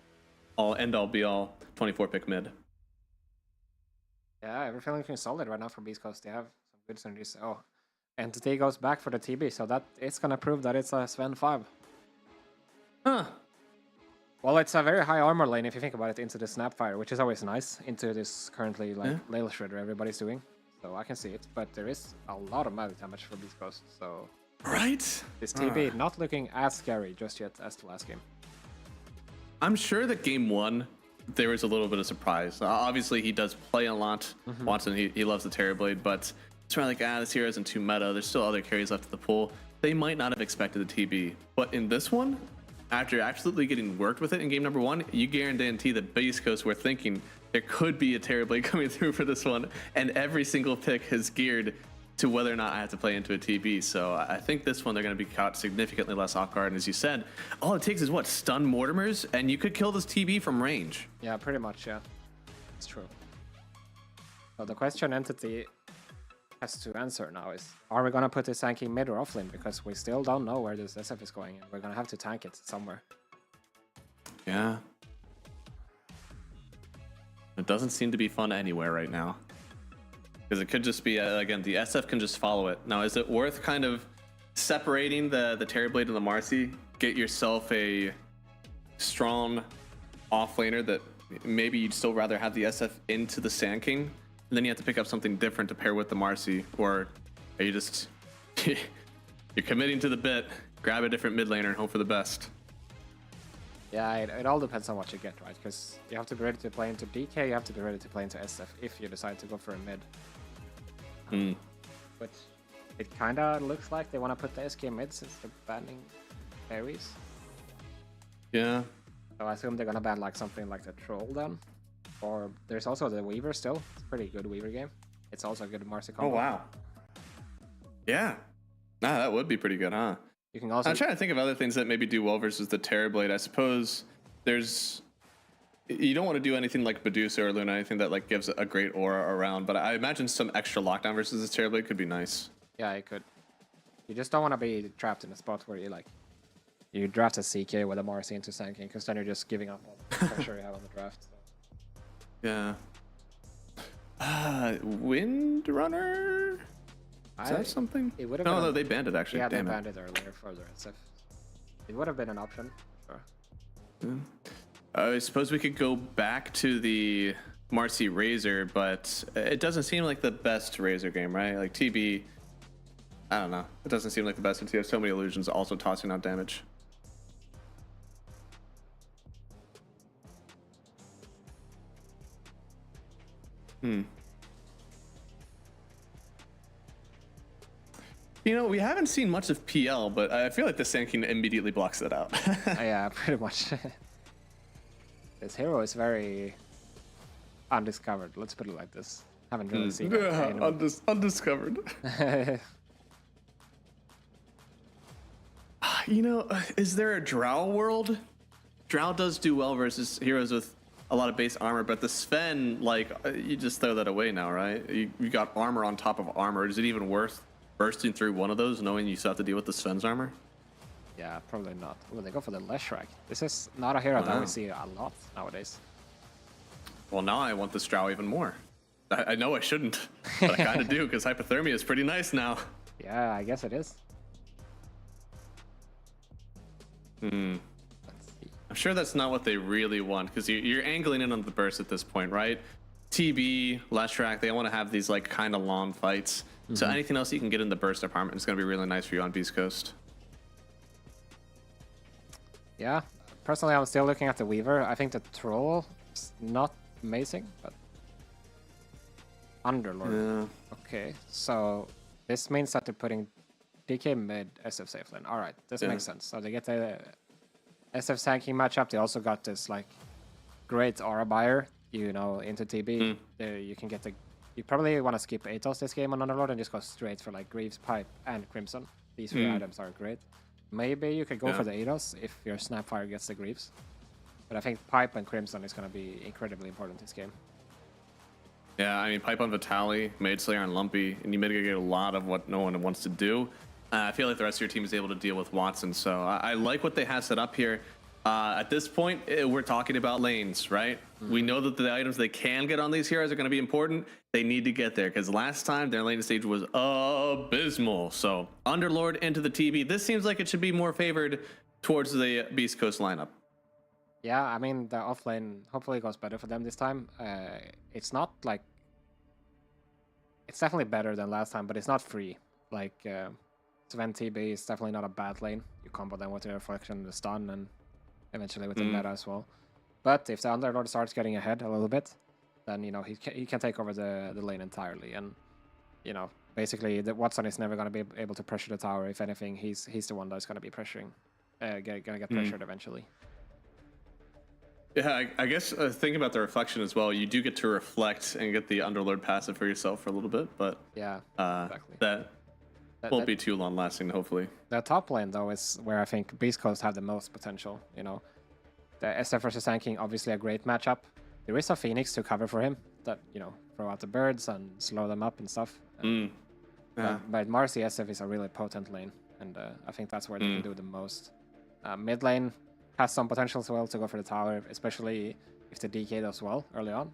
Speaker 20: end all be all 24 pick mid.
Speaker 16: Yeah, everything feels solid right now from Beastcoast. They have some good synergies. Oh, Entity goes back for the TB, so that it's gonna prove that it's a Sven 5.
Speaker 20: Huh.
Speaker 16: Well, it's a very high armor lane if you think about it, into the Snapfire, which is always nice, into this currently like Lale Shredder everybody's doing. So I can see it, but there is a lot of magic damage for Beastcoast, so...
Speaker 20: Right?
Speaker 16: This TB not looking as scary just yet as the last game.
Speaker 20: I'm sure that game 1, there was a little bit of surprise. Obviously, he does play a lot. Watson, he loves the Terrorblade, but it's really like, this hero isn't too meta. There's still other carries left in the pool. They might not have expected the TB. But in this one, after absolutely getting worked with it in game number 1, you guarantee that Beastcoast were thinking there could be a Terrorblade coming through for this one, and every single pick is geared to whether or not I have to play into a TB. So I think this one they're going to be caught significantly less off guard. And as you said, all it takes is what? Stun Mortimers, and you could kill this TB from range.
Speaker 16: Yeah, pretty much, yeah. It's true. So the question Entity has to answer now is, are we going to put this tanking mid or off lane? Because we still don't know where this SF is going, and we're going to have to tank it somewhere.
Speaker 20: Yeah. It doesn't seem to be fun anywhere right now. Because it could just be, again, the SF can just follow it. Now, is it worth kind of separating the Terrorblade and the Marcy? Get yourself a strong offlaner that maybe you'd still rather have the SF into the Sand King, and then you have to pick up something different to pair with the Marcy, or are you just you're committing to the bit, grab a different mid laner and hope for the best?
Speaker 16: Yeah, it all depends on what you get, right? Because you have to be ready to play into DK, you have to be ready to play into SF if you decide to go for a mid. But it kind of looks like they want to put the SK mid since they're banning berries.
Speaker 20: Yeah.
Speaker 16: So I assume they're going to ban like something like the Troll then. Or there's also the Weaver still. It's a pretty good Weaver game. It's also a good Marcy combo.
Speaker 20: Oh, wow. Yeah. Nah, that would be pretty good, huh?
Speaker 16: You can also...
Speaker 20: I'm trying to think of other things that maybe do well versus the Terrorblade. I suppose there's... You don't want to do anything like Medusa or Luna, anything that like gives a great aura around, but I imagine some extra lockdown versus the Terrorblade could be nice.
Speaker 16: Yeah, it could. You just don't want to be trapped in a spot where you draft a CK with a Marcy into Sand King, because then you're just giving up all the pressure you have on the draft. So.
Speaker 20: Yeah. Wind Runner? Is that something?
Speaker 16: It would have
Speaker 20: no, they banned it actually.
Speaker 16: Yeah,
Speaker 20: Damn
Speaker 16: they banned it earlier further and stuff. It would have been an option, sure.
Speaker 20: I suppose we could go back to the Marcy Razor, but it doesn't seem like the best Razor game, right? Like TB, I don't know. It doesn't seem like the best since you have so many illusions also tossing out damage. You know, we haven't seen much of PL, but I feel like the Sand King immediately blocks that out.
Speaker 16: Yeah, pretty much. This hero is very undiscovered, let's put it like this. Haven't really seen it.
Speaker 20: Undiscovered. You know, is there a Drow world? Drow does do well versus heroes with a lot of base armor, but the Sven, like, you just throw that away now, right? You got armor on top of armor. Is it even worth bursting through one of those knowing you still have to deal with the Sven's armor?
Speaker 16: Yeah, probably not. Well, they go for the Leshrac. This is not a hero that we see a lot nowadays.
Speaker 20: Well, now I want this Drow even more. I know I shouldn't, but I kind of do, because hypothermia is pretty nice now.
Speaker 16: Yeah, I guess it is.
Speaker 20: I'm sure that's not what they really want, because you're angling in on the burst at this point, right? TB, Leshrac, they want to have these like kind of long fights. So anything else you can get in the burst department is going to be really nice for you on Beastcoast.
Speaker 16: Yeah, personally, I'm still looking at the Weaver. I think the Troll is not amazing, but Underlord.
Speaker 20: Yeah.
Speaker 16: Okay, so this means that they're putting DK mid, SF safe lane. All right, this makes sense. So they get the SF tanking matchup. They also got this like great aura buyer, you know, into TB. There you can get the. You probably want to skip Atos this game on Underlord and just go straight for like Greaves, Pipe, and Crimson. These three items are great. Maybe you could go for the Atos if your Snapfire gets the Greaves. But I think Pipe and Crimson is going to be incredibly important this game.
Speaker 20: Yeah, I mean, Pipe on Vitali, Mage Slayer on Lumpy, and you mitigate a lot of what no one wants to do. I feel like the rest of your team is able to deal with Watson, so I like what they have set up here. At this point, we're talking about lanes, right? We know that the items they can get on these heroes are going to be important. They need to get there, because last time their lane stage was abysmal. So Underlord into the TB. This seems like it should be more favored towards the Beastcoast lineup.
Speaker 16: Yeah, I mean, the offlane hopefully goes better for them this time. It's not like... It's definitely better than last time, but it's not free. Like, Sven TB is definitely not a bad lane. You combo them with the reflection, the stun, and eventually with the meta as well. But if the Underlord starts getting ahead a little bit, then, you know, he can take over the lane entirely. And, you know, basically, the Watson is never going to be able to pressure the tower. If anything, he's the one that's going to be pressuring, going to get pressured eventually.
Speaker 20: Yeah, I guess thinking about the reflection as well, you do get to reflect and get the Underlord passive for yourself for a little bit, but
Speaker 16: yeah,
Speaker 20: exactly. That won't be too long lasting, hopefully.
Speaker 16: The top lane, though, is where I think Beastcoast have the most potential. You know, the SF versus tanking, obviously a great matchup. There is a Phoenix to cover for him that, you know, throw out the birds and slow them up and stuff. But Marcy SF is a really potent lane, and I think that's where they can do the most. Mid lane has some potential as well to go for the tower, especially if the DK does well early on.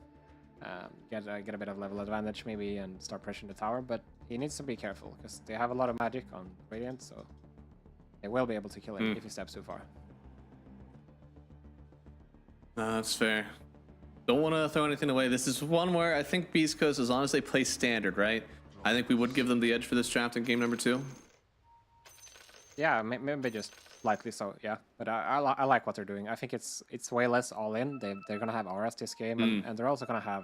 Speaker 16: Get a bit of level advantage maybe and start pressuring the tower, but he needs to be careful because they have a lot of magic on Radiant, so they will be able to kill him if he steps too far.
Speaker 20: That's fair. Don't want to throw anything away. This is one where I think Beastcoast, as long as they play standard, right? I think we would give them the edge for this draft in game number 2.
Speaker 16: Yeah, maybe just slightly so, yeah. But I like what they're doing. I think it's way less all in. They're gonna have auras this game, and they're also gonna have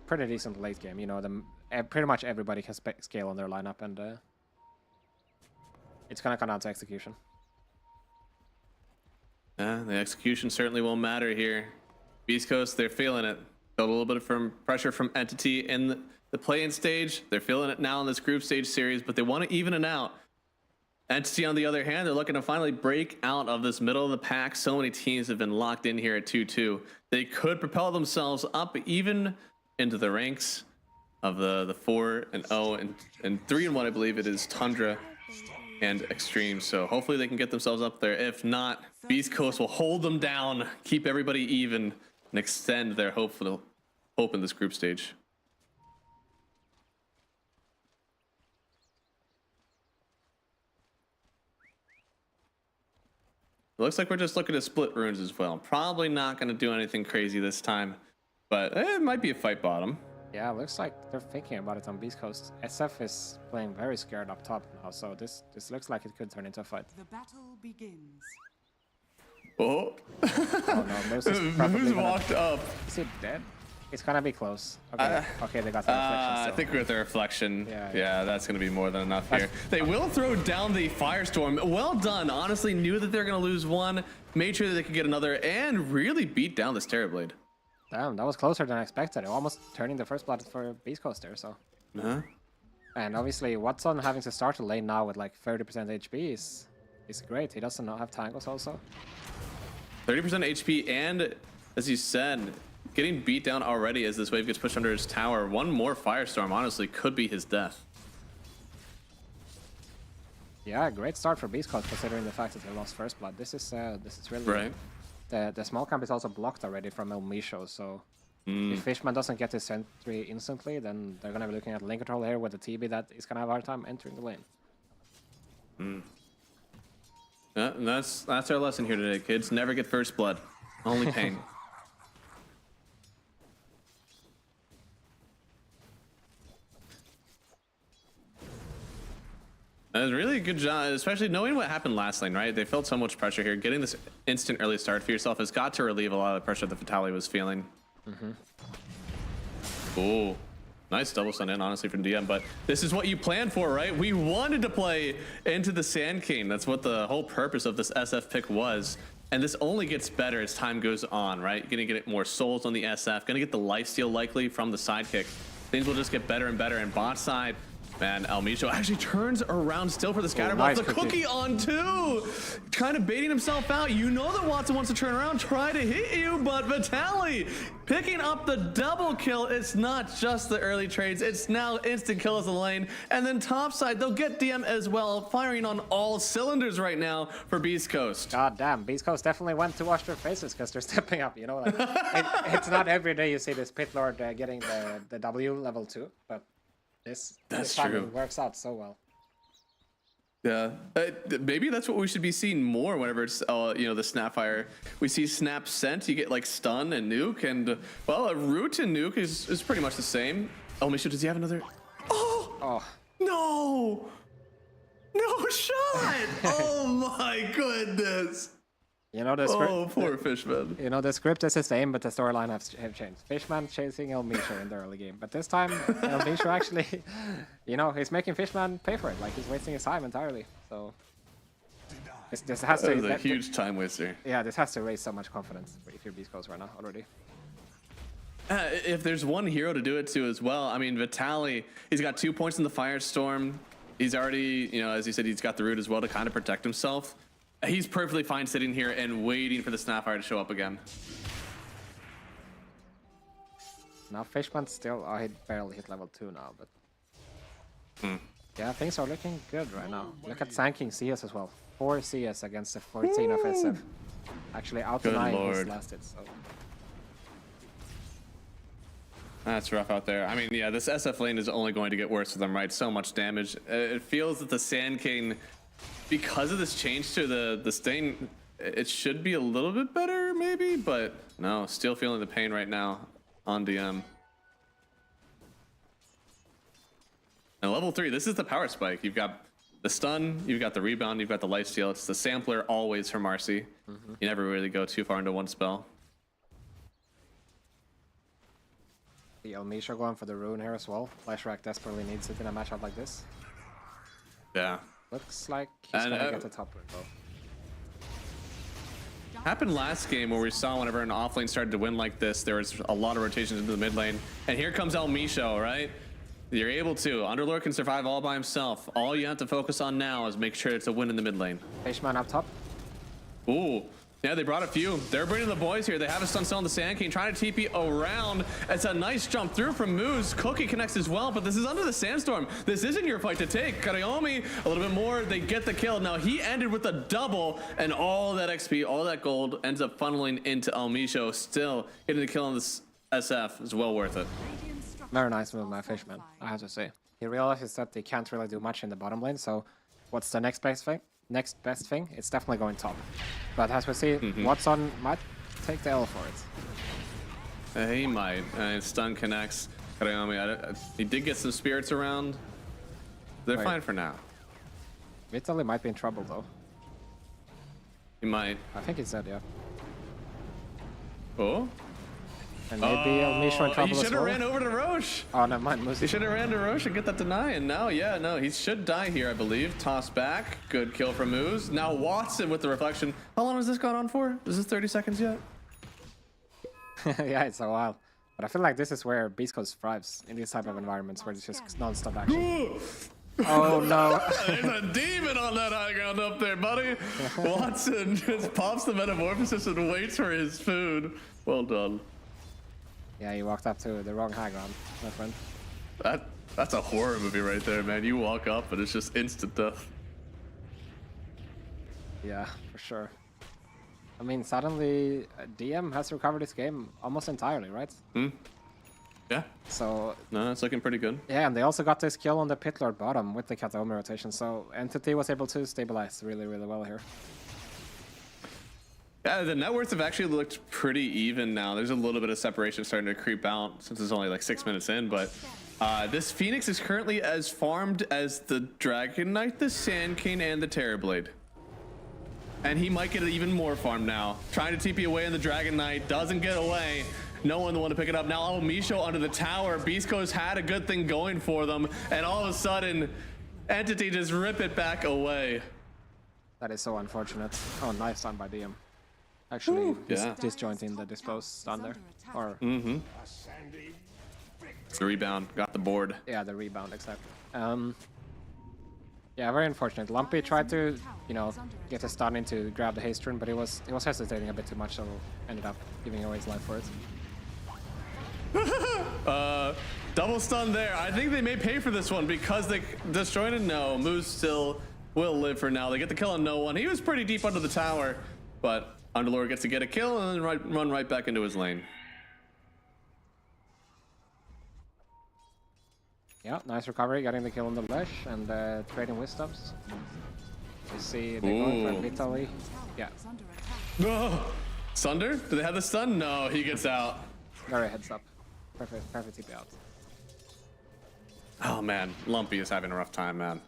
Speaker 16: pretty decent late game. You know, pretty much everybody can scale on their lineup, and it's gonna come down to execution.
Speaker 20: Yeah, the execution certainly will matter here. Beastcoast, they're feeling it. Felt a little bit of pressure from Entity in the play-in stage. They're feeling it now in this group stage series, but they want to even it out. Entity, on the other hand, they're looking to finally break out of this middle of the pack. So many teams have been locked in here at 2-2. They could propel themselves up even into the ranks of the 4-0 and 3-1, I believe it is Tundra and Extreme. So hopefully they can get themselves up there. If not, Beastcoast will hold them down, keep everybody even, and extend their hope in this group stage. It looks like we're just looking to split runes as well. Probably not going to do anything crazy this time, but it might be a fight bottom.
Speaker 16: Yeah, looks like they're thinking about it on Beastcoast. SF is playing very scared up top now, so this looks like it could turn into a fight.
Speaker 11: The battle begins.
Speaker 20: Oh,
Speaker 16: oh no, Moose is probably
Speaker 20: who's walked up?
Speaker 16: Is he dead? It's gonna be close. Okay, okay, they got the reflection.
Speaker 20: I think with the reflection,
Speaker 16: yeah,
Speaker 20: that's gonna be more than enough here. They will throw down the Firestorm. Well done. Honestly, knew that they're gonna lose one, made sure that they could get another, and really beat down this Terrorblade.
Speaker 16: Damn, that was closer than I expected. Almost turning the first blood for Beastcoast there, so. And obviously, Watson having to start the lane now with like 30% HP is great. He doesn't have tangles also.
Speaker 20: 30% HP, and as you said, getting beat down already as this wave gets pushed under his tower. One more Firestorm, honestly, could be his death.
Speaker 16: Yeah, great start for Beastcoast considering the fact that they lost first blood. This is really
Speaker 20: right.
Speaker 16: The small camp is also blocked already from El Misho, so if Fishman doesn't get his sentry instantly, then they're gonna be looking at lane control here with the TB that is gonna have a hard time entering the lane.
Speaker 20: And that's our lesson here today, kids. Never get first blood. Only pain. That was really a good job, especially knowing what happened last lane, right? They felt so much pressure here. Getting this instant early start for yourself has got to relieve a lot of the pressure that Vitaly was feeling. Ooh, nice double stun in, honestly, from DM, but this is what you planned for, right? We wanted to play into the Sand King. That's what the whole purpose of this SF pick was. And this only gets better as time goes on, right? You're gonna get more souls on the SF, gonna get the lifesteal likely from the sidekick. Things will just get better and better, and bot side, man, Almisho actually turns around still for the scatter bot. The cookie on two, kind of baiting himself out. You know that Watson wants to turn around, try to hit you, but Vitaly picking up the double kill. It's not just the early trades, it's now instant kills in the lane. And then top side, they'll get DM as well, firing on all cylinders right now for Beastcoast.
Speaker 16: God damn, Beastcoast definitely went to wash their faces because they're stepping up, you know? Like, it's not every day you see this Pit Lord getting the W level 2, but this time works out so well.
Speaker 20: Yeah, maybe that's what we should be seeing more whenever it's you know, the Snapfire. We see Snap sent, you get like stun and nuke, and well, a root and nuke is pretty much the same. Oh, Misha, does he have another? Oh no, no shot! Oh my goodness.
Speaker 16: You know the script.
Speaker 20: Oh, poor Fishman.
Speaker 16: You know the script is the same, but the storyline have changed. Fishman chasing Elmisho in the early game, but this time Elmisho actually, you know, he's making Fishman pay for it. Like he's wasting his time entirely. So this has to.
Speaker 20: That was a huge time waster.
Speaker 16: Yeah, this has to raise so much confidence if you're Beastcoast right now already.
Speaker 20: If there's one hero to do it to as well, I mean, Vitaly, he's got 2 points in the Firestorm. He's already, you know, as you said, he's got the root as well to kind of protect himself. He's perfectly fine sitting here and waiting for the Snapfire to show up again.
Speaker 16: Now Fishman still, he barely hit level 2 now, but yeah, things are looking good right now. Look at Sand King CS as well. 4 CS against the 14 of SF. Actually out to 9 he's lasted, so.
Speaker 20: That's rough out there. I mean, yeah, this SF lane is only going to get worse for them, right? So much damage. It feels that the Sand King, because of this change to the stain, it should be a little bit better maybe, but no, still feeling the pain right now on DM. And level 3, this is the power spike. You've got the stun, you've got the rebound, you've got the lifesteal. It's the sampler always for Marcy. You never really go too far into one spell.
Speaker 16: The Elmisho going for the rune here as well. Flash Rack desperately needs it in a matchup like this.
Speaker 20: Yeah.
Speaker 16: Looks like he's gonna get the top rune though.
Speaker 20: Happened last game where we saw whenever an offlane started to win like this, there was a lot of rotations into the mid lane. And here comes Elmisho, right? You're able to. Underlord can survive all by himself. All you have to focus on now is make sure it's a win in the mid lane.
Speaker 16: Fishman up top.
Speaker 20: Ooh. Yeah, they brought a few. They're bringing the boys here. They have a stun cell on the Sand King, trying to TP around. It's a nice jump through from Moose. Cookie connects as well, but this is under the Sandstorm. This isn't your fight to take. Karyomi, a little bit more. They get the kill. Now he ended with a double, and all that XP, all that gold ends up funneling into Elmisho. Still getting the kill on this SF is well worth it.
Speaker 16: Very nice move by Fishman, I have to say. He realizes that he can't really do much in the bottom lane, so what's the next best thing? Next best thing, it's definitely going top. But as we see, Watson might take the L for it.
Speaker 20: He might. Stun connects. Karyomi, he did get some spirits around. They're fine for now.
Speaker 16: Vitaly might be in trouble though.
Speaker 20: He might.
Speaker 16: I think he's dead, yeah.
Speaker 20: Oh?
Speaker 16: And maybe Elmisho in trouble as well.
Speaker 20: He should have ran over to Roche.
Speaker 16: Oh, never mind.
Speaker 20: He should have ran to Roche and get that deny. And now, yeah, no, he should die here, I believe. Toss back. Good kill from Moose. Now Watson with the reflection. How long has this gone on for? Is this 30 seconds yet?
Speaker 16: Yeah, it's a while. But I feel like this is where Beastcoast thrives, in these type of environments where it's just non-stop action. Oh no.
Speaker 20: There's a demon on that high ground up there, buddy. Watson just pops the metamorphosis and waits for his food. Well done.
Speaker 16: Yeah, you walked up to the wrong high ground, my friend.
Speaker 20: That's a horror movie right there, man. You walk up and it's just instant death.
Speaker 16: Yeah, for sure. I mean, suddenly DM has recovered his game almost entirely, right?
Speaker 20: Yeah.
Speaker 16: So
Speaker 20: no, it's looking pretty good.
Speaker 16: Yeah, and they also got this kill on the pit lord bottom with the Kataomi rotation. So Entity was able to stabilize really, really well here.
Speaker 20: Yeah, the net worths have actually looked pretty even now. There's a little bit of separation starting to creep out since it's only like 6 minutes in, but this Phoenix is currently as farmed as the Dragon Knight, the Sand King, and the Terrorblade. And he might get even more farmed now. Trying to TP away on the Dragon Knight, doesn't get away. No one the one to pick it up. Now Misho under the tower. Beastcoast had a good thing going for them, and all of a sudden, Entity just rip it back away.
Speaker 16: That is so unfortunate. Oh, nice stun by DM. Actually,
Speaker 20: yeah.
Speaker 16: disjointing the dispose stun there. Or
Speaker 20: the rebound, got the board.
Speaker 16: Yeah, the rebound, exactly. Yeah, very unfortunate. Lumpy tried to, you know, get a stun in to grab the haste rune, but he was hesitating a bit too much, so ended up giving away his life for it.
Speaker 20: Double stun there. I think they may pay for this one because they destroyed it. No, Moose still will live for now. They get the kill on no one. He was pretty deep under the tower, but Underlord gets to get a kill and then run right back into his lane.
Speaker 16: Yeah, nice recovery, getting the kill on the Lesh and trading wisdoms. You see they're going for Vitaly. Yeah.
Speaker 20: No! Sunder? Do they have the stun? No, he gets out.
Speaker 16: Very heads up. Perfect TP out.
Speaker 20: Oh man, Lumpy is having a rough time, man.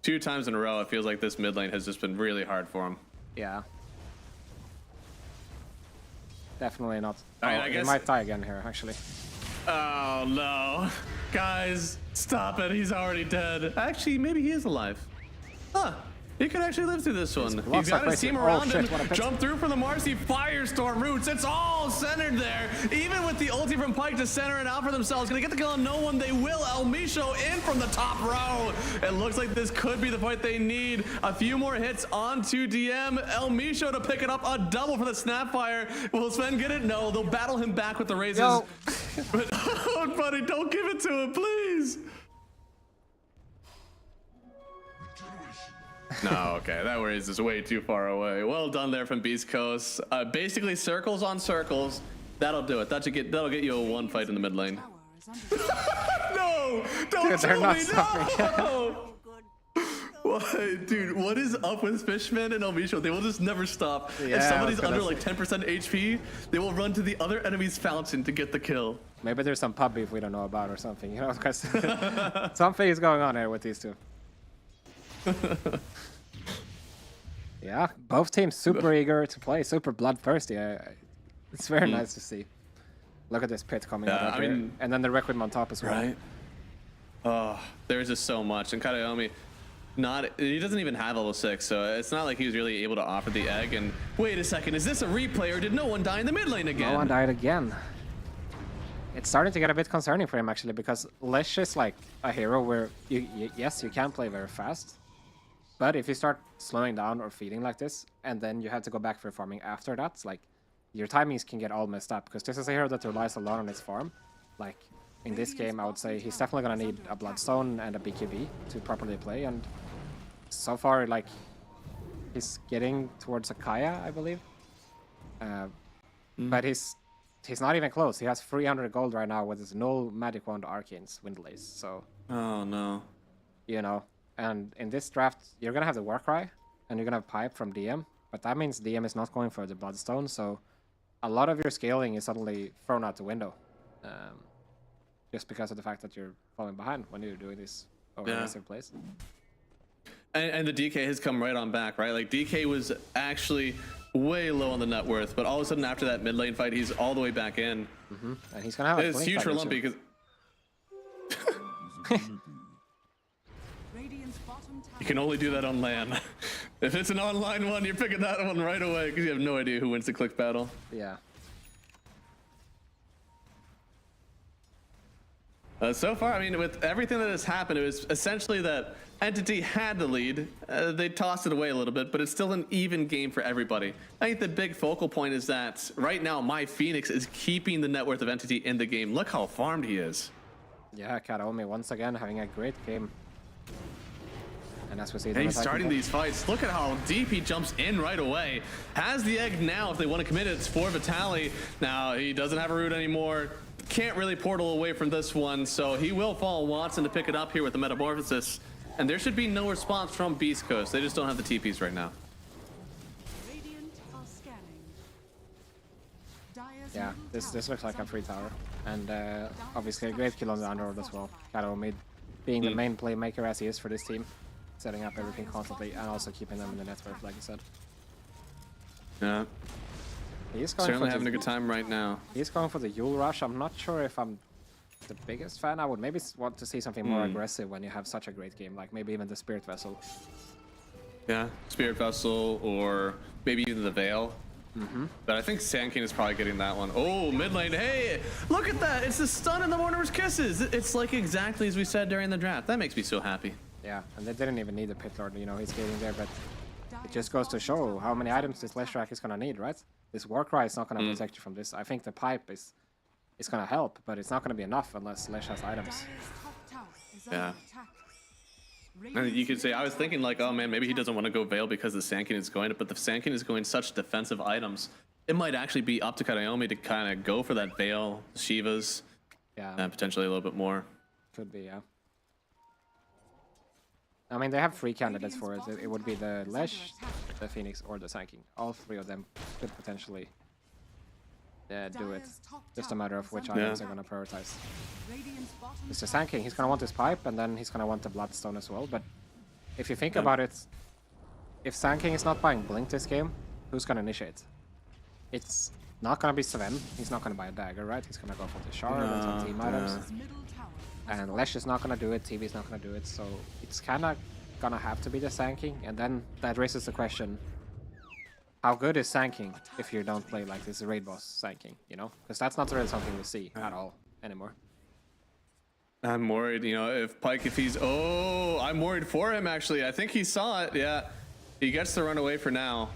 Speaker 20: 2 times in a row, it feels like this mid lane has just been really hard for him.
Speaker 16: Yeah. Definitely not.
Speaker 20: I mean, I guess
Speaker 16: he might die again here, actually.
Speaker 20: Oh no. Guys, stop it. He's already dead. Actually, maybe he is alive. Huh. He could actually live through this one. He's got his team around him. Jump through for the Marcy Firestorm roots. It's all centered there. Even with the ulti from Pyke to center it out for themselves. Gonna get the kill on no one. They will. Misho in from the top row. It looks like this could be the fight they need. A few more hits onto DM. Misho to pick it up. A double for the Snapfire. Will Sven get it? No. They'll battle him back with the raises. But, oh, buddy, don't give it to him, please. No, okay, that raise is way too far away. Well done there from Beastcoast. Basically, circles on circles. That'll do it. That'll get you a 1 fight in the mid lane. No! Don't tell me no! What, dude, what is up with Fishman and Misho? They will just never stop.
Speaker 16: Yeah,
Speaker 20: if somebody's under like 10% HP, they will run to the other enemy's fountain to get the kill.
Speaker 16: Maybe there's some pub beef we don't know about or something, you know, because something is going on here with these two. Yeah, both teams super eager to play, super bloodthirsty. It's very nice to see. Look at this pit coming out here. And then the Requiem on top as well.
Speaker 20: Right. Oh, there's just so much. And Kataomi, he doesn't even have level 6, so it's not like he was really able to offer the egg. And wait a second, is this a replay or did no one die in the mid lane again?
Speaker 16: No one died again. It's starting to get a bit concerning for him actually, because Lesh is like a hero where yes, you can play very fast. But if you start slowing down or feeding like this, and then you have to go back for farming after that, like your timings can get all messed up. Because this is a hero that relies a lot on his farm. Like in this game, I would say he's definitely gonna need a Bloodstone and a BKB to properly play. And so far, like he's getting towards a Kaya, I believe. But he's not even close. He has 300 gold right now with his null Magic Wand Arcane's Windlace. So.
Speaker 20: Oh no.
Speaker 16: You know. And in this draft, you're going to have the Warcry, and you're going to have Pipe from DM, but that means DM is not going for the Bloodstone, so a lot of your scaling is suddenly thrown out the window, just because of the fact that you're falling behind when you're doing these over-aggressive plays.
Speaker 20: And the DK has come right on back, right? Like, DK was actually way low on the net worth, but all of a sudden after that mid lane fight, he's all the way back in.
Speaker 16: And he's going to have
Speaker 20: It's huge for Lumpy, because... You can only do that on LAN. If it's an online one, you're picking that one right away because you have no idea who wins the click battle.
Speaker 16: Yeah.
Speaker 20: So far, I mean, with everything that has happened, it was essentially that Entity had the lead. They tossed it away a little bit, but it's still an even game for everybody. I think the big focal point is that right now, my Phoenix is keeping the net worth of Entity in the game. Look how farmed he is.
Speaker 16: Yeah, Kataomi once again having a great game. And as we see,
Speaker 20: he's starting these fights. Look at how deep he jumps in right away. Has the egg now if they want to commit it. It's for Vitaly. Now, he doesn't have a root anymore. can't really portal away from this one, so he will follow Watson to pick it up here with the Metamorphosis. And there should be no response from Beastcoast. They just don't have the TPs right now.
Speaker 16: Yeah, this looks like a free tower. And obviously a great kill on the Underworld as well. Shadow mid being the main playmaker as he is for this team. Setting up everything constantly and also keeping them in the network, like you said.
Speaker 20: Yeah.
Speaker 16: He's going
Speaker 20: certainly
Speaker 16: for
Speaker 20: having a good time right now.
Speaker 16: He's going for the Yule Rush. I'm not sure if I'm the biggest fan. I would maybe want to see something more aggressive when you have such a great game, like maybe even the Spirit Vessel.
Speaker 20: Yeah, Spirit Vessel or maybe even the Veil. But I think Sand King is probably getting that one. Oh, mid lane. Hey, look at that. It's the stun and the Mortimer's Kisses. It's like exactly as we said during the draft. That makes me so happy.
Speaker 16: Yeah, and they didn't even need a Pit Lord. You know, he's getting there, but it just goes to show how many items this Leshrac is going to need, right? This Warcry is not going to protect you from this. I think the pipe is going to help, but it's not going to be enough unless Lesh has items.
Speaker 20: Yeah. And you could say, I was thinking like, oh man, maybe he doesn't want to go Veil because the Sand King is going, but the Sand King is going such defensive items. It might actually be up to Katayomi to kind of go for that Veil, Shivas, and potentially a little bit more.
Speaker 16: Could be, yeah. I mean, they have 3 candidates for it. It would be the Lesh, the Phoenix, or the Sand King. All 3 of them could potentially do it. Just a matter of which items they're going to prioritize. Mr. Sand King, he's going to want his pipe, and then he's going to want the Bloodstone as well. But if you think about it, if Sand King is not buying Blink this game, who's going to initiate? It's not going to be Sven. He's not going to buy a dagger, right? He's going to go for the Shard and some team items. And Lesh is not going to do it, TV is not going to do it, so it's kind of going to have to be the Sand King. And then that raises the question, how good is Sand King if you don't play like this raid boss Sand King, you know? Because that's not really something we see at all anymore.
Speaker 20: I'm worried, you know, if Pyke, if he's... Oh, I'm worried for him, actually. I think he saw it, yeah. He gets to run away for now.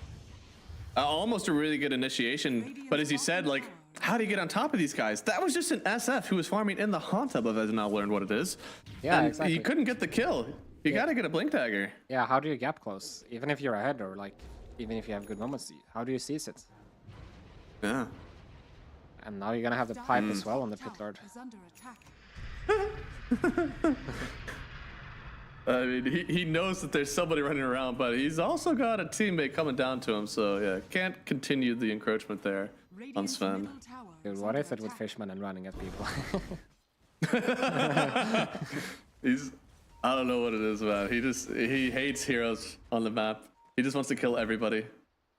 Speaker 20: Almost a really good initiation, but as you said, like, how do you get on top of these guys? That was just an SF who was farming in the hot tub of, as now learned what it is.
Speaker 16: Yeah,
Speaker 20: and
Speaker 16: exactly.
Speaker 20: You couldn't get the kill. You gotta get a Blink Dagger.
Speaker 16: Yeah, how do you gap close? Even if you're ahead or like, even if you have good moments, how do you seize it?
Speaker 20: Yeah.
Speaker 16: And now you're gonna have the pipe as well on the Pit Lord.
Speaker 20: I mean, he knows that there's somebody running around, but he's also got a teammate coming down to him, so yeah, can't continue the encroachment there on Sven.
Speaker 16: Dude, what is it with Fishman and running at people?
Speaker 20: I don't know what it is, man. He hates heroes on the map. He just wants to kill everybody.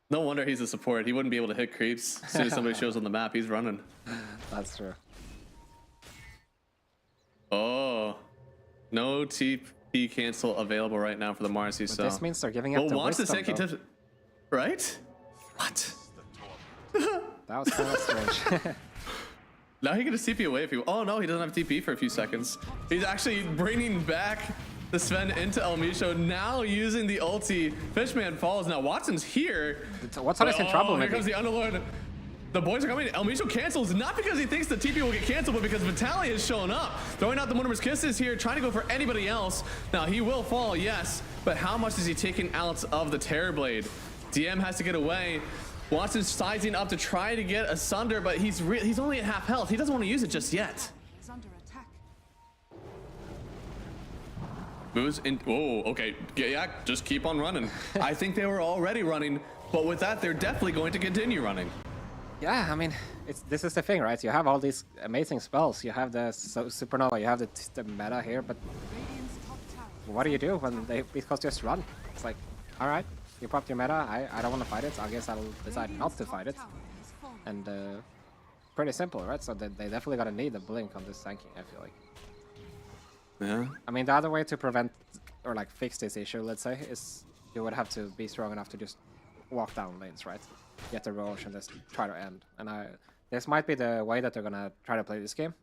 Speaker 20: No wonder he's a support. He wouldn't be able to hit creeps. As soon as somebody shows on the map, he's running.
Speaker 16: That's true.
Speaker 20: Oh, no TP cancel available right now for the Marcy. So
Speaker 16: this means they're giving up the
Speaker 20: watch
Speaker 16: wisdom,
Speaker 20: the tips, right? What?
Speaker 16: That was kind of strange.
Speaker 20: Now he can just TP away if he... Oh no, he doesn't have TP for a few seconds. He's actually bringing back the Sven into El Micho, now using the ulti. Fishman falls. Now Watson's here.
Speaker 16: What's in trouble,
Speaker 20: here
Speaker 16: maybe?
Speaker 20: comes the Underlord. The boys are coming. El Micho cancels, not because he thinks the TP will get canceled, but because Vitaly has shown up. Throwing out the Mortimer's Kisses here, trying to go for anybody else. Now he will fall, yes, but how much is he taking out of the Terrorblade? DM has to get away. Watson's sizing up to try to get Asunder, but he's only at half health. He doesn't want to use it just yet. Moves in. Oh, okay. Yeah, just keep on running. I think they were already running, but with that, they're definitely going to continue running.
Speaker 16: Yeah, I mean, this is the thing, right? You have all these amazing spells. You have the Supernova, you have the meta here, but what do you do when they because just run? It's like, all right, you popped your meta. I don't want to fight it. I guess I'll decide not to fight it. And pretty simple, right? So they definitely gotta need a blink on this tanking, I feel like.
Speaker 20: Yeah.
Speaker 16: I mean, the other way to prevent or like fix this issue, let's say, is you would have to be strong enough to just walk down lanes, right? Get the Roche and just try to end. And this might be the way that they're gonna try to play this game,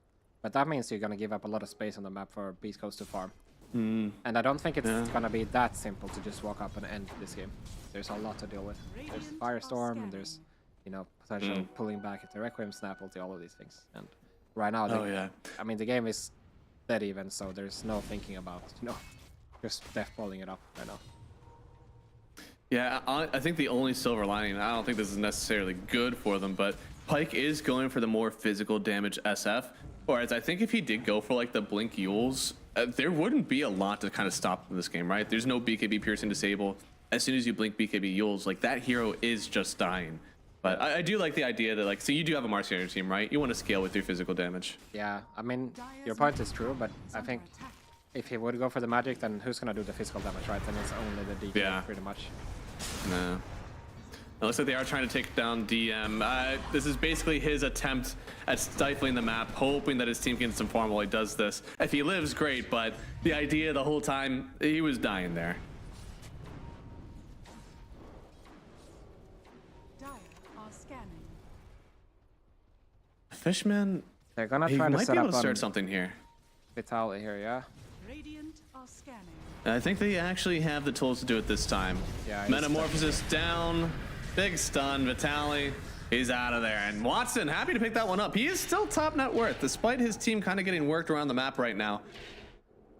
Speaker 16: but that means you're gonna give up a lot of space on the map for Beastcoast to farm. And I don't think it's gonna be that simple to just walk up and end this game. There's a lot to deal with. There's Firestorm, and there's, you know, potential pulling back at the Requiem, Snap ulti, all of these things. And right now, I mean, the game is dead even, so there's no thinking about, you know, just death balling it up right now.
Speaker 20: Yeah, I think the only silver lining, I don't think this is necessarily good for them, but Pyke is going for the more physical damage SF, whereas I think if he did go for like the Blink Yules, there wouldn't be a lot to kind of stop in this game, right? There's no BKB piercing disable. As soon as you blink BKB Yules, like that hero is just dying. But I do like the idea that like, so you do have a Marcy on your team, right? You want to scale with your physical damage.
Speaker 16: Yeah, I mean, your point is true, but I think if he would go for the magic, then who's gonna do the physical damage, right? Then it's only the DK, pretty much.
Speaker 20: No. It looks like they are trying to take down DM. This is basically his attempt at stifling the map, hoping that his team gets some farm while he does this. If he lives, great, but the idea the whole time, he was dying there. Fishman,
Speaker 16: they're gonna
Speaker 20: he
Speaker 16: try to
Speaker 20: might
Speaker 16: set
Speaker 20: be able
Speaker 16: up
Speaker 20: to start
Speaker 16: on
Speaker 20: something here.
Speaker 16: Vitaly here, yeah.
Speaker 11: Radiant are scanning.
Speaker 20: I think they actually have the tools to do it this time.
Speaker 16: Yeah,
Speaker 20: Metamorphosis down, big stun, Vitaly, he's out of there. And Watson, happy to pick that one up. He is still top net worth, despite his team kind of getting worked around the map right now.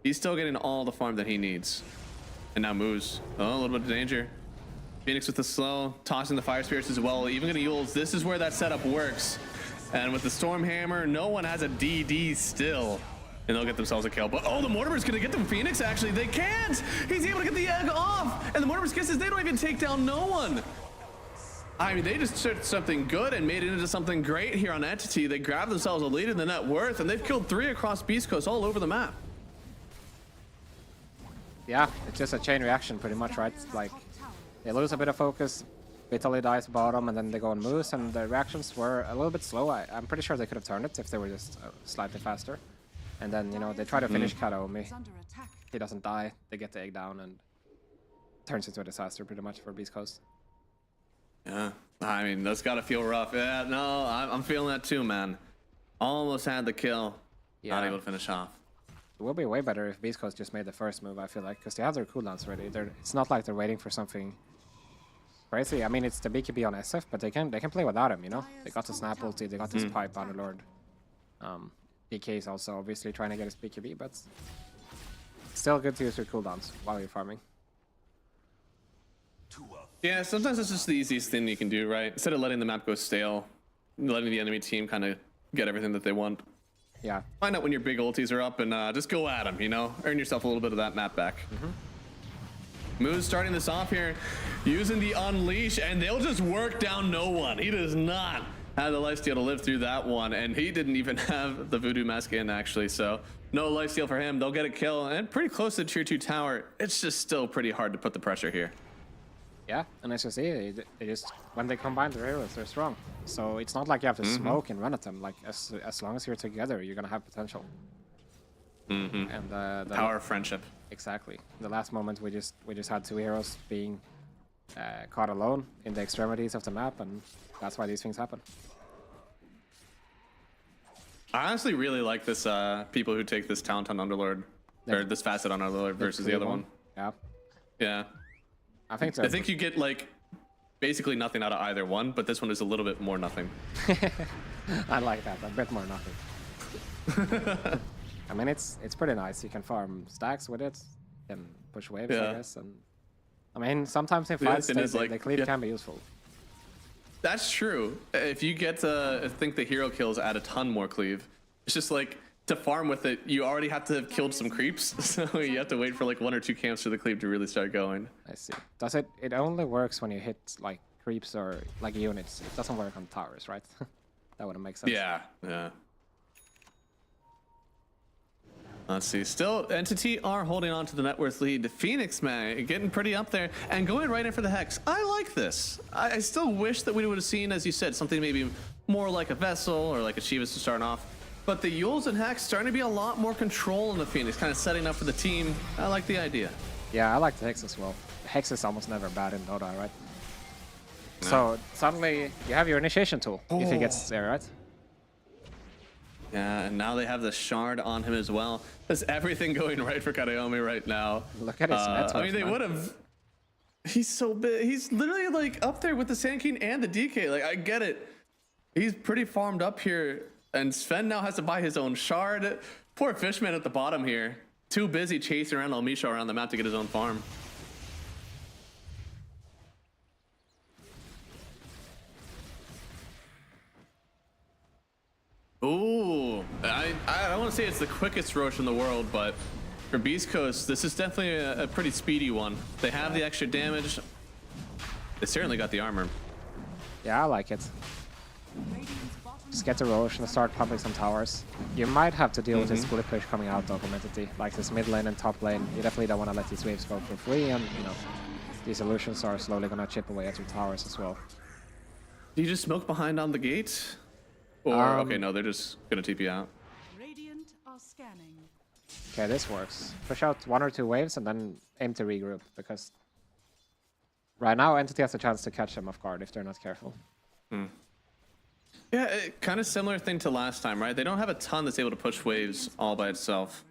Speaker 20: He's still getting all the farm that he needs. And now moves. Oh, a little bit of danger. Phoenix with the slow, tossing the Fire Spirits as well, even gonna Yules. This is where that setup works. And with the Stormhammer, no one has a DD still. And they'll get themselves a kill. But oh, the Mortimer's gonna get them Phoenix, actually. They can't! He's able to get the egg off! And the Mortimer's kisses, they don't even take down no one. I mean, they just took something good and made it into something great here on Entity. They grabbed themselves a lead in the net worth, and they've killed 3 across Beastcoast all over the map.
Speaker 16: Yeah, it's just a chain reaction pretty much, right? Like, they lose a bit of focus, Vitaly dies bottom, and then they go on Moose, and the reactions were a little bit slow. I'm pretty sure they could have turned it if they were just slightly faster. And then, you know, they try to finish Kataomi. He doesn't die, they get the egg down, and turns into a disaster pretty much for Beastcoast.
Speaker 20: Yeah, I mean, that's gotta feel rough. Yeah, no, I'm feeling that too, man. Almost had the kill, not able to finish off.
Speaker 16: It would be way better if Beastcoast just made the first move, I feel like, because they have their cooldowns ready. It's not like they're waiting for something crazy. I mean, it's the BKB on SF, but they can play without him, you know? They got the Snap ulti, they got this Pipe Bannerlord. DK is also obviously trying to get his BKB, but still good to use your cooldowns while you're farming.
Speaker 20: Yeah, sometimes it's just the easiest thing you can do, right? Instead of letting the map go stale, letting the enemy team kind of get everything that they want.
Speaker 16: Yeah.
Speaker 20: Find out when your big ultis are up and just go at them, you know? Earn yourself a little bit of that map back. Moose starting this off here, using the Unleash, and they'll just work down no one. He does not have the lifesteal to live through that one, and he didn't even have the Voodoo Mask in, actually, so no lifesteal for him. They'll get a kill, and pretty close to the tier 2 tower. It's just still pretty hard to put the pressure here.
Speaker 16: Yeah, and as you see, they just, when they combine their heroes, they're strong. So it's not like you have to smoke and run at them. Like, as long as you're together, you're gonna have potential. And the
Speaker 20: power of friendship.
Speaker 16: Exactly. The last moment, we just had 2 heroes being caught alone in the extremities of the map, and that's why these things happen.
Speaker 20: I honestly really like this people who take this talent on Underlord, or this facet on Underlord versus the other one.
Speaker 16: Yeah.
Speaker 20: Yeah. I think you get like basically nothing out of either one, but this one is a little bit more nothing.
Speaker 16: I like that, a bit more nothing. I mean, it's pretty nice. You can farm stacks with it, you can push waves, I guess, and I mean, sometimes in fights, the cleave can be useful.
Speaker 20: That's true. If you get to, I think the hero kills add a ton more cleave. It's just like, to farm with it, you already have to have killed some creeps, so you have to wait for like 1 or 2 camps for the cleave to really start going.
Speaker 16: I see. Does it? It only works when you hit like creeps or like units. It doesn't work on towers, right? That wouldn't make sense.
Speaker 20: Yeah, yeah. Let's see. Still, Entity are holding on to the net worth lead. Phoenix, man, getting pretty up there and going right in for the Hex. I like this. I still wish that we would have seen, as you said, something maybe more like a Vessel or like a Chivas to start off. But the Yules and Hex starting to be a lot more control in the Phoenix, kind of setting up for the team. I like the idea.
Speaker 16: Yeah, I like the Hex as well. The Hex is almost never bad in Dota, right? No. So suddenly you have your initiation tool if he gets there, right?
Speaker 20: Yeah, and now they have the shard on him as well. There's everything going right for Kataomi right now.
Speaker 16: Look at his net.
Speaker 20: I mean, they would have. He's so big. He's literally like up there with the Sand King and the DK. Like, I get it. He's pretty farmed up here. And Sven now has to buy his own shard. Poor Fishman at the bottom here. Too busy chasing around Almisha around the map to get his own farm. Ooh, I don't want to say it's the quickest Roche in the world, but for Beastcoast, this is definitely a pretty speedy one. They have the extra damage. They certainly got the armor.
Speaker 16: Yeah, I like it. Just get the Roche and start pumping some towers. You might have to deal with this split push coming out of Entity, like this mid lane and top lane. You definitely don't want to let these waves go for free, and you know these illusions are slowly gonna chip away at your towers as well.
Speaker 20: Do you just smoke behind on the gate? Or, okay, no, they're just gonna TP out.
Speaker 11: Radiant are scanning.
Speaker 16: Okay, this works. Push out 1 or 2 waves and then aim to regroup, because right now Entity has a chance to catch them off guard if they're not careful.
Speaker 20: Yeah, kind of similar thing to last time, right? They don't have a ton that's able to push waves all by itself.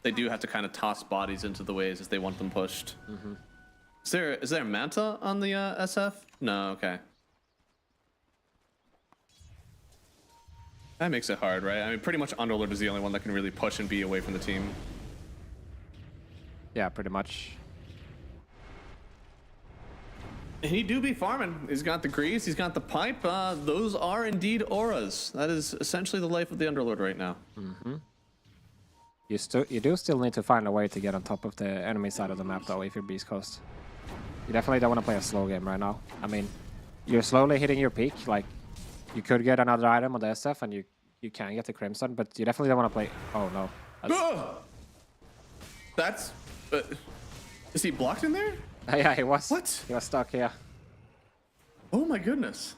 Speaker 20: They do have to kind of toss bodies into the waves as they want them pushed. Is there a Manta on the SF? No, okay. That makes it hard, right? I mean, pretty much Underlord is the only one that can really push and be away from the team.
Speaker 16: Yeah, pretty much.
Speaker 20: And he do be farming. He's got the grease, he's got the pipe. Those are indeed auras. That is essentially the life of the Underlord right now.
Speaker 16: You do still need to find a way to get on top of the enemy side of the map, though, if you're Beastcoast. You definitely don't want to play a slow game right now. I mean, you're slowly hitting your peak. Like, you could get another item on the SF, and you can get the Crimson, but you definitely don't want to play... Oh, no.
Speaker 20: That's... is he blocked in there?
Speaker 16: Yeah, he was.
Speaker 20: What?
Speaker 16: He was stuck, yeah.
Speaker 20: Oh my goodness.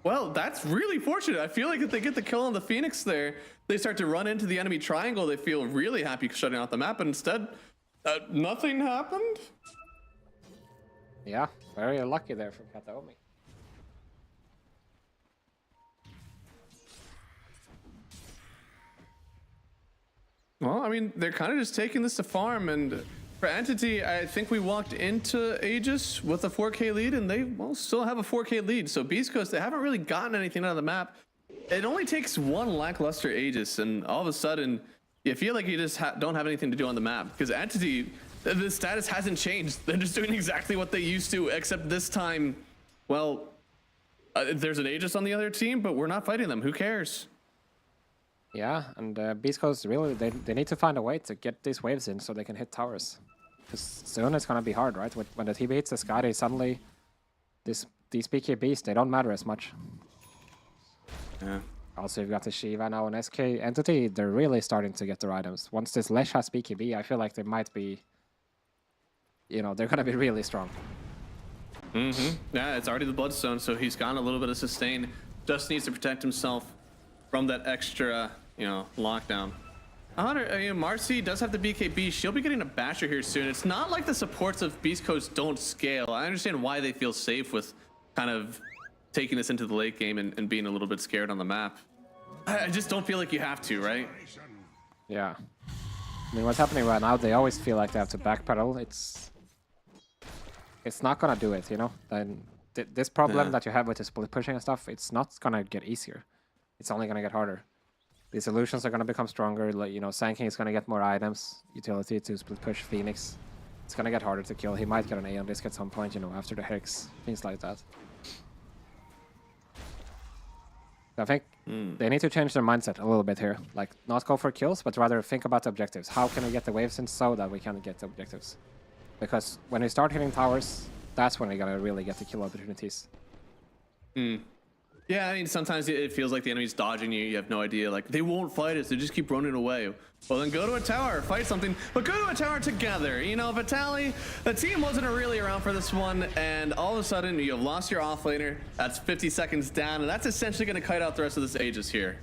Speaker 20: Well, that's really fortunate. I feel like if they get the kill on the Phoenix there, they start to run into the enemy triangle, they feel really happy shutting out the map, but instead, nothing happened?
Speaker 16: Yeah, very lucky there from Kataomi.
Speaker 20: Well, I mean, they're kind of just taking this to farm, and for Entity, I think we walked into Aegis with a 4K lead, and they still have a 4K lead. So Beastcoast, they haven't really gotten anything out of the map. It only takes one lackluster Aegis, and all of a sudden, you feel like you just don't have anything to do on the map. Because Entity, the status hasn't changed. They're just doing exactly what they used to, except this time, well, there's an Aegis on the other team, but we're not fighting them. Who cares?
Speaker 16: Yeah, and Beastcoast, really, they need to find a way to get these waves in so they can hit towers. Because soon it's going to be hard, right? When the TB hits the sky, suddenly these BKBs, they don't matter as much.
Speaker 20: Yeah.
Speaker 16: Also, you've got the Shiva now and SK Entity, they're really starting to get their items. Once this Lesh has BKB, I feel like they might be, you know, they're going to be really strong.
Speaker 20: Yeah, it's already the Bloodstone, so he's gotten a little bit of sustain. Just needs to protect himself from that extra, you know, lockdown. Marcy does have the BKB. She'll be getting a Basher here soon. It's not like the supports of Beastcoast don't scale. I understand why they feel safe with kind of taking this into the late game and being a little bit scared on the map. I just don't feel like you have to, right?
Speaker 16: Yeah. I mean, what's happening right now, they always feel like they have to backpedal. It's not gonna do it, you know? Then this problem that you have with the split pushing and stuff, it's not gonna get easier. It's only gonna get harder. These illusions are gonna become stronger. Like, you know, Sanking is gonna get more items, utility to split push Phoenix. It's gonna get harder to kill. He might get an A on disc at some point, you know, after the Hex, things like that. I think they need to change their mindset a little bit here. Like, not go for kills, but rather think about the objectives. How can we get the waves in so that we can get the objectives? Because when we start hitting towers, that's when we're gonna really get the kill opportunities.
Speaker 20: Yeah, I mean, sometimes it feels like the enemy's dodging you. You have no idea. Like, they won't fight us. They just keep running away. Well, then go to a tower, fight something, but go to a tower together. You know, Vitali, the team wasn't really around for this one, and all of a sudden, you have lost your offlaner. That's 50 seconds down, and that's essentially going to kite out the rest of this Aegis here.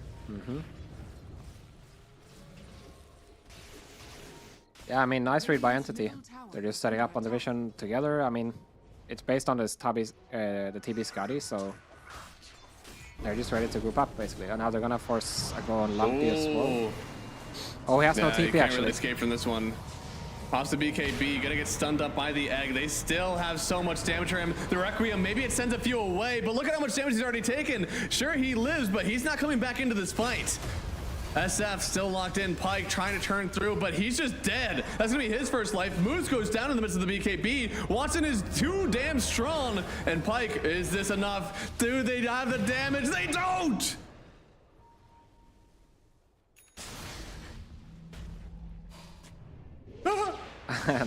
Speaker 16: Yeah, I mean, nice read by Entity. They're just setting up on the vision together. I mean, it's based on this the TB Scotty, so they're just ready to group up, basically. And now they're gonna force a go on Lumpy as well. Oh, he has no TP,
Speaker 20: he can't
Speaker 16: actually.
Speaker 20: really escape from this one. Pops the BKB, gonna get stunned up by the egg. They still have so much damage for him. The Requiem, maybe it sends a few away, but look at how much damage he's already taken. Sure, he lives, but he's not coming back into this fight. SF still locked in. Pike trying to turn through, but he's just dead. That's gonna be his first life. Moose goes down in the midst of the BKB. Watson is too damn strong. And Pike, is this enough? Do they have the damage? They don't!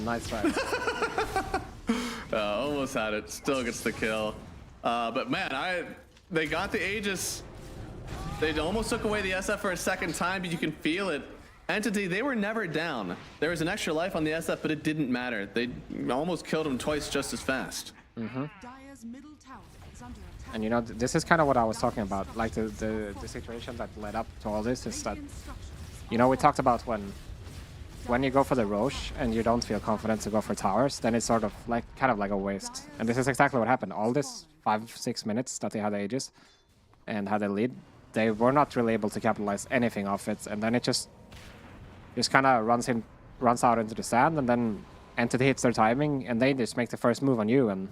Speaker 16: Nice try.
Speaker 20: Almost had it. Still gets the kill. But man, they got the Aegis. They almost took away the SF for a second time, but you can feel it. Entity, they were never down. There was an extra life on the SF, but it didn't matter. They almost killed him twice just as fast.
Speaker 11: Dire's middle tower is under attack.
Speaker 16: And you know, this is kind of what I was talking about. Like the situation that led up to all this is that, you know, we talked about when you go for the Roche and you don't feel confident to go for towers, then it's sort of like kind of like a waste. And this is exactly what happened. All this 5-6 minutes that they had Aegis and had a lead, they were not really able to capitalize anything off it. And then it just kind of runs out into the sand, and then Entity hits their timing, and they just make the first move on you. And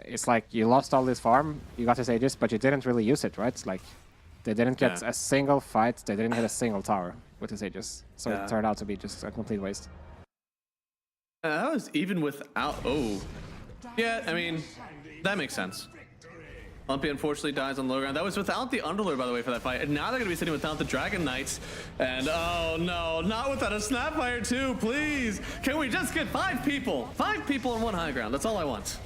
Speaker 16: it's like you lost all this farm, you got this Aegis, but you didn't really use it, right? It's like they didn't get a single fight, they didn't hit a single tower with this Aegis. So it turned out to be just a complete waste.
Speaker 20: That was even without... Oh. Yeah, I mean, that makes sense. Lumpy unfortunately dies on the low ground. That was without the Underlord, by the way, for that fight. And now they're going to be sitting without the Dragon Knights. And oh no, not without a Snapfire too, please. Can we just get 5 people? 5 people on one high ground. That's all I want.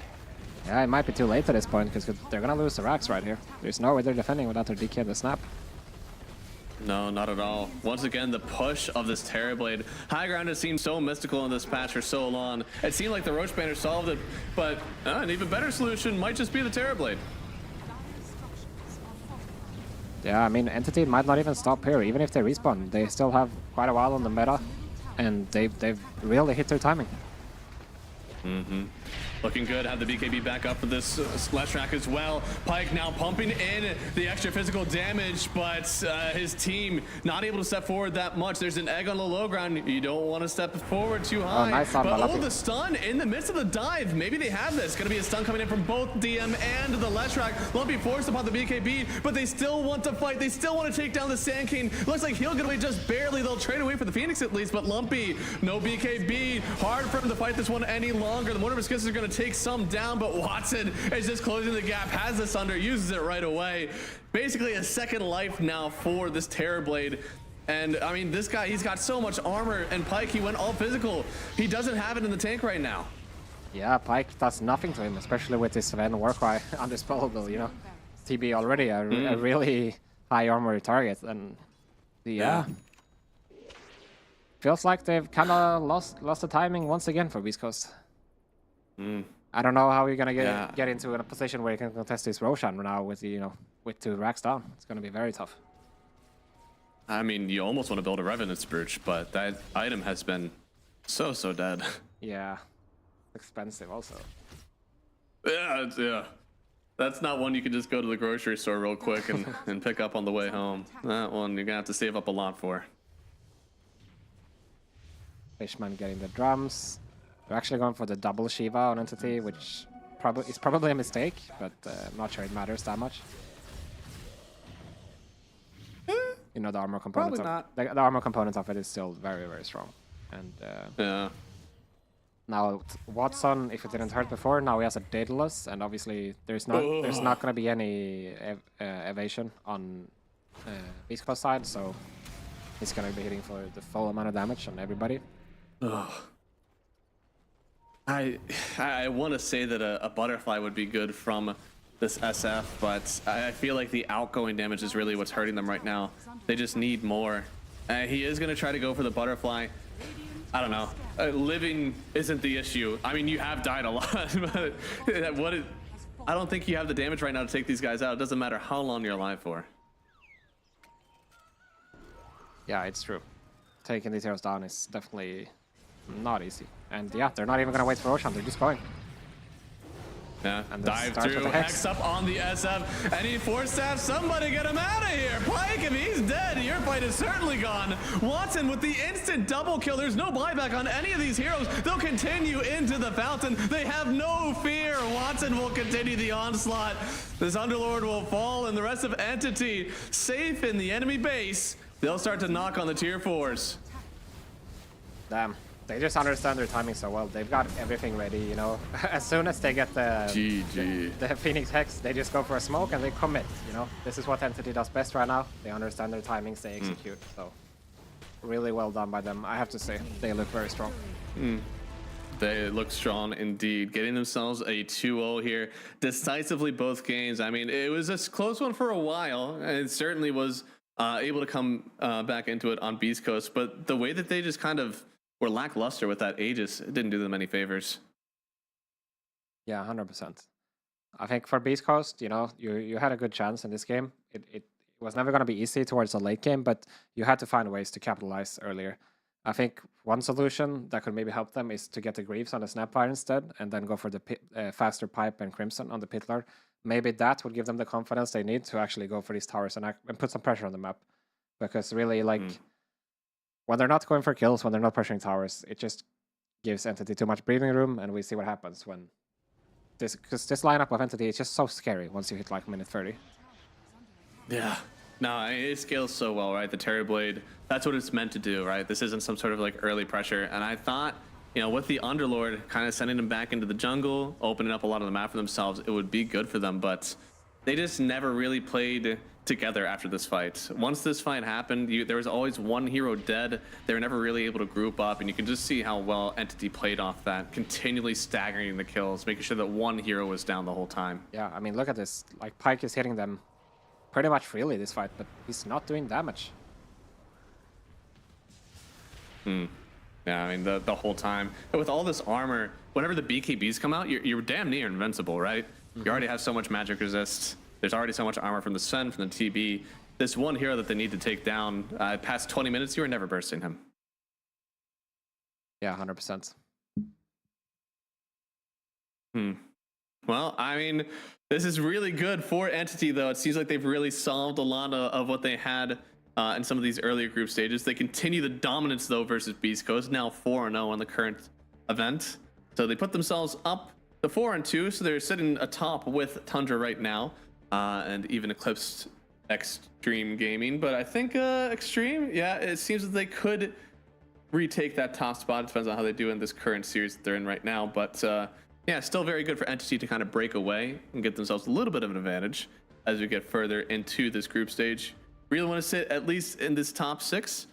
Speaker 16: Yeah, it might be too late at this point, because they're going to lose the racks right here. There's no way they're defending without their DK and the Snap.
Speaker 20: No, not at all. Once again, the push of this Terrorblade. High ground has seemed so mystical in this patch for so long. It seemed like the Roach banner solved it, but an even better solution might just be the Terrorblade.
Speaker 16: Yeah, I mean, Entity might not even stop here. Even if they respawn, they still have quite a while on the meta, and they've really hit their timing.
Speaker 20: Looking good. Have the BKB back up for this splash track as well. Pyke now pumping in the extra physical damage, but his team not able to step forward that much. There's an egg on the low ground. You don't want to step forward too high.
Speaker 16: Nice
Speaker 20: but the stun in the midst of the dive. Maybe they have this. Going to be a stun coming in from both DM and the Leshrac. Lumpy forced upon the BKB, but they still want to fight. They still want to take down the Sand King. Looks like he'll get away just barely. They'll trade away for the Phoenix at least, but Lumpy, no BKB. Hard for him to fight this one any longer. The Mortar Viscus are going to take some down, but Watson is just closing the gap, has this under, uses it right away. Basically a second life now for this Terrorblade. And I mean, this guy, he's got so much armor, and Pyke, he went all physical. He doesn't have it in the tank right now.
Speaker 16: Yeah, Pyke does nothing to him, especially with this Sven Warcry undispellable, you know. TB already a really high armor target, and feels like they've kind of lost the timing once again for Beastcoast. I don't know how you're gonna get into a position where you can contest this Roshan now with with 2 racks down. It's gonna be very tough.
Speaker 20: I mean, you almost want to build a Revenant's Brooch, but that item has been so dead.
Speaker 16: Yeah, expensive also.
Speaker 20: Yeah. That's not one you can just go to the grocery store real quick and pick up on the way home. That one you're gonna have to save up a lot for.
Speaker 16: Fishman getting the drums. They're actually going for the double Shiva on Entity, which is probably a mistake, but I'm not sure it matters that much. You know, the armor component the armor component of it is still very, very strong. And now Watson, if it didn't hurt before, now he has a Daedalus, and obviously there's not going to be any evasion on Beastcoast side, so he's going to be hitting for the full amount of damage on everybody.
Speaker 20: I want to say that a butterfly would be good from this SF, but I feel like the outgoing damage is really what's hurting them right now. They just need more. He is going to try to go for the butterfly. I don't know. Living isn't the issue. I mean, you have died a lot, but I don't think you have the damage right now to take these guys out. It doesn't matter how long you're alive for.
Speaker 16: Yeah, it's true. Taking these heroes down is definitely not easy. And yeah, they're not even going to wait for Roshan, they're just going.
Speaker 20: Yeah, dive through, Hex up on the SF, and he force staff somebody get him out of here. Pyke, if he's dead, your fight is certainly gone. Watson with the instant double kill. There's no buyback on any of these heroes. They'll continue into the fountain. They have no fear. Watson will continue the onslaught. This Underlord will fall, and the rest of Entity safe in the enemy base. They'll start to knock on the tier 4s.
Speaker 16: Damn. They just understand their timing so well. They've got everything ready, you know. As soon as they get the Phoenix Hex, they just go for a smoke and they commit, you know. This is what Entity does best right now. They understand their timings, they execute. So really well done by them. I have to say, they look very strong.
Speaker 20: They look strong indeed, getting themselves a 2-0 here decisively both games. I mean, it was a close one for a while, and it certainly was able to come back into it on Beastcoast, but the way that they just kind of were lackluster with that Aegis, it didn't do them any favors.
Speaker 16: Yeah, 100%. I think for Beastcoast, you know, you had a good chance in this game. It was never going to be easy towards the late game, but you had to find ways to capitalize earlier. I think one solution that could maybe help them is to get the Greaves on the Snapfire instead, and then go for the faster Pipe and Crimson on the Pit Lord. Maybe that would give them the confidence they need to actually go for these towers and put some pressure on the map. Because really, like, when they're not going for kills, when they're not pressuring towers, it just gives Entity too much breathing room, and we see what happens when because this lineup of Entity is just so scary once you hit like minute 30.
Speaker 20: Yeah. No, it scales so well, right? The Terror Blade, that's what it's meant to do, right? This isn't some sort of like early pressure. And I thought, you know, with the Underlord kind of sending them back into the jungle, opening up a lot of the map for themselves, it would be good for them. But they just never really played together after this fight. Once this fight happened, there was always one hero dead. They were never really able to group up, and you can just see how well Entity played off that, continually staggering the kills, making sure that one hero was down the whole time.
Speaker 16: Yeah, I mean, look at this. Like, Pyke is hitting them pretty much freely this fight, but he's not doing damage.
Speaker 20: Yeah, I mean, the whole time. And with all this armor, whenever the BKBs come out, you're damn near invincible, right? You already have so much magic resist. There's already so much armor from the Sven, from the TB. This one hero that they need to take down, past 20 minutes, you are never bursting him.
Speaker 16: Yeah, 100%.
Speaker 20: Well, I mean, this is really good for Entity, though. It seems like they've really solved a lot of what they had in some of these earlier group stages. They continue the dominance, though, versus Beastcoast, now 4-0 in the current event. So they put themselves up to 4-2, so they're sitting atop with Tundra right now, and even eclipsed Extreme Gaming. But I think Extreme, yeah, it seems that they could retake that top spot. It depends on how they do in this current series that they're in right now. But yeah, still very good for Entity to kind of break away and get themselves a little bit of an advantage as we get further into this group stage. Really want to sit at least in this top 6,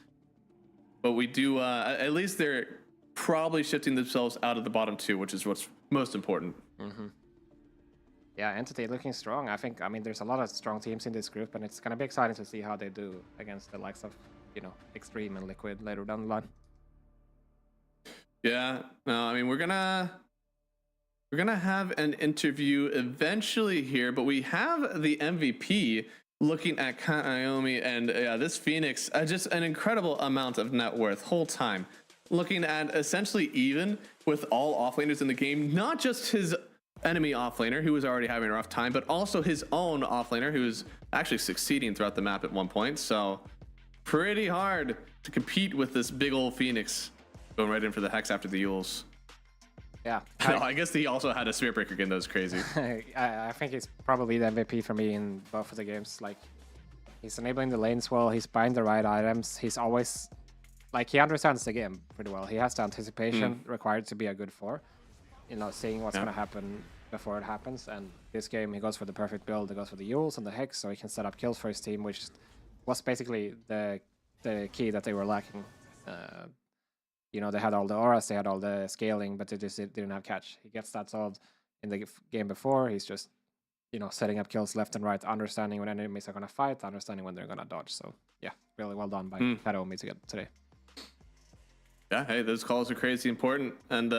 Speaker 20: but we do, at least they're probably shifting themselves out of the bottom 2, which is what's most important.
Speaker 16: Yeah, Entity looking strong. I mean, there's a lot of strong teams in this group, and it's going to be exciting to see how they do against the likes of, you know, Extreme and Liquid later down the line.
Speaker 20: Yeah, no, I mean, we're gonna have an interview eventually here, but we have the MVP looking at Kaiomi, and this Phoenix, just an incredible amount of net worth whole time. Looking at essentially even with all offlaners in the game, not just his enemy offlaner who was already having a rough time, but also his own offlaner who was actually succeeding throughout the map at one point. So pretty hard to compete with this big old Phoenix going right in for the Hex after the Yules.
Speaker 16: Yeah.
Speaker 20: No, I guess he also had a Spirit Breaker again. That was crazy.
Speaker 16: I think he's probably the MVP for me in both of the games. Like, he's enabling the lanes well, he's buying the right items, he's always, like, he understands the game pretty well. He has the anticipation required to be a good 4. You know, seeing what's going to happen before it happens. And this game, he goes for the perfect build. He goes for the Yules and the Hex, so he can set up kills for his team, which was basically the key that they were lacking. You know, they had all the auras, they had all the scaling, but they just didn't have catch. He gets that solved in the game before. He's just, you know, setting up kills left and right, understanding when enemies are going to fight, understanding when they're going to dodge. So, yeah, really well done by Kaiomi today.
Speaker 20: Yeah, hey, those calls are crazy important. And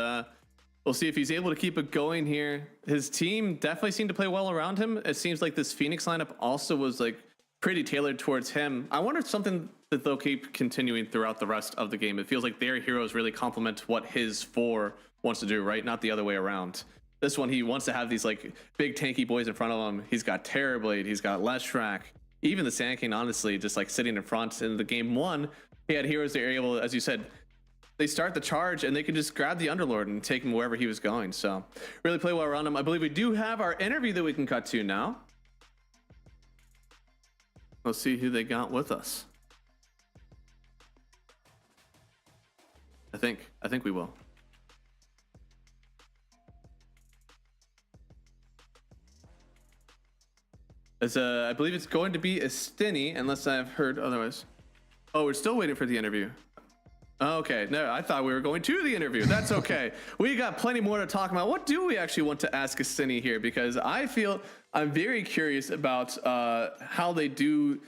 Speaker 20: we'll see if he's able to keep it going here. His team definitely seemed to play well around him. It seems like this Phoenix lineup also was, like, pretty tailored towards him. I wonder if something that they'll keep continuing throughout the rest of the game. It feels like their heroes really complement what his 4 wants to do, right? Not the other way around. This one, he wants to have these like big tanky boys in front of him. He's got Terrorblade, he's got Leshrac, even the Sand King, honestly, just like sitting in front. In the game 1, he had heroes that are able, as you said, they start the charge and they can just grab the Underlord and take him wherever he was going. So really play well around him. I believe we do have our interview that we can cut to now. Let's see who they got with us. I think we will. As I believe it's going to be a Stinny, unless I've heard otherwise. Oh, we're still waiting for the interview. Okay, no, I thought we were going to the interview. That's okay. We got plenty more to talk about. What do we actually want to ask Stinny here? Because I feel I'm very curious about how they do,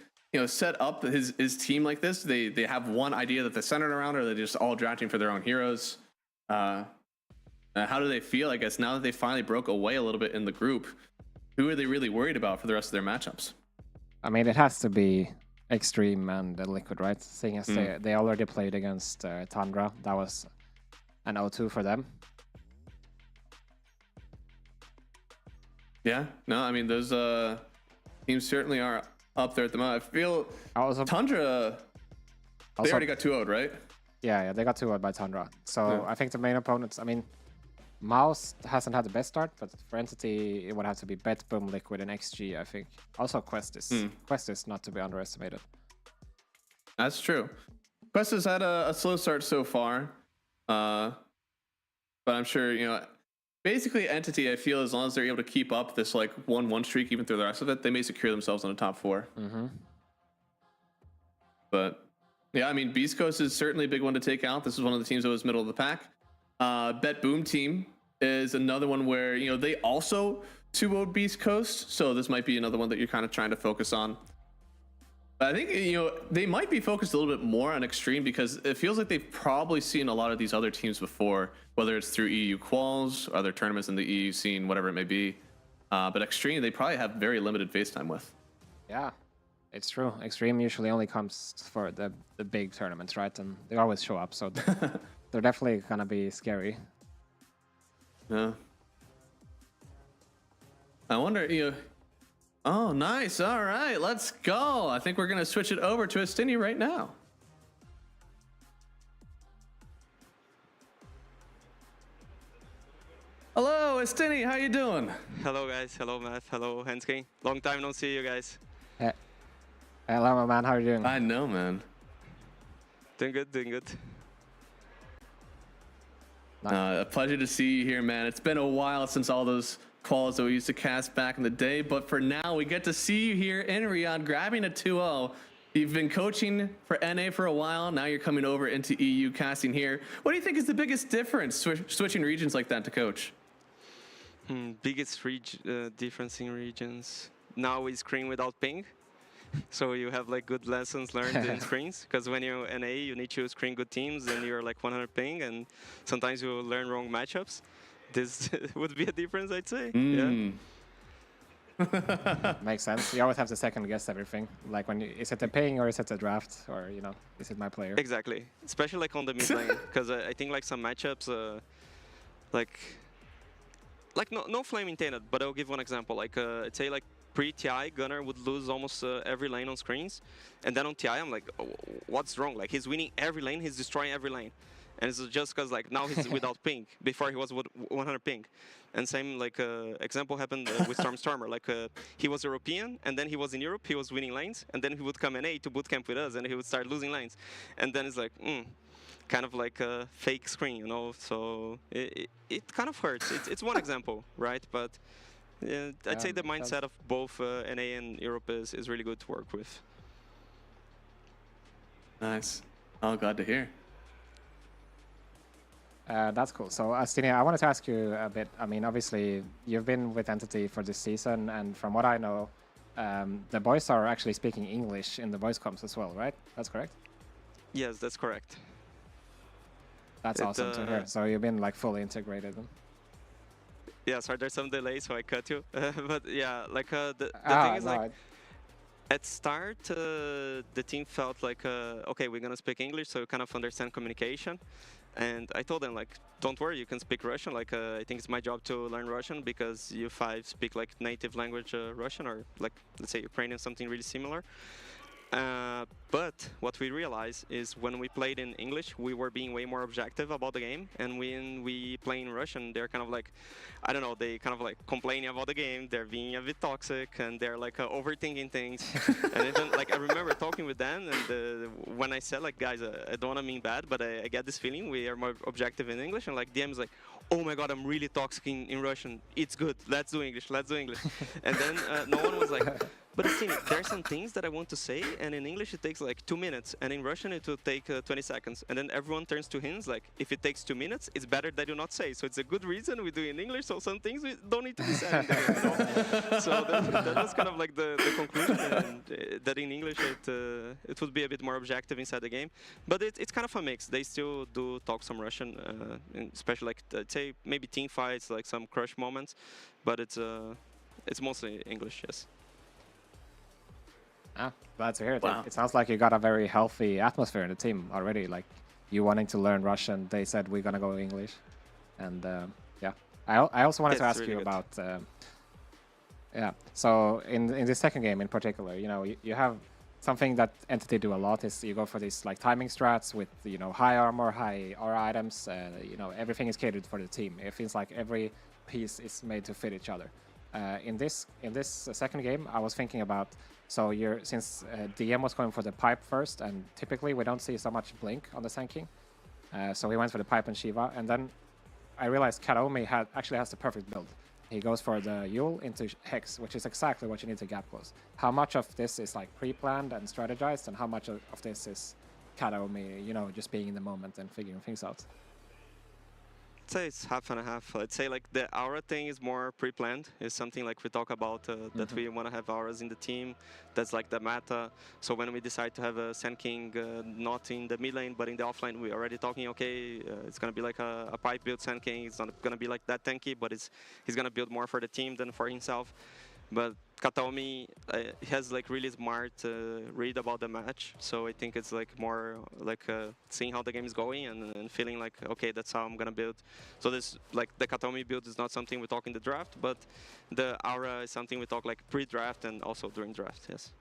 Speaker 20: set up his team like this. They have one idea that they're centered around, or they're just all drafting for their own heroes. How do they feel, I guess, now that they finally broke away a little bit in the group? Who are they really worried about for the rest of their matchups?
Speaker 16: I mean, it has to be Extreme and Liquid, right? Seeing as they already played against Tundra. That was an 0-2 for them.
Speaker 20: Yeah, no, I mean, those teams certainly are up there at the moment. I feel Tundra, they already got 2-0'd, right?
Speaker 16: Yeah, they got 2-0 by Tundra. So
Speaker 20: Yeah.
Speaker 16: I think the main opponents, I mean, Mouse hasn't had the best start, but for Entity, it would have to be Bet, Boom, Liquid, and XG, I think. Also Questis. Questis not to be underestimated.
Speaker 20: That's true. Quest has had a slow start so far. But I'm sure, basically Entity, I feel as long as they're able to keep up this 1-1 streak even through the rest of it, they may secure themselves in the top 4. But yeah, I mean, Beastcoast is certainly a big one to take out. This is one of the teams that was middle of the pack. Bet Boom team is another one where, they also 2-0'd Beastcoast. So this might be another one that you're kind of trying to focus on. But I think, they might be focused a little bit more on Extreme because it feels like they've probably seen a lot of these other teams before, whether it's through EU quals or other tournaments in the EU scene, whatever it may be. But Extreme, they probably have very limited face time with.
Speaker 16: Yeah, it's true. Extreme usually only comes for the big tournaments, right? And they always show up, so they're definitely going to be scary.
Speaker 20: Yeah. I wonder, Oh, nice. All right, let's go. I think we're going to switch it over to Stinny right now. Hello, Stinny. How you doing?
Speaker 21: Hello, guys. Hello, Matt. Hello, Hensking. Long time no see you guys.
Speaker 16: Hello, my man. How are you doing?
Speaker 20: I know, man.
Speaker 21: Doing good, doing good.
Speaker 20: A pleasure to see you here, man. It's been a while since all those calls that we used to cast back in the day, but for now, we get to see you here in Riyadh grabbing a 2-0. You've been coaching for NA for a while. Now you're coming over into EU casting here. What do you think is the biggest difference switching regions like that to coach?
Speaker 21: Biggest difference in regions. Now we screen without ping. So you have good lessons learned in screens, because when you're NA, you need to screen good teams and you're 100 ping, and sometimes you learn wrong matchups. This would be a difference, I'd say. Yeah.
Speaker 16: Makes sense. You always have to second guess everything. Like is it a ping or is it a draft, or is it my player?
Speaker 21: Exactly. Especially on the mid lane, because I think some matchups, no flame intended, but I'll give one example. I'd say pre-TI, Gunner would lose almost every lane on screens, and then on TI, I'm like, oh, what's wrong? He's winning every lane, he's destroying every lane. And it's just because now he's without ping. Before he was with 100 ping. And same example happened with Stormer. He was European, and then he was in Europe, he was winning lanes, and then he would come NA to bootcamp with us, and he would start losing lanes. And then it's kind of like a fake screen, So it kind of hurts. It's one example, right? But I'd say the mindset of both NA and Europe is really good to work with.
Speaker 20: Nice. Oh, glad to hear.
Speaker 16: That's cool. So, Stinny, I wanted to ask you a bit. I mean, obviously, you've been with Entity for this season, and from what I know, the boys are actually speaking English in the voice comms as well, right? That's correct?
Speaker 21: Yes, that's correct.
Speaker 16: That's awesome to hear. So you've been fully integrated.
Speaker 21: Yeah, sorry, there's some delay, so I cut you. But yeah, the thing is at start, the team felt okay, we're gonna speak English, so you kind of understand communication. And I told them don't worry, you can speak Russian. I think it's my job to learn Russian, because you 5 speak native language Russian, or let's say Ukrainian, something really similar. But what we realized is when we played in English, we were being way more objective about the game. And when we play in Russian, they're kind of I don't know, they kind of complaining about the game. They're being a bit toxic, and they're overthinking things. And even I remember talking with them, and when I said guys, I don't want to mean bad, but I get this feeling we are more objective in English. And DM is oh my god, I'm really toxic in Russian. It's good. Let's do English. Let's do English. And then no one was But there are some things that I want to say, and in English it takes like 2 minutes, and in Russian it will take 20 seconds. And then everyone turns to him like, if it takes 2 minutes, it's better that you not say. So it's a good reason we do in English. So some things we don't need to be said in there. You know? So that was kind of like the conclusion, and that in English it would be a bit more objective inside the game. But it's kind of a mix. They still do talk some Russian, especially like I'd say maybe team fights, like some crush moments. But it's mostly English, yes.
Speaker 16: Ah, glad to hear it.
Speaker 21: Wow.
Speaker 16: It sounds like you got a very healthy atmosphere in the team already. Like you wanting to learn Russian, they said we're gonna go English, and yeah. I also wanted to ask
Speaker 21: really
Speaker 16: you
Speaker 21: good.
Speaker 16: about yeah. So in the second game in particular, you know, you have something that Entity do a lot is you go for these like timing strats with high armor, high aura items. Everything is catered for the team. It feels like every piece is made to fit each other. In this second game, I was thinking about. So since DM was going for the pipe first, and typically we don't see so much blink on the Sand King, so he went for the pipe and Shiva, and then I realized Karaomi actually has the perfect build. He goes for the Yule into Hex, which is exactly what you need to gap close. How much of this is like pre-planned and strategized, and how much of this is Karaomi, just being in the moment and figuring things out?
Speaker 21: I'd say it's half and a half. I'd say like the aura thing is more pre-planned. It's something like we talk about that we want to have auras in the team. That's like the meta. So when we decide to have a Sand King not in the mid lane but in the offlane, we're already talking, okay, it's going to be like a pipe build Sand King. It's not going to be like that tanky, but he's going to build more for the team than for himself. But Kataomi has like really smart read about the match, so I think it's like more like seeing how the game is going and feeling like, okay, that's how I'm gonna build. So this like the Kataomi build is not something we talk in the draft, but the aura is something we talk like pre-draft and also during draft. Yes.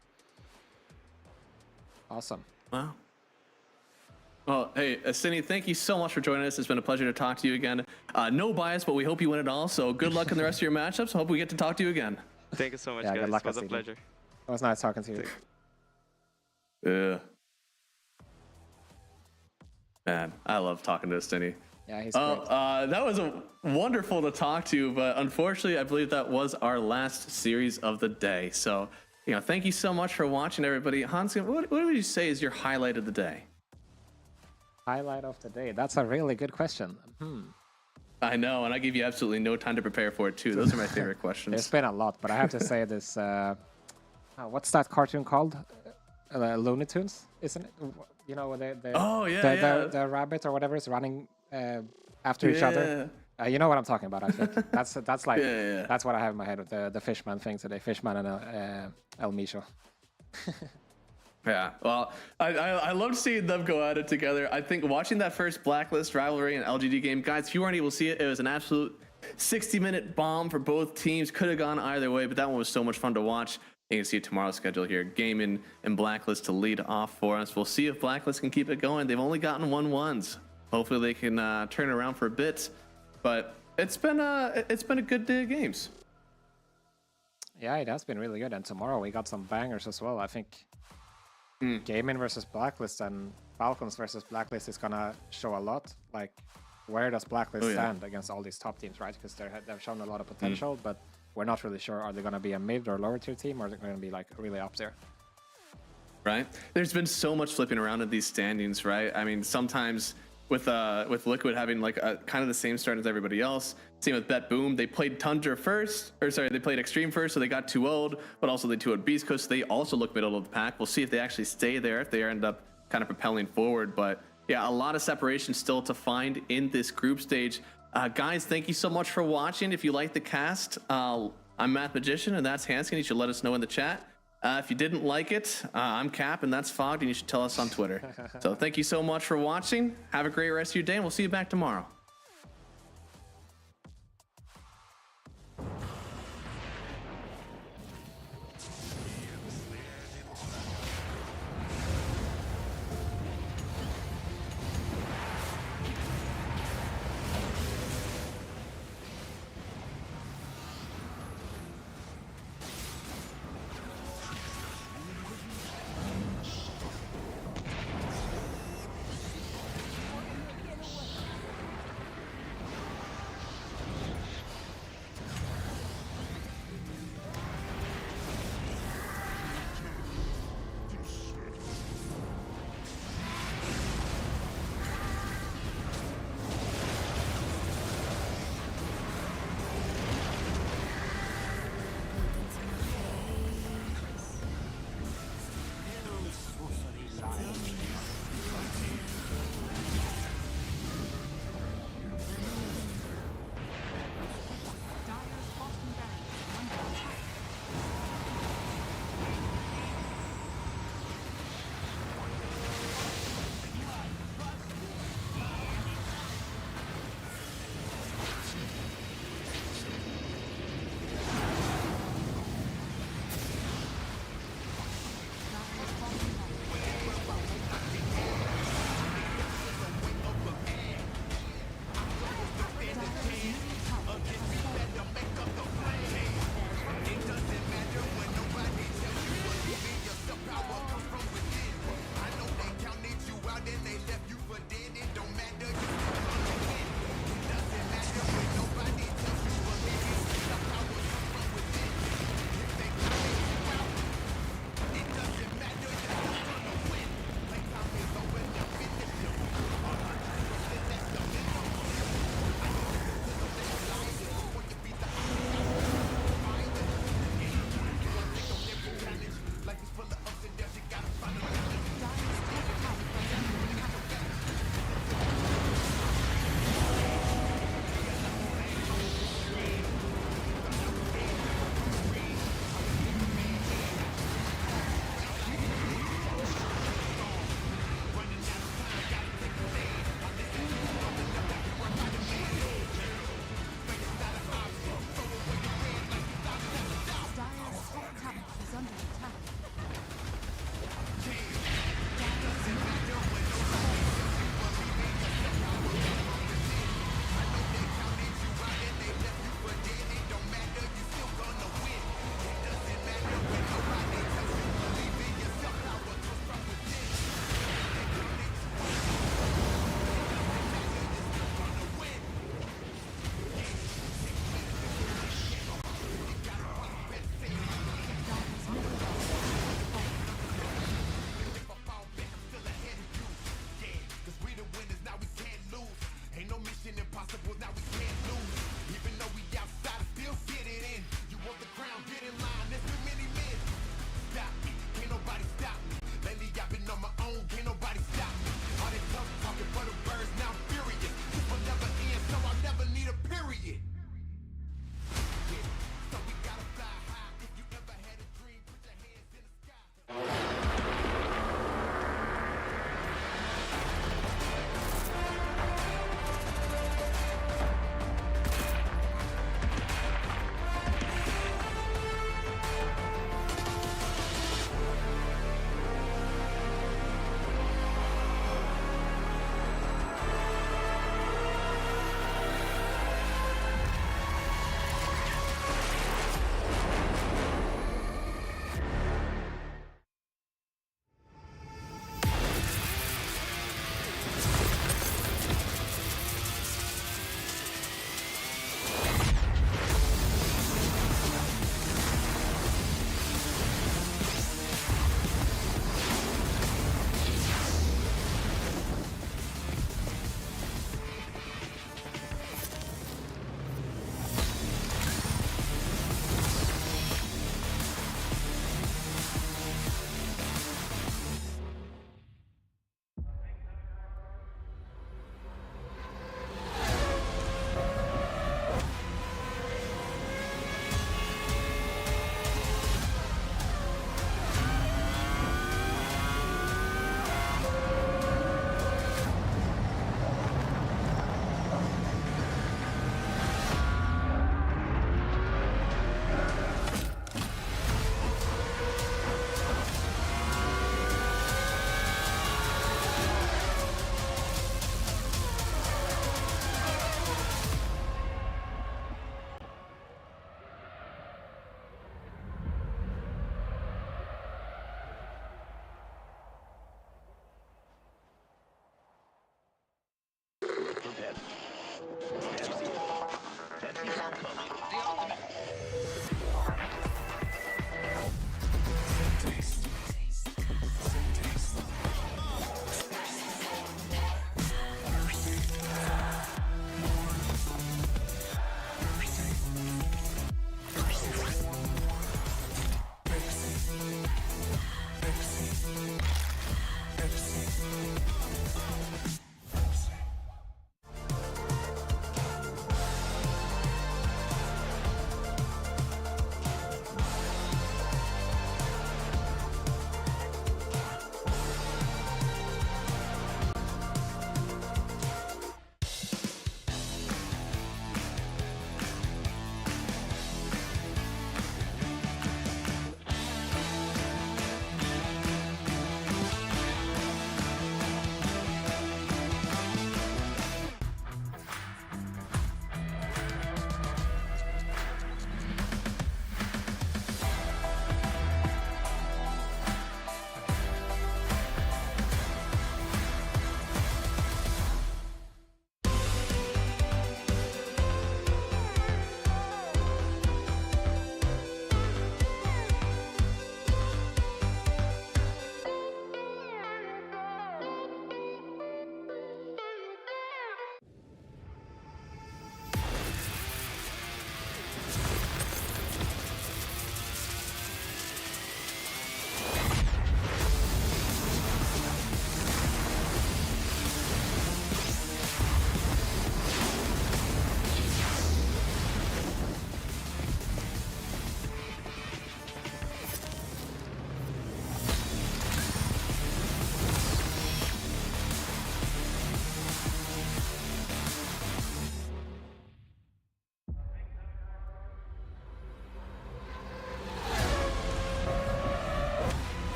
Speaker 16: Awesome.
Speaker 20: Wow. Well, hey, Stinny, thank you so much for joining us. It's been a pleasure to talk to you again. No bias, but we hope you win it all. So good luck in the rest of your matchups. Hope we get to talk to you again.
Speaker 21: Thank you so much,
Speaker 16: Yeah,
Speaker 21: guys.
Speaker 16: good luck,
Speaker 21: It was a
Speaker 16: Stinny.
Speaker 21: pleasure.
Speaker 16: It was nice talking to you.
Speaker 20: Yeah. Man, I love talking to Stinny.
Speaker 16: Yeah, he's great.
Speaker 20: That was wonderful to talk to, but unfortunately, I believe that was our last series of the day. So, thank you so much for watching, everybody. Hans, what would you say is your highlight of the day?
Speaker 16: Highlight of the day. That's a really good question.
Speaker 20: I know, and I gave you absolutely no time to prepare for it, too. Those are my favorite questions.
Speaker 16: There's been a lot, but I have to say this. What's that cartoon called? Looney Tunes, isn't it? The rabbit or whatever is running after each other. You know what I'm talking about, I think. That's like that's what I have in my head with the Fishman thing today. Fishman and El Micho.
Speaker 20: Yeah, well, I loved seeing them go at it together. I think watching that first Blacklist rivalry and LGD game, guys, if you weren't able to see it, it was an absolute 60-minute bomb for both teams. Could have gone either way, but that one was so much fun to watch. You can see tomorrow's schedule here. Gaming and Blacklist to lead off for us. We'll see if Blacklist can keep it going. They've only gotten 1-1s. Hopefully they can turn it around for a bit. But it's been a good day of games.
Speaker 16: Yeah, it has been really good. And tomorrow we got some bangers as well. I think Gaming versus Blacklist and Falcons versus Blacklist is gonna show a lot. Like, where does Blacklist stand against all these top teams, right? Because they've shown a lot of potential, but we're not really sure. Are they gonna be a mid or lower tier team, or are they gonna be like really up there?
Speaker 20: Right. There's been so much flipping around in these standings, right? I mean, sometimes with Liquid having like kind of the same start as everybody else. Same with Bet Boom. They played Tundra first, they played Extreme first, so they got 2-0'd, but also they 2-0'd Beastcoast, so they also look middle of the pack. We'll see if they actually stay there, if they end up kind of propelling forward. But yeah, a lot of separation still to find in this group stage. Guys, thank you so much for watching. If you like the cast, I'm Math Magician, and that's Hanskin. You should let us know in the chat. If you didn't like it, I'm Cap, and that's Fogged, and you should tell us on Twitter. So thank you so much for watching. Have a great rest of your day, and we'll see you back tomorrow.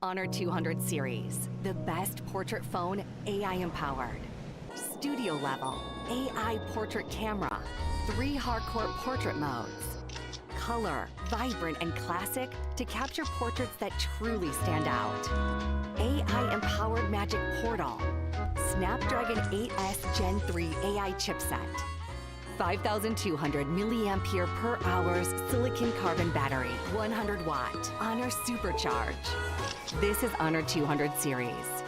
Speaker 15: Honor 200 series, the best portrait phone AI empowered. Studio level, AI portrait camera, 3 hardcore portrait modes. Color, vibrant and classic to capture portraits that truly stand out. AI empowered magic portal. Snapdragon 8S Gen 3 AI chipset. 5,200 milliampere per hours silicon carbon battery, 100 watt, Honor Supercharge. This is Honor 200 series.